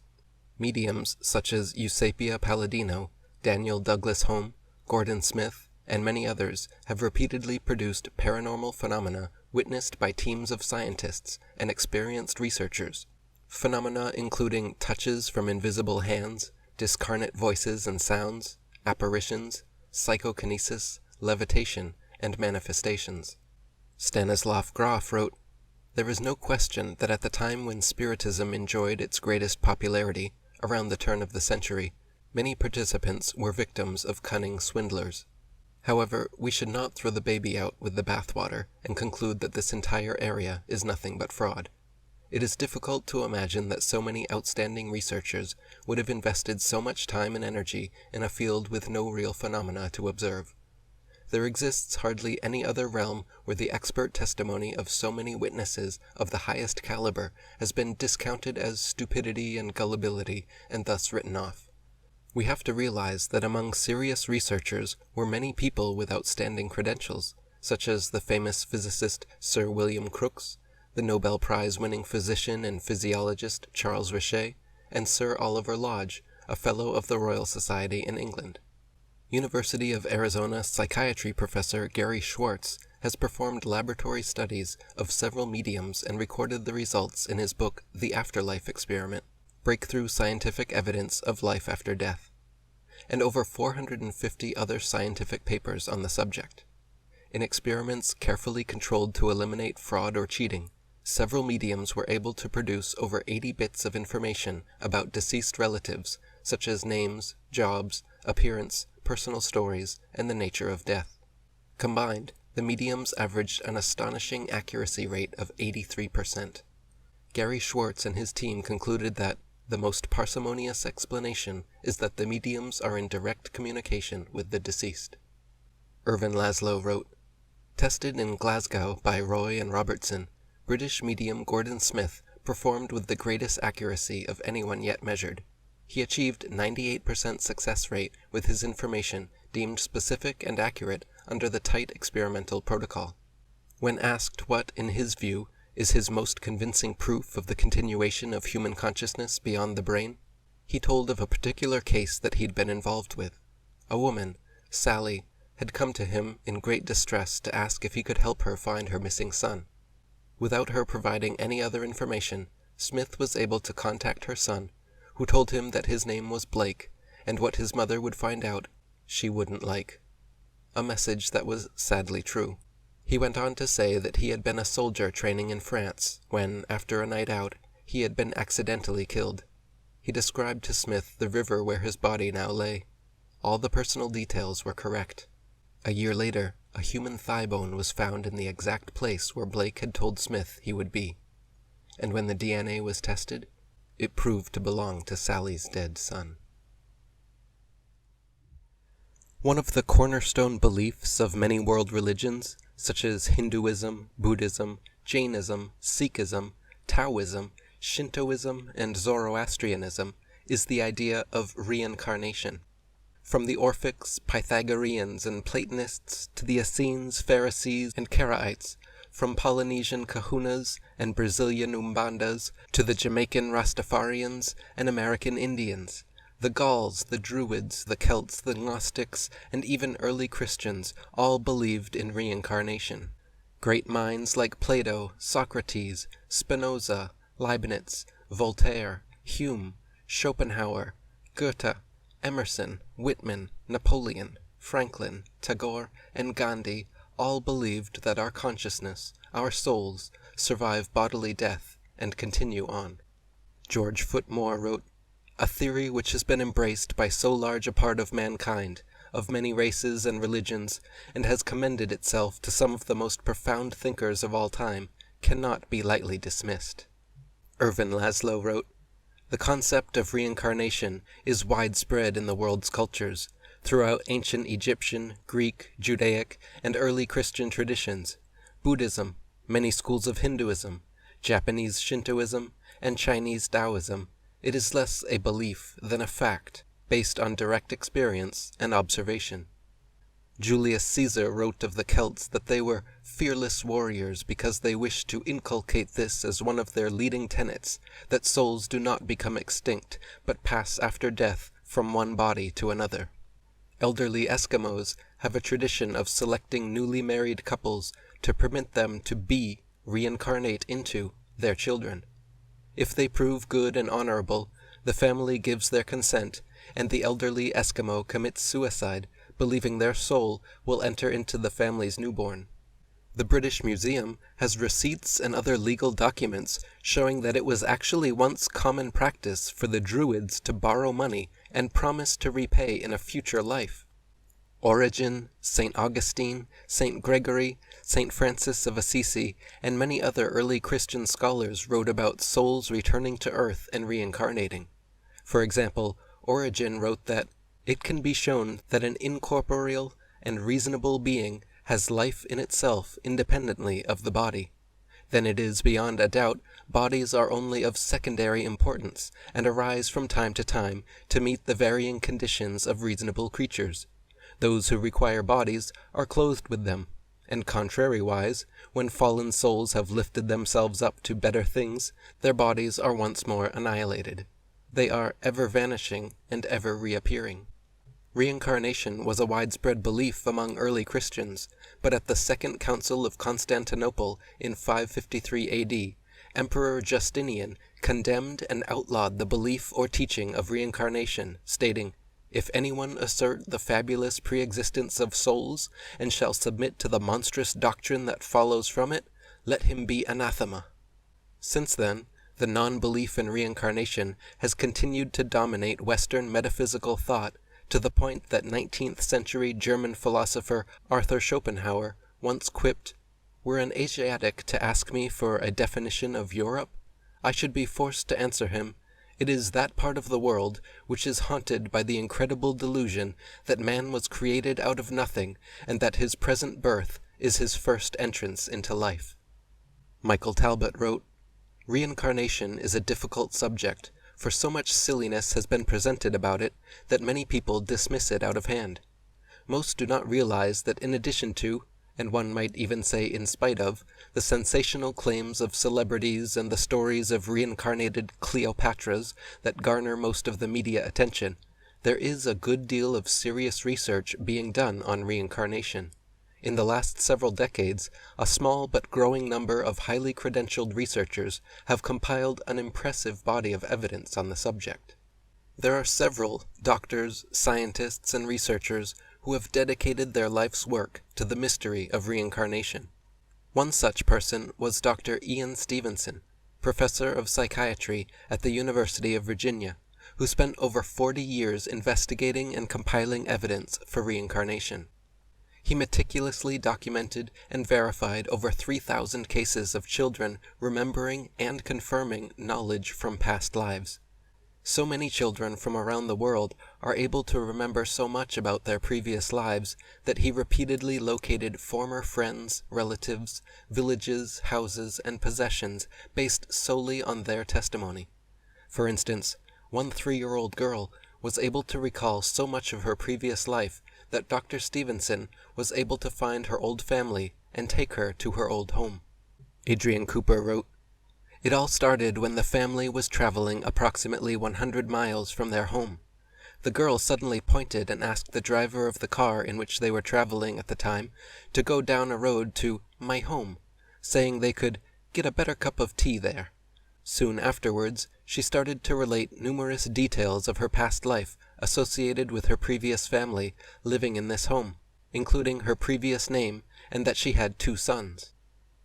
Speaker 1: Mediums such as Eusapia Palladino, Daniel Douglas Home, Gordon Smith, and many others have repeatedly produced paranormal phenomena witnessed by teams of scientists and experienced researchers. Phenomena including touches from invisible hands, discarnate voices and sounds, apparitions, psychokinesis, levitation, and manifestations. Stanislav Grof wrote, "There is no question that at the time when Spiritism enjoyed its greatest popularity, around the turn of the century, many participants were victims of cunning swindlers. However, we should not throw the baby out with the bathwater and conclude that this entire area is nothing but fraud. It is difficult to imagine that so many outstanding researchers would have invested so much time and energy in a field with no real phenomena to observe. There exists hardly any other realm where the expert testimony of so many witnesses of the highest caliber has been discounted as stupidity and gullibility and thus written off. We have to realize that among serious researchers were many people with outstanding credentials, such as the famous physicist Sir William Crookes, the Nobel Prize-winning physician and physiologist Charles Richet, and Sir Oliver Lodge, a Fellow of the Royal Society in England. University of Arizona psychiatry professor Gary Schwartz has performed laboratory studies of several mediums and recorded the results in his book The Afterlife Experiment, Breakthrough Scientific Evidence of Life After Death, and over 450 other scientific papers on the subject. In experiments carefully controlled to eliminate fraud or cheating, several mediums were able to produce over 80 bits of information about deceased relatives, such as names, jobs, appearance, personal stories, and the nature of death. Combined, the mediums averaged an astonishing accuracy rate of 83%. Gary Schwartz and his team concluded that the most parsimonious explanation is that the mediums are in direct communication with the deceased. Irvin Laszlo wrote, "Tested in Glasgow by Roy and Robertson, British medium Gordon Smith performed with the greatest accuracy of anyone yet measured. He achieved 98% success rate with his information deemed specific and accurate under the tight experimental protocol. When asked what, in his view, is his most convincing proof of the continuation of human consciousness beyond the brain, he told of a particular case that he'd been involved with. A woman, Sally, had come to him in great distress to ask if he could help her find her missing son. Without her providing any other information, Smith was able to contact her son, who told him that his name was Blake, and what his mother would find out, she wouldn't like. A message that was sadly true. He went on to say that he had been a soldier training in France, when, after a night out, he had been accidentally killed. He described to Smith the river where his body now lay. All the personal details were correct. A year later, a human thigh bone was found in the exact place where Blake had told Smith he would be. And when the DNA was tested, it proved to belong to Sally's dead son." One of the cornerstone beliefs of many world religions, such as Hinduism, Buddhism, Jainism, Sikhism, Taoism, Shintoism, and Zoroastrianism, is the idea of reincarnation. From the Orphics, Pythagoreans, and Platonists to the Essenes, Pharisees, and Karaites, from Polynesian Kahunas and Brazilian Umbandas to the Jamaican Rastafarians and American Indians, the Gauls, the Druids, the Celts, the Gnostics, and even early Christians all believed in reincarnation. Great minds like Plato, Socrates, Spinoza, Leibniz, Voltaire, Hume, Schopenhauer, Goethe, Emerson, Whitman, Napoleon, Franklin, Tagore, and Gandhi all believed that our consciousness, our souls, survive bodily death and continue on. George Footmore wrote, "A theory which has been embraced by so large a part of mankind, of many races and religions, and has commended itself to some of the most profound thinkers of all time, cannot be lightly dismissed." Irvin Laszlo wrote, "The concept of reincarnation is widespread in the world's cultures, throughout ancient Egyptian, Greek, Judaic, and early Christian traditions, Buddhism, many schools of Hinduism, Japanese Shintoism, and Chinese Taoism. It is less a belief than a fact, based on direct experience and observation." Julius Caesar wrote of the Celts that they were fearless warriors because they wished to inculcate this as one of their leading tenets, that souls do not become extinct, but pass after death from one body to another. Elderly Eskimos have a tradition of selecting newly married couples to permit them to reincarnate into, their children. If they prove good and honorable, the family gives their consent, and the elderly Eskimo commits suicide, believing their soul will enter into the family's newborn. The British Museum has receipts and other legal documents showing that it was actually once common practice for the Druids to borrow money and promise to repay in a future life. Origen, St. Augustine, St. Gregory, St. Francis of Assisi, and many other early Christian scholars wrote about souls returning to earth and reincarnating. For example, Origen wrote that it can be shown that an incorporeal and reasonable being has life in itself independently of the body. Then it is beyond a doubt bodies are only of secondary importance and arise from time to meet the varying conditions of reasonable creatures. Those who require bodies are clothed with them, and contrariwise, when fallen souls have lifted themselves up to better things, their bodies are once more annihilated. They are ever vanishing and ever reappearing. Reincarnation was a widespread belief among early Christians, but at the Second Council of Constantinople in 553 AD, Emperor Justinian condemned and outlawed the belief or teaching of reincarnation, stating, "If anyone assert the fabulous pre-existence of souls, and shall submit to the monstrous doctrine that follows from it, let him be anathema." Since then, the non-belief in reincarnation has continued to dominate Western metaphysical thought, to the point that 19th century German philosopher Arthur Schopenhauer once quipped, "Were an Asiatic to ask me for a definition of Europe, I should be forced to answer him, it is that part of the world which is haunted by the incredible delusion that man was created out of nothing, and that his present birth is his first entrance into life." Michael Talbot wrote, "Reincarnation is a difficult subject, for so much silliness has been presented about it that many people dismiss it out of hand. Most do not realize that in addition to, and one might even say in spite of, the sensational claims of celebrities and the stories of reincarnated Cleopatras that garner most of the media attention, there is a good deal of serious research being done on reincarnation. In the last several decades, a small but growing number of highly credentialed researchers have compiled an impressive body of evidence on the subject. There are several doctors, scientists, and researchers who have dedicated their life's work to the mystery of reincarnation. One such person was Dr. Ian Stevenson, professor of psychiatry at the University of Virginia, who spent over 40 years investigating and compiling evidence for reincarnation. He meticulously documented and verified over 3,000 cases of children remembering and confirming knowledge from past lives. So many children from around the world are able to remember so much about their previous lives that he repeatedly located former friends, relatives, villages, houses, and possessions based solely on their testimony. For instance, one 3-year-old girl was able to recall so much of her previous life that Dr. Stevenson was able to find her old family and take her to her old home. Adrian Cooper wrote, "It all started when the family was traveling approximately 100 miles from their home. The girl suddenly pointed and asked the driver of the car in which they were traveling at the time to go down a road to my home, saying they could get a better cup of tea there. Soon afterwards, she started to relate numerous details of her past life associated with her previous family living in this home, including her previous name and that she had 2 sons.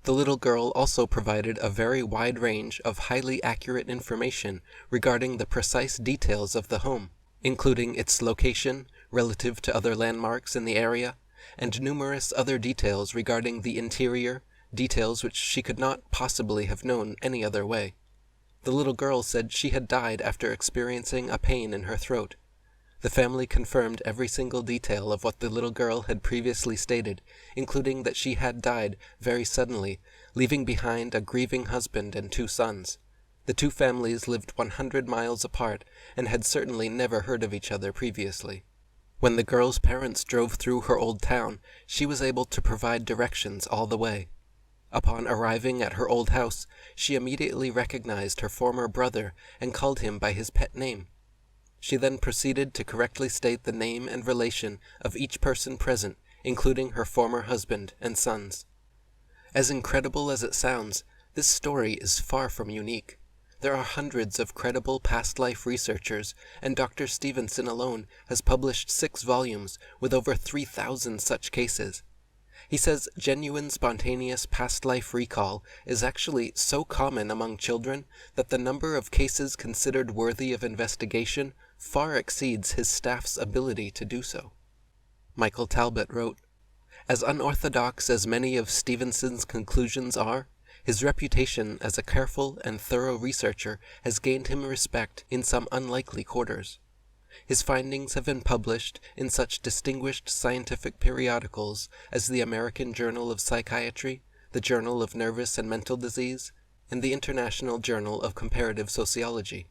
Speaker 1: The little girl also provided a very wide range of highly accurate information regarding the precise details of the home, including its location relative to other landmarks in the area, and numerous other details regarding the interior, details which she could not possibly have known any other way. The little girl said she had died after experiencing a pain in her throat. The family confirmed every single detail of what the little girl had previously stated, including that she had died very suddenly, leaving behind a grieving husband and 2 sons. The 2 families lived 100 miles apart and had certainly never heard of each other previously. When the girl's parents drove through her old town, she was able to provide directions all the way. Upon arriving at her old house, she immediately recognized her former brother and called him by his pet name. She then proceeded to correctly state the name and relation of each person present, including her former husband and sons. As incredible as it sounds, this story is far from unique. There are hundreds of credible past life researchers, and Dr. Stevenson alone has published 6 volumes with over 3,000 such cases. He says genuine spontaneous past life recall is actually so common among children that the number of cases considered worthy of investigation far exceeds his staff's ability to do so. Michael Talbot wrote, "As unorthodox as many of Stevenson's conclusions are, his reputation as a careful and thorough researcher has gained him respect in some unlikely quarters. His findings have been published in such distinguished scientific periodicals as the American Journal of Psychiatry, the Journal of Nervous and Mental Disease, and the International Journal of Comparative Sociology.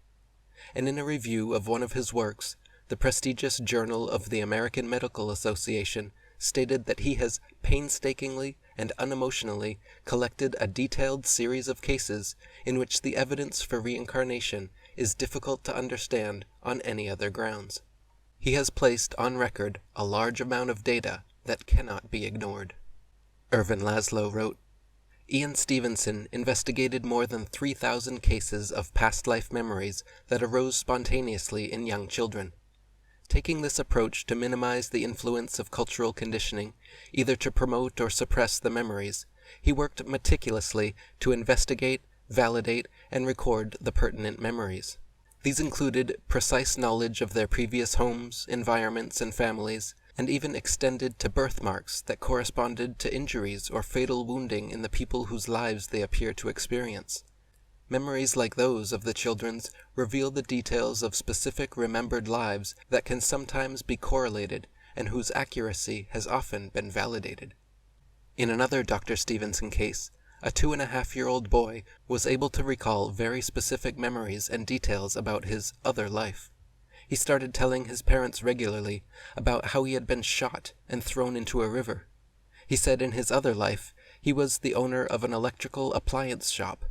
Speaker 1: And in a review of one of his works, the prestigious Journal of the American Medical Association stated that he has painstakingly and unemotionally collected a detailed series of cases in which the evidence for reincarnation is difficult to understand on any other grounds. He has placed on record a large amount of data that cannot be ignored." Irvin Laszlo wrote, "Ian Stevenson investigated more than 3,000 cases of past life memories that arose spontaneously in young children. Taking this approach to minimize the influence of cultural conditioning, either to promote or suppress the memories, he worked meticulously to investigate, validate, and record the pertinent memories. These included precise knowledge of their previous homes, environments, and families, and even extended to birthmarks that corresponded to injuries or fatal wounding in the people whose lives they appear to experience. Memories like those of the children's reveal the details of specific remembered lives that can sometimes be correlated and whose accuracy has often been validated." In another Dr. Stevenson case, a 2.5-year-old boy was able to recall very specific memories and details about his other life. He started telling his parents regularly about how he had been shot and thrown into a river. He said in his other life he was the owner of an electrical appliance shop.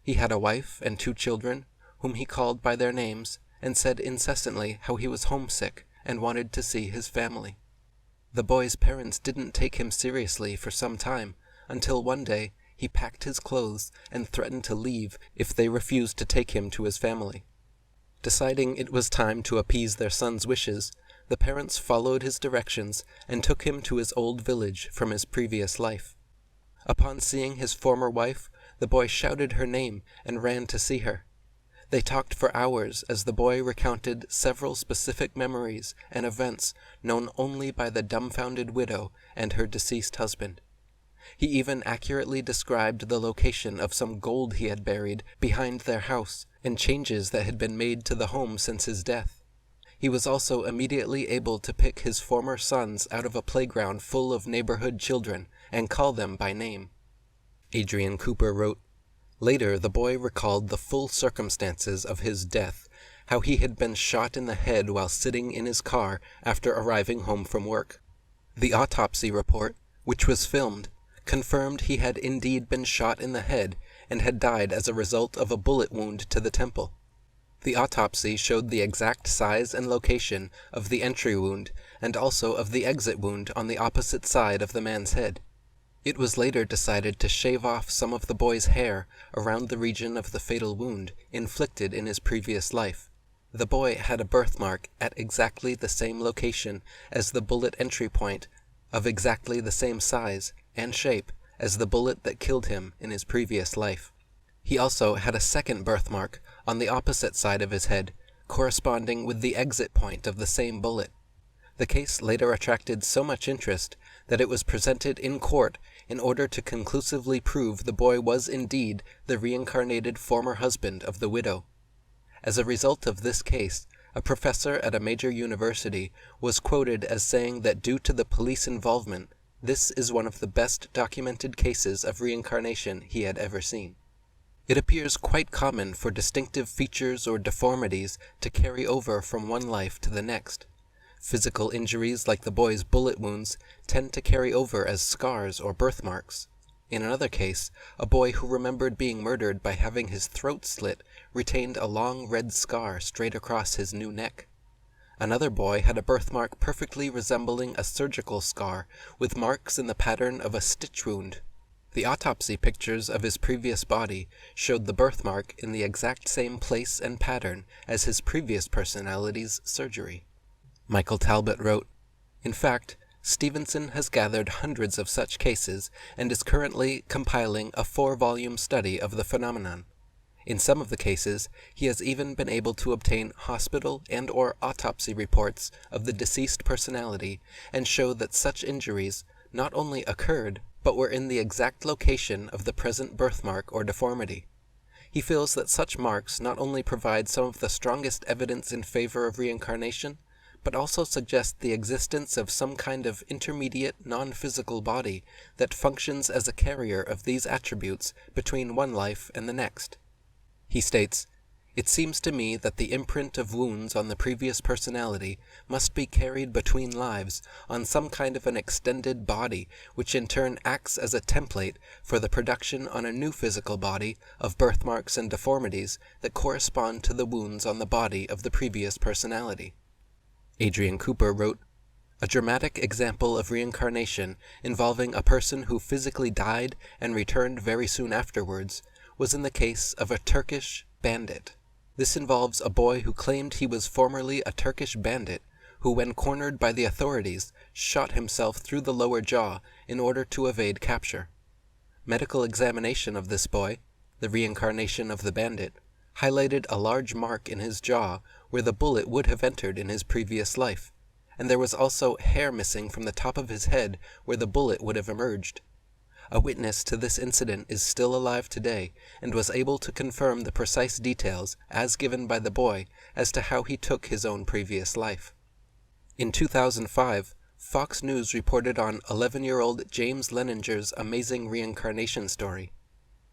Speaker 1: He had a wife and 2 children, whom he called by their names, and said incessantly how he was homesick and wanted to see his family. The boy's parents didn't take him seriously for some time, until one day he packed his clothes and threatened to leave if they refused to take him to his family. Deciding it was time to appease their son's wishes, the parents followed his directions and took him to his old village from his previous life. Upon seeing his former wife, the boy shouted her name and ran to see her. They talked for hours as the boy recounted several specific memories and events known only by the dumbfounded widow and her deceased husband. He even accurately described the location of some gold he had buried behind their house and changes that had been made to the home since his death. He was also immediately able to pick his former sons out of a playground full of neighborhood children and call them by name. Adrian Cooper wrote, "Later, the boy recalled the full circumstances of his death, how he had been shot in the head while sitting in his car after arriving home from work. The autopsy report, which was filmed, confirmed he had indeed been shot in the head and had died as a result of a bullet wound to the temple. The autopsy showed the exact size and location of the entry wound and also of the exit wound on the opposite side of the man's head. It was later decided to shave off some of the boy's hair around the region of the fatal wound inflicted in his previous life. The boy had a birthmark at exactly the same location as the bullet entry point, of exactly the same size and shape as the bullet that killed him in his previous life. He also had a second birthmark on the opposite side of his head, corresponding with the exit point of the same bullet. The case later attracted so much interest that it was presented in court in order to conclusively prove the boy was indeed the reincarnated former husband of the widow. As a result of this case, a professor at a major university was quoted as saying that due to the police involvement, this is one of the best documented cases of reincarnation he had ever seen. It appears quite common for distinctive features or deformities to carry over from one life to the next. Physical injuries like the boy's bullet wounds tend to carry over as scars or birthmarks. In another case, a boy who remembered being murdered by having his throat slit retained a long red scar straight across his new neck. Another boy had a birthmark perfectly resembling a surgical scar with marks in the pattern of a stitch wound. The autopsy pictures of his previous body showed the birthmark in the exact same place and pattern as his previous personality's surgery. Michael Talbot wrote, "In fact, Stevenson has gathered hundreds of such cases and is currently compiling a 4-volume study of the phenomenon. In some of the cases, he has even been able to obtain hospital and/or autopsy reports of the deceased personality and show that such injuries not only occurred, but were in the exact location of the present birthmark or deformity. He feels that such marks not only provide some of the strongest evidence in favor of reincarnation, but also suggest the existence of some kind of intermediate non-physical body that functions as a carrier of these attributes between one life and the next. He states, "It seems to me that the imprint of wounds on the previous personality must be carried between lives on some kind of an extended body, which in turn acts as a template for the production on a new physical body of birthmarks and deformities that correspond to the wounds on the body of the previous personality." Adrian Cooper wrote, "A dramatic example of reincarnation involving a person who physically died and returned very soon afterwards was in the case of a Turkish bandit. This involves a boy who claimed he was formerly a Turkish bandit who, when cornered by the authorities, shot himself through the lower jaw in order to evade capture. Medical examination of this boy, the reincarnation of the bandit, highlighted a large mark in his jaw where the bullet would have entered in his previous life, and there was also hair missing from the top of his head where the bullet would have emerged. A witness to this incident is still alive today and was able to confirm the precise details, as given by the boy, as to how he took his own previous life. In 2005, Fox News reported on 11-year-old James Leninger's amazing reincarnation story.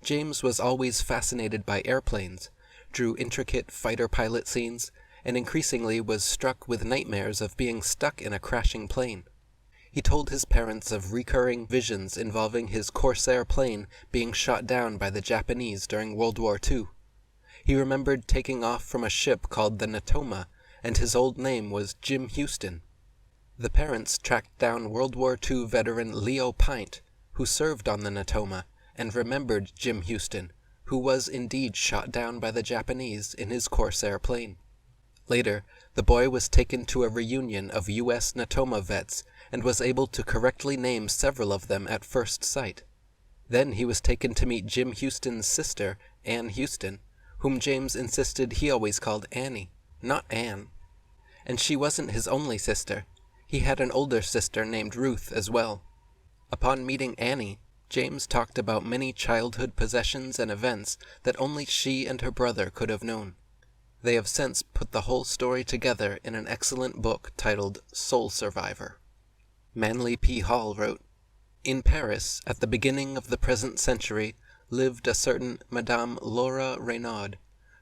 Speaker 1: James was always fascinated by airplanes, drew intricate fighter pilot scenes, and increasingly was struck with nightmares of being stuck in a crashing plane. He told his parents of recurring visions involving his Corsair plane being shot down by the Japanese during World War II. He remembered taking off from a ship called the Natoma, and his old name was Jim Houston. The parents tracked down World War II veteran Leo Pint, who served on the Natoma, and remembered Jim Houston, who was indeed shot down by the Japanese in his Corsair plane. Later, the boy was taken to a reunion of U.S. Natoma vets and was able to correctly name several of them at first sight. Then he was taken to meet Jim Houston's sister, Ann Houston, whom James insisted he always called Annie, not Anne. And she wasn't his only sister. He had an older sister named Ruth as well. Upon meeting Annie, James talked about many childhood possessions and events that only she and her brother could have known. They have since put the whole story together in an excellent book titled Soul Survivor. Manly P. Hall wrote, "In Paris, at the beginning of the present century, lived a certain Madame Laura Reynaud.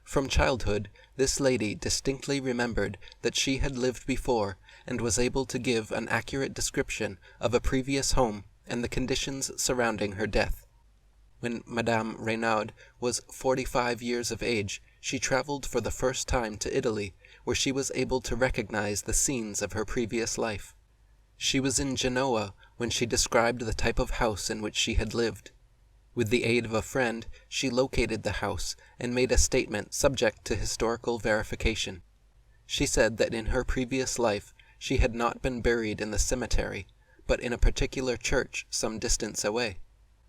Speaker 1: From childhood, this lady distinctly remembered that she had lived before and was able to give an accurate description of a previous home and the conditions surrounding her death. When Madame Reynaud was 45 years of age, she traveled for the first time to Italy, where she was able to recognize the scenes of her previous life. She was in Genoa when she described the type of house in which she had lived. With the aid of a friend, she located the house and made a statement subject to historical verification. She said that in her previous life she had not been buried in the cemetery, but in a particular church some distance away.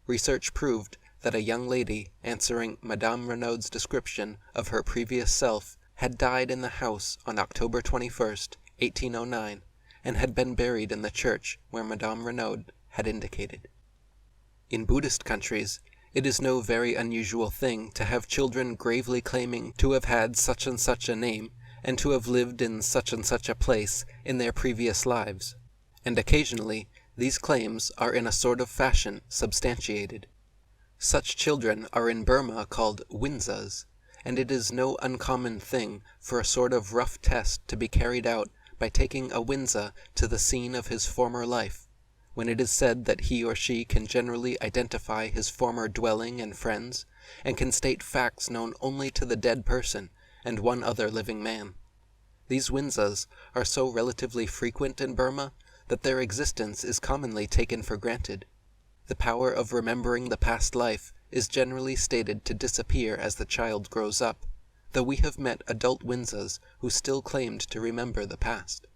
Speaker 1: Research proved that a young lady, answering Madame Renaud's description of her previous self, had died in the house on October 21st, 1809, and had been buried in the church where Madame Renaud had indicated. In Buddhist countries, it is no very unusual thing to have children gravely claiming to have had such and such a name and to have lived in such and such a place in their previous lives, and occasionally these claims are in a sort of fashion substantiated. Such children are in Burma called winzas, and it is no uncommon thing for a sort of rough test to be carried out by taking a winza to the scene of his former life, when it is said that he or she can generally identify his former dwelling and friends, and can state facts known only to the dead person and one other living man. These winzas are so relatively frequent in Burma that their existence is commonly taken for granted. The power of remembering the past life is generally stated to disappear as the child grows up, though we have met adult winzas who still claimed to remember the past.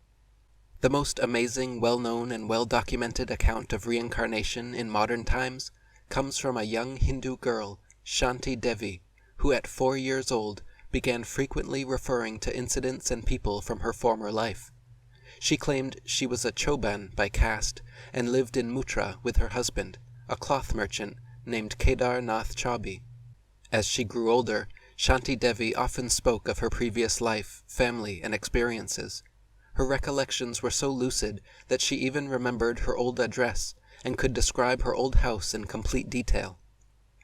Speaker 1: The most amazing, well-known, and well-documented account of reincarnation in modern times comes from a young Hindu girl, Shanti Devi, who at 4 years old began frequently referring to incidents and people from her former life. She claimed she was a Choban by caste and lived in Mutra with her husband, a cloth merchant named Kedar Nath Chaubey. As she grew older, Shanti Devi often spoke of her previous life, family, and experiences. Her recollections were so lucid that she even remembered her old address and could describe her old house in complete detail.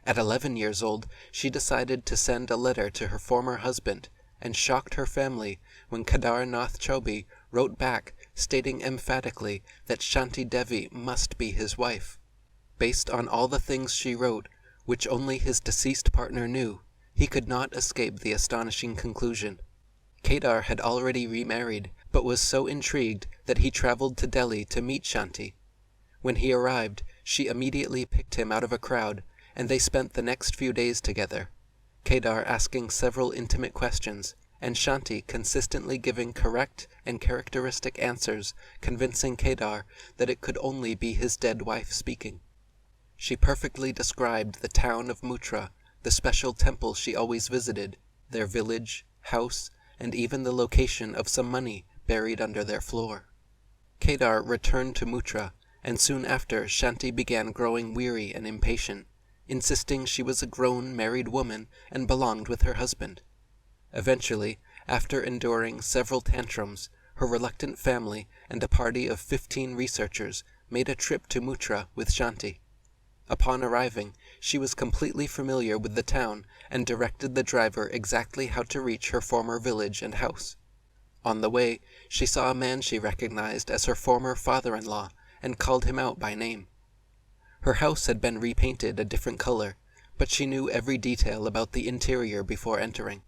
Speaker 1: At 11 years old, she decided to send a letter to her former husband and shocked her family when Kedar Nath Chaubey wrote back stating emphatically that Shanti Devi must be his wife. Based on all the things she wrote, which only his deceased partner knew, he could not escape the astonishing conclusion. Kedar had already remarried, but was so intrigued that he traveled to Delhi to meet Shanti. When he arrived, she immediately picked him out of a crowd, and they spent the next few days together, Kedar asking several intimate questions, and Shanti consistently giving correct and characteristic answers, convincing Kedar that it could only be his dead wife speaking. She perfectly described the town of Mutra, the special temple she always visited, their village, house, and even the location of some money buried under their floor. Kedar returned to Mutra, and soon after Shanti began growing weary and impatient, insisting she was a grown married woman and belonged with her husband. Eventually, after enduring several tantrums, her reluctant family and a party of 15 researchers made a trip to Mutra with Shanti. Upon arriving, she was completely familiar with the town and directed the driver exactly how to reach her former village and house. On the way, she saw a man she recognized as her former father-in-law and called him out by name. Her house had been repainted a different color, but she knew every detail about the interior before entering.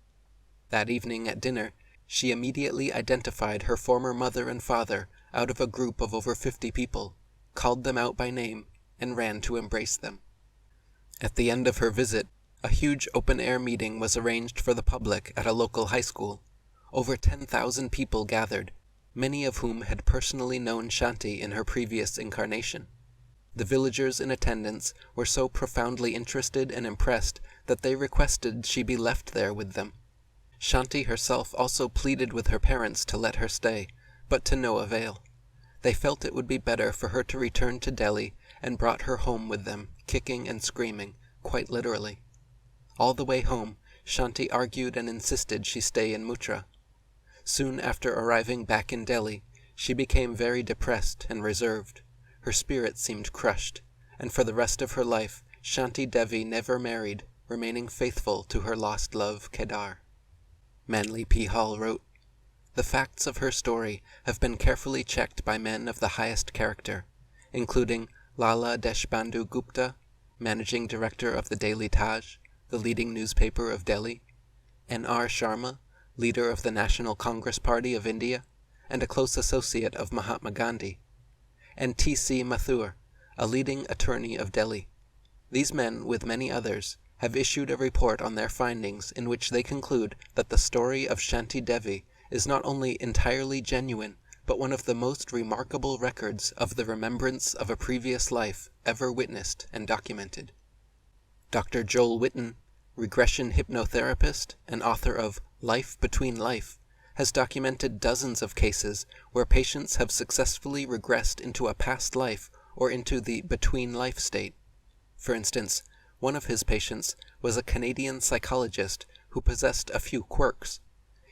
Speaker 1: That evening at dinner, she immediately identified her former mother and father out of a group of over 50 people, called them out by name, and ran to embrace them. At the end of her visit, a huge open-air meeting was arranged for the public at a local high school. Over 10,000 people gathered, many of whom had personally known Shanti in her previous incarnation. The villagers in attendance were so profoundly interested and impressed that they requested she be left there with them. Shanti herself also pleaded with her parents to let her stay, but to no avail. They felt it would be better for her to return to Delhi and brought her home with them, kicking and screaming, quite literally. All the way home, Shanti argued and insisted she stay in Mutra. Soon after arriving back in Delhi, she became very depressed and reserved. Her spirit seemed crushed, and for the rest of her life, Shanti Devi never married, remaining faithful to her lost love, Kedar. Manly P. Hall wrote, "The facts of her story have been carefully checked by men of the highest character, including Lala Deshbandhu Gupta, managing director of the Daily Taj, the leading newspaper of Delhi, N.R. Sharma, leader of the National Congress Party of India, and a close associate of Mahatma Gandhi, and T.C. Mathur, a leading attorney of Delhi. These men, with many others, have issued a report on their findings in which they conclude that the story of Shanti Devi is not only entirely genuine, but one of the most remarkable records of the remembrance of a previous life ever witnessed and documented." Dr. Joel Witten, regression hypnotherapist and author of Life Between Life, has documented dozens of cases where patients have successfully regressed into a past life or into the between life state. For instance, one of his patients was a Canadian psychologist who possessed a few quirks.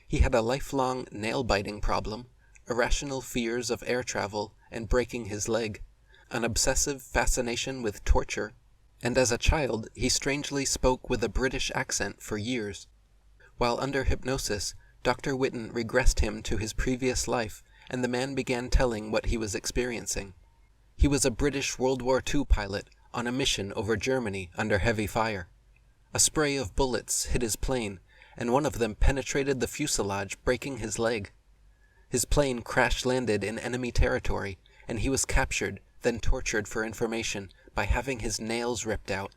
Speaker 1: He had a lifelong nail-biting problem, irrational fears of air travel and breaking his leg, an obsessive fascination with torture, and as a child he strangely spoke with a British accent for years. While under hypnosis, Dr. Witten regressed him to his previous life, and the man began telling what he was experiencing. He was a British World War II pilot on a mission over Germany under heavy fire. A spray of bullets hit his plane, and one of them penetrated the fuselage, breaking his leg. His plane crash-landed in enemy territory, and he was captured, then tortured for information by having his nails ripped out.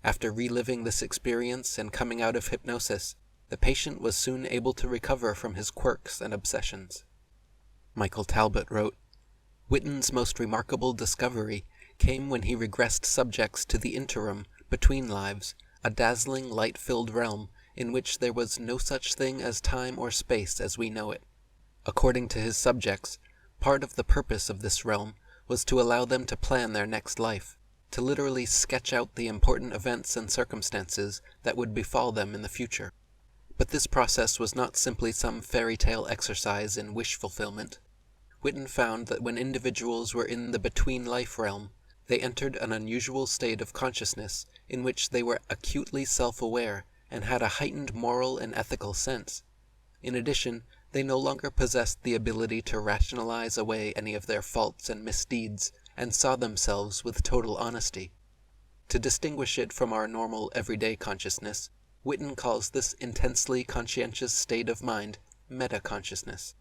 Speaker 1: After reliving this experience and coming out of hypnosis, the patient was soon able to recover from his quirks and obsessions. Michael Talbot wrote, "Witten's most remarkable discovery came when he regressed subjects to the interim between lives, a dazzling light-filled realm in which there was no such thing as time or space as we know it. According to his subjects, part of the purpose of this realm was to allow them to plan their next life, to literally sketch out the important events and circumstances that would befall them in the future. But this process was not simply some fairy tale exercise in wish fulfillment. Witten found that when individuals were in the between-life realm, they entered an unusual state of consciousness in which they were acutely self-aware and had a heightened moral and ethical sense. In addition, they no longer possessed the ability to rationalize away any of their faults and misdeeds, and saw themselves with total honesty. To distinguish it from our normal everyday consciousness, Witten calls this intensely conscientious state of mind meta-consciousness.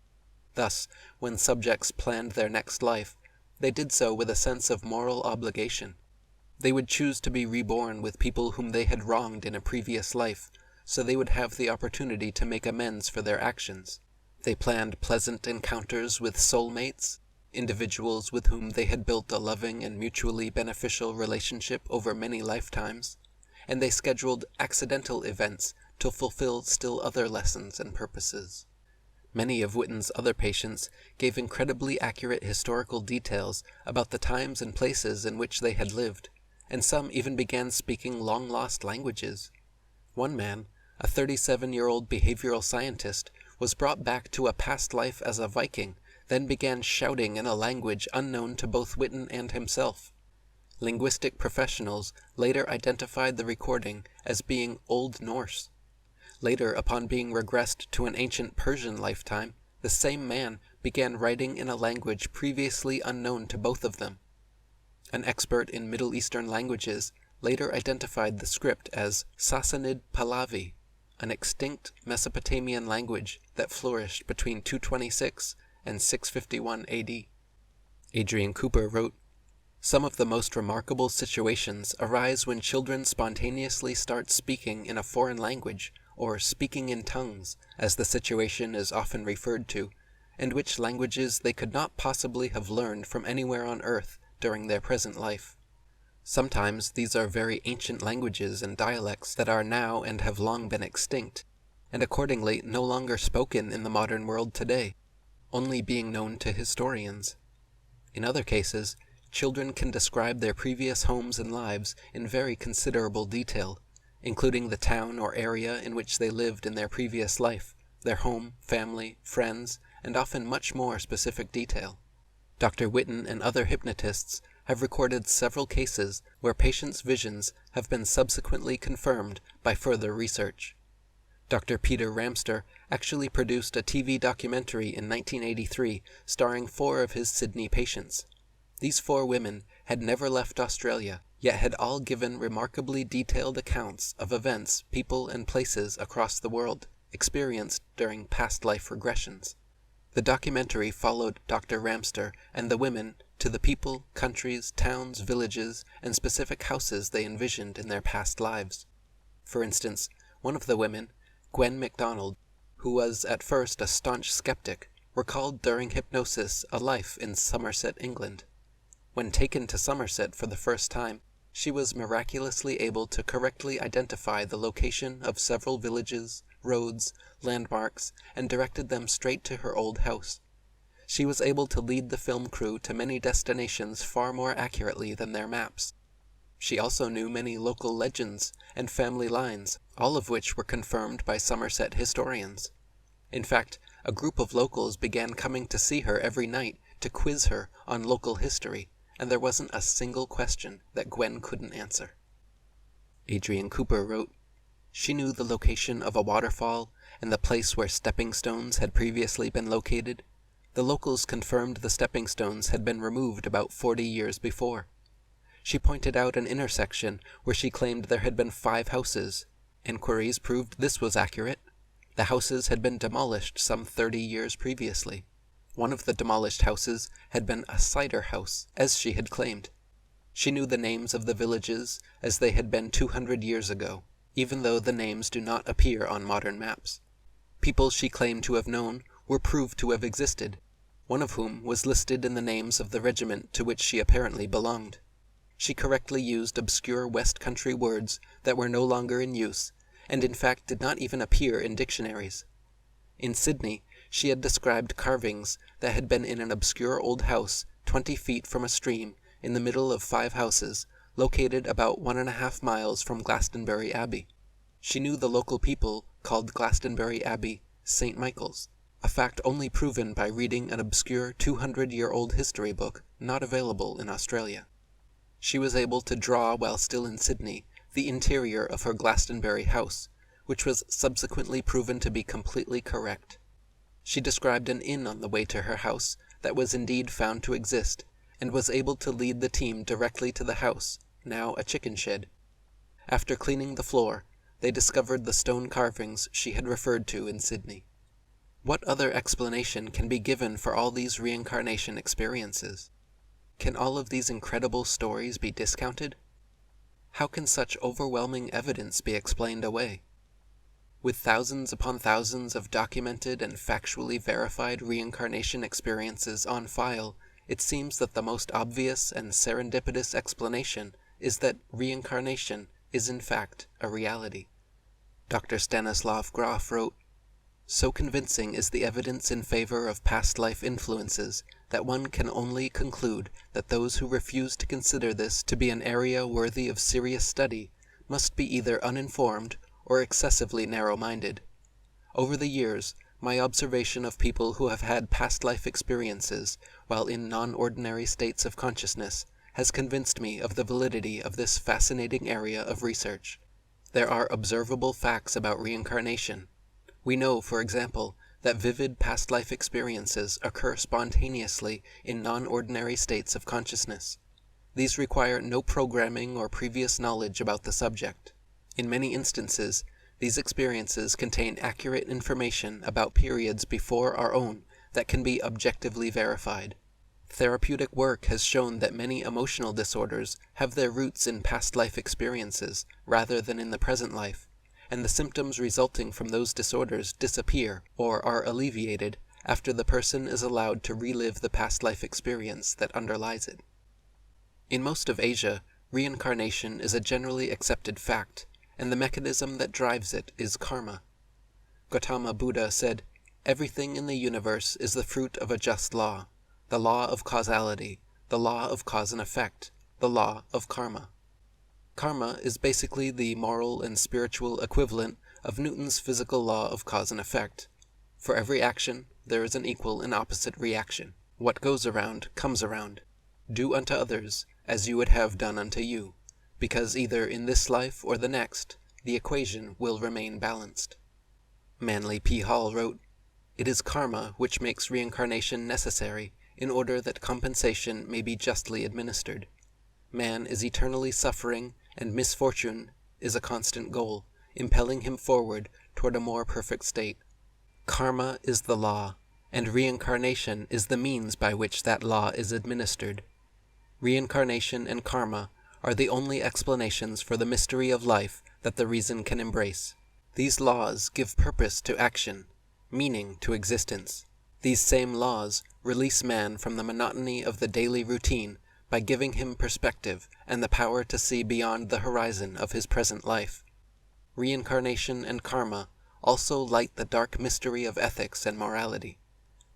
Speaker 1: Thus, when subjects planned their next life, they did so with a sense of moral obligation. They would choose to be reborn with people whom they had wronged in a previous life, so they would have the opportunity to make amends for their actions. They planned pleasant encounters with soulmates, individuals with whom they had built a loving and mutually beneficial relationship over many lifetimes, and they scheduled accidental events to fulfill still other lessons and purposes. Many of Witten's other patients gave incredibly accurate historical details about the times and places in which they had lived, and some even began speaking long-lost languages. One man, a 37-year-old behavioral scientist, was brought back to a past life as a Viking, then began shouting in a language unknown to both Witten and himself. Linguistic professionals later identified the recording as being Old Norse. Later, upon being regressed to an ancient Persian lifetime, the same man began writing in a language previously unknown to both of them. An expert in Middle Eastern languages later identified the script as Sassanid Pahlavi, an extinct Mesopotamian language that flourished between 226 and 651 AD. Adrian Cooper wrote, "Some of the most remarkable situations arise when children spontaneously start speaking in a foreign language, or speaking in tongues, as the situation is often referred to, and which languages they could not possibly have learned from anywhere on earth during their present life. Sometimes these are very ancient languages and dialects that are now and have long been extinct, and accordingly no longer spoken in the modern world today, only being known to historians. In other cases, children can describe their previous homes and lives in very considerable detail, including the town or area in which they lived in their previous life, their home, family, friends, and often much more specific detail. Dr. Witten and other hypnotists have recorded several cases where patients' visions have been subsequently confirmed by further research. Dr. Peter Ramster actually produced a TV documentary in 1983 starring 4 of his Sydney patients. These 4 women had never left Australia, yet had all given remarkably detailed accounts of events, people, and places across the world experienced during past life regressions. The documentary followed Dr. Ramster and the women to the people, countries, towns, villages, and specific houses they envisioned in their past lives. For instance, one of the women, Gwen MacDonald, who was at first a staunch skeptic, recalled during hypnosis a life in Somerset, England. When taken to Somerset for the first time, she was miraculously able to correctly identify the location of several villages, roads, landmarks, and directed them straight to her old house. She was able to lead the film crew to many destinations far more accurately than their maps. She also knew many local legends and family lines, all of which were confirmed by Somerset historians. In fact, a group of locals began coming to see her every night to quiz her on local history, and there wasn't a single question that Gwen couldn't answer. Adrian Cooper wrote, "She knew the location of a waterfall and the place where stepping stones had previously been located. The locals confirmed the stepping stones had been removed about 40 years before. She pointed out an intersection where she claimed there had been 5 houses. Inquiries proved this was accurate. The houses had been demolished some 30 years previously. One of the demolished houses had been a cider house, as she had claimed. She knew the names of the villages as they had been 200 years ago, even though the names do not appear on modern maps. People she claimed to have known were proved to have existed.
Speaker 4: one of whom was listed in the names of the regiment to which she apparently belonged. She correctly used obscure West Country words that were no longer in use, and in fact did not even appear in dictionaries. In Sydney, she had described carvings that had been in an obscure old house 20 feet from a stream in the middle of 5 houses, located about 1.5 miles from Glastonbury Abbey. She knew the local people called Glastonbury Abbey St. Michael's, a fact only proven by reading an obscure 200-year-old history book not available in Australia. She was able to draw while still in Sydney the interior of her Glastonbury house, which was subsequently proven to be completely correct. She described an inn on the way to her house that was indeed found to exist, and was able to lead the team directly to the house, now a chicken shed. After cleaning the floor, they discovered the stone carvings she had referred to in Sydney. What other explanation can be given for all these reincarnation experiences? Can all of these incredible stories be discounted? How can such overwhelming evidence be explained away? With thousands upon thousands of documented and factually verified reincarnation experiences on file, it seems that the most obvious and serendipitous explanation is that reincarnation is in fact a reality. Dr. Stanislav Grof wrote, "So convincing is the evidence in favor of past life influences that one can only conclude that those who refuse to consider this to be an area worthy of serious study must be either uninformed or excessively narrow-minded. Over the years, my observation of people who have had past life experiences while in non-ordinary states of consciousness has convinced me of the validity of this fascinating area of research. There are observable facts about reincarnation. We know, for example, that vivid past life experiences occur spontaneously in non-ordinary states of consciousness. These require no programming or previous knowledge about the subject. In many instances, these experiences contain accurate information about periods before our own that can be objectively verified. Therapeutic work has shown that many emotional disorders have their roots in past life experiences rather than in the present life, and the symptoms resulting from those disorders disappear or are alleviated after the person is allowed to relive the past life experience that underlies it. In most of Asia, reincarnation is a generally accepted fact, and the mechanism that drives it is karma. Gautama Buddha said, "Everything in the universe is the fruit of a just law, the law of causality, the law of cause and effect, the law of karma." Karma is basically the moral and spiritual equivalent of Newton's physical law of cause and effect. For every action, there is an equal and opposite reaction. What goes around comes around. Do unto others as you would have done unto you, because either in this life or the next, the equation will remain balanced. Manly P. Hall wrote, "It is karma which makes reincarnation necessary in order that compensation may be justly administered. Man is eternally suffering, and misfortune is a constant goal, impelling him forward toward a more perfect state. Karma is the law, and reincarnation is the means by which that law is administered. Reincarnation and karma are the only explanations for the mystery of life that the reason can embrace. These laws give purpose to action, meaning to existence. These same laws release man from the monotony of the daily routine by giving him perspective and the power to see beyond the horizon of his present life. Reincarnation and karma also light the dark mystery of ethics and morality.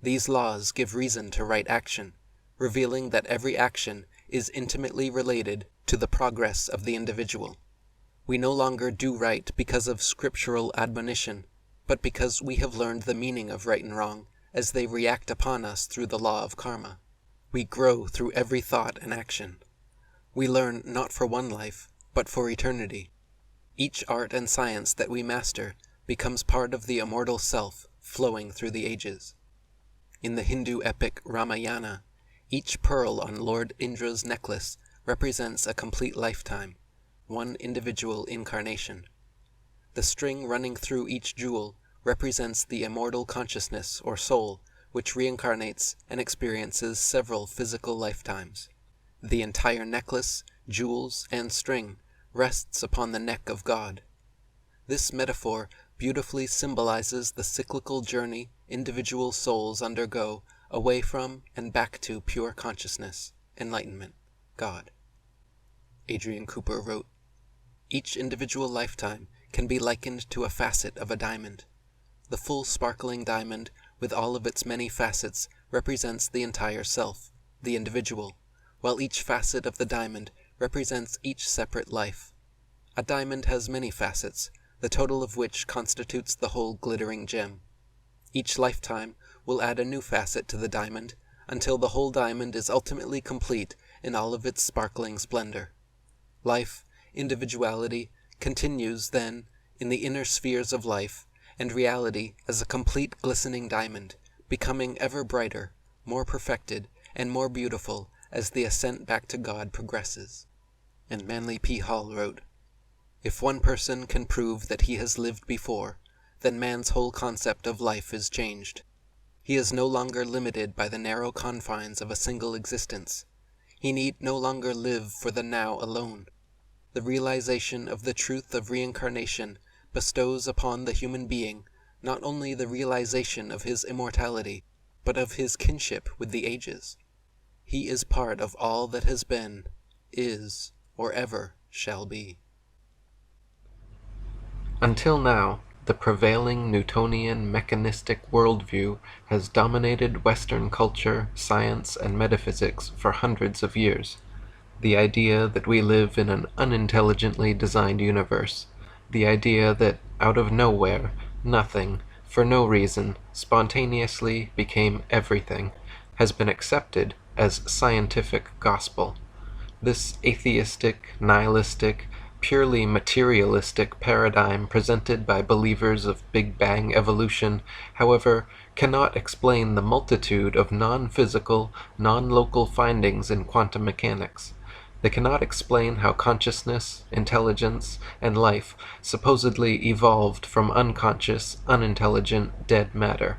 Speaker 4: These laws give reason to right action, revealing that every action is intimately related to the progress of the individual. We no longer do right because of scriptural admonition, but because we have learned the meaning of right and wrong as they react upon us through the law of karma. We grow through every thought and action. We learn not for one life, but for eternity. Each art and science that we master becomes part of the immortal self flowing through the ages. In the Hindu epic Ramayana, each pearl on Lord Indra's necklace represents a complete lifetime, one individual incarnation. The string running through each jewel represents the immortal consciousness or soul which reincarnates and experiences several physical lifetimes. The entire necklace, jewels, and string rests upon the neck of God. This metaphor beautifully symbolizes the cyclical journey individual souls undergo away from and back to pure consciousness, enlightenment, God. Adrian Cooper wrote, "Each individual lifetime can be likened to a facet of a diamond. The full sparkling diamond, with all of its many facets, represents the entire self, the individual, while each facet of the diamond represents each separate life. A diamond has many facets, the total of which constitutes the whole glittering gem. Each lifetime will add a new facet to the diamond, until the whole diamond is ultimately complete in all of its sparkling splendor. Life, individuality, continues then in the inner spheres of life, and reality as a complete glistening diamond, becoming ever brighter, more perfected, and more beautiful as the ascent back to God progresses." And Manly P. Hall wrote, "If one person can prove that he has lived before, then man's whole concept of life is changed. He is no longer limited by the narrow confines of a single existence. He need no longer live for the now alone. The realization of the truth of reincarnation bestows upon the human being not only the realization of his immortality, but of his kinship with the ages. He is part of all that has been, is, or ever shall be."
Speaker 1: Until now, the prevailing Newtonian mechanistic worldview has dominated Western culture, science, and metaphysics for hundreds of years. The idea that we live in an unintelligently designed universe, the idea that out of nowhere, nothing, for no reason, spontaneously became everything, has been accepted as scientific gospel. This atheistic, nihilistic, purely materialistic paradigm presented by believers of Big Bang evolution, however, cannot explain the multitude of non-physical, non-local findings in quantum mechanics. They cannot explain how consciousness, intelligence, and life supposedly evolved from unconscious, unintelligent, dead matter.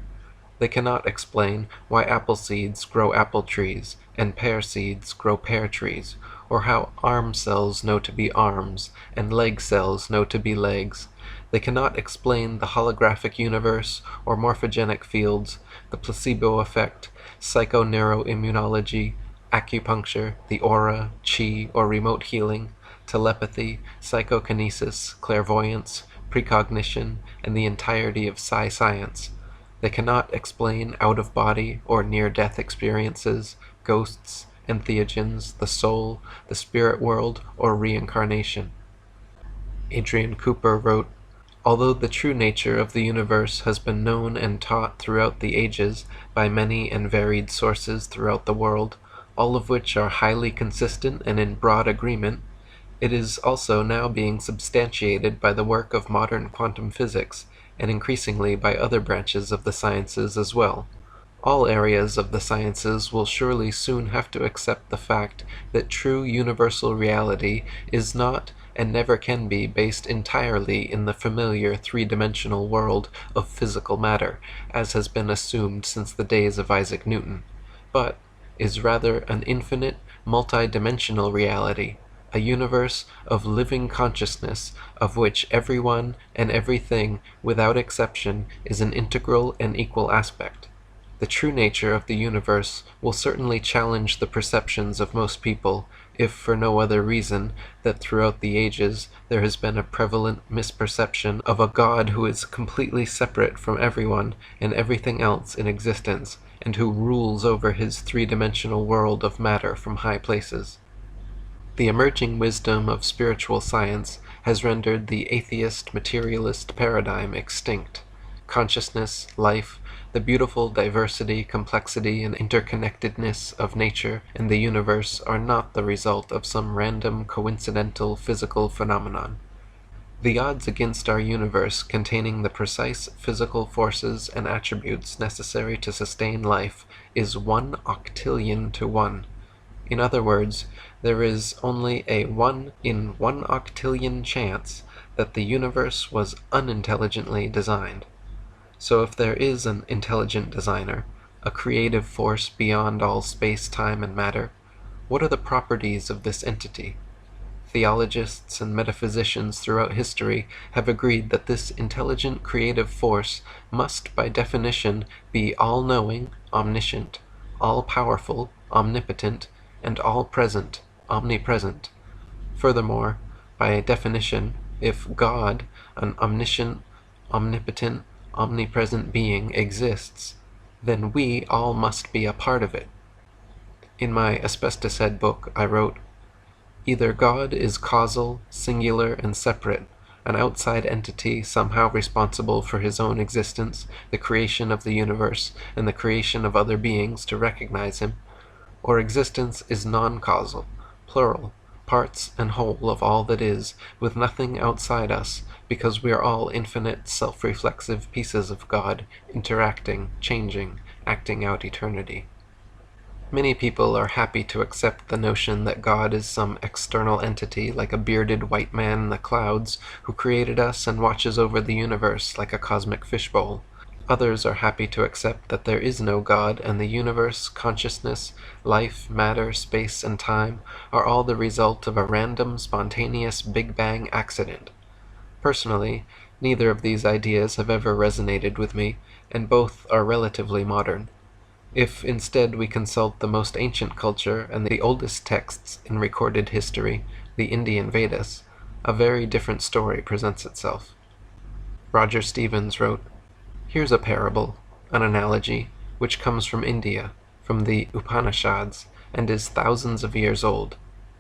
Speaker 1: They cannot explain why apple seeds grow apple trees and pear seeds grow pear trees, or how arm cells know to be arms and leg cells know to be legs. They cannot explain the holographic universe or morphogenic fields, the placebo effect, psychoneuroimmunology, acupuncture, the aura, chi, or remote healing, telepathy, psychokinesis, clairvoyance, precognition, and the entirety of Psi Science. They cannot explain out-of-body or near-death experiences, ghosts, entheogens, the soul, the spirit world, or reincarnation. Adrian Cooper wrote, "Although the true nature of the universe has been known and taught throughout the ages by many and varied sources throughout the world, all of which are highly consistent and in broad agreement, it is also now being substantiated by the work of modern quantum physics, and increasingly by other branches of the sciences as well. All areas of the sciences will surely soon have to accept the fact that true universal reality is not and never can be based entirely in the familiar three-dimensional world of physical matter, as has been assumed since the days of Isaac Newton, but is rather an infinite, multi-dimensional reality, a universe of living consciousness of which everyone and everything, without exception, is an integral and equal aspect. The true nature of the universe will certainly challenge the perceptions of most people, if for no other reason that throughout the ages there has been a prevalent misperception of a God who is completely separate from everyone and everything else in existence, and who rules over his three-dimensional world of matter from high places. The emerging wisdom of spiritual science has rendered the atheist materialist paradigm extinct. Consciousness, life, the beautiful diversity, complexity, and interconnectedness of nature and the universe are not the result of some random, coincidental physical phenomenon. The odds against our universe containing the precise physical forces and attributes necessary to sustain life is 1 octillion to 1. In other words, there is only a 1 in 1 octillion chance that the universe was unintelligently designed. So if there is an intelligent designer, a creative force beyond all space, time, and matter, what are the properties of this entity? Theologists and metaphysicians throughout history have agreed that this intelligent creative force must by definition be all-knowing, omniscient, all-powerful, omnipotent, and all-present, omnipresent. Furthermore, by definition, if God, an omniscient, omnipotent, omnipresent being, exists, then we all must be a part of it. In my Asbestos Head book, I wrote, "Either God is causal, singular, and separate, an outside entity somehow responsible for his own existence, the creation of the universe, and the creation of other beings to recognize him, or existence is non-causal, plural, parts and whole of all that is, with nothing outside us, because we are all infinite, self-reflexive pieces of God, interacting, changing, acting out eternity." Many people are happy to accept the notion that God is some external entity like a bearded white man in the clouds who created us and watches over the universe like a cosmic fishbowl. Others are happy to accept that there is no God and the universe, consciousness, life, matter, space, and time are all the result of a random, spontaneous Big Bang accident. Personally, neither of these ideas have ever resonated with me, and both are relatively modern. If instead we consult the most ancient culture and the oldest texts in recorded history, the Indian Vedas, a very different story presents itself. Roger Stevens wrote, "Here's a parable, an analogy, which comes from India, from the Upanishads, and is thousands of years old.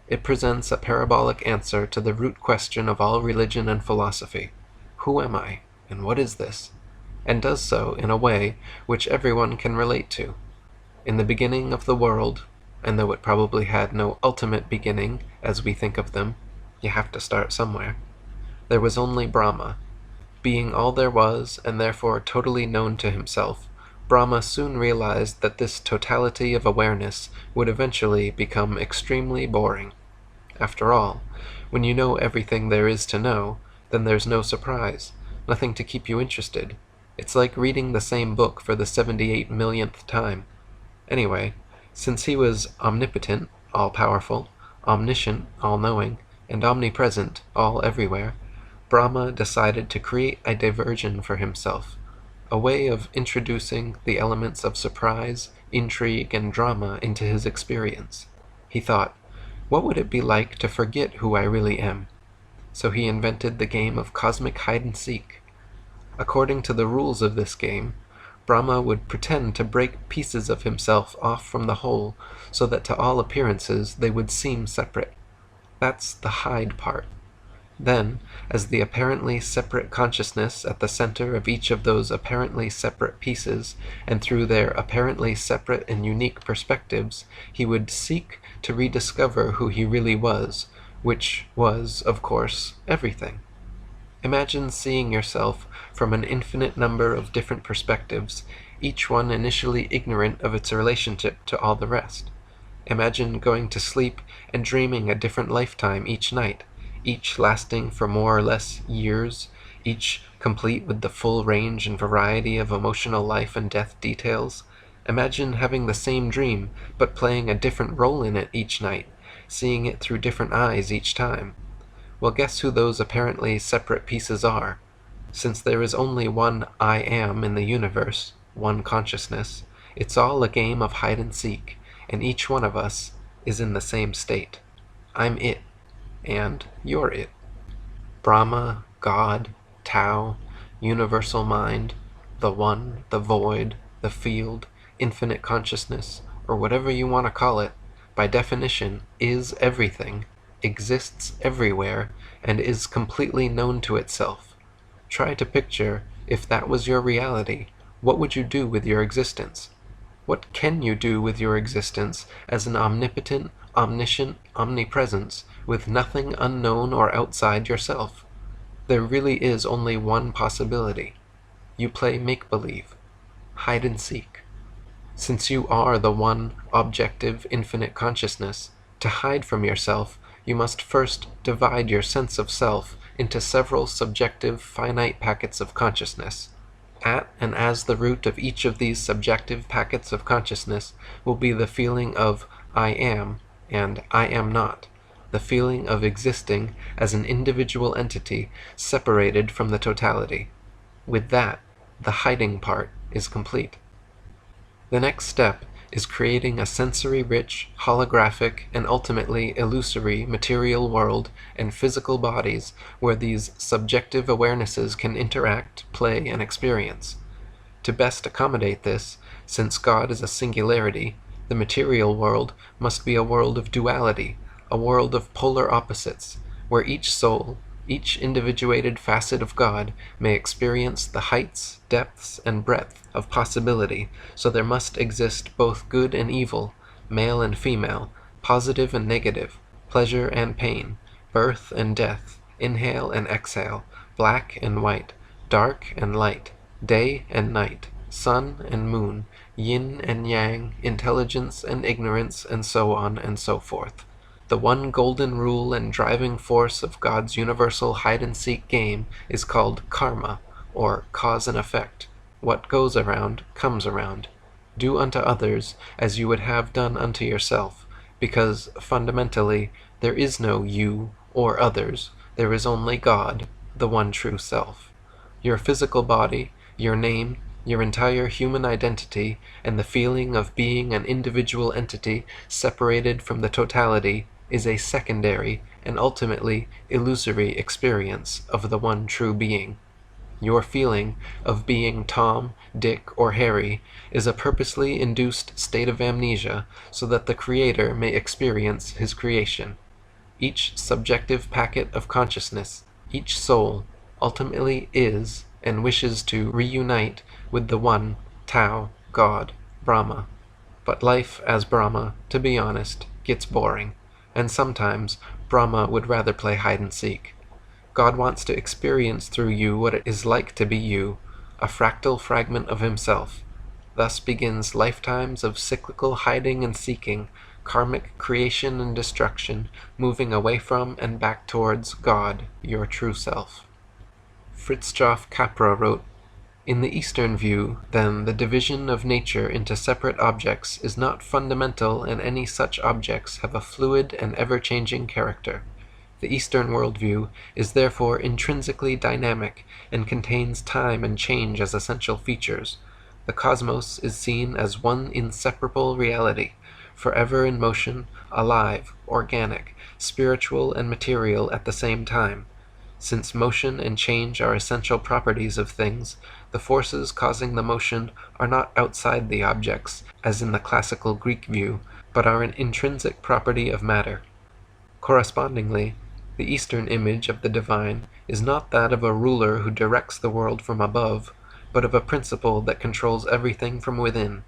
Speaker 1: It presents a parabolic answer to the root question of all religion and philosophy. Who am I, and what is this? And does so in a way which everyone can relate to. In the beginning of the world, and though it probably had no ultimate beginning as we think of them, you have to start somewhere, there was only Brahma. Being all there was, and therefore totally known to himself, Brahma soon realized that this totality of awareness would eventually become extremely boring. After all, when you know everything there is to know, then there's no surprise, nothing to keep you interested. It's like reading the same book for the 78 millionth time. Anyway, since he was omnipotent, all-powerful, omniscient, all-knowing, and omnipresent, all-everywhere, Brahma decided to create a diversion for himself, a way of introducing the elements of surprise, intrigue, and drama into his experience. He thought, what would it be like to forget who I really am? So he invented the game of cosmic hide-and-seek. According to the rules of this game, Brahma would pretend to break pieces of himself off from the whole so that to all appearances they would seem separate. That's the hide part. Then, as the apparently separate consciousness at the center of each of those apparently separate pieces, and through their apparently separate and unique perspectives, he would seek to rediscover who he really was, which was, of course, everything. Imagine seeing yourself from an infinite number of different perspectives, each one initially ignorant of its relationship to all the rest. Imagine going to sleep and dreaming a different lifetime each night, each lasting for more or less years, each complete with the full range and variety of emotional life and death details. Imagine having the same dream, but playing a different role in it each night, seeing it through different eyes each time. Well, guess who those apparently separate pieces are? Since there is only one I am in the universe, one consciousness, it's all a game of hide-and-seek, and each one of us is in the same state. I'm it, and you're it. Brahma, God, Tao, universal mind, the one, the void, the field, infinite consciousness, or whatever you want to call it, by definition is everything, exists everywhere, and is completely known to itself. Try to picture, if that was your reality, what would you do with your existence? What can you do with your existence as an omnipotent, omniscient omnipresence with nothing unknown or outside yourself? There really is only one possibility. You play make-believe, hide-and-seek. Since you are the one objective infinite consciousness, to hide from yourself, you must first divide your sense of self into several subjective finite packets of consciousness. At and as the root of each of these subjective packets of consciousness will be the feeling of I am and I am not, the feeling of existing as an individual entity separated from the totality. With that, the hiding part is complete. The next step is creating a sensory-rich, holographic, and ultimately illusory material world and physical bodies where these subjective awarenesses can interact, play, and experience. To best accommodate this, since God is a singularity, the material world must be a world of duality, a world of polar opposites, where each soul, each individuated facet of God, may experience the heights, depths, and breadth of possibility, so there must exist both good and evil, male and female, positive and negative, pleasure and pain, birth and death, inhale and exhale, black and white, dark and light, day and night, sun and moon, yin and yang, intelligence and ignorance, and so on and so forth. The one golden rule and driving force of God's universal hide-and-seek game is called karma, or cause and effect. What goes around, comes around. Do unto others as you would have done unto yourself, because, fundamentally, there is no you or others, there is only God, the one true self. Your physical body, your name, your entire human identity, and the feeling of being an individual entity separated from the totality is a secondary and ultimately illusory experience of the one true being. Your feeling of being Tom, Dick, or Harry is a purposely induced state of amnesia so that the Creator may experience his creation. Each subjective packet of consciousness, each soul, ultimately is and wishes to reunite with the one, Tao, God, Brahma. But life as Brahma, to be honest, gets boring, and sometimes Brahma would rather play hide-and-seek. God wants to experience through you what it is like to be you, a fractal fragment of himself. Thus begins lifetimes of cyclical hiding and seeking, karmic creation and destruction, moving away from and back towards God, your true self. Fritjof Capra wrote, "In the Eastern view, then, the division of nature into separate objects is not fundamental, and any such objects have a fluid and ever-changing character. The Eastern worldview is therefore intrinsically dynamic and contains time and change as essential features. The cosmos is seen as one inseparable reality, forever in motion, alive, organic, spiritual and material at the same time. Since motion and change are essential properties of things, the forces causing the motion are not outside the objects, as in the classical Greek view, but are an intrinsic property of matter. Correspondingly, the Eastern image of the divine is not that of a ruler who directs the world from above, but of a principle that controls everything from within.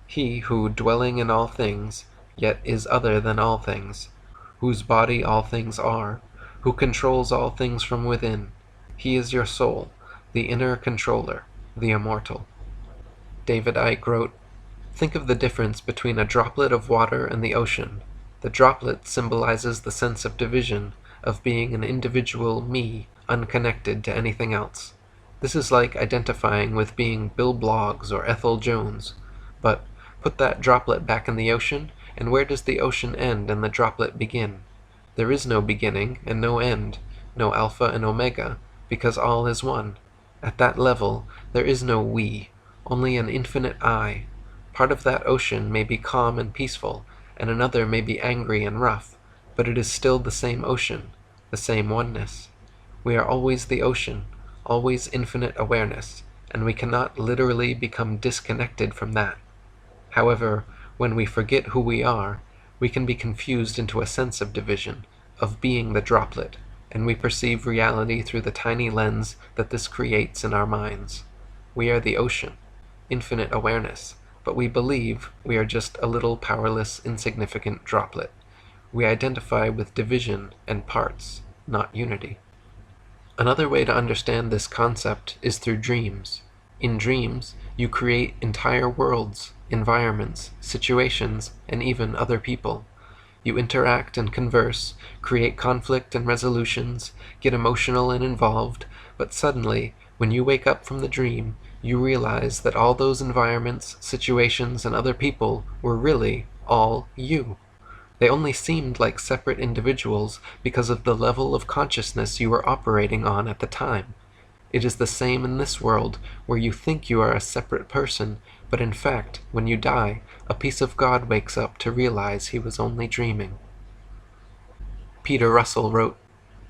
Speaker 1: He who, dwelling in all things, yet is other than all things, whose body all things are, who controls all things from within. He is your soul, the inner controller, the immortal." David Icke wrote, "Think of the difference between a droplet of water and the ocean. The droplet symbolizes the sense of division, of being an individual me, unconnected to anything else. This is like identifying with being Bill Bloggs or Ethel Jones. But put that droplet back in the ocean, and where does the ocean end and the droplet begin? There is no beginning and no end, no alpha and omega, because all is one. At that level, there is no we, only an infinite I. Part of that ocean may be calm and peaceful, and another may be angry and rough, but it is still the same ocean, the same oneness. We are always the ocean, always infinite awareness, and we cannot literally become disconnected from that. However, when we forget who we are, we can be confused into a sense of division, of being the droplet, and we perceive reality through the tiny lens that this creates in our minds. We are the ocean, infinite awareness, but we believe we are just a little powerless, insignificant droplet. We identify with division and parts, not unity." Another way to understand this concept is through dreams. In dreams, you create entire worlds, environments, situations, and even other people. You interact and converse, create conflict and resolutions, get emotional and involved, but suddenly, when you wake up from the dream, you realize that all those environments, situations, and other people were really all you. They only seemed like separate individuals because of the level of consciousness you were operating on at the time. It is the same in this world, where you think you are a separate person, But in fact, when you die, a piece of God wakes up to realize he was only dreaming. Peter Russell wrote,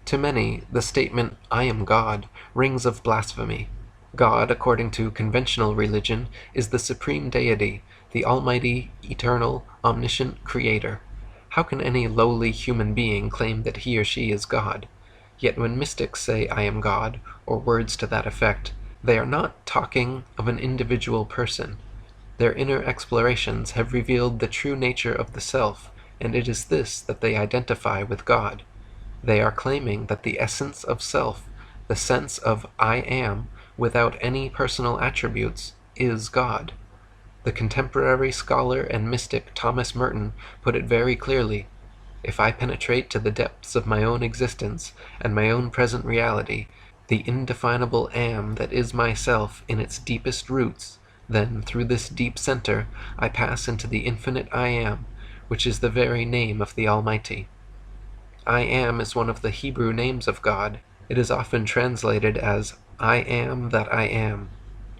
Speaker 1: "To many, the statement, 'I am God,' rings of blasphemy. God, according to conventional religion, is the supreme deity, the almighty, eternal, omniscient creator. How can any lowly human being claim that he or she is God? Yet when mystics say 'I am God,' or words to that effect, they are not talking of an individual person. Their inner explorations have revealed the true nature of the self, and it is this that they identify with God. They are claiming that the essence of self, the sense of 'I am,' without any personal attributes, is God. The contemporary scholar and mystic Thomas Merton put it very clearly: if I penetrate to the depths of my own existence and my own present reality, the indefinable am that is myself in its deepest roots, then through this deep center I pass into the infinite I am, which is the very name of the Almighty. I am is one of the Hebrew names of God. It is often translated as I am that I am.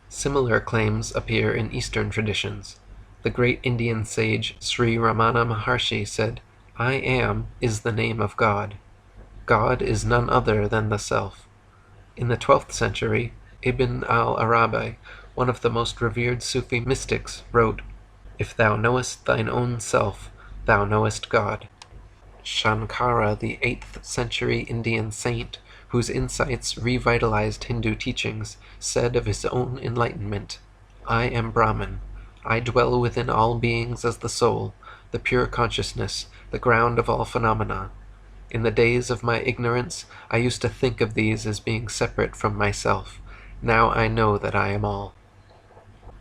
Speaker 1: Similar claims appear in Eastern traditions. The great Indian sage Sri Ramana Maharshi said, "I am is the name of God. God is none other than the self." In the 12th century, Ibn al-Arabi, one of the most revered Sufi mystics, wrote, "If thou knowest thine own self, thou knowest God." Shankara, the 8th century Indian saint, whose insights revitalized Hindu teachings, said of his own enlightenment, "I am Brahman. I dwell within all beings as the soul, the pure consciousness, the ground of all phenomena. In the days of my ignorance, I used to think of these as being separate from myself. Now I know that I am all."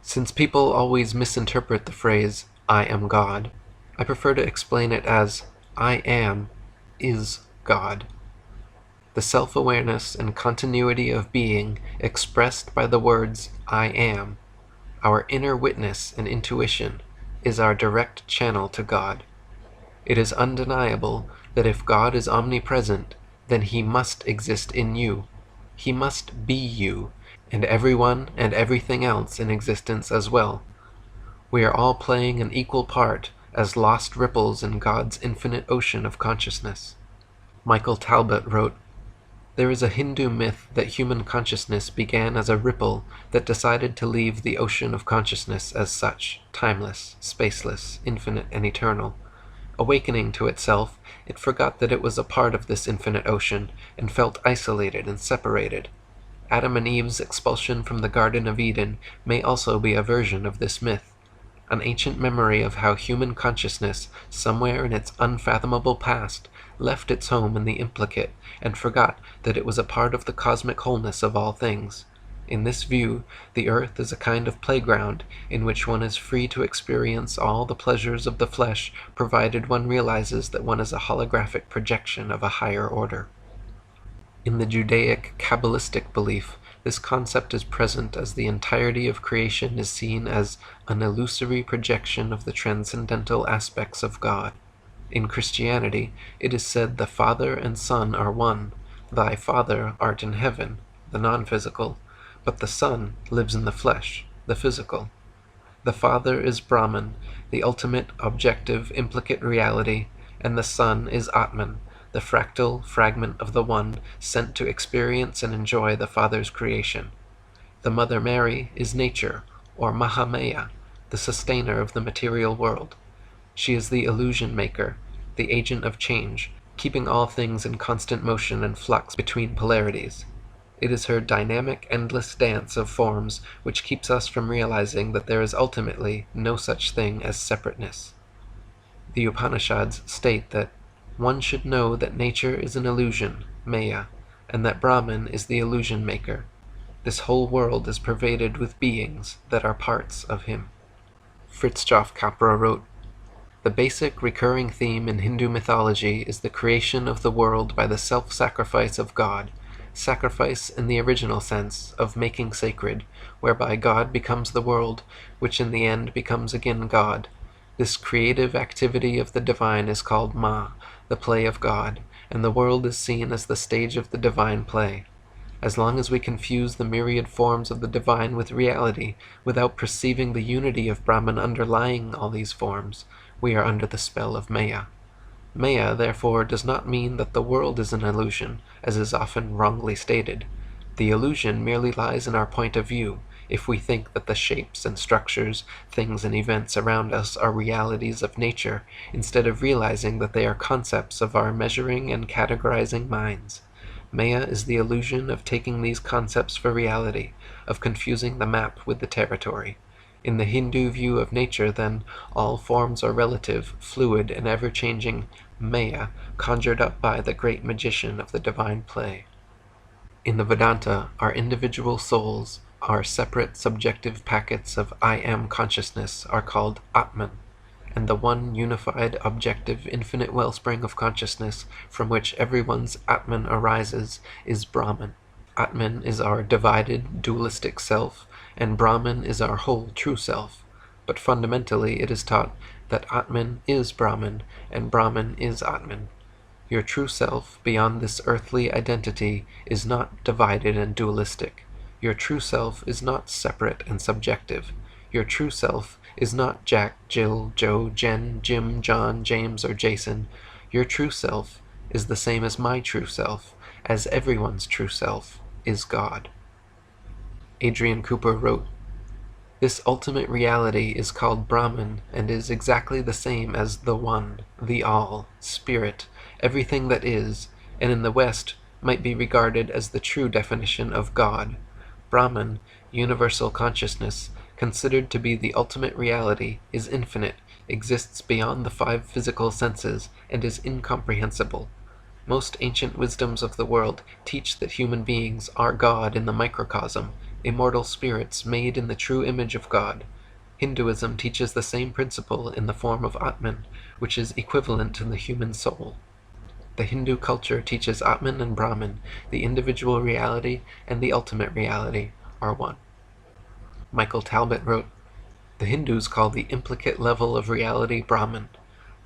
Speaker 1: Since people always misinterpret the phrase, "I am God," I prefer to explain it as, I am is God. The self-awareness and continuity of being expressed by the words I am, our inner witness and intuition, is our direct channel to God. It is undeniable that if God is omnipresent, then he must exist in you. He must be you, and everyone and everything else in existence as well. We are all playing an equal part as lost ripples in God's infinite ocean of consciousness. Michael Talbot wrote, "There is a Hindu myth that human consciousness began as a ripple that decided to leave the ocean of consciousness as such, timeless, spaceless, infinite, and eternal. Awakening to itself, it forgot that it was a part of this infinite ocean, and felt isolated and separated. Adam and Eve's expulsion from the Garden of Eden may also be a version of this myth, an ancient memory of how human consciousness, somewhere in its unfathomable past, left its home in the implicate and forgot that it was a part of the cosmic wholeness of all things. In this view, the earth is a kind of playground in which one is free to experience all the pleasures of the flesh, provided one realizes that one is a holographic projection of a higher order." In the Judaic Kabbalistic belief, this concept is present as the entirety of creation is seen as an illusory projection of the transcendental aspects of God. In Christianity, it is said the Father and Son are one. Thy Father art in heaven, the non-physical, but the Son lives in the flesh, the physical. The Father is Brahman, the ultimate, objective, implicate reality, and the Son is Atman, the fractal fragment of the One sent to experience and enjoy the Father's creation. The Mother Mary is nature, or Mahamaya, the sustainer of the material world. She is the illusion maker, the agent of change, keeping all things in constant motion and flux between polarities. It is her dynamic, endless dance of forms which keeps us from realizing that there is ultimately no such thing as separateness. The Upanishads state that one should know that nature is an illusion, Maya, and that Brahman is the illusion maker. This whole world is pervaded with beings that are parts of him. Fritjof Capra wrote, "The basic recurring theme in Hindu mythology is the creation of the world by the self-sacrifice of God, sacrifice in the original sense of making sacred, whereby God becomes the world, which in the end becomes again God. This creative activity of the divine is called Ma, the play of God, and the world is seen as the stage of the divine play. As long as we confuse the myriad forms of the divine with reality, without perceiving the unity of Brahman underlying all these forms, we are under the spell of Maya. Maya, therefore, does not mean that the world is an illusion, as is often wrongly stated. The illusion merely lies in our point of view, if we think that the shapes and structures, things and events around us are realities of nature, instead of realizing that they are concepts of our measuring and categorizing minds. Maya is the illusion of taking these concepts for reality, of confusing the map with the territory. In the Hindu view of nature, then, all forms are relative, fluid, and ever-changing Maya, conjured up by the great magician of the divine play. In the Vedanta, our individual souls, our separate subjective packets of I Am consciousness, are called Atman, and the one unified, objective, infinite wellspring of consciousness from which everyone's Atman arises is Brahman. Atman is our divided, dualistic self, and Brahman is our whole true self. But fundamentally it is taught that Atman is Brahman, and Brahman is Atman. Your true self, beyond this earthly identity, is not divided and dualistic. Your true self is not separate and subjective. Your true self is not Jack, Jill, Joe, Jen, Jim, John, James, or Jason. Your true self is the same as my true self, as everyone's true self is God. Adrian Cooper wrote, "This ultimate reality is called Brahman and is exactly the same as the One, the All, Spirit, everything that is, and in the West might be regarded as the true definition of God. Brahman, universal consciousness, considered to be the ultimate reality, is infinite, exists beyond the 5 physical senses, and is incomprehensible. Most ancient wisdoms of the world teach that human beings are God in the microcosm, immortal spirits made in the true image of God. Hinduism teaches the same principle in the form of Atman, which is equivalent to the human soul. The Hindu culture teaches Atman and Brahman, the individual reality and the ultimate reality, are one." Michael Talbot wrote, "The Hindus call the implicate level of reality Brahman.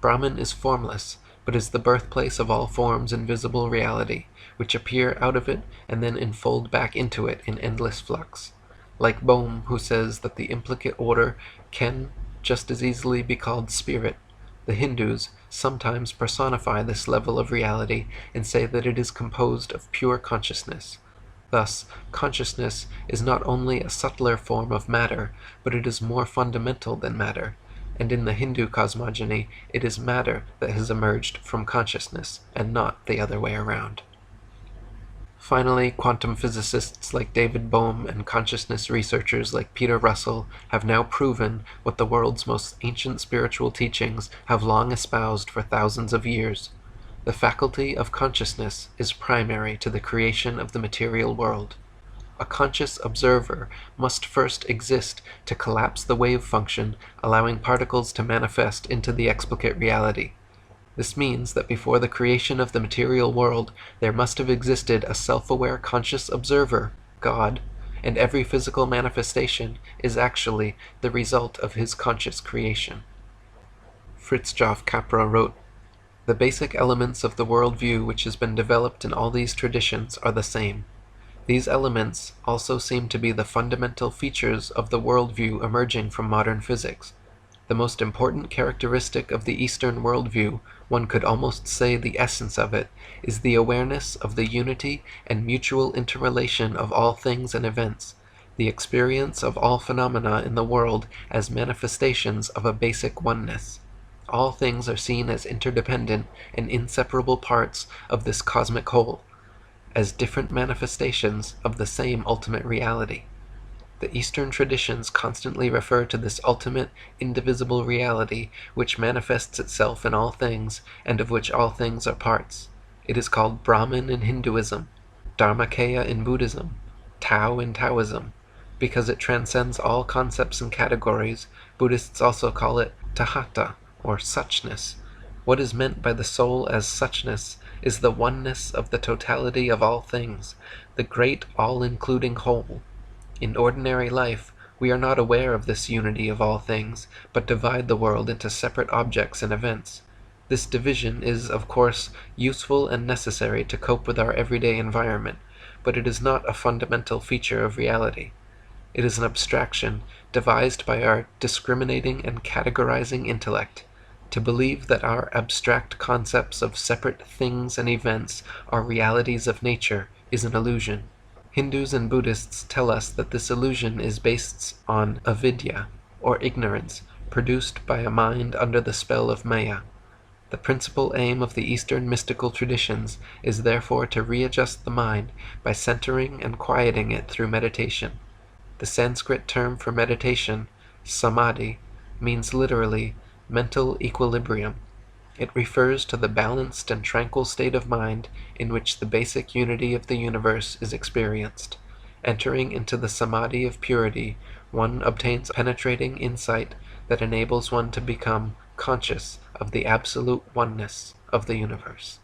Speaker 1: Brahman is formless, but is the birthplace of all forms in visible reality, which appear out of it and then enfold back into it in endless flux. Like Bohm, who says that the implicate order can just as easily be called spirit, the Hindus sometimes personify this level of reality and say that it is composed of pure consciousness. Thus, consciousness is not only a subtler form of matter, but it is more fundamental than matter, and in the Hindu cosmogony, it is matter that has emerged from consciousness, and not the other way around." Finally, quantum physicists like David Bohm and consciousness researchers like Peter Russell have now proven what the world's most ancient spiritual teachings have long espoused for thousands of years. The faculty of consciousness is primary to the creation of the material world. A conscious observer must first exist to collapse the wave function, allowing particles to manifest into the explicate reality. This means that before the creation of the material world, there must have existed a self-aware conscious observer, God, and every physical manifestation is actually the result of his conscious creation. Fritjof Capra wrote, "The basic elements of the worldview which has been developed in all these traditions are the same. These elements also seem to be the fundamental features of the worldview emerging from modern physics. The most important characteristic of the Eastern worldview, one could almost say the essence of it, is the awareness of the unity and mutual interrelation of all things and events, the experience of all phenomena in the world as manifestations of a basic oneness. All things are seen as interdependent and inseparable parts of this cosmic whole, as different manifestations of the same ultimate reality. The Eastern traditions constantly refer to this ultimate, indivisible reality which manifests itself in all things, and of which all things are parts. It is called Brahman in Hinduism, Dharmakaya in Buddhism, Tao in Taoism. Because it transcends all concepts and categories, Buddhists also call it Tahata, or suchness. What is meant by the soul as suchness is the oneness of the totality of all things, the great all-including whole. In ordinary life, we are not aware of this unity of all things, but divide the world into separate objects and events. This division is, of course, useful and necessary to cope with our everyday environment, but it is not a fundamental feature of reality. It is an abstraction devised by our discriminating and categorizing intellect. To believe that our abstract concepts of separate things and events are realities of nature is an illusion. Hindus and Buddhists tell us that this illusion is based on avidya, or ignorance, produced by a mind under the spell of Maya. The principal aim of the Eastern mystical traditions is therefore to readjust the mind by centering and quieting it through meditation. The Sanskrit term for meditation, samadhi, means literally mental equilibrium. It refers to the balanced and tranquil state of mind in which the basic unity of the universe is experienced. Entering into the samadhi of purity, one obtains penetrating insight that enables one to become conscious of the absolute oneness of the universe.